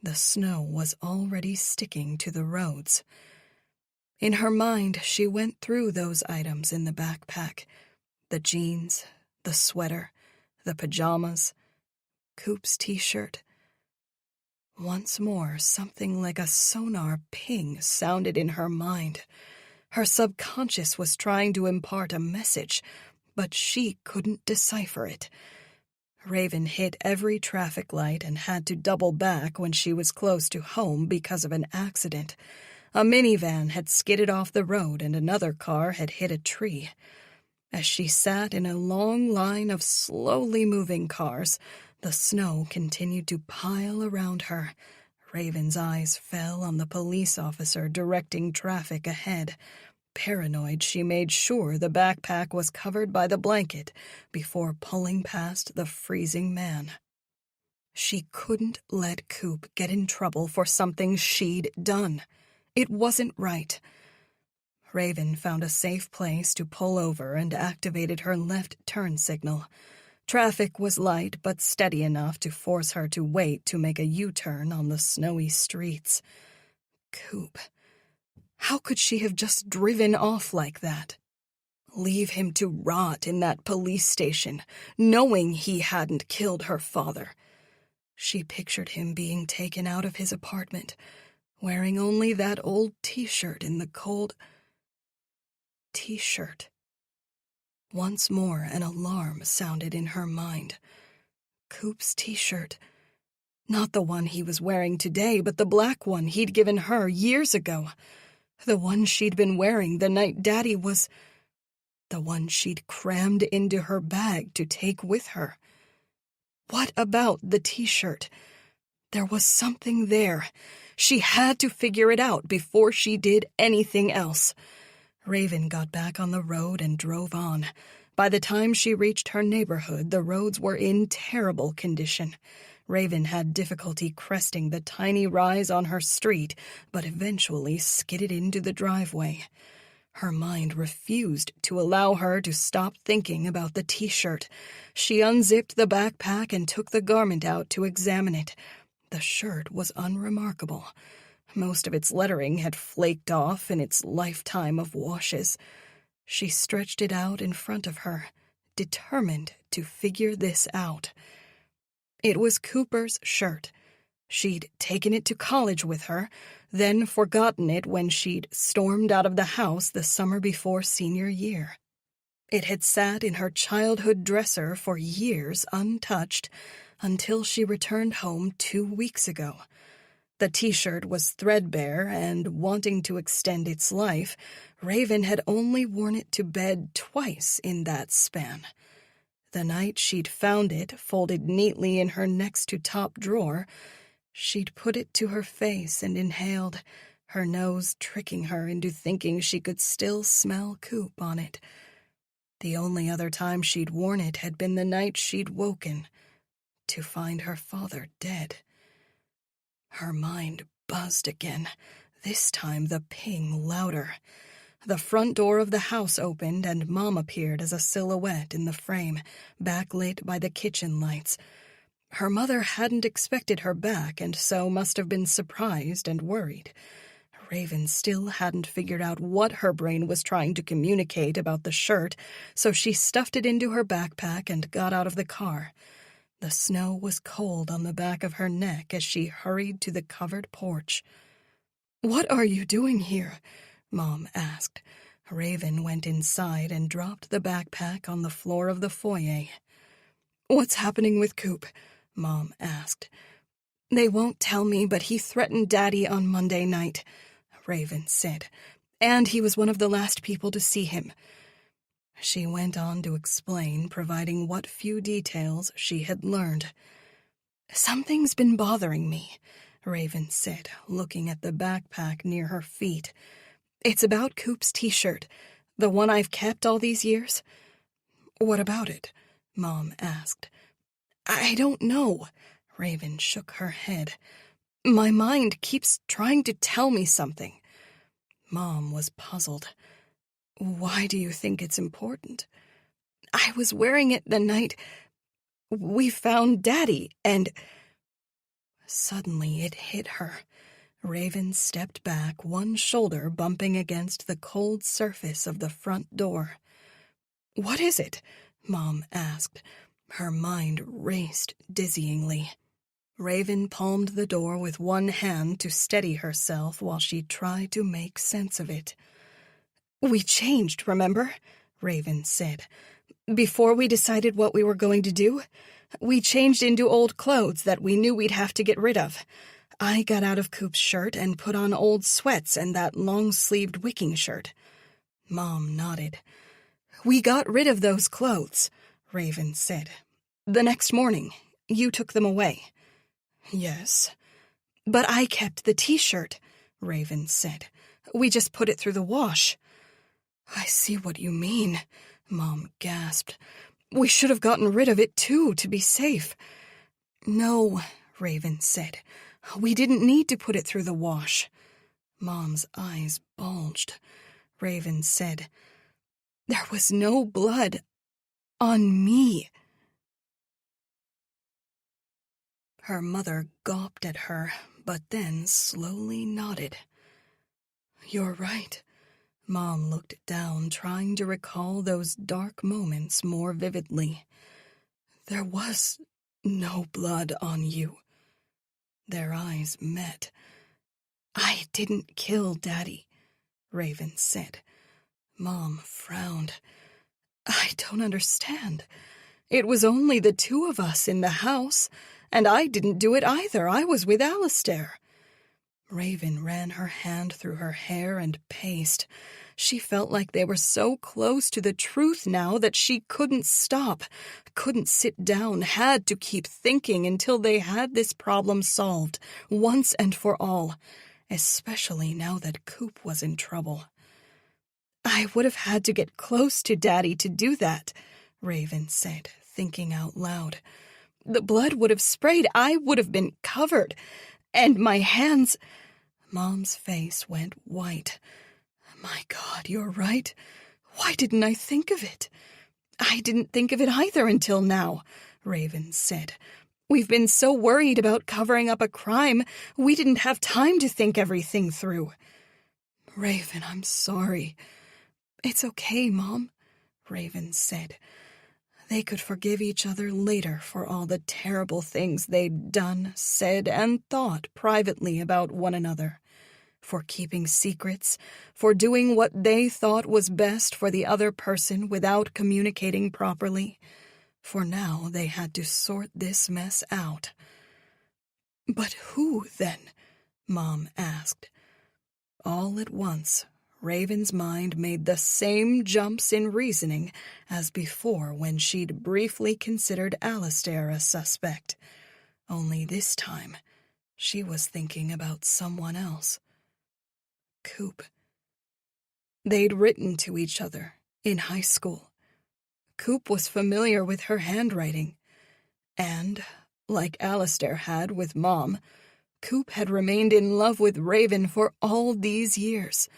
The snow was already sticking to the roads. In her mind, she went through those items in the backpack. The jeans, the sweater, the pajamas, Coop's t-shirt. Once more, something like a sonar ping sounded in her mind. Her subconscious was trying to impart a message, but she couldn't decipher it. Raven hit every traffic light and had to double back when she was close to home because of an accident. A minivan had skidded off the road and another car had hit a tree. As she sat in a long line of slowly moving cars, the snow continued to pile around her. Raven's eyes fell on the police officer directing traffic ahead. Paranoid, she made sure the backpack was covered by the blanket before pulling past the freezing man. She couldn't let Coop get in trouble for something she'd done. It wasn't right. Raven found a safe place to pull over and activated her left turn signal. Traffic was light but steady enough to force her to wait to make a U-turn on the snowy streets. Coop. How could she have just driven off like that? Leave him to rot in that police station, knowing he hadn't killed her father. She pictured him being taken out of his apartment, wearing only that old t-shirt in the cold. T-shirt. Once more an alarm sounded in her mind. Coop's t-shirt. Not the one he was wearing today, but the black one he'd given her years ago. The one she'd been wearing the night Daddy was... the one she'd crammed into her bag to take with her. What about the t-shirt? There was something there. She had to figure it out before she did anything else. Raven got back on the road and drove on. By the time she reached her neighborhood, the roads were in terrible condition. Raven had difficulty cresting the tiny rise on her street, but eventually skidded into the driveway. Her mind refused to allow her to stop thinking about the t-shirt. She unzipped the backpack and took the garment out to examine it. The shirt was unremarkable. Most of its lettering had flaked off in its lifetime of washes. She stretched it out in front of her, determined to figure this out. It was Cooper's shirt. She'd taken it to college with her, then forgotten it when she'd stormed out of the house the summer before senior year. It had sat in her childhood dresser for years untouched, until she returned home 2 weeks ago. The t-shirt was threadbare, and wanting to extend its life, Raven had only worn it to bed twice in that span. The night she'd found it, folded neatly in her next-to-top drawer, she'd put it to her face and inhaled, her nose tricking her into thinking she could still smell Coop on it. The only other time she'd worn it had been the night she'd woken to find her father dead. Her mind buzzed again, this time the ping louder. The front door of the house opened and Mom appeared as a silhouette in the frame, backlit by the kitchen lights. Her mother hadn't expected her back and so must have been surprised and worried. Raven still hadn't figured out what her brain was trying to communicate about the shirt, so she stuffed it into her backpack and got out of the car. The snow was cold on the back of her neck as she hurried to the covered porch. "What are you doing here?" Mom asked. Raven went inside and dropped the backpack on the floor of the foyer. "What's happening with Coop?" Mom asked. "They won't tell me, but he threatened Daddy on Monday night," Raven said, "and he was one of the last people to see him." She went on to explain, providing what few details she had learned. "Something's been bothering me," Raven said, looking at the backpack near her feet. "It's about Coop's t-shirt, the one I've kept all these years." "What about it?" Mom asked. "I don't know." Raven shook her head. "My mind keeps trying to tell me something." Mom was puzzled. "Why do you think it's important?" "I was wearing it the night we found Daddy, and..." Suddenly it hit her. Raven stepped back, one shoulder bumping against the cold surface of the front door. "What is it?" Mom asked. Her mind raced dizzyingly. Raven palmed the door with one hand to steady herself while she tried to make sense of it. "We changed, remember?" Raven said. "Before we decided what we were going to do, we changed into old clothes that we knew we'd have to get rid of. I got out of Coop's shirt and put on old sweats and that long-sleeved wicking shirt." Mom nodded. "We got rid of those clothes," Raven said. "The next morning, you took them away." "Yes." "But I kept the t-shirt," Raven said. "We just put it through the wash." "I see what you mean," Mom gasped. "We should have gotten rid of it, too, to be safe." "No," Raven said. "We didn't need to put it through the wash." Mom's eyes bulged. Raven said, "There was no blood on me." Her mother gawped at her, but then slowly nodded. "You're right." Mom looked down, trying to recall those dark moments more vividly. "There was no blood on you." Their eyes met. "I didn't kill Daddy," Raven said. Mom frowned. "I don't understand. It was only the two of us in the house, and I didn't do it either. I was with Alistair." Raven ran her hand through her hair and paced. She felt like they were so close to the truth now that she couldn't stop, couldn't sit down, had to keep thinking until they had this problem solved, once and for all, especially now that Coop was in trouble. "I would have had to get close to Daddy to do that," Raven said, thinking out loud. "The blood would have sprayed, I would have been covered, and my hands—" Mom's face went white. "My God, you're right. Why didn't I think of it?" "I didn't think of it either until now," Raven said. "We've been so worried about covering up a crime, we didn't have time to think everything through." "Raven, I'm sorry." "It's okay, Mom," Raven said. They could forgive each other later for all the terrible things they'd done, said, and thought privately about one another. For keeping secrets, for doing what they thought was best for the other person without communicating properly. For now they had to sort this mess out. "But who, then?" Mom asked. All at once, Raven's mind made the same jumps in reasoning as before when she'd briefly considered Alistair a suspect. Only this time, she was thinking about someone else. Coop. They'd written to each other in high school. Coop was familiar with her handwriting. And, like Alistair had with Mom, Coop had remained in love with Raven for all these years.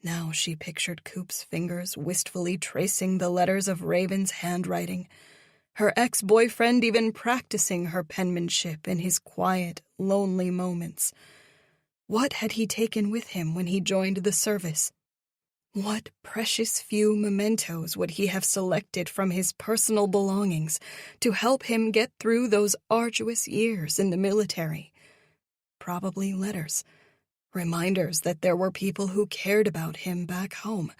Now she pictured Coop's fingers wistfully tracing the letters of Raven's handwriting, her ex-boyfriend even practicing her penmanship in his quiet, lonely moments. What had he taken with him when he joined the service? What precious few mementos would he have selected from his personal belongings to help him get through those arduous years in the military? Probably letters. Reminders that there were people who cared about him back home.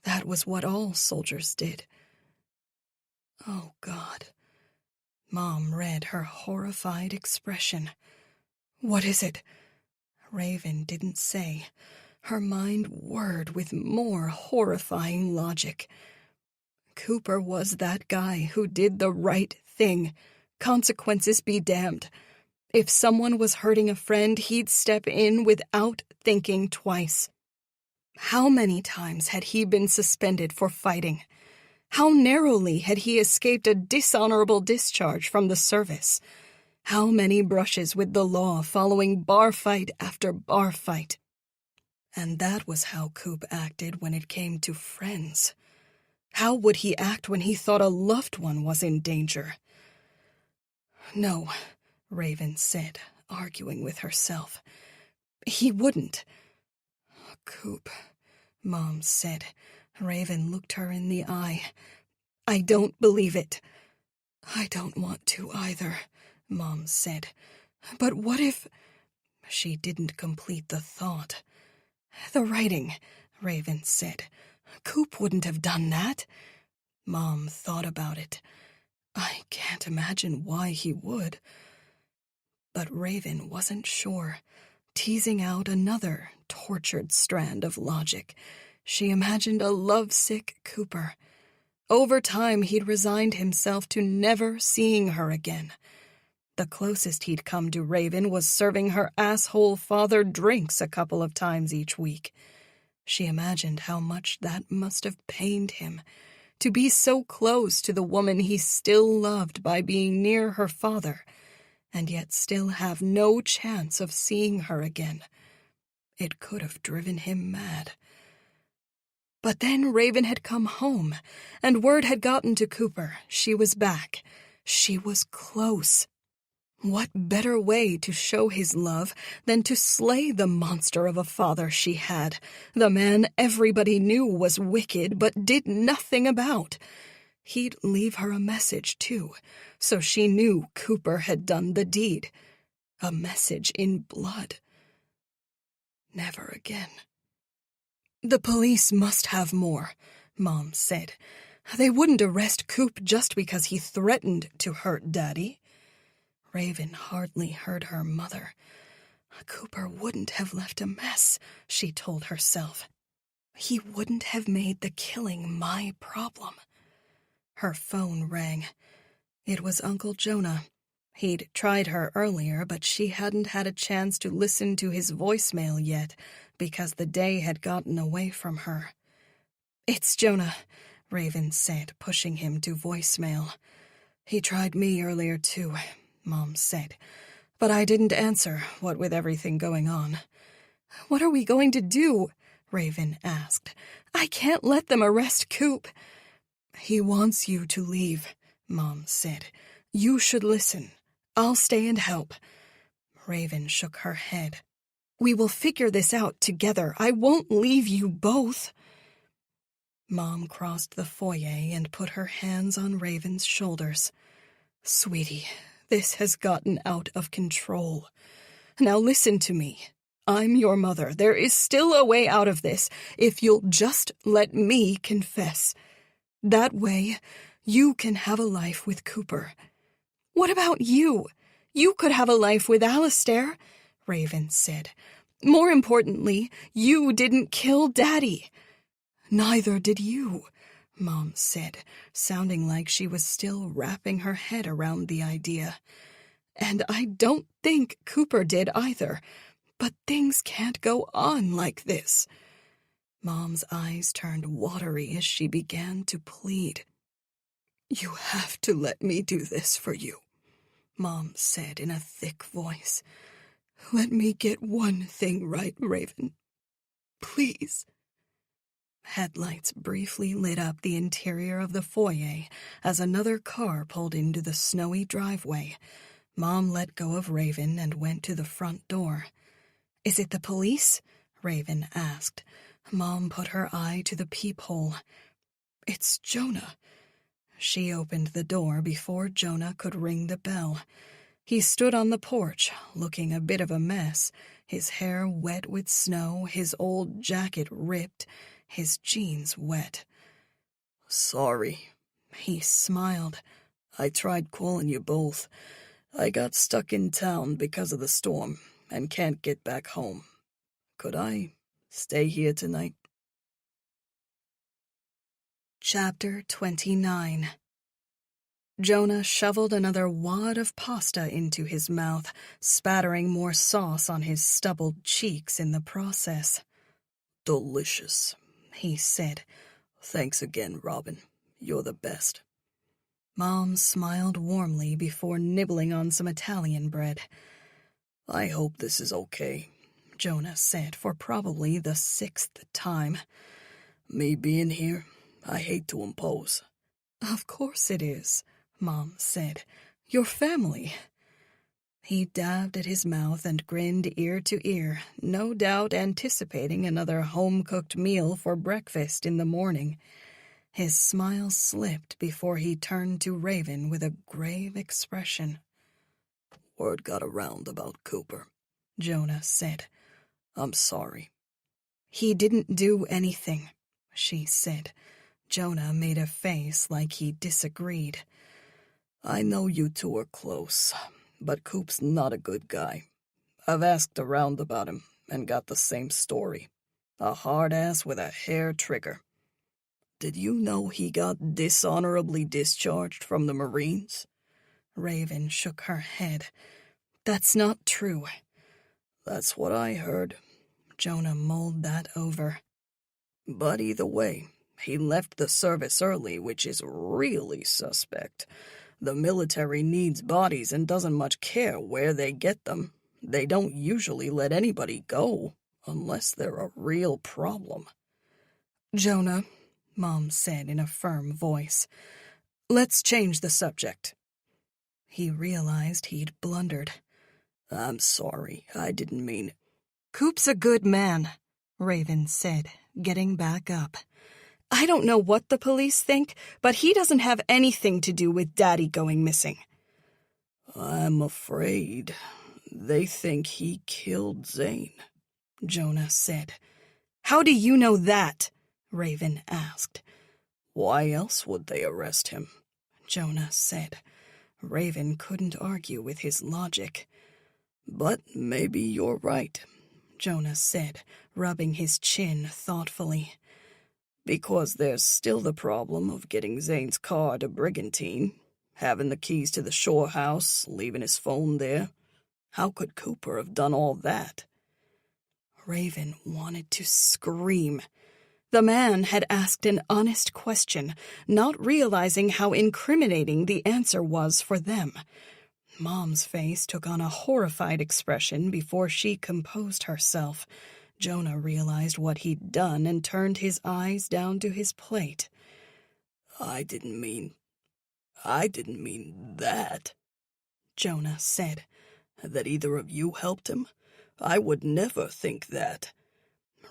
That was what all soldiers did. Oh, God. Mom read her horrified expression. "What is it?" Raven didn't say. Her mind whirred with more horrifying logic. Cooper was that guy who did the right thing. Consequences be damned. If someone was hurting a friend, he'd step in without thinking twice. How many times had he been suspended for fighting? How narrowly had he escaped a dishonorable discharge from the service? How many brushes with the law following bar fight after bar fight? And that was how Coop acted when it came to friends. How would he act when he thought a loved one was in danger? "No," Raven said, arguing with herself. "He wouldn't." "Coop," Mom said. Raven looked her in the eye. "I don't believe it." "I don't want to either," Mom said. "But what if—" She didn't complete the thought. "The writing," Raven said. "Coop wouldn't have done that." Mom thought about it. "I can't imagine why he would." But Raven wasn't sure. Teasing out another tortured strand of logic, she imagined a lovesick Cooper. Over time, he'd resigned himself to never seeing her again. The closest he'd come to Raven was serving her asshole father drinks a couple of times each week. She imagined how much that must have pained him, to be so close to the woman he still loved by being near her father, and yet still have no chance of seeing her again. It could have driven him mad. But then Raven had come home, and word had gotten to Cooper. She was back. She was close. What better way to show his love than to slay the monster of a father she had, the man everybody knew was wicked but did nothing about? He'd leave her a message, too, so she knew Cooper had done the deed. A message in blood. Never again. "The police must have more," Mom said. "They wouldn't arrest Coop just because he threatened to hurt Daddy." Raven hardly heard her mother. Cooper wouldn't have left a mess, she told herself. He wouldn't have made the killing my problem. Her phone rang. It was Uncle Jonah. He'd tried her earlier, but she hadn't had a chance to listen to his voicemail yet because the day had gotten away from her. "It's Jonah," Raven said, pushing him to voicemail. "He tried me earlier, too," Mom said. "But I didn't answer, what with everything going on." "What are we going to do?" Raven asked. "I can't let them arrest Coop." "He wants you to leave," Mom said. "You should listen. I'll stay and help." Raven shook her head. "We will figure this out together. I won't leave you both." Mom crossed the foyer and put her hands on Raven's shoulders. "Sweetie, this has gotten out of control. Now listen to me. I'm your mother. There is still a way out of this if you'll just let me confess. That way, you can have a life with Cooper." "What about you? You could have a life with Alistair," Raven said. "More importantly, you didn't kill Daddy." "Neither did you," Mom said, sounding like she was still wrapping her head around the idea. "And I don't think Cooper did either. But things can't go on like this." Mom's eyes turned watery as she began to plead. "You have to let me do this for you," Mom said in a thick voice. "Let me get one thing right, Raven. Please." Headlights briefly lit up the interior of the foyer as another car pulled into the snowy driveway. Mom let go of Raven and went to the front door. "Is it the police?" Raven asked. Mom put her eye to the peephole. "It's Jonah." She opened the door before Jonah could ring the bell. He stood on the porch, looking a bit of a mess, his hair wet with snow, his old jacket ripped, his jeans wet. "Sorry," he smiled. "I tried calling you both. I got stuck in town because of the storm and can't get back home. Could I stay here tonight?" Chapter 29. Jonah shoveled another wad of pasta into his mouth, spattering more sauce on his stubbled cheeks in the process. "Delicious," he said. "Thanks again, Robin. You're the best." Mom smiled warmly before nibbling on some Italian bread. "I hope this is okay," Jonah said for probably the 6th time. "Me being here, I hate to impose." "Of course it is," Mom said. "Your family." He dabbed at his mouth and grinned ear to ear, no doubt anticipating another home-cooked meal for breakfast in the morning. His smile slipped before he turned to Raven with a grave expression. "Word got around about Cooper," Jonah said. "I'm sorry." "He didn't do anything," she said. Jonah made a face like he disagreed. "I know you two are close, but Coop's not a good guy. I've asked around about him and got the same story. A hard ass with a hair trigger. Did you know he got dishonorably discharged from the Marines?" Raven shook her head. "That's not true." "That's what I heard." Jonah mulled that over. "But either way, he left the service early, which is really suspect. The military needs bodies and doesn't much care where they get them. They don't usually let anybody go, unless they're a real problem." "Jonah," Mom said in a firm voice, "let's change the subject." He realized he'd blundered. "I'm sorry, I didn't mean..." "Coop's a good man," Raven said, getting back up. "I don't know what the police think, but he doesn't have anything to do with Daddy going missing." "I'm afraid they think he killed Zane," Jonah said. "How do you know that?" Raven asked. "Why else would they arrest him?" Jonah said. Raven couldn't argue with his logic. But maybe you're right, Jonah said, rubbing his chin thoughtfully. Because there's still the problem of getting Zane's car to Brigantine, having the keys to the shore house, leaving his phone there. How could Cooper have done all that? Raven wanted to scream. The man had asked an honest question, not realizing how incriminating the answer was for them. Mom's face took on a horrified expression before she composed herself. Jonah realized what he'd done and turned his eyes down to his plate. I didn't mean that, Jonah said. That either of you helped him? I would never think that.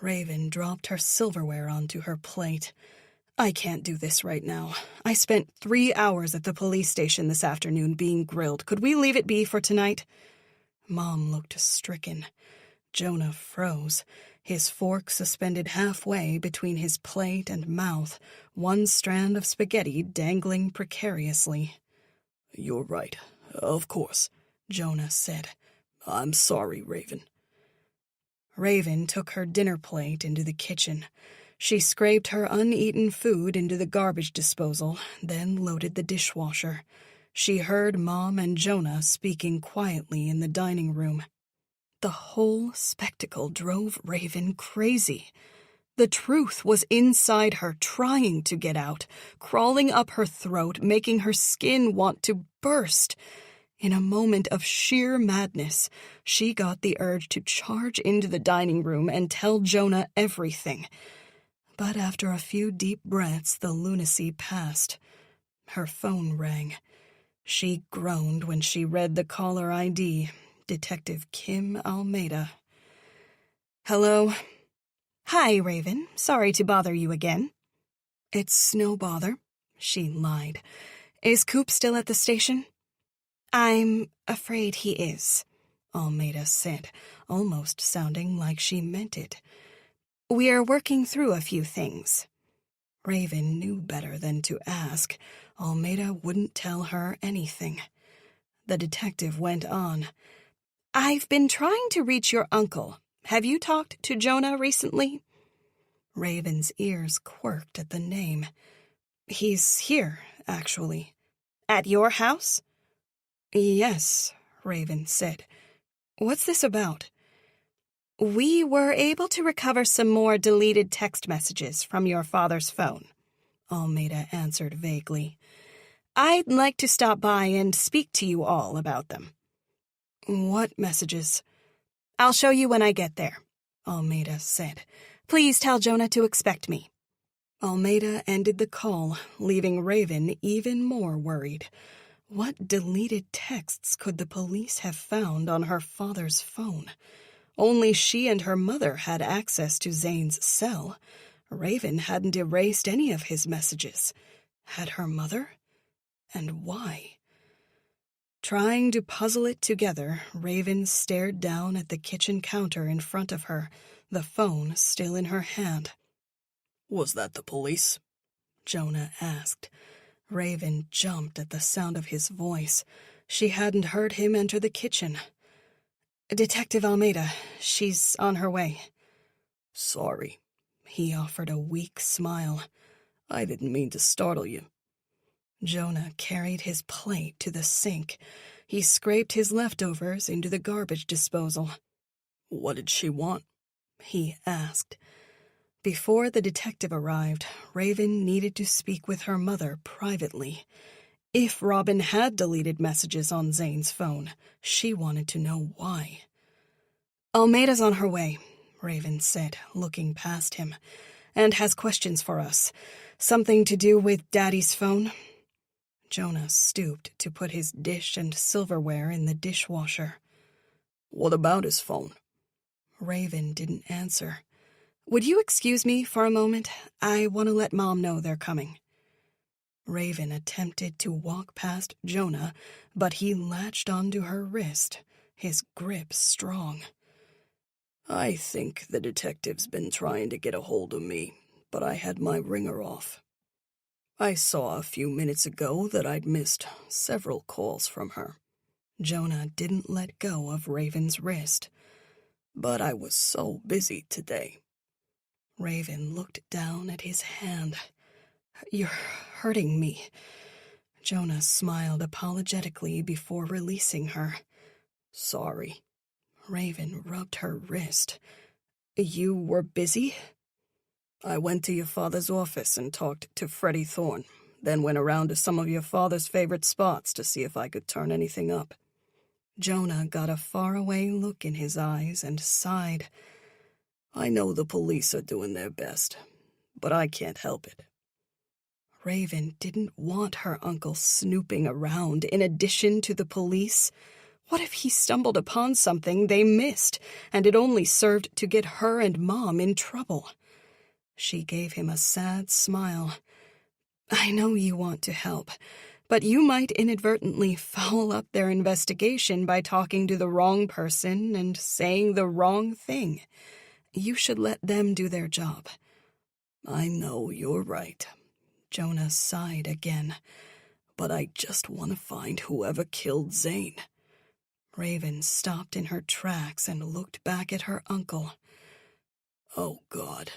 Raven dropped her silverware onto her plate. I can't do this right now. I spent 3 hours at the police station this afternoon being grilled. Could we leave it be for tonight? Mom looked stricken. Jonah froze, his fork suspended halfway between his plate and mouth, one strand of spaghetti dangling precariously. You're right, of course, Jonah said. I'm sorry, Raven. Raven took her dinner plate into the kitchen. She scraped her uneaten food into the garbage disposal, then loaded the dishwasher. She heard Mom and Jonah speaking quietly in the dining room. The whole spectacle drove Raven crazy. The truth was inside her, trying to get out, crawling up her throat, making her skin want to burst. In a moment of sheer madness, she got the urge to charge into the dining room and tell Jonah everything. But after a few deep breaths, the lunacy passed. Her phone rang. She groaned when she read the caller ID, Detective Kim Almeida. Hello? Hi, Raven. Sorry to bother you again. It's no bother, she lied. Is Coop still at the station? I'm afraid he is, Almeida said, almost sounding like she meant it. We're working through a few things. Raven knew better than to ask. Almeida wouldn't tell her anything. The detective went on. I've been trying to reach your uncle. Have you talked to Jonah recently? Raven's ears quirked at the name. He's here, actually. At your house? Yes, Raven said. What's this about? We were able to recover some more deleted text messages from your father's phone, Almeida answered vaguely. I'd like to stop by and speak to you all about them. What messages? I'll show you when I get there, Almeida said. Please tell Jonah to expect me. Almeida ended the call, leaving Raven even more worried. What deleted texts could the police have found on her father's phone? Only she and her mother had access to Zane's cell. Raven hadn't erased any of his messages. Had her mother? And why? Trying to puzzle it together, Raven stared down at the kitchen counter in front of her, the phone still in her hand. Was that the police? Jonah asked. Raven jumped at the sound of his voice. She hadn't heard him enter the kitchen. Detective Almeida, she's on her way. Sorry. He offered a weak smile. I didn't mean to startle you. Jonah carried his plate to the sink. He scraped his leftovers into the garbage disposal. What did she want? He asked. Before the detective arrived, Raven needed to speak with her mother privately. If Robin had deleted messages on Zane's phone, she wanted to know why. Almeida's on her way, Raven said, looking past him, and has questions for us. Something to do with Daddy's phone? Jonah stooped to put his dish and silverware in the dishwasher. What about his phone? Raven didn't answer. Would you excuse me for a moment? I want to let Mom know they're coming. Raven attempted to walk past Jonah, but he latched onto her wrist, his grip strong. I think the detective's been trying to get a hold of me, but I had my ringer off. I saw a few minutes ago that I'd missed several calls from her. Jonah didn't let go of Raven's wrist. But I was so busy today. Raven looked down at his hand. You're hurting me. Jonah smiled apologetically before releasing her. Sorry. Raven rubbed her wrist. You were busy? I went to your father's office and talked to Freddie Thorne, then went around to some of your father's favorite spots to see if I could turn anything up. Jonah got a faraway look in his eyes and sighed. I know the police are doing their best, but I can't help it. Raven didn't want her uncle snooping around in addition to the police. What if he stumbled upon something they missed, and it only served to get her and Mom in trouble? She gave him a sad smile. I know you want to help, but you might inadvertently foul up their investigation by talking to the wrong person and saying the wrong thing. You should let them do their job. I know you're right. Jonah sighed again. But I just want to find whoever killed Zane. Raven stopped in her tracks and looked back at her uncle. Oh, God.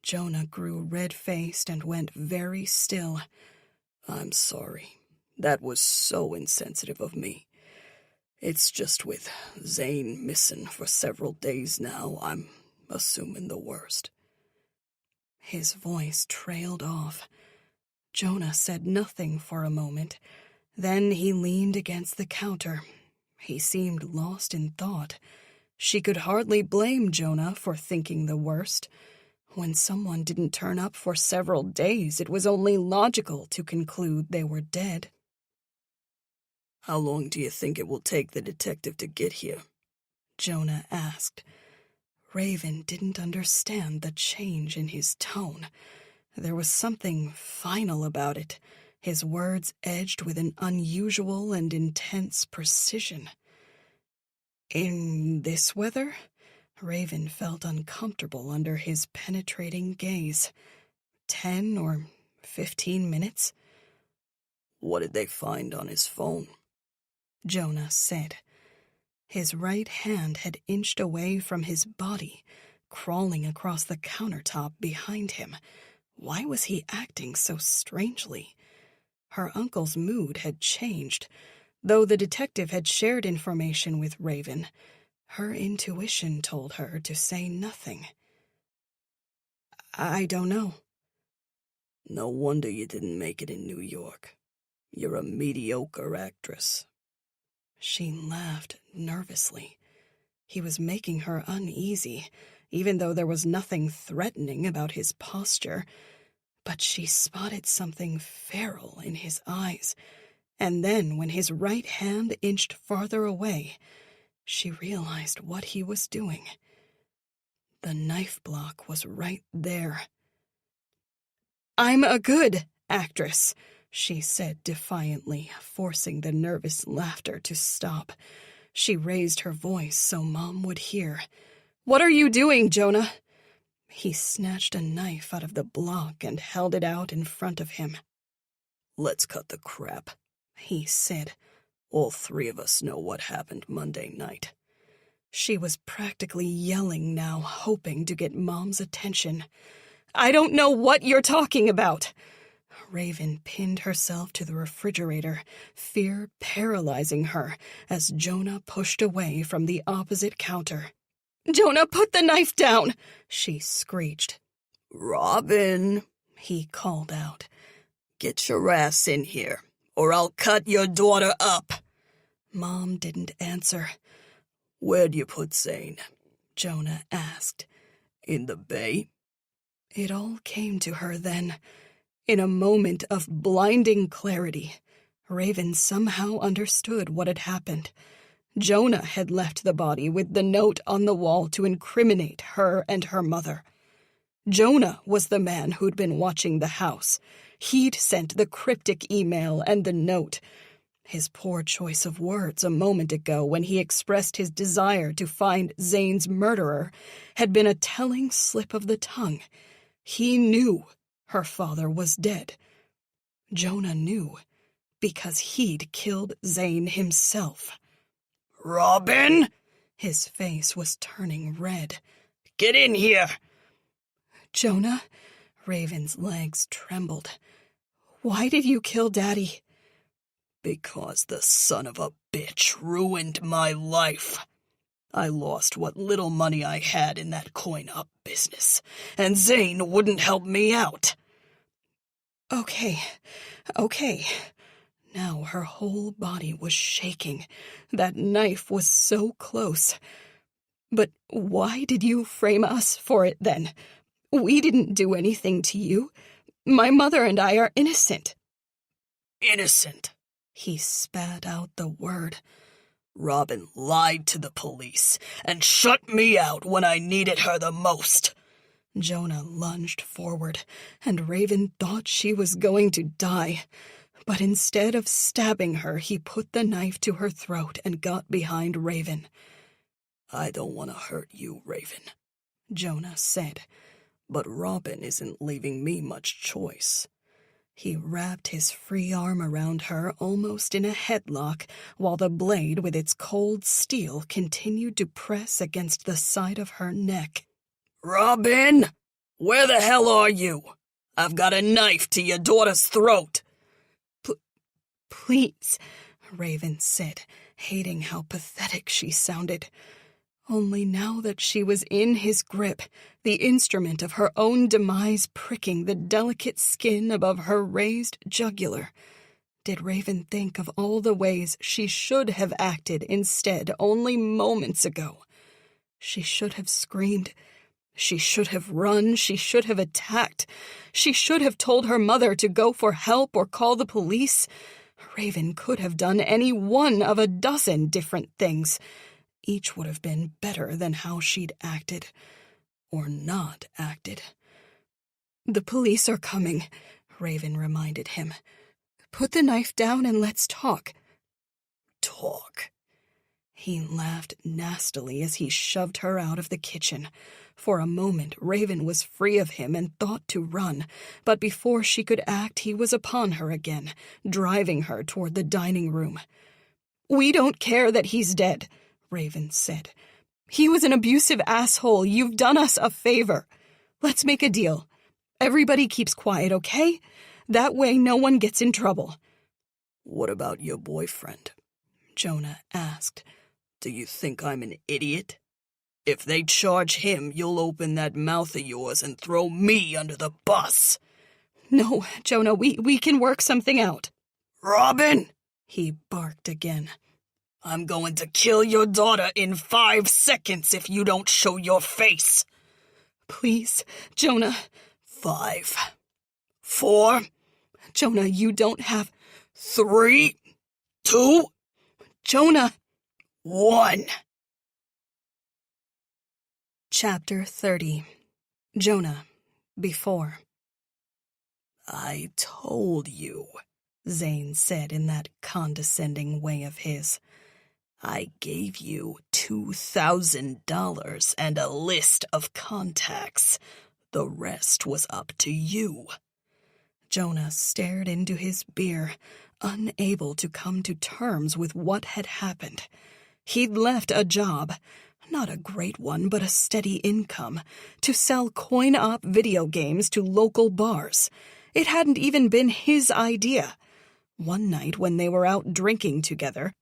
Jonah grew red-faced and went very still. I'm sorry. That was so insensitive of me. It's just with Zane missing for several days now, I'm assuming the worst. His voice trailed off. Jonah said nothing for a moment. Then he leaned against the counter. He seemed lost in thought. She could hardly blame Jonah for thinking the worst. When someone didn't turn up for several days, it was only logical to conclude they were dead. How long do you think it will take the detective to get here? Jonah asked. Raven didn't understand the change in his tone. There was something final about it, his words edged with an unusual and intense precision. In this weather? Raven felt uncomfortable under his penetrating gaze. 10 or 15 minutes? What did they find on his phone? Jonah said. His right hand had inched away from his body, crawling across the countertop behind him. Why was he acting so strangely? Her uncle's mood had changed. Though the detective had shared information with Raven, her intuition told her to say nothing. I don't know. No wonder you didn't make it in New York. You're a mediocre actress. She laughed nervously. He was making her uneasy, even though there was nothing threatening about his posture. But she spotted something feral in his eyes, and then when his right hand inched farther away, she realized what he was doing. The knife block was right there. I'm a good actress, she said defiantly, forcing the nervous laughter to stop. She raised her voice so Mom would hear. What are you doing, Jonah? He snatched a knife out of the block and held it out in front of him. Let's cut the crap, he said. All three of us know what happened Monday night. She was practically yelling now, hoping to get Mom's attention. I don't know what you're talking about. Raven pinned herself to the refrigerator, fear paralyzing her as Jonah pushed away from the opposite counter. Jonah, put the knife down, she screeched. Robin, he called out. Get your ass in here, or I'll cut your daughter up. Mom didn't answer. Where'd you put Zane? Jonah asked. In the bay? It all came to her then. In a moment of blinding clarity, Raven somehow understood what had happened. Jonah had left the body with the note on the wall to incriminate her and her mother. Jonah was the man who'd been watching the house. He'd sent the cryptic email and the note. His poor choice of words a moment ago when he expressed his desire to find Zane's murderer had been a telling slip of the tongue. He knew her father was dead. Jonah knew because he'd killed Zane himself. Robin? His face was turning red. Get in here! Jonah? Raven's legs trembled. Why did you kill Daddy? Because the son of a bitch ruined my life. I lost what little money I had in that coin-op business, and Zane wouldn't help me out. Okay. Now her whole body was shaking. That knife was so close. But why did you frame us for it then? We didn't do anything to you. My mother and I are innocent. Innocent? He spat out the word. Robin lied to the police and shut me out when I needed her the most. Jonah lunged forward, and Raven thought she was going to die. But instead of stabbing her, he put the knife to her throat and got behind Raven. I don't want to hurt you, Raven, Jonah said, but Robin isn't leaving me much choice. He wrapped his free arm around her almost in a headlock, while the blade with its cold steel continued to press against the side of her neck. Robin! Where the hell are you? I've got a knife to your daughter's throat. Please, Raven said, hating how pathetic she sounded. Only now that she was in his grip, the instrument of her own demise pricking the delicate skin above her raised jugular, did Raven think of all the ways she should have acted instead only moments ago. She should have screamed. She should have run. She should have attacked. She should have told her mother to go for help or call the police. Raven could have done any one of a dozen different things. Each would have been better than how she'd acted. Or not acted. The police are coming, Raven reminded him. Put the knife down and let's talk. Talk? He laughed nastily as he shoved her out of the kitchen. For a moment, Raven was free of him and thought to run, but before she could act, he was upon her again, driving her toward the dining room. We don't care that he's dead, Raven said. He was an abusive asshole. You've done us a favor. Let's make a deal. Everybody keeps quiet, okay? That way no one gets in trouble. What about your boyfriend? Jonah asked. Do you think I'm an idiot? If they charge him, you'll open that mouth of yours and throw me under the bus. No, Jonah, we can work something out. Robin! He barked again. I'm going to kill your daughter in 5 seconds if you don't show your face. Please, Jonah. 5, 4. Jonah, you don't have... 3, 2. Jonah. 1. Chapter 30. Jonah. Before. I told you, Zane said in that condescending way of his. I gave you $2,000 and a list of contacts. The rest was up to you. Jonah stared into his beer, unable to come to terms with what had happened. He'd left a job, not a great one but a steady income, to sell coin-op video games to local bars. It hadn't even been his idea. One night when they were out drinking together,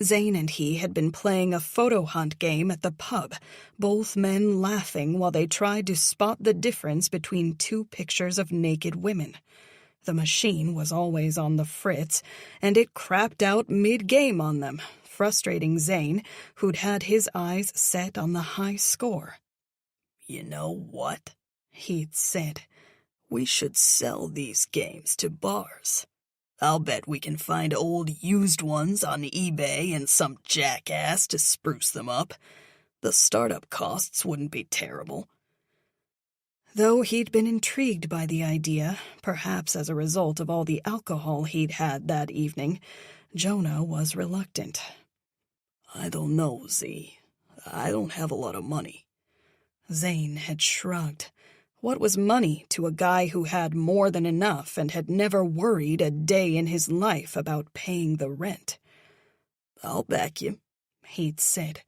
Zane and he had been playing a photo hunt game at the pub, both men laughing while they tried to spot the difference between 2 pictures of naked women. The machine was always on the fritz, and it crapped out mid-game on them, frustrating Zane, who'd had his eyes set on the high score. You know what? He'd said. We should sell these games to bars. I'll bet we can find old used ones on eBay and some jackass to spruce them up. The startup costs wouldn't be terrible. Though he'd been intrigued by the idea, perhaps as a result of all the alcohol he'd had that evening, Jonah was reluctant. I don't know, Z. I don't have a lot of money. Zane had shrugged. What was money to a guy who had more than enough and had never worried a day in his life about paying the rent? I'll back you, he'd said.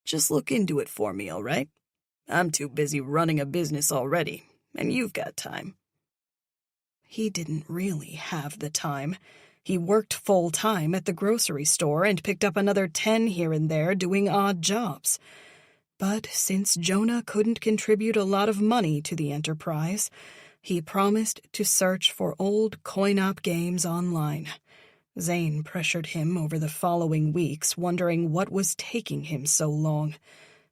"Just look into it for me, all right? I'm too busy running a business already, and you've got time." He didn't really have the time. He worked full-time at the grocery store and picked up another 10 here and there doing odd jobs. But since Jonah couldn't contribute a lot of money to the enterprise, he promised to search for old coin-op games online. Zane pressured him over the following weeks, wondering what was taking him so long.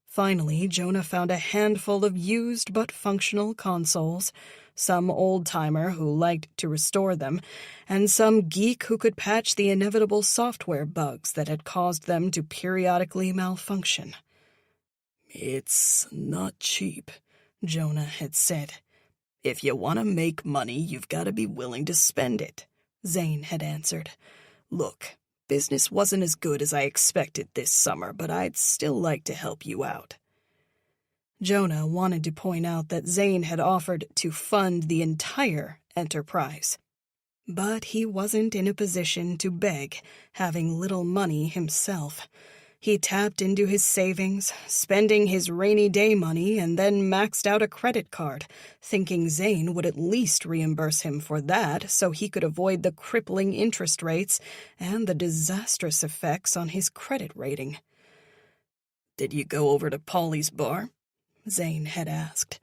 Finally, Jonah found a handful of used but functional consoles, some old-timer who liked to restore them, and some geek who could patch the inevitable software bugs that had caused them to periodically malfunction. "It's not cheap," Jonah had said. "If you want to make money, you've got to be willing to spend it," Zane had answered. "Look, business wasn't as good as I expected this summer, but I'd still like to help you out." Jonah wanted to point out that Zane had offered to fund the entire enterprise. But he wasn't in a position to beg, having little money himself. He tapped into his savings, spending his rainy day money, and then maxed out a credit card, thinking Zane would at least reimburse him for that so he could avoid the crippling interest rates and the disastrous effects on his credit rating. "Did you go over to Polly's bar?" Zane had asked.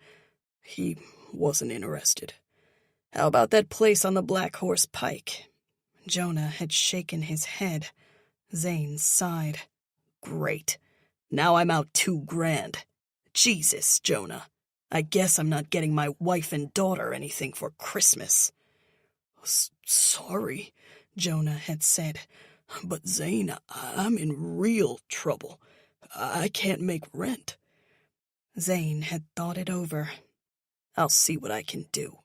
"He wasn't interested." "How about that place on the Black Horse Pike?" Jonah had shaken his head. Zane sighed. "Great. Now I'm out $2,000. Jesus, Jonah. I guess I'm not getting my wife and daughter anything for Christmas." "Sorry," Jonah had said. "But Zane, I'm in real trouble. I can't make rent." Zane had thought it over. "I'll see what I can do."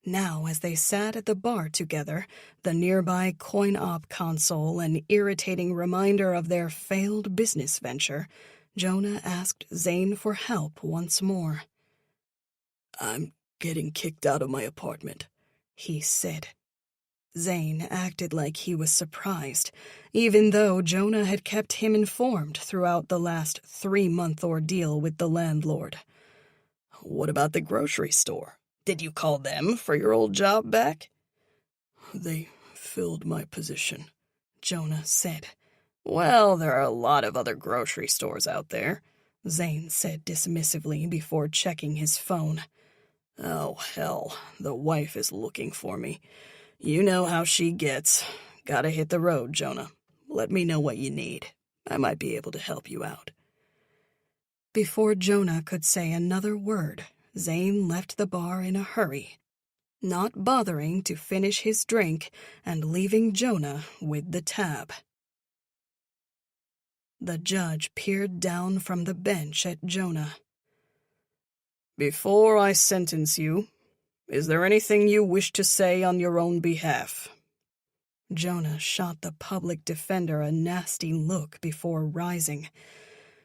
Now, as they sat at the bar together, the nearby coin-op console an irritating reminder of their failed business venture, Jonah asked Zane for help once more. "I'm getting kicked out of my apartment," he said. Zane acted like he was surprised, even though Jonah had kept him informed throughout the last 3-month ordeal with the landlord. "What about the grocery store? Did you call them for your old job back?" "They filled my position," Jonah said. "Well, there are a lot of other grocery stores out there," Zane said dismissively before checking his phone. "Oh, hell, the wife is looking for me. You know how she gets. Gotta hit the road, Jonah. Let me know what you need. I might be able to help you out." Before Jonah could say another word, Zane left the bar in a hurry, not bothering to finish his drink and leaving Jonah with the tab. The judge peered down from the bench at Jonah. "Before I sentence you, is there anything you wish to say on your own behalf?" Jonah shot the public defender a nasty look before rising.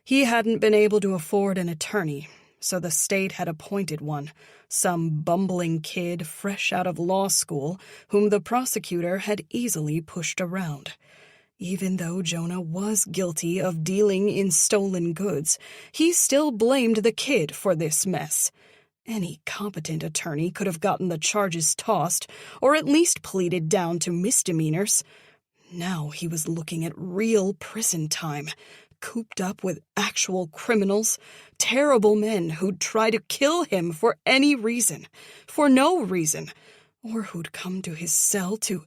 He hadn't been able to afford an attorney, so the state had appointed one, some bumbling kid fresh out of law school whom the prosecutor had easily pushed around. Even though Jonah was guilty of dealing in stolen goods, he still blamed the kid for this mess. Any competent attorney could have gotten the charges tossed, or at least pleaded down to misdemeanors. Now he was looking at real prison time, cooped up with actual criminals, terrible men who'd try to kill him for any reason, for no reason, or who'd come to his cell to...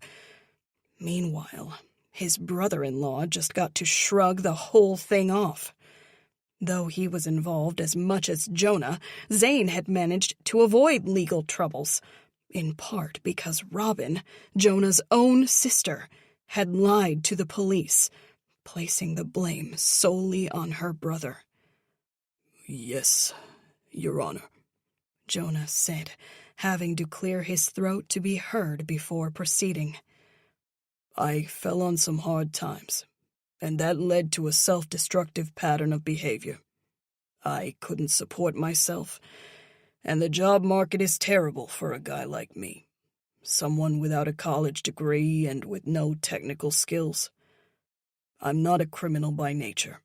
Meanwhile, his brother-in-law just got to shrug the whole thing off. Though he was involved as much as Jonah, Zane had managed to avoid legal troubles, in part because Robin, Jonah's own sister, had lied to the police, placing the blame solely on her brother. "Yes, Your Honor," Jonah said, having to clear his throat to be heard before proceeding. "I fell on some hard times, and that led to a self-destructive pattern of behavior. I couldn't support myself, and the job market is terrible for a guy like me, someone without a college degree and with no technical skills. I'm not a criminal by nature.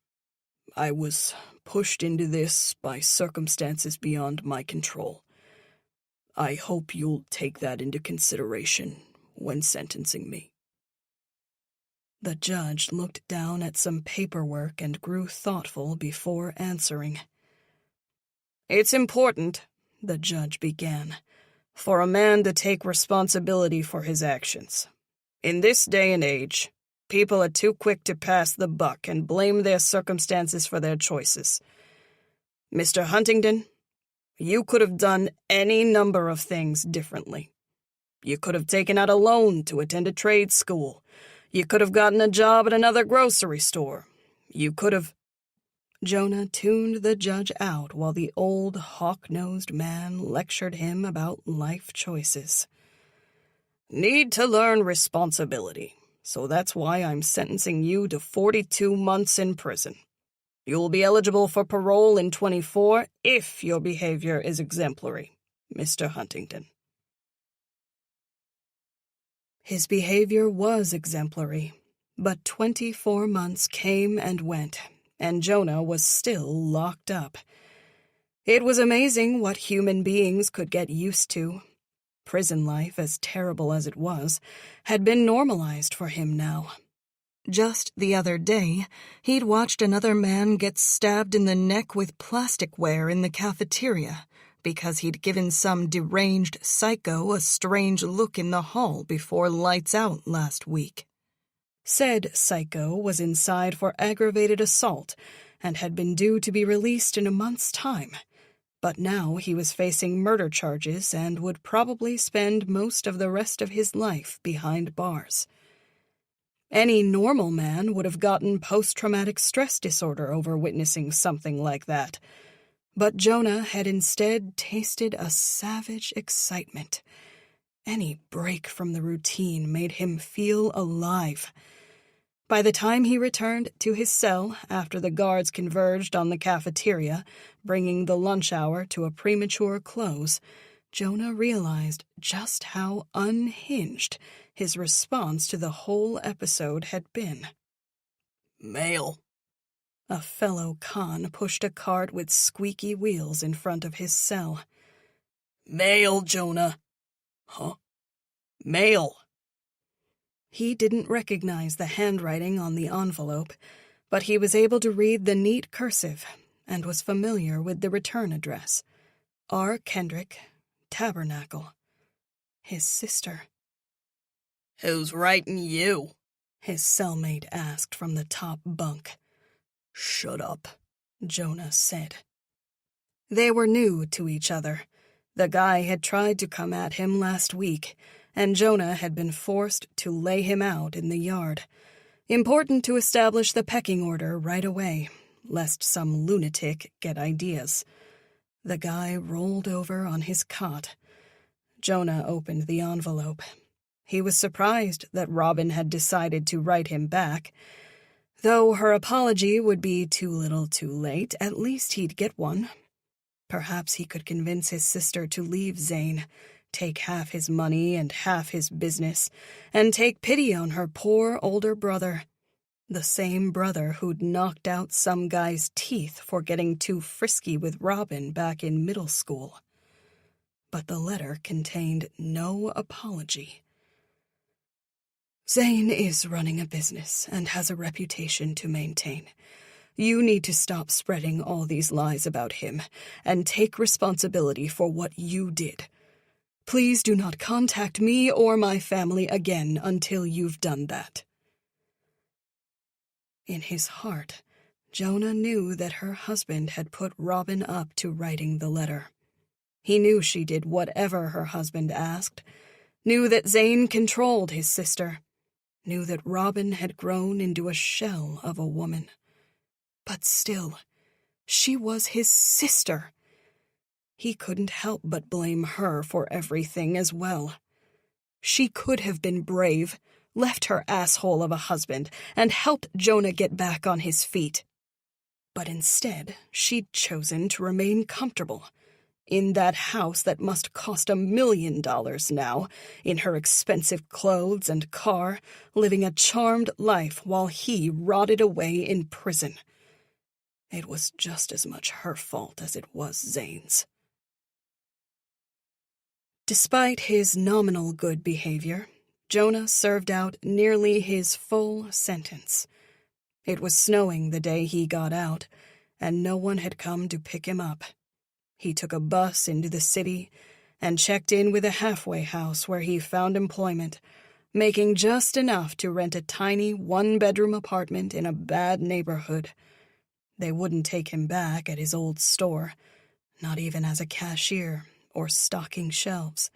I was pushed into this by circumstances beyond my control. I hope you'll take that into consideration when sentencing me." The judge looked down at some paperwork and grew thoughtful before answering. "It's important," the judge began, "for a man to take responsibility for his actions. In this day and age, people are too quick to pass the buck and blame their circumstances for their choices. Mr. Huntington, you could have done any number of things differently. You could have taken out a loan to attend a trade school. You could have gotten a job at another grocery store. You could have—" Jonah tuned the judge out while the old hawk-nosed man lectured him about life choices. "Need to learn responsibility, so that's why I'm sentencing you to 42 months in prison. You'll be eligible for parole in 24 if your behavior is exemplary, Mr. Huntington." His behavior was exemplary, but 24 months came and went, and Jonah was still locked up. It was amazing what human beings could get used to. Prison life, as terrible as it was, had been normalized for him now. Just the other day, he'd watched another man get stabbed in the neck with plasticware in the cafeteria because he'd given some deranged psycho a strange look in the hall before lights out last week. Said psycho was inside for aggravated assault and had been due to be released in a month's time, but now he was facing murder charges and would probably spend most of the rest of his life behind bars. Any normal man would have gotten post-traumatic stress disorder over witnessing something like that, but Jonah had instead tasted a savage excitement. Any break from the routine made him feel alive. By the time he returned to his cell after the guards converged on the cafeteria, bringing the lunch hour to a premature close, Jonah realized just how unhinged his response to the whole episode had been. "Mail." A fellow con pushed a cart with squeaky wheels in front of his cell. "Mail, Jonah." "Huh? Mail." He didn't recognize the handwriting on the envelope, but he was able to read the neat cursive and was familiar with the return address. R. Kendrick, Tabernacle. His sister. "Who's writing you?" his cellmate asked from the top bunk. "Shut up," Jonah said. They were new to each other. The guy had tried to come at him last week, and Jonah had been forced to lay him out in the yard. Important to establish the pecking order right away, lest some lunatic get ideas. The guy rolled over on his cot. Jonah opened the envelope. He was surprised that Robin had decided to write him back. Though her apology would be too little too late, at least he'd get one. Perhaps he could convince his sister to leave Zane, take half his money and half his business, and take pity on her poor older brother. The same brother who'd knocked out some guy's teeth for getting too frisky with Robin back in middle school. But the letter contained no apology. "Zane is running a business and has a reputation to maintain. You need to stop spreading all these lies about him and take responsibility for what you did. Please do not contact me or my family again until you've done that." In his heart, Jonah knew that her husband had put Robin up to writing the letter. He knew she did whatever her husband asked, knew that Zane controlled his sister, knew that Robin had grown into a shell of a woman. But still, she was his sister. He couldn't help but blame her for everything as well. She could have been brave, left her asshole of a husband, and helped Jonah get back on his feet. But instead, she'd chosen to remain comfortable, in that house that must cost $1 million now, in her expensive clothes and car, living a charmed life while he rotted away in prison. It was just as much her fault as it was Zane's. Despite his nominal good behavior, Jonah served out nearly his full sentence. It was snowing the day he got out, and no one had come to pick him up. He took a bus into the city and checked in with a halfway house where he found employment, making just enough to rent a tiny one-bedroom apartment in a bad neighborhood. They wouldn't take him back at his old store, not even as a cashier or stocking shelves.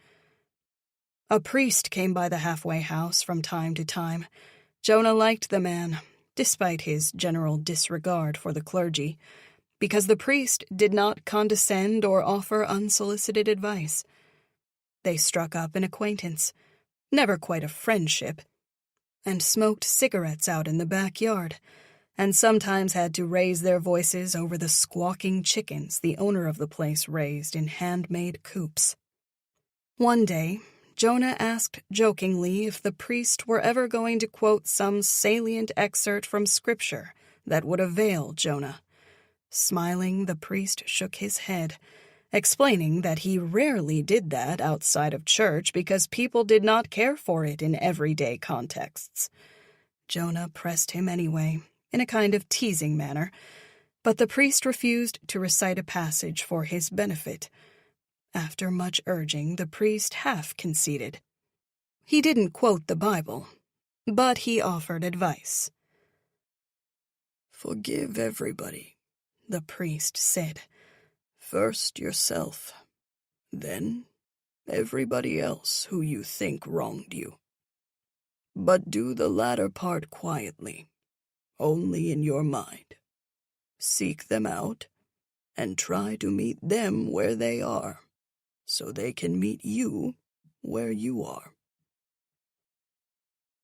A priest came by the halfway house from time to time. Jonah liked the man, despite his general disregard for the clergy, because the priest did not condescend or offer unsolicited advice. They struck up an acquaintance, never quite a friendship, and smoked cigarettes out in the backyard, and sometimes had to raise their voices over the squawking chickens the owner of the place raised in handmade coops. One day, Jonah asked jokingly if the priest were ever going to quote some salient excerpt from Scripture that would avail Jonah. Smiling, the priest shook his head, explaining that he rarely did that outside of church because people did not care for it in everyday contexts. Jonah pressed him anyway, in a kind of teasing manner, but the priest refused to recite a passage for his benefit. After much urging, the priest half conceded. He didn't quote the Bible, but he offered advice. "Forgive everybody," the priest said. "First yourself, then everybody else who you think wronged you. But do the latter part quietly, only in your mind. Seek them out, and try to meet them where they are, so they can meet you where you are."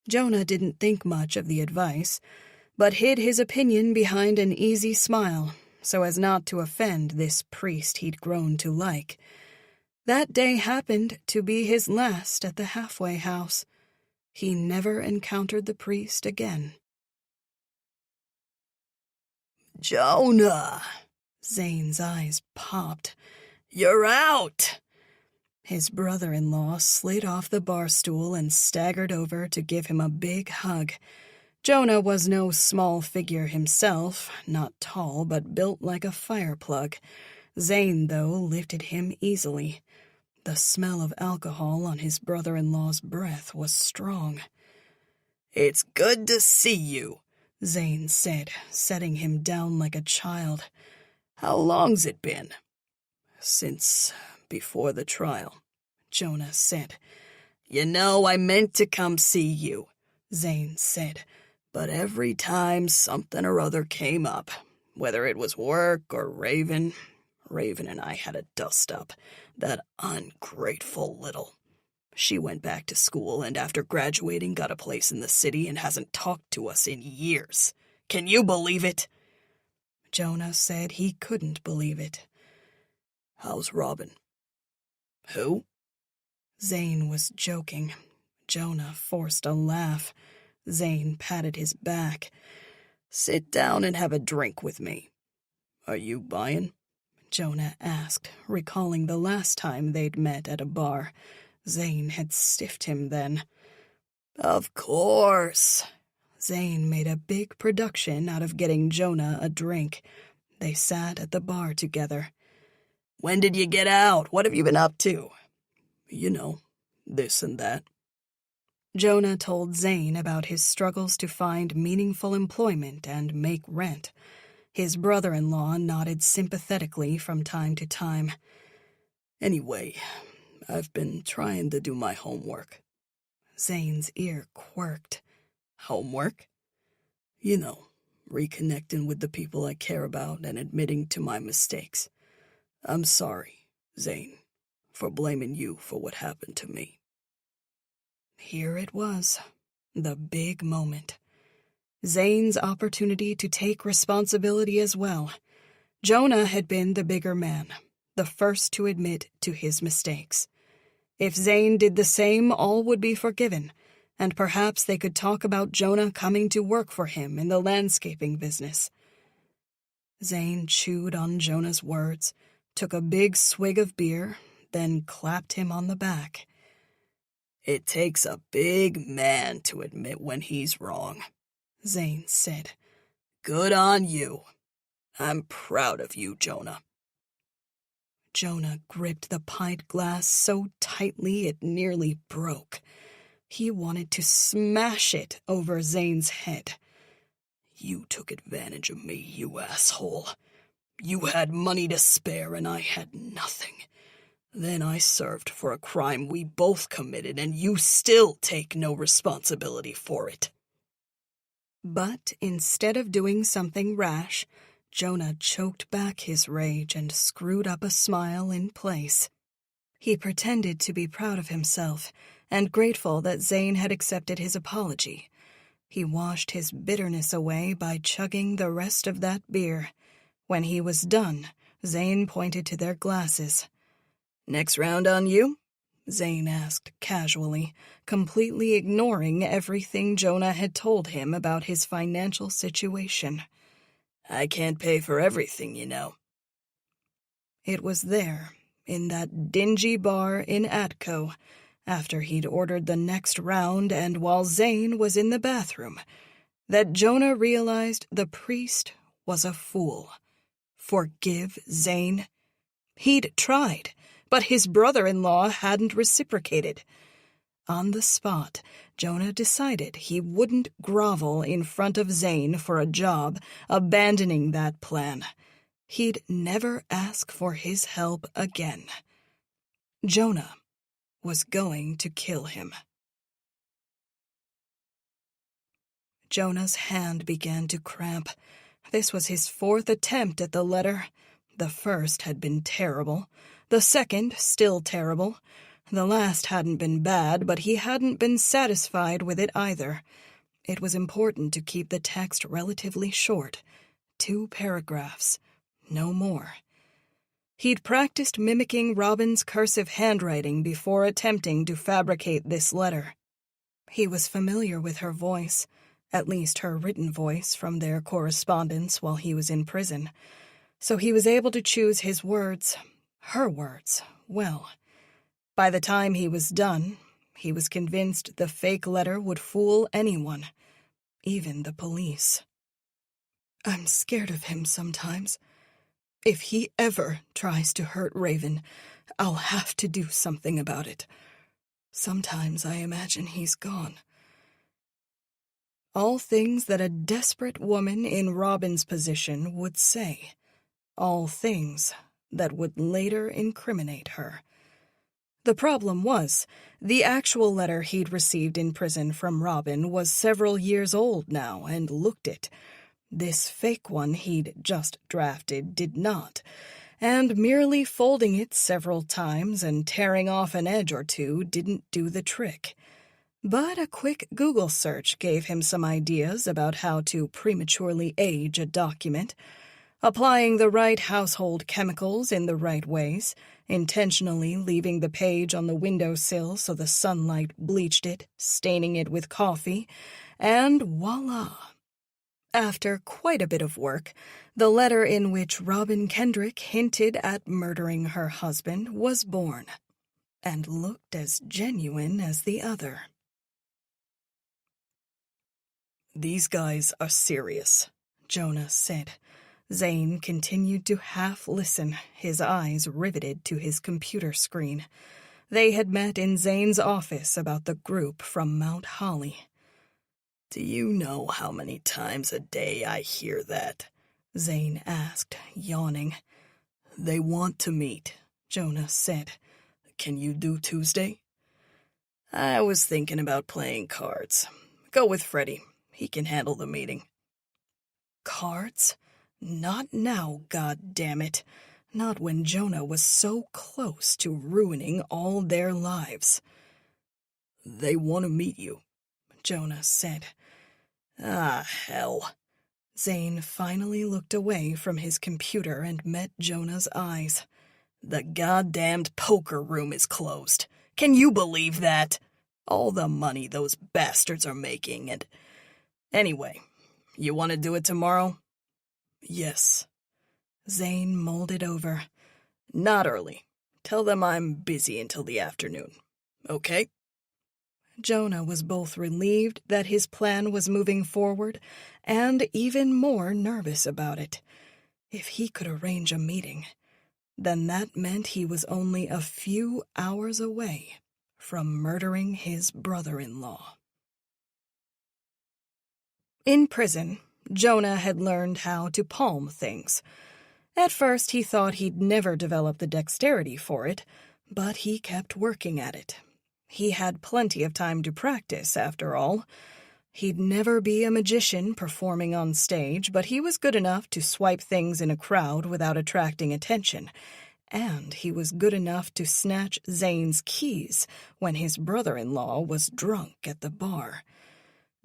Jonah didn't think much of the advice, but hid his opinion behind an easy smile, so as not to offend this priest he'd grown to like. That day happened to be his last at the halfway house. He never encountered the priest again. "Jonah!" Zane's eyes popped. "You're out!" His brother-in-law slid off the bar stool and staggered over to give him a big hug. Jonah was no small figure himself, not tall, but built like a fireplug. Zane, though, lifted him easily. The smell of alcohol on his brother-in-law's breath was strong. "It's good to see you," Zane said, setting him down like a child. "How long's it been?" "Since before the trial," Jonah said. "You know, I meant to come see you," Zane said. "but every time something or other came up, whether it was work or Raven and I had a dust-up, that ungrateful little. She went back to school and after graduating got a place in the city and hasn't talked to us in years. Can you believe it?" Jonah said he couldn't believe it. "How's Robin?" "Who?" Zane was joking. Jonah forced a laugh. Zane patted his back. "Sit down and have a drink with me." "Are you buying?" Jonah asked, recalling the last time they'd met at a bar. Zane had stiffed him then. "Of course." Zane made a big production out of getting Jonah a drink. They sat at the bar together. "When did you get out? What have you been up to?" "You know, this and that." Jonah told Zane about his struggles to find meaningful employment and make rent. His brother-in-law nodded sympathetically from time to time. "Anyway, I've been trying to do my homework." Zane's ear quirked. "Homework?" "You know, reconnecting with the people I care about and admitting to my mistakes. I'm sorry, Zane, for blaming you for what happened to me." Here it was, the big moment. Zane's opportunity to take responsibility as well. Jonah had been the bigger man, the first to admit to his mistakes. If Zane did the same, all would be forgiven, and perhaps they could talk about Jonah coming to work for him in the landscaping business. Zane chewed on Jonah's words, took a big swig of beer, then clapped him on the back. "It takes a big man to admit when he's wrong," Zane said. "Good on you. I'm proud of you, Jonah." Jonah gripped the pint glass so tightly it nearly broke. He wanted to smash it over Zane's head. "You took advantage of me, you asshole. You had money to spare and I had nothing. Then I served for a crime we both committed and you still take no responsibility for it." But instead of doing something rash, Jonah choked back his rage and screwed up a smile in place. He pretended to be proud of himself and grateful that Zane had accepted his apology. He washed his bitterness away by chugging the rest of that beer. When he was done, Zane pointed to their glasses. "Next round on you?" Zane asked casually, completely ignoring everything Jonah had told him about his financial situation. "I can't pay for everything, you know." It was there, in that dingy bar in Atco, after he'd ordered the next round and while Zane was in the bathroom, that Jonah realized the priest was a fool. Forgive Zane? He'd tried, but his brother-in-law hadn't reciprocated. On the spot, Jonah decided he wouldn't grovel in front of Zane for a job, abandoning that plan. He'd never ask for his help again. Jonah was going to kill him. Jonah's hand began to cramp. This was his fourth attempt at the letter. The first had been terrible. The second, still terrible. The last hadn't been bad, but he hadn't been satisfied with it either. It was important to keep the text relatively short. 2 paragraphs. No more. He'd practiced mimicking Robin's cursive handwriting before attempting to fabricate this letter. He was familiar with her voice, at least her written voice from their correspondence while he was in prison, so he was able to choose his words, her words, well. By the time he was done, he was convinced the fake letter would fool anyone, even the police. "I'm scared of him sometimes. If he ever tries to hurt Raven, I'll have to do something about it. Sometimes I imagine he's gone." All things that a desperate woman in Robin's position would say. All things that would later incriminate her. The problem was, the actual letter he'd received in prison from Robin was several years old now and looked it. This fake one he'd just drafted did not, and merely folding it several times and tearing off an edge or two didn't do the trick. But a quick Google search gave him some ideas about how to prematurely age a document, applying the right household chemicals in the right ways, intentionally leaving the page on the windowsill so the sunlight bleached it, staining it with coffee, and voila! After quite a bit of work, the letter in which Robin Kendrick hinted at murdering her husband was born, and looked as genuine as the other. "These guys are serious," Jonah said. Zane continued to half listen, his eyes riveted to his computer screen. They had met in Zane's office about the group from Mount Holly. "Do you know how many times a day I hear that?" Zane asked, yawning. "They want to meet," Jonah said. "Can you do Tuesday?" "I was thinking about playing cards. Go with Freddie. He can handle the meeting." Cards? Not now, goddammit. Not when Jonah was so close to ruining all their lives. "They want to meet you," Jonah said. "Ah, hell." Zane finally looked away from his computer and met Jonah's eyes. The goddamned poker room is closed. Can you believe that? All the money those bastards are making, and... Anyway, you want to do it tomorrow? Yes. Zane mulled it over. Not early. Tell them I'm busy until the afternoon. Okay? Jonah was both relieved that his plan was moving forward and even more nervous about it. If he could arrange a meeting, then that meant he was only a few hours away from murdering his brother-in-law. In prison, Jonah had learned how to palm things. At first, he thought he'd never develop the dexterity for it, but he kept working at it. He had plenty of time to practice, after all. He'd never be a magician performing on stage, but he was good enough to swipe things in a crowd without attracting attention. And he was good enough to snatch Zane's keys when his brother-in-law was drunk at the bar.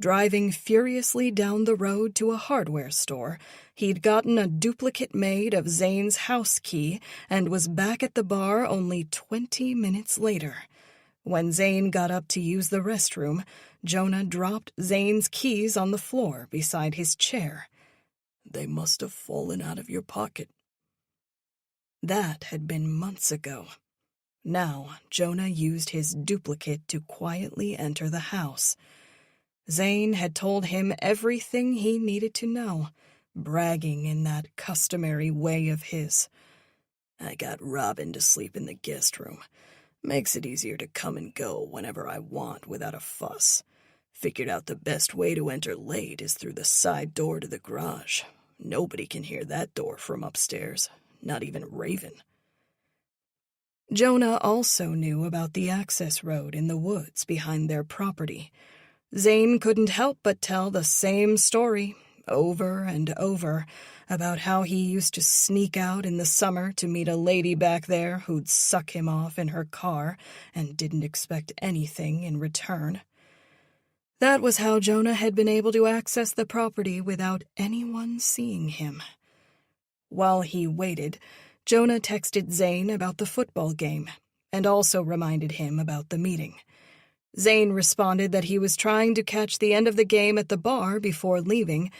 Driving furiously down the road to a hardware store, he'd gotten a duplicate made of Zane's house key and was back at the bar only 20 minutes later. When Zane got up to use the restroom, Jonah dropped Zane's keys on the floor beside his chair. They must have fallen out of your pocket. That had been months ago. Now Jonah used his duplicate to quietly enter the house. Zane had told him everything he needed to know, bragging in that customary way of his. I got Robin to sleep in the guest room. Makes it easier to come and go whenever I want without a fuss. Figured out the best way to enter late is through the side door to the garage. Nobody can hear that door from upstairs, not even Raven. Jonah also knew about the access road in the woods behind their property. Zane couldn't help but tell the same story, over and over, about how he used to sneak out in the summer to meet a lady back there who'd suck him off in her car and didn't expect anything in return. That was how Jonah had been able to access the property without anyone seeing him. While he waited, Jonah texted Zane about the football game and also reminded him about the meeting. Zane responded that he was trying to catch the end of the game at the bar before leaving,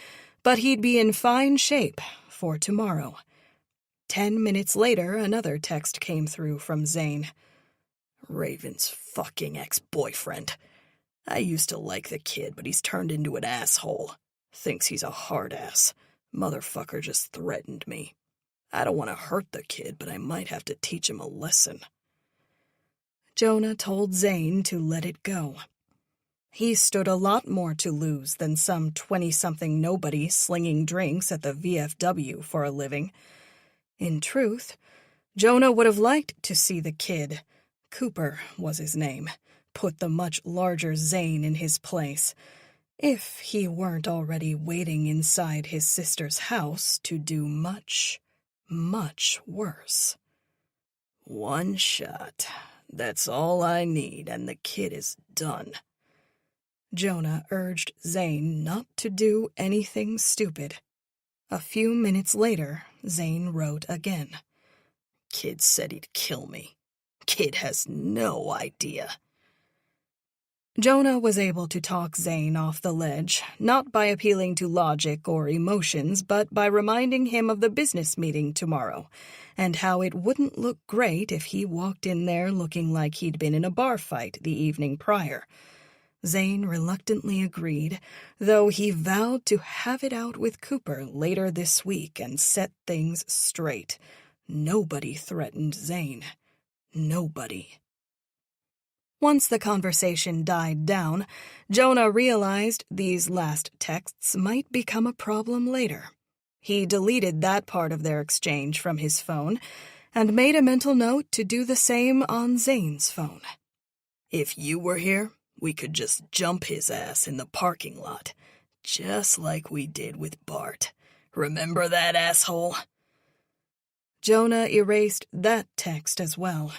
but he'd be in fine shape for tomorrow. 10 minutes later, another text came through from Zane. Raven's fucking ex-boyfriend. I used to like the kid, but he's turned into an asshole. Thinks he's a hard ass. Motherfucker just threatened me. I don't want to hurt the kid, but I might have to teach him a lesson. Jonah told Zane to let it go. He stood a lot more to lose than some 20-something nobody slinging drinks at the VFW for a living. In truth, Jonah would have liked to see the kid, Cooper was his name, put the much larger Zane in his place, if he weren't already waiting inside his sister's house to do much, much worse. One shot. That's all I need, and the kid is done. Jonah urged Zane not to do anything stupid. A few minutes later, Zane wrote again. Kid said he'd kill me. Kid has no idea. Jonah was able to talk Zane off the ledge, not by appealing to logic or emotions, but by reminding him of the business meeting tomorrow, and how it wouldn't look great if he walked in there looking like he'd been in a bar fight the evening prior. Zane reluctantly agreed, though he vowed to have it out with Cooper later this week and set things straight. Nobody threatened Zane. Nobody. Once the conversation died down, Jonah realized these last texts might become a problem later. He deleted that part of their exchange from his phone and made a mental note to do the same on Zane's phone. If you were here, we could just jump his ass in the parking lot, just like we did with Bart. Remember that asshole? Jonah erased that text as well.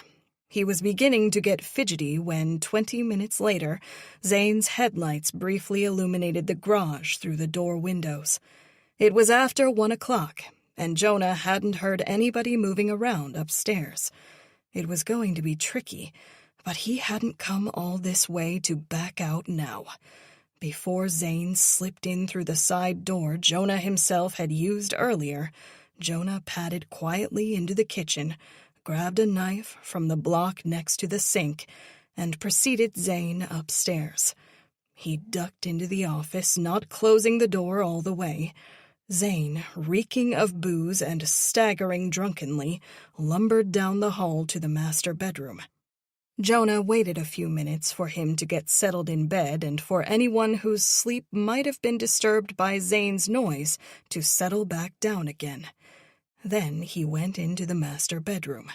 He was beginning to get fidgety when, 20 minutes later, Zane's headlights briefly illuminated the garage through the door windows. It was after 1 o'clock, and Jonah hadn't heard anybody moving around upstairs. It was going to be tricky, but he hadn't come all this way to back out now. Before Zane slipped in through the side door Jonah himself had used earlier, Jonah padded quietly into the kitchen, grabbed a knife from the block next to the sink, and preceded Zane upstairs. He ducked into the office, not closing the door all the way. Zane, reeking of booze and staggering drunkenly, lumbered down the hall to the master bedroom. Jonah waited a few minutes for him to get settled in bed and for anyone whose sleep might have been disturbed by Zane's noise to settle back down again. Then he went into the master bedroom.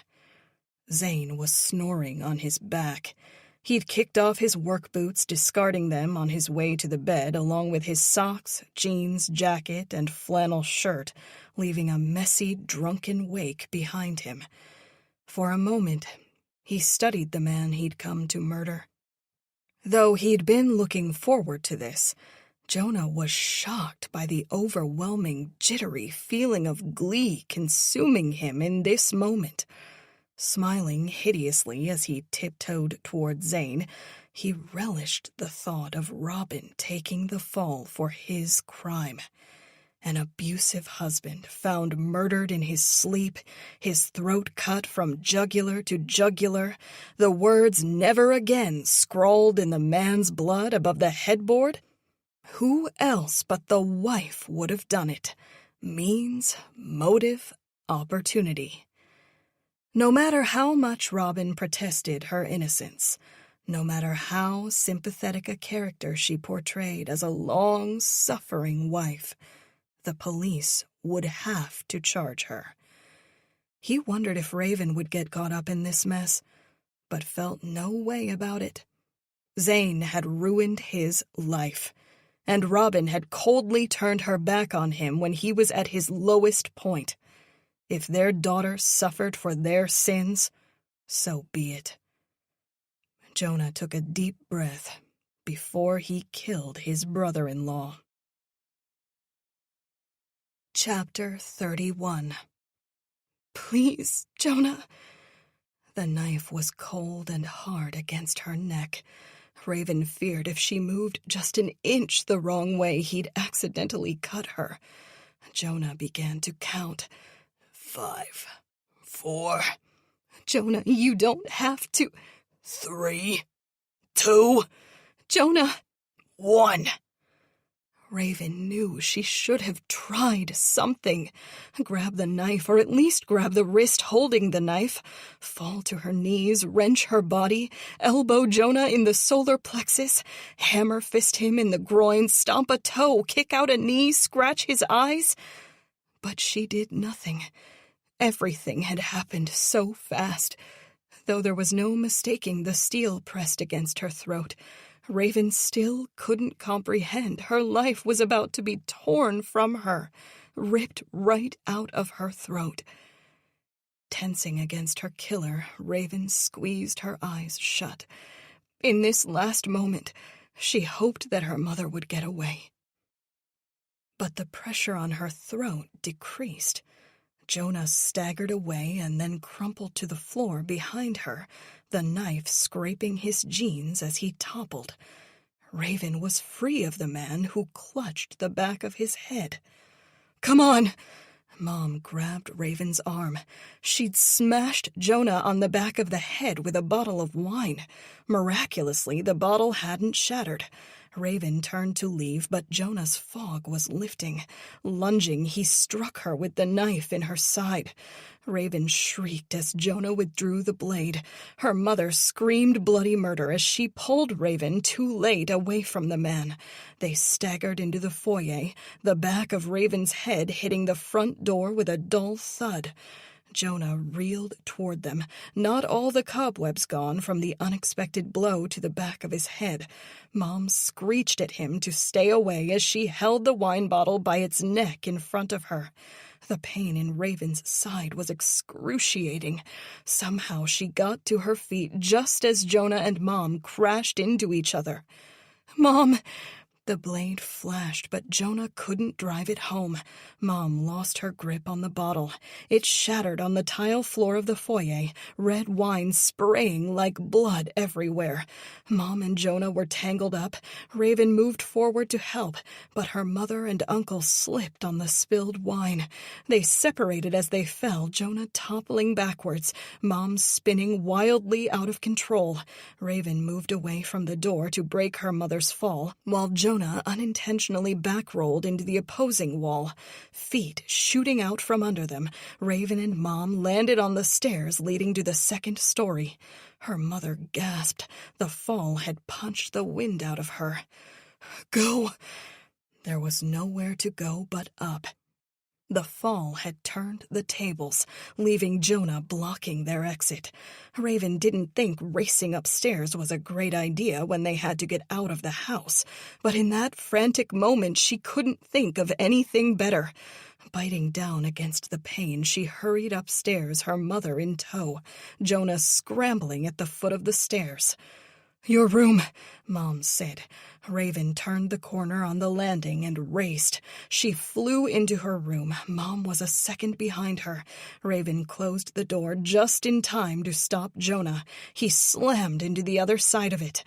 Zane was snoring on his back. He'd kicked off his work boots, discarding them on his way to the bed, along with his socks, jeans, jacket, and flannel shirt, leaving a messy, drunken wake behind him. For a moment, he studied the man he'd come to murder. Though he'd been looking forward to this, Jonah was shocked by the overwhelming, jittery feeling of glee consuming him in this moment. Smiling hideously as he tiptoed toward Zane, he relished the thought of Robin taking the fall for his crime. An abusive husband found murdered in his sleep, his throat cut from jugular to jugular, the words "never again" scrawled in the man's blood above the headboard. Who else but the wife would have done it? Means, motive, opportunity. No matter how much Robin protested her innocence, no matter how sympathetic a character she portrayed as a long-suffering wife, the police would have to charge her. He wondered if Raven would get caught up in this mess, but felt no way about it. Zane had ruined his life, and Robin had coldly turned her back on him when he was at his lowest point. If their daughter suffered for their sins, so be it. Jonah took a deep breath before he killed his brother-in-law. Chapter 31. Please, Jonah. The knife was cold and hard against her neck. Raven feared if she moved just an inch the wrong way, he'd accidentally cut her. Jonah began to count. 5, 4. Jonah, you don't have to. 3, 2. Jonah. 1. Raven knew she should have tried something. Grab the knife, or at least grab the wrist holding the knife. Fall to her knees, wrench her body, elbow Jonah in the solar plexus, hammer fist him in the groin, stomp a toe, kick out a knee, scratch his eyes. But she did nothing. Everything had happened so fast. Though there was no mistaking the steel pressed against her throat, Raven still couldn't comprehend her life was about to be torn from her, ripped right out of her throat. Tensing against her killer, Raven squeezed her eyes shut. In this last moment, she hoped that her mother would get away. But the pressure on her throat decreased. Jonah staggered away and then crumpled to the floor behind her, the knife scraping his jeans as he toppled. Raven was free of the man who clutched the back of his head. "Come on!" Mom grabbed Raven's arm. She'd smashed Jonah on the back of the head with a bottle of wine. Miraculously, the bottle hadn't shattered. Raven turned to leave, but Jonah's fog was lifting. Lunging, he struck her with the knife in her side. Raven shrieked as Jonah withdrew the blade. Her mother screamed bloody murder as she pulled Raven, too late, away from the man. They staggered into the foyer, the back of Raven's head hitting the front door with a dull thud. Jonah reeled toward them, not all the cobwebs gone from the unexpected blow to the back of his head. Mom screeched at him to stay away as she held the wine bottle by its neck in front of her. The pain in Raven's side was excruciating. Somehow she got to her feet just as Jonah and Mom crashed into each other. "Mom!" The blade flashed, but Jonah couldn't drive it home. Mom lost her grip on the bottle. It shattered on the tile floor of the foyer, red wine spraying like blood everywhere. Mom and Jonah were tangled up. Raven moved forward to help, but her mother and uncle slipped on the spilled wine. They separated as they fell, Jonah toppling backwards, Mom spinning wildly out of control. Raven moved away from the door to break her mother's fall, while Jonah unintentionally backrolled into the opposing wall. Feet shooting out from under them, Raven and Mom landed on the stairs leading to the second story. Her mother gasped. The fall had punched the wind out of her. Go! There was nowhere to go but up. The fall had turned the tables, leaving Jonah blocking their exit. Raven didn't think racing upstairs was a great idea when they had to get out of the house, but in that frantic moment she couldn't think of anything better. Biting down against the pain, she hurried upstairs, her mother in tow, Jonah scrambling at the foot of the stairs. Your room, Mom said. Raven turned the corner on the landing and raced. She flew into her room. Mom was a second behind her. Raven closed the door just in time to stop Jonah. He slammed into the other side of it.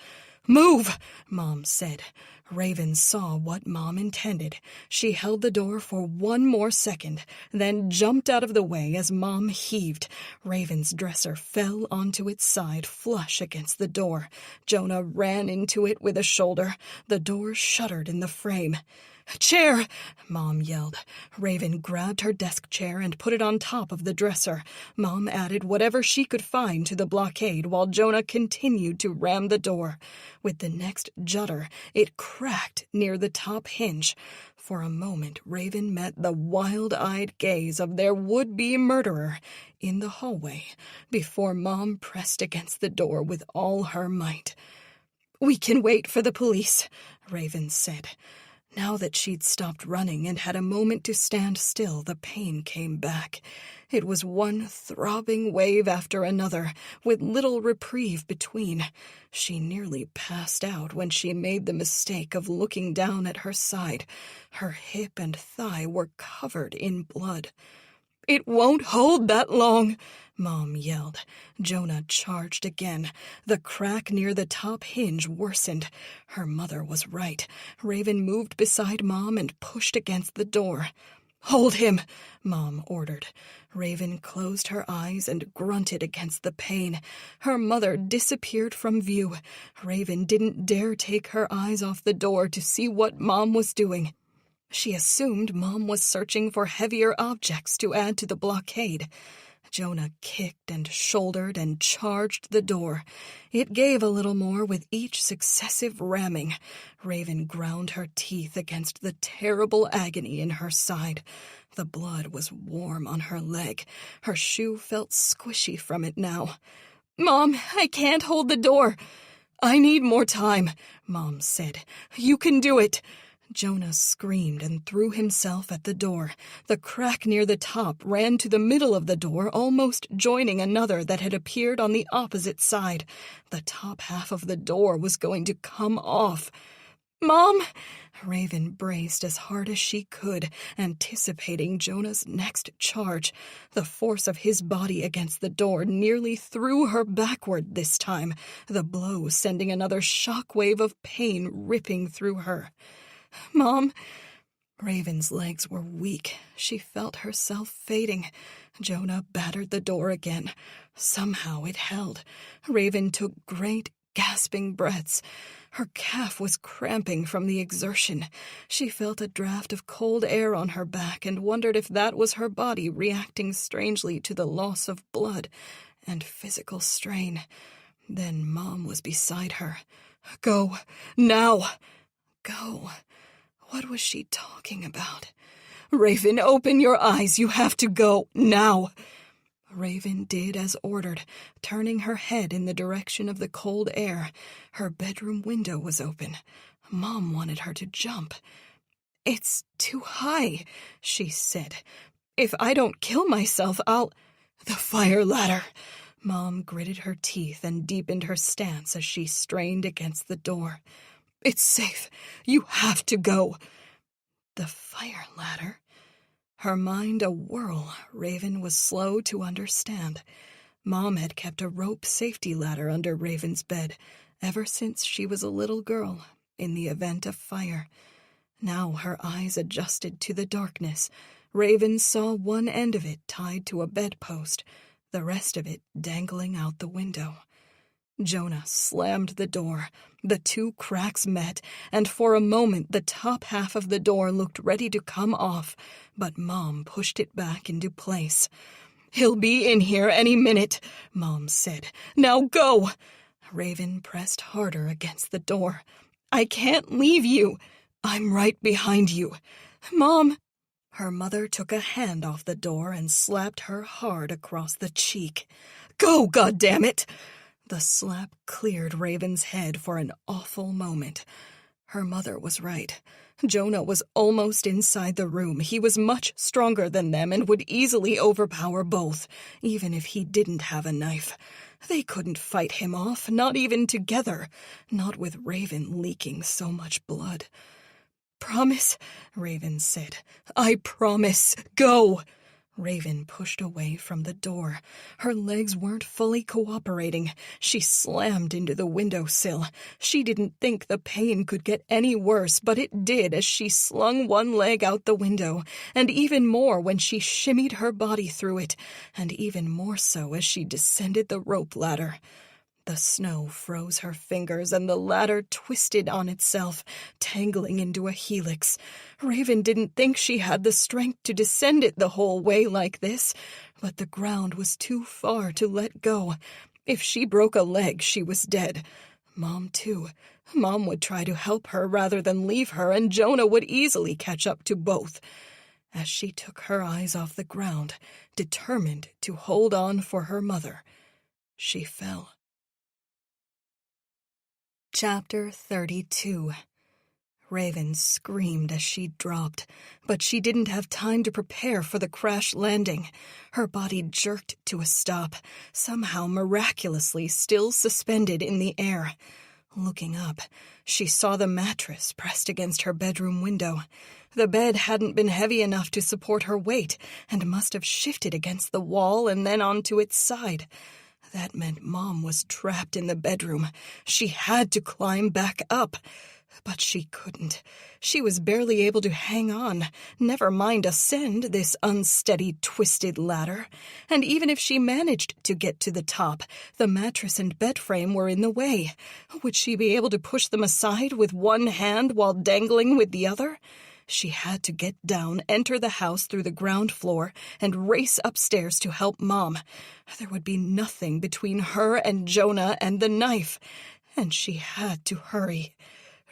Move, Mom said. Raven saw what Mom intended. She held the door for one more second, then jumped out of the way as Mom heaved. Raven's dresser fell onto its side, flush against the door. Jonah ran into it with a shoulder. The door shuddered in the frame. Chair! Mom yelled. Raven grabbed her desk chair and put it on top of the dresser. Mom added whatever she could find to the blockade while Jonah continued to ram the door. With the next judder, it cracked near the top hinge. For a moment, Raven met the wild-eyed gaze of their would-be murderer in the hallway before Mom pressed against the door with all her might. We can wait for the police, Raven said. Now that she'd stopped running and had a moment to stand still, the pain came back. It was one throbbing wave after another, with little reprieve between. She nearly passed out when she made the mistake of looking down at her side. Her hip and thigh were covered in blood. It won't hold that long, Mom yelled. Jonah charged again. The crack near the top hinge worsened. Her mother was right. Raven moved beside Mom and pushed against the door. Hold him, Mom ordered. Raven closed her eyes and grunted against the pain. Her mother disappeared from view. Raven didn't dare take her eyes off the door to see what Mom was doing. She assumed Mom was searching for heavier objects to add to the blockade. Jonah kicked and shouldered and charged the door. It gave a little more with each successive ramming. Raven ground her teeth against the terrible agony in her side. The blood was warm on her leg. Her shoe felt squishy from it now. Mom, I can't hold the door. I need more time, Mom said. You can do it. Jonah screamed and threw himself at the door. The crack near the top ran to the middle of the door, almost joining another that had appeared on the opposite side. The top half of the door was going to come off. Mom! Raven braced as hard as she could, anticipating Jonah's next charge. The force of his body against the door nearly threw her backward this time, the blow sending another shockwave of pain ripping through her. Mom! Raven's legs were weak. She felt herself fading. Jonah battered the door again. Somehow it held. Raven took great, gasping breaths. Her calf was cramping from the exertion. She felt a draft of cold air on her back and wondered if that was her body reacting strangely to the loss of blood and physical strain. Then Mom was beside her. Go, now! Go. What was she talking about? Raven, open your eyes. You have to go, now. Raven did as ordered, turning her head in the direction of the cold air. Her bedroom window was open. Mom wanted her to jump. It's too high, she said. If I don't kill myself, I'll... The fire ladder. Mom gritted her teeth and deepened her stance as she strained against the door. It's safe. You have to go." The fire ladder? Her mind a whirl, Raven was slow to understand. Mom had kept a rope safety ladder under Raven's bed ever since she was a little girl, in the event of fire. Now her eyes adjusted to the darkness. Raven saw one end of it tied to a bedpost, the rest of it dangling out the window. Jonah slammed the door. The two cracks met, and for a moment the top half of the door looked ready to come off, but Mom pushed it back into place. "He'll be in here any minute," Mom said. "Now go!" Raven pressed harder against the door. "I can't leave you. I'm right behind you. Mom!" Her mother took a hand off the door and slapped her hard across the cheek. "Go, goddammit!" The slap cleared Raven's head for an awful moment. Her mother was right. Jonah was almost inside the room. He was much stronger than them and would easily overpower both, even if he didn't have a knife. They couldn't fight him off, not even together, not with Raven leaking so much blood. "Promise," Raven said. "I promise. Go!" Raven pushed away from the door. Her legs weren't fully cooperating. She slammed into the windowsill. She didn't think the pain could get any worse, but it did as she slung one leg out the window, and even more when she shimmied her body through it, and even more so as she descended the rope ladder. The snow froze her fingers, and the ladder twisted on itself, tangling into a helix. Raven didn't think she had the strength to descend it the whole way like this, but the ground was too far to let go. If she broke a leg, she was dead. Mom, too. Mom would try to help her rather than leave her, and Jonah would easily catch up to both. As she took her eyes off the ground, determined to hold on for her mother, she fell. Chapter 32. Raven screamed as she dropped, but she didn't have time to prepare for the crash landing. Her body jerked to a stop, somehow miraculously still suspended in the air. Looking up, she saw the mattress pressed against her bedroom window. The bed hadn't been heavy enough to support her weight, and must have shifted against the wall and then onto its side. That meant Mom was trapped in the bedroom. She had to climb back up. But she couldn't. She was barely able to hang on, never mind ascend this unsteady, twisted ladder. And even if she managed to get to the top, the mattress and bed frame were in the way. Would she be able to push them aside with one hand while dangling with the other? She had to get down, enter the house through the ground floor, and race upstairs to help Mom. There would be nothing between her and Jonah and the knife, and she had to hurry.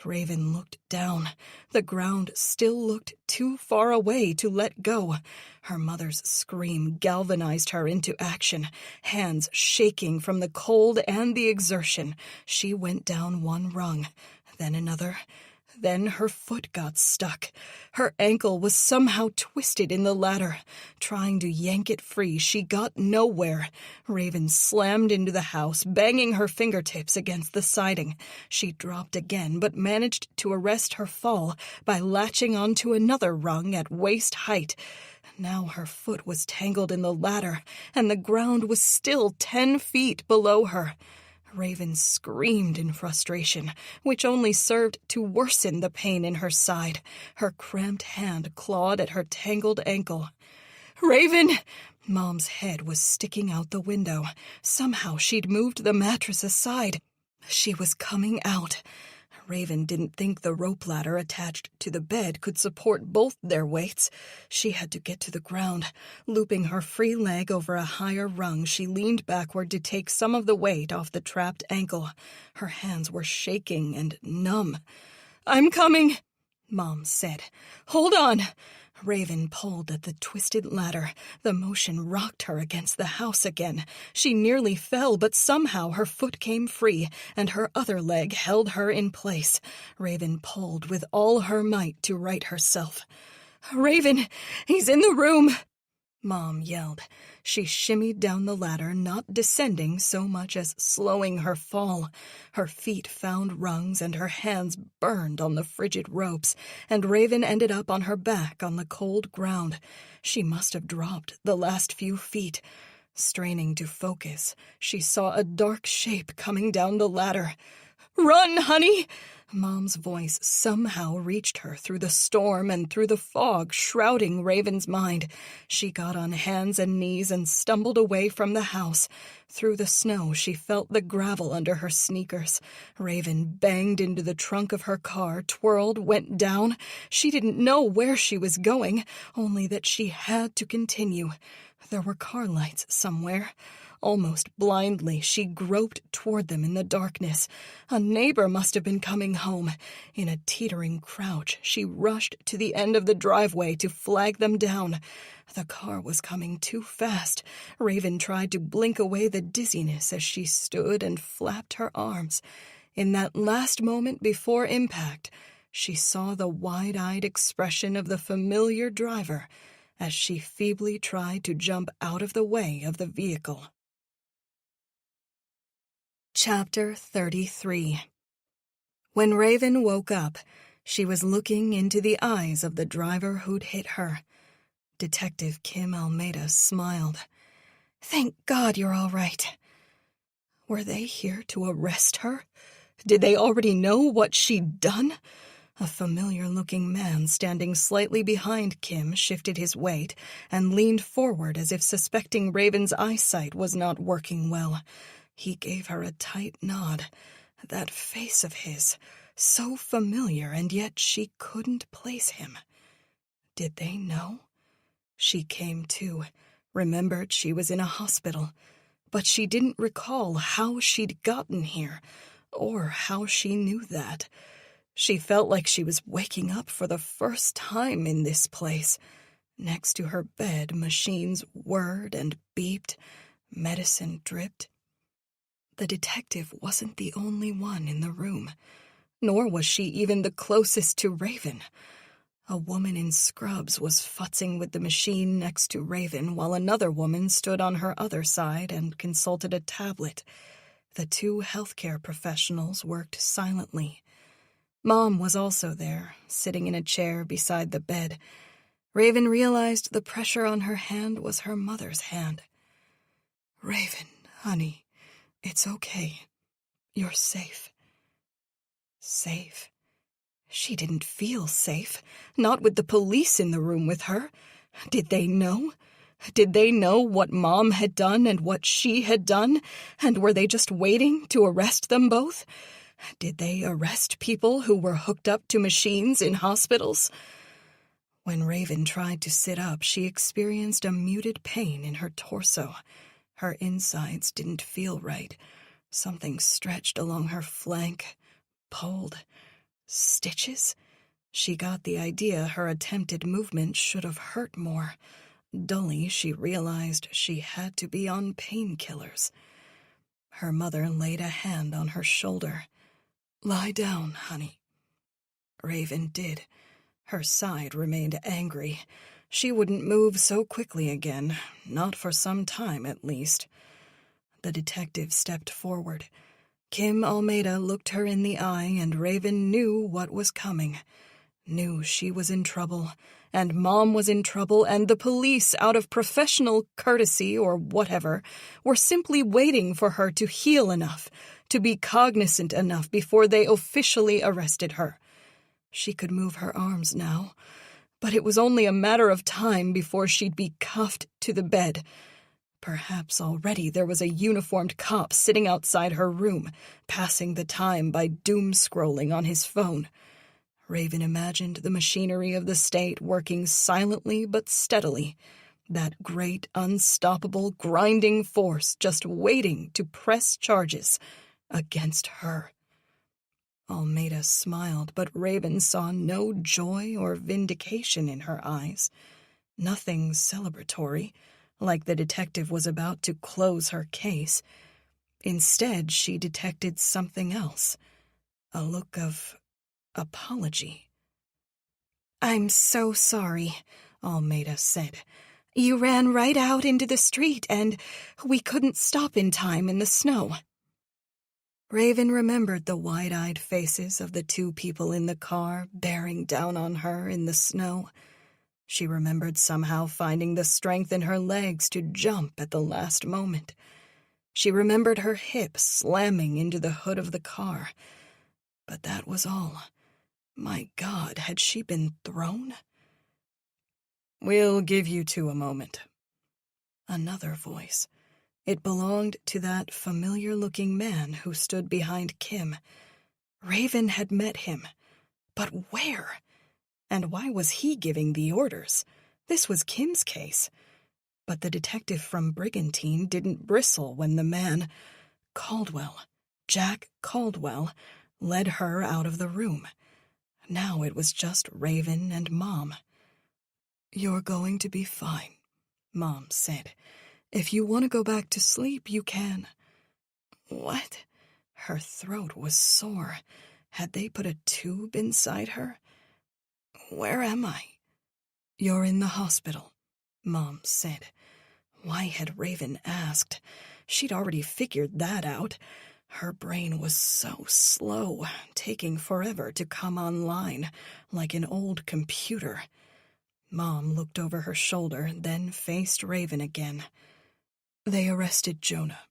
Raven looked down. The ground still looked too far away to let go. Her mother's scream galvanized her into action. Hands shaking from the cold and the exertion, she went down one rung, then another. Then her foot got stuck. Her ankle was somehow twisted in the ladder. Trying to yank it free, she got nowhere. Raven slammed into the house, banging her fingertips against the siding. She dropped again, but managed to arrest her fall by latching onto another rung at waist height. Now her foot was tangled in the ladder, and the ground was still 10 feet below her. Raven screamed in frustration, which only served to worsen the pain in her side. Her cramped hand clawed at her tangled ankle. "Raven!" Mom's head was sticking out the window. Somehow she'd moved the mattress aside. She was coming out. Raven didn't think the rope ladder attached to the bed could support both their weights. She had to get to the ground. Looping her free leg over a higher rung, she leaned backward to take some of the weight off the trapped ankle. Her hands were shaking and numb. "I'm coming," Mom said. "Hold on." Raven pulled at the twisted ladder. The motion rocked her against the house again. She nearly fell, but somehow her foot came free, and her other leg held her in place. Raven pulled with all her might to right herself. "Raven, he's in the room." Mom yelled. She shimmied down the ladder, not descending so much as slowing her fall. Her feet found rungs and her hands burned on the frigid ropes, and Raven ended up on her back on the cold ground. She must have dropped the last few feet. Straining to focus, she saw a dark shape coming down the ladder. "Run, honey!" Mom's voice somehow reached her through the storm and through the fog shrouding Raven's mind. She got on hands and knees and stumbled away from the house. Through the snow, she felt the gravel under her sneakers. Raven banged into the trunk of her car, twirled, went down. She didn't know where she was going, only that she had to continue. There were car lights somewhere. Almost blindly, she groped toward them in the darkness. A neighbor must have been coming home. In a teetering crouch, she rushed to the end of the driveway to flag them down. The car was coming too fast. Raven tried to blink away the dizziness as she stood and flapped her arms. In that last moment before impact, she saw the wide-eyed expression of the familiar driver as she feebly tried to jump out of the way of the vehicle. Chapter 33. When Raven woke up, she was looking into the eyes of the driver who'd hit her. Detective Kim Almeida smiled. "Thank God you're all right." Were they here to arrest her? Did they already know what she'd done? A familiar-looking man standing slightly behind Kim shifted his weight and leaned forward as if suspecting Raven's eyesight was not working well. He gave her a tight nod. That face of his, so familiar, and yet she couldn't place him. Did they know? She came to, remembered she was in a hospital, but she didn't recall how she'd gotten here, or how she knew that. She felt like she was waking up for the first time in this place. Next to her bed, machines whirred and beeped, medicine dripped. The detective wasn't the only one in the room, nor was she even the closest to Raven. A woman in scrubs was futzing with the machine next to Raven, while another woman stood on her other side and consulted a tablet. The two healthcare professionals worked silently. Mom was also there, sitting in a chair beside the bed. Raven realized the pressure on her hand was her mother's hand. "Raven, honey. It's okay. You're safe." Safe? She didn't feel safe, not with the police in the room with her. Did they know? Did they know what Mom had done and what she had done? And were they just waiting to arrest them both? Did they arrest people who were hooked up to machines in hospitals? When Raven tried to sit up, she experienced a muted pain in her torso. Her insides didn't feel right. Something stretched along her flank, pulled. Stitches? She got the idea her attempted movement should have hurt more. Dully, she realized she had to be on painkillers. Her mother laid a hand on her shoulder. "Lie down, honey." Raven did. Her side remained angry. She wouldn't move so quickly again, not for some time at least. The detective stepped forward. Kim Almeida looked her in the eye, and Raven knew what was coming. Knew she was in trouble, and Mom was in trouble, and the police, out of professional courtesy or whatever, were simply waiting for her to heal enough, to be cognizant enough before they officially arrested her. She could move her arms now, but it was only a matter of time before she'd be cuffed to the bed. Perhaps already there was a uniformed cop sitting outside her room, passing the time by doom-scrolling on his phone. Raven imagined the machinery of the state working silently but steadily, that great, unstoppable, grinding force just waiting to press charges against her. Almeida smiled, but Raven saw no joy or vindication in her eyes. Nothing celebratory, like the detective was about to close her case. Instead, she detected something else, a look of apology. "I'm so sorry," Almeida said. You ran right out into the street, and we couldn't stop in time in the snow." Raven remembered the wide-eyed faces of the two people in the car bearing down on her in the snow. She remembered somehow finding the strength in her legs to jump at the last moment. She remembered her hips slamming into the hood of the car. But that was all. My God, had she been thrown? "We'll give you two a moment." Another voice. It belonged to that familiar-looking man who stood behind Kim. Raven had met him. But where? And why was he giving the orders? This was Kim's case. But the detective from Brigantine didn't bristle when the man, Caldwell, Jack Caldwell, led her out of the room. Now it was just Raven and Mom. "You're going to be fine," Mom said. "If you want to go back to sleep, you can." What? Her throat was sore. Had they put a tube inside her? "Where am I?" "You're in the hospital," Mom said. Why had Raven asked? She'd already figured that out. Her brain was so slow, taking forever to come online, like an old computer. Mom looked over her shoulder, then faced Raven again. "They arrested Jonah.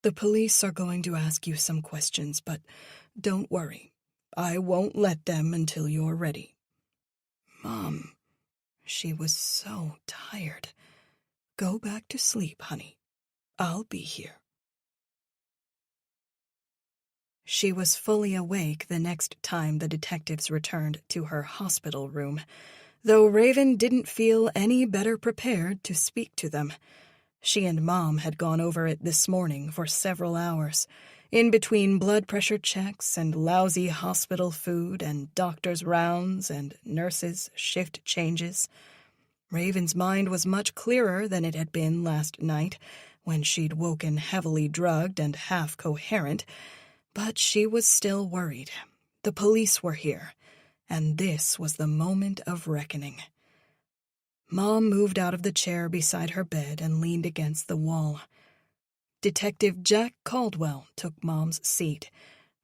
The police are going to ask you some questions, but don't worry. I won't let them until you're ready." Mom, she was so tired. "Go back to sleep, honey. I'll be here." She was fully awake the next time the detectives returned to her hospital room, though Raven didn't feel any better prepared to speak to them. She and Mom had gone over it this morning for several hours, in between blood pressure checks and lousy hospital food and doctor's rounds and nurses' shift changes. Raven's mind was much clearer than it had been last night, when she'd woken heavily drugged and half-coherent, but she was still worried. The police were here, and this was the moment of reckoning. Mom moved out of the chair beside her bed and leaned against the wall. Detective Jack Caldwell took Mom's seat.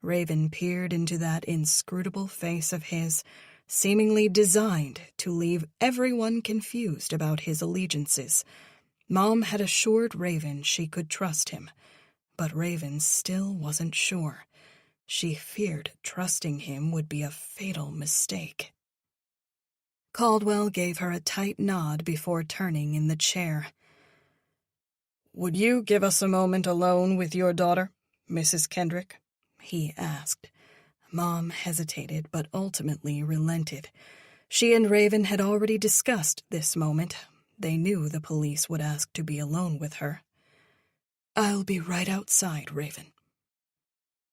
Raven peered into that inscrutable face of his, seemingly designed to leave everyone confused about his allegiances. Mom had assured Raven she could trust him, but Raven still wasn't sure. She feared trusting him would be a fatal mistake. Caldwell gave her a tight nod before turning in the chair. "Would you give us a moment alone with your daughter, Mrs. Kendrick?" he asked. Mom hesitated, but ultimately relented. She and Raven had already discussed this moment. They knew the police would ask to be alone with her. "I'll be right outside, Raven."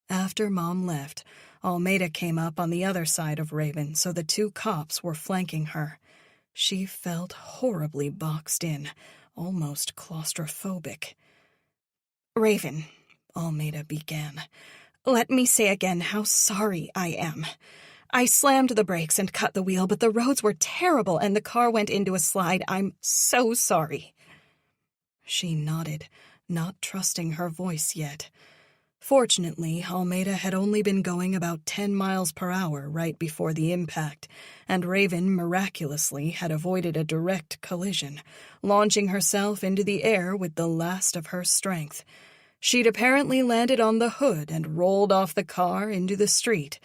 After Mom left, Almeida came up on the other side of Raven, so the two cops were flanking her. She felt horribly boxed in, almost claustrophobic. "Raven," Almeida began, "let me say again how sorry I am. I slammed the brakes and cut the wheel, but the roads were terrible and the car went into a slide. I'm so sorry." She nodded, not trusting her voice yet. Fortunately, Almeida had only been going about 10 miles per hour right before the impact, and Raven miraculously had avoided a direct collision, launching herself into the air with the last of her strength. She'd apparently landed on the hood and rolled off the car into the street,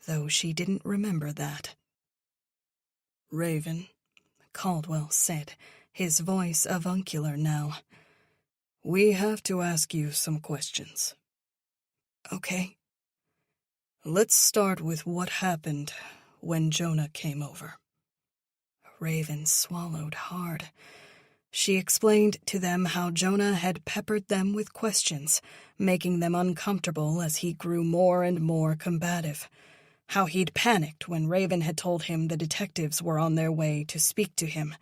though she didn't remember that. "Raven," Caldwell said, his voice avuncular now, "we have to ask you some questions." "Okay." "Let's start with what happened when Jonah came over." Raven swallowed hard. She explained to them how Jonah had peppered them with questions, making them uncomfortable as he grew more and more combative. How he'd panicked when Raven had told him the detectives were on their way to speak to him.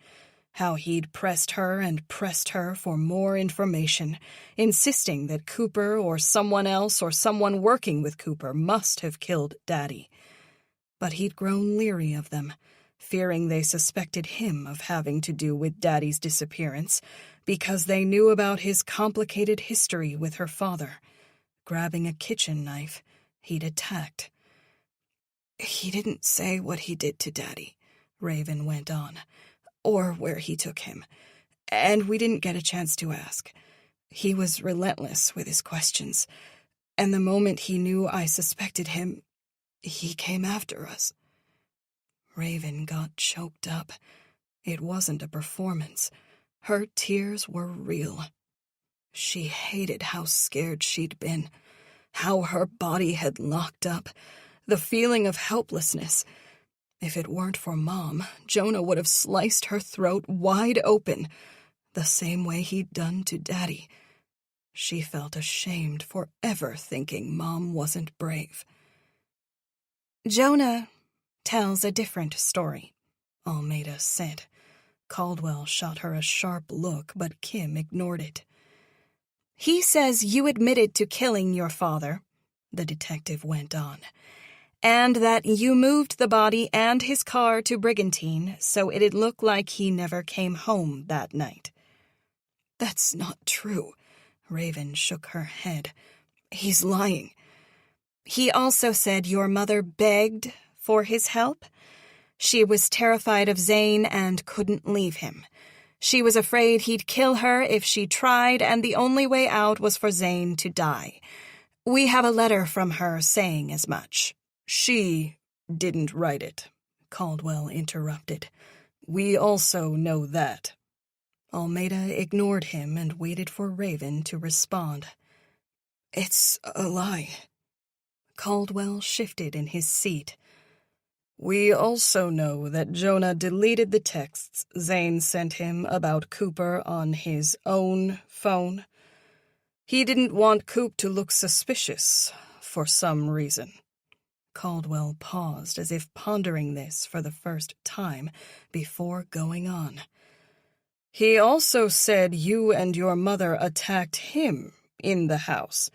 How he'd pressed her for more information, insisting that Cooper or someone else or someone working with Cooper must have killed Daddy. But he'd grown leery of them, fearing they suspected him of having to do with Daddy's disappearance because they knew about his complicated history with her father. Grabbing a kitchen knife, he'd attacked. "He didn't say what he did to Daddy," Raven went on, "or where he took him, and we didn't get a chance to ask. He was relentless with his questions, and the moment he knew I suspected him, he came after us." Raven got choked up. It wasn't a performance. Her tears were real. She hated how scared she'd been, how her body had locked up, the feeling of helplessness. If it weren't for Mom, Jonah would have sliced her throat wide open, the same way he'd done to Daddy. She felt ashamed for ever thinking Mom wasn't brave. "Jonah tells a different story," Almeida said. Caldwell shot her a sharp look, but Kim ignored it. "He says you admitted to killing your father," the detective went on, "and that you moved the body and his car to Brigantine so it'd look like he never came home that night." "That's not true." Raven shook her head. "He's lying." "He also said your mother begged for his help. She was terrified of Zane and couldn't leave him. She was afraid he'd kill her if she tried, and the only way out was for Zane to die. We have a letter from her saying as much." "She didn't write it," Caldwell interrupted. "We also know that." Almeida ignored him and waited for Raven to respond. "It's a lie." Caldwell shifted in his seat. "We also know that Jonah deleted the texts Zane sent him about Cooper on his own phone. He didn't want Coop to look suspicious for some reason." Caldwell paused as if pondering this for the first time before going on. "He also said you and your mother attacked him in the house.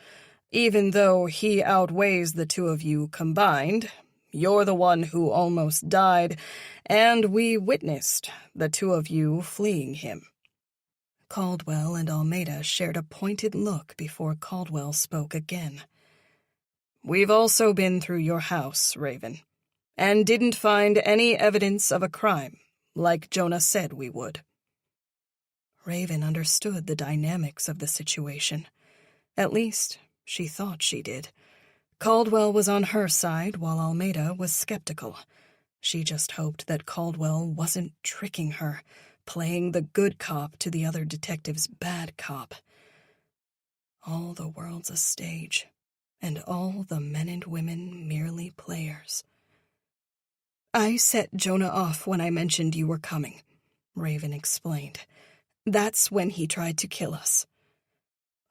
Even though he outweighs the two of you combined, you're the one who almost died, and we witnessed the two of you fleeing him." Caldwell and Almeida shared a pointed look before Caldwell spoke again. "We've also been through your house, Raven, and didn't find any evidence of a crime, like Jonah said we would." Raven understood the dynamics of the situation. At least, she thought she did. Caldwell was on her side while Almeida was skeptical. She just hoped that Caldwell wasn't tricking her, playing the good cop to the other detective's bad cop. All the world's a stage, and all the men and women merely players. "I set Jonah off when I mentioned you were coming," Raven explained. "That's when he tried to kill us."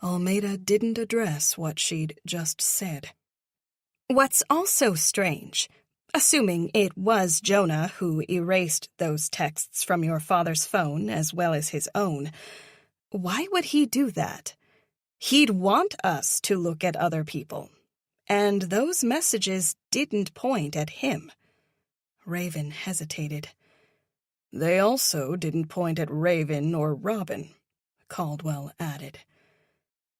Almeida didn't address what she'd just said. "What's also strange, assuming it was Jonah who erased those texts from your father's phone as well as his own, why would he do that? He'd want us to look at other people, and those messages didn't point at him." Raven hesitated. "They also didn't point at Raven or Robin," Caldwell added.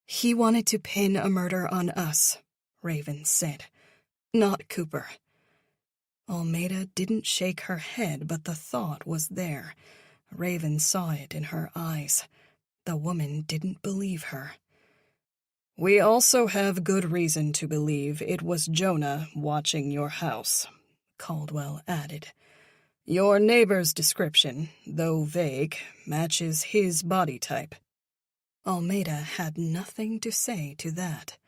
"He wanted to pin a murder on us," Raven said. "Not Cooper." Almeida didn't shake her head, but the thought was there. Raven saw it in her eyes. The woman didn't believe her. "We also have good reason to believe it was Jonah watching your house," Caldwell added. "Your neighbor's description, though vague, matches his body type." Almeida had nothing to say to that.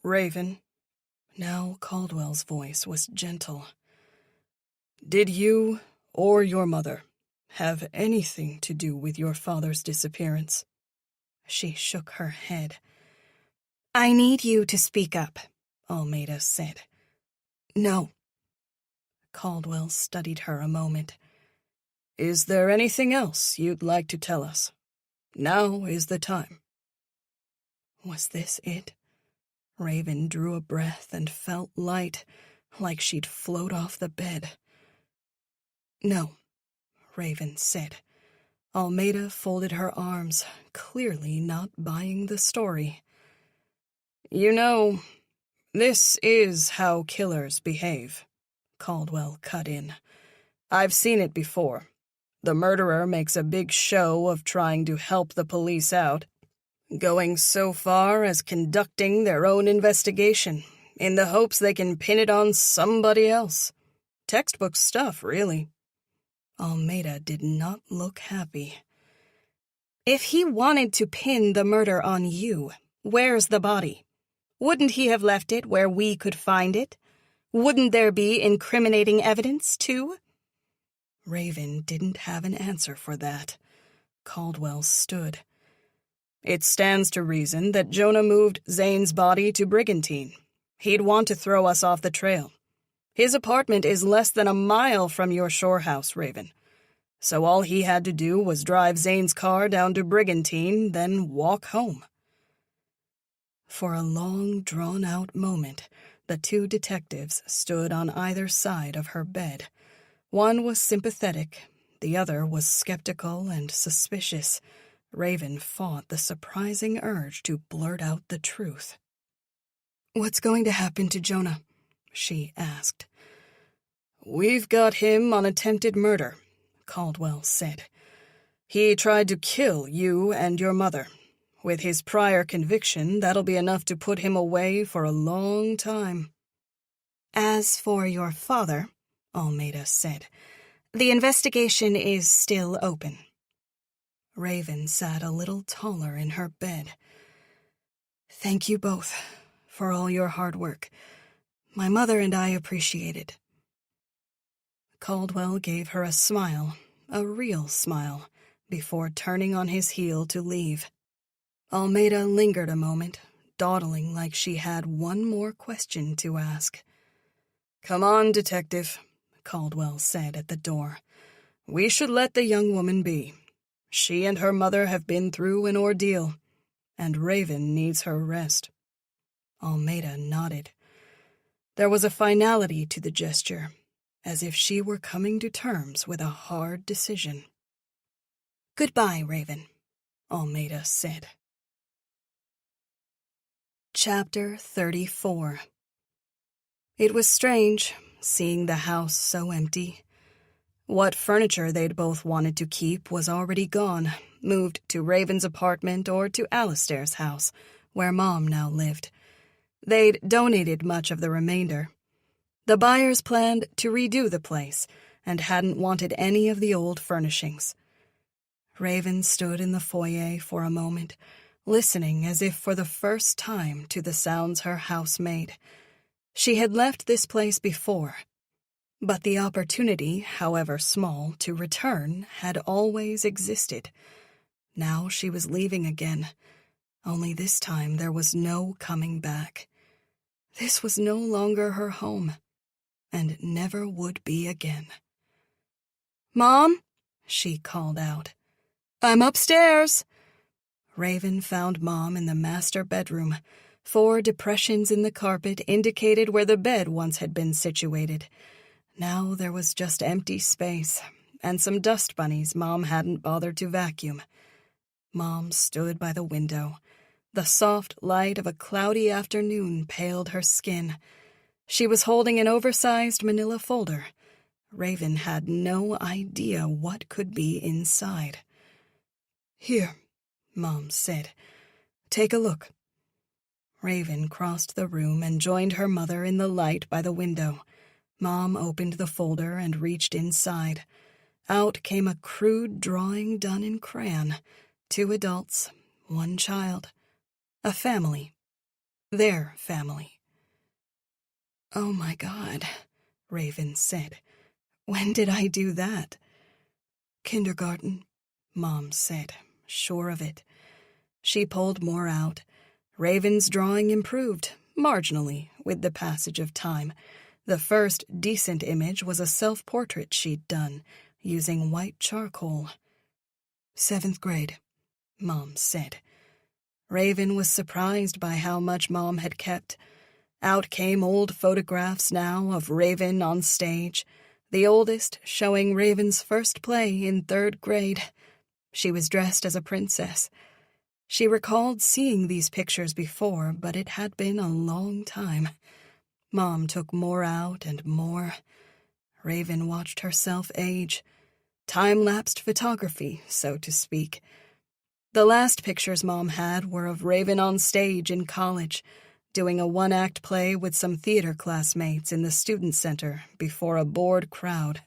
"Raven," now Caldwell's voice was gentle, "did you or your mother have anything to do with your father's disappearance?" She shook her head. "I need you to speak up," Almeida said. "No." Caldwell studied her a moment. "Is there anything else you'd like to tell us? Now is the time." Was this it? Raven drew a breath and felt light, like she'd float off the bed. No, Raven said. Almeida folded her arms, clearly not buying the story. You know, this is how killers behave, Caldwell cut in. I've seen it before. The murderer makes a big show of trying to help the police out, going so far as conducting their own investigation, in the hopes they can pin it on somebody else. Textbook stuff, really. Almeida did not look happy. If he wanted to pin the murder on you, where's the body? Wouldn't he have left it where we could find it? Wouldn't there be incriminating evidence, too? Raven didn't have an answer for that. Caldwell stood. It stands to reason that Jonah moved Zane's body to Brigantine. He'd want to throw us off the trail. His apartment is less than a mile from your shore house, Raven. So all he had to do was drive Zane's car down to Brigantine, then walk home. For a long, drawn-out moment, the two detectives stood on either side of her bed. One was sympathetic, the other was skeptical and suspicious. Raven fought the surprising urge to blurt out the truth. "What's going to happen to Jonah?" she asked. "We've got him on attempted murder," Caldwell said. "He tried to kill you and your mother. With his prior conviction, that'll be enough to put him away for a long time." "As for your father," Almeida said, "the investigation is still open." Raven sat a little taller in her bed. "Thank you both for all your hard work. My mother and I appreciate it." Caldwell gave her a smile, a real smile, before turning on his heel to leave. Almeida lingered a moment, dawdling like she had one more question to ask. "Come on, detective," Caldwell said at the door. "We should let the young woman be. She and her mother have been through an ordeal, and Raven needs her rest." Almeida nodded. There was a finality to the gesture, as if she were coming to terms with a hard decision. "Goodbye, Raven," Almeida said. Chapter 34. It was strange, seeing the house so empty. What furniture they'd both wanted to keep was already gone, moved to Raven's apartment or to Alistair's house, where Mom now lived. They'd donated much of the remainder. The buyers planned to redo the place and hadn't wanted any of the old furnishings. Raven stood in the foyer for a moment, listening as if for the first time to the sounds her house made. She had left this place before, but the opportunity, however small, to return had always existed. Now she was leaving again, only this time there was no coming back. This was no longer her home, and never would be again. "Mom," she called out. "I'm upstairs." Raven found Mom in the master bedroom. 4 depressions in the carpet indicated where the bed once had been situated. Now there was just empty space, and some dust bunnies Mom hadn't bothered to vacuum. Mom stood by the window. The soft light of a cloudy afternoon paled her skin. She was holding an oversized manila folder. Raven had no idea what could be inside. "Here," Mom said. "Take a look." Raven crossed the room and joined her mother in the light by the window. Mom opened the folder and reached inside. Out came a crude drawing done in crayon. 2 adults, 1 child. A family. Their family. "Oh my God," Raven said. "When did I do that?" "Kindergarten," Mom said, sure of it. She pulled more out. Raven's drawing improved, marginally, with the passage of time. The first decent image was a self-portrait she'd done, using white charcoal. "7th grade," Mom said. Raven was surprised by how much Mom had kept. Out came old photographs now of Raven on stage, the oldest showing Raven's first play in 3rd grade. She was dressed as a princess. She recalled seeing these pictures before, but it had been a long time. Mom took more out and more. Raven watched herself age. Time-lapsed photography, so to speak. The last pictures Mom had were of Raven on stage in college, doing a 1-act play with some theater classmates in the student center before a bored crowd.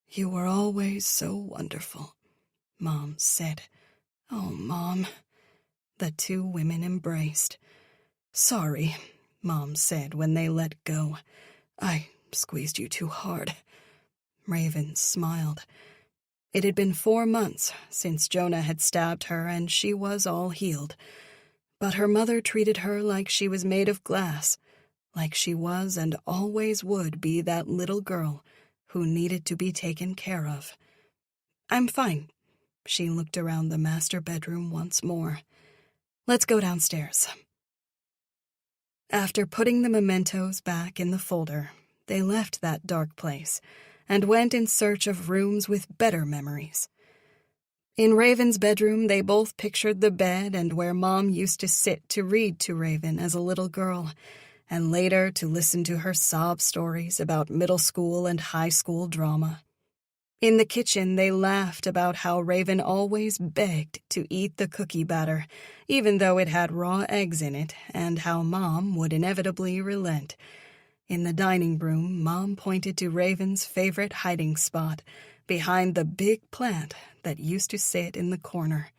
"You were always so wonderful," Mom said. "Oh, Mom." The two women embraced. "Sorry," Mom said when they let go. "I squeezed you too hard." Raven smiled. It had been 4 months since Jonah had stabbed her, and she was all healed. But her mother treated her like she was made of glass, like she was and always would be that little girl who needed to be taken care of. "I'm fine." She looked around the master bedroom once more. "Let's go downstairs." After putting the mementos back in the folder, they left that dark place and went in search of rooms with better memories. In Raven's bedroom, they both pictured the bed and where Mom used to sit to read to Raven as a little girl, and later to listen to her sob stories about middle school and high school drama. In the kitchen, they laughed about how Raven always begged to eat the cookie batter, even though it had raw eggs in it, and how Mom would inevitably relent. In the dining room, Mom pointed to Raven's favorite hiding spot, behind the big plant that used to sit in the corner.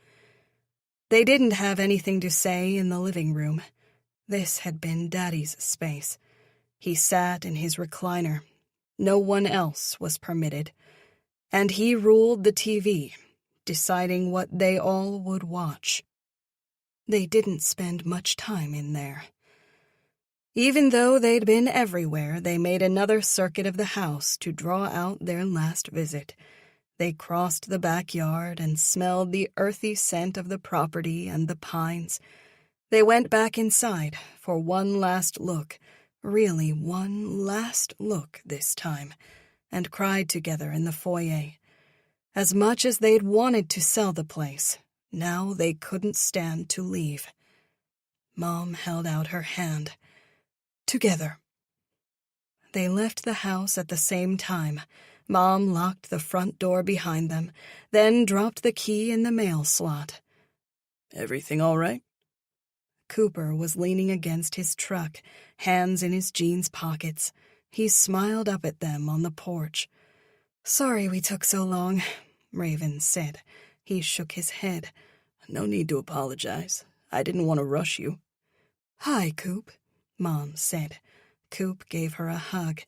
They didn't have anything to say in the living room. This had been Daddy's space. He sat in his recliner. No one else was permitted. And he ruled the TV, deciding what they all would watch. They didn't spend much time in there. Even though they'd been everywhere, they made another circuit of the house to draw out their last visit. They crossed the backyard and smelled the earthy scent of the property and the pines. They went back inside for one last look, really one last look this time, and cried together in the foyer. As much as they'd wanted to sell the place, now they couldn't stand to leave. Mom held out her hand. "Together." They left the house at the same time. Mom locked the front door behind them, then dropped the key in the mail slot. "Everything all right?" Cooper was leaning against his truck, hands in his jeans pockets. He smiled up at them on the porch. "Sorry we took so long," Raven said. He shook his head. "No need to apologize. I didn't want to rush you." "Hi, Coop," Mom said. Coop gave her a hug.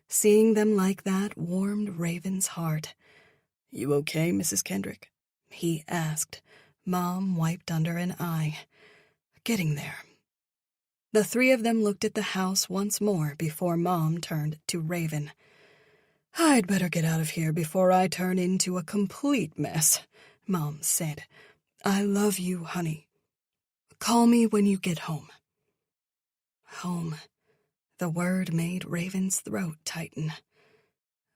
Seeing them like that warmed Raven's heart. "You okay, Mrs. Kendrick?" he asked. Mom wiped under an eye. "Getting there." The three of them looked at the house once more before Mom turned to Raven. "I'd better get out of here before I turn into a complete mess," Mom said. "I love you, honey. Call me when you get home." Home. The word made Raven's throat tighten.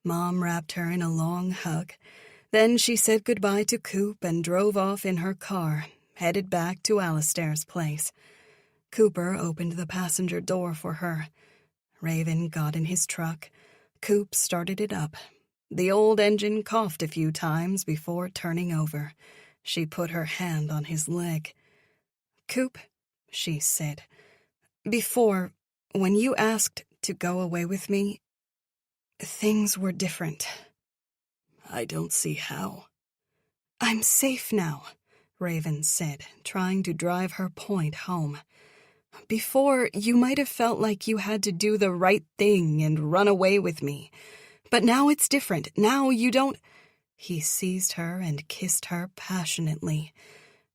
Mom wrapped her in a long hug. Then she said goodbye to Coop and drove off in her car, headed back to Alistair's place. Cooper opened the passenger door for her. Raven got in his truck. Coop started it up. The old engine coughed a few times before turning over. She put her hand on his leg. "Coop," she said, "before, when you asked to go away with me, things were different." "I don't see how." "I'm safe now," Raven said, trying to drive her point home. "Before, you might have felt like you had to do the right thing and run away with me. But now it's different. Now you don't—" He seized her and kissed her passionately.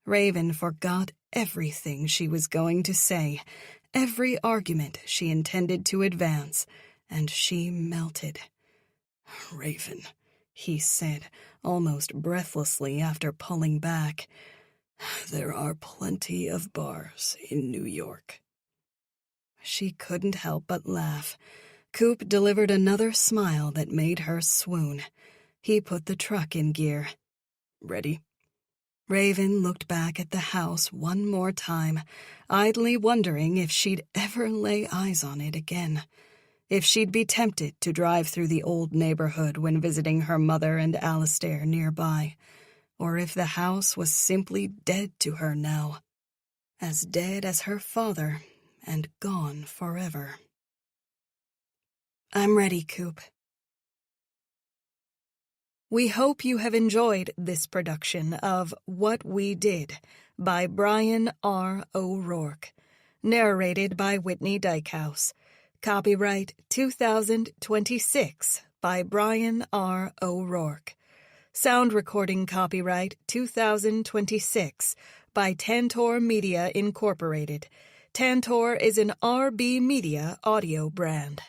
Raven forgot everything she was going to say, every argument she intended to advance, and she melted. "Raven," he said, almost breathlessly after pulling back, "there are plenty of bars in New York." She couldn't help but laugh. Coop delivered another smile that made her swoon. He put the truck in gear. Ready? Raven looked back at the house one more time, idly wondering if she'd ever lay eyes on it again. If she'd be tempted to drive through the old neighborhood when visiting her mother and Alistair nearby, or if the house was simply dead to her now, as dead as her father and gone forever. I'm ready, Coop. We hope you have enjoyed this production of What We Did by Brian R. O'Rourke, narrated by Whitney Dykehouse. Copyright 2026 by Brian R. O'Rourke. Sound recording copyright 2026 by Tantor Media Incorporated. Tantor is an RB Media audio brand.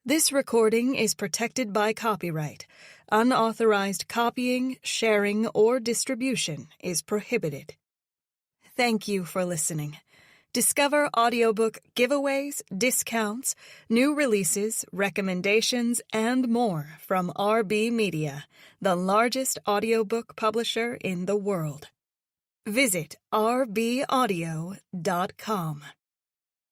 This recording is protected by copyright. Unauthorized copying, sharing, or distribution is prohibited. Thank you for listening. Discover audiobook giveaways, discounts, new releases, recommendations, and more from RB Media, the largest audiobook publisher in the world. Visit rbaudio.com.